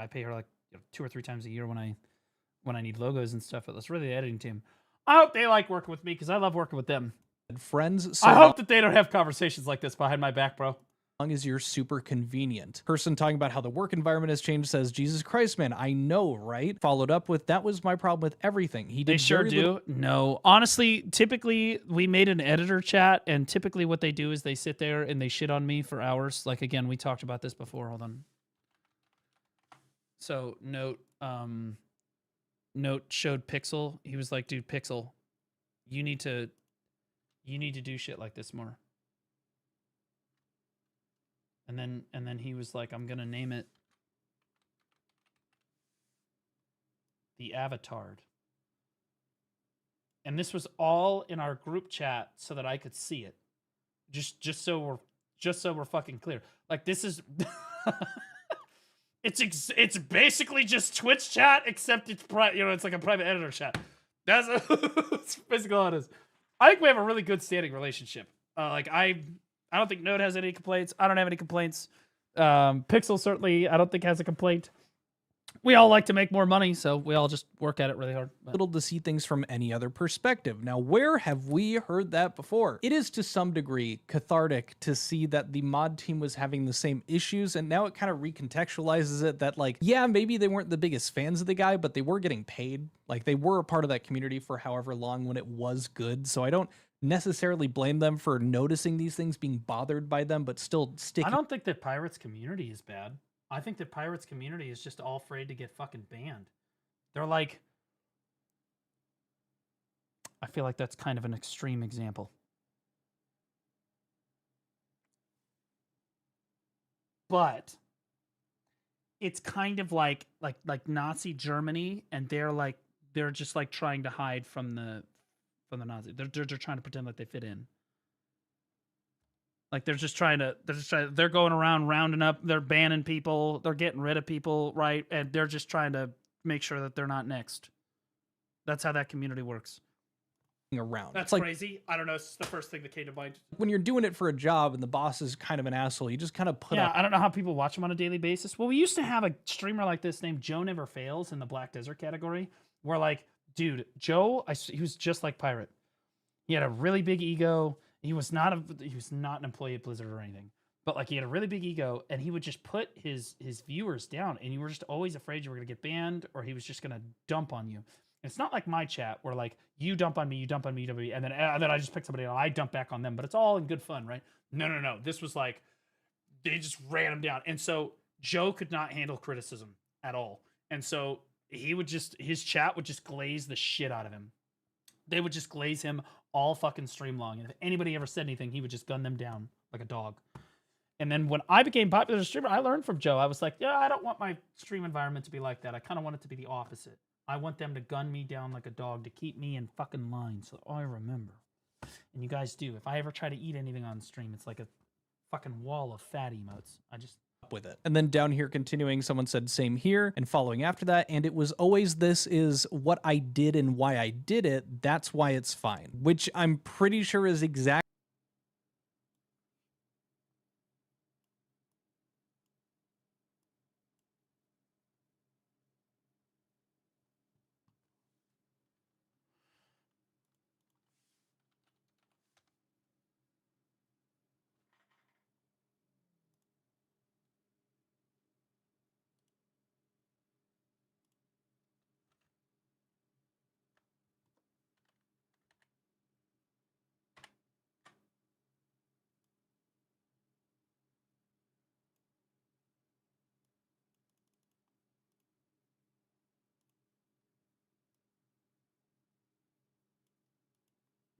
Speaker 1: pay her like 2 or 3 times a year when I need logos and stuff. But that's really the editing team. I hope they like working with me because I love working with them.
Speaker 7: friends. So
Speaker 1: I hope that they don't have conversations like this behind my back, bro.
Speaker 7: Long as you're super convenient. Person talking about how the work environment has changed says, Jesus Christ, man, I know, right? Followed up with, that was my problem with everything. He did
Speaker 1: They sure do. No, honestly, typically we made an editor chat, and typically what they do is they sit there and they shit on me for hours. Like, again, we talked about this before. Hold on. So note showed Pixel. He was like, dude, Pixel, you need to do shit like this more. And then he was like, I'm gonna name it the Avatard. And this was all in our group chat so that I could see it. Just so we're fucking clear. Like, this is it's basically just Twitch chat, except it's it's like a private editor chat. That's basically all it is. I think we have a really good standing relationship. I don't think Node has any complaints. I don't have any complaints. Pixel certainly, I don't think, has a complaint. We all like to make more money, so we all just work at it really hard.
Speaker 7: Little to see things from any other perspective. Now, where have we heard that before? It is to some degree cathartic to see that the mod team was having the same issues, and now it kind of recontextualizes it that, like, yeah, maybe they weren't the biggest fans of the guy, but they were getting paid. Like, they were a part of that community for however long when it was good, so I don't necessarily blame them for noticing these things, being bothered by them, but still sticking.
Speaker 1: I don't think that Pirates community is bad. I think that Pirates community is just all afraid to get fucking banned. They're like, I feel like that's kind of an extreme example. But it's kind of like Nazi Germany, and they're just like trying to hide from the Nazis. They're trying to pretend like they fit in. Like they're going around rounding up, they're banning people, they're getting rid of people, right? And they're just trying to make sure that they're not next. That's how that community works.
Speaker 7: Around.
Speaker 1: That's
Speaker 7: like,
Speaker 1: crazy. I don't know. It's the first thing that came to mind.
Speaker 7: When you're doing it for a job and the boss is kind of an asshole, you just kind of put up.
Speaker 1: I don't know how people watch him on a daily basis. Well, we used to have a streamer like this named Joe Never Fails in the Black Desert category, where, like, dude, Joe, he was just like Pirate. He had a really big ego. He was not an employee at Blizzard or anything, but, like, he had a really big ego, and he would just put his viewers down, and you were just always afraid you were gonna get banned, or he was just gonna dump on you. And it's not like my chat where, like, you dump on me, you dump on me, you dump on me, and then I just pick somebody and I dump back on them, but it's all in good fun, right? No. This was like they just ran him down, and so Joe could not handle criticism at all, and so his chat would just glaze the shit out of him. They would just glaze him all fucking stream long. And if anybody ever said anything, he would just gun them down like a dog. And then when I became popular as a streamer, I learned from Joe. I was like, yeah, I don't want my stream environment to be like that. I kind of want it to be the opposite. I want them to gun me down like a dog to keep me in fucking line so I remember. And you guys do. If I ever try to eat anything on stream, it's like a fucking wall of fat emotes. I just
Speaker 7: with it. And then down here continuing, someone said same here, and following after that, and it was always this is what I did and why I did it, that's why it's fine, which I'm pretty sure is exactly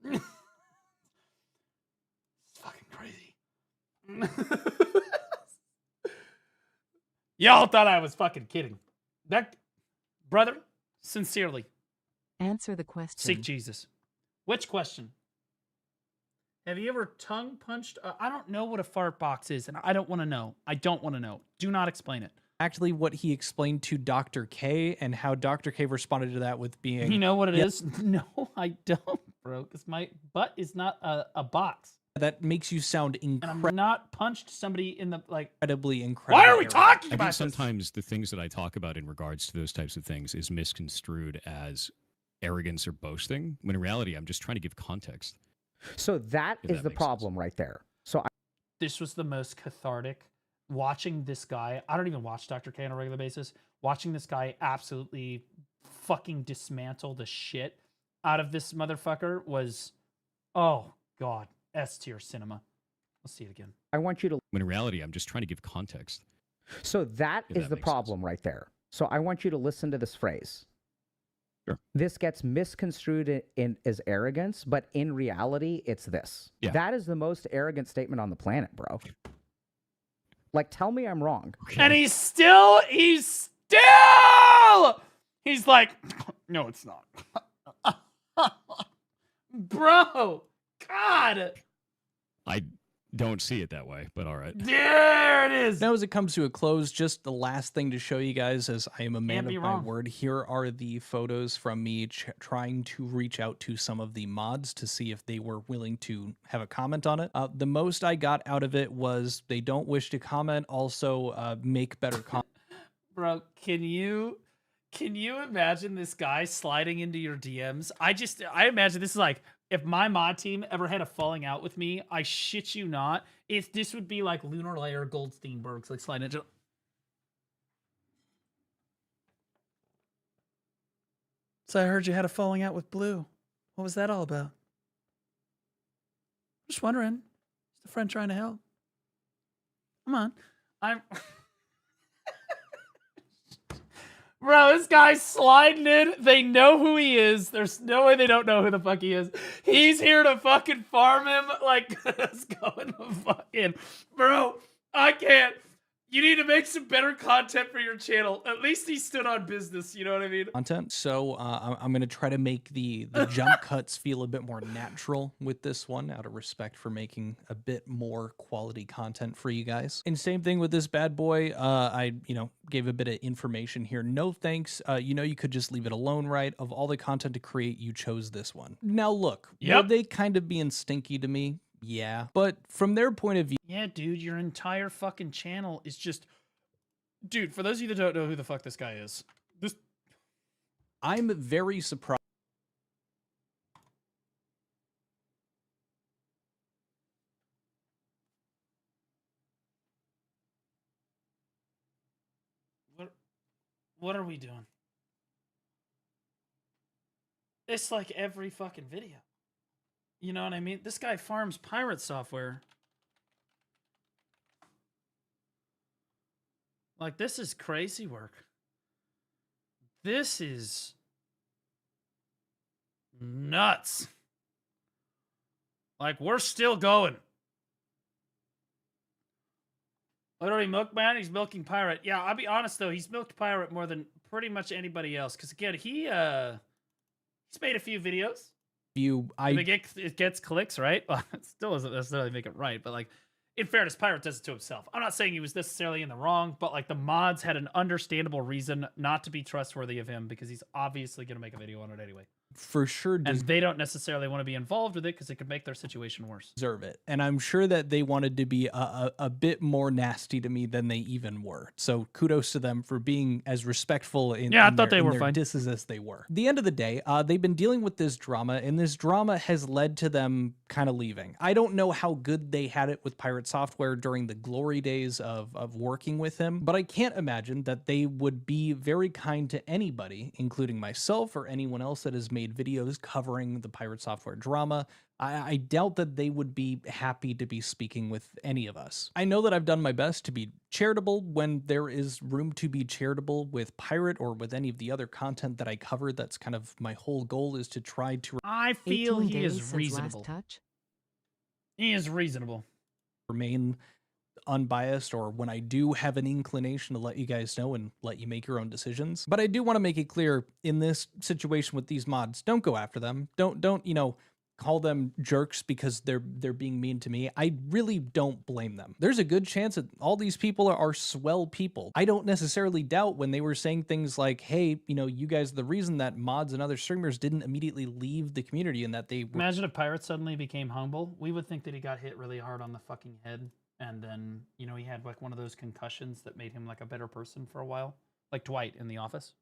Speaker 1: it's fucking crazy. Y'all thought I was fucking kidding. That, brother, sincerely,
Speaker 3: Answer the question.
Speaker 1: seek Jesus. Which question? Have you ever tongue punched? I don't know what a fart box is, and I don't want to know. I don't want to know. Do not explain it.
Speaker 7: Actually, what he explained to Dr. K and how Dr. K responded to that with being...
Speaker 1: You know what it is? No, I don't, bro, because my butt is not a box.
Speaker 7: That makes you sound
Speaker 1: And I'm not punched somebody in the, like...
Speaker 7: incredibly.
Speaker 1: Why are we talking
Speaker 4: I
Speaker 1: about
Speaker 4: think
Speaker 1: this?
Speaker 4: sometimes the things that I talk about in regards to those types of things is misconstrued as arrogance or boasting, when in reality, I'm just trying to give context.
Speaker 8: So that is the problem right there. So
Speaker 1: this was the most cathartic. Watching this guy, I don't even watch Dr. K on a regular basis. Watching this guy absolutely fucking dismantle the shit out of this motherfucker was, oh God, S tier cinema. Let's see it again.
Speaker 8: I want you to...
Speaker 4: When in reality, I'm just trying to give context.
Speaker 8: So that is the problem right there. So I want you to listen to this phrase.
Speaker 4: Sure.
Speaker 8: This gets misconstrued as arrogance, but in reality, it's this.
Speaker 4: Yeah.
Speaker 8: That is the most arrogant statement on the planet, bro. Like, tell me I'm wrong.
Speaker 1: And he's like, no, it's not. Bro, God.
Speaker 4: I don't see it that way, but all right.
Speaker 1: There it is.
Speaker 7: Now, as it comes to a close, just the last thing to show you guys, as I am a man
Speaker 1: Can't be
Speaker 7: of my
Speaker 1: wrong.
Speaker 7: word, here are the photos from me trying to reach out to some of the mods to see if they were willing to have a comment on it. The most I got out of it was they don't wish to comment, also make better content.
Speaker 1: Bro, can you imagine this guy sliding into your DMs? I imagine this is like, if my mod team ever had a falling out with me, I shit you not, this would be like Lunar Layer Goldsteinbergs, like sliding into... So I heard you had a falling out with Blue. What was that all about? Just wondering. Just a friend trying to help. Come on. Bro, this guy's sliding in. They know who he is. There's no way they don't know who the fuck he is. He's here to fucking farm him. Like, let's go in the fucking... Bro, I can't. You need to make some better content for your channel. At least he stood on business, you know what I mean?
Speaker 7: Content. So I'm going to try to make the jump cuts feel a bit more natural with this one, out of respect for making a bit more quality content for you guys. And same thing with this bad boy. I gave a bit of information here. No thanks. You could just leave it alone, right? Of all the content to create, you chose this one. Now look, were they kind of being stinky to me? Yeah, but from their point of view...
Speaker 1: Yeah, dude, your entire fucking channel is just... Dude, for those of you that don't know who the fuck this guy is,
Speaker 7: I'm very surprised.
Speaker 1: What are we doing? It's like every fucking video. You know what I mean? This guy farms pirate software. Like, this is crazy work. This is nuts. Like, we're still going. Literally, Milkman, he's milking pirate. Yeah, I'll be honest, though. He's milked pirate more than pretty much anybody else. Because, again, he's made a few videos. It gets clicks, right? Well, it still doesn't necessarily make it right, but like, in fairness, Pirate does it to himself. I'm not saying he was necessarily in the wrong, but like the mods had an understandable reason not to be trustworthy of him because he's obviously going to make a video on it anyway.
Speaker 7: For sure.
Speaker 1: And they don't necessarily want to be involved with it because it could make their situation worse.
Speaker 7: Deserve it. And I'm sure that they wanted to be a bit more nasty to me than they even were. So kudos to them for being as respectful in
Speaker 1: I thought they were
Speaker 7: their
Speaker 1: fine.
Speaker 7: disses as they were. At the end of the day, they've been dealing with this drama, and this drama has led to them kind of leaving. I don't know how good they had it with Pirate Software during the glory days of working with him, but I can't imagine that they would be very kind to anybody, including myself or anyone else that has made videos covering the Pirate Software drama. I doubt that they would be happy to be speaking with any of us. I know that I've done my best to be charitable when there is room to be charitable with Pirate or with any of the other content that I cover. That's kind of my whole goal, is to try to...
Speaker 1: I feel he is reasonable. He is reasonable.
Speaker 7: Remain unbiased, or when I do have an inclination to let you guys know and let you make your own decisions. But I do want to make it clear in this situation with these mods, don't go after them. Don't, you know, call them jerks because they're being mean to me. I really don't blame them. There's a good chance that all these people are swell people. I don't necessarily doubt when they were saying things like, hey, you know, you guys are the reason that mods and other streamers didn't immediately leave the community and that they were...
Speaker 1: Imagine if Pirate suddenly became humble. We would think that he got hit really hard on the fucking head, and then, you know, he had like one of those concussions that made him like a better person for a while. Like Dwight in The Office.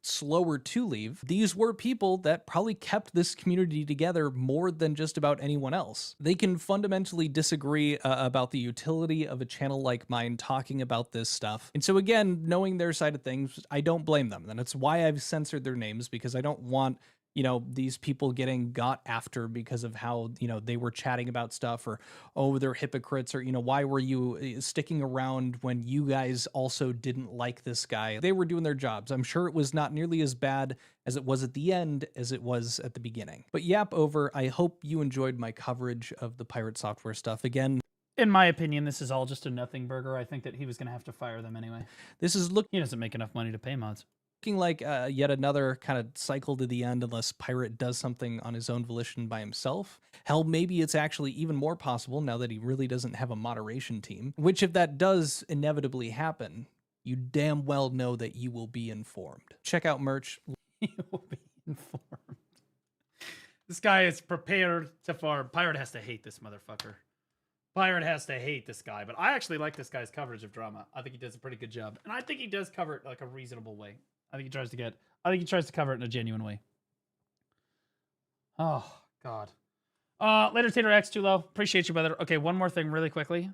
Speaker 7: Slower to leave. These were people that probably kept this community together more than just about anyone else. They can fundamentally disagree about the utility of a channel like mine talking about this stuff. And so again, knowing their side of things, I don't blame them. And it's why I've censored their names, because I don't want, you know, these people getting got after because of how, you know, they were chatting about stuff, or, oh, they're hypocrites, or, you know, why were you sticking around when you guys also didn't like this guy? They were doing their jobs. I'm sure it was not nearly as bad as it was at the end as it was at the beginning. But yap over, I hope you enjoyed my coverage of the Pirate Software stuff. Again,
Speaker 1: in my opinion, this is all just a nothing burger. I think that he was going to have to fire them anyway.
Speaker 7: This is
Speaker 1: he doesn't make enough money to pay mods.
Speaker 7: Looking like yet another kind of cycle to the end, unless Pirate does something on his own volition by himself. Hell, maybe it's actually even more possible now that he really doesn't have a moderation team, which if that does inevitably happen, you damn well know that you will be informed. Check out merch.
Speaker 1: You will be informed. This guy is prepared to farm. Pirate has to hate this motherfucker. Pirate has to hate this guy, but I actually like this guy's coverage of drama. I think he does a pretty good job, and I think he does cover it like a reasonable way. I think he tries to cover it in a genuine way. Oh, God. Later, Tater X, too low. Appreciate you, brother. Okay, one more thing really quickly.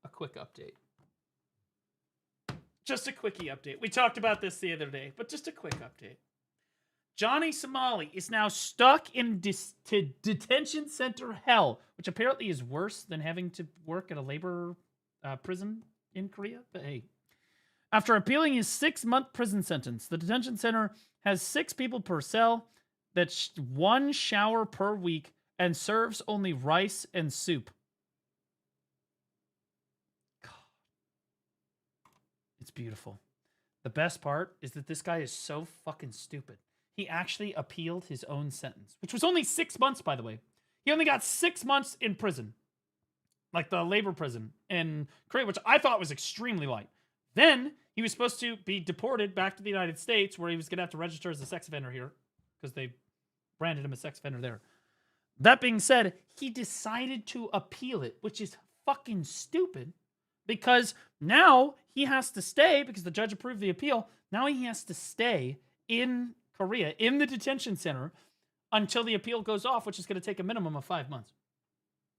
Speaker 1: A quick update. Just a quickie update. We talked about this the other day, but just a quick update. Johnny Somali is now stuck in detention center hell, which apparently is worse than having to work at a labor prison in Korea. But hey, after appealing his 6-month prison sentence, the detention center has 6 people per cell, that's 1 shower per week, and serves only rice and soup. God. It's beautiful. The best part is that this guy is so fucking stupid. He actually appealed his own sentence, which was only 6 months, by the way. He only got 6 months in prison. Like the labor prison in Korea, which I thought was extremely light. Then he was supposed to be deported back to the United States, where he was going to have to register as a sex offender here, because they branded him a sex offender there. That being said, he decided to appeal it, which is fucking stupid, because now he has to stay, because the judge approved the appeal. Now he has to stay in Korea, in the detention center, until the appeal goes off, which is going to take a minimum of 5 months.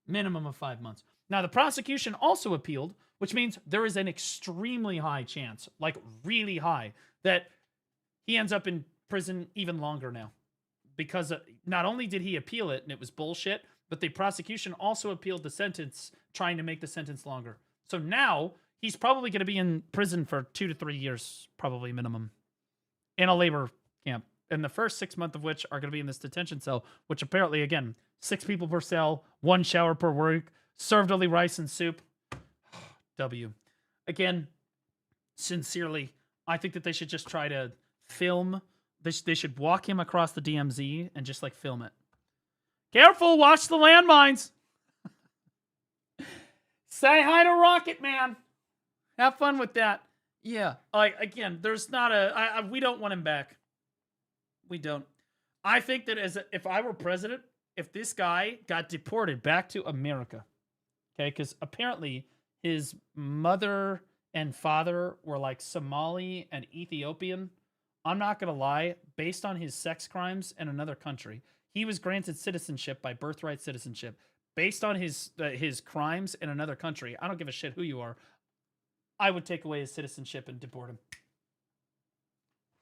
Speaker 1: Minimum of 5 months. Now, the prosecution also appealed, which means there is an extremely high chance, like really high, that he ends up in prison even longer now. Because not only did he appeal it, and it was bullshit, but the prosecution also appealed the sentence, trying to make the sentence longer. So now, he's probably going to be in prison for 2 to 3 years, probably minimum, in a labor camp. And the first 6 months of which are going to be in this detention cell, which apparently, again, 6 people per cell, 1 shower per week, served only rice and soup. W. Again, sincerely, I think that they should just try to film. They should walk him across the DMZ and just like film it. Careful, watch the landmines. Say hi to Rocket Man. Have fun with that. Yeah. Like, again, there's not we don't want him back. We don't. I think that if I were president, if this guy got deported back to America, okay, because apparently his mother and father were like Somali and Ethiopian. I'm not going to lie, based on his sex crimes in another country, he was granted citizenship by birthright citizenship. Based on his crimes in another country, I don't give a shit who you are, I would take away his citizenship and deport him.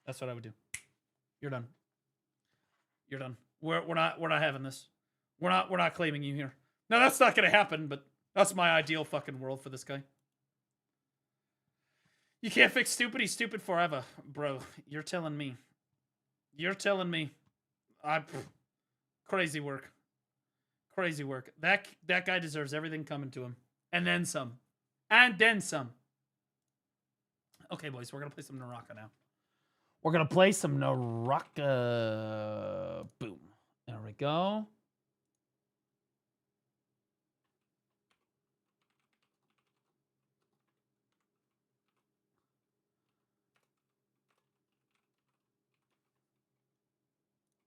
Speaker 1: That's what I would do. You're done. You're done. We're not having this. We're not claiming you here. No, that's not going to happen, but that's my ideal fucking world for this guy. You can't fix stupid. He's stupid forever. Bro, you're telling me. You're telling me. Crazy work. Crazy work. That guy deserves everything coming to him. And then some. And then some. Okay, boys, we're going to play some Naraka now. We're going to play some Naraka. Boom. There we go.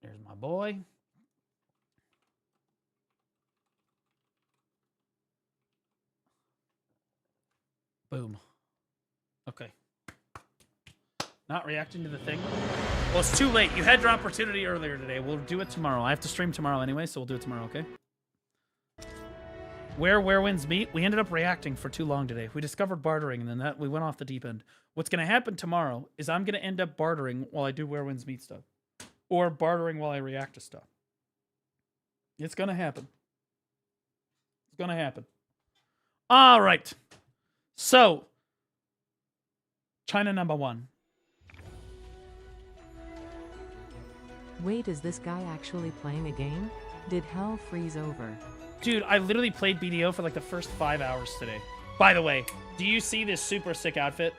Speaker 1: There's my boy. Boom. Okay. Not reacting to the thing. Well, it's too late. You had your opportunity earlier today. We'll do it tomorrow. I have to stream tomorrow anyway, so we'll do it tomorrow, okay? Where winds meet, we ended up reacting for too long today. We discovered bartering, and then we went off the deep end. What's going to happen tomorrow is I'm going to end up bartering while I do where winds meet stuff. Or bartering while I react to stuff. It's going to happen. It's going to happen. All right. So, China #1.
Speaker 3: Wait, is this guy actually playing a game? Did hell freeze over?
Speaker 1: Dude, I literally played BDO for like the first 5 hours today. By the way, do you see this super sick outfit?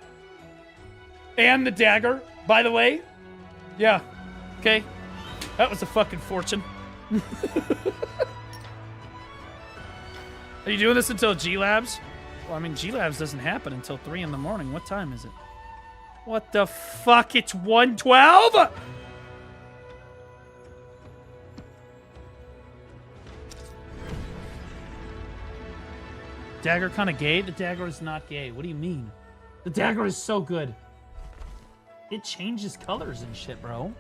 Speaker 1: And the dagger, by the way? Yeah. Okay. That was a fucking fortune. Are you doing this until G-Labs? Well, I mean, G-Labs doesn't happen until 3 in the morning. What time is it? What the fuck? It's 1:12? Dagger kind of gay? The dagger is not gay. What do you mean? The dagger is so good. It changes colors and shit, bro.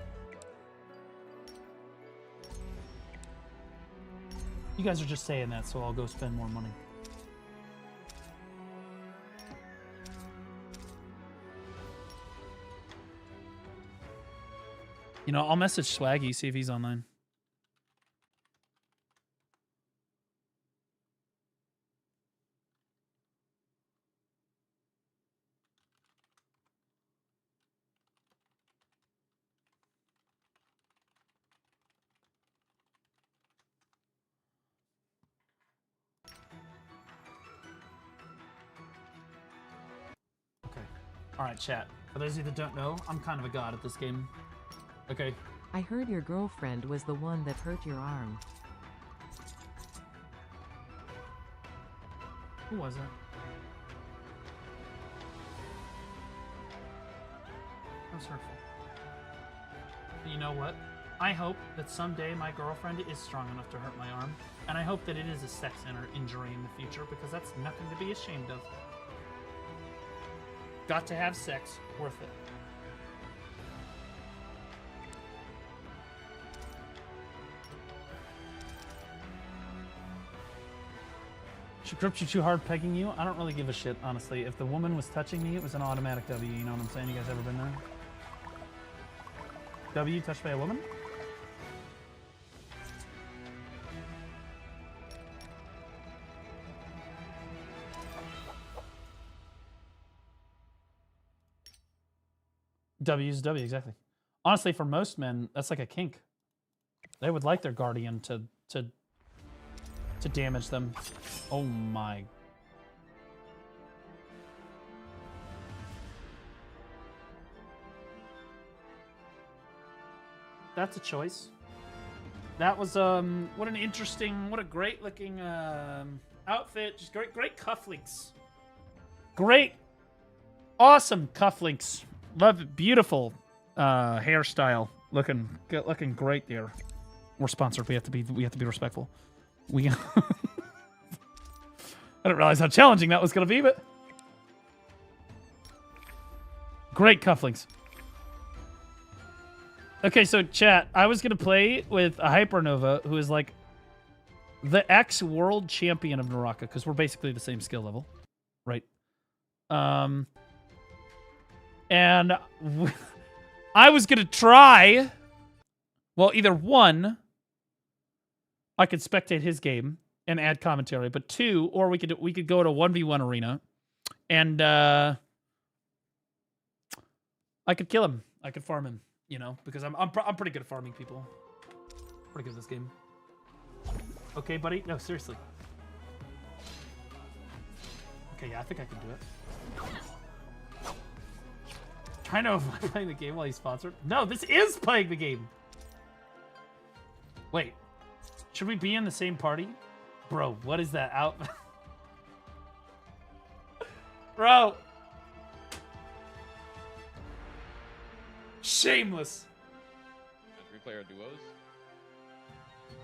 Speaker 1: You guys are just saying that, so I'll go spend more money. You know, I'll message Swaggy, see if he's online. All right, chat. For those of you that don't know, I'm kind of a god at this game. Okay.
Speaker 3: I heard your girlfriend was the one that hurt your arm.
Speaker 1: Who was that? That was hurtful. But you know what? I hope that someday my girlfriend is strong enough to hurt my arm. And I hope that it is a sex injury in the future, because that's nothing to be ashamed of. Got to have sex. Worth it. She gripped you too hard pegging you? I don't really give a shit, honestly. If the woman was touching me, it was an automatic W. You know what I'm saying? You guys ever been there? W touched by a woman? W's W, exactly. Honestly, for most men, that's like a kink. They would like their guardian to damage them. Oh my. That's a choice. That was what an interesting, what a great looking outfit. Just great cufflinks. Great, awesome cufflinks. Love it. Beautiful hairstyle. Looking great there. We're sponsored. We have to be respectful. I didn't realize how challenging that was going to be, but great cufflinks. Okay, so chat, I was going to play with a Hypernova who is like the ex-world champion of Naraka, because we're basically the same skill level, right? And I was going to try, well, either one, I could spectate his game and add commentary, but two, or we could go to 1v1 arena and I could kill him. I could farm him, you know, because I'm pretty good at farming people. Pretty good at this game. Okay, buddy? No, seriously. Okay, yeah, I think I can do it. Trying to avoid playing the game while he's sponsored. No, this is playing the game. Wait, should we be in the same party? Bro, what is that out? Bro. Shameless.
Speaker 6: Should we play our duos?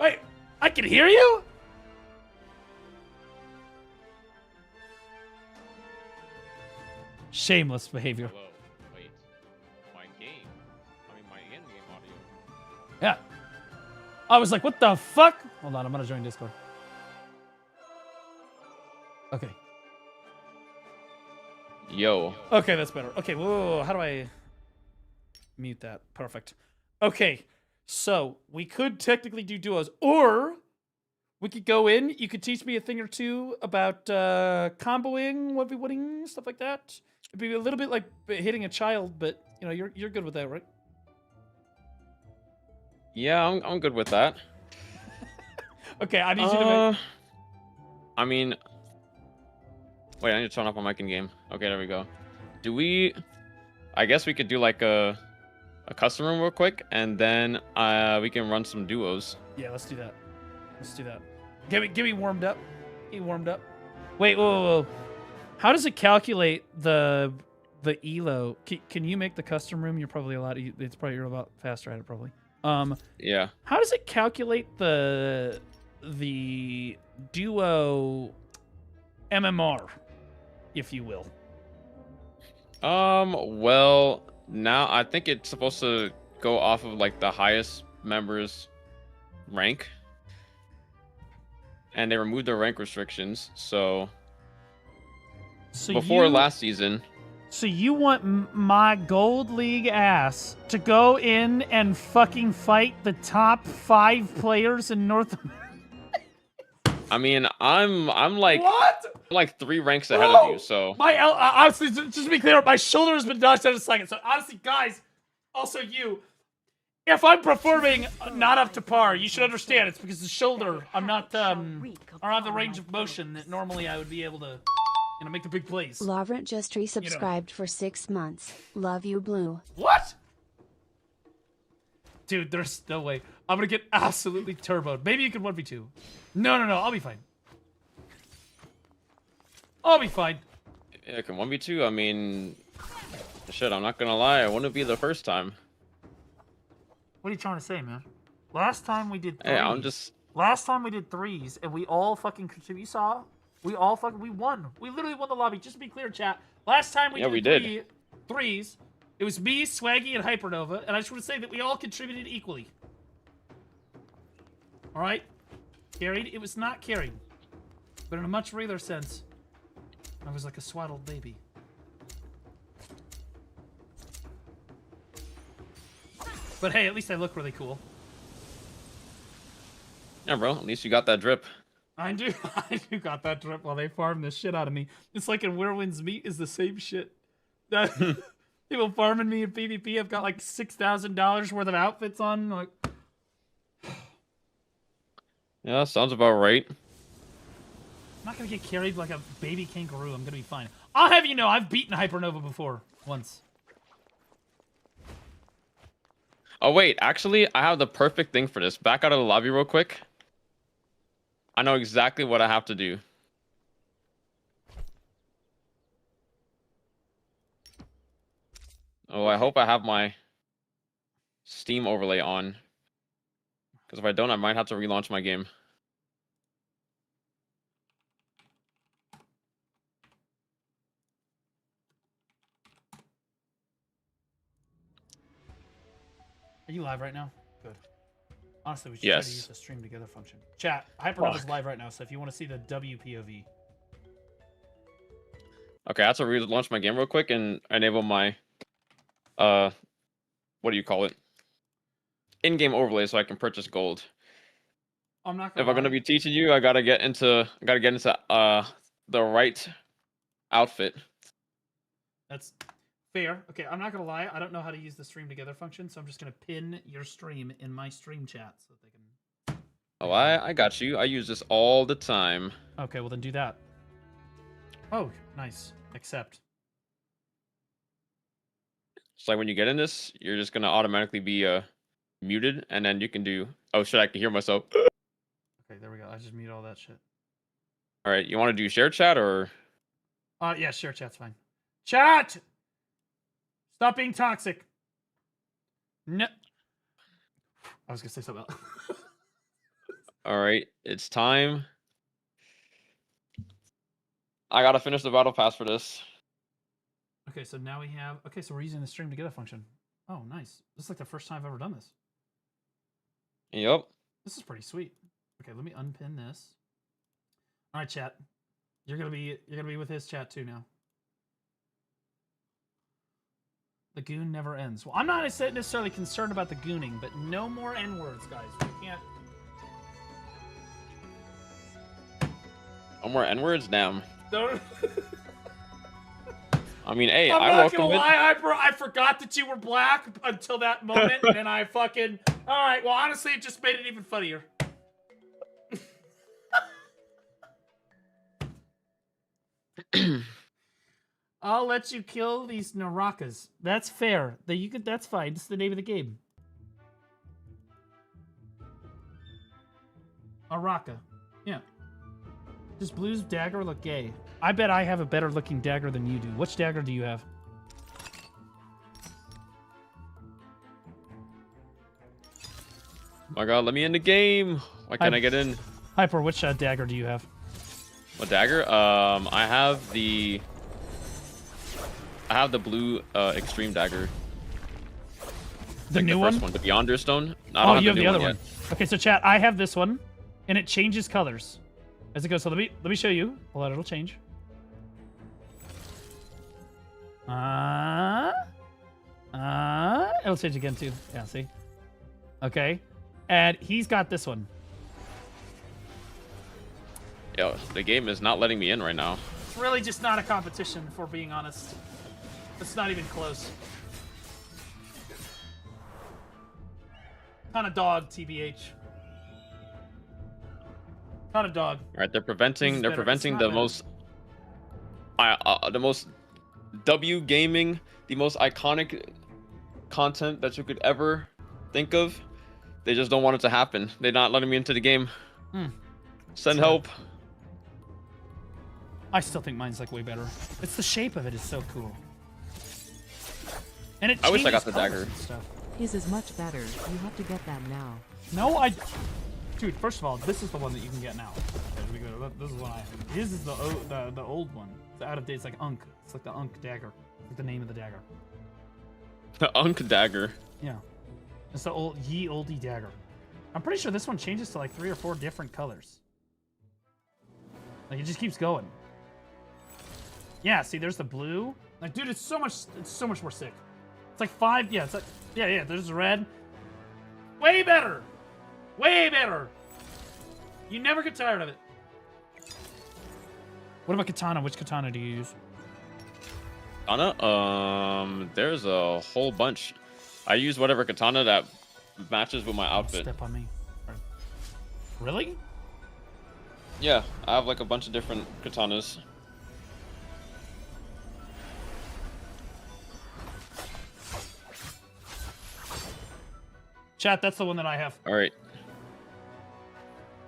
Speaker 1: Wait, I can hear you? Shameless behavior.
Speaker 6: Hello. Wait. My game. I mean, my in-game audio.
Speaker 1: Yeah. I was like, what the fuck? Hold on, I'm gonna join Discord. Okay.
Speaker 6: Yo.
Speaker 1: Okay, that's better. Okay, whoa, how do I mute that? Perfect. Okay, so we could technically do duos, or we could go in. You could teach me a thing or two about comboing, 1v1ing, stuff like that. It'd be a little bit like hitting a child, but you know, you're good with that, right?
Speaker 6: Yeah, I'm good with that.
Speaker 1: Okay, I need you to make...
Speaker 6: I mean... Wait, I need to turn off my mic in game. Okay, there we go. Do we... I guess we could do like a custom room real quick, and then we can run some duos.
Speaker 1: Yeah, let's do that. Let's do that. Get me warmed up. Get me warmed up. Wait, whoa. How does it calculate the elo? Can you make the custom room? You're probably you're a lot faster at it probably.
Speaker 6: Yeah.
Speaker 1: How does it calculate the duo MMR, if you will?
Speaker 6: Well, now I think it's supposed to go off of like the highest member's rank. And they removed the rank restrictions, so before last season.
Speaker 1: So you want my Gold League ass to go in and fucking fight the top 5 players in North America?
Speaker 6: I mean, I'm like
Speaker 1: what?
Speaker 6: Like 3 ranks ahead of you, so
Speaker 1: My honestly, just to be clear, my shoulder has been knocked out a second. So honestly, guys, also you, if I'm performing not up to par, you should understand it's because the shoulder. I'm not I don't have the range of motion that normally I would be able to, you know, make the big plays.
Speaker 2: Lavrent just resubscribed for 6 months. Love you, Blue.
Speaker 1: What? Dude, there's no way. I'm gonna get absolutely turboed. Maybe you can 1v2. No, I'll be fine. I'll be fine.
Speaker 6: Yeah, can 1v2. I mean, shit, I'm not gonna lie, I wouldn't be the first time.
Speaker 1: What are you trying to say, man? Last time we did 3s.
Speaker 6: Hey, I'm just...
Speaker 1: Last time we did 3s, and we all fucking... You saw? We won. We literally won the lobby. Just to be clear, chat. Last time we did 3s, it was me, Swaggy, and Hypernova, and I just want to say that we all contributed equally. Alright? Carried? It was not carried. But in a much realer sense, I was like a swaddled baby. But hey, at least I look really cool.
Speaker 6: Yeah, bro. At least you got that drip.
Speaker 1: I do got that drip while they farm the shit out of me. It's like in Where Winds Meet is the same shit. People farming me in PvP. I've got like $6,000 worth of outfits on. Like,
Speaker 6: yeah, sounds about right.
Speaker 1: I'm not gonna get carried like a baby kangaroo. I'm gonna be fine. I'll have you know, I've beaten Hypernova before once.
Speaker 6: Oh wait, actually, I have the perfect thing for this. Back out of the lobby real quick. I know exactly what I have to do. Oh, I hope I have my Steam overlay on. Because if I don't, I might have to relaunch my game.
Speaker 1: Are you live right now? Good. Honestly, we should
Speaker 6: Yes.
Speaker 1: try to use the stream together function. Chat, Hypernova's live right now, so if you want to see the WPOV.
Speaker 6: Okay, I have to relaunch my game real quick and enable my what do you call it? In-game overlay so I can purchase gold.
Speaker 1: I'm not
Speaker 6: If I'm gonna be teaching you, I gotta get into the right outfit.
Speaker 1: That's fair. Okay, I'm not gonna lie. I don't know how to use the stream together function, so I'm just gonna pin your stream in my stream chat so that they can.
Speaker 6: Oh, I got you. I use this all the time.
Speaker 1: Okay, well then do that. Oh, nice. Accept.
Speaker 6: It's like when you get in this, you're just gonna automatically be muted, and then you can do. Oh shit! I can hear myself.
Speaker 1: Okay, there we go. I just mute all that shit.
Speaker 6: All right, you want to do share chat or?
Speaker 1: Yeah, share chat's fine. Chat! Stop being toxic. No. I was gonna say something else.
Speaker 6: All right, it's time. I gotta finish the battle pass for this.
Speaker 1: Okay, so now we have... Okay, so we're using the stream together function. Oh, nice. This is like the first time I've ever done this.
Speaker 6: Yep.
Speaker 1: This is pretty sweet. Okay, let me unpin this. All right, chat. You're gonna be with his chat too now. The goon never ends. Well, I'm not necessarily concerned about the gooning, but no more N-words, guys. We can't...
Speaker 6: No more N-words? Damn.
Speaker 1: Don't...
Speaker 6: I mean, hey,
Speaker 1: I'm
Speaker 6: I
Speaker 1: not
Speaker 6: welcome
Speaker 1: gonna
Speaker 6: it.
Speaker 1: lie, I forgot that you were black until that moment, and I fucking... Alright, well, honestly, it just made it even funnier. I'll let you kill these Narakas. That's fair. That's fine. It's the name of the game. Naraka. Yeah. Does Blue's dagger look gay? I bet I have a better looking dagger than you do. Which dagger do you have?
Speaker 6: Oh my god, let me in the game. Why can't I get in?
Speaker 1: Hyper, which dagger do you have?
Speaker 6: What dagger? I have the blue extreme dagger.
Speaker 1: The new
Speaker 6: first
Speaker 1: one?
Speaker 6: The Beyonder Stone. No, I
Speaker 1: Oh,
Speaker 6: don't
Speaker 1: you have
Speaker 6: the
Speaker 1: the other
Speaker 6: one
Speaker 1: one. Okay, so chat, I have this one, and it changes colors as it goes. So let me show you. Hold on, it'll change. It'll change again too. Yeah, see? Okay. And he's got this one.
Speaker 6: Yo, the game is not letting me in right now.
Speaker 1: It's really just not a competition, if we're being honest. It's not even close. Kind of dog, TBH. Kind of dog.
Speaker 6: All right, they're preventing the most W gaming, the most iconic content that you could ever think of. They just don't want it to happen. They're not letting me into the game. Send help.
Speaker 1: I still think mine's like way better. It's the shape of it is so cool. And
Speaker 6: I wish I got the dagger.
Speaker 3: His is much better. You have to get that now.
Speaker 1: No, dude, first of all, this is the one that you can get now. Okay, this is what I have. His is the old one. It's out of date. It's like Unk. It's like the Unk dagger. It's like the name of the dagger.
Speaker 6: The Unk dagger.
Speaker 1: Yeah. It's the ye oldie dagger. I'm pretty sure this one changes to like 3 or 4 different colors. Like it just keeps going. Yeah, see, there's the blue. Like, dude, it's so much more sick. It's like 5. Yeah, it's like yeah. There's red. Way better. Way better. You never get tired of it. What about katana? Which katana do you use?
Speaker 6: Katana? There's a whole bunch. I use whatever katana that matches with my outfit.
Speaker 1: Step on me. Really?
Speaker 6: Yeah, I have like a bunch of different katanas.
Speaker 1: Chat, that's the one that I have.
Speaker 6: All right.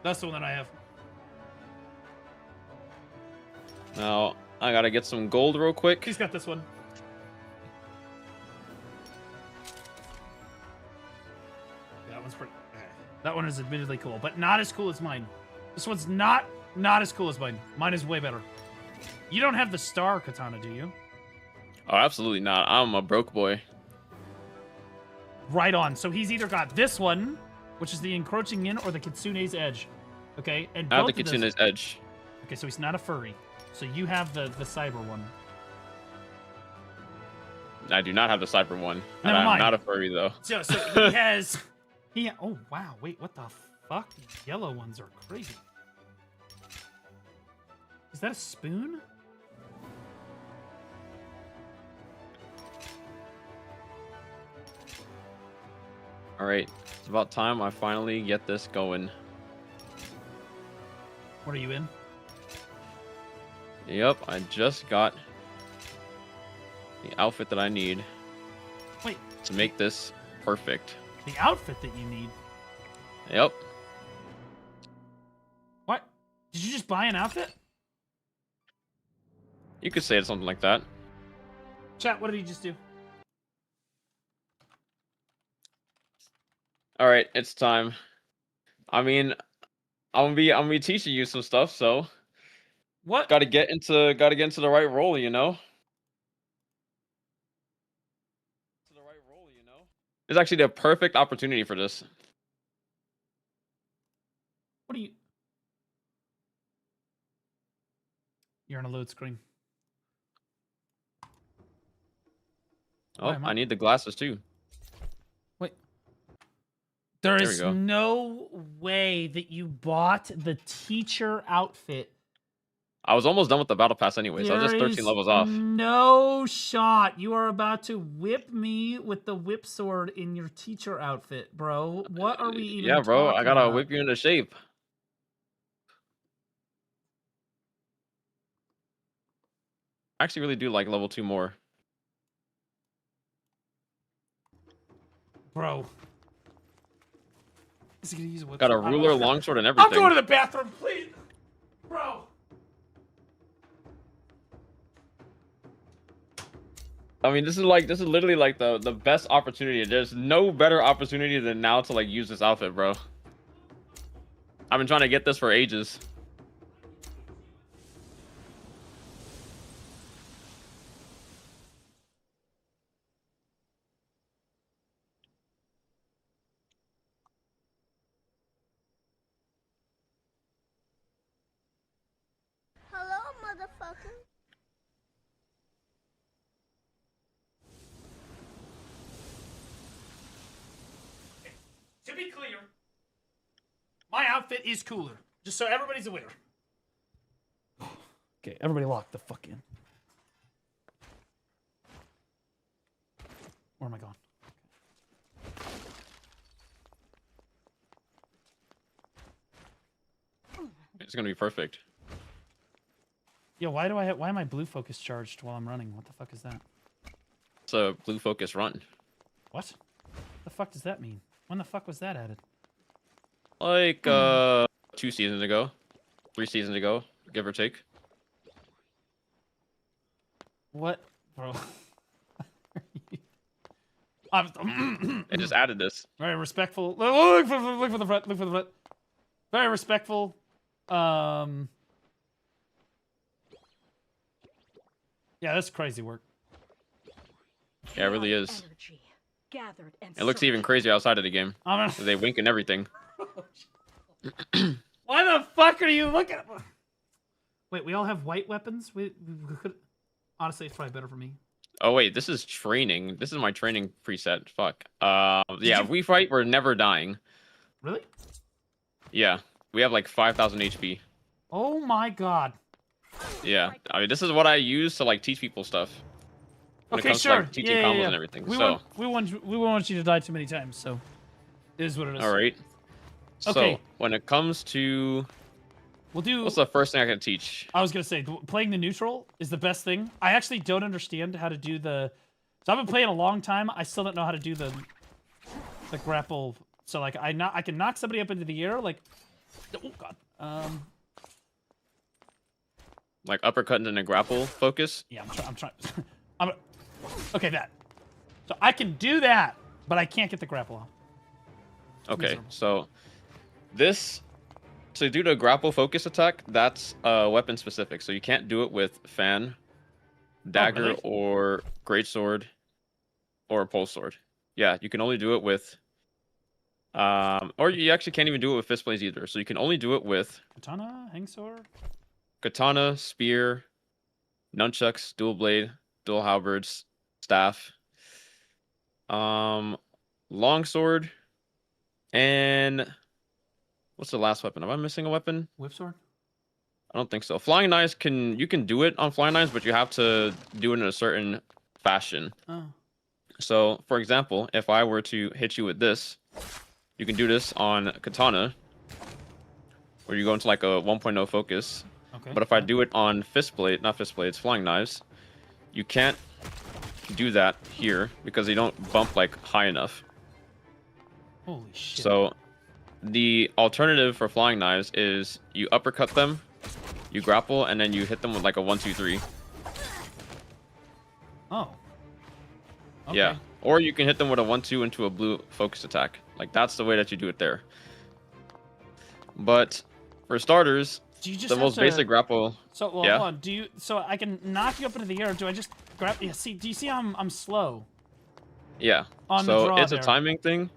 Speaker 1: That's the one that I have.
Speaker 6: Now, I gotta get some gold real quick.
Speaker 1: He's got this one. That one's pretty... That one is admittedly cool, but not as cool as mine. This one's not as cool as mine. Mine is way better. You don't have the star katana, do you?
Speaker 6: Oh, absolutely not. I'm a broke boy.
Speaker 1: Right on. So he's either got this one, which is the encroaching in, or the Kitsune's edge. Okay, and
Speaker 6: I have
Speaker 1: both
Speaker 6: the
Speaker 1: of those-
Speaker 6: Kitsune's edge.
Speaker 1: Okay, so he's not a furry. So you have the cyber one.
Speaker 6: I do not have the cyber one.
Speaker 1: Never
Speaker 6: I'm
Speaker 1: mind.
Speaker 6: not a furry though.
Speaker 1: So he has... Oh, wow. Wait, what the fuck? These yellow ones are crazy. Is that a spoon?
Speaker 6: All right, it's about time I finally get this going.
Speaker 1: What are you in?
Speaker 6: Yep, I just got the outfit that I need.
Speaker 1: Wait.
Speaker 6: To make this perfect.
Speaker 1: The outfit that you need?
Speaker 6: Yep.
Speaker 1: What? Did you just buy an outfit?
Speaker 6: You could say it's something like that.
Speaker 1: Chat, what did he just do?
Speaker 6: All right, it's time. I mean, I'm gonna be teaching you some stuff, so
Speaker 1: what?
Speaker 6: Gotta get into the right role, you know. It's actually the perfect opportunity for this.
Speaker 1: What are you? You're on a load screen.
Speaker 6: Oh, I need the glasses too.
Speaker 1: Wait. There
Speaker 6: There we
Speaker 1: is
Speaker 6: go.
Speaker 1: no way that you bought the teacher outfit.
Speaker 6: I was almost done with the battle pass anyways. I was just
Speaker 1: There
Speaker 6: 13
Speaker 1: is
Speaker 6: levels off.
Speaker 1: no shot. You are about to whip me with the whip sword in your teacher outfit, bro. What are we even
Speaker 6: Yeah, bro, I
Speaker 1: talking
Speaker 6: gotta
Speaker 1: about?
Speaker 6: whip you into shape. I actually really do like level 2 more.
Speaker 1: Bro. Is he gonna use a whip
Speaker 6: Got a
Speaker 1: sword?
Speaker 6: ruler, longsword, and everything.
Speaker 1: I'm going to the bathroom, please. Bro.
Speaker 6: I mean, this is literally like the best opportunity. There's no better opportunity than now to like use this outfit, bro. I've been trying to get this for ages.
Speaker 9: Hello, motherfucker.
Speaker 1: To be clear, my outfit is cooler. Just so everybody's aware. Okay, everybody lock the fuck in. Where am I going?
Speaker 6: It's gonna be perfect.
Speaker 1: Yo, why am I blue focus charged while I'm running? What the fuck is that?
Speaker 6: It's a blue focus run.
Speaker 1: What? The fuck does that mean? When the fuck was that added?
Speaker 6: Like 2 seasons ago, 3 seasons ago, give or take.
Speaker 1: What, bro?
Speaker 6: I just added this.
Speaker 1: Very respectful. Look for the front. Look for the front. Very respectful. Yeah, that's crazy work.
Speaker 6: Yeah, it really is.
Speaker 9: Gathered and
Speaker 6: It looks even crazier outside of the game.
Speaker 1: I'm
Speaker 6: They wink and everything.
Speaker 1: Why the fuck are you looking at? Wait, we all have white weapons? We could... Honestly, it's probably better for me.
Speaker 6: Oh wait, this is training. This is my training preset. Fuck. Yeah, if we fight, we're never dying.
Speaker 1: Really?
Speaker 6: Yeah, we have like 5,000 HP.
Speaker 1: Oh my god.
Speaker 6: Yeah, I mean, this is what I use to like teach people stuff. When
Speaker 1: Okay,
Speaker 6: it comes
Speaker 1: sure.
Speaker 6: to like teaching combos and everything.
Speaker 1: We
Speaker 6: So,
Speaker 1: won't want you to die too many times, so it is what it is.
Speaker 6: all right.
Speaker 1: Okay.
Speaker 6: So when it comes to,
Speaker 1: we'll do.
Speaker 6: What's the first thing I can teach?
Speaker 1: I was gonna say playing the neutral is the best thing. I actually don't understand how to do the. So I've been playing a long time. I still don't know how to do the grapple. So like I can knock somebody up into the air like. Oh god.
Speaker 6: Like uppercut and then a grapple focus.
Speaker 1: Yeah, I'm trying. Okay, that. So I can do that, but I can't get the grapple off.
Speaker 6: Okay, so this, to do the grapple focus attack, that's weapon specific. So you can't do it with fan, dagger,
Speaker 1: really?
Speaker 6: or greatsword, or pole sword. Yeah, you can only do it with, or you actually can't even do it with fist blades either. So you can only do it with
Speaker 1: Katana, hang sword.
Speaker 6: katana, spear, nunchucks, dual blade, dual halberds, staff, longsword, and what's the last weapon? Am I missing a weapon?
Speaker 1: Whip sword?
Speaker 6: I don't think so. Flying knives you can do it on flying knives, but you have to do it in a certain fashion.
Speaker 1: Oh.
Speaker 6: So, for example, if I were to hit you with this, you can do this on katana. where you go into like a 1.0 focus.
Speaker 1: Okay.
Speaker 6: But if I do it on fist blade, not fist blades, flying knives, you can't do that here because they don't bump like high enough.
Speaker 1: Holy shit.
Speaker 6: So the alternative for flying knives is you uppercut them, you grapple, and then you hit them with like a 1-2-3.
Speaker 1: Oh. Okay.
Speaker 6: Yeah. Or you can hit them with a 1-2 into a blue focus attack. Like that's the way that you do it there. But for starters,
Speaker 1: Do you just
Speaker 6: the
Speaker 1: have
Speaker 6: most
Speaker 1: to-
Speaker 6: basic grapple.
Speaker 1: So well,
Speaker 6: yeah.
Speaker 1: hold on. Do you? So I can knock you up into the air. Do I just grab? Yeah. See. Do you see how I'm slow?
Speaker 6: Yeah.
Speaker 1: On the
Speaker 6: So
Speaker 1: draw
Speaker 6: it's
Speaker 1: there.
Speaker 6: a timing thing.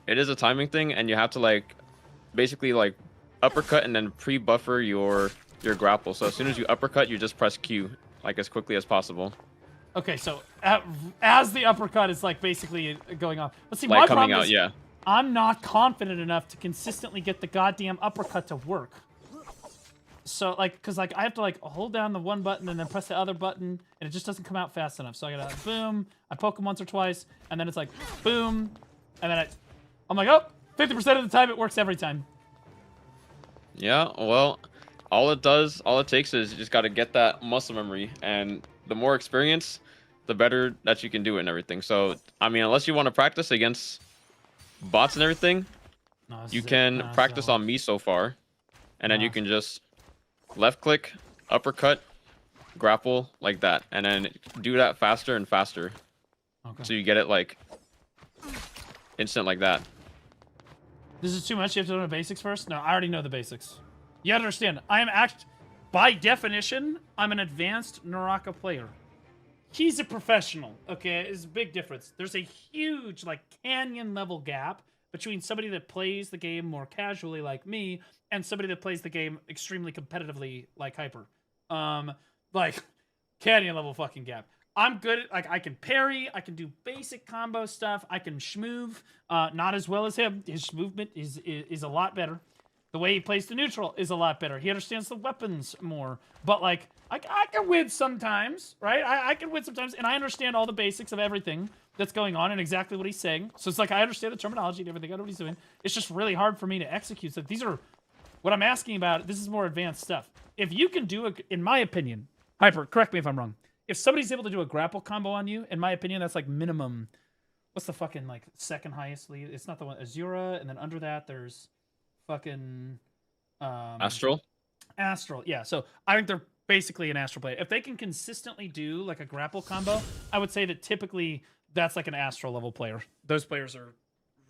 Speaker 6: It is a timing thing, and you have to like basically like uppercut and then pre-buffer your grapple. So as soon as you uppercut, you just press Q like as quickly as possible.
Speaker 1: Okay. So as the uppercut is like basically going on. But see,
Speaker 6: Like
Speaker 1: my
Speaker 6: coming
Speaker 1: problem
Speaker 6: out,
Speaker 1: is
Speaker 6: yeah.
Speaker 1: I'm not confident enough to consistently get the goddamn uppercut to work. So like, cause like I have to like hold down the one button and then press the other button, and it just doesn't come out fast enough. So I gotta boom, I poke him once or twice, and then it's like boom, and then I'm like, oh, 50% of the time it works every time.
Speaker 6: Yeah, well, all it takes is you just got to get that muscle memory, and the more experience, the better that you can do it and everything. So, I mean, unless you want to practice against bots and everything, you can practice on me so far, and then you can just left click, uppercut, grapple like that, and then do that faster and faster.
Speaker 1: Okay.
Speaker 6: So you get it like instant like that.
Speaker 1: This is too much. You have to know the basics first? No, I already know the basics. You gotta understand, by definition, I'm an advanced Naraka player. He's a professional, okay? It's a big difference. There's a huge, like, canyon level gap between somebody that plays the game more casually like me and somebody that plays the game extremely competitively like Hyper. Like, canyon level fucking gap. I'm good at, like, I can parry, I can do basic combo stuff, I can shmove, not as well as him. His movement is a lot better. The way he plays the neutral is a lot better. He understands the weapons more. But, like, I can win sometimes, right? I can win sometimes, and I understand all the basics of everything that's going on and exactly what he's saying. So it's like, I understand the terminology and everything, I know what he's doing. It's just really hard for me to execute. So these are, what I'm asking about, this is more advanced stuff. If you can do it, in my opinion, Hyper, correct me if I'm wrong. If somebody's able to do a grapple combo on you, in my opinion, that's like minimum. What's the fucking like second highest lead? It's not the one Azura, and then under that there's fucking
Speaker 6: Astral.
Speaker 1: Astral, yeah. So I think they're basically an Astral player. If they can consistently do like a grapple combo, I would say that typically that's like an Astral level player. Those players are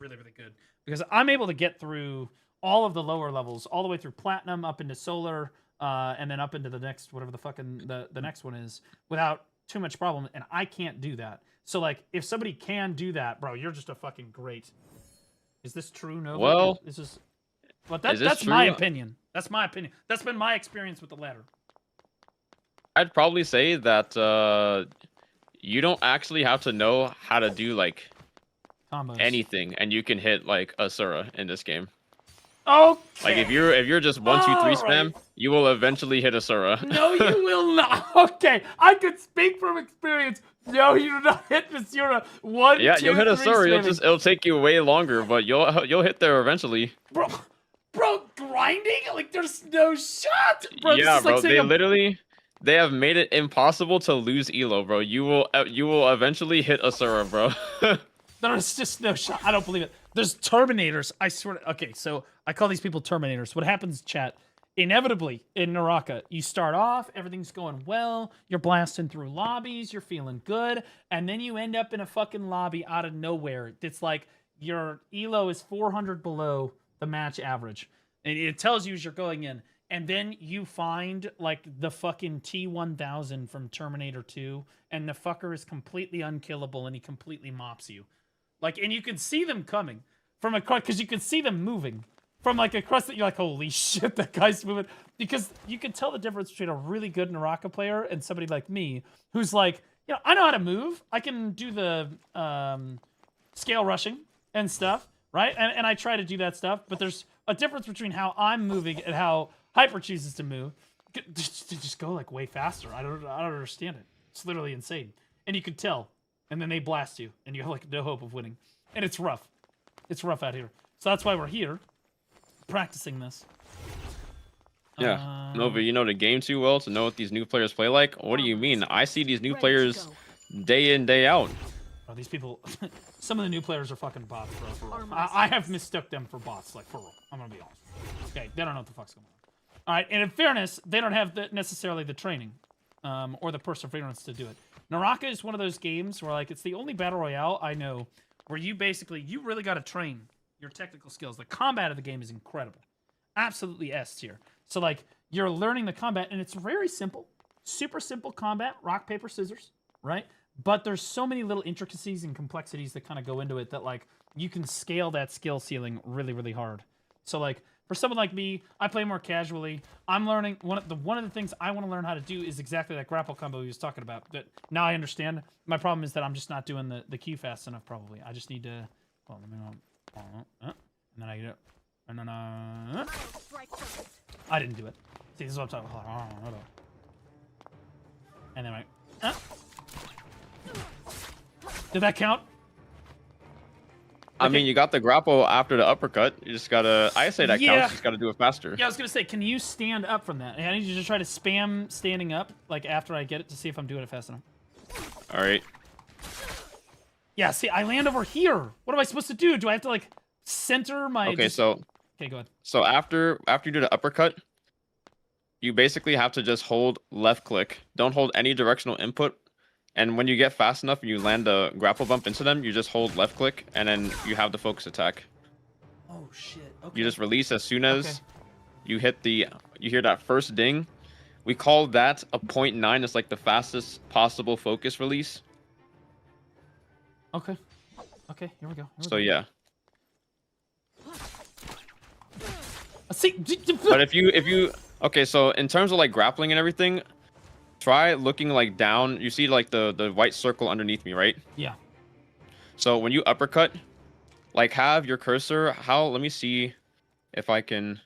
Speaker 1: really, really good because I'm able to get through all of the lower levels, all the way through Platinum up into Solar. And then up into the next, whatever the fucking the next one is, without too much problem, and I can't do that. So, like, if somebody can do that, bro, you're just a fucking great. Is this true, Nova?
Speaker 6: Well,
Speaker 1: this is. But that's
Speaker 6: true?
Speaker 1: my opinion. That's my opinion. That's been my experience with the ladder.
Speaker 6: I'd probably say that you don't actually have to know how to do like
Speaker 1: combos,
Speaker 6: anything, and you can hit like Asura in this game.
Speaker 1: Okay.
Speaker 6: Like if you're just 1, 2, 3 spam, you will eventually hit Asura.
Speaker 1: No, you will not. Okay, I could speak from experience. No, you do not hit Asura. 1,
Speaker 6: Yeah,
Speaker 1: 2,
Speaker 6: you'll hit
Speaker 1: 3
Speaker 6: Asura.
Speaker 1: spamming.
Speaker 6: It'll take you way longer, but you'll hit there eventually.
Speaker 1: Bro, grinding? Like there's no shot. Bro,
Speaker 6: Yeah,
Speaker 1: this is like
Speaker 6: bro.
Speaker 1: saying
Speaker 6: They have made it impossible to lose Elo, bro. You will eventually hit Asura, bro.
Speaker 1: There's just no shot. I don't believe it. There's Terminators. I swear. Okay, so I call these people Terminators. What happens, chat? Inevitably, in Naraka, you start off, everything's going well, you're blasting through lobbies, you're feeling good, and then you end up in a fucking lobby out of nowhere. It's like your elo is 400 below the match average. And it tells you as you're going in. And then you find, like, the fucking T-1000 from Terminator 2, and the fucker is completely unkillable, and he completely mops you. Like, and you can see them coming from across, because you can see them moving from, like, across that. You're like, holy shit, that guy's moving. Because you can tell the difference between a really good Naraka player and somebody like me, who's like, you know, I know how to move. I can do the scale rushing and stuff, right? And I try to do that stuff, but there's a difference between how I'm moving and how Hyper chooses to move. Just go, like, way faster. I don't understand it. It's literally insane. And you can tell. And then they blast you, and you have, like, no hope of winning. And it's rough. It's rough out here. So that's why we're here, practicing this.
Speaker 6: Yeah, Nova, you know the game too well to know what these new players play like. What do you mean? I see these new players day in, day out.
Speaker 1: Oh, these people, some of the new players are fucking bots, bro. For real. I have mistook them for bots, like, for real. I'm gonna be honest. Okay, they don't know what the fuck's going on. All right, and in fairness, they don't have necessarily the training or the perseverance to do it. Naraka is one of those games where, like, it's the only battle royale I know where you really got to train your technical skills. The combat of the game is incredible. Absolutely S tier. So, like, you're learning the combat, and it's very simple. Super simple combat, rock, paper, scissors, right? But there's so many little intricacies and complexities that kind of go into it that, like, you can scale that skill ceiling really, really hard. So, like, for someone like me, I play more casually. I'm learning, one of the things I want to learn how to do is exactly that grapple combo he was talking about. But now I understand. My problem is that I'm just not doing the Q fast enough, probably. I just need to, well, let me know. And then I get it. And then, I didn't do it. See, this is what I'm talking about. And then I, did that count?
Speaker 6: I mean, you got the grapple after the uppercut. You just gotta, I say that counts, you just gotta do it faster.
Speaker 1: Yeah, I was gonna say, can you stand up from that? I need you to try to spam standing up, like, after I get it to see if I'm doing it fast enough.
Speaker 6: Alright.
Speaker 1: Yeah, see, I land over here. What am I supposed to do? Do I have to, like, center my...
Speaker 6: Okay,
Speaker 1: Okay, go ahead.
Speaker 6: So after you do the uppercut, you basically have to just hold left click. Don't hold any directional input. And when you get fast enough and you land a grapple bump into them, you just hold left click and then you have the focus attack.
Speaker 1: Oh shit. Okay.
Speaker 6: You just release as soon as you hit you hear that first ding. We call that a 0.9. It's like the fastest possible focus release.
Speaker 1: Okay. Okay, here we go.
Speaker 6: Yeah.
Speaker 1: See,
Speaker 6: but if you okay, so in terms of like grappling and everything, try looking like down. You see like the white circle underneath me, right?
Speaker 1: Yeah.
Speaker 6: So when you uppercut, like have your cursor, let me see if I can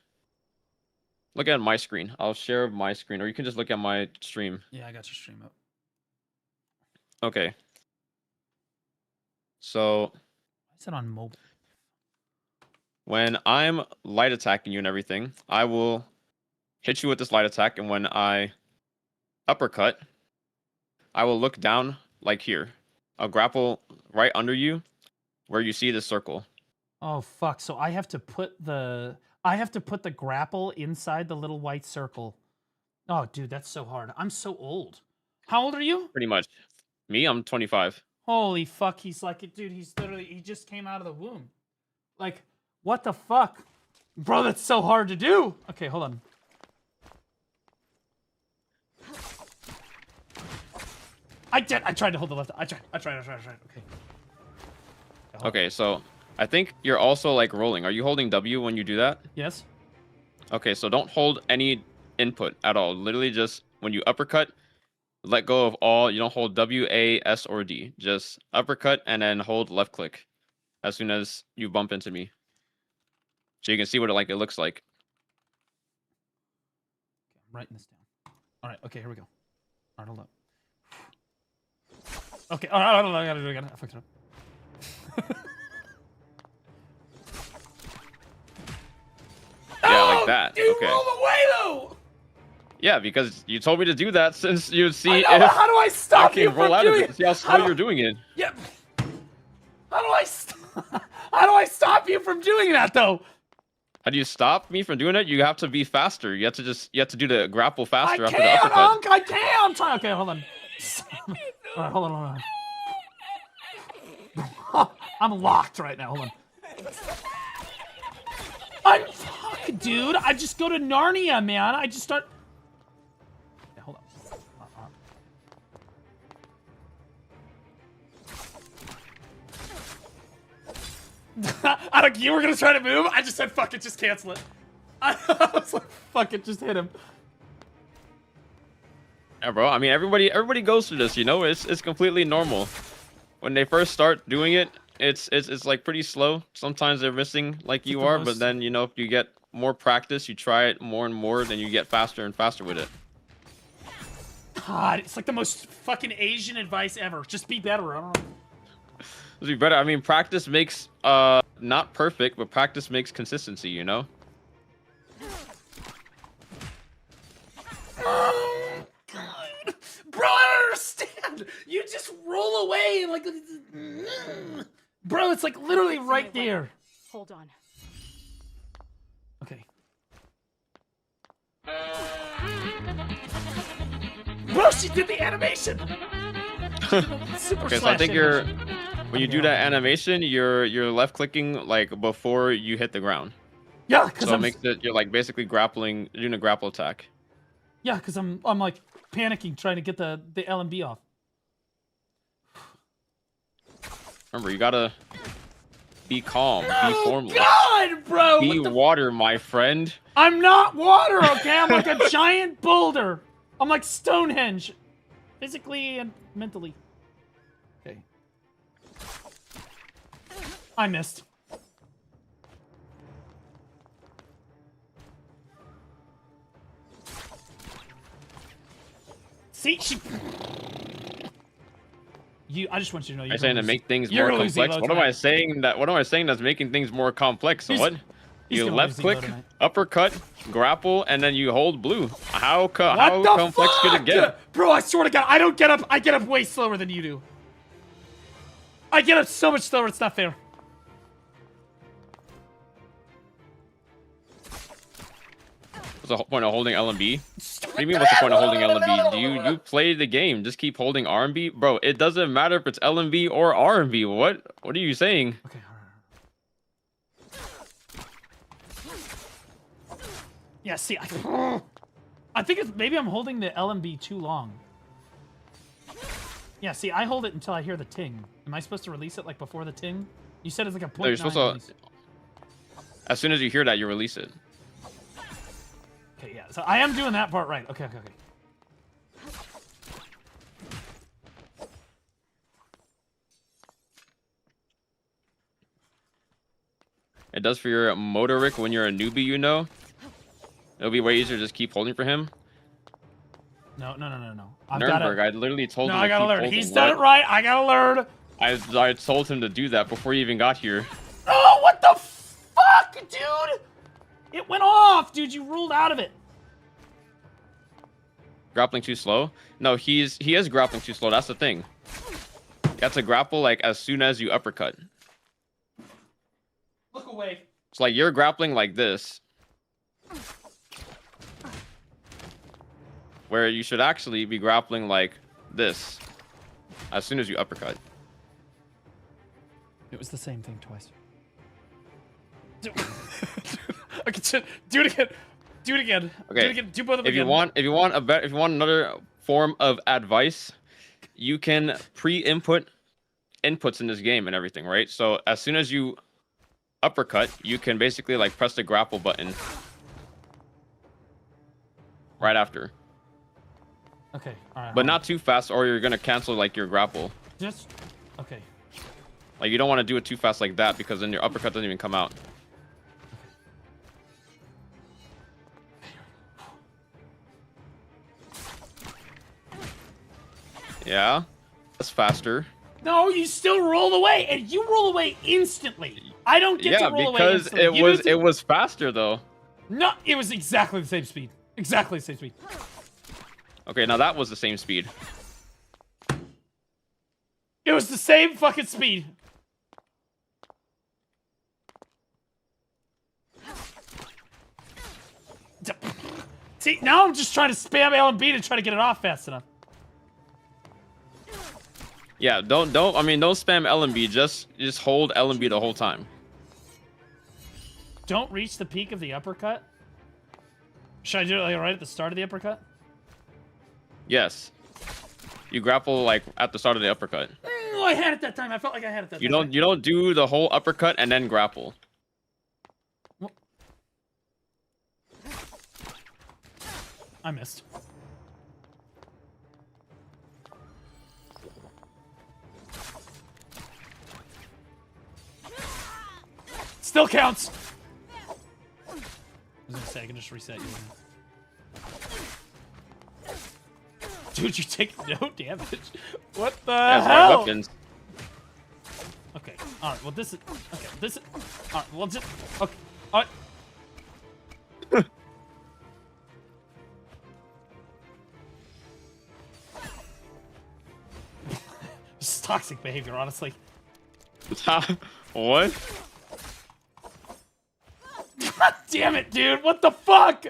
Speaker 6: look at my screen. I'll share my screen, or you can just look at my stream.
Speaker 1: Yeah, I got your stream up.
Speaker 6: Okay. So
Speaker 1: I said on mobile.
Speaker 6: When I'm light attacking you and everything, I will hit you with this light attack, and when I uppercut, I will look down like here. I'll grapple right under you where you see this circle.
Speaker 1: Oh fuck, so I have to put the grapple inside the little white circle. Oh dude, that's so hard. I'm so old. How old are you?
Speaker 6: Pretty much. Me, I'm 25.
Speaker 1: Holy fuck, he's like, dude, he just came out of the womb. Like, what the fuck? Bro, that's so hard to do. Okay, hold on. I tried to hold the left. I tried. Okay.
Speaker 6: Okay, so I think you're also like rolling. Are you holding W when you do that?
Speaker 1: Yes.
Speaker 6: Okay, so don't hold any input at all. Literally just when you uppercut, let go of all. You don't hold W, A, S, or D. Just uppercut and then hold left click as soon as you bump into me. So you can see what it looks like.
Speaker 1: Okay, I'm writing this down. All right. Okay, here we go. All right, hold up. Okay. All right, I got it. I fucked it up.
Speaker 6: Yeah, like that.
Speaker 1: You
Speaker 6: okay.
Speaker 1: rolled away though.
Speaker 6: Yeah, because you told me to do that since you'd see
Speaker 1: I know,
Speaker 6: if
Speaker 1: how do I stop
Speaker 6: I
Speaker 1: you
Speaker 6: can roll
Speaker 1: from
Speaker 6: out of
Speaker 1: doing
Speaker 6: it. See how slow you're doing it.
Speaker 1: Yeah. How do I stop you from doing that though?
Speaker 6: How do you stop me from doing it? You have to be faster. You have to do the grapple faster after the
Speaker 1: I
Speaker 6: uppercut.
Speaker 1: can't. I'm trying. Okay, hold on. All right, hold on. I'm locked right now. Hold on. Fuck, dude. I just go to Narnia, man. I just start. Yeah, hold on. You were gonna try to move? I just said, fuck it, just cancel it. I was like, fuck it, just hit him.
Speaker 6: Yeah, bro. I mean, everybody goes through this. You know, it's completely normal. When they first start doing it, it's like pretty slow. Sometimes they're missing like you are, but then you know, if you get more practice, you try it more and more, then you get faster and faster with it.
Speaker 1: God, it's like the most fucking Asian advice ever. Just be better. I don't know.
Speaker 6: Just be better. I mean, practice makes not perfect, but practice makes consistency. You know.
Speaker 1: You just roll away and like, bro, it's like literally right there.
Speaker 9: Hold on.
Speaker 1: Okay. Bro, she did the animation. Super
Speaker 6: Okay, so I
Speaker 1: slash
Speaker 6: think
Speaker 1: animation.
Speaker 6: when you do that animation, you're left clicking like before you hit the ground.
Speaker 1: Yeah, because
Speaker 6: so it makes it you're like basically grappling, doing a grapple attack.
Speaker 1: Yeah, because I'm like panicking trying to get the LMB off.
Speaker 6: Remember, you gotta be calm, be
Speaker 1: Oh
Speaker 6: formal.
Speaker 1: God, bro!
Speaker 6: Be water, my friend.
Speaker 1: I'm not water, okay? I'm like a giant boulder. I'm like Stonehenge, physically and mentally. Okay. I missed. See, I just want you to know.
Speaker 6: I'm saying to make things
Speaker 1: you're
Speaker 6: more
Speaker 1: losing
Speaker 6: complex.
Speaker 1: low
Speaker 6: What am I
Speaker 1: tonight.
Speaker 6: saying that? What am I saying that's making things more complex? So what? You
Speaker 1: gonna
Speaker 6: left
Speaker 1: lose low
Speaker 6: click,
Speaker 1: tonight.
Speaker 6: uppercut, grapple, and then you hold blue. How
Speaker 1: What
Speaker 6: how
Speaker 1: the
Speaker 6: complex could it
Speaker 1: fuck?
Speaker 6: get?
Speaker 1: Bro, I swear to God, I don't get up. I get up way slower than you do. I get up so much slower. It's not fair.
Speaker 6: What's the point of holding LMB? What do you mean? What's the point of holding LMB? Do you play the game? Just keep holding RMB, bro. It doesn't matter if it's LMB or RMB. What are you saying?
Speaker 1: Okay. Yeah, see, I think it's maybe I'm holding the LMB too long. Yeah, see, I hold it until I hear the ting. Am I supposed to release it like before the ting? You said it's like a
Speaker 6: No, you're
Speaker 1: 0.9
Speaker 6: supposed to. As soon as you hear that, you release it.
Speaker 1: Okay, yeah. So I am doing that part right. Okay.
Speaker 6: It does for your motoric when you're a newbie, you know. It'll be way easier to just keep holding for him.
Speaker 1: No.
Speaker 6: Nuremberg, I literally told him
Speaker 1: No,
Speaker 6: to
Speaker 1: I gotta
Speaker 6: keep
Speaker 1: learn.
Speaker 6: holding.
Speaker 1: He's done it right. I gotta learn.
Speaker 6: I told him to do that before he even got here.
Speaker 1: Oh, what the fuck, dude? It went off, dude. You ruled out of it.
Speaker 6: Grappling too slow? No, he is grappling too slow. That's the thing. You have to grapple like as soon as you uppercut.
Speaker 1: Look away.
Speaker 6: It's like you're grappling like this. Where you should actually be grappling like this as soon as you uppercut.
Speaker 1: It was the same thing twice. Okay, do it again. Do it again.
Speaker 6: Okay.
Speaker 1: Do it again. Do both of them
Speaker 6: If you want another form of advice, you can pre-input inputs in this game and everything, right? So as soon as you uppercut, you can basically like press the grapple button right after.
Speaker 1: Okay. All right.
Speaker 6: But not too fast, or you're gonna cancel like your grapple.
Speaker 1: Just okay.
Speaker 6: Like you don't want to do it too fast like that because then your uppercut doesn't even come out. Yeah, that's faster.
Speaker 1: No, you still roll away, and you roll away instantly. I don't get to roll away
Speaker 6: because
Speaker 1: instantly.
Speaker 6: it was faster though.
Speaker 1: No, it was exactly the same speed. Exactly the same speed.
Speaker 6: Okay, now that was the same speed.
Speaker 1: It was the same fucking speed. See, now I'm just trying to spam LMB to try to get it off fast enough.
Speaker 6: Yeah, don't spam LMB, just hold LMB the whole time.
Speaker 1: Don't reach the peak of the uppercut? Should I do it like right at the start of the uppercut?
Speaker 6: Yes. You grapple like at the start of the uppercut.
Speaker 1: Oh, I had it that time. I felt like I had it that time.
Speaker 6: You don't do the whole uppercut and then grapple.
Speaker 1: I missed. Still counts. I was gonna say I can just reset you. Dude, you take no damage. What the hell?
Speaker 6: Weapons.
Speaker 1: Okay. All right. Well, this is okay. This is all right. Well, just okay. All right. toxic behavior, honestly.
Speaker 6: What?
Speaker 1: God damn it, dude! What the fuck?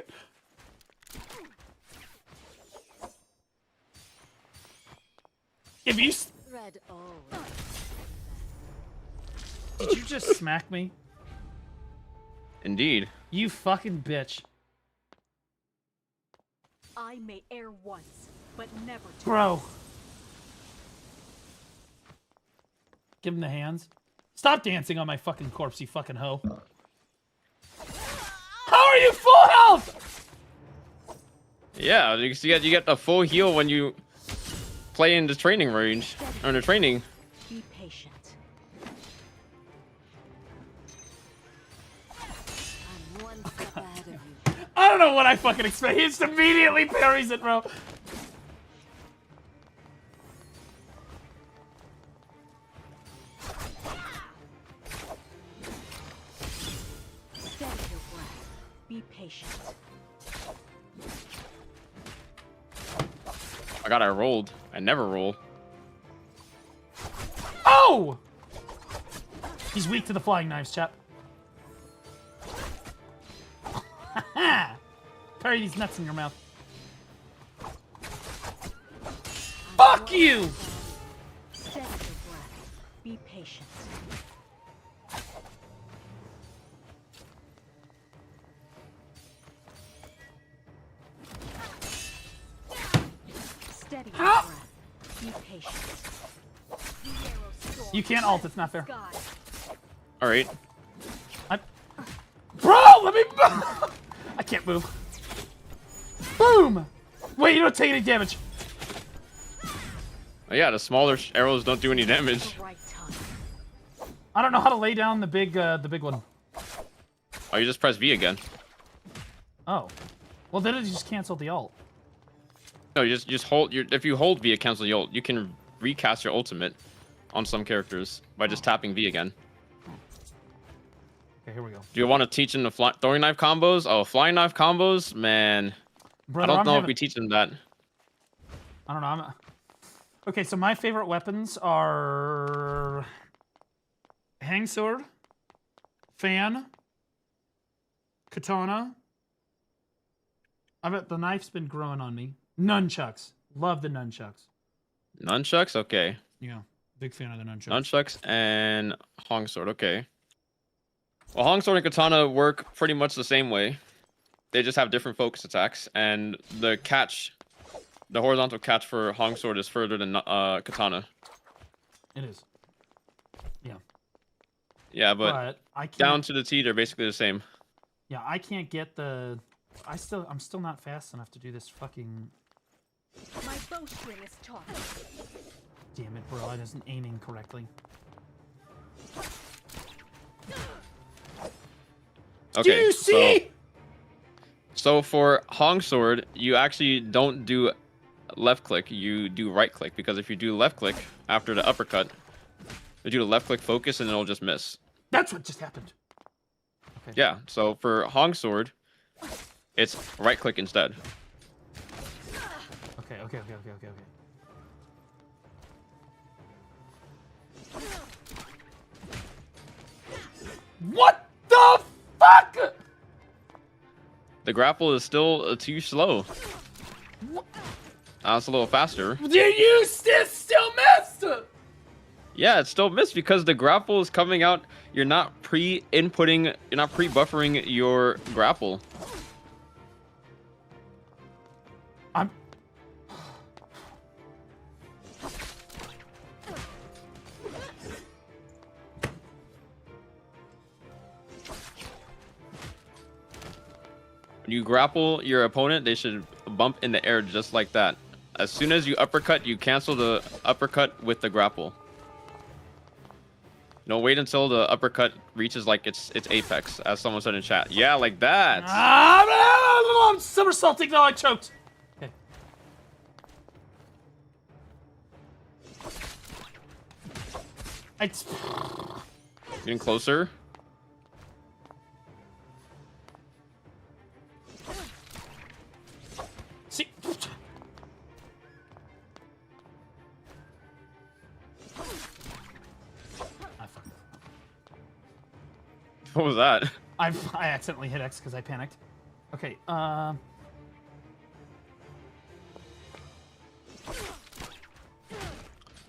Speaker 1: If you... Did you just smack me?
Speaker 6: Indeed.
Speaker 1: You fucking bitch.
Speaker 9: I may err once, but never twice.
Speaker 1: Bro. Give him the hands. Stop dancing on my fucking corpse, you fucking hoe. How are you full health?
Speaker 6: Yeah, you get a full heal when you play in the training range or in the training.
Speaker 9: Be patient. I'm one step ahead of you.
Speaker 1: I don't know what I fucking expect. He just immediately parries it, bro.
Speaker 9: Steady your breath. Be patient.
Speaker 6: I got I rolled. I never roll.
Speaker 1: Oh! He's weak to the flying knives, chap. Parry these nuts in your mouth. Fuck you!
Speaker 9: Steady your breath. Be patient. Steady your breath. Be patient.
Speaker 1: You can't ult, it's not fair.
Speaker 6: Alright.
Speaker 1: Bro, let me... I can't move. Boom! Wait, you don't take any damage.
Speaker 6: Oh, yeah, the smaller arrows don't do any damage.
Speaker 1: I don't know how to lay down the big one.
Speaker 6: Oh, you just press V again.
Speaker 1: Oh. Well, then it just canceled the ult.
Speaker 6: No, you just hold your. If you hold V, it cancels the ult. You can recast your ultimate on some characters by just tapping V again.
Speaker 1: Okay, here we go.
Speaker 6: Do you want to teach them the throwing knife combos? Oh, flying knife combos, man.
Speaker 1: Brother,
Speaker 6: I don't know if we teach them that.
Speaker 1: I don't know. Okay, so my favorite weapons are hang sword, fan, katana. I bet the knife's been growing on me. Nunchucks. Love the nunchucks.
Speaker 6: Nunchucks? Okay.
Speaker 1: Yeah, big fan of the nunchucks.
Speaker 6: Nunchucks and Hong Sword. Okay. Well, Hong Sword and Katana work pretty much the same way. They just have different focus attacks, and the catch, the horizontal catch for Hong Sword is further than Katana.
Speaker 1: It is. Yeah.
Speaker 6: Yeah, but
Speaker 1: I can't,
Speaker 6: down to the T, they're basically the same.
Speaker 1: Yeah, I can't get the... I'm still not fast enough to do this fucking...
Speaker 9: My bowstring is taut.
Speaker 1: Damn it, bro, I wasn't aiming correctly.
Speaker 6: Okay,
Speaker 1: do you see?
Speaker 6: So for Hong Sword, you actually don't do left click, you do right click, because if you do left click after the uppercut, you do the left click focus and it'll just miss.
Speaker 1: That's what just happened.
Speaker 6: Okay. Yeah, so for Hong Sword, it's right click instead.
Speaker 1: Okay. What the fuck?
Speaker 6: The grapple is still too slow. It's a little faster.
Speaker 1: You still missed?
Speaker 6: Yeah, it's still missed because the grapple is coming out. You're not pre-inputting, you're not pre-buffering your grapple. When you grapple your opponent, they should bump in the air just like that. As soon as you uppercut, you cancel the uppercut with the grapple. Don't wait until the uppercut reaches like its apex, as someone said in chat. Yeah, like that.
Speaker 1: I'm somersaulting now, I choked. Okay.
Speaker 6: Getting closer.
Speaker 1: See.
Speaker 6: What was that?
Speaker 1: I accidentally hit X because I panicked. Okay.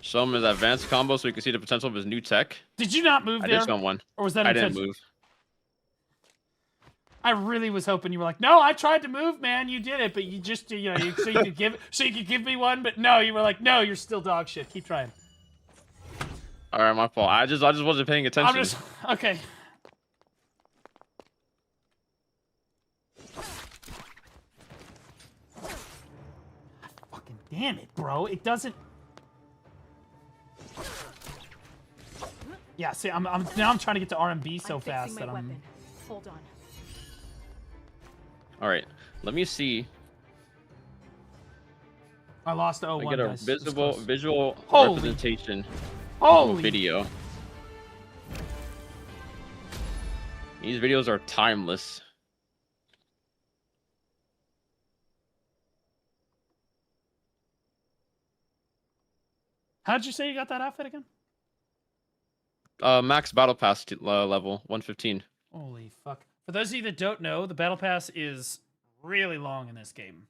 Speaker 6: Show him his advanced combo so we can see the potential of his new tech.
Speaker 1: Did you not move
Speaker 6: I
Speaker 1: there?
Speaker 6: did show him one.
Speaker 1: Or was that
Speaker 6: I didn't
Speaker 1: intentional?
Speaker 6: move.
Speaker 1: I really was hoping you were like, no, I tried to move, man. You did it, but you just, so you could give me one. But no, you were like, no, you're still dog shit. Keep trying.
Speaker 6: All right, my fault. I just wasn't paying attention.
Speaker 1: Okay. Fucking damn it, bro. It doesn't. Yeah, see, now I'm trying to get to RMB so fast that I'm.
Speaker 9: Hold on.
Speaker 6: All right, let me see.
Speaker 1: I lost the 01,
Speaker 6: I get a
Speaker 1: guys.
Speaker 6: visual
Speaker 1: Holy.
Speaker 6: representation
Speaker 1: Holy.
Speaker 6: of a video. These videos are timeless.
Speaker 1: How'd you say you got that outfit again?
Speaker 6: Max battle pass level 115.
Speaker 1: Holy fuck. For those of you that don't know, the battle pass is really long in this game.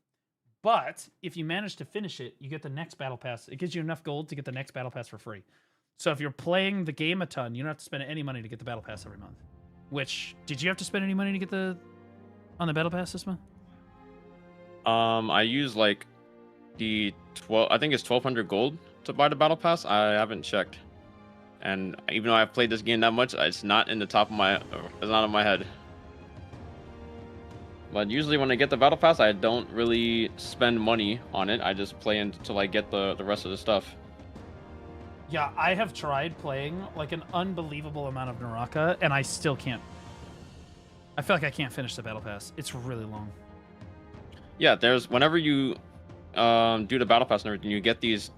Speaker 1: But if you manage to finish it, you get the next battle pass. It gives you enough gold to get the next battle pass for free. So if you're playing the game a ton, you don't have to spend any money to get the battle pass every month. Which, did you have to spend any money to get on the battle pass this month?
Speaker 6: I use like I think it's 1200 gold to buy the battle pass. I haven't checked. And even though I've played this game that much, it's not in the top of it's not in my head. But usually when I get the battle pass, I don't really spend money on it. I just play until I get the rest of the stuff.
Speaker 1: Yeah, I have tried playing like an unbelievable amount of Naraka, and I still can't. I feel like I can't finish the battle pass. It's really long.
Speaker 6: Yeah, whenever you do the battle pass and everything, you get these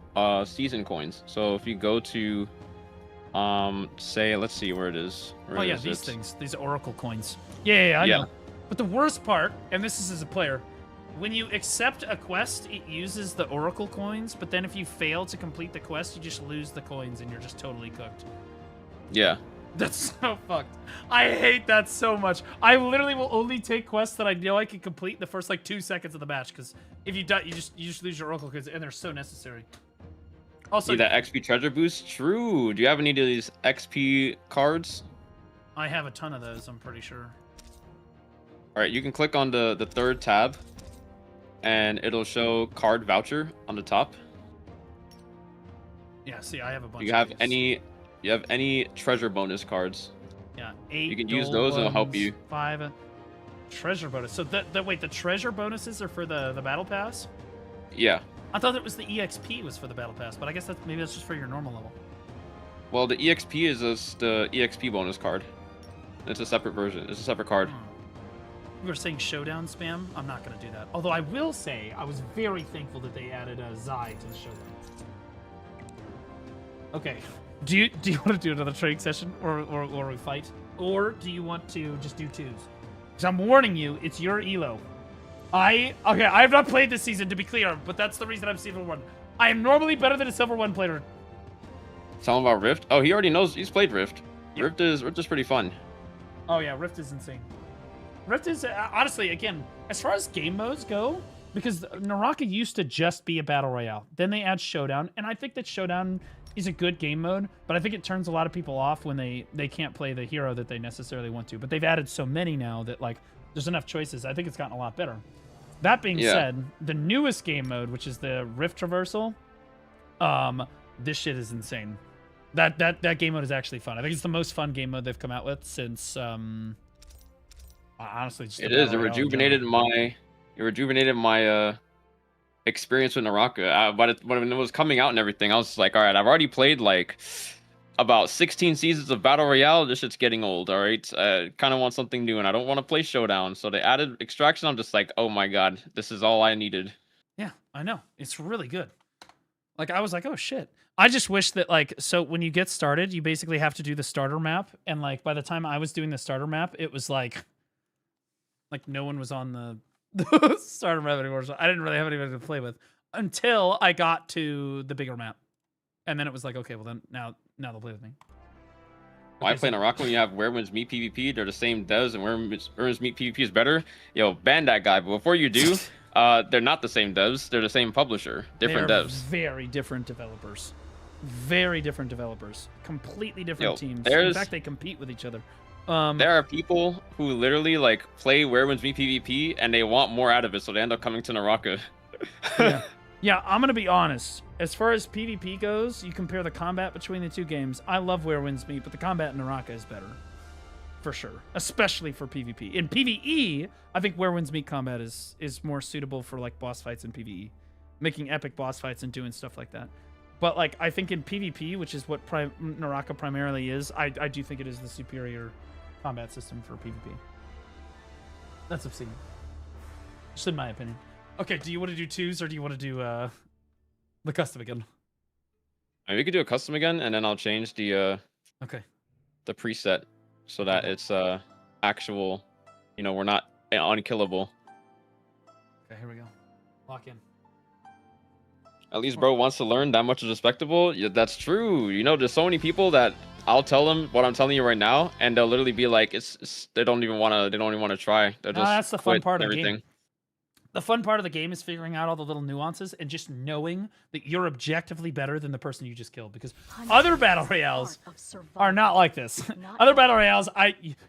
Speaker 6: season coins. So if you go to say, let's see where it is.
Speaker 1: These things, these Oracle coins. Yeah, I know. But the worst part, and this is as a player, when you accept a quest, it uses the Oracle coins, but then if you fail to complete the quest, you just lose the coins and you're just totally cooked.
Speaker 6: Yeah.
Speaker 1: That's so fucked. I hate that so much. I literally will only take quests that I know I can complete the first like 2 seconds of the match, because if you die, you just lose your Oracle coins, and they're so necessary. Also,
Speaker 6: see that XP treasure boost? True. Do you have any of these XP cards?
Speaker 1: I have a ton of those, I'm pretty sure.
Speaker 6: All right, you can click on the third tab, and it'll show card voucher on the top.
Speaker 1: Yeah, see, I have a bunch.
Speaker 6: You have any treasure bonus cards?
Speaker 1: Yeah, 8.
Speaker 6: You can use those, and it'll help you.
Speaker 1: 5 treasure bonus. So wait, the treasure bonuses are for the battle pass?
Speaker 6: Yeah.
Speaker 1: I thought it was the EXP was for the battle pass, but I guess maybe that's just for your normal level.
Speaker 6: Well, the EXP is just the EXP bonus card. It's a separate version. It's a separate card.
Speaker 1: You were saying showdown spam? I'm not going to do that. Although I will say I was very thankful that they added a Zai to the showdown. Okay. Do you want to do another training session or we fight? Or do you want to just do 2s? Because I'm warning you, it's your elo. I have not played this season, to be clear, but that's the reason I'm Silver 1. I am normally better than a Silver 1 player.
Speaker 6: Tell him about Rift. Oh, he already knows. He's played Rift. Yep. Rift is pretty fun.
Speaker 1: Oh yeah, Rift is insane. Rift is honestly, again, as far as game modes go, because Naraka used to just be a battle royale. Then they add Showdown, and I think that Showdown is a good game mode, but I think it turns a lot of people off when they can't play the hero that they necessarily want to. But they've added so many now that like there's enough choices. I think it's gotten a lot better. That being said, the newest game mode, which is the Rift Traversal, this shit is insane. That game mode is actually fun. I think it's the most fun game mode they've come out with since honestly, just
Speaker 6: it is. It rejuvenated my experience with Naraka. But when it was coming out and everything, I was like, all right, I've already played like about 16 seasons of Battle Royale. This shit's getting old, all right? Kind of want something new, and I don't want to play Showdown. So they added Extraction. I'm just like, oh my god, this is all I needed.
Speaker 1: Yeah, I know. It's really good. Like, I was like, oh shit. I just wish that, like, so when you get started, you basically have to do the starter map. And, like, by the time I was doing the starter map, it was like no one was on the starter map anymore. So I didn't really have anybody to play with until I got to the bigger map. And then it was like, okay, well then now they'll play with me.
Speaker 6: Why play Naraka when you have Werewolves Meet PvP? They're the same devs, and Werewolves Meet PvP is better. Yo, ban that guy. But before you do, they're not the same devs. They're the same publisher. Different devs.
Speaker 1: Very different developers. Very different developers. Completely different teams. In
Speaker 6: there's-
Speaker 1: fact, they compete with each other.
Speaker 6: There are people who literally like play Werewolves Meet PvP, and they want more out of it, so they end up coming to Naraka.
Speaker 1: Yeah, I'm gonna be honest. As far as PvP goes, you compare the combat between the two games. I love Where Winds Meet, but the combat in Naraka is better, for sure. Especially for PvP. In PvE, I think Where Winds Meet combat is more suitable for like boss fights in PvE, making epic boss fights and doing stuff like that. But like I think in PvP, which is what Naraka primarily is, I do think it is the superior combat system for PvP. That's obscene. Just in my opinion. Okay, do you want to do twos or do you want to do the custom again?
Speaker 6: I mean, we could do a custom again, and then I'll change the the preset so that it's actual. You know, we're not unkillable.
Speaker 1: Okay, here we go. Lock in.
Speaker 6: At least bro wants to learn. That much is respectable. Yeah, that's true. You know, there's so many people that I'll tell them what I'm telling you right now, and they'll literally be like, it's they don't even want to try. They'll just
Speaker 1: That's the fun
Speaker 6: quit
Speaker 1: part of the
Speaker 6: everything.
Speaker 1: game. The fun part of the game is figuring out all the little nuances and just knowing that you're objectively better than the person you just killed. Because other battle royales are not like this. Other battle royales,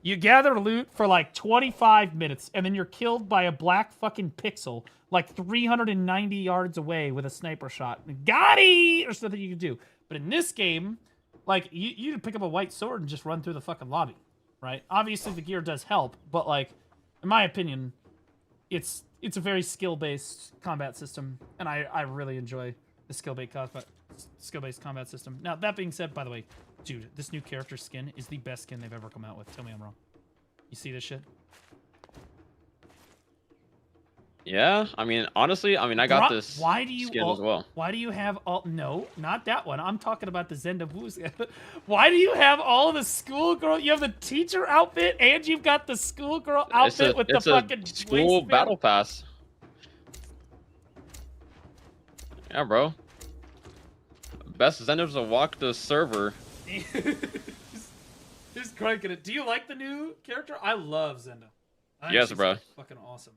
Speaker 1: you gather loot for like 25 minutes and then you're killed by a black fucking pixel like 390 yards away with a sniper shot. Got-y! Or something you can do. But in this game, like you can pick up a white sword and just run through the fucking lobby, right? Obviously the gear does help, but like, in my opinion, it's a very skill-based combat system, and I really enjoy the skill-based combat system. Now, that being said, by the way, dude, this new character skin is the best skin they've ever come out with. Tell me I'm wrong. You see this shit?
Speaker 6: Yeah, I mean, honestly, I got this skin as well.
Speaker 1: Why do you have all... No, not that one. I'm talking about the Zenda Wu skin. Why do you have all of the schoolgirl... You have the teacher outfit, and you've got the schoolgirl outfit with the fucking...
Speaker 6: It's a school battle pass. Yeah, bro. Best Zendas to walk the server.
Speaker 1: Just cranking it. Do you like the new character? I love Zenda. I think
Speaker 6: Yes,
Speaker 1: she's
Speaker 6: bro.
Speaker 1: Fucking awesome.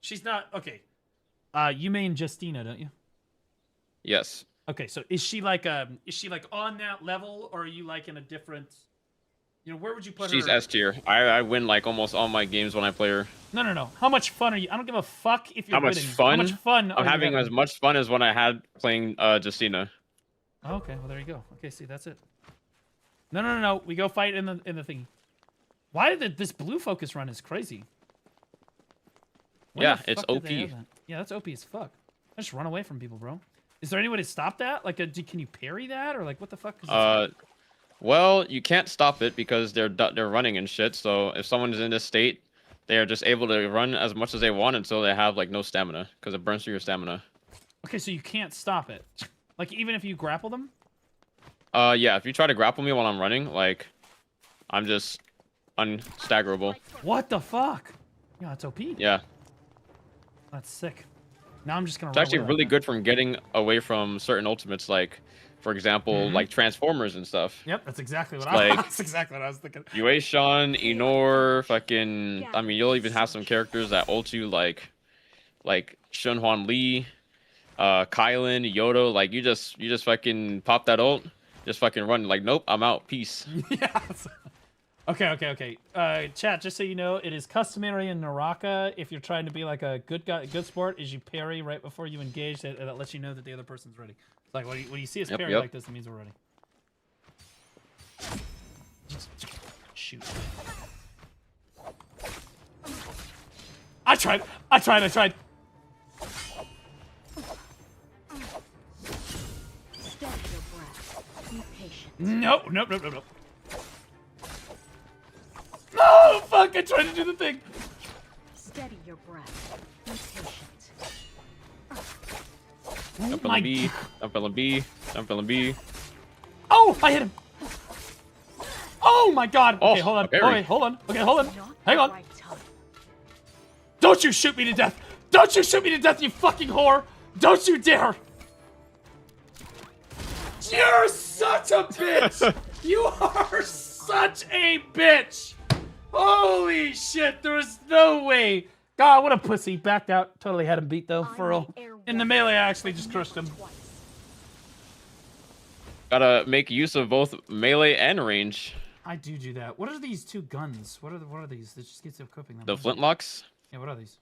Speaker 1: She's not... Okay. You main Justina, don't you?
Speaker 6: Yes.
Speaker 1: Okay, so is she like on that level, or are you like in a different... You know, where would you put
Speaker 6: She's
Speaker 1: her?
Speaker 6: S tier. I win like almost all my games when I play her.
Speaker 1: No. How much fun are you? I don't give a fuck if you're
Speaker 6: How much
Speaker 1: winning.
Speaker 6: fun?
Speaker 1: How much fun are
Speaker 6: I'm
Speaker 1: you
Speaker 6: having as much fun as when I had playing Justina.
Speaker 1: Oh, okay, well there you go. Okay, see, that's it. No. We go fight in the thingy. Why did this blue focus run is crazy? When
Speaker 6: Yeah,
Speaker 1: the
Speaker 6: it's
Speaker 1: fuck did
Speaker 6: OP.
Speaker 1: they have that? Yeah, that's OP as fuck. I just run away from people, bro. Is there any way to stop that? Like, can you parry that, or like what the fuck?
Speaker 6: Well, you can't stop it because they're running and shit. So if someone is in this state, they are just able to run as much as they want until they have like no stamina, because it burns through your stamina.
Speaker 1: Okay, so you can't stop it. Like even if you grapple them?
Speaker 6: Yeah, if you try to grapple me while I'm running, like, I'm just unstaggerable.
Speaker 1: What the fuck? Yeah, it's OP.
Speaker 6: Yeah.
Speaker 1: That's sick. Now I'm just gonna.
Speaker 6: It's actually really good from getting away from certain ultimates, like, for example, like Transformers and stuff.
Speaker 1: Yep, that's exactly what
Speaker 6: Like,
Speaker 1: I was thinking.
Speaker 6: Yueishan, Enor, fucking. I mean, you'll even have some characters that ult you, like Shunhuan Li, Kylan, Yodo. Like, you just fucking pop that ult, just fucking run. Like, nope, I'm out. Peace.
Speaker 1: Yeah. Okay. Chat, just so you know, it is customary in Naraka, if you're trying to be like a good sport, is you parry right before you engage. That lets you know that the other person's ready. It's like when you see us parry like this, it means we're ready. Shoot. I tried.
Speaker 9: Steady your breath. Be patient.
Speaker 1: No. No, fuck! I tried to do the thing.
Speaker 9: Steady your breath. Be patient.
Speaker 6: Jump on B. Jump on B. Jump on B.
Speaker 1: Oh, I hit him. Oh my god. Okay,
Speaker 6: Oh,
Speaker 1: hold on.
Speaker 6: okay.
Speaker 1: Oh, wait, hold on. Okay, hold on. Hang on. Don't you shoot me to death. Don't you shoot me to death, you fucking whore. Don't you dare. You're such a bitch. You are such a bitch. Holy shit, there was no way. God, what a pussy. Backed out. Totally had him beat, though, for real. In the melee, I actually just crushed him.
Speaker 6: Gotta make use of both melee and range.
Speaker 1: I do that. What are these two guns? What are these? That just gets equipping them.
Speaker 6: The flintlocks?
Speaker 1: Yeah, what are these?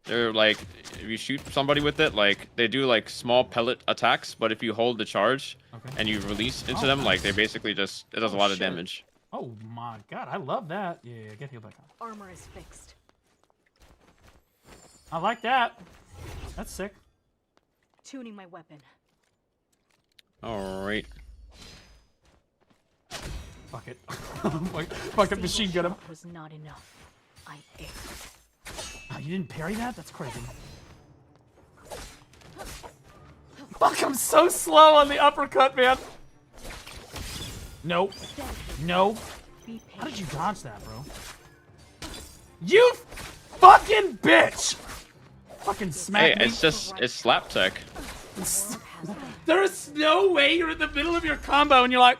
Speaker 6: They're like, if you shoot somebody with it, like, they do like small pellet attacks, but if you hold the charge and you release into them, like, they basically just, it does a lot of damage.
Speaker 1: Oh my god, I love that. Yeah, get healed back on.
Speaker 9: Armor is fixed.
Speaker 1: I like that. That's sick.
Speaker 9: Tuning my weapon.
Speaker 6: Alright.
Speaker 1: Fuck it. Fucking machine gun him.
Speaker 9: Was not enough. I ate.
Speaker 1: Oh, you didn't parry that? That's crazy. Fuck, I'm so slow on the uppercut, man. Nope. No. How did you dodge that, bro? You fucking bitch! Fucking smack me.
Speaker 6: It's slap tech.
Speaker 1: There's no way you're in the middle of your combo and you're like...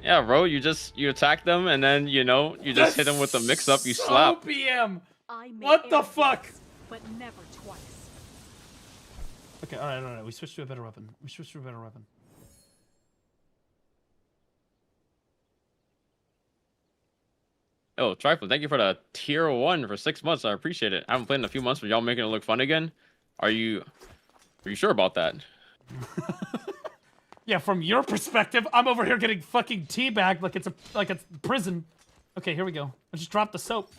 Speaker 6: Yeah, bro, you attack them and then, you just hit them with the mix-up, you slap.
Speaker 1: PM. What the fuck?
Speaker 9: But never twice.
Speaker 1: Okay, alright. We switched to a better weapon.
Speaker 6: Oh, Trifle, thank you for the tier 1 for 6 months. I appreciate it. I haven't played in a few months, but y'all making it look fun again. Are you sure about that?
Speaker 1: Yeah, from your perspective, I'm over here getting fucking teabagged like it's prison. Okay, here we go. I just dropped the soap.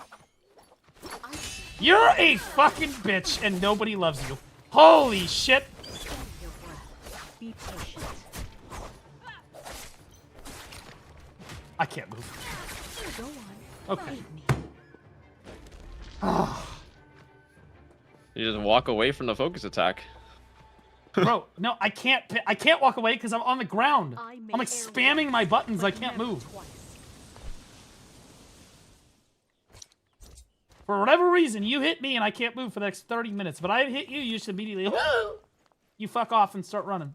Speaker 1: You're a fucking bitch and nobody loves you. Holy shit.
Speaker 9: Be patient.
Speaker 1: I can't move.
Speaker 9: Go on.
Speaker 1: Okay.
Speaker 6: You just walk away from the focus attack.
Speaker 1: Bro, no, I can't walk away because I'm on the ground. I'm like spamming my buttons. I can't move. For whatever reason, you hit me and I can't move for the next 30 minutes. But I hit you, you just immediately, you fuck off and start running.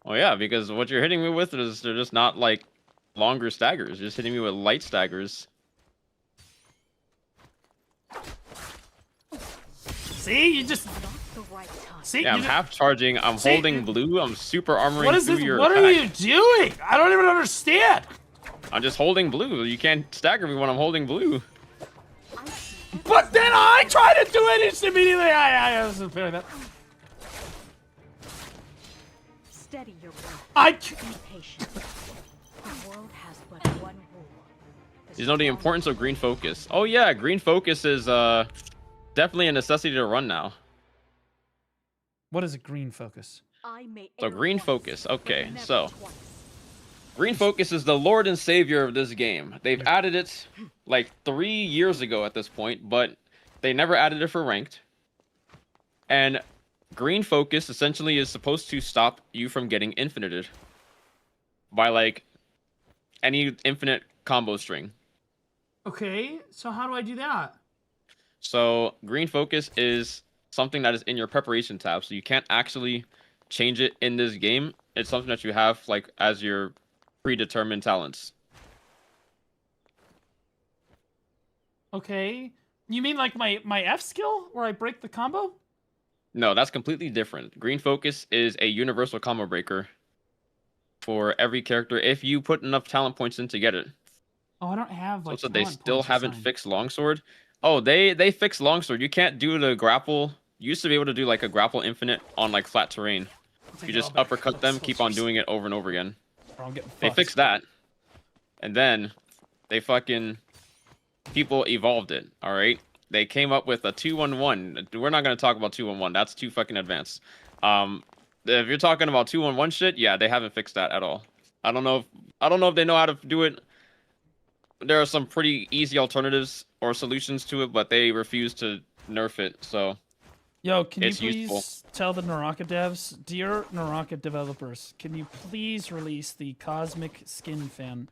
Speaker 6: Oh yeah, because what you're hitting me with is they're just not like longer staggers. You're just hitting me with light staggers.
Speaker 1: See, you just... See,
Speaker 6: yeah, I'm half charging. I'm holding blue. I'm super armoring through your
Speaker 1: What
Speaker 6: attack.
Speaker 1: are you doing? I don't even understand.
Speaker 6: I'm just holding blue. You can't stagger me when I'm holding blue.
Speaker 1: But then I try to do it. It's immediately I was feeling that.
Speaker 9: Steady your breath.
Speaker 1: Be
Speaker 9: patient. The world has but one rule.
Speaker 6: You know the importance of green focus. Oh yeah, green focus is definitely a necessity to run now.
Speaker 1: What is a green focus?
Speaker 6: So green focus. Okay, so green focus is the Lord and Savior of this game. They've added it like 3 years ago at this point, but they never added it for ranked. And green focus essentially is supposed to stop you from getting infinited by like any infinite combo string.
Speaker 1: Okay, so how do I do that?
Speaker 6: So green focus is something that is in your preparation tab, so you can't actually change it in this game. It's something that you have like as your predetermined talents.
Speaker 1: Okay, you mean like my F skill where I break the combo?
Speaker 6: No, that's completely different. Green focus is a universal combo breaker for every character if you put enough talent points in to get it.
Speaker 1: Oh, I don't have like.
Speaker 6: So they still haven't fixed longsword. Oh, they fixed longsword. You can't do the grapple. You used to be able to do like a grapple infinite on like flat terrain. You just uppercut them, keep on doing it over and over again. They fixed that, and then they fucking people evolved it. All right, they came up with a 2-1-1. We're not gonna talk about 2-1-1. That's too fucking advanced. If you're talking about 2-1-1 shit, yeah, they haven't fixed that at all. I don't know if they know how to do it. There are some pretty easy alternatives or solutions to it, but they refuse to nerf it. So,
Speaker 1: yo, can you
Speaker 6: it's
Speaker 1: please
Speaker 6: useful.
Speaker 1: tell the Naraka devs, dear Naraka developers, can you please release the cosmic skin fan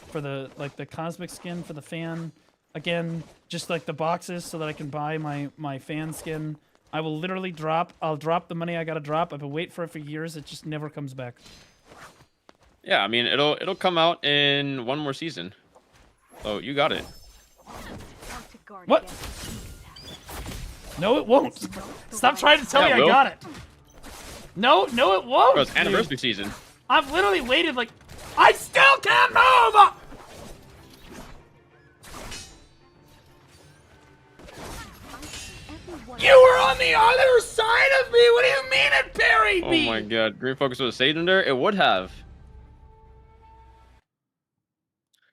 Speaker 1: for the cosmic skin for the fan again, just like the boxes, so that I can buy my fan skin. I will literally I'll drop the money I gotta drop. I've been waiting for it for years. It just never comes back.
Speaker 6: Yeah, I mean it'll come out in one more season. So you got it.
Speaker 1: What? No, it won't. Stop trying to tell me I got it. No, it won't.
Speaker 6: Bro, it's anniversary season.
Speaker 1: I've literally waited like... I still can't move! You were on the other side of me! What do you mean it parried me?
Speaker 6: Oh my god. Green focus would have saved him there? It would have.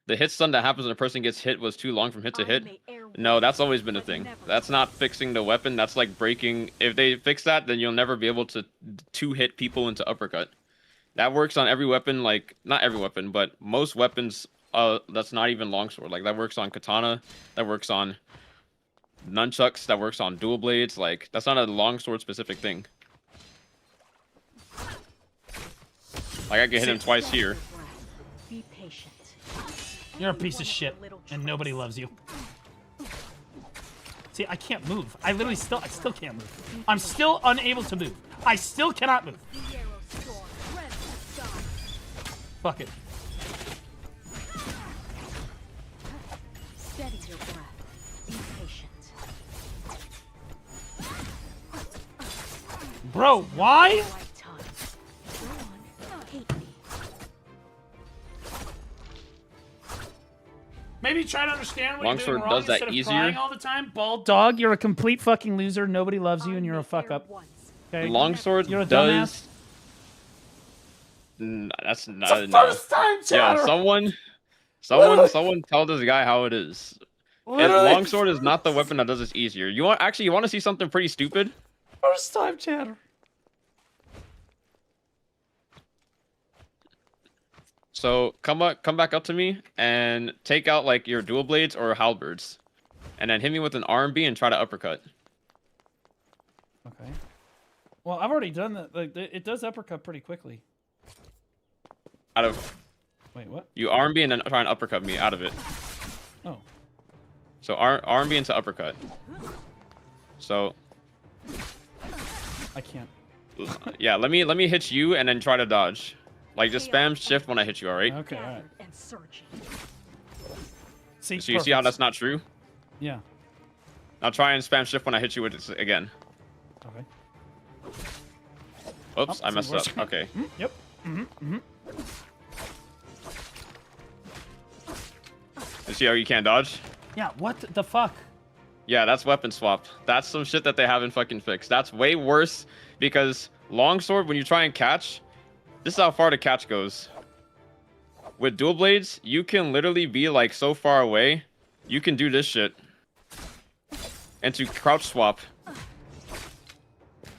Speaker 6: The hit stun that happens when a person gets hit was too long from hit to hit. No, that's always been a thing. That's not fixing the weapon. That's like breaking. If they fix that, then you'll never be able to two-hit people into uppercut. That works on every weapon, like, not every weapon, but most weapons that's not even longsword. Like, that works on katana, that works on nunchucks, that works on dual blades. Like, that's not a longsword specific thing. Like, I can hit him twice here.
Speaker 9: Be patient.
Speaker 1: You're a piece of shit, and nobody loves you. See, I can't move. I still can't move. I'm still unable to move. I still cannot move. Fuck it.
Speaker 9: Steady your breath. Be patient.
Speaker 1: Bro, why? Maybe try to understand what you're doing wrong
Speaker 6: does that
Speaker 1: instead of
Speaker 6: easier.
Speaker 1: crying all the time. Bald dog, you're a complete fucking loser. Nobody loves you, and you're a fuck up. Okay?
Speaker 6: Longsword
Speaker 1: You're a
Speaker 6: does.
Speaker 1: dumbass.
Speaker 6: That's not.
Speaker 1: It's the first time,
Speaker 6: Yeah,
Speaker 1: Chatter.
Speaker 6: someone tell this guy how it is. And
Speaker 1: Literally.
Speaker 6: longsword is not the weapon that does this easier. You want to see something pretty stupid?
Speaker 1: First time, Chatter.
Speaker 6: So come back up to me and take out like your dual blades or halberds, and then hit me with an R&B and try to uppercut.
Speaker 1: Okay. Well, I've already done that. Like, it does uppercut pretty quickly.
Speaker 6: Out of.
Speaker 1: Wait, what?
Speaker 6: You R&B and then try and uppercut me out of it.
Speaker 1: Oh.
Speaker 6: So R&B into uppercut. So.
Speaker 1: I can't.
Speaker 6: Yeah, let me hit you and then try to dodge. Like, just spam shift when I hit you, alright?
Speaker 1: Okay, alright. See,
Speaker 6: So you see how that's not true?
Speaker 1: Yeah.
Speaker 6: Now try and spam shift when I hit you with it again.
Speaker 1: Okay.
Speaker 6: Oops, I messed up. Okay.
Speaker 1: Yep.
Speaker 6: You see how you can't dodge?
Speaker 1: Yeah, what the fuck?
Speaker 6: Yeah, that's weapon swap. That's some shit that they haven't fucking fixed. That's way worse because longsword, when you try and catch, this is how far the catch goes. With dual blades, you can literally be like so far away. You can do this shit. And to crouch swap,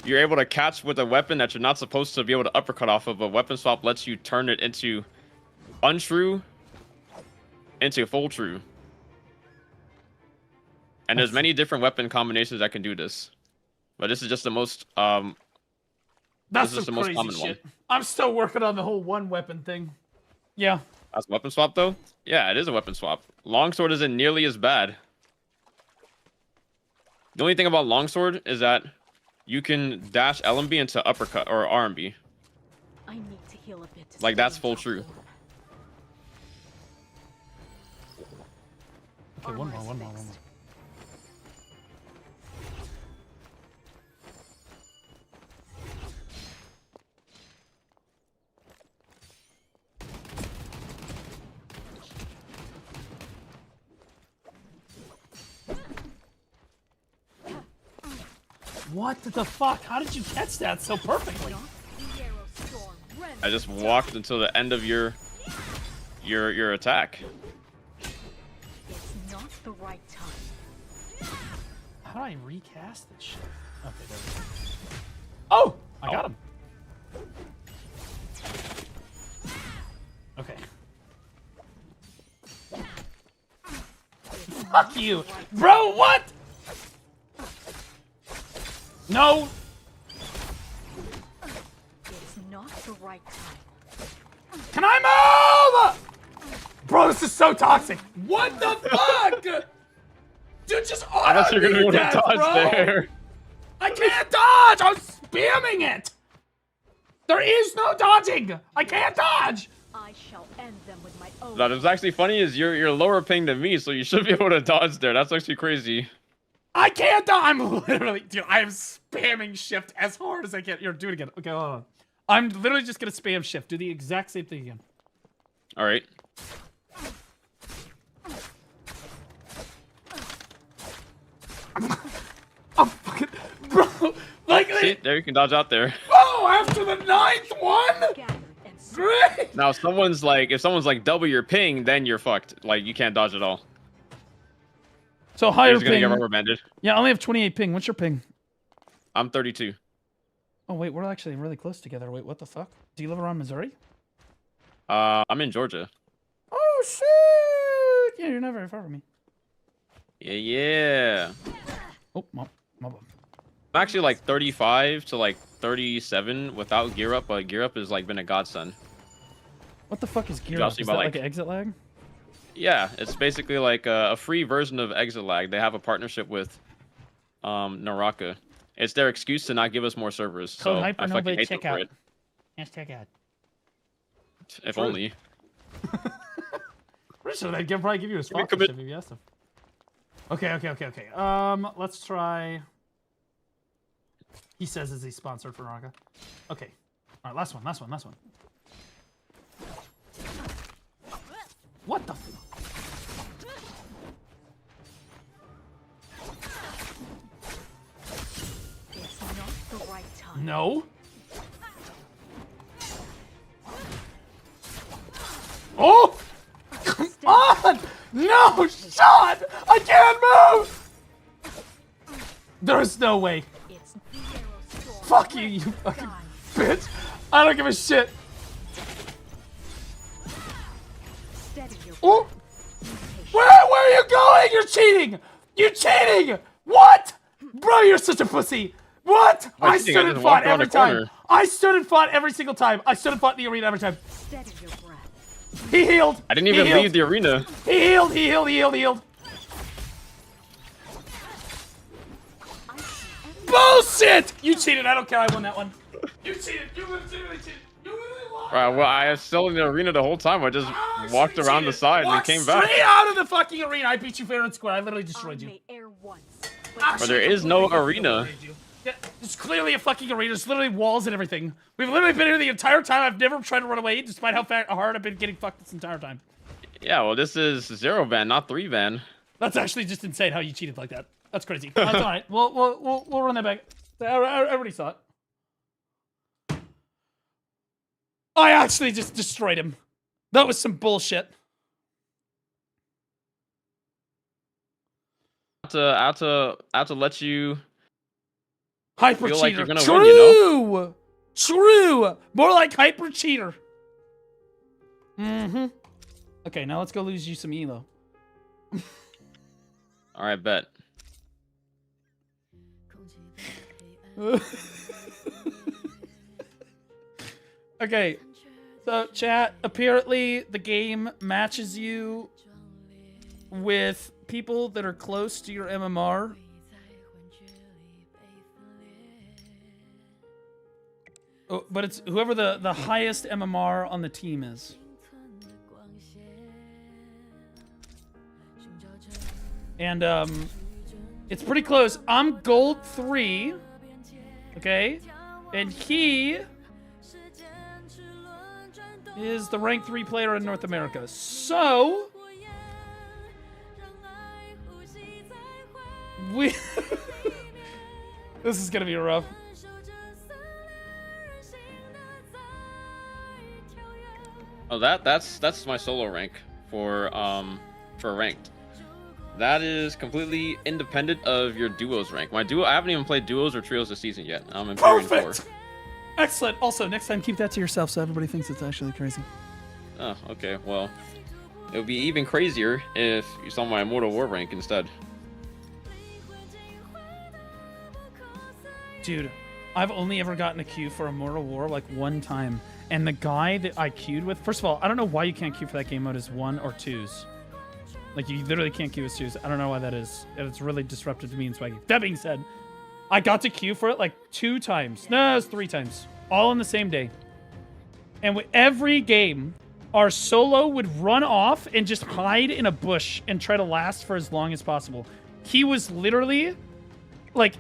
Speaker 6: you're able to catch with a weapon that you're not supposed to be able to uppercut off of, but weapon swap lets you turn it into untrue into full true. And there's many different weapon combinations that can do this. But this is just the most
Speaker 1: That's
Speaker 6: this is
Speaker 1: some
Speaker 6: the most
Speaker 1: crazy
Speaker 6: common
Speaker 1: shit.
Speaker 6: one.
Speaker 1: I'm still working on the whole one weapon thing. Yeah.
Speaker 6: That's weapon swap though? Yeah, it is a weapon swap. Longsword isn't nearly as bad. The only thing about longsword is that you can dash LMB into uppercut or RMB.
Speaker 9: I need to heal a bit.
Speaker 6: Like that's full true.
Speaker 1: Okay, one more. What the fuck? How did you catch that so perfectly?
Speaker 6: I just walked until the end of your attack.
Speaker 9: It's not the right time.
Speaker 1: How do I recast this shit? Okay, there we go. Oh! I got him. Okay. Fuck you! Bro, what? No!
Speaker 9: It's not the right time.
Speaker 1: Can I move? Bro, this is so toxic. What the fuck? Dude, just auto
Speaker 6: I thought you were gonna be able to dodge
Speaker 1: bro.
Speaker 6: there.
Speaker 1: I can't dodge. I'm spamming it. There is no dodging. I can't dodge.
Speaker 9: I shall end them with my own.
Speaker 6: That is actually funny. Is you're lower ping than me, so you should be able to dodge there. That's actually crazy.
Speaker 1: I can't dodge. I'm literally, dude. I am spamming shift as hard as I can. You're doing it again. Okay, hold on. I'm literally just gonna spam shift. Do the exact same thing again.
Speaker 6: All right.
Speaker 1: I'm fucking, bro. Like,
Speaker 6: see, there you can dodge out there.
Speaker 1: Oh, after the 9th one. Great.
Speaker 6: Now, if someone's like double your ping, then you're fucked. Like you can't dodge at all.
Speaker 1: So higher
Speaker 6: You're just gonna
Speaker 1: ping.
Speaker 6: get rubber banded.
Speaker 1: Yeah, I only have 28 ping. What's your ping?
Speaker 6: I'm 32.
Speaker 1: Oh wait, we're actually really close together. Wait, what the fuck? Do you live around Missouri?
Speaker 6: I'm in Georgia.
Speaker 1: Oh shit! Yeah, you're not very far from me.
Speaker 6: Yeah.
Speaker 1: Oh, my bad.
Speaker 6: I'm actually like 35 to like 37 without gear up, but gear up has like been a godsend.
Speaker 1: What the fuck is gear
Speaker 6: Drops
Speaker 1: up?
Speaker 6: you
Speaker 1: Is
Speaker 6: by,
Speaker 1: that
Speaker 6: like-
Speaker 1: like an exit lag?
Speaker 6: Yeah, it's basically like a free version of Exit Lag. They have a partnership with Naraka. It's their excuse to not give us more servers.
Speaker 1: Code
Speaker 6: So I
Speaker 1: Hypernova
Speaker 6: fucking hate them for
Speaker 1: checkout.
Speaker 6: it.
Speaker 1: Hashtag ad.
Speaker 6: If
Speaker 1: True.
Speaker 6: only.
Speaker 1: Pretty sure they'd probably give you a sponsorship if you asked them. Okay. Let's try. He says is he sponsored for Naraka. Okay. All right, last one. What the?
Speaker 9: It's not the right time.
Speaker 1: No. Oh! Come on! No, Sean! I can't move! There's no way. Fuck you, you fucking bitch. I don't give a shit. Oh! Where are you going? You're cheating! You're cheating! What? Bro, you're such a pussy. What? I stood and fought every time. I stood and fought every single time. I stood and fought in the arena every time. He healed.
Speaker 6: I didn't even leave the arena.
Speaker 1: He healed. Bullshit! You cheated. I don't care. I won that one. You cheated. You legitimately cheated. You literally lost.
Speaker 6: Right, well, I was still in the arena the whole time. I just walked around the side and came back.
Speaker 1: Straight out of the fucking arena. I beat you fair and square. I literally destroyed you.
Speaker 6: But there is no arena.
Speaker 1: Yeah, it's clearly a fucking arena. There's literally walls and everything. We've literally been here the entire time. I've never tried to run away, despite how hard I've been getting fucked this entire time.
Speaker 6: Yeah, well, this is 0 ban, not 3 ban.
Speaker 1: That's actually just insane how you cheated like that. That's crazy. That's all right. We'll run that back. I already saw it. I actually just destroyed him. That was some bullshit.
Speaker 6: I have to let you
Speaker 1: Hyper
Speaker 6: feel
Speaker 1: cheater.
Speaker 6: like you're gonna
Speaker 1: True.
Speaker 6: win, you know?
Speaker 1: True. More like hyper cheater. Mm-hmm. Okay, now let's go lose you some elo.
Speaker 6: All right, bet.
Speaker 1: Okay, so chat, apparently the game matches you with people that are close to your MMR. Oh, but it's whoever the highest MMR on the team is. And it's pretty close. I'm gold 3. Okay? And he is the rank 3 player in North America. So we this is gonna be rough.
Speaker 6: Oh, that's my solo rank for ranked. That is completely independent of your duos rank. My duo, I haven't even played duos or trios this season yet. I'm in Imperial 4.
Speaker 1: Excellent. Also, next time keep that to yourself so everybody thinks it's actually crazy.
Speaker 6: Oh, okay. Well, it would be even crazier if you saw my Immortal War rank instead.
Speaker 1: Dude, I've only ever gotten a queue for Immortal War like one time. And the guy that I queued with, first of all, I don't know why you can't queue for that game mode as 1 or 2s. Like, you literally can't queue as 2s. I don't know why that is. And it's really disruptive to me and Swaggy. That being said, I got to queue for it like 2 times. No, it was 3 times. All in the same day. And with every game, our solo would run off and just hide in a bush and try to last for as long as possible. He was literally, like,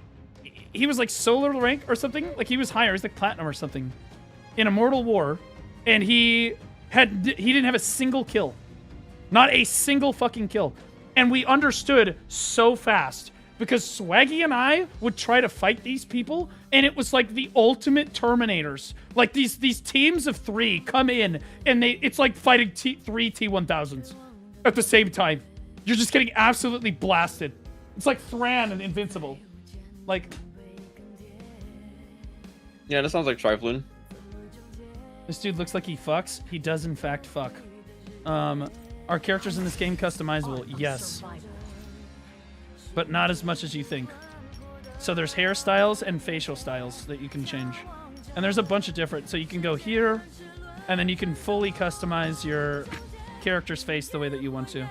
Speaker 1: he was like solar rank or something. Like, he was higher. He was like platinum or something in Immortal War. And he didn't have a single kill. Not a single fucking kill. And we understood so fast because Swaggy and I would try to fight these people, and it was like the ultimate Terminators. Like these teams of 3 come in, and it's like fighting 3 T-1000s at the same time. You're just getting absolutely blasted. It's like Thran and Invincible. Like,
Speaker 6: yeah, that sounds like Triflin.
Speaker 1: This dude looks like he fucks. He does in fact fuck. Are characters in this game customizable? Yes. But not as much as you think. So there's hairstyles and facial styles that you can change. And there's a bunch of different. So you can go here, and then you can fully customize your character's face the way that you want to.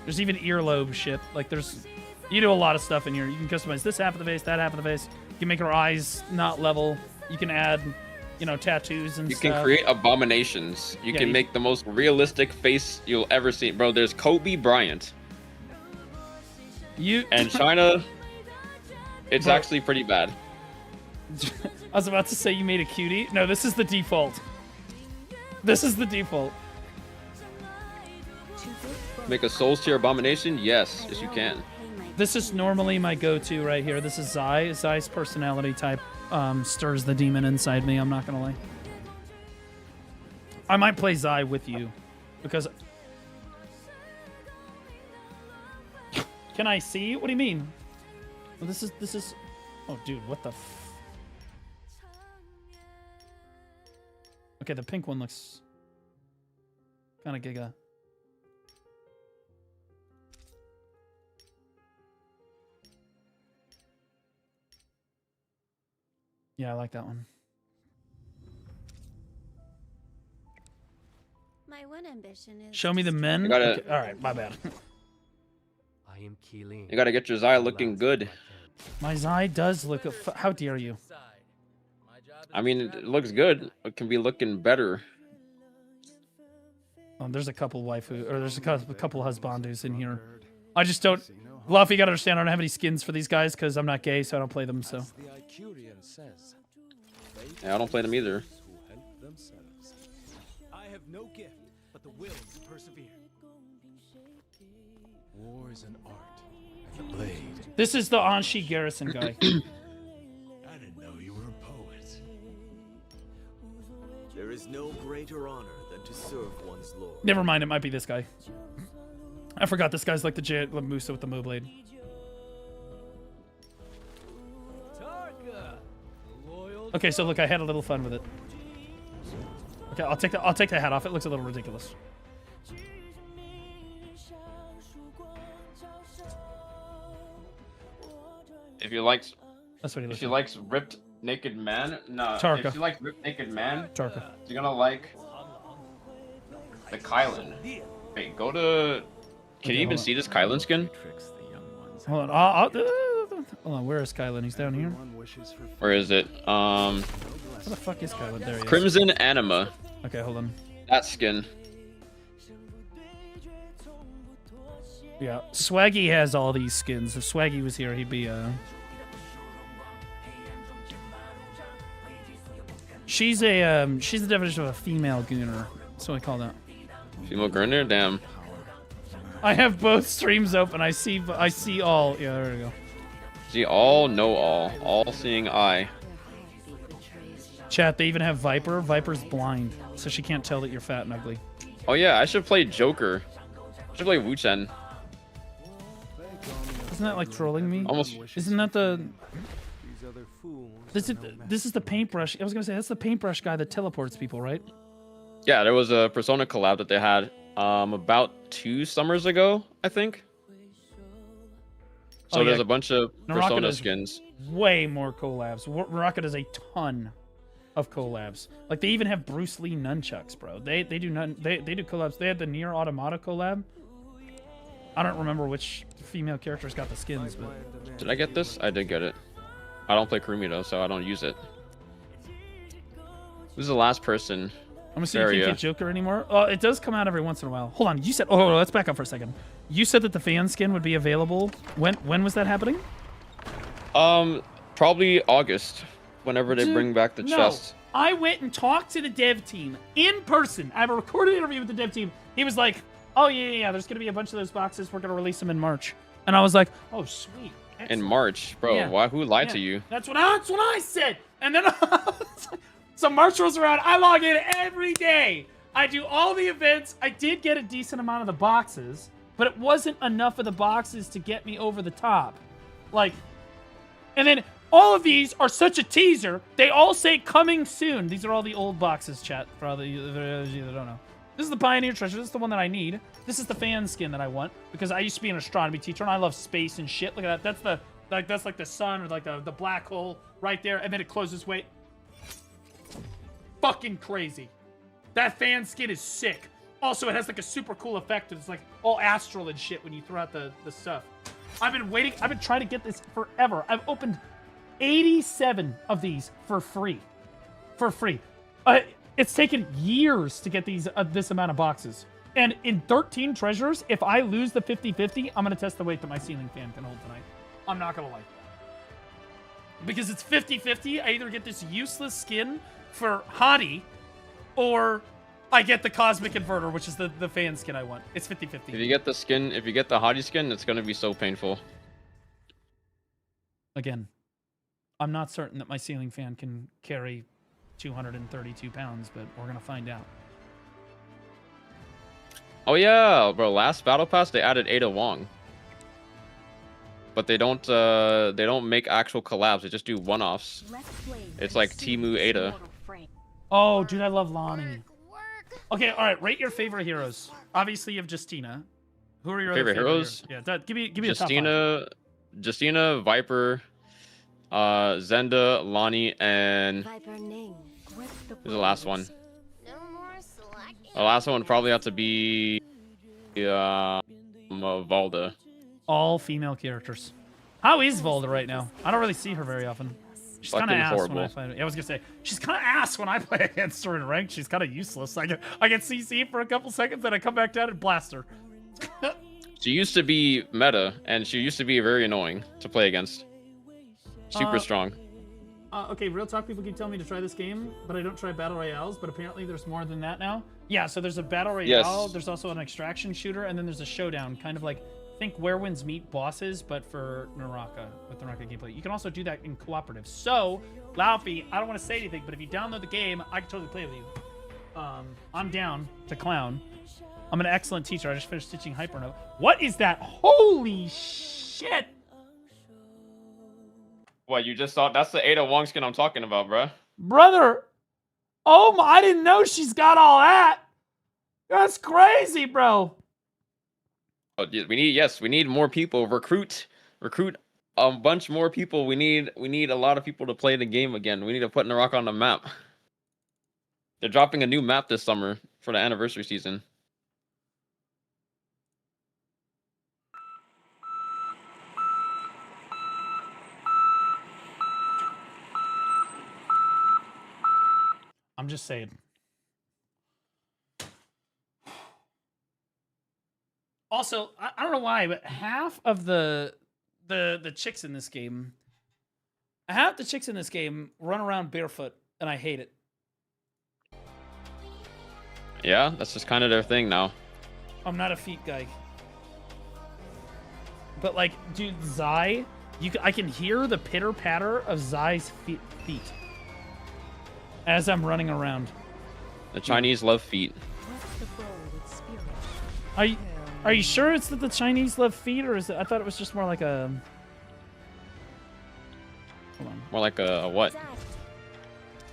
Speaker 1: There's even earlobe shit. Like you do a lot of stuff in here. You can customize this half of the face, that half of the face. You can make her eyes not level. You can add, tattoos and stuff.
Speaker 6: You can create abominations. You can make the most realistic face you'll ever see. Bro, there's Kobe Bryant. And China, it's actually pretty bad.
Speaker 1: I was about to say you made a cutie. No, this is the default. This is the default.
Speaker 6: Make a Souls tier abomination? Yes, you can.
Speaker 1: This is normally my go-to right here. This is Zai. Zai's personality type stirs the demon inside me, I'm not gonna lie. I might play Zai with you, because... Can I see? What do you mean? Well, this is... Oh, dude, what the f... Okay, the pink one looks... kind of giga. Yeah, I like that one.
Speaker 2: My one ambition is...
Speaker 1: Show me the men? Okay, all right, my bad.
Speaker 6: I am You gotta get your Zai looking good.
Speaker 1: My Zai does look... How dare you?
Speaker 6: I mean, it looks good. It can be looking better.
Speaker 1: There's a couple waifu... Or there's a couple husbandus in here. I just don't... Luffy, you gotta understand, I don't have any skins for these guys because I'm not gay, so I don't play them, so...
Speaker 6: Yeah, I don't play them either.
Speaker 5: I have no gift, but the will to persevere. War is an art, and the blade.
Speaker 1: This is the Anshi Garrison guy.
Speaker 5: I didn't know you were a poet. There is no greater honor than to serve one's lord.
Speaker 1: Never mind, it might be this guy. I forgot this guy's like the Musa with the Mo blade. Okay, so look, I had a little fun with it. Okay, I'll take the hat off. It looks a little ridiculous.
Speaker 6: If you likes,
Speaker 1: that's what he
Speaker 6: if you likes ripped naked man, no.
Speaker 1: Tarka.
Speaker 6: If you like ripped naked man,
Speaker 1: Tarka.
Speaker 6: You're gonna like the Kylan. Wait, go to. Can you even see this Kylan skin?
Speaker 1: Hold on. Hold on. Where is Kylan? He's down here.
Speaker 6: Where is it?
Speaker 1: Where the fuck is Kylan? There he is.
Speaker 6: Crimson Anima.
Speaker 1: Okay, hold on.
Speaker 6: That skin.
Speaker 1: Yeah, Swaggy has all these skins. If Swaggy was here, he'd be She's the definition of a female gooner. That's what I call that.
Speaker 6: Female gooner? Damn.
Speaker 1: I have both streams open. I see all. Yeah, there we go.
Speaker 6: See all, know all. All-seeing eye.
Speaker 1: Chat, they even have Viper. Viper's blind, so she can't tell that you're fat and ugly.
Speaker 6: Oh yeah, I should play Joker. I should play Wu Chen.
Speaker 1: Isn't that like trolling me?
Speaker 6: Almost.
Speaker 1: Isn't that the... This is the paintbrush. I was gonna say, that's the paintbrush guy that teleports people, right?
Speaker 6: Yeah, there was a Persona collab that they had about 2 summers ago, I think. So there's a bunch of
Speaker 1: Naraka
Speaker 6: Persona
Speaker 1: does
Speaker 6: skins.
Speaker 1: Way more collabs. Naraka does a ton of collabs. Like they even have Bruce Lee nunchucks, bro. They do collabs. They had the Nier Automata collab. I don't remember which female characters got the skins, but
Speaker 6: Did I get this? I did get it. I don't play Kurumi though, so I don't use it. Who's the last person?
Speaker 1: I'm gonna see if you can't get Joker anymore. It does come out every once in a while. Hold on, you said. Oh, let's back up for a second. You said that the fan skin would be available. When was that happening?
Speaker 6: Probably August, whenever they bring back the chest.
Speaker 1: I went and talked to the dev team in person. I have a recorded interview with the dev team. He was like, "Oh yeah, there's gonna be a bunch of those boxes. We're gonna release them in March." And I was like, "Oh sweet." Excellent.
Speaker 6: In March, bro.
Speaker 1: Yeah.
Speaker 6: Why? Who lied to you?
Speaker 1: That's what I said. And then so March rolls around. I log in every day. I do all the events. I did get a decent amount of the boxes, but it wasn't enough of the boxes to get me over the top. Like, and then all of these are such a teaser. They all say coming soon. These are all the old boxes, chat, for all the you that don't know. This is the Pioneer Treasure. This is the one that I need. This is the fan skin that I want because I used to be an astronomy teacher and I love space and shit. Look at that. That's like the sun or like the black hole right there, and then it closes. Wait. Fucking crazy. That fan skin is sick. Also, it has like a super cool effect. It's like all astral and shit when you throw out the stuff. I've been waiting. I've been trying to get this forever. I've opened 87 of these for free. For free. It's taken years to get these this amount of boxes. And in 13 treasures, if I lose the 50-50, I'm going to test the weight that my ceiling fan can hold tonight. I'm not going to lie. Because it's 50-50, I either get this useless skin for Hottie, or I get the Cosmic Inverter, which is the fan skin I want. It's 50-50.
Speaker 6: If you get the skin, if you get the Hottie skin, it's going to be so painful.
Speaker 1: Again, I'm not certain that my ceiling fan can carry 232 pounds, but we're going to find out.
Speaker 6: Oh yeah, bro, last Battle Pass, they added Ada Wong. But they don't make actual collabs. They just do one-offs. It's like Timu Ada.
Speaker 1: Oh, dude, I love Lonnie. Okay, all right. Rate your favorite heroes. Obviously, you have Justina. Who are your
Speaker 6: favorite
Speaker 1: other
Speaker 6: heroes?
Speaker 1: Yeah, give me a top
Speaker 6: five. Justina, Viper, Zenda, Lonnie, and who's the last one? The last one would probably have to be Valda.
Speaker 1: All female characters. How is Valda right now? I don't really see her very often. She's kind of ass when I play. Yeah, I was gonna say she's kind of ass when I play against her in ranked. She's kind of useless. I get CC for a couple seconds, then I come back down and blast her.
Speaker 6: She used to be meta, and she used to be very annoying to play against. Super strong.
Speaker 1: Okay, real talk. People keep telling me to try this game, but I don't try battle royales. But apparently, there's more than that now. Yeah, so there's a battle royale. Yes. There's also an extraction shooter, and then there's a showdown, kind of like. Think where wins meet bosses, but for Naraka with Naraka gameplay. You can also do that in cooperative. So, Laufey, I don't want to say anything, but if you download the game, I can totally play with you. I'm down to clown. I'm an excellent teacher. I just finished teaching Hypernote. What is that? Holy shit!
Speaker 6: What, you just saw? That's the Ada Wong skin I'm talking about, bro.
Speaker 1: Brother! Oh my, I didn't know she's got all that! That's crazy, bro!
Speaker 6: Oh, we need more people. Recruit a bunch more people. We need a lot of people to play the game again. We need to put Naraka on the map. They're dropping a new map this summer for the anniversary season.
Speaker 1: I'm just saying. Also, I don't know why, but half of the chicks in this game, run around barefoot, and I hate it.
Speaker 6: Yeah, that's just kind of their thing now.
Speaker 1: I'm not a feet guy. But like, dude, Zai, I can hear the pitter patter of Zai's feet as I'm running around.
Speaker 6: The Chinese love feet.
Speaker 1: Are you sure it's that the Chinese love feet, or is it? I thought it was just more like a. Hold on.
Speaker 6: More like a what?
Speaker 1: I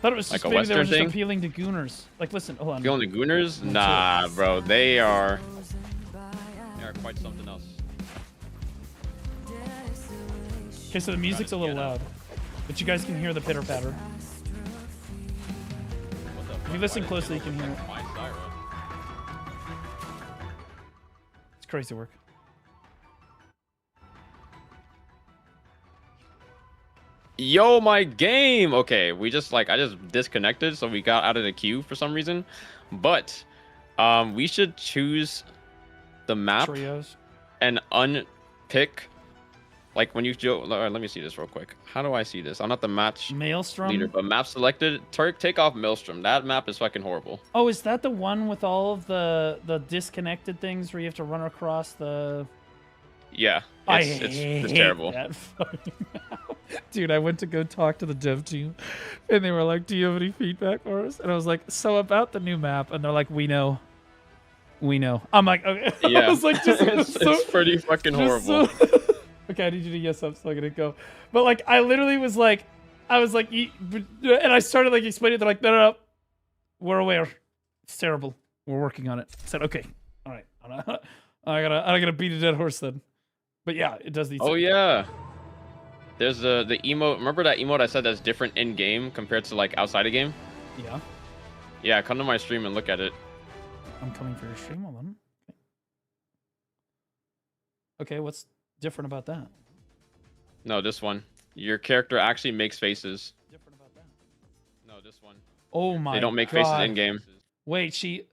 Speaker 1: thought it was just
Speaker 6: like
Speaker 1: maybe they were just
Speaker 6: thing?
Speaker 1: appealing to gooners. Like, listen, hold on.
Speaker 6: Appealing to gooners? Nah, bro. They are quite something else.
Speaker 1: Okay, so the music's a little loud, but you guys can hear the pitter patter. If you listen closely, you can hear it. It's crazy work.
Speaker 6: Yo, my game. Okay, we just I just disconnected, so we got out of the queue for some reason. But we should choose the map
Speaker 1: Trios.
Speaker 6: and unpick. Like when you go, let me see this real quick. How do I see this? I'm not the match
Speaker 1: Maelstrom
Speaker 6: leader, but map selected. Take off Maelstrom. That map is fucking horrible.
Speaker 1: Oh, is that the one with all of the disconnected things where you have to run across the?
Speaker 6: Yeah, it's terrible.
Speaker 1: That fucking map. Dude, I went to go talk to the dev team, and they were like, "Do you have any feedback for us?" And I was like, "So about the new map," and they're like, "We know." I'm like, "Okay."
Speaker 6: Yeah,
Speaker 1: I was like,
Speaker 6: it's pretty fucking horrible.
Speaker 1: Okay, I need you to yes up so I can go. But like, I literally was like, and I started like explaining. They're like, no, we're aware. It's terrible. We're working on it. I said, okay, all right. I gotta beat a dead horse then. But yeah, it does need.
Speaker 6: Oh yeah. There's the emote. Remember that emote I said that's different in game compared to like outside of game?
Speaker 1: Yeah.
Speaker 6: Yeah, come to my stream and look at it.
Speaker 1: I'm coming for your stream. Hold on. Okay, what's different about that?
Speaker 6: No, this one. Your character actually makes faces.
Speaker 1: Different about that?
Speaker 6: No, this one.
Speaker 1: Oh my God.
Speaker 6: They don't make faces in game.
Speaker 1: Wait, she.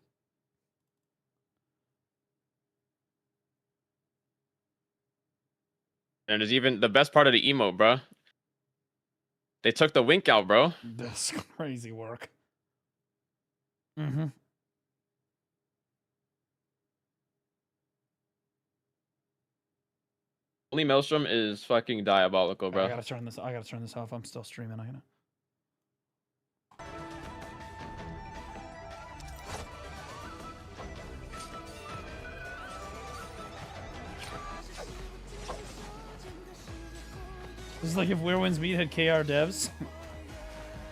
Speaker 6: And there's even the best part of the emote, bro. They took the wink out, bro.
Speaker 1: That's crazy work. Mm-hmm.
Speaker 6: Only Maelstrom is fucking diabolical, bro.
Speaker 1: I gotta turn this off. I'm still streaming. I gotta. This is like if Werewinds Meat had KR devs.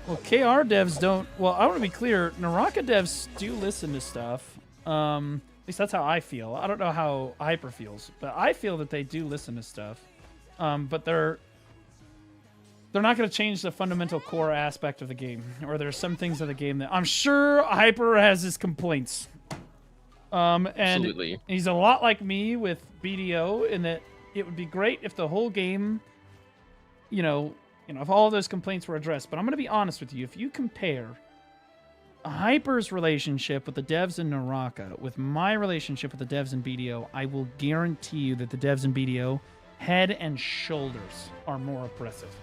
Speaker 1: Well, KR devs don't. Well, I want to be clear. Naraka devs do listen to stuff. At least that's how I feel. I don't know how Hyper feels, but I feel that they do listen to stuff. But they're not going to change the fundamental core aspect of the game. Or there's some things of the game that I'm sure Hyper has his complaints. And
Speaker 6: Absolutely.
Speaker 1: He's a lot like me with BDO in that it would be great if the whole game, if all of those complaints were addressed. But I'm going to be honest with you. If you compare Hyper's relationship with the devs in Naraka with my relationship with the devs in BDO, I will guarantee you that the devs in BDO head and shoulders are more oppressive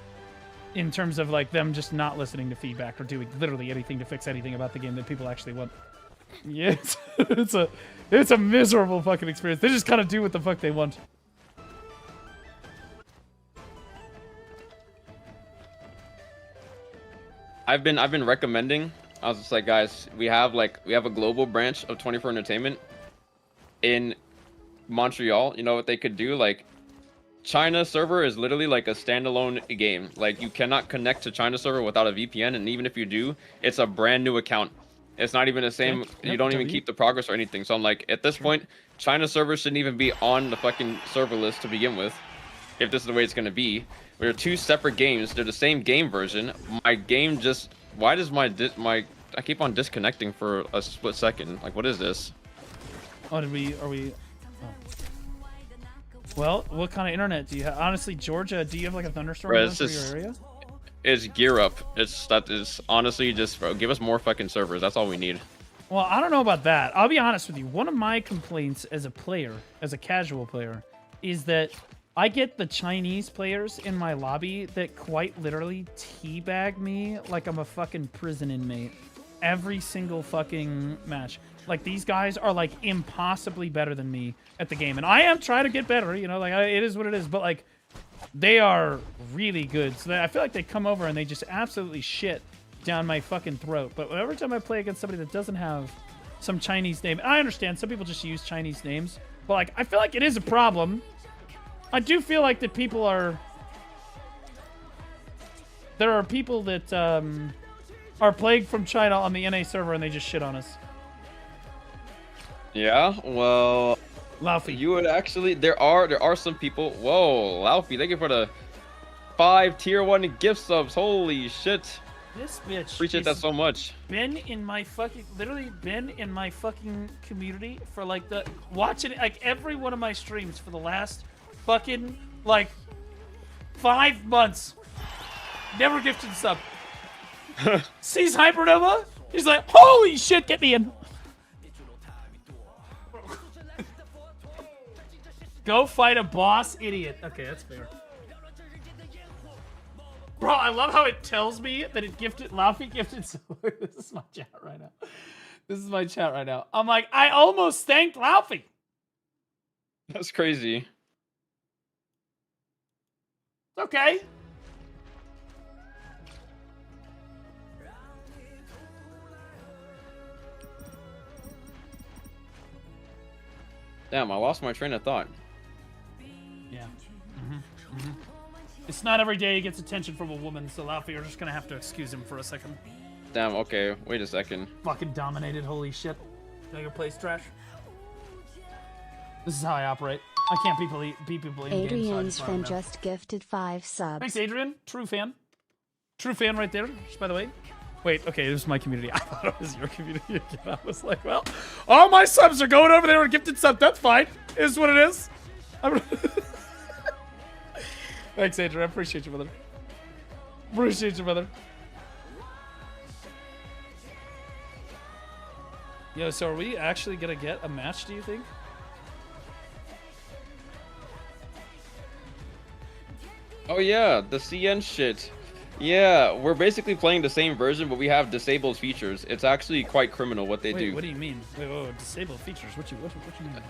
Speaker 1: in terms of like them just not listening to feedback or doing literally anything to fix anything about the game that people actually want. Yeah, it's a miserable fucking experience. They just kind of do what the fuck they want.
Speaker 6: I've been recommending. I was just like, guys, we have a global branch of 24 Entertainment in Montreal. You know what they could do? Like, China server is literally like a standalone game. Like, you cannot connect to China server without a VPN, and even if you do, it's a brand new account. It's not even the same. You don't even keep the progress or anything. So I'm like, at this point, China server shouldn't even be on the fucking server list to begin with. If this is the way it's gonna be, they're two separate games. They're the same game version. My game just, why does I keep on disconnecting for a split second? Like, what is this?
Speaker 1: Oh, are we? Oh. Well, what kind of internet do you have? Honestly, Georgia, do you have like a thunderstorm
Speaker 6: Bro,
Speaker 1: going through your area?
Speaker 6: It's gear up. That is honestly just, bro, give us more fucking servers. That's all we need.
Speaker 1: Well, I don't know about that. I'll be honest with you. One of my complaints as a player, as a casual player, is that I get the Chinese players in my lobby that quite literally teabag me like I'm a fucking prison inmate every single fucking match. Like, these guys are like impossibly better than me at the game, and I am trying to get better. It is what it is. But like, they are really good. So I feel like they come over and they just absolutely shit down my fucking throat. But every time I play against somebody that doesn't have some Chinese name, I understand some people just use Chinese names, but like, I feel like it is a problem. I do feel like that people are... There are people that are plagued from China on the NA server and they just shit on us.
Speaker 6: Yeah, well...
Speaker 1: Laufey.
Speaker 6: You would actually... There are some people... Whoa, Laufey, thank you for the 5 tier 1 gift subs. Holy shit.
Speaker 1: This bitch
Speaker 6: appreciate that so much.
Speaker 1: Literally been in my fucking community for like watching like every one of my streams for the last fucking like 5 months. Never gifted sub. Sees Hypernova. He's like, holy shit, get me in. Go fight a boss, idiot. Okay, that's fair. Bro, I love how it tells me that it gifted, Laufey gifted silver. This is my chat right now. This is my chat right now. I'm like, I almost thanked Laufey.
Speaker 6: That's crazy.
Speaker 1: Okay.
Speaker 6: Damn, I lost my train of thought.
Speaker 1: Yeah. It's not every day he gets attention from a woman, so Laufey, you're just gonna have to excuse him for a second.
Speaker 6: Damn, okay, wait a second.
Speaker 1: Fucking dominated, holy shit. Know your place, trash? This is how I operate. I can't beat people in games.
Speaker 2: Adrian's friend just gifted 5 subs.
Speaker 1: Thanks, Adrian. True fan. True fan right there, just by the way. Wait, okay, this is my community. I thought it was your community again. I was like, well, all my subs are going over there with gifted sub. That's fine. It is what it is. Thanks, Adrian. I appreciate you, brother. Appreciate you, brother. Yo, so are we actually gonna get a match, do you think?
Speaker 6: Oh yeah, the CN shit. Yeah, we're basically playing the same version, but we have disabled features. It's actually quite criminal what they do.
Speaker 1: What do you mean? Wait, disabled features? What you mean?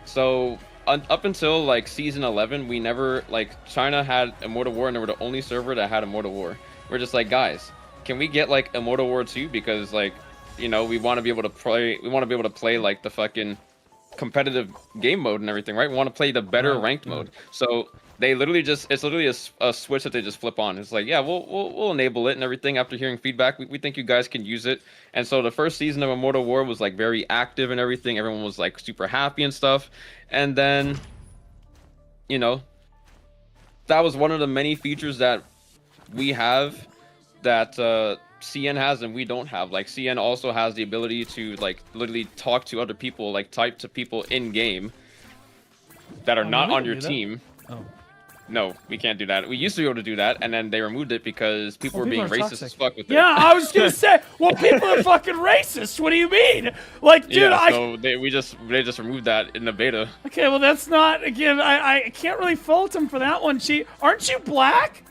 Speaker 6: So up until like season 11, we never China had Immortal War, and they were the only server that had Immortal War. We're just like, guys, can we get like Immortal War 2? Because we want to be able to play. We want to be able to play like the fucking competitive game mode and everything, right? We want to play the better ranked mode. So they literally it's literally a switch that they just flip on. It's like, yeah, we'll enable it and everything after hearing feedback. We think you guys can use it. And so the first season of Immortal War was like very active and everything. Everyone was like super happy and stuff. And then, that was one of the many features that we have that CN has and we don't have. Like CN also has the ability to like literally talk to other people, like type to people in game that are not on your team.
Speaker 1: Oh.
Speaker 6: No, we can't do that. We used to be able to do that, and then they removed it because people were being racist
Speaker 1: toxic
Speaker 6: as fuck with it.
Speaker 1: Yeah, I was gonna say, well, people are fucking racist. What do you mean? Like, dude,
Speaker 6: yeah, so they just removed that in the beta.
Speaker 1: Okay, well, that's not, again, I can't really fault him for that one. Aren't you black?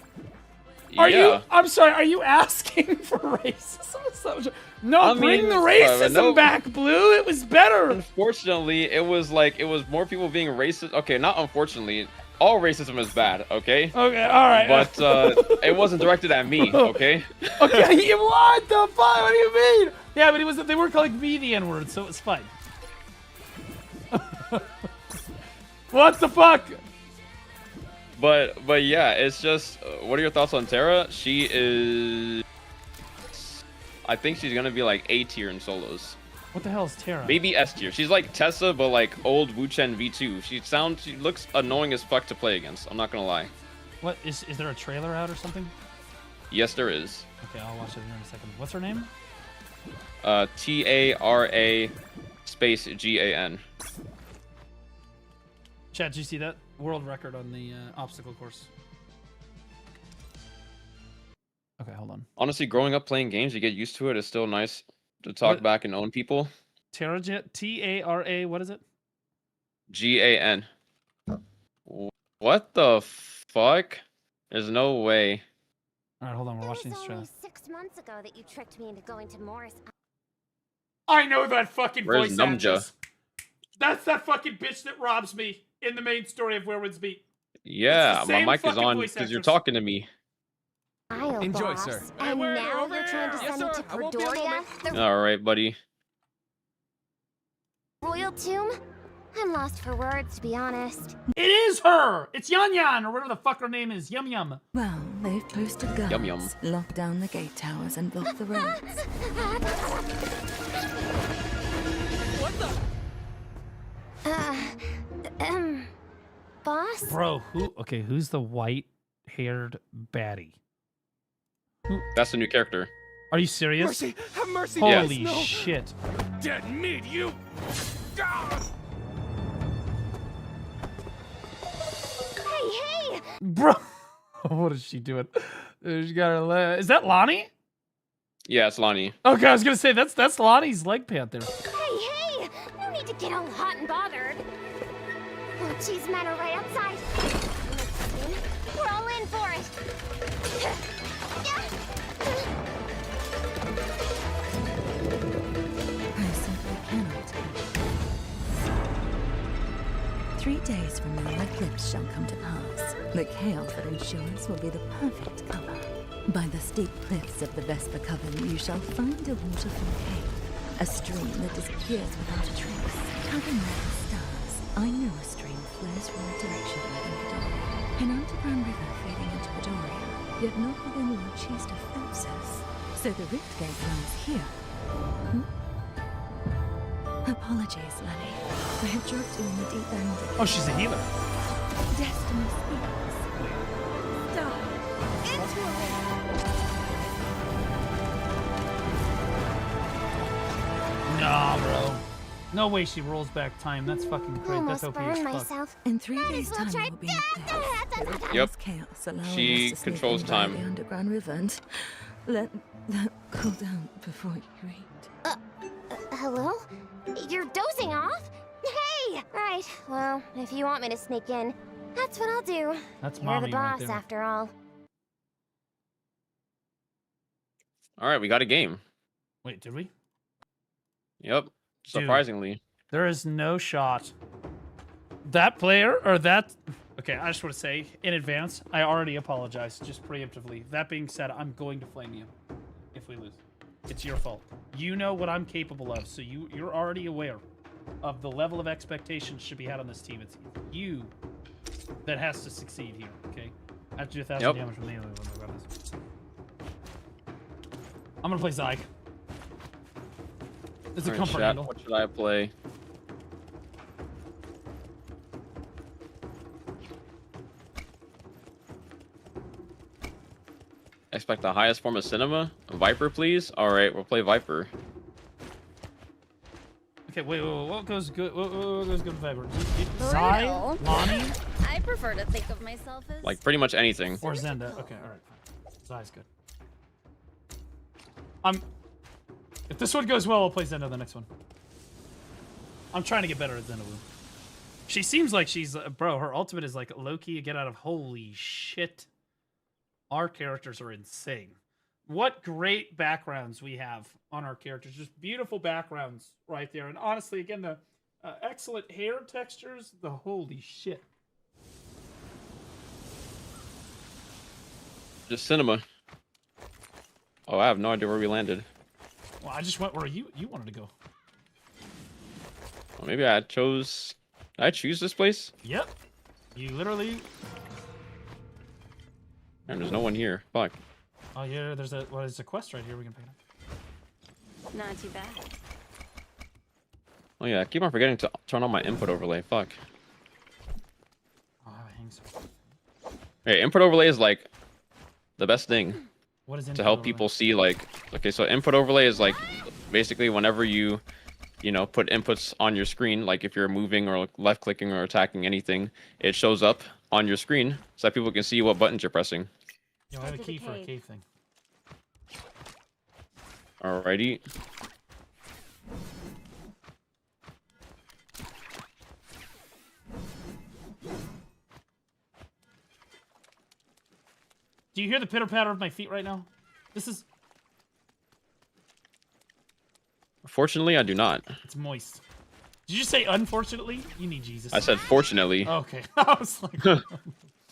Speaker 1: I'm sorry, are you asking for racism? No, bring the racism back, Blue. It was better.
Speaker 6: Unfortunately, it was more people being racist. Okay, not unfortunately. All racism is bad, okay?
Speaker 1: Okay, all right.
Speaker 6: But it wasn't directed at me, okay?
Speaker 1: Okay, what the fuck? What do you mean? Yeah, but they were calling me the N-word, so it was fine. What the fuck?
Speaker 6: But yeah, it's just, what are your thoughts on Terra? She is, I think she's gonna be like A tier in solos.
Speaker 1: What the hell is Terra?
Speaker 6: Maybe S tier. She's like Tessa, but like old Wu-Chen V2. She looks annoying as fuck to play against. I'm not gonna lie.
Speaker 1: What is there a trailer out or something?
Speaker 6: Yes, there is.
Speaker 1: Okay, I'll watch it here in a second. What's her name?
Speaker 6: Tara space GAN.
Speaker 1: Chat, did you see that? World record on the obstacle course. Okay, hold on.
Speaker 6: Honestly, growing up playing games, you get used to it. It's still nice to talk back and own people.
Speaker 1: Tara, T-A-R-A, what is it?
Speaker 6: GAN. What the fuck? There's no way.
Speaker 1: All right, hold on. We're watching this trailer.
Speaker 10: 6 months ago that you tricked me into going to Morris.
Speaker 1: I know that fucking
Speaker 6: Where's
Speaker 1: voice
Speaker 6: Numja?
Speaker 1: actress. That's that fucking bitch that robs me in the main story of Werewolves Beat.
Speaker 6: Yeah, my mic is on because you're talking to me.
Speaker 10: Enjoy,
Speaker 19: sir.
Speaker 10: And now you're trying to send me to Cordoria, the
Speaker 6: All right, buddy.
Speaker 10: royal tomb? I'm lost for words, to be honest.
Speaker 1: It is her! It's Yan Yan, or whatever the fuck her name is. Yum Yum.
Speaker 17: Well, they've posted guards,
Speaker 6: Yum Yum.
Speaker 17: locked down the gate towers, and blocked the roads.
Speaker 1: What the?
Speaker 10: Boss?
Speaker 1: Bro, who's the white-haired baddie?
Speaker 6: That's the new character.
Speaker 1: Are you serious?
Speaker 12: Mercy! Have mercy!
Speaker 1: Holy
Speaker 12: yes.
Speaker 1: shit.
Speaker 12: Dead meat, you! Ah!
Speaker 10: Hey!
Speaker 1: Bro! What is she doing? She got her leg. Is that Lonnie?
Speaker 6: Yeah, it's Lonnie.
Speaker 1: Okay, I was gonna say that's Lonnie's leg pant there.
Speaker 10: Hey, no need to get all hot and bothered. Oh, geez, men are right outside. We're all in for it.
Speaker 17: I simply cannot. 3 days from now, eclipse shall come to pass. The chaos that ensures will be the perfect cover. By the steep cliffs of the Vesper Coven, you shall find a waterfall cave, a stream that disappears without a trace. Having met the stars, I know a stream flows from the direction of Padoria. An underground river feeding into Padoria, yet not within Lord Chester fences. So the rift gate runs here. Apologies, Lenny. I have dropped you in the deep end.
Speaker 1: Oh, she's a healer.
Speaker 17: Destiny speaks. Dive into it.
Speaker 1: Nah, bro. No way she rolls back time. That's fucking great. That's OP as fuck.
Speaker 10: Myself.
Speaker 17: In 3 days' time, I will be in place.
Speaker 6: Yep.
Speaker 17: Chaos, allowing
Speaker 6: She
Speaker 17: us to slip
Speaker 6: controls
Speaker 17: in by
Speaker 6: time.
Speaker 17: The underground river and let that cool down before you eat.
Speaker 10: Hello? You're dozing off? Hey! Right, well, if you want me to sneak in, that's what I'll do.
Speaker 1: That's
Speaker 10: You're
Speaker 1: mommy
Speaker 10: the
Speaker 1: right
Speaker 10: boss,
Speaker 1: there.
Speaker 10: after all.
Speaker 6: All right, we got a game.
Speaker 1: Wait, did we?
Speaker 6: Yep. Surprisingly.
Speaker 1: There is no shot. That player or that. Okay, I just want to say in advance, I already apologize, just preemptively. That being said, I'm going to flame you if we lose. It's your fault. You know what I'm capable of, so you're already aware of the level of expectations should be had on this team. It's you that has to succeed here, okay? I have to do 1,000 damage from the alien when I grab this. I'm gonna play Zyke. It's a
Speaker 6: Alright,
Speaker 1: comfort
Speaker 6: chat,
Speaker 1: handle.
Speaker 6: what should I play? Expect the highest form of cinema? Viper, please? Alright, we'll play Viper.
Speaker 1: Okay, wait, what goes good? What goes good with Viper?
Speaker 20: Zai?
Speaker 1: Lonnie?
Speaker 20: I prefer to think of myself as
Speaker 6: Like, pretty much anything.
Speaker 1: Or Zenda. Okay, alright, fine. Zai's good. If this one goes well, I'll play Zenda the next one. I'm trying to get better at Zenda. She seems like she's, bro, her ultimate is like low-key get out of, holy shit. Our characters are insane. What great backgrounds we have on our characters. Just beautiful backgrounds right there. And honestly, again, the excellent hair textures, the holy shit.
Speaker 6: Just cinema. Oh, I have no idea where we landed.
Speaker 1: Well, I just went where you wanted to go.
Speaker 6: Well, maybe I chose... Did I choose this place?
Speaker 1: Yep. You literally...
Speaker 6: Man, there's no one here. Fuck.
Speaker 1: Oh, yeah, there's a quest right here we can pick up.
Speaker 20: not too bad.
Speaker 6: Oh yeah, I keep on forgetting to turn on my input overlay. Fuck.
Speaker 1: Oh, it hangs.
Speaker 6: Hey, input overlay is like the best thing.
Speaker 1: What is
Speaker 6: to
Speaker 1: input
Speaker 6: help
Speaker 1: overlay?
Speaker 6: people see like, okay, so input overlay is like basically whenever you know, put inputs on your screen, like if you're moving or left clicking or attacking anything, it shows up on your screen so that people can see what buttons you're pressing.
Speaker 1: Yo, I have a key for a cave thing.
Speaker 6: Alrighty.
Speaker 1: Do you hear the pitter patter of my feet right now? This is.
Speaker 6: Fortunately, I do not.
Speaker 1: It's moist. Did you say unfortunately? You need Jesus.
Speaker 6: I said fortunately.
Speaker 1: Okay. I was like,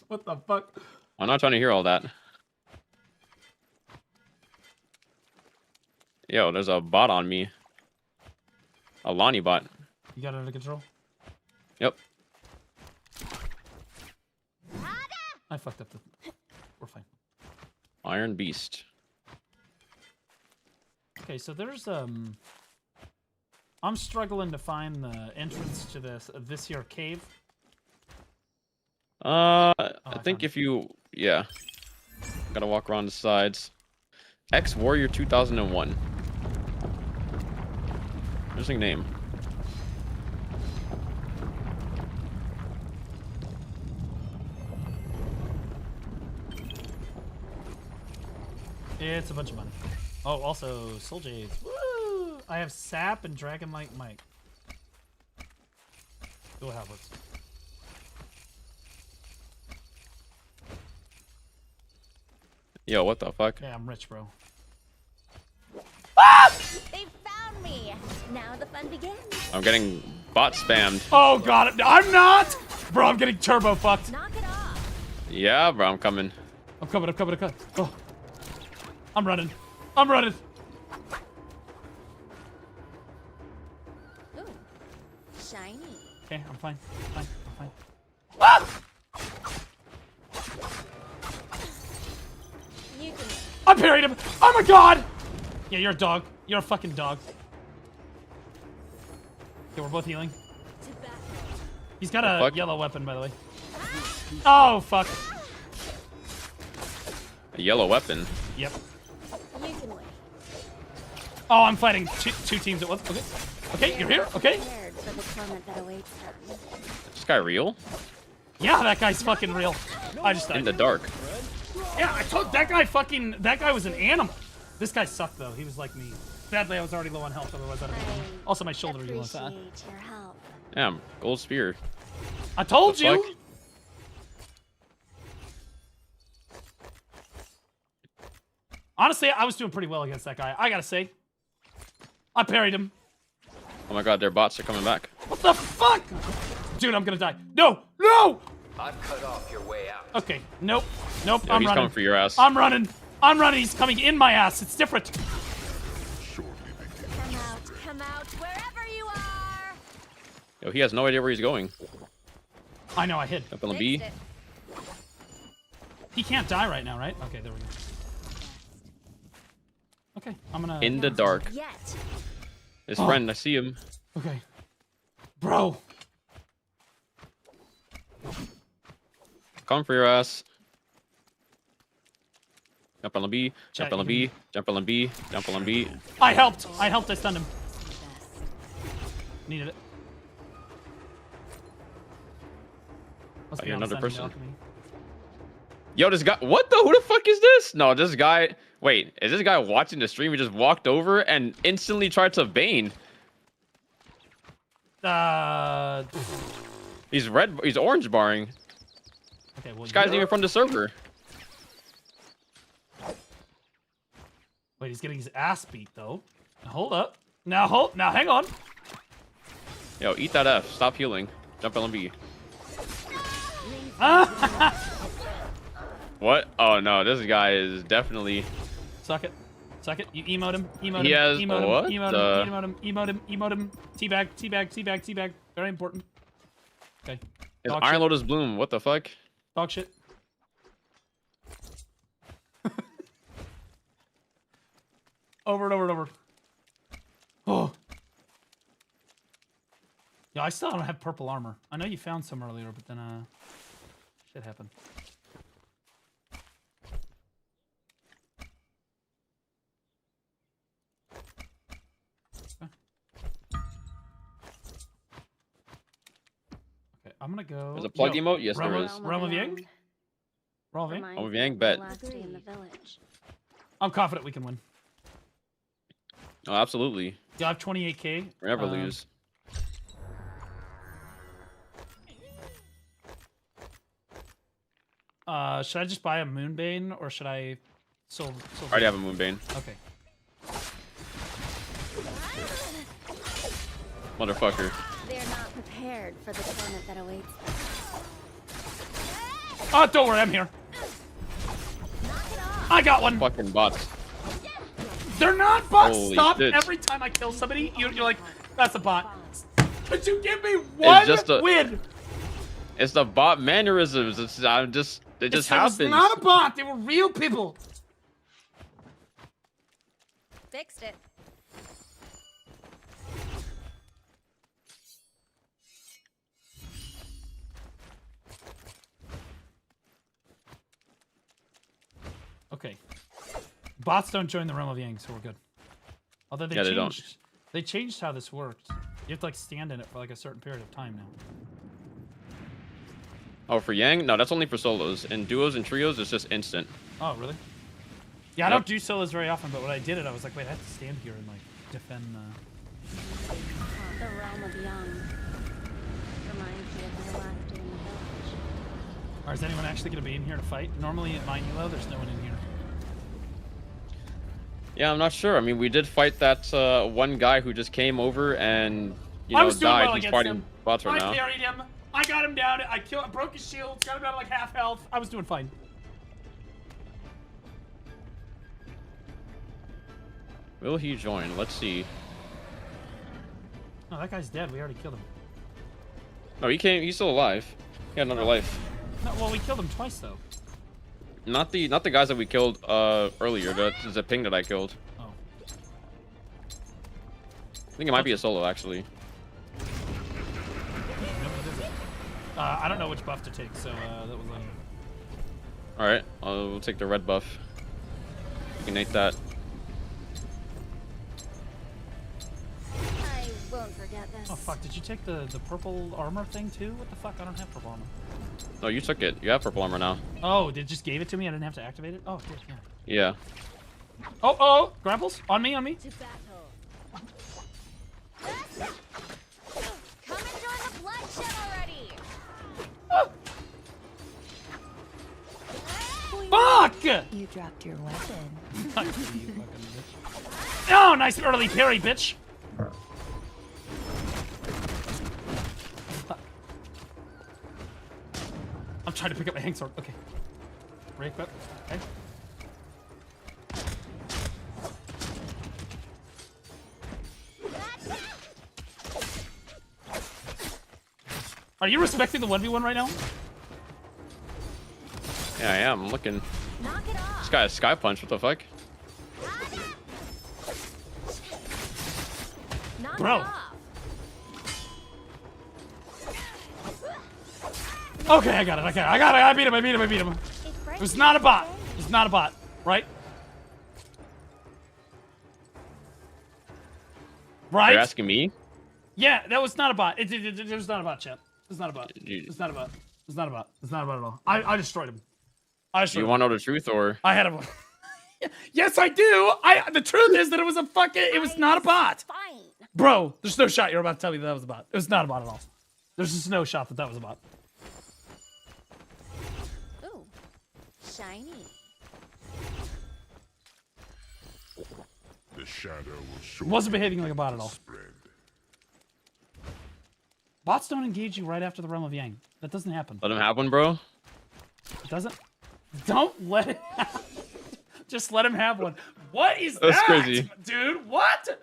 Speaker 1: what the fuck?
Speaker 6: I'm not trying to hear all that. Yo, there's a bot on me. A Lonnie bot.
Speaker 1: You got it under control?
Speaker 6: Yep.
Speaker 1: I fucked up the. We're fine.
Speaker 6: Iron Beast.
Speaker 1: Okay, so there's I'm struggling to find the entrance to this here cave.
Speaker 6: I think if you, yeah, gotta walk around the sides. X Warrior 2001. Interesting name.
Speaker 1: It's a bunch of money. Oh, also Soul Jades. Woo! I have Sap and Dragonlight Mike. Go Halberts.
Speaker 6: Yo, what the fuck?
Speaker 1: Yeah, I'm rich, bro.
Speaker 20: They found me. Now the fun begins.
Speaker 6: I'm getting bot spammed.
Speaker 1: Oh god, I'm not! Bro, I'm getting turbo fucked.
Speaker 20: Knock it off.
Speaker 6: Yeah, bro, I'm coming.
Speaker 1: I'm coming. Oh. I'm running.
Speaker 20: Ooh, shiny.
Speaker 1: Okay, I'm fine. Ah!
Speaker 20: You can.
Speaker 1: I parried him! Oh my god! Yeah, you're a dog. You're a fucking dog. Okay, we're both healing. He's got a yellow weapon, by the way. Oh, fuck.
Speaker 6: A yellow weapon?
Speaker 1: Yep.
Speaker 20: You can win.
Speaker 1: Oh, I'm fighting two teams at once. Okay. Okay, you're here? Okay.
Speaker 20: Prepared for the torment that awaits them.
Speaker 6: Is this guy real?
Speaker 1: Yeah, that guy's fucking real. I just died.
Speaker 6: In the dark.
Speaker 1: Yeah, I told that guy was an animal. This guy sucked though. He was like me. Sadly, I was already low on health. Otherwise, I'd have been. Also, my shoulder really was fat.
Speaker 20: Your help.
Speaker 6: Damn, gold spear.
Speaker 1: I told you.
Speaker 6: Fuck?
Speaker 1: Honestly, I was doing pretty well against that guy. I gotta say. I parried him.
Speaker 6: Oh my god, their bots are coming back.
Speaker 1: What the fuck? Dude, I'm gonna die. No! No!
Speaker 18: I've cut off your way out.
Speaker 1: Okay. Nope. Nope.
Speaker 6: Yo,
Speaker 1: I'm
Speaker 6: he's
Speaker 1: running.
Speaker 6: coming for your ass.
Speaker 1: I'm running. He's coming in my ass. It's different.
Speaker 20: Come out, wherever you are.
Speaker 6: Yo, he has no idea where he's going.
Speaker 1: I know, I hid.
Speaker 6: Up on the B.
Speaker 1: He can't die right now, right? Okay, there we go. Okay, I'm gonna...
Speaker 6: In the dark.
Speaker 20: Yet.
Speaker 6: His friend, I see him.
Speaker 1: Okay. Bro.
Speaker 6: Come for your ass. Jump on the B. Jump on the B. Jump on the B. Jump on the B.
Speaker 1: I helped. I stunned him. Needed it.
Speaker 6: I hear another person. Yo, this guy. What the? Who the fuck is this? No, this guy. Wait, is this guy watching the stream? He just walked over and instantly tried to Bane. He's red. He's orange barring.
Speaker 1: Okay, well,
Speaker 6: this guy's even from the server.
Speaker 1: Wait, he's getting his ass beat though. Now, hold up. Now hang on.
Speaker 6: Yo, eat that F. Stop healing. Jump LMB. What? Oh no, this guy is definitely.
Speaker 1: Suck it. You emote him.
Speaker 6: He has what?
Speaker 1: Emote him. Teabag. Very important. Okay.
Speaker 6: His Iron Lotus Bloom. What the fuck?
Speaker 1: Dog shit. Over and over. Oh. Yeah, I still don't have purple armor. I know you found some earlier, but then shit happened. Okay, I'm gonna go.
Speaker 6: There's a plug emote? Yes, there is.
Speaker 1: Realm of Yang?
Speaker 6: Realm of Yang, bet.
Speaker 1: I'm confident we can win.
Speaker 6: Oh, absolutely.
Speaker 1: Yeah, I have 28k.
Speaker 6: We never lose.
Speaker 1: Should I just buy a Moonbane or should I
Speaker 6: I already have a Moonbane.
Speaker 1: Okay.
Speaker 6: Motherfucker.
Speaker 20: They're not prepared for the torment that awaits them.
Speaker 1: Oh, don't worry, I'm here. I got one.
Speaker 6: Fucking bots.
Speaker 1: They're not bots.
Speaker 6: Holy
Speaker 1: Stop.
Speaker 6: shit.
Speaker 1: Every time I kill somebody, you're like, that's a bot. Could you give me one win?
Speaker 6: It's the bot mannerisms. It just happens.
Speaker 1: It was not a bot. They were real people.
Speaker 20: Fixed it.
Speaker 1: Okay. Bots don't join the Realm of Yang, so we're good. Although they changed. They changed how this worked. You have to like stand in it for like a certain period of time now.
Speaker 6: Oh, for Yang? No, that's only for solos. In duos and trios, it's just instant.
Speaker 1: Oh, really? Yeah, I don't do solos very often, but when I did it, I was like, wait, I have to stand here and like defend.
Speaker 20: The realm of young reminds me of the last day in the village.
Speaker 1: Or is anyone actually going to be in here to fight? Normally at my Elo, there's no one in here.
Speaker 6: Yeah, I'm not sure. I mean, we did fight that one guy who just came over and you know died.
Speaker 1: Well,
Speaker 6: He's fighting bots right now.
Speaker 1: I parried him. I got him down. I broke his shield. Got him down to like half health. I was doing fine.
Speaker 6: Will he join? Let's see.
Speaker 1: Oh, that guy's dead. We already killed him.
Speaker 6: No, he came. He's still alive. He had another life.
Speaker 1: No, well, we killed him twice though.
Speaker 6: Not the guys that we killed earlier. The ping that I killed.
Speaker 1: Oh.
Speaker 6: I think it might be a solo actually.
Speaker 1: I don't know which buff to take, so that was.
Speaker 6: All right, we'll take the red buff. You can nate that.
Speaker 20: I won't forget this.
Speaker 1: Oh fuck! Did you take the purple armor thing too? What the fuck? I don't have purple armor.
Speaker 6: No, you took it. You have purple armor now.
Speaker 1: Oh, it just gave it to me. I didn't have to activate it. Oh, it did,
Speaker 6: Yeah.
Speaker 1: yeah. Oh, grapples on me, on me.
Speaker 20: To battle. Come and join the bloodshed already.
Speaker 1: Fuck!
Speaker 17: You dropped your weapon.
Speaker 1: Oh, nice early parry, bitch. I'm trying to pick up my hang sword. Okay. Re-equip. Okay. Are you respecting the 1v1 right now?
Speaker 6: Yeah, I am. I'm looking. This guy has Sky Punch. What the fuck?
Speaker 1: Bro. Okay, I got it. I beat him. It was not a bot. It's not a bot, right? Right?
Speaker 6: You're asking me?
Speaker 1: Yeah, that was not a bot. It was not a bot, chat. It's not a bot. It's not a bot. It's not a bot. It's not a bot at all. I destroyed him.
Speaker 6: Do you want to know the truth or?
Speaker 1: I had him. Yes, I do. The truth is that it was a it was not a bot.
Speaker 20: Fine.
Speaker 1: Bro, there's no shot you're about to tell me that was a bot. It was not a bot at all. There's just no shot that was a bot.
Speaker 20: Ooh, shiny.
Speaker 12: The shadow will show.
Speaker 1: Wasn't behaving like a bot at all. Bots don't engage you right after the Realm of Yang. That doesn't happen.
Speaker 6: Let him have one, bro.
Speaker 1: It doesn't. Don't let it happen. Just let him have one. What is
Speaker 6: That's
Speaker 1: that?
Speaker 6: crazy.
Speaker 1: Dude, what?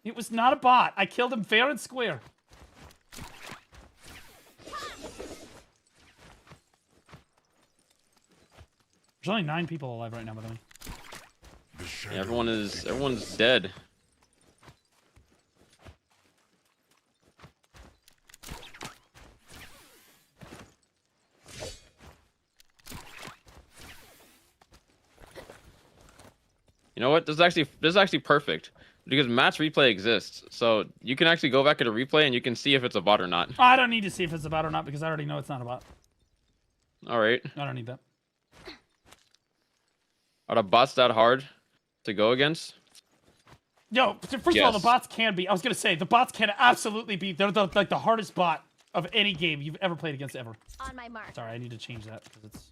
Speaker 1: It was not a bot. I killed him fair and square. There's only 9 people alive right now, by the way.
Speaker 6: Yeah, everyone's dead. You know what? This is actually perfect because match replay exists. So you can actually go back at a replay and you can see if it's a bot or not.
Speaker 1: I don't need to see if it's a bot or not because I already know it's not a bot.
Speaker 6: All right.
Speaker 1: I don't need that.
Speaker 6: Are the bots that hard to go against?
Speaker 1: Yo, first of all, the bots can be. I was gonna say the bots can absolutely be. They're like the hardest bot of any game you've ever played against ever.
Speaker 20: On my mark.
Speaker 1: Sorry, I need to change that because it's.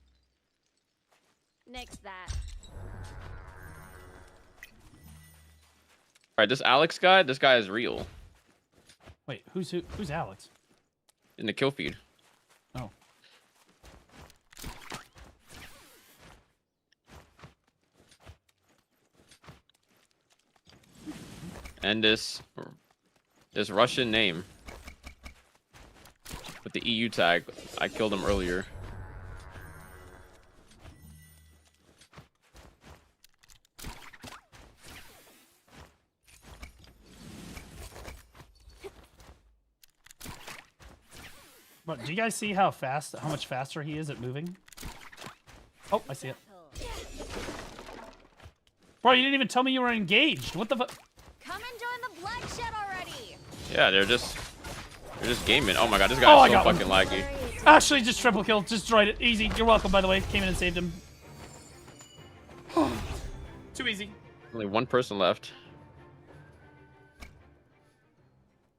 Speaker 20: Nix that.
Speaker 6: All right, this Alex guy. This guy is real.
Speaker 1: Wait, who's Alex?
Speaker 6: In the kill feed.
Speaker 1: Oh.
Speaker 6: And this Russian name with the EU tag. I killed him earlier.
Speaker 1: But do you guys see how much faster he is at moving? Oh, I see it. Bro, you didn't even tell me you were engaged. What the fuck?
Speaker 20: Come and join the bloodshed already.
Speaker 6: Yeah, they're just gaming. Oh my god, this guy is so fucking laggy.
Speaker 1: Actually, just triple kill. Just destroyed it. Easy. You're welcome, by the way. Came in and saved him. Too easy.
Speaker 6: Only one person left.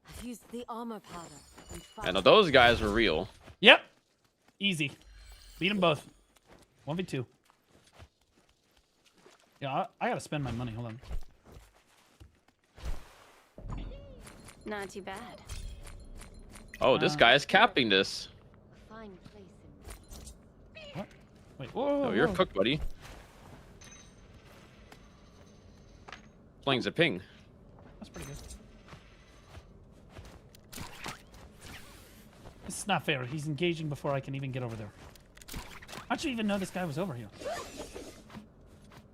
Speaker 9: I've used the armor powder.
Speaker 6: I know those guys were real.
Speaker 1: Yep. Easy. Beat them both. 1v2. Yeah, I gotta spend my money. Hold on.
Speaker 20: Not too bad.
Speaker 6: Oh, this guy is capping this.
Speaker 20: Fine place
Speaker 1: What? Wait, whoa,
Speaker 6: Oh, you're
Speaker 1: whoa.
Speaker 6: cooked, buddy. Playing the ping.
Speaker 1: That's pretty good. This is not fair. He's engaging before I can even get over there. How'd you even know this guy was over here?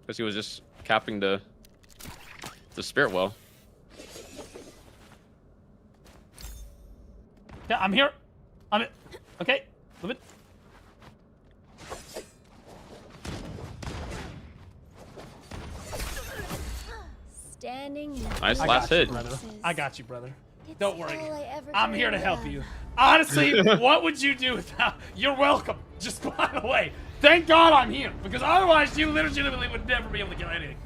Speaker 6: Because he was just capping the spirit well.
Speaker 1: Yeah, I'm here. Okay. Move it.
Speaker 20: Standing.
Speaker 6: Nice
Speaker 1: I
Speaker 6: last
Speaker 1: got you,
Speaker 6: hit.
Speaker 1: brother. I got you, brother. Don't worry.
Speaker 20: all I ever
Speaker 1: I'm here to
Speaker 20: dreamed
Speaker 1: help
Speaker 20: of.
Speaker 1: you. Honestly, what would you do without? You're welcome. Just by the way, thank God I'm here because otherwise you legitimately would never be able to kill anything.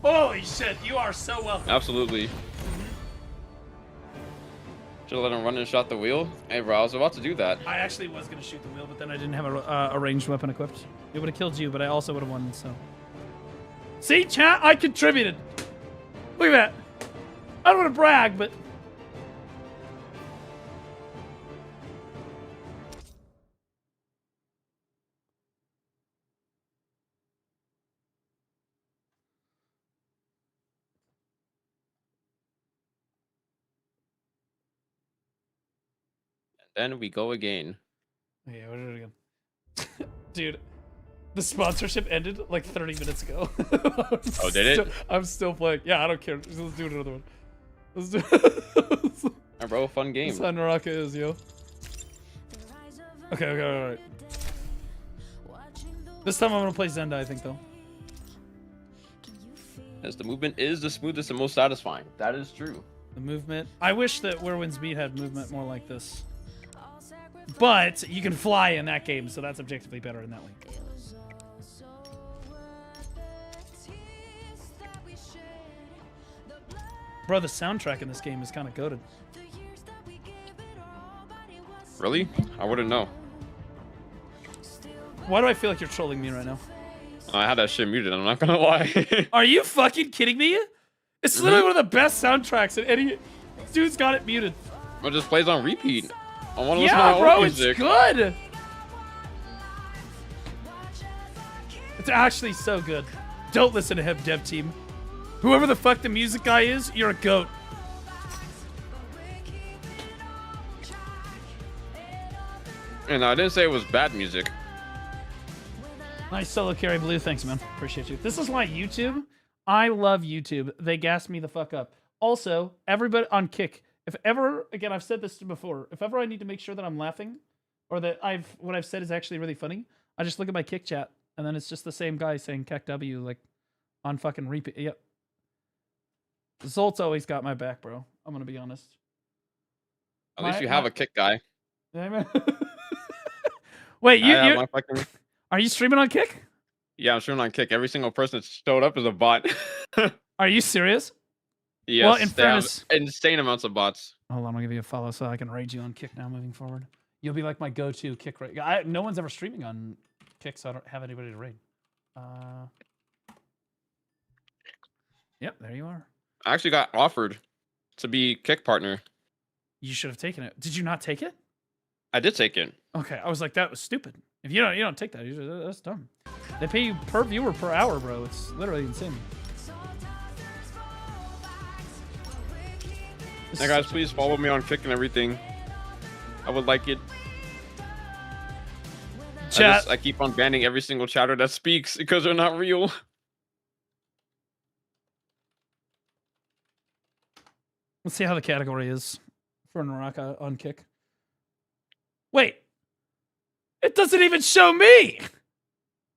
Speaker 1: Holy shit, you are so welcome.
Speaker 6: Absolutely. Should have let him run and shot the wheel. Hey, bro, I was about to do that.
Speaker 1: I actually was gonna shoot the wheel, but then I didn't have a ranged weapon equipped. It would have killed you, but I also would have won. So, see, chat, I contributed. Look at that. I don't want to brag, but.
Speaker 6: Then we go again.
Speaker 1: Yeah, we'll do it again. Dude, the sponsorship ended like 30 minutes ago.
Speaker 6: Oh, did it?
Speaker 1: I'm still playing. Yeah, I don't care. Let's do another one. Let's do it.
Speaker 6: Hey, bro, fun game.
Speaker 1: That's how Naraka is, yo. Okay, alright. This time I'm gonna play Zenda, I think, though.
Speaker 6: Yes, the movement is the smoothest and most satisfying. That is true.
Speaker 1: The movement. I wish that Where Winds Meet had movement more like this. But you can fly in that game, so that's objectively better in that way. Bro, the soundtrack in this game is kind of goated.
Speaker 6: Really? I wouldn't know.
Speaker 1: Why do I feel like you're trolling me right now?
Speaker 6: I had that shit muted, I'm not gonna lie.
Speaker 1: Are you fucking kidding me? It's literally one of the best soundtracks, and any dude's got it muted.
Speaker 6: It just plays on repeat. I want to listen to
Speaker 1: Yeah,
Speaker 6: my
Speaker 1: bro,
Speaker 6: old
Speaker 1: it's
Speaker 6: music.
Speaker 1: good. It's actually so good. Don't listen to him, dev team. Whoever the fuck the music guy is, you're a goat.
Speaker 6: And I didn't say it was bad music.
Speaker 1: Nice solo carry, Blue. Thanks, man. Appreciate you. This is why YouTube. I love YouTube. They gas me the fuck up. Also, everybody on Kick. If ever, again, I've said this before. If ever I need to make sure that I'm laughing, or that what I've said is actually really funny, I just look at my Kick chat, and then it's just the same guy saying "Kek W" like on fucking repeat. Yep. Zolt's always got my back, bro. I'm gonna be honest.
Speaker 6: At least you have a Kick guy.
Speaker 1: Yeah, man. Wait, are you streaming on Kick?
Speaker 6: Yeah, I'm streaming on Kick. Every single person that showed up is a bot.
Speaker 1: Are you serious?
Speaker 6: Yes,
Speaker 1: Well, in
Speaker 6: they have
Speaker 1: fairness,
Speaker 6: insane amounts of bots.
Speaker 1: hold on, I'll give you a follow so I can raid you on Kick now moving forward. You'll be like my go-to Kick raid. No one's ever streaming on Kick, so I don't have anybody to raid. Yep, there you are.
Speaker 6: I actually got offered to be Kick partner.
Speaker 1: You should have taken it. Did you not take it?
Speaker 6: I did take it.
Speaker 1: Okay, I was like, that was stupid. If you don't take that, that's dumb. They pay you per viewer per hour, bro. It's literally insane.
Speaker 6: Hey guys, please follow me on Kick and everything. I would like it.
Speaker 1: Chat.
Speaker 6: I keep on banning every single chatter that speaks because they're not real.
Speaker 1: Let's see how the category is for Naraka on Kick. Wait. It doesn't even show me.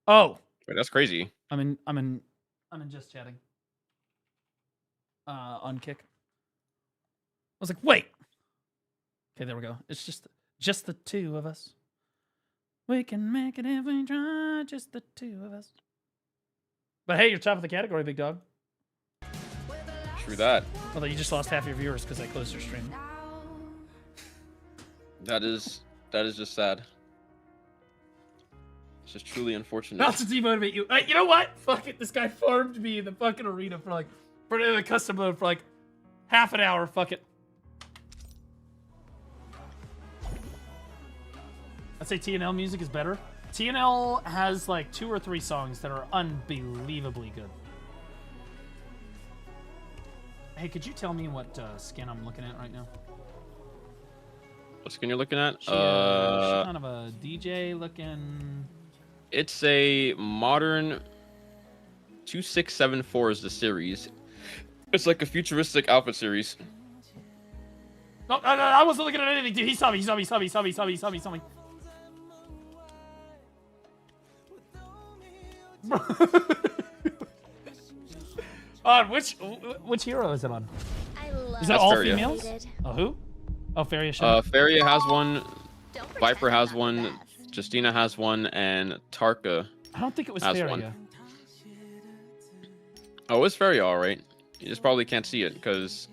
Speaker 1: Oh.
Speaker 6: Wait, that's crazy.
Speaker 1: I'm in just chatting. On Kick. I was like, wait. Okay, there we go. It's just the two of us. We can make it if we try, just the two of us. But hey, you're top of the category, big dog.
Speaker 6: True that.
Speaker 1: Although you just lost half your viewers because I closed your stream.
Speaker 6: That is just sad. It's just truly unfortunate.
Speaker 1: Not to demotivate you. You know what? Fuck it. This guy farmed me in the fucking arena for the custom mode for like half an hour. Fuck it. I'd say TNL music is better. TNL has like 2 or 3 songs that are unbelievably good. Hey, could you tell me what skin I'm looking at right now?
Speaker 6: What skin you're looking at?
Speaker 1: She kind of a DJ looking.
Speaker 6: It's a modern 2674 is the series. It's like a futuristic outfit series.
Speaker 1: No, I wasn't looking at anything, dude. He saw me. Which hero is it on? Is it all
Speaker 6: Feria.
Speaker 1: females? Oh, who? Oh, Feria.
Speaker 6: Feria has one. Viper has one. Justina has one, and Tarka.
Speaker 1: I don't think it was
Speaker 6: has
Speaker 1: Feria.
Speaker 6: one. Oh, it's Feria, all right. You just probably can't see it because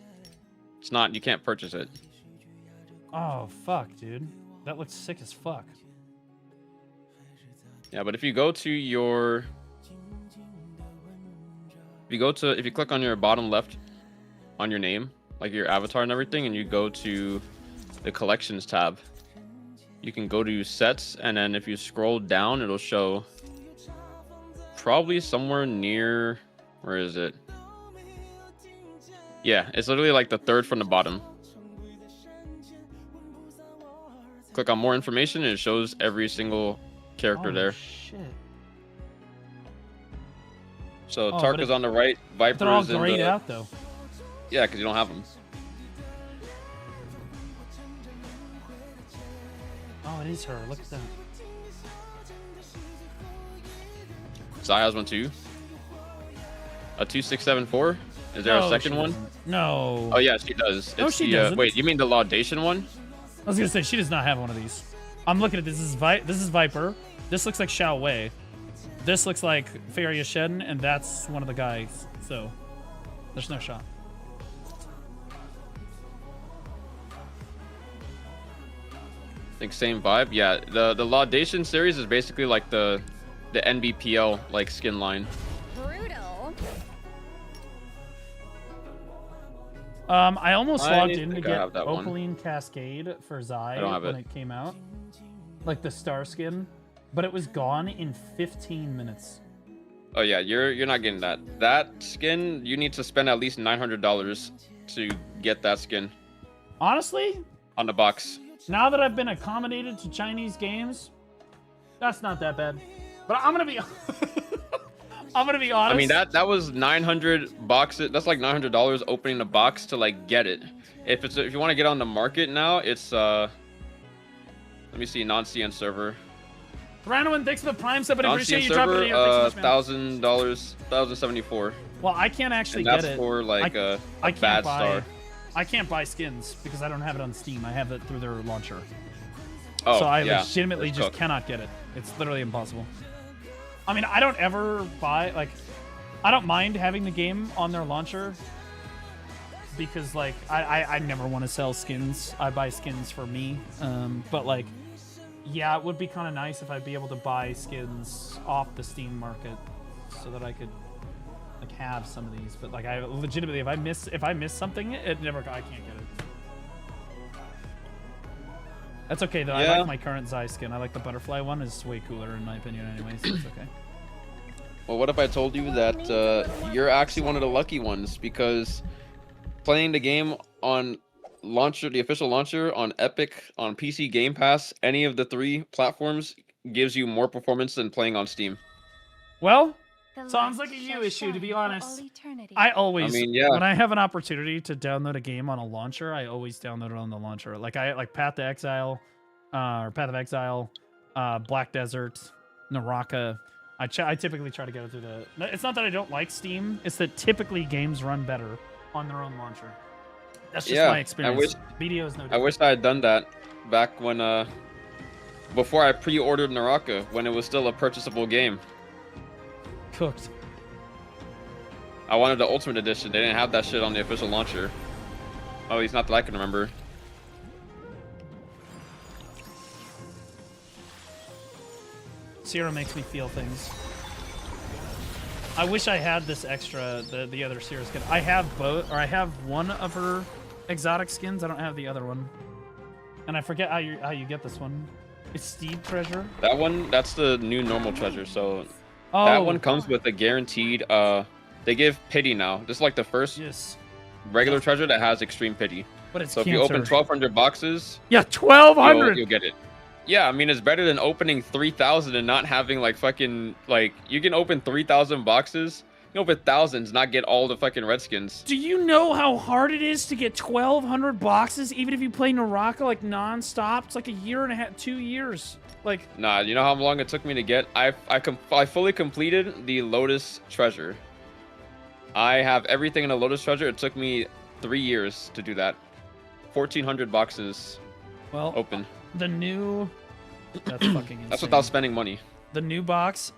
Speaker 6: it's not. You can't purchase it.
Speaker 1: Oh fuck, dude. That looks sick as fuck.
Speaker 6: Yeah, but if you go to your, if you click on your bottom left, on your name, like your avatar and everything, and you go to the collections tab, you can go to sets, and then if you scroll down, it'll show probably somewhere near, where is it? Yeah, it's literally like the 3rd from the bottom. Click on more information, and it shows every single character there.
Speaker 1: Shit.
Speaker 6: So Tarka's on the right, Viper
Speaker 1: they're all
Speaker 6: is in
Speaker 1: grayed
Speaker 6: the...
Speaker 1: out though.
Speaker 6: Yeah, because you don't have them.
Speaker 1: Oh, it is her. Look at that.
Speaker 6: Zai has one too. A 2674. Is there a second one?
Speaker 1: No.
Speaker 6: Oh yeah, she does.
Speaker 1: No,
Speaker 6: It's
Speaker 1: she
Speaker 6: the,
Speaker 1: doesn't.
Speaker 6: wait, you mean the Laudation one?
Speaker 1: I was gonna say she does not have one of these. I'm looking at this. This is Viper. This looks like Xiao Wei. This looks like Feria Shen, and that's one of the guys. So there's no shot.
Speaker 6: I think same vibe. Yeah, the Laudation series is basically like the NBPL like skin line.
Speaker 10: Brutal.
Speaker 1: I almost
Speaker 6: I
Speaker 1: logged in to
Speaker 6: think I
Speaker 1: get
Speaker 6: have that one.
Speaker 1: Opaline Cascade for Zai
Speaker 6: I don't have
Speaker 1: when
Speaker 6: it.
Speaker 1: it came out. Like the star skin. But it was gone in 15 minutes.
Speaker 6: Oh yeah, you're not getting that. That skin, you need to spend at least $900 to get that skin
Speaker 1: Honestly,
Speaker 6: on the box.
Speaker 1: now that I've been accommodated to Chinese games, that's not that bad. But I'm gonna be I'm gonna be honest.
Speaker 6: I mean that was 900 boxes. That's like $900 opening the box to like get it. If you want to get on the market now, it's let me see, non-CN server.
Speaker 1: Thranowin, thanks for the Prime sub, but I appreciate
Speaker 6: Non-CN
Speaker 1: you dropping
Speaker 6: server,
Speaker 1: it in. Thanks so much, man.
Speaker 6: $1,000, $1,074.
Speaker 1: Well, I can't actually
Speaker 6: And that's
Speaker 1: get it.
Speaker 6: for like a
Speaker 1: I can't
Speaker 6: bad
Speaker 1: buy,
Speaker 6: star.
Speaker 1: I can't buy skins because I don't have it on Steam. I have it through their launcher.
Speaker 6: Oh,
Speaker 1: so I
Speaker 6: yeah,
Speaker 1: legitimately
Speaker 6: that's
Speaker 1: just
Speaker 6: cooked.
Speaker 1: cannot get it. It's literally impossible. I mean, I don't ever buy, like, I don't mind having the game on their launcher because, like, I never want to sell skins. I buy skins for me. But, like, yeah, it would be kind of nice if I'd be able to buy skins off the Steam market so that I could, like, have some of these. But, like, I legitimately, if I miss something, I can't get it. That's okay though.
Speaker 6: Yeah.
Speaker 1: I like my current Zai skin. I like the butterfly one. It's way cooler in my opinion anyway, so it's okay.
Speaker 6: Well, what if I told you that you're actually one of the lucky ones because playing the game on launcher, the official launcher on Epic, on PC Game Pass, any of the 3 platforms gives you more performance than playing on Steam.
Speaker 1: Well, sounds like a you issue, to be honest. I always,
Speaker 6: I mean, yeah.
Speaker 1: when I have an opportunity to download a game on a launcher, I always download it on the launcher. Like Path to Exile, or Path of Exile, Black Desert, Naraka. I typically try to get it through the. It's not that I don't like Steam. It's that typically games run better on their own launcher. That's just my experience. BDO is no different.
Speaker 6: I wish I had done that back when before I pre-ordered Naraka when it was still a purchasable game.
Speaker 1: Cooked.
Speaker 6: I wanted the Ultimate Edition. They didn't have that shit on the official launcher. At least not that I can remember.
Speaker 1: Sierra makes me feel things. I wish I had this extra, the other Sierra skin. I have both, or I have one of her exotic skins. I don't have the other one. And I forget how you get this one. It's Steed Treasure.
Speaker 6: That one, that's the new normal treasure. So
Speaker 1: Oh.
Speaker 6: that one comes with a guaranteed. They give pity now. This is like the first regular treasure that has extreme pity.
Speaker 1: But it's
Speaker 6: so if you open
Speaker 1: cancer.
Speaker 6: 1,200 boxes,
Speaker 1: Yeah, 1,200.
Speaker 6: you'll get it. Yeah, I mean it's better than opening 3,000 and not having like fucking like you can open 3,000 boxes. You can open thousands, not get all the fucking redskins.
Speaker 1: Do you know how hard it is to get 1,200 boxes, even if you play Naraka like non-stop? It's like a year and a half, 2 years. Like,
Speaker 6: Nah, you know how long it took me to get? I fully completed the Lotus Treasure. I have everything in the Lotus Treasure. It took me 3 years to do that. 1,400 boxes.
Speaker 1: Well,
Speaker 6: open.
Speaker 1: The new. That's fucking insane.
Speaker 6: That's without spending money.
Speaker 1: The new box.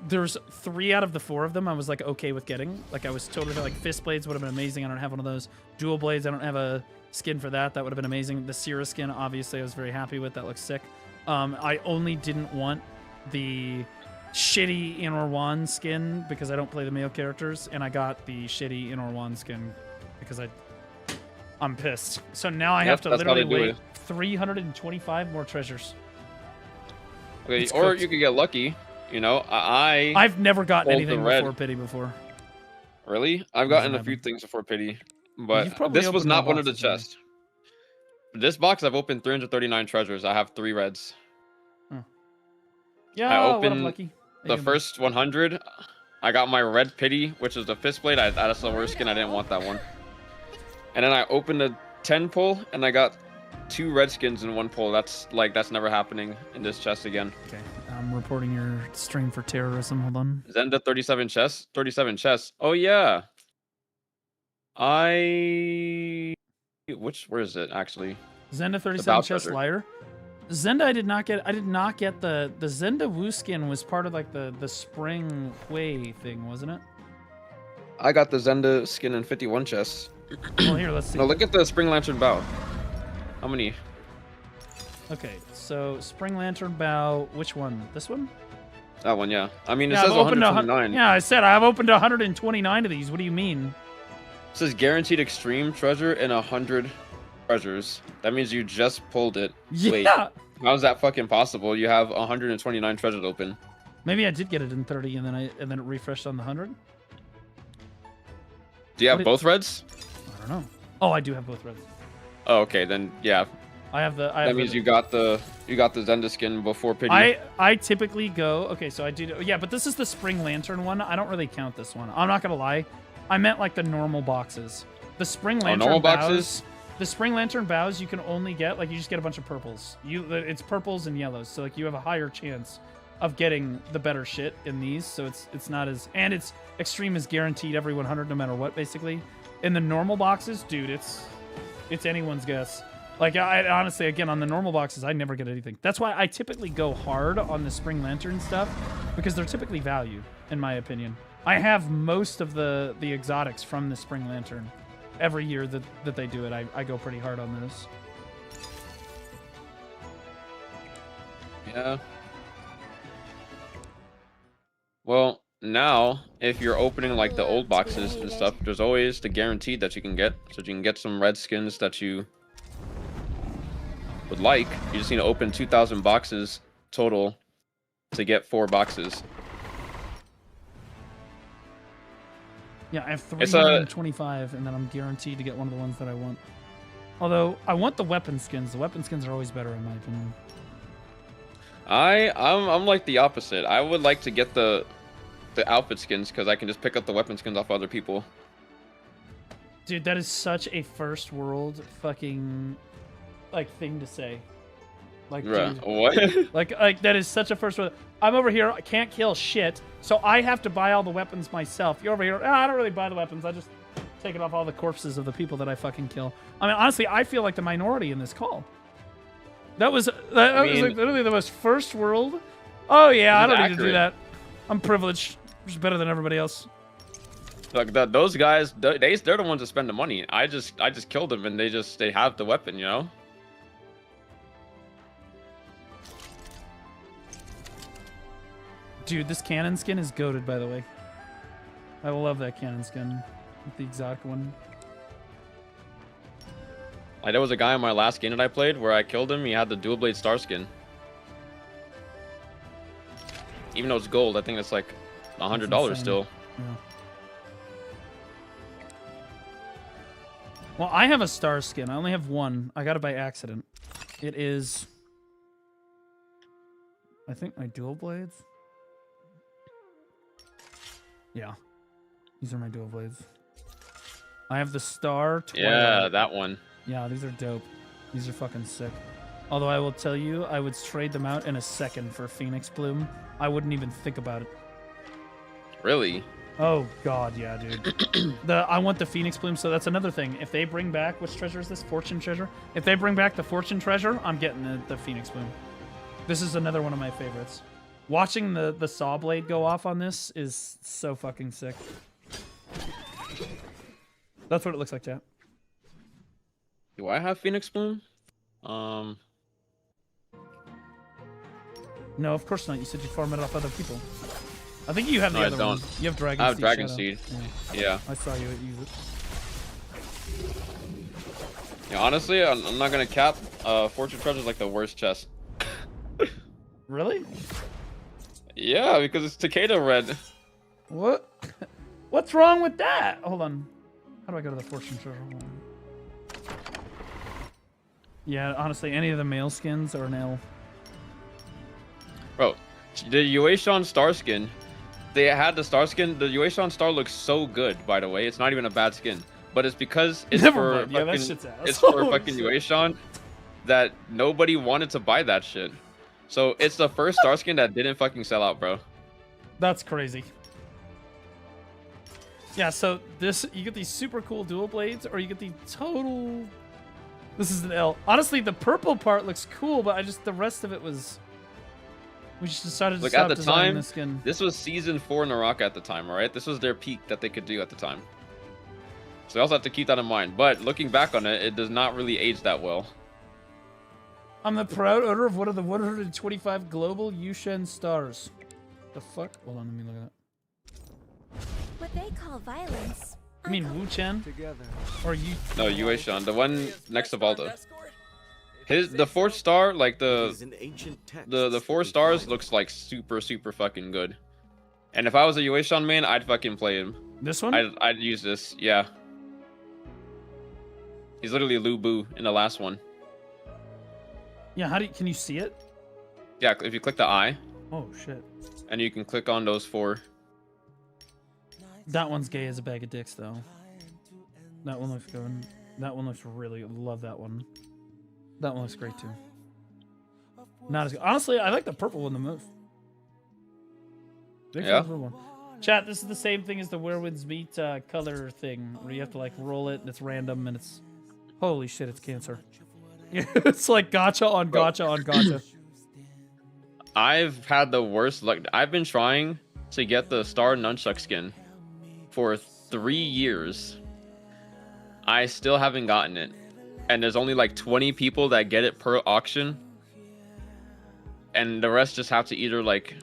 Speaker 1: There's 3 out of the 4 of them I was like okay with getting. Like I was totally like Fist Blades would have been amazing. I don't have one of those. Dual Blades. I don't have a skin for that. That would have been amazing. The Sierra skin, obviously, I was very happy with. That looks sick. I only didn't want the shitty Inorwan skin because I don't play the male characters, and I got the shitty Inorwan skin because I'm pissed. So now I have to literally wait 325 more treasures.
Speaker 6: Okay, or you could get lucky. You know,
Speaker 1: I've never gotten
Speaker 6: pulled
Speaker 1: anything
Speaker 6: the red.
Speaker 1: before pity before.
Speaker 6: Really? I've gotten a few things before pity,
Speaker 1: You've
Speaker 6: but
Speaker 1: probably
Speaker 6: this was
Speaker 1: opened
Speaker 6: not
Speaker 1: more
Speaker 6: one of the
Speaker 1: boxes than me.
Speaker 6: chests. This box, I've opened 339 treasures. I have 3 reds.
Speaker 1: Yeah,
Speaker 6: I
Speaker 1: what
Speaker 6: opened
Speaker 1: I'm lucky.
Speaker 6: the first 100. I got my red pity, which is the fist blade. That's the worst skin. I didn't want that one. And then I opened a 10 pull, and I got 2 red skins in 1 pull. That's never happening in this chest again.
Speaker 1: Okay, I'm reporting your stream for terrorism. Hold on.
Speaker 6: Zenda 37 chests. 37 chests. Oh yeah. Where is it actually?
Speaker 1: Zenda 37
Speaker 6: About
Speaker 1: chest
Speaker 6: treasure.
Speaker 1: liar. Zenda I did not get the Zenda Wu skin was part of like the spring Hui thing, wasn't it?
Speaker 6: I got the Zenda skin in 51 chests.
Speaker 1: Well, here, let's see.
Speaker 6: No, look at the Spring Lantern Bow. How many?
Speaker 1: Okay, so Spring Lantern Bow, which one? This one?
Speaker 6: That one, yeah. I mean, it
Speaker 1: Yeah,
Speaker 6: says
Speaker 1: I've opened
Speaker 6: 129.
Speaker 1: Yeah, I said I've opened 129 of these. What do you mean?
Speaker 6: It says guaranteed extreme treasure and 100 treasures. That means you just pulled it.
Speaker 1: Yeah.
Speaker 6: Wait, how's that fucking possible? You have 129 treasures open.
Speaker 1: Maybe I did get it in 30 and then it refreshed on the 100.
Speaker 6: Do you have both reds?
Speaker 1: I don't know. Oh, I do have both reds.
Speaker 6: Oh, okay, then yeah.
Speaker 1: I have the.
Speaker 6: That means you got the Zenda skin before pity.
Speaker 1: I typically go. Okay, so I do. Yeah, but this is the Spring Lantern one. I don't really count this one. I'm not gonna lie. I meant like the normal boxes. The Spring Lantern
Speaker 6: normal
Speaker 1: bows.
Speaker 6: boxes?
Speaker 1: The Spring Lantern bows you can only get like you just get a bunch of purples. It's purples and yellows, so like you have a higher chance of getting the better shit in these. So it's not as and it's extreme is guaranteed every 100 no matter what basically. In the normal boxes, dude, it's anyone's guess. Like I honestly, again, on the normal boxes, I never get anything. That's why I typically go hard on the Spring Lantern stuff because they're typically value, in my opinion. I have most of the exotics from the Spring Lantern. Every year that they do it, I go pretty hard on this.
Speaker 6: Yeah. Well, now if you're opening like the old boxes and stuff, there's always the guaranteed that you can get, so you can get some red skins that you would like. You just need to open 2,000 boxes total to get 4 boxes.
Speaker 1: Yeah, I have 325, and then I'm guaranteed to get one of the ones that I want. Although I want the weapon skins. The weapon skins are always better in my opinion.
Speaker 6: I'm like the opposite. I would like to get the outfit skins because I can just pick up the weapon skins off other people.
Speaker 1: Dude, that is such a first world fucking like thing to say. Like,
Speaker 6: Bruh,
Speaker 1: dude,
Speaker 6: what?
Speaker 1: like that is such a first world. I'm over here, I can't kill shit, so I have to buy all the weapons myself. You're over here, I don't really buy the weapons. I just take it off all the corpses of the people that I fucking kill. I mean, honestly, I feel like the minority in this call. That was was like literally the most first world. Oh yeah, I don't need to do that. I'm privileged. Just better than everybody else.
Speaker 6: Like those guys, they're the ones that spend the money. I just killed them, and they have the weapon, you know.
Speaker 1: Dude, this cannon skin is goated, by the way. I love that cannon skin. The exotic one.
Speaker 6: Like, there was a guy in my last game that I played where I killed him. He had the dual blade star skin. Even though it's gold, I think it's like $100 still.
Speaker 1: Yeah. Well, I have a star skin. I only have one. I got it by accident. It is, I think, my dual blades. Yeah. These are my dual blades. I have the star.
Speaker 6: Yeah, that one.
Speaker 1: Yeah, these are dope. These are fucking sick. Although I will tell you, I would trade them out in a second for Phoenix Bloom. I wouldn't even think about it.
Speaker 6: Really?
Speaker 1: Oh god, yeah, dude. I want the Phoenix Bloom, so that's another thing. If they bring back, which treasure is this? Fortune treasure? If they bring back the Fortune treasure, I'm getting the Phoenix Bloom. This is another one of my favorites. Watching the saw blade go off on this is so fucking sick. That's what it looks like, chat.
Speaker 6: Do I have Phoenix Bloom?
Speaker 1: No, of course not. You said you farm it off other people. I think you have the
Speaker 6: No, I
Speaker 1: other
Speaker 6: don't.
Speaker 1: one. You have Dragon
Speaker 6: I have
Speaker 1: Seed.
Speaker 6: Dragon
Speaker 1: Shadow.
Speaker 6: Seed. Yeah.
Speaker 1: I saw you use it.
Speaker 6: Yeah, honestly, I'm not gonna cap. Fortune treasure is like the worst chest.
Speaker 1: Really?
Speaker 6: Yeah, because it's Takeda red.
Speaker 1: What? What's wrong with that? Hold on. How do I go to the Fortune treasure? Hold on. Yeah, honestly, any of the male skins are an L.
Speaker 6: Bro, the Yueshan star skin, they had the star skin. The Yueshan star looks so good, by the way. It's not even a bad skin, but it's because it's
Speaker 1: Never
Speaker 6: for
Speaker 1: mind. Yeah, that
Speaker 6: fucking,
Speaker 1: shit's ass.
Speaker 6: it's for
Speaker 1: Oh,
Speaker 6: fucking
Speaker 1: shit.
Speaker 6: Yueshan that nobody wanted to buy that shit. So it's the first star skin that didn't fucking sell out, bro.
Speaker 1: That's crazy. Yeah, so this, you get these super cool dual blades, or you get the total... This is an L. Honestly, the purple part looks cool, but the rest of it was... We just decided to
Speaker 6: Look,
Speaker 1: stop
Speaker 6: at the
Speaker 1: designing
Speaker 6: time,
Speaker 1: the skin.
Speaker 6: this was season 4 Naraka at the time, alright? This was their peak that they could do at the time. So you also have to keep that in mind. But looking back on it, it does not really age that well.
Speaker 1: I'm the proud owner of one of the 125 global Yushen stars. The fuck? Hold on, let me look at that.
Speaker 10: What they call violence.
Speaker 1: I mean Wu Chen? Or you?
Speaker 6: No, Yueshan, the one next to Baldo. The 4th star, like the 4 stars looks like super fucking good. And if I was a Yueshan main, I'd fucking play him.
Speaker 1: This one?
Speaker 6: I'd use this, yeah. He's literally Lu Bu in the last one.
Speaker 1: Yeah, how do you, can you see it?
Speaker 6: Yeah, if you click the eye.
Speaker 1: Oh shit.
Speaker 6: And you can click on those 4.
Speaker 1: That one's gay as a bag of dicks, though. That one looks good. That one looks really... Love that one. That one looks great, too. Not as good. Honestly, I like the purple one the most. Big
Speaker 6: Yeah?
Speaker 1: purple one. Chat, this is the same thing as the Where Winds Meet color thing, where you have to, like, roll it, and it's random, and it's... Holy shit, it's cancer. It's like gacha on gacha on gacha.
Speaker 6: I've had the worst luck. I've been trying to get the Star Nunchuck skin for 3 years. I still haven't gotten it. And there's only like 20 people that get it per auction. And the rest just have to either like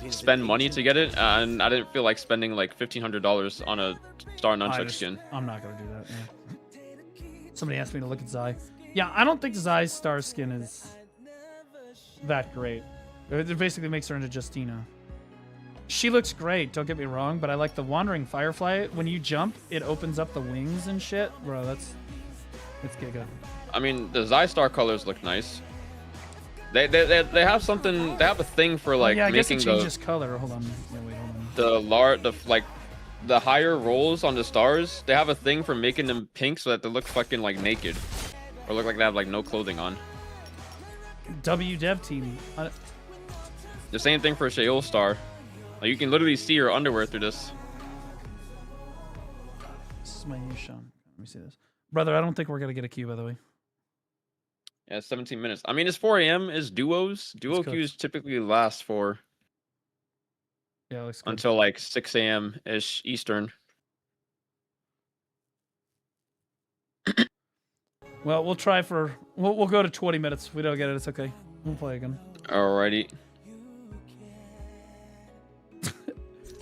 Speaker 6: spend money to get it. And I didn't feel like spending like $1,500 on a Star Nunchuck skin.
Speaker 1: I'm not going to do that. Yeah. Somebody asked me to look at Zai. Yeah, I don't think Zai's star skin is that great. It basically makes her into Justina. She looks great, don't get me wrong, but I like the Wandering Firefly. When you jump, it opens up the wings and shit. Bro, it's giga.
Speaker 6: I mean, the Zai Star colors look nice. They have something. They have a thing for like
Speaker 1: yeah, I guess
Speaker 6: making
Speaker 1: it changes color. Hold on. Yeah, wait, hold on.
Speaker 6: The higher rolls on the stars. They have a thing for making them pink so that they look fucking like naked, or look like they have like no clothing on.
Speaker 1: WDev team.
Speaker 6: The same thing for Sheol Star. Like you can literally see her underwear through this.
Speaker 1: This is my new Sean. Let me see this. Brother, I don't think we're going to get a queue, by the way.
Speaker 6: Yeah, it's 17 minutes. I mean, it's 4 a.m. Is duos. Duo queues typically last for
Speaker 1: Yeah, it looks good.
Speaker 6: Until like 6 a.m. ish Eastern.
Speaker 1: Well, we'll try for... We'll go to 20 minutes. If we don't get it, it's okay. We'll play again.
Speaker 6: Alrighty.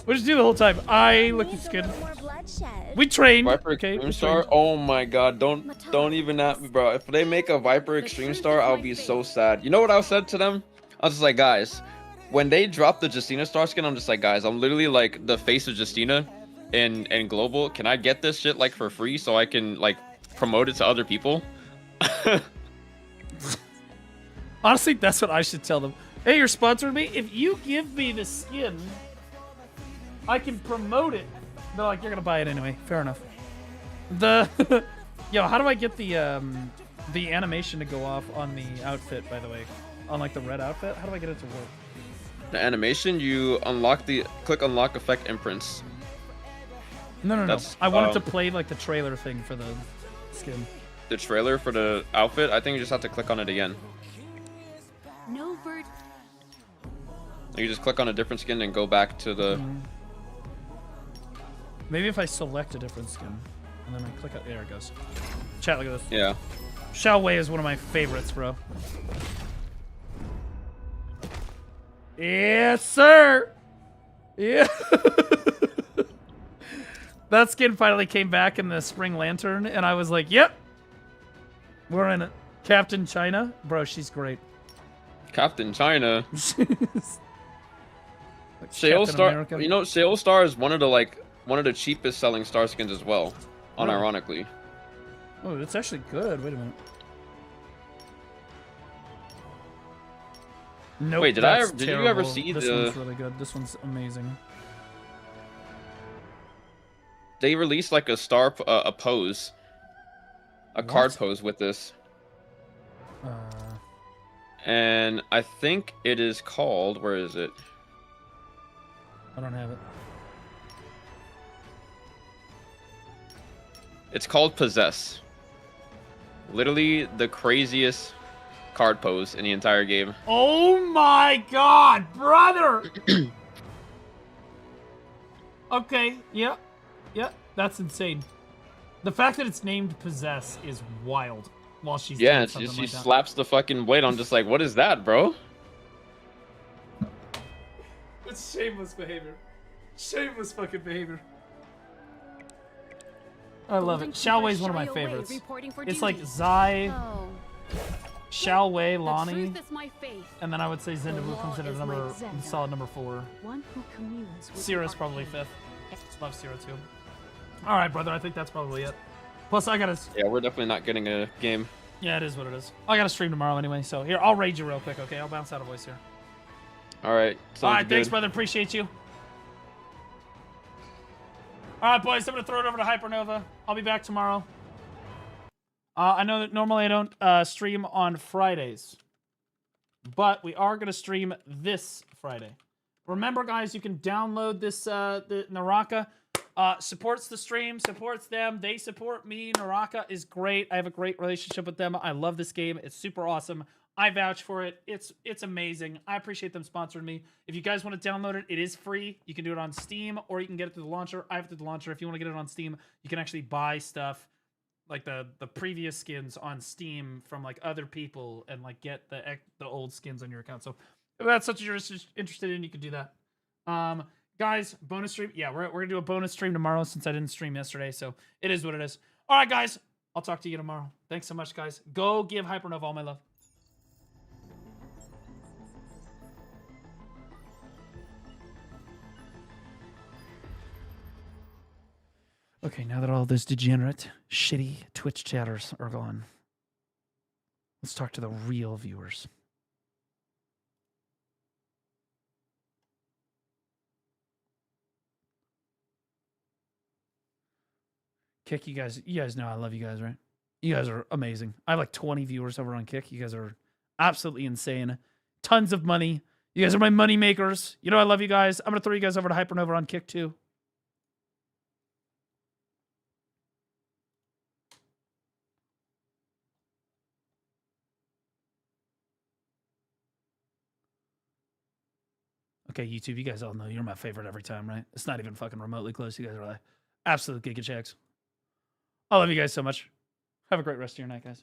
Speaker 1: We'll just do the whole time. I look at skin. We trained.
Speaker 6: Viper Extreme Star? Oh my god, don't even at me, bro. If they make a Viper Extreme Star, I'll be so sad. You know what I said to them? I was just like, guys, when they drop the Justina Star skin, I'm just like, guys, I'm literally like the face of Justina in global. Can I get this shit like for free so I can like promote it to other people?
Speaker 1: Honestly, that's what I should tell them. Hey, you're sponsoring me? If you give me the skin, I can promote it. They're like, you're gonna buy it anyway. Fair enough. The yo, how do I get the animation to go off on the outfit? By the way, on like the red outfit, how do I get it to work?
Speaker 6: The animation, you click unlock effect imprints.
Speaker 1: No. I wanted to play like the trailer thing for the skin.
Speaker 6: The trailer for the outfit. I think you just have to click on it again.
Speaker 9: No bird.
Speaker 6: You just click on a different skin and go back to the.
Speaker 1: Maybe if I select a different skin and then I click it, there it goes. Chat, look at this.
Speaker 6: Yeah.
Speaker 1: Xiao Wei is one of my favorites, bro. Yes, sir. Yeah. That skin finally came back in the Spring Lantern, and I was like, yep. We're in it. Captain China. Bro, she's great.
Speaker 6: Captain China.
Speaker 1: Captain
Speaker 6: Star.
Speaker 1: America.
Speaker 6: You know, Sail Star is one of the cheapest selling star skins as well. Unironically.
Speaker 1: Oh, that's actually good. Wait a minute. Nope,
Speaker 6: Wait, did you ever see
Speaker 1: this one's really good. This one's amazing.
Speaker 6: They released like a star, a pose, a card pose with this. And I think it is called. Where is it?
Speaker 1: I don't have it.
Speaker 6: It's called Possess. Literally the craziest card pose in the entire game.
Speaker 1: Oh my god, brother! Okay, yep. Yep, that's insane. The fact that it's named Possess is wild. While she's
Speaker 6: Yeah,
Speaker 1: doing
Speaker 6: she
Speaker 1: something like that.
Speaker 6: slaps the fucking blade. I'm just like, what is that, bro?
Speaker 1: It's shameless behavior. Shameless fucking behavior. I love it. Xiao Wei's one of my favorites. It's like Zai, Xiao Wei, Lonnie, and then I would say Zindabu comes in at solid number 4. Sierra's probably 5th. Love Sierra too. All right, brother. I think that's probably it. Plus, I gotta.
Speaker 6: Yeah, we're definitely not getting a game.
Speaker 1: Yeah, it is what it is. I gotta stream tomorrow anyway. So here, I'll raid you real quick. Okay, I'll bounce out a voice here.
Speaker 6: All right.
Speaker 1: All right, thanks, brother. Appreciate you. All right, boys. I'm gonna throw it over to Hypernova. I'll be back tomorrow. I know that normally I don't stream on Fridays, but we are gonna stream this Friday. Remember, guys, you can download this the Naraka. Supports the stream, supports them. They support me. Naraka is great. I have a great relationship with them. I love this game. It's super awesome. I vouch for it. It's amazing. I appreciate them sponsoring me. If you guys want to download it, it is free. You can do it on Steam, or you can get it through the launcher. I have it through the launcher. If you want to get it on Steam, you can actually buy stuff like the previous skins on Steam from like other people and like get the old skins on your account. So if that's something you're interested in, you can do that. Guys, bonus stream. Yeah, we're gonna do a bonus stream tomorrow since I didn't stream yesterday. So it is what it is. All right, guys. I'll talk to you tomorrow. Thanks so much, guys. Go give Hypernova all my love. Okay, now that all those degenerate, shitty Twitch chatters are gone, let's talk to the real viewers. Kick, you guys know I love you guys, right? You guys are amazing. I have like 20 viewers over on Kick. You guys are absolutely insane. Tons of money. You guys are my money makers. You know I love you guys. I'm gonna throw you guys over to Hypernova on Kick too. Okay, YouTube, you guys all know you're my favorite every time, right? It's not even fucking remotely close. You guys are like absolute giga checks. I love you guys so much. Have a great rest of your night, guys.